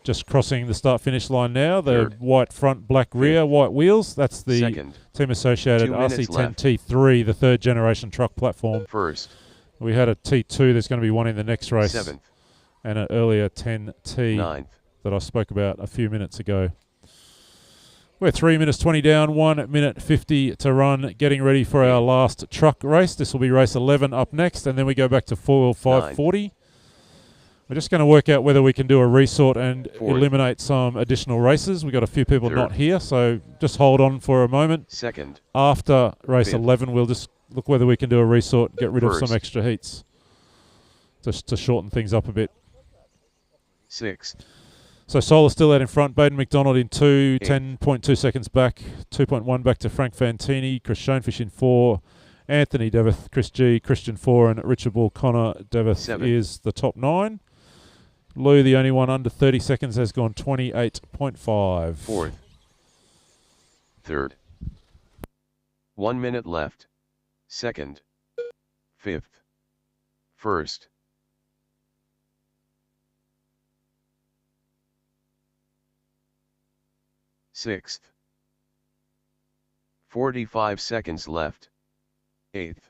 Just crossing the start-finish line now. The white front, black rear, white wheels. That's the Team Associated RC10 T3, the third generation truck platform. First. We had a T2. There's going to be one in the next race. Seventh. And an earlier 10T that I spoke about a few minutes ago. We're 3 minutes 20 down, 1 minute 50 to run, getting ready for our last truck race. This will be race 11 up next, and then we go back to 540. We're just going to work out whether we can do a resort and eliminate some additional races. We've got a few people not here, so just hold on for a moment. Second. After race 11, we'll just look whether we can do a resort and get rid of some extra heats just to shorten things up a bit. Sixth. So Sola still out in front. Baden McDonald in 2, 10.2 seconds back. 2.1 back to Frank Fantini. Chris Schoenfish in 4. Anthony Deveth, Chris G, Christian 4, and Richard Bull. Connor Deveth is the top 9. Lou, the only one under 30 seconds, has gone 28.5. Fourth. Third. 1 minute left. Second. Fifth. First. Sixth. 45 seconds left. Eighth.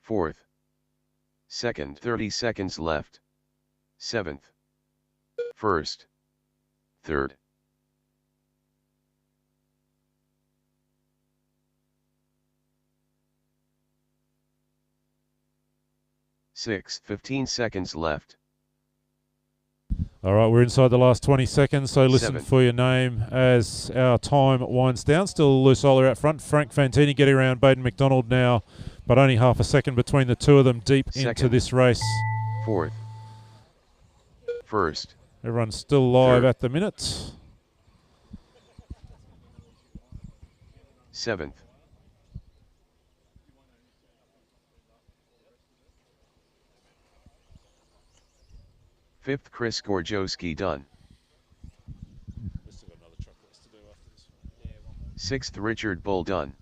4th. 2nd 30 seconds left. 7th. 1st. 3rd. 6th 15 seconds left. All right, we're inside the last 20 seconds, so listen 7. for your name as our time winds down. Still Lusola out front. Frank Fantini getting around Baden McDonald now, but only half a second between the two of them deep into this race. 4th. 1st. Everyone's still live 3rd. at the minute. 7th. 5th Chris Gorjowski done. 6th Richard Bull done.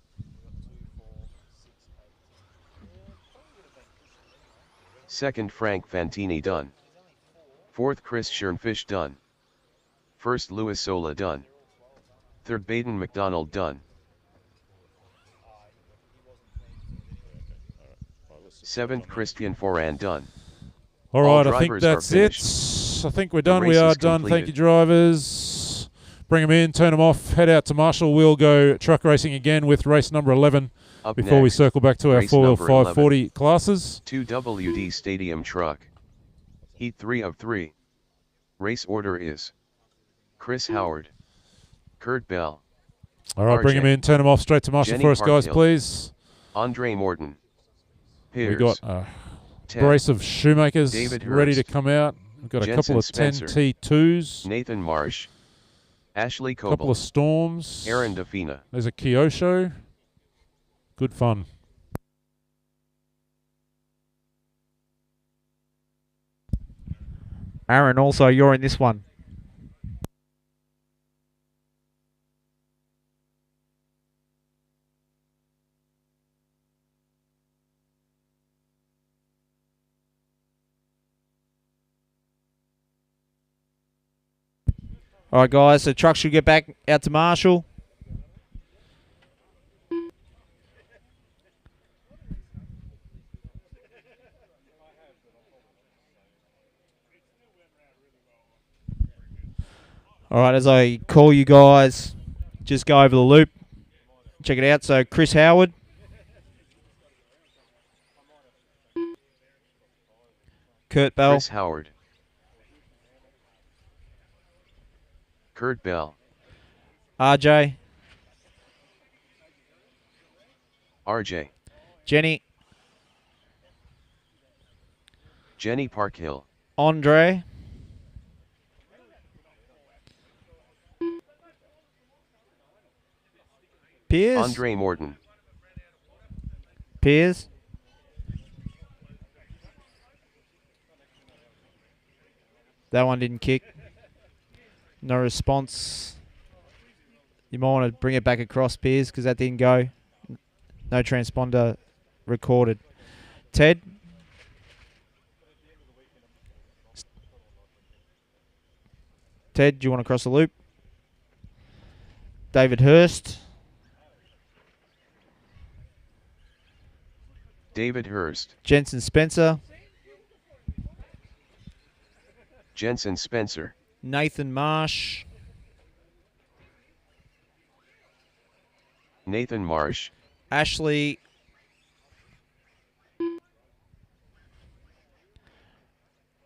2nd Frank Fantini done. 4th Chris Schernfish done. 1st Louis Sola done. 3rd Baden McDonald done. 7th Christian Foran done. All right, I think drivers that's are it. finished. I think we're The done. We race are is done. Thank completed. you, drivers. Bring them in, turn them off, head out to Marshall. We'll go truck racing again with race number 11 Up before we next, circle back to our race four-wheel number 540 classes. 2WD Stadium Truck. Heat 3 of 3. Race order is Chris Howard, Kurt Bell, All right, bring RJ, them in, turn them off, straight to Marshall Jenny for us, guys, Parkhill, please. Andre Morton, We Pierce, got a Ted, brace of shoemakers David ready to Hurst, come out. We've got a Jensen couple of Spencer, 10T2s, Nathan Marsh, Ashley a couple Coble, of Storms. Aaron Defina. There's a Kyosho. Good fun. Aaron, also, you're in this one. All right, guys, the truck should get back out to Marshall. All right, as I call you guys, just go over the loop. Check it out. So, Chris Howard. Kurt Bell. Chris Howard, Kurt Bell, RJ. RJ, Jenny. Jenny Parkhill, Andre. Piers. Andre Morton, Piers. That one didn't kick. No response. You might want to bring it back across, Piers, because that didn't go. No transponder recorded. Ted. Ted, do you want to cross the loop? David Hurst. David Hurst, Jensen Spencer. Jensen Spencer, Nathan Marsh. Nathan Marsh, Ashley.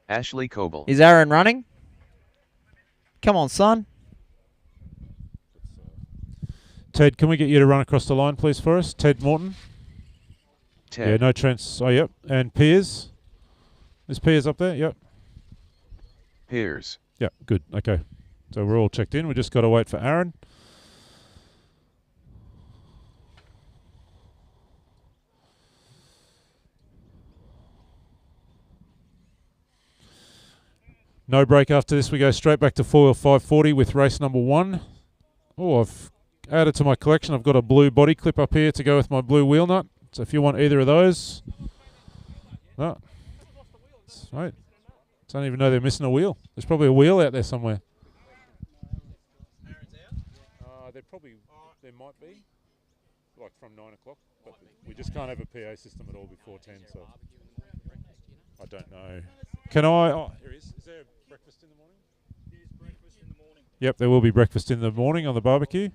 Ashley Coble, Is Aaron running? Come on, son. Ted, can we get you to run across the line, please, for us? Ted Morton. Ted, Yeah, no trans. Oh, yep. And Piers. Is Piers up there? Yep. Piers, Yep, good. Okay. So we're all checked in. We just got to wait for Aaron. No break after this. We go straight back to 4-wheel 540 with race number 1. Oh, I've added to my collection. I've got a blue body clip up here to go with my blue wheel nut. So if you want either of those. No. Right. Don't even know they're missing a wheel. There's probably a wheel out there somewhere. There might be. like from 9 o'clock, but we just can't have a PA system at all before 10. So I don't know. Can I? Oh, here he is. Is there breakfast in the morning? There's breakfast in the morning. Yep, there will be breakfast in the morning on the barbecue.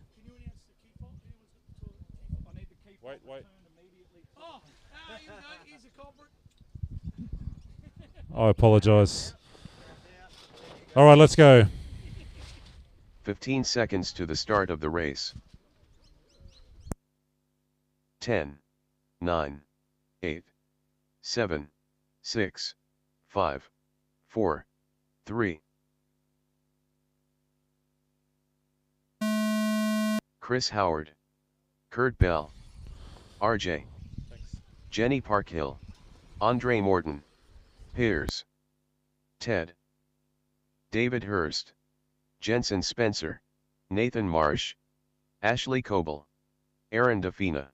Wait. Oh, here we go. Here's the culprit. I apologise. All right, let's go. 15 seconds to the start of the race. 10, 9, 8, 7, 6, 5, 4, 3. Chris Howard, Kurt Bell, RJ, Jenny Parkhill, Andre Morton, Piers, Ted, David Hurst, Jensen Spencer, Nathan Marsh, Ashley Coble, Aaron Defina.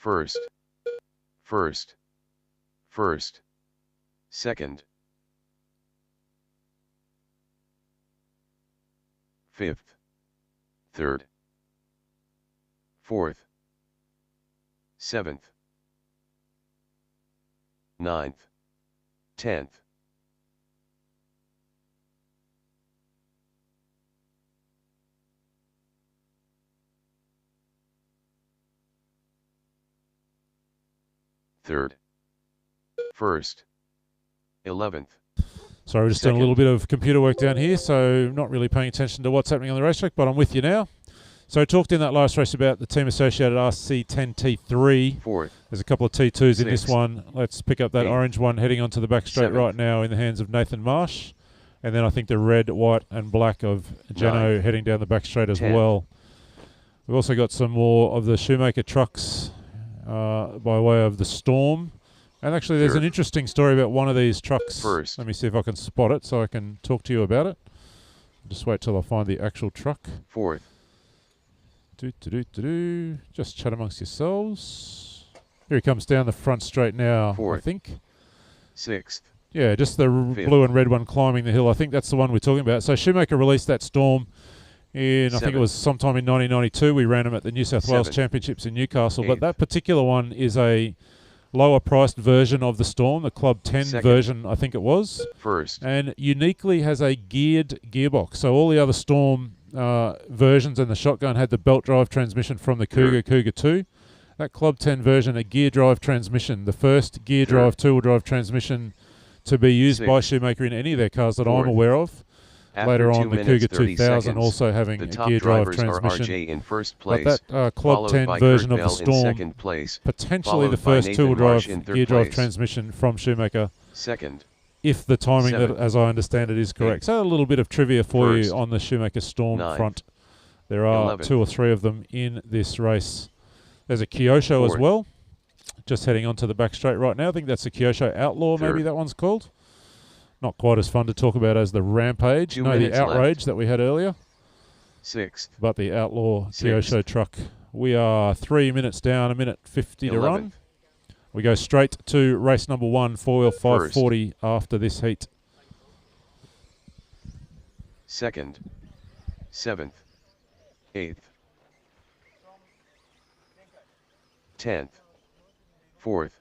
First, second, fifth, third, fourth, seventh, ninth, 10th. Third, first, 11th. Sorry, we're just doing a little bit of computer work down here, so not really paying attention to what's happening on the racetrack, but I'm with you now. So I talked in that last race about the team associated RC10 T3. Fourth. There's a couple of T2s in this Sixth. one. Let's pick up that orange one heading onto the back straight Seventh. right now in the hands of Nathan Marsh. And then I think the red, white and black of Jeno Ninth. heading down the back straight as 10th. well. We've also got some more of the Shoemaker trucks by way of the Storm. And actually there's an Third. interesting story about one of these trucks. First. Let me see if I can spot it so I can talk to you about it. Just wait till I find the actual truck. Fourth. Just chat amongst yourselves. Here he comes down the front straight now, Fourth. I think. Sixth. Yeah, just the Fifth. blue and red one climbing the hill. I think that's the one we're talking about. So Shoemaker released that Storm in, I think it Seventh. was sometime in 1992. We ran them at the New South Wales Seventh. Championships in Newcastle. But Eighth. that particular one is a lower priced version of the Storm, the Club 10 Second. version, I think it was. First. And uniquely has a geared gearbox. So all the other Storm versions and the shotgun had the belt drive transmission from the Cougar, Cougar 2. That Club 10 version, a gear drive transmission, the first gear drive, two-wheel drive transmission to be used by Sixth. Shoemaker in any of their cars that I'm Fourth. aware of. After Later 2 on, the minutes, Cougar 30 2000 seconds, also having the a top gear drive drivers are transmission. RJ in first But place, that Club followed 10 by version Kurt of the Bell in Storm, second place, potentially followed the by first Nathan two-wheel Marsh drive in third gear drive place. transmission from Shoemaker. Second. If the timing, that, Seventh. as I understand it, is correct. So a little bit of trivia for First. you on the Shoemaker Storm Ninth. front. There are 11th. 2 or 3 of them in this race. There's a Kyosho as Fourth. well. Just heading onto the back straight right now. I think that's a Kyosho Outlaw, maybe Third. that one's called. Not quite as fun to talk about as the Rampage. 2 No, the minutes Outrage left. that we had earlier. Sixth. But the Outlaw Sixth. Kyosho truck. We are 3 minutes down, 1:50 to run. 11th. We go straight to race number 1, 4-wheel 540 after this heat. Second. Seventh. Eighth. 10th. Fourth.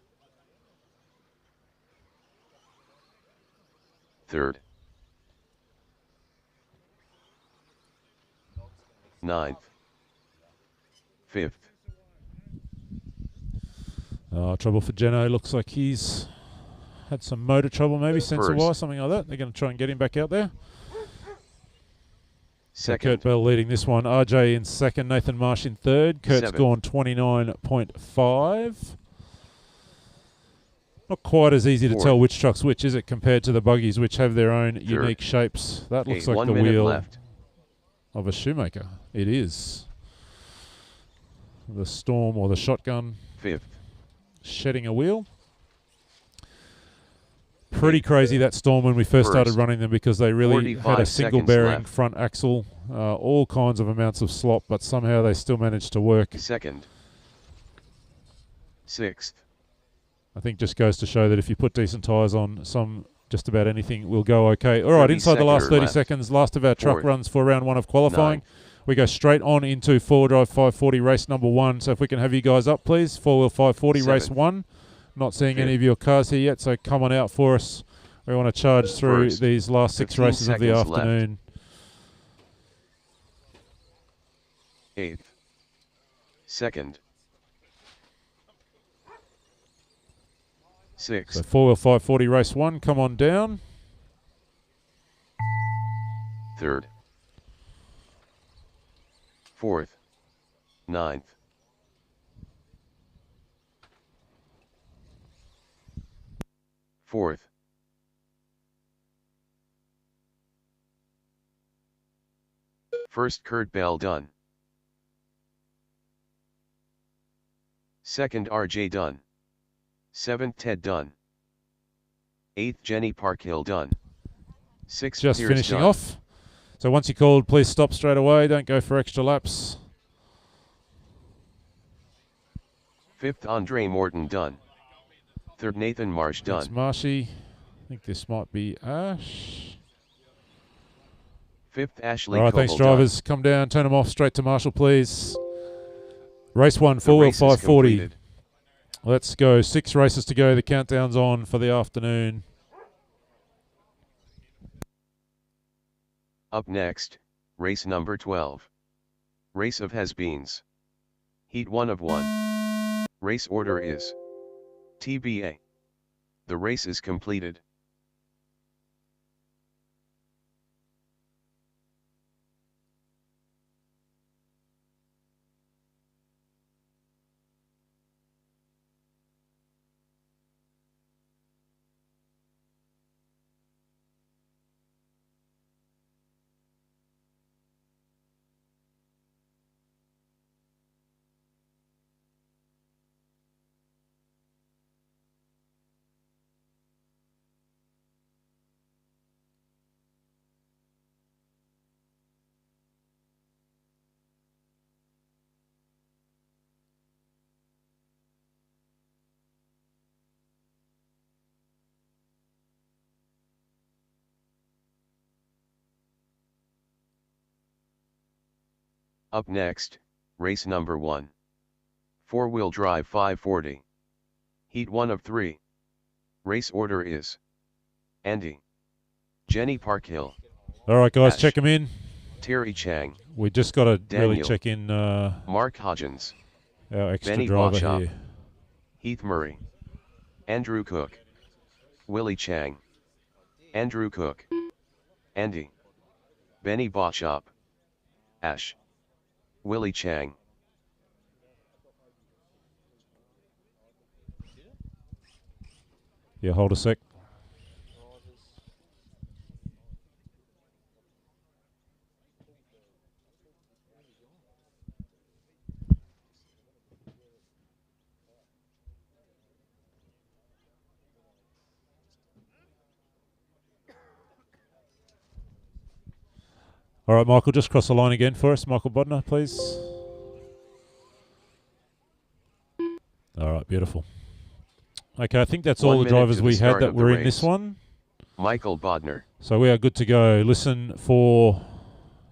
Third. Ninth. Fifth. Trouble for Jeno. Looks like he's had some motor trouble, maybe sensor First. wire, something like that. They're going to try and get him back out there. So Second. Kurt Bell leading this one. RJ in second. Nathan Marsh in third. Kurt's Seventh. gone 29.5. Not quite as easy to Fourth. tell which truck's which, is it, compared to the buggies, which have their own unique shapes. That looks like 1 the minute wheel left. of a Shoemaker. It is. The Storm or the Shotgun Fifth. shedding a wheel. pretty crazy, that Storm, when we first started First. running them, because they really had a 45 single seconds bearing left. front axle, all kinds of amounts of slop, but somehow they still managed to work. Second. Sixth. I think just goes to show that if you put decent tyres on, just about anything will go okay. All right, 30 inside the last seconds 30 left. seconds, last of our truck Fourth. runs for round 1 of qualifying. 9. We go straight on into four-wheel drive 540 race number 1. So if we can have you guys up, please. Four-wheel 540 race 1. Not seeing any of your cars here yet, so come on out for us. We want to charge through First. these last 6 15 races of the seconds left. afternoon. Eighth. Second. Sixth. So four-wheel 540 race 1, come on down. Third. Fourth. Ninth. Fourth. First Kurt Bell done. Second RJ done. Seventh Ted done. Eighth Jenny Parkhill done. Sixth Just Pierce finishing done. off. So once you're called, please stop straight away. Don't go for extra laps. Fifth Andre Morton done. Third Nathan Marsh done. That's Marshy. I think this might be Ash. Fifth Ashley All right, Coble thanks, done. drivers. Come down, turn them off straight to Marshall, please. Race 1, The four-wheel race is 540. completed. Let's go. 6 races to go. The countdown's on for the afternoon. Up next, race number 12. Race of Has-Beens. Heat 1 of 1. Race order is TBA. The race is completed. Up next, race number 1. Four-wheel drive 540. Heat 1 of 3. Race order is Andy. Jenny Parkhill. All right, guys, Ash. check them in. Terry Chang. We just got to really Daniel. check in Mark Hodgins. our extra Benny driver Bauchop. here. Heath Murray. Andrew Cook. Willie Chang. Andrew Cook. Andy. Benny Bauchop. Ash. Willie Chang. Yeah, hold a sec. All right, Michael, just cross the line again for us. Michael Bodner, please. All right, beautiful. Okay, I think that's 1 all the minute drivers to the we had start that of the were in this race. one. Michael Bodner. So we are good to go. Listen for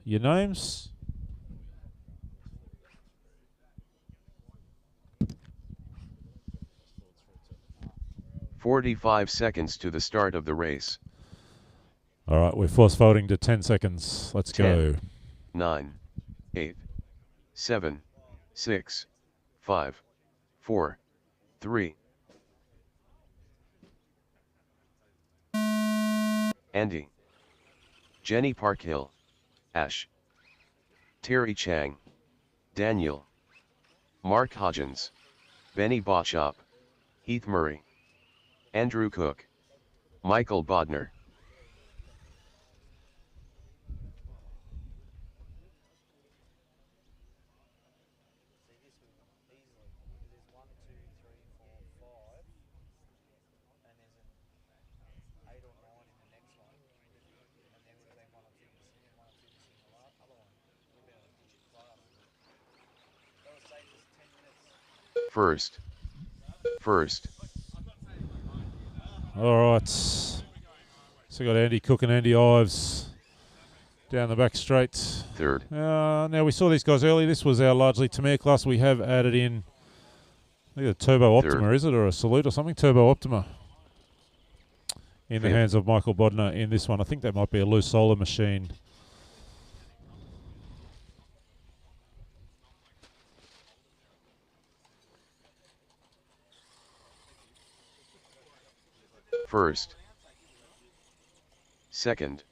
your names. "45 seconds to the start of the race. All right, we're force folding to 10 seconds. Let's 10, go. 9, 8, 7, 6, 5, 4, 3. Andy. Jenny Parkhill. Ash. Terry Chang. Daniel. Mark Hodgins. Benny Bauchop. Heath Murray. Andrew Cook. Michael Bodner. First. All right. So we got Andy Cook and Andy Ives down the back straight. Third. Now we saw these guys early. This was our largely Tamiya class. We have added in either a Turbo Optima, is it, or a Salute or something? Turbo Optima in the hands of Michael Bodner in this one. I think that might be a loose solar machine. First. Second.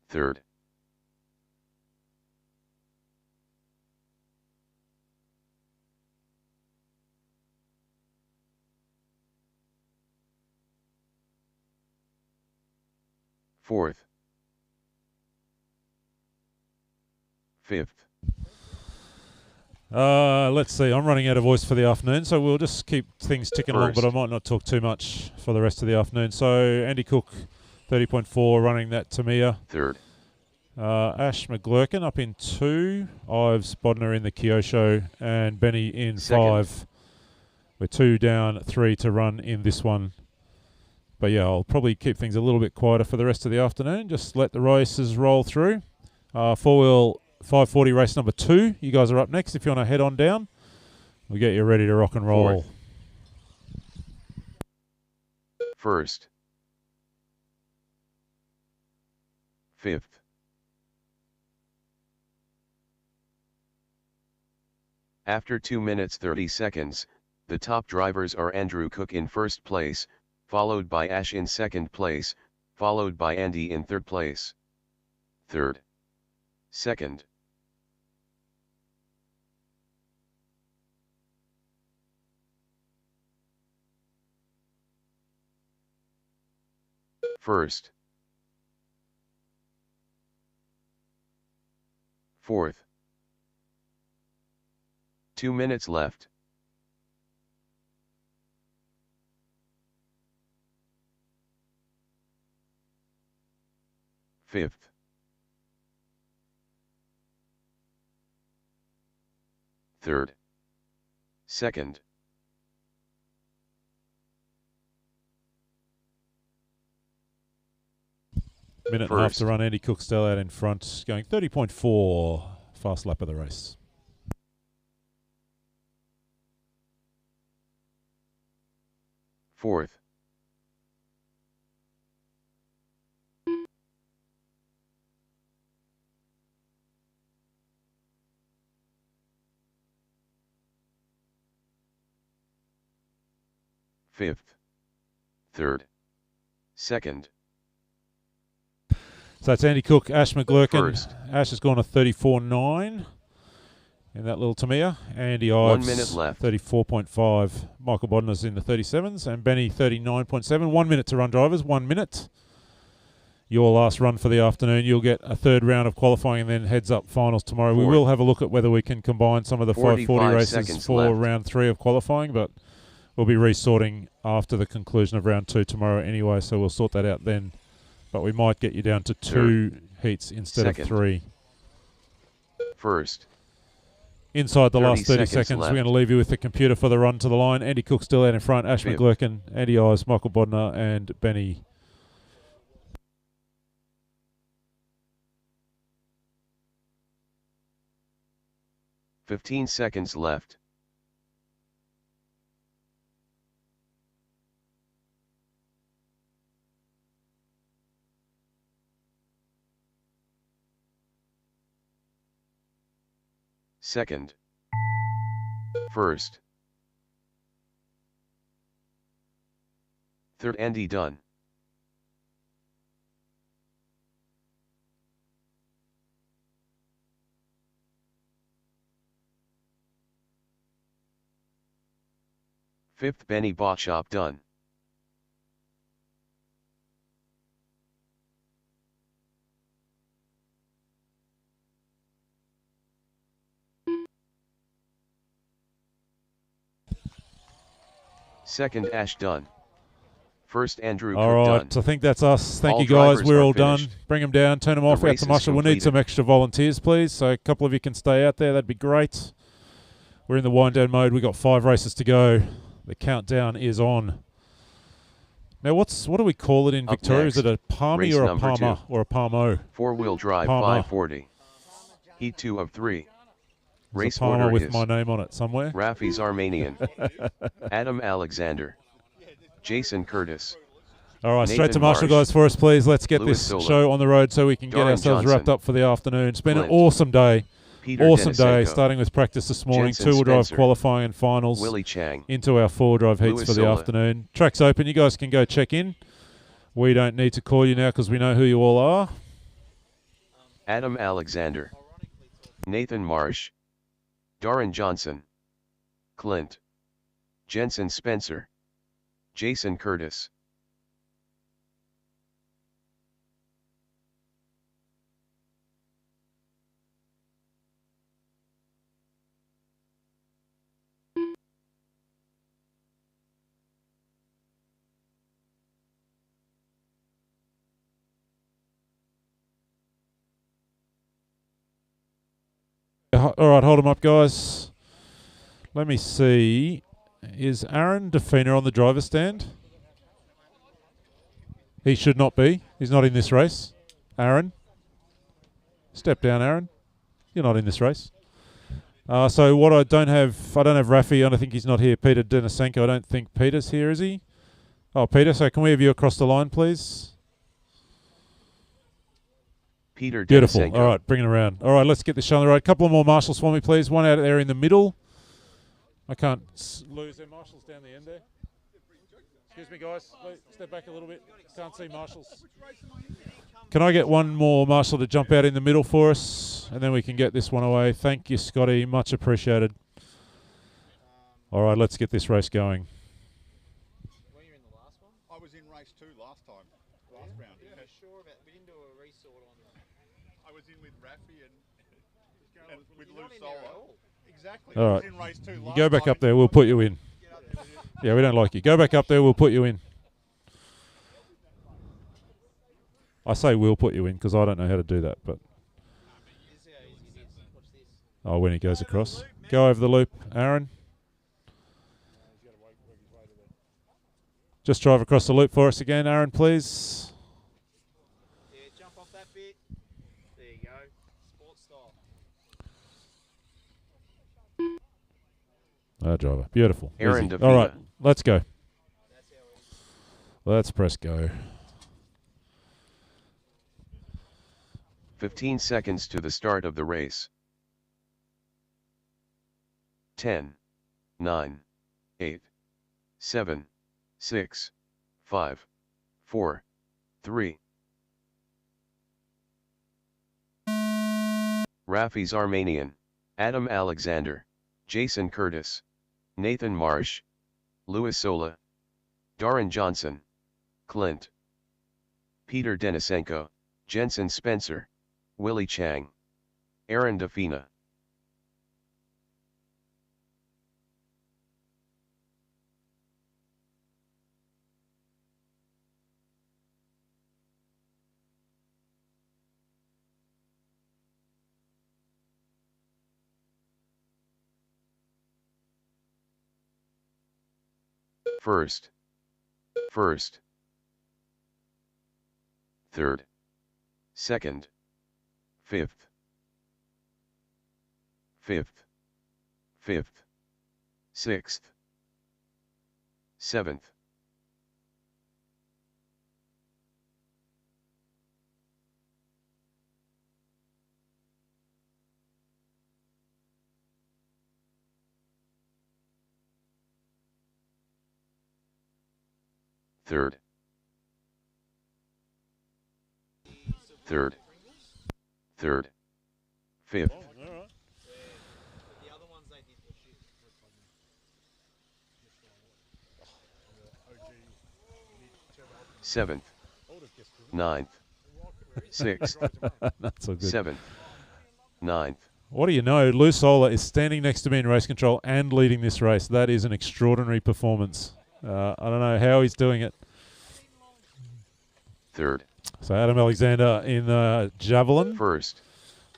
Third. Fourth. Fifth. Let's see. I'm running out of voice for the afternoon, so we'll just keep things ticking along, but I might not talk too much for the rest of the afternoon. So Andy Cook, 30.4, running that Tamiya. Third. Ash McGlurkin up in 2. Ives Bodner in the Kyosho, and Benny in Second. 5. We're 2 down, 3 to run in this one. But yeah, I'll probably keep things a little bit quieter for the rest of the afternoon. Just let the races roll through. 4-wheel 540 race number 2. You guys are up next if you want to head on down. We'll get you ready to rock and roll. Fourth. First. Fifth. After 2 minutes 30 seconds, the top drivers are Andrew Cook in first place, followed by Ash in second place, followed by Andy in third place. Third. Second. First. Fourth. 2 minutes left. Fifth. Third. Second. Minute and a half to run. Andy Cook still out in front, going 30.4, fast lap of the race. Fourth. Fifth. Third. Second. So that's Andy Cook, Ash McGlurkin. First. Ash has gone a 34.9 in that little Tamiya. Andy 1 Ives, minute left. 34.5. Michael Bodner's in the 37s. And Benny, 39.7. 1 minute to run, drivers. 1 minute. Your last run for the afternoon. You'll get a third round of qualifying and then heads-up finals tomorrow. We will have a look at whether we can combine some of the 540 races for left. round 3 of qualifying, but we'll be resorting after the conclusion of round 2 tomorrow anyway, so we'll sort that out then. But we might get you down to 2 heats instead of 3. First. Inside the last 30 seconds, left. we're going to leave you with the computer for the run to the line. Andy Cook still out in front. Ash Fifth. McGlurkin, Andy Ives, Michael Bodner, and Benny. "15 seconds left. Second. First. Third. Andy done. Fifth. Benny Botshop done. Second. Ash done. First Andrew All Cook right, done. I think that's us. Thank All you, guys. drivers We're are all done. finished. Bring them down, turn them The off out race to is Marshall. We need completed. some extra volunteers, please. So a couple of you can stay out there. That'd be great. We're in the wind down mode. We've got 5 races to go. The countdown is on. Now, what do we call it in Up Victoria? next, Is it a Palmy race or a number Palmer 2. or a Palmo? Four-wheel drive Palmer. 540. Heat 2 of 3. There's Race a Palmer order with is my name on it somewhere. Raffi's Armenian. Adam Alexander. Jason Curtis. All right, straight Nathan to Marshall, Marsh, guys, for us, please. Let's get Lewis this Sola, show on the road so we can get Doran ourselves wrapped Johnson, up for the afternoon. It's been Clint, an awesome day. Peter Awesome day, Denisenko, starting with practice this morning, Jensen two-wheel drive Spencer, qualifying and finals, Willie Chang, into our 4-drive heats Lewis for the Sola. afternoon. Track's open. You guys can go check in. We don't need to call you now because we know who you all are. Adam Alexander, Nathan Marsh, Doran Johnson, Clint, Jensen Spencer, Jason Curtis. All right, hold them up, guys. Let me see. Is Aaron Defina on the driver's stand? He should not be. He's not in this race. Aaron. Step down, Aaron. You're not in this race. So what I don't have Raffi, and I think he's not here. Peter Denisenko, I don't think Peter's here, is he? Oh, Peter, so can we have you across the line, please? Peter Beautiful. Denisenko. All right, bring it around. All right, let's get this show on the road. A couple of more marshals for me, please. One out there in the middle. I can't lose their marshals down the end there. Excuse me, guys. Wait, step back a little bit. Can't see marshals. Can I get one more marshal to jump out in the middle for us, and then we can get this one away. Thank you, Scotty. Much appreciated. All right, let's get this race going. I was in race 2 last time, last round. Yeah, sure about. We didn't do a resort on them. I was in with Raffi and with Lou Solo. Exactly. All I right. was in race 2 You last go back time. up there. We'll put you in. Yeah, we don't like you. Go back up there. We'll put you in. I say we'll put you in because I don't know how to do that. But oh, when he goes across, go over the loop, Aaron. Just drive across the loop for us again, Aaron, please. Yeah, jump off that bit. There you go. Sports style. Driver. Beautiful. Aaron Easy. Davina. All right, let's go. Let's press go. 15 seconds to the start of the race. 10, 9, 8, 7, 6, 5, 4, 3. Raffi's Armenian, Adam Alexander, Jason Curtis, Nathan Marsh, Lewis Sola, Doran Johnson, Clint, Peter Denisenko, Jensen Spencer, Willie Chang, Aaron Defina. First, third, second, fifth, sixth, seventh. Third, fifth, seventh, ninth, sixth, Not so good. seventh, ninth. What do you know? Lou Sola is standing next to me in race control and leading this race. That is an extraordinary performance. I don't know how he's doing it. Third. So Adam Alexander in javelin. First.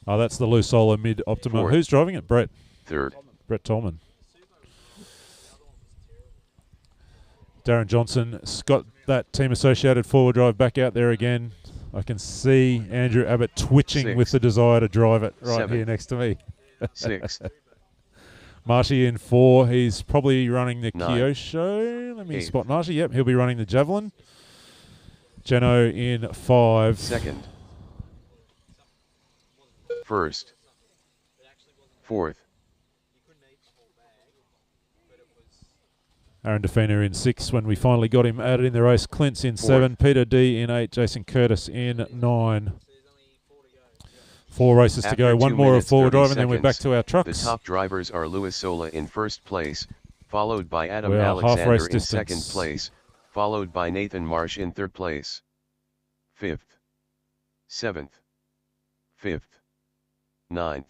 Oh, that's the Lusola mid Optima. Fourth. Who's driving it? Brett. Third. Brett Tolman. Darren Johnson's got that Team Associated four-wheel drive back out there again. I can see Andrew Abbott twitching with the desire to drive it right here next to me. Sixth. Marshy in 4. He's probably running the Nine. Kyosho. Let me Eighth. spot Marshy. Yep, he'll be running the Javelin. Jeno in 5. Second. First. Fourth. Aaron Defina in 6 when we finally got him added in the race. Clint's in 7. Peter D in 8. Jason Curtis in 9. 4 races to go. After 1 2 more of minutes, forward 30 drive, and then we're back seconds, to our trucks. The top drivers are Luis Sola in first place, followed by Adam We are half Alexander race in distance. second place, followed by Nathan Marsh in third place. 5th. 7th. 5th. 9th.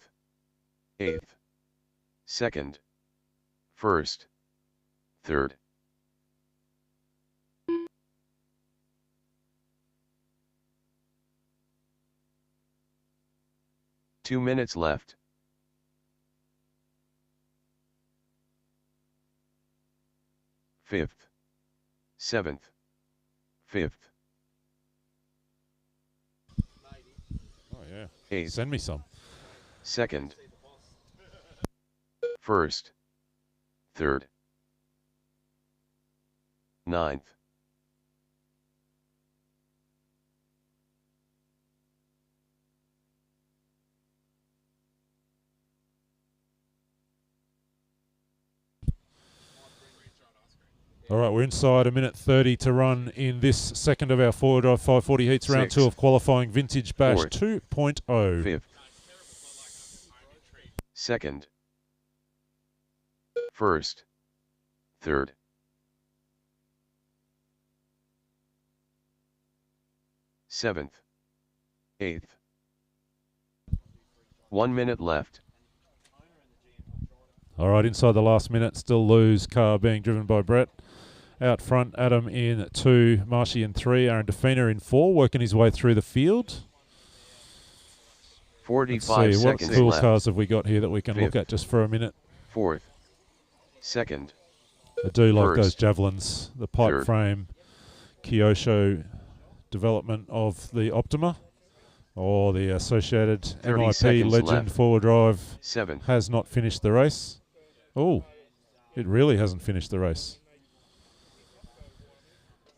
8th. 2nd. 1st. 3rd. Two minutes left. Fifth. 7th. 5th. Oh, yeah. 8th. Send me some. 2nd. 1st. 3rd. 9th. All right, we're inside a minute 30 to run in this second of our forward drive 540 heats, round 2 of qualifying Vintage Bash Fourth. 2.0. 5th. 2nd. 1st. 3rd. 7th. 8th. 1 minute left. All right, inside the last minute, still lose. Car being driven by Brett. Out front, Adam in 2, Marshy in 3, Aaron Defina in 4, working his way through the field. 45 Let's see, what seconds cool left. cars have we got here that we can look Fifth. at just for a minute? 4th. 2nd. I do like First. those javelins, the pipe Third. frame, Kyosho development of the Optima, or the associated 30 MIP seconds Legend left. four-wheel drive 7th. has not finished the race. Oh, it really hasn't finished the race.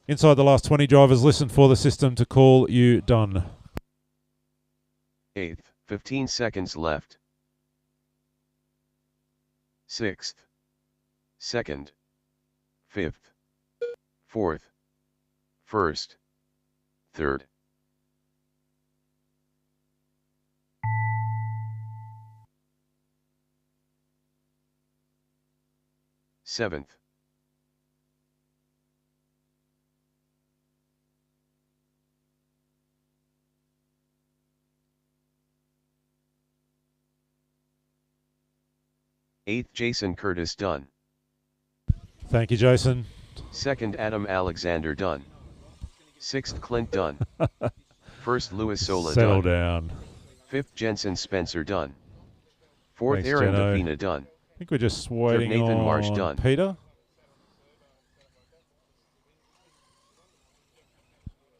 Inside the last 20 drivers, listen for the system to call you done. 8th. 15 seconds left. 6th. 2nd. 5th. 4th. 1st. 3rd. 7th. 8th. Jason Curtis done. Thank you, Jason. 2nd. Adam Alexander done. 6th. Clint done. 1st. Luis Sola Settle done. down. 5th. Jensen Spencer done. 4th. Thanks, Aaron Jeno. Defina done. I think we're just 3rd. waiting Nathan on Marsh done. Peter.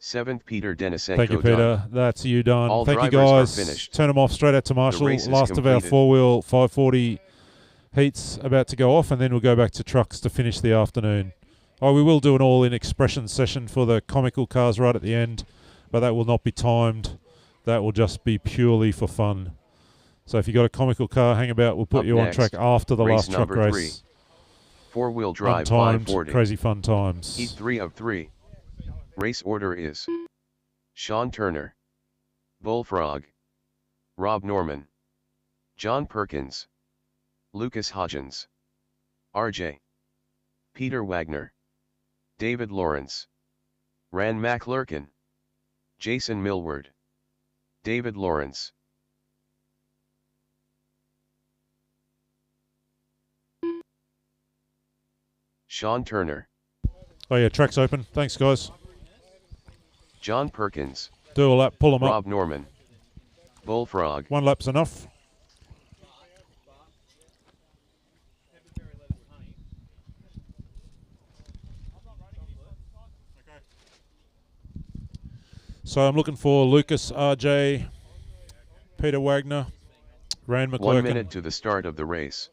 7th. Peter Denisenko Thank you, Peter. done. That's you done. All Thank you, drivers guys. are finished. Turn them off straight out to Marshall. race is Last of our completed. four-wheel 540 heats about to go off, and then we'll go back to trucks to finish the afternoon. Oh, we will do an all-in expression session for the comical cars right at the end, but that will not be timed. That will just be purely for fun. So if you got a comical car, hang about. We'll put Up you on next, track after the race last truck number race. 3. 4-wheel drive Untimed, 540. crazy fun times. Heat 3 of 3. Race order is Sean Turner, Bullfrog, Rob Norman, John Perkins, Lucas Hodgins, RJ, Peter Wagner, David Lawrence, Ran McLurkin, Jason Millward, David Lawrence. Sean Turner. Oh yeah, track's open. Thanks, guys. John Perkins. Do a lap, pull them up. Rob Norman. Bullfrog. 1 lap's enough. So I'm looking for Lucas, RJ, Peter Wagner, Rand McClurkin. 1 minute to the start of the race.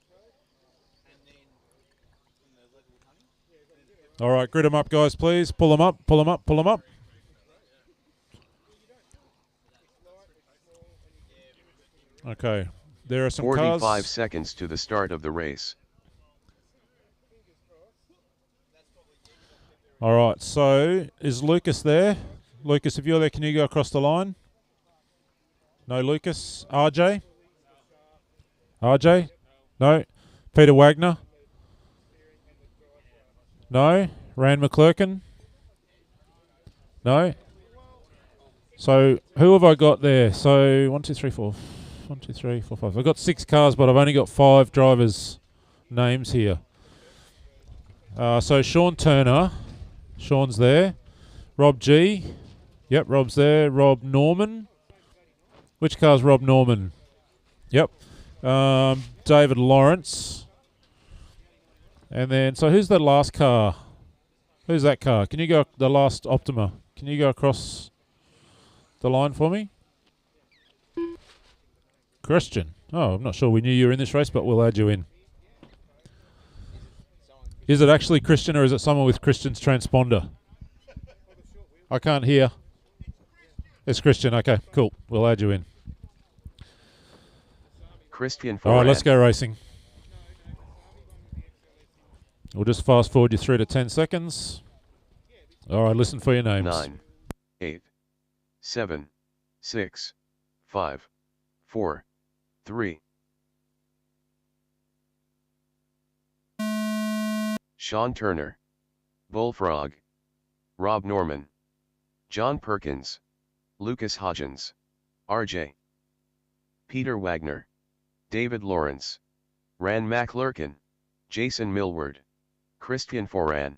All right, grid them up, guys, please. Pull them up, pull them up, pull them up. Okay, there are some 45 cars. seconds to the start of the race. All right, so is Lucas there? Lucas, if you're there, can you go across the line? No, Lucas. RJ? RJ? No. Peter Wagner? No. Rand McClurkin? No. So who have I got there? So 1, 2, 3, 4. 1, 2, 3, 4, 5. I've got 6 cars, but I've only got 5 drivers' names here. So Sean Turner. Sean's there. Rob G. Yep, Rob's there. Rob Norman. Which car's Rob Norman? Yep. David Lawrence. And then, so who's that last car? Who's that car? Can you go, the last Optima? Can you go across the line for me? Christian. Oh, I'm not sure we knew you were in this race, but we'll add you in. Is it actually Christian, or is it someone with Christian's transponder? I can't hear. It's Christian. Okay, cool. We'll add you in. Christian Foran. All right, let's go racing. We'll just fast forward you through to 10 seconds. All right, listen for your names. 9, 8, 7, 6, 5, 4, 3. Sean Turner. Bullfrog. Rob Norman. John Perkins. Lucas Hodgins. RJ. Peter Wagner. David Lawrence. Rand McClurkin. Jason Millward. Christian Foran.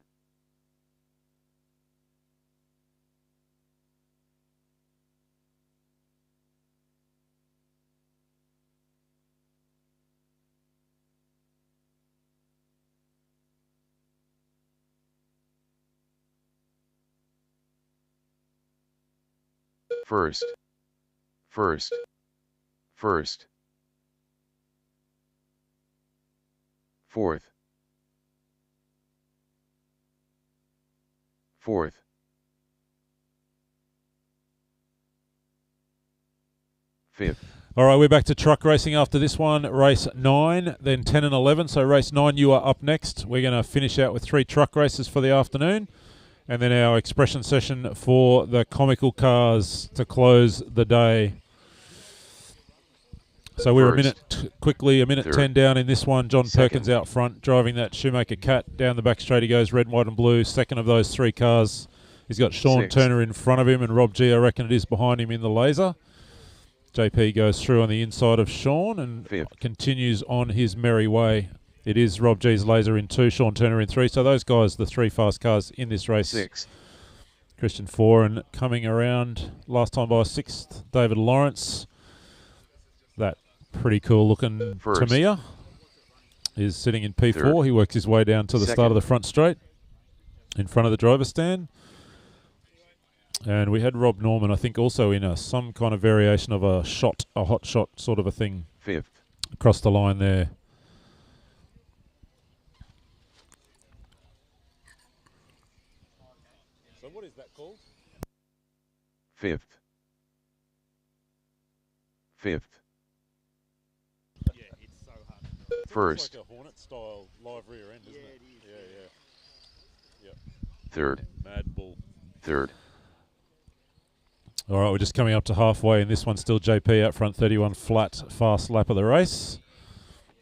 First. First. First. Fourth. Fourth. Fifth. All right, we're back to truck racing after this one. Race 9, then 10 and 11. So race 9, you are up next. We're going to finish out with 3 truck races for the afternoon. And then our expression session for the comical cars to close the day. So we're quickly a minute third, 10 down in this one. John second. Perkins out front, driving that Shoemaker Cat. Down the back straight he goes, red, white and blue. Second of those 3 cars. He's got Sean Sixth. Turner in front of him, and Rob G, I reckon it is behind him in the laser. JP goes through on the inside of Sean and continues on his merry way. It is Rob G's laser in 2, Sean Turner in 3. So those guys, the 3 fast cars in this race. 6. Christian Foran coming around last time by 6th. David Lawrence. That pretty cool looking First. Tamiya is sitting in P4. Third. He works his way down to the start of the front straight in front of the driver's stand. And we had Rob Norman, I think, also in some kind of variation of a hot shot sort of a thing. 5th. Across the line there. So what is that called? 5th. 5th. Yeah, it's so hard. First. It's like a Hornet style live rear end, isn't it? Yeah. Third. Mad Bull. Third. All right, we're just coming up to halfway, and this one's still JP out front, 31 flat, fast lap of the race.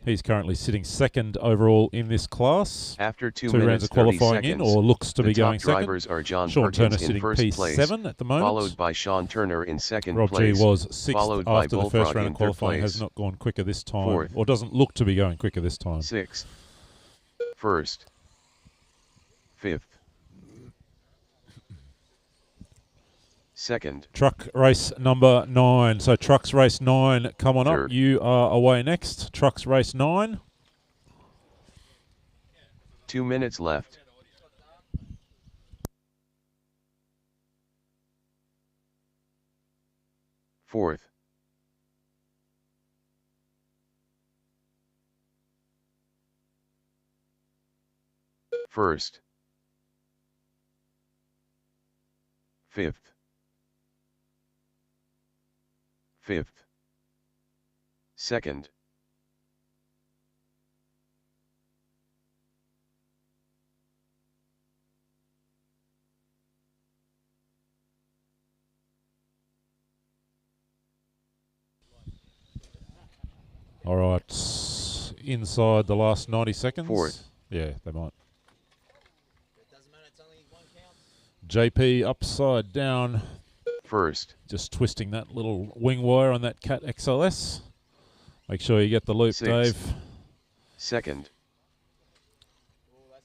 He's currently sitting second overall in this class. After 2 rounds minutes, of qualifying 30 in, seconds, or looks to the be going top second. drivers are John Sean Perkins Turner sitting in first place, P7 at the moment. followed by Sean Turner in second Rob place. G was 6th followed by after the first Bullfrog round in of qualifying. third Has place. not gone quicker this time, Fourth. or doesn't look to be going quicker this time. 6th. First. 5th. Second. Truck race number 9. So trucks race 9, come on Third. up. You are away next. Trucks race 9. 2 minutes left. Fourth. First. Fifth. Fifth. Second. All right. Inside the last 90 seconds. Fourth. Yeah, they might. JP upside down. First. Just twisting that little wing wire on that Cat XLS. Make sure you get the loop, Sixth. Dave. Second.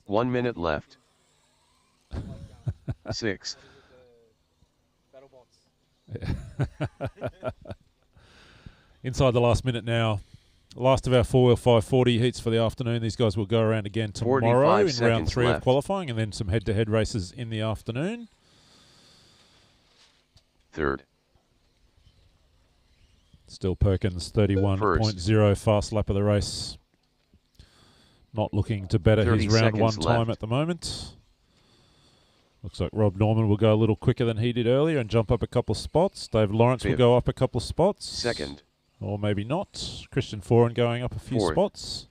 1 minute left. Sixth. Inside the last minute now. Last of our 4-wheel 540 heats for the afternoon. These guys will go around again tomorrow in round 3 of qualifying, and then some head-to-head races in the afternoon. Third. Still Perkins 31.0 fast lap of the race. Not looking to better his round 1 time left. at the moment. Looks like Rob Norman will go a little quicker than he did earlier and jump up a couple of spots. Dave Lawrence will Fifth. go up a couple of spots. Second. Or maybe not. Christian Foran going up a few Fourth. spots.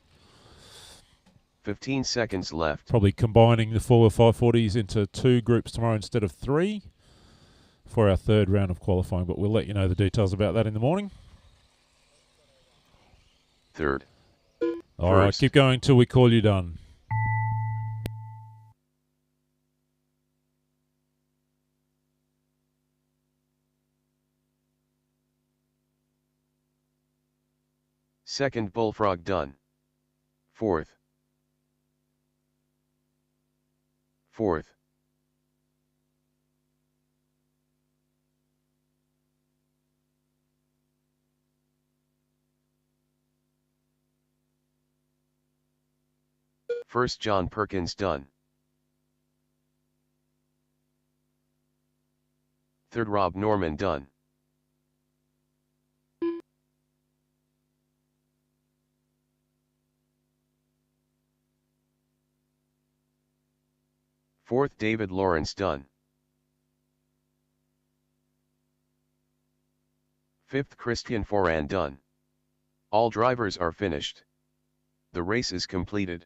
15 seconds left. Probably combining the 4-wheel 540s into 2 groups tomorrow instead of 3 for our 3rd round of qualifying. But we'll let you know the details about that in the morning. Third. All right, keep going till we call you done. Second bullfrog done. Fourth. Fourth. First John Perkins done. Third Rob Norman done. Fourth David Lawrence done. Fifth Christian Foran done. All drivers are finished. The race is completed.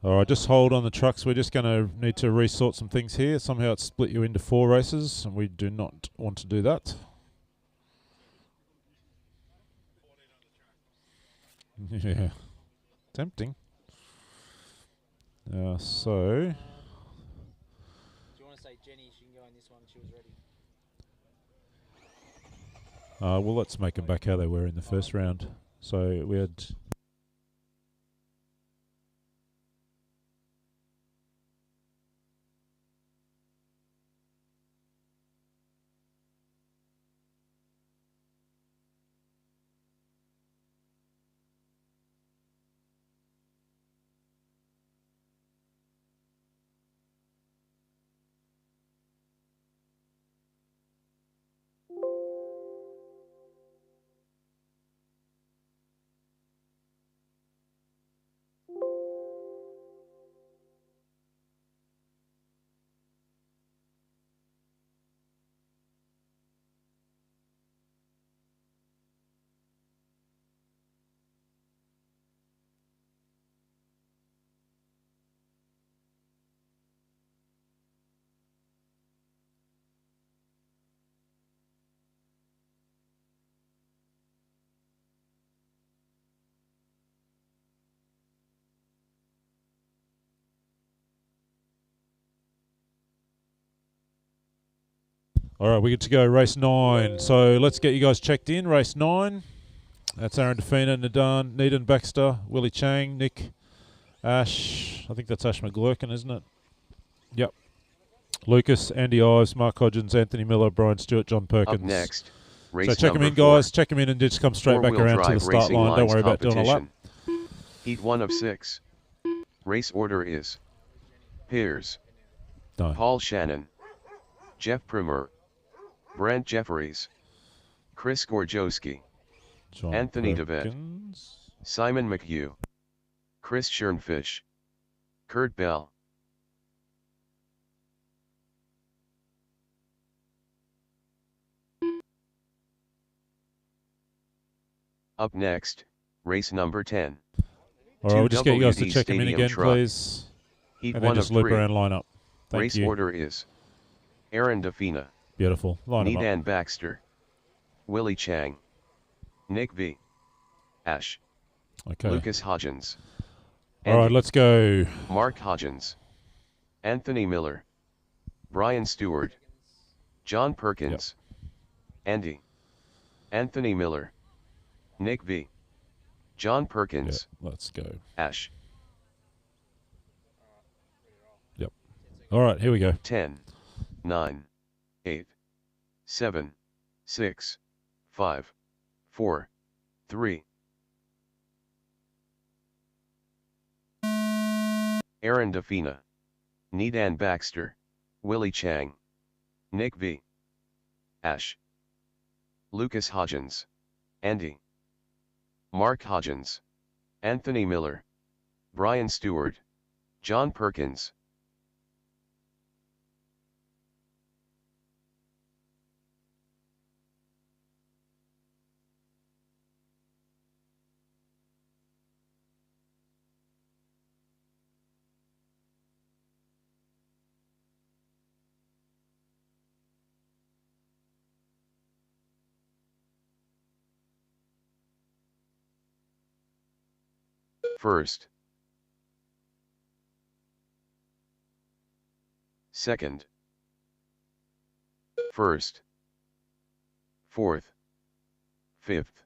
All right, just hold on the trucks. We're just going to need to resort some things here. Somehow it's split you into 4 races, and we do not want to do that. Yeah, tempting. So... Do you want to say Jenny, she can go in this one, she was ready? well, let's make them back how they were in the first round. So we had... All right, we get to go race 9. So let's get you guys checked in. Race 9. That's Aaron Defina, Nadan, Needham Baxter, Willie Chang, Nick, Ash. I think that's Ash McGlurkin, isn't it? Yep. Lucas, Andy Ives, Mark Hodgins, Anthony Miller, Brian Stewart, John Perkins. Up next, race so check them number in, guys. 4. Check them in and just come straight back Four-wheel around to the drive start racing line. Don't lines worry about doing a lap. competition. Heat 1 of 6. Race order is Piers, No. Paul Shannon, Jeff Primer, Brent Jefferies, Chris Gorjowski, John Anthony Perkins. DeVette, Simon McHugh, Chris Schernfish, Kurt Bell. Up next, race number 10. All right, we'll just get you guys to 2WD check them in Stadium again, truck. please. Heat And then 1 just of loop 3. around line up. Thank Race you. order is Aaron Defina, Beautiful. Line 'em up. Needan Baxter, Willie Chang, Nick V, Ash, Okay. Lucas Hodgins, All right, let's go. Mark Hodgins, Anthony Miller, Brian Stewart, John Perkins, Andy, Anthony Miller, Nick V, John Perkins. Let's go. Ash. Yep. All right, here we go. 10, 9, 8, 7, 6, 5, 4, 3. Aaron Defina, Needan Baxter, Willie Chang, Nick V, Ash, Lucas Hodgins, Andy, Mark Hodgins, Anthony Miller, Brian Stewart, John Perkins. First, second, first, fourth, fifth.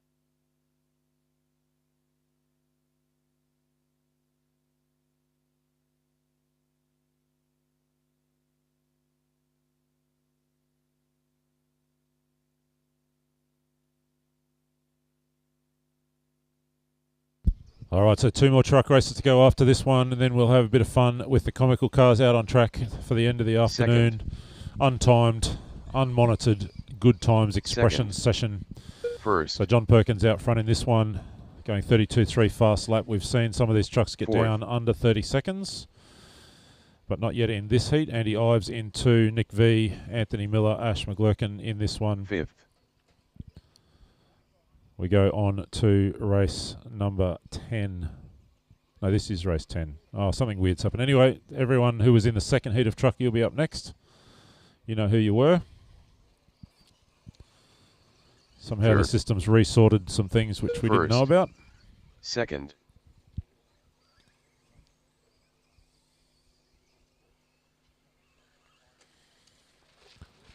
All right, so 2 more truck races to go after this one, and then we'll have a bit of fun with the comical cars out on track for the end of the afternoon. Untimed, unmonitored, good times expression session. First. So John Perkins out front in this one, going 32.3 fast lap. We've seen some of these trucks get Fourth. down under 30 seconds, but not yet in this heat. Andy Ives in 2, Nick V, Anthony Miller, Ash McGlurkin in this one. Fifth. We go on to race number 10. No, this is race 10. Oh, something weird's happened. Anyway, everyone who was in the second heat of truck, you'll be up next. You know who you were. Somehow the Third. system's resorted some things which we didn't know First. about. Second,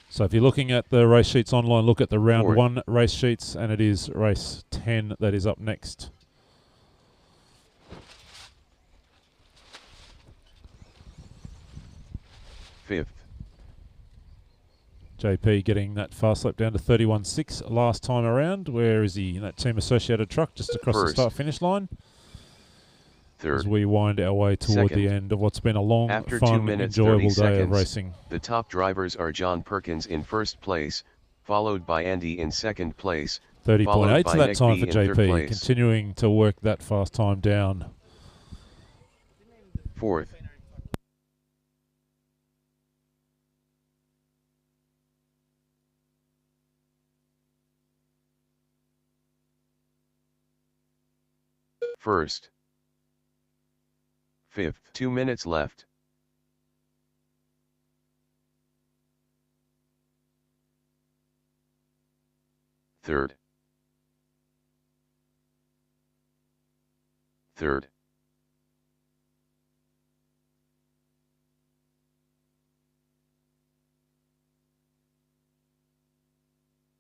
So if you're looking at the race sheets online, look at the round Fourth. 1 race sheets, and it is race 10 that is up next. fifth, JP getting that fast lap down to 31.6 last time around. Where is he? In that Team Associated truck just across the First. start-finish line. third. As we wind our way toward the Second. end of what's been a long, After 2 fun, minutes enjoyable 30 day of seconds, racing. the top drivers are John Perkins in first place, followed by Andy in second place, 30.8 followed to by that Nick time B for in third JP, place. continuing to work that fast time down. Fourth, first, fifth. 2 minutes left. Third, third,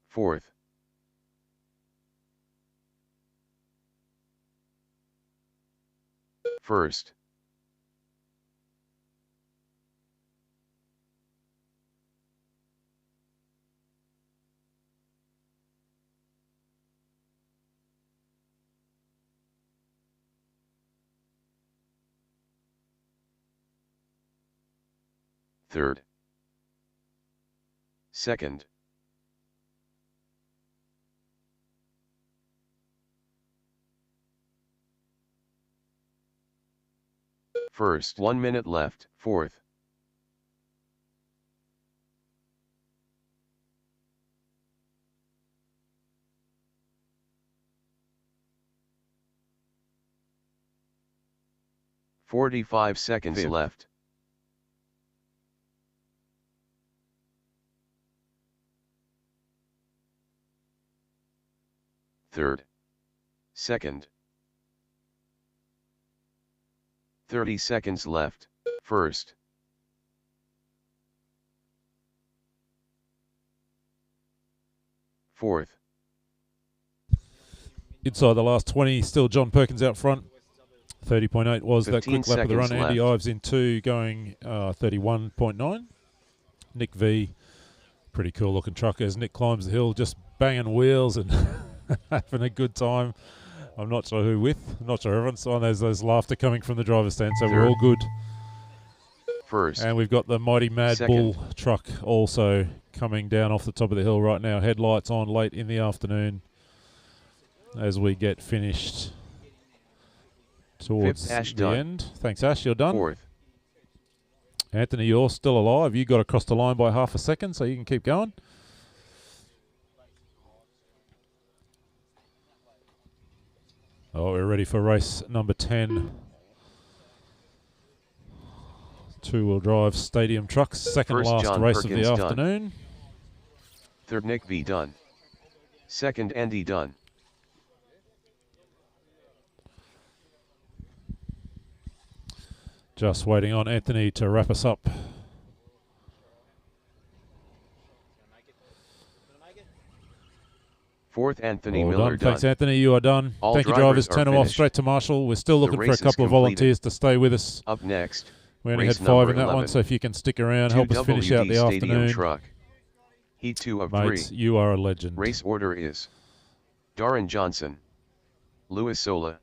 fourth, first, third, second, first, 1 minute left, fourth, .45 seconds Fifth. left. Third, second, 30 seconds left, first, fourth, Inside the last 20, still John Perkins out front. 30.8 was that quick lap of the run. seconds Andy left. Ives in 2 going 31.9. Nick V, pretty cool looking truck as Nick climbs the hill, just banging wheels and having a good time. I'm not sure who with. I'm not sure everyone's on. There's laughter coming from the driver's stand, so we're Third. all good. First. And we've got the Mighty Mad Second. Bull truck also coming down off the top of the hill right now. Headlights on late in the afternoon as we get finished towards Fifth, Ash the done. end. Thanks, Ash. You're done. Fourth, Anthony, you're still alive. You got across the line by half a second, so you can keep going. Oh, we're ready for race number 10. Two-wheel drive stadium trucks. Second First, last John race Perkins of the done. afternoon. Third, Nick V done. Second, Andy done. Just waiting on Anthony to wrap us up. Fourth, Anthony All Miller done. done. Thanks, Anthony. You are done. All Thank you, drivers. are Turn them off finished. straight to Marshall. We're still The looking for a race is couple of completed. volunteers to stay with us. Up next, We only race had 5 in number that one, 11. so if you can stick around, help us finish 2WD out the Stadium afternoon. Truck. Heat 2 of Mates, 3. you are a legend. Race order is Darren Johnson, Louis Sola,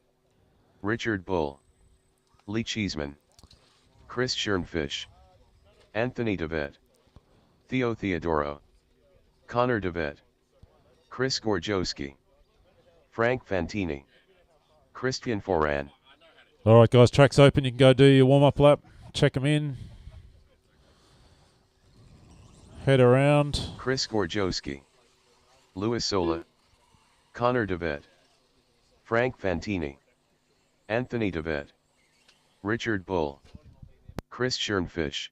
Richard Bull, Lee Cheeseman, Chris Schernfish, Anthony DeVette, Theo Theodoro, Connor DeVette, Chris Gorjowski, Frank Fantini, Christian Foran. All right, guys, track's open. You can go do your warm-up lap. Check them in. Head around. Chris Gorjowski, Louis Sola, Connor DeVette, Frank Fantini, Anthony DeVette, Richard Bull, Chris Schernfish.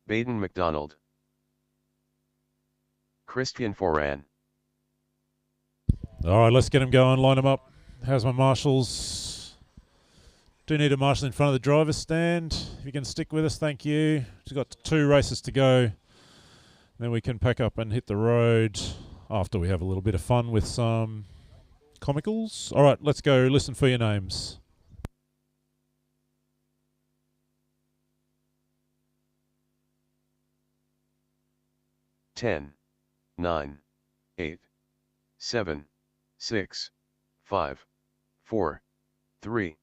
Baden McDonald, Christian Foran. All right, let's get them going. Line them up. How's my marshals? Do need a marshal in front of the driver's stand. If you can stick with us, thank you. We've got 2 races to go. Then we can pack up and hit the road after we have a little bit of fun with some comicals. All right, let's go. Listen for your names. Ten, 9, 8, 7, 6, 5, 4, 3.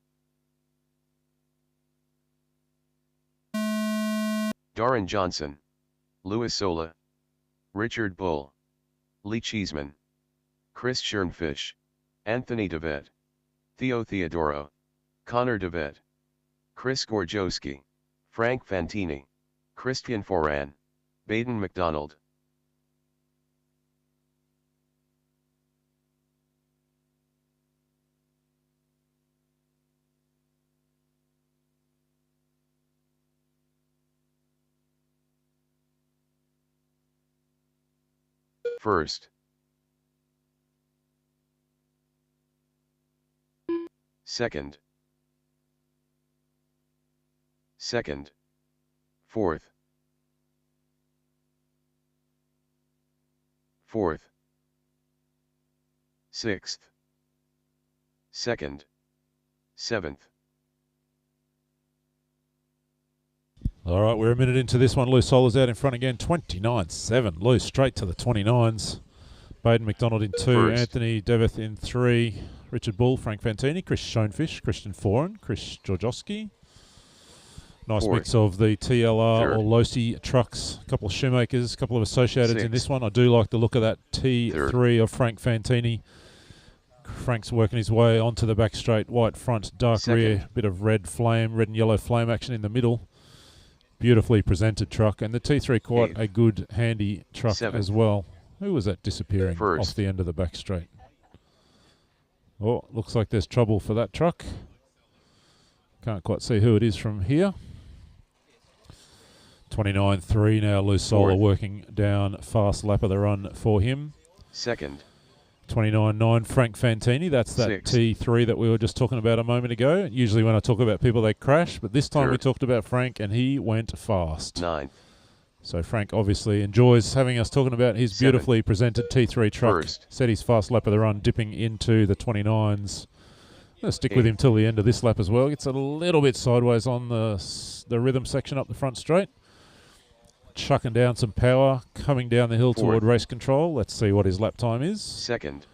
Darren Johnson, Louis Sola, Richard Bull, Lee Cheeseman, Chris Schernfish, Anthony DeVette, Theo Theodoro, Connor DeVette, Chris Gorjowski, Frank Fantini, Christian Foran, Baden McDonald. First, second, second, fourth, fourth, sixth, second, 7th. All right, we're a minute into this one. Lou Solar's out in front again, 29-7. Lou straight to the 29s. Baden McDonald in 2, First. Anthony Deveth in 3, Richard Bull, Frank Fantini, Chris Schoenfish, Christian Foran, Chris Georgowski. Nice Fourth. mix of the TLR Third. or Losi trucks, a couple of Shoemakers, a couple of Associateds in Sixth. this one. I do like the look of that T3 of Frank Fantini. Frank's working his way onto the back straight, white front, dark Second. rear, bit of red and yellow flame action in the middle. Beautifully presented truck, and the T3 quite a good, handy truck Seventh. as well. Who was that disappearing First. off the end of the back straight? Oh, looks like there's trouble for that truck. Can't quite see who it is from here. 29-3 now, Lou Solar Fourth. working down fast lap of the run for him. Second, 29-9 Frank Fantini. That's that Sixth. T3 that we were just talking about a moment ago. Usually when I talk about people, they crash, but this time we Third. talked about Frank and he went fast. 9th, So Frank obviously enjoys having us talking about his Seventh. beautifully presented T3 truck. First. Set his fast lap of the run, dipping into the 29s. I'm going to stick with him Eighth. till the end of this lap as well. Gets a little bit sideways on the rhythm section up the front straight. Chucking down some power, coming down the hill toward Fourth. race control. Let's see what his lap time is. second,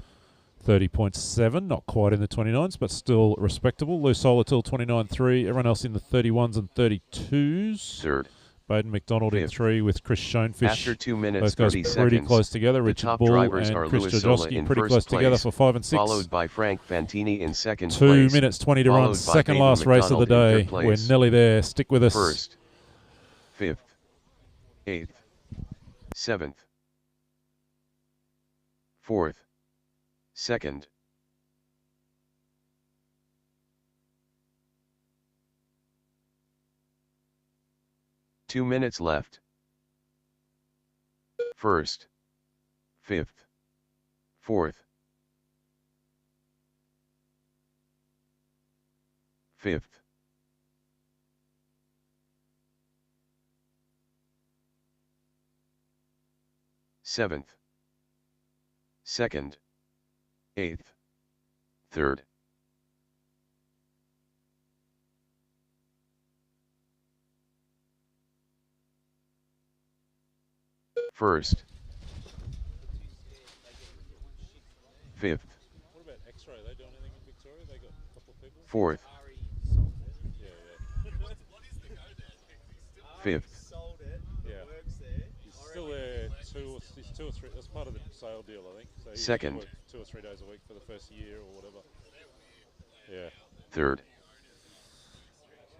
30.7, not quite in the 29s, but still respectable. Lou Solar till 29.3. Everyone else in the 31s and 32s. third. Baden McDonald in Fifth. 3 with Chris Schoenfish. After 2 minutes, Those guys 30 pretty seconds, close together. the Richard top Bull drivers and are Chris Louis Sola Georgowski in pretty first close together place, for 5 and 6. followed by Frank Fantini in second 2 place. minutes 20 to run. followed by Second Baden last race of the McDonald in day. third We're place. nearly there. Stick with us. First, 5th, 8th, 7th, 4th, 2nd, 2 minutes left. First, 5th, 4th, 5th, 7th, 2nd, 8th, 3rd, first, 5th, What about X-Ray? They doing anything in Victoria? They got a couple of people. 4th, Yeah. 5th, Yeah. He's still there. He's 2 or 3. That's part of the sale deal, I think. So he Second. worked 2 or 3 days a week for the first year or whatever. Yeah. 3rd,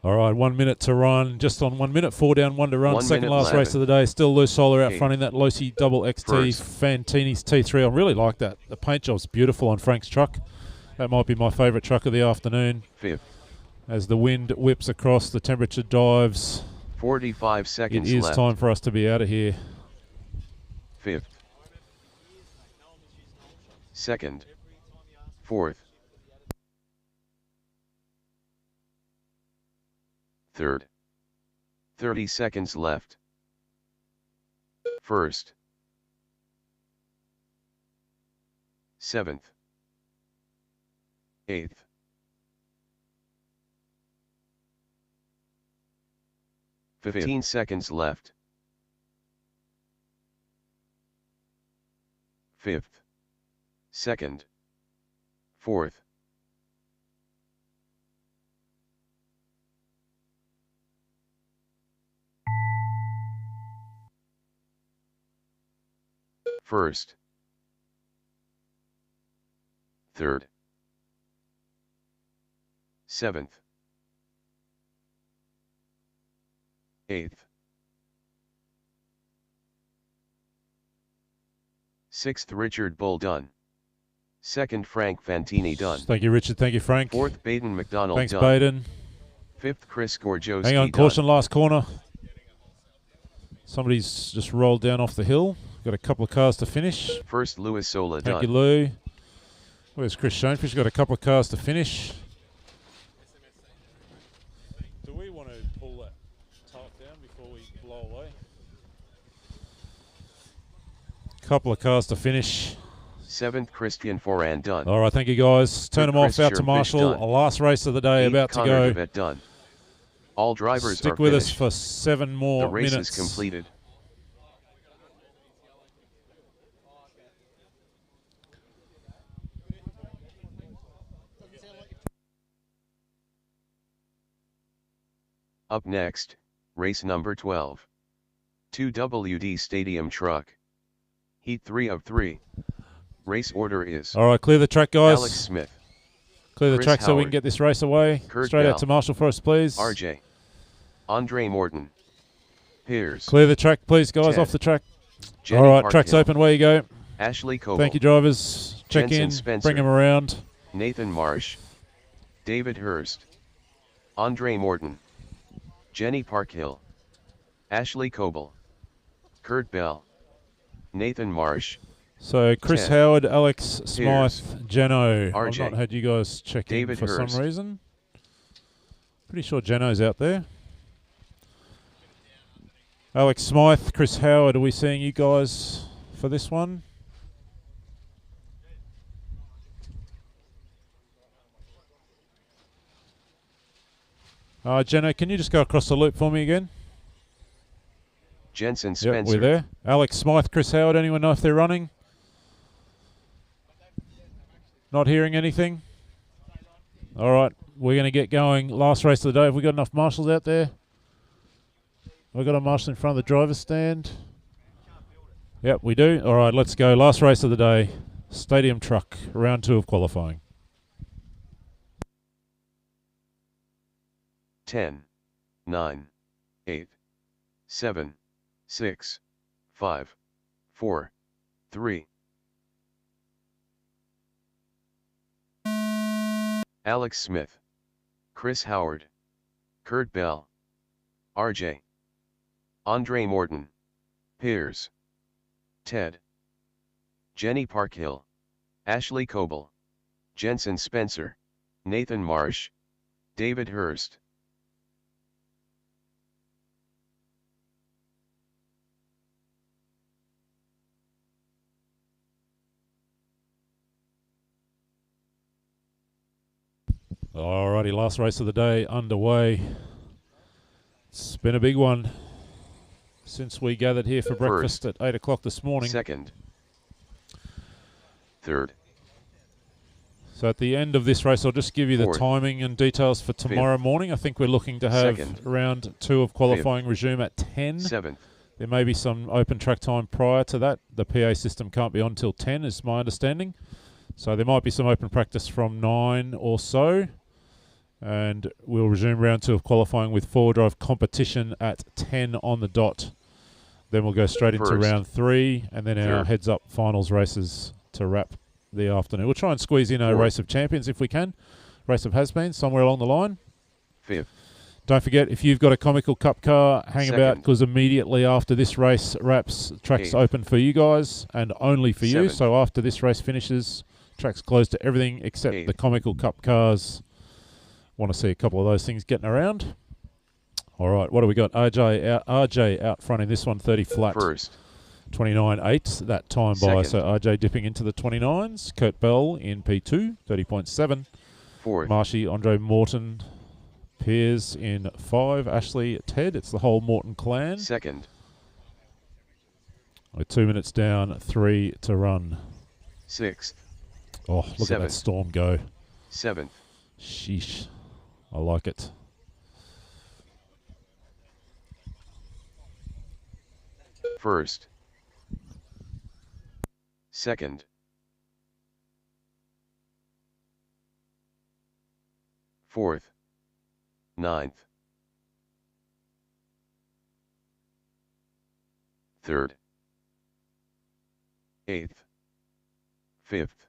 All right, 1 minute to run. Just on 1 minute, 4 down, 1 to run. 1 Second minute last race 11. of the day. Still Lou Solar out Eight. front in that Losi Double XT First. Fantini's T3. I really like that. The paint job's beautiful on Frank's truck. That might be my favourite truck of the afternoon. 5th, As the wind whips across, the temperature dives. 45 It seconds is left. time for us to be out of here. 5th, 2nd, 4th, 3rd, 30 seconds left. First, 7th, 8th, 15 seconds left. 5th, 2nd, 4th, first, 3rd, 7th, 8th, 6th Richard Bull done. 2nd Frank Fantini done. Thank you, Richard. Thank you, Frank. 4th Baden McDonald Thanks, done. Baden. 5th Chris Georgowski Hang on, done. caution, last corner. Somebody's just rolled down off the hill. Got a couple of cars to finish. First Louis Sola Thank done. you, Lou. Where's Chris Schoenfish? Got a couple of cars to finish. Do we want to pull that tarp down before we blow away? Couple of cars to finish. 7th, Christian Foran done. All right, thank you guys. Turn them off. Out to Christian Marshall. Fish done. Last race of the day 8th, about to Connor go. DeVet done. All drivers Stick are with finished. us for 7 more The race minutes. is completed. Up next, race number 12. 2WD Stadium Truck. Heat 3 of 3. Race order is... All right, clear the track, guys. Alex Smith. Clear the Chris track so we can Howard. get this race away. Kurt Straight Bell. out to Marshall for us, please. RJ. Andre Morton. Piers. Clear the track, please, guys. Ted. Off the track. Jenny All right, Parkhill. track's open. Where you go. Ashley Coble. Thank you, drivers. Check Jensen in. Spencer. Bring them around. Nathan Marsh. David Hurst. Andre Morton. Jenny Parkhill. Ashley Coble. Kurt Bell. Nathan Marsh. So Chris Ted. Howard, Alex Piers. Smythe, Jeno. I've RJ. not had you guys check David in for Hurst. some reason. Pretty sure Jeno's out there. Alex Smythe, Chris Howard, are we seeing you guys for this one? Jeno, can you just go across the loop for me again? Jensen Yep, Spencer. we're there. Alex Smythe, Chris Howard, anyone know if they're running? Not hearing anything? All right, we're going to get going. Last race of the day. Have we got enough marshals out there? Have we got a marshal in front of the driver's stand? Yep, we do. All right, let's go. Last race of the day. Stadium Truck, round 2 of qualifying. 10, 9, 8, 7, 6, 5, 4, 3. Alex Smith. Chris Howard. Kurt Bell. RJ. Andre Morton. Piers. Ted. Jenny Parkhill. Ashley Coble. Jensen Spencer. Nathan Marsh. David Hurst. Alrighty, last race of the day underway. It's been a big one since we gathered here for breakfast at 8 o'clock this morning. Second. Third. So at the end of this race, I'll just give you the Fourth. timing and details for tomorrow morning. I think we're looking to have Second. round 2 of qualifying resume at 10. Seventh. There may be some open track time prior to that. The PA system can't be on till 10 is my understanding. So there might be some open practice from 9 or so. And we'll resume round 2 of qualifying with 4-drive competition at 10 on the dot. Then we'll go straight into First. round 3 and then our Third. heads-up finals races to wrap the afternoon. We'll try and squeeze in a Fourth. race of champions if we can. Race of has-been somewhere along the line. Fifth. Don't forget, if you've got a Comical Cup car, hang about Second. because immediately after this race wraps, track's Eighth. open for you guys and only for you. Seventh. So after this race finishes, track's closed to everything except Eighth. the Comical Cup cars. Want to see a couple of those things getting around. All right, what do we got? RJ out front in this one, 30 flat. First. 29.8 that time by. Second. So RJ dipping into the 29s. Kurt Bell in P2, 30.7. Fourth. Marshy, Andre Morton, Piers in 5. Ashley, Ted. It's the whole Morton clan. Second. We're 2 minutes down, 3 to run. Sixth. Oh, look at that Seventh. storm go. Seventh. Sheesh. I like it. First. Second. Fourth. Ninth. Third. Eighth. Fifth.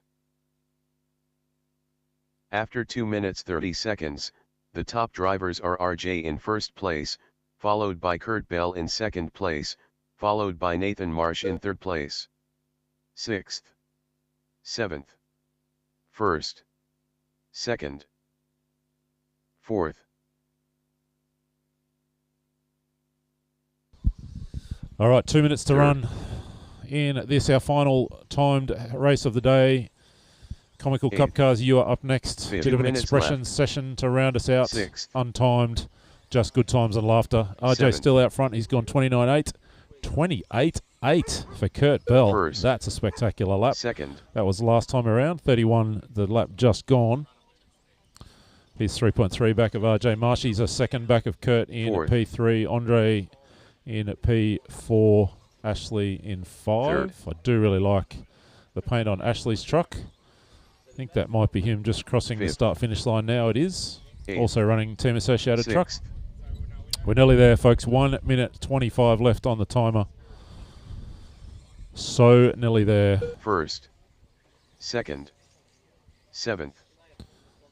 After 2 minutes 30 seconds, the top drivers are RJ in first place, followed by Kurt Bell in second place, followed by Nathan Marsh in third place. Sixth. Seventh. First. Second. Fourth. All right, 2 minutes to Third. run in this, our final timed race of the day. Comical Cup Cars, you are up next. Bit of an expression session to round us out. Untimed, just good times and laughter. RJ still out front. He's gone 29.8. 28.8 for Kurt Bell. First. That's a spectacular lap. Second. That was last time around. 31, the lap just gone. He's 3.3 back of RJ Marsh. He's a second back of Kurt in Fourth. P3. Andre in P4. Ashley in 5. I do really like the paint on Ashley's truck. I think that might be him just crossing the start-finish line now. It is. Also running Team Associated truck. We're nearly there, folks. 1 minute 25 left on the timer. So nearly there. First. Second. Seventh.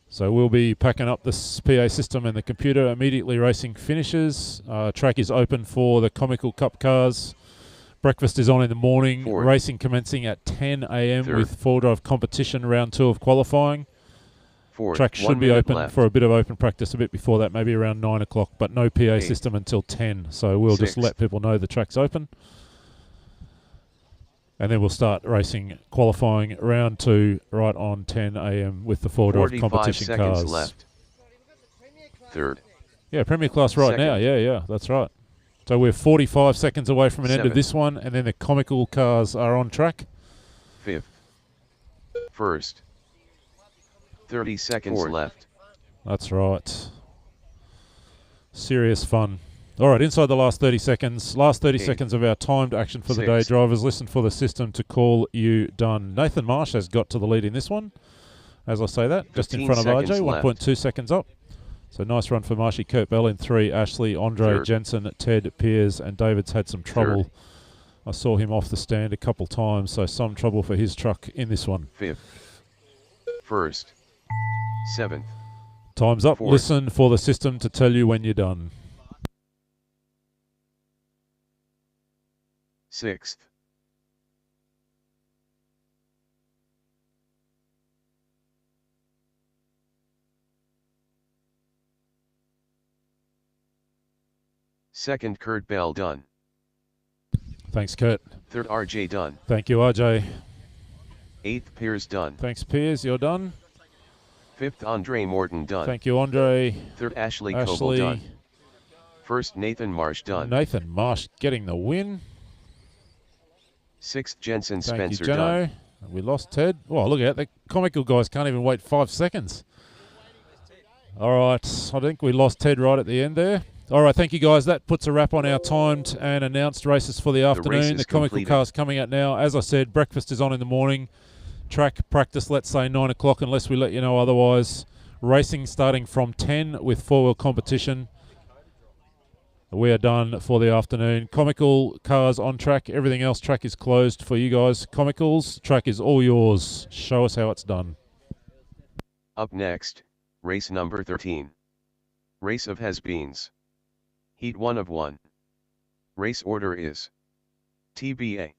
So we'll be packing up this PA system and the computer immediately. Racing finishes. Track is open for the Comical Cup cars. Breakfast is on in the morning. Fourth. Racing commencing at 10 a.m. Third. with four-drive competition, round 2 of qualifying. Fourth. Track 1 should be minute open left. for a bit of open practice a bit before that, maybe around 9 o'clock, but no PA system until 10. So we'll just Sixth. let people know the track's open. And then we'll start racing qualifying round 2 right on 10 a.m. with the four-drive 45 competition seconds cars. left. Third. Yeah, Premier Class right now. Yeah, that's right. So we're 45 seconds away from an end of Seventh. this one, and then the Comical cars are on track. Fifth. First. 30 seconds left. That's right. Serious fun. All right, inside the last 30 seconds. Last 30 seconds of our timed action for the day. Six. Drivers, listen for the system to call you done. Nathan Marsh has got to the lead in this one. As I say that, just in 15 front of RJ, seconds left. 1.2 seconds up. So nice run for Marshy. Kurt Bell in 3. Ashley, Andre, Third. Jensen, Ted, Piers, and David's had some trouble. Third. I saw him off the stand a couple times, so some trouble for his truck in this one. Fifth. First. Seventh. Time's up. Fourth. Listen for the system to tell you when you're done. Sixth. Second, Kurt Bell done. Thanks, Kurt. Third, RJ done. Thank you, RJ. Eighth, Piers done. Thanks, Piers. You're done. Fifth, Andre Morton done. Thank you, Andre. Third, Ashley Coble done. First, Nathan Marsh done. Nathan Marsh getting the win. Sixth, Jensen Thank Spencer you, Jeno. done. We lost Ted. Oh, look at that. The Comical guys can't even wait 5 seconds. All right. I think we lost Ted right at the end there. All right. Thank you, guys. That puts a wrap on our timed and announced races for the afternoon. race is The Comical completed. car's coming out now. As I said, breakfast is on in the morning. Track practice, let's say 9 o'clock, unless we let you know otherwise. Racing starting from 10 with four-wheel competition. We are done for the afternoon. Comical cars on track. Everything else, track is closed for you guys. Comicals, track is all yours. Show us how it's done. Up next, race number 13. Race of Has-Beens. Heat 1 of 1. Race order is TBA.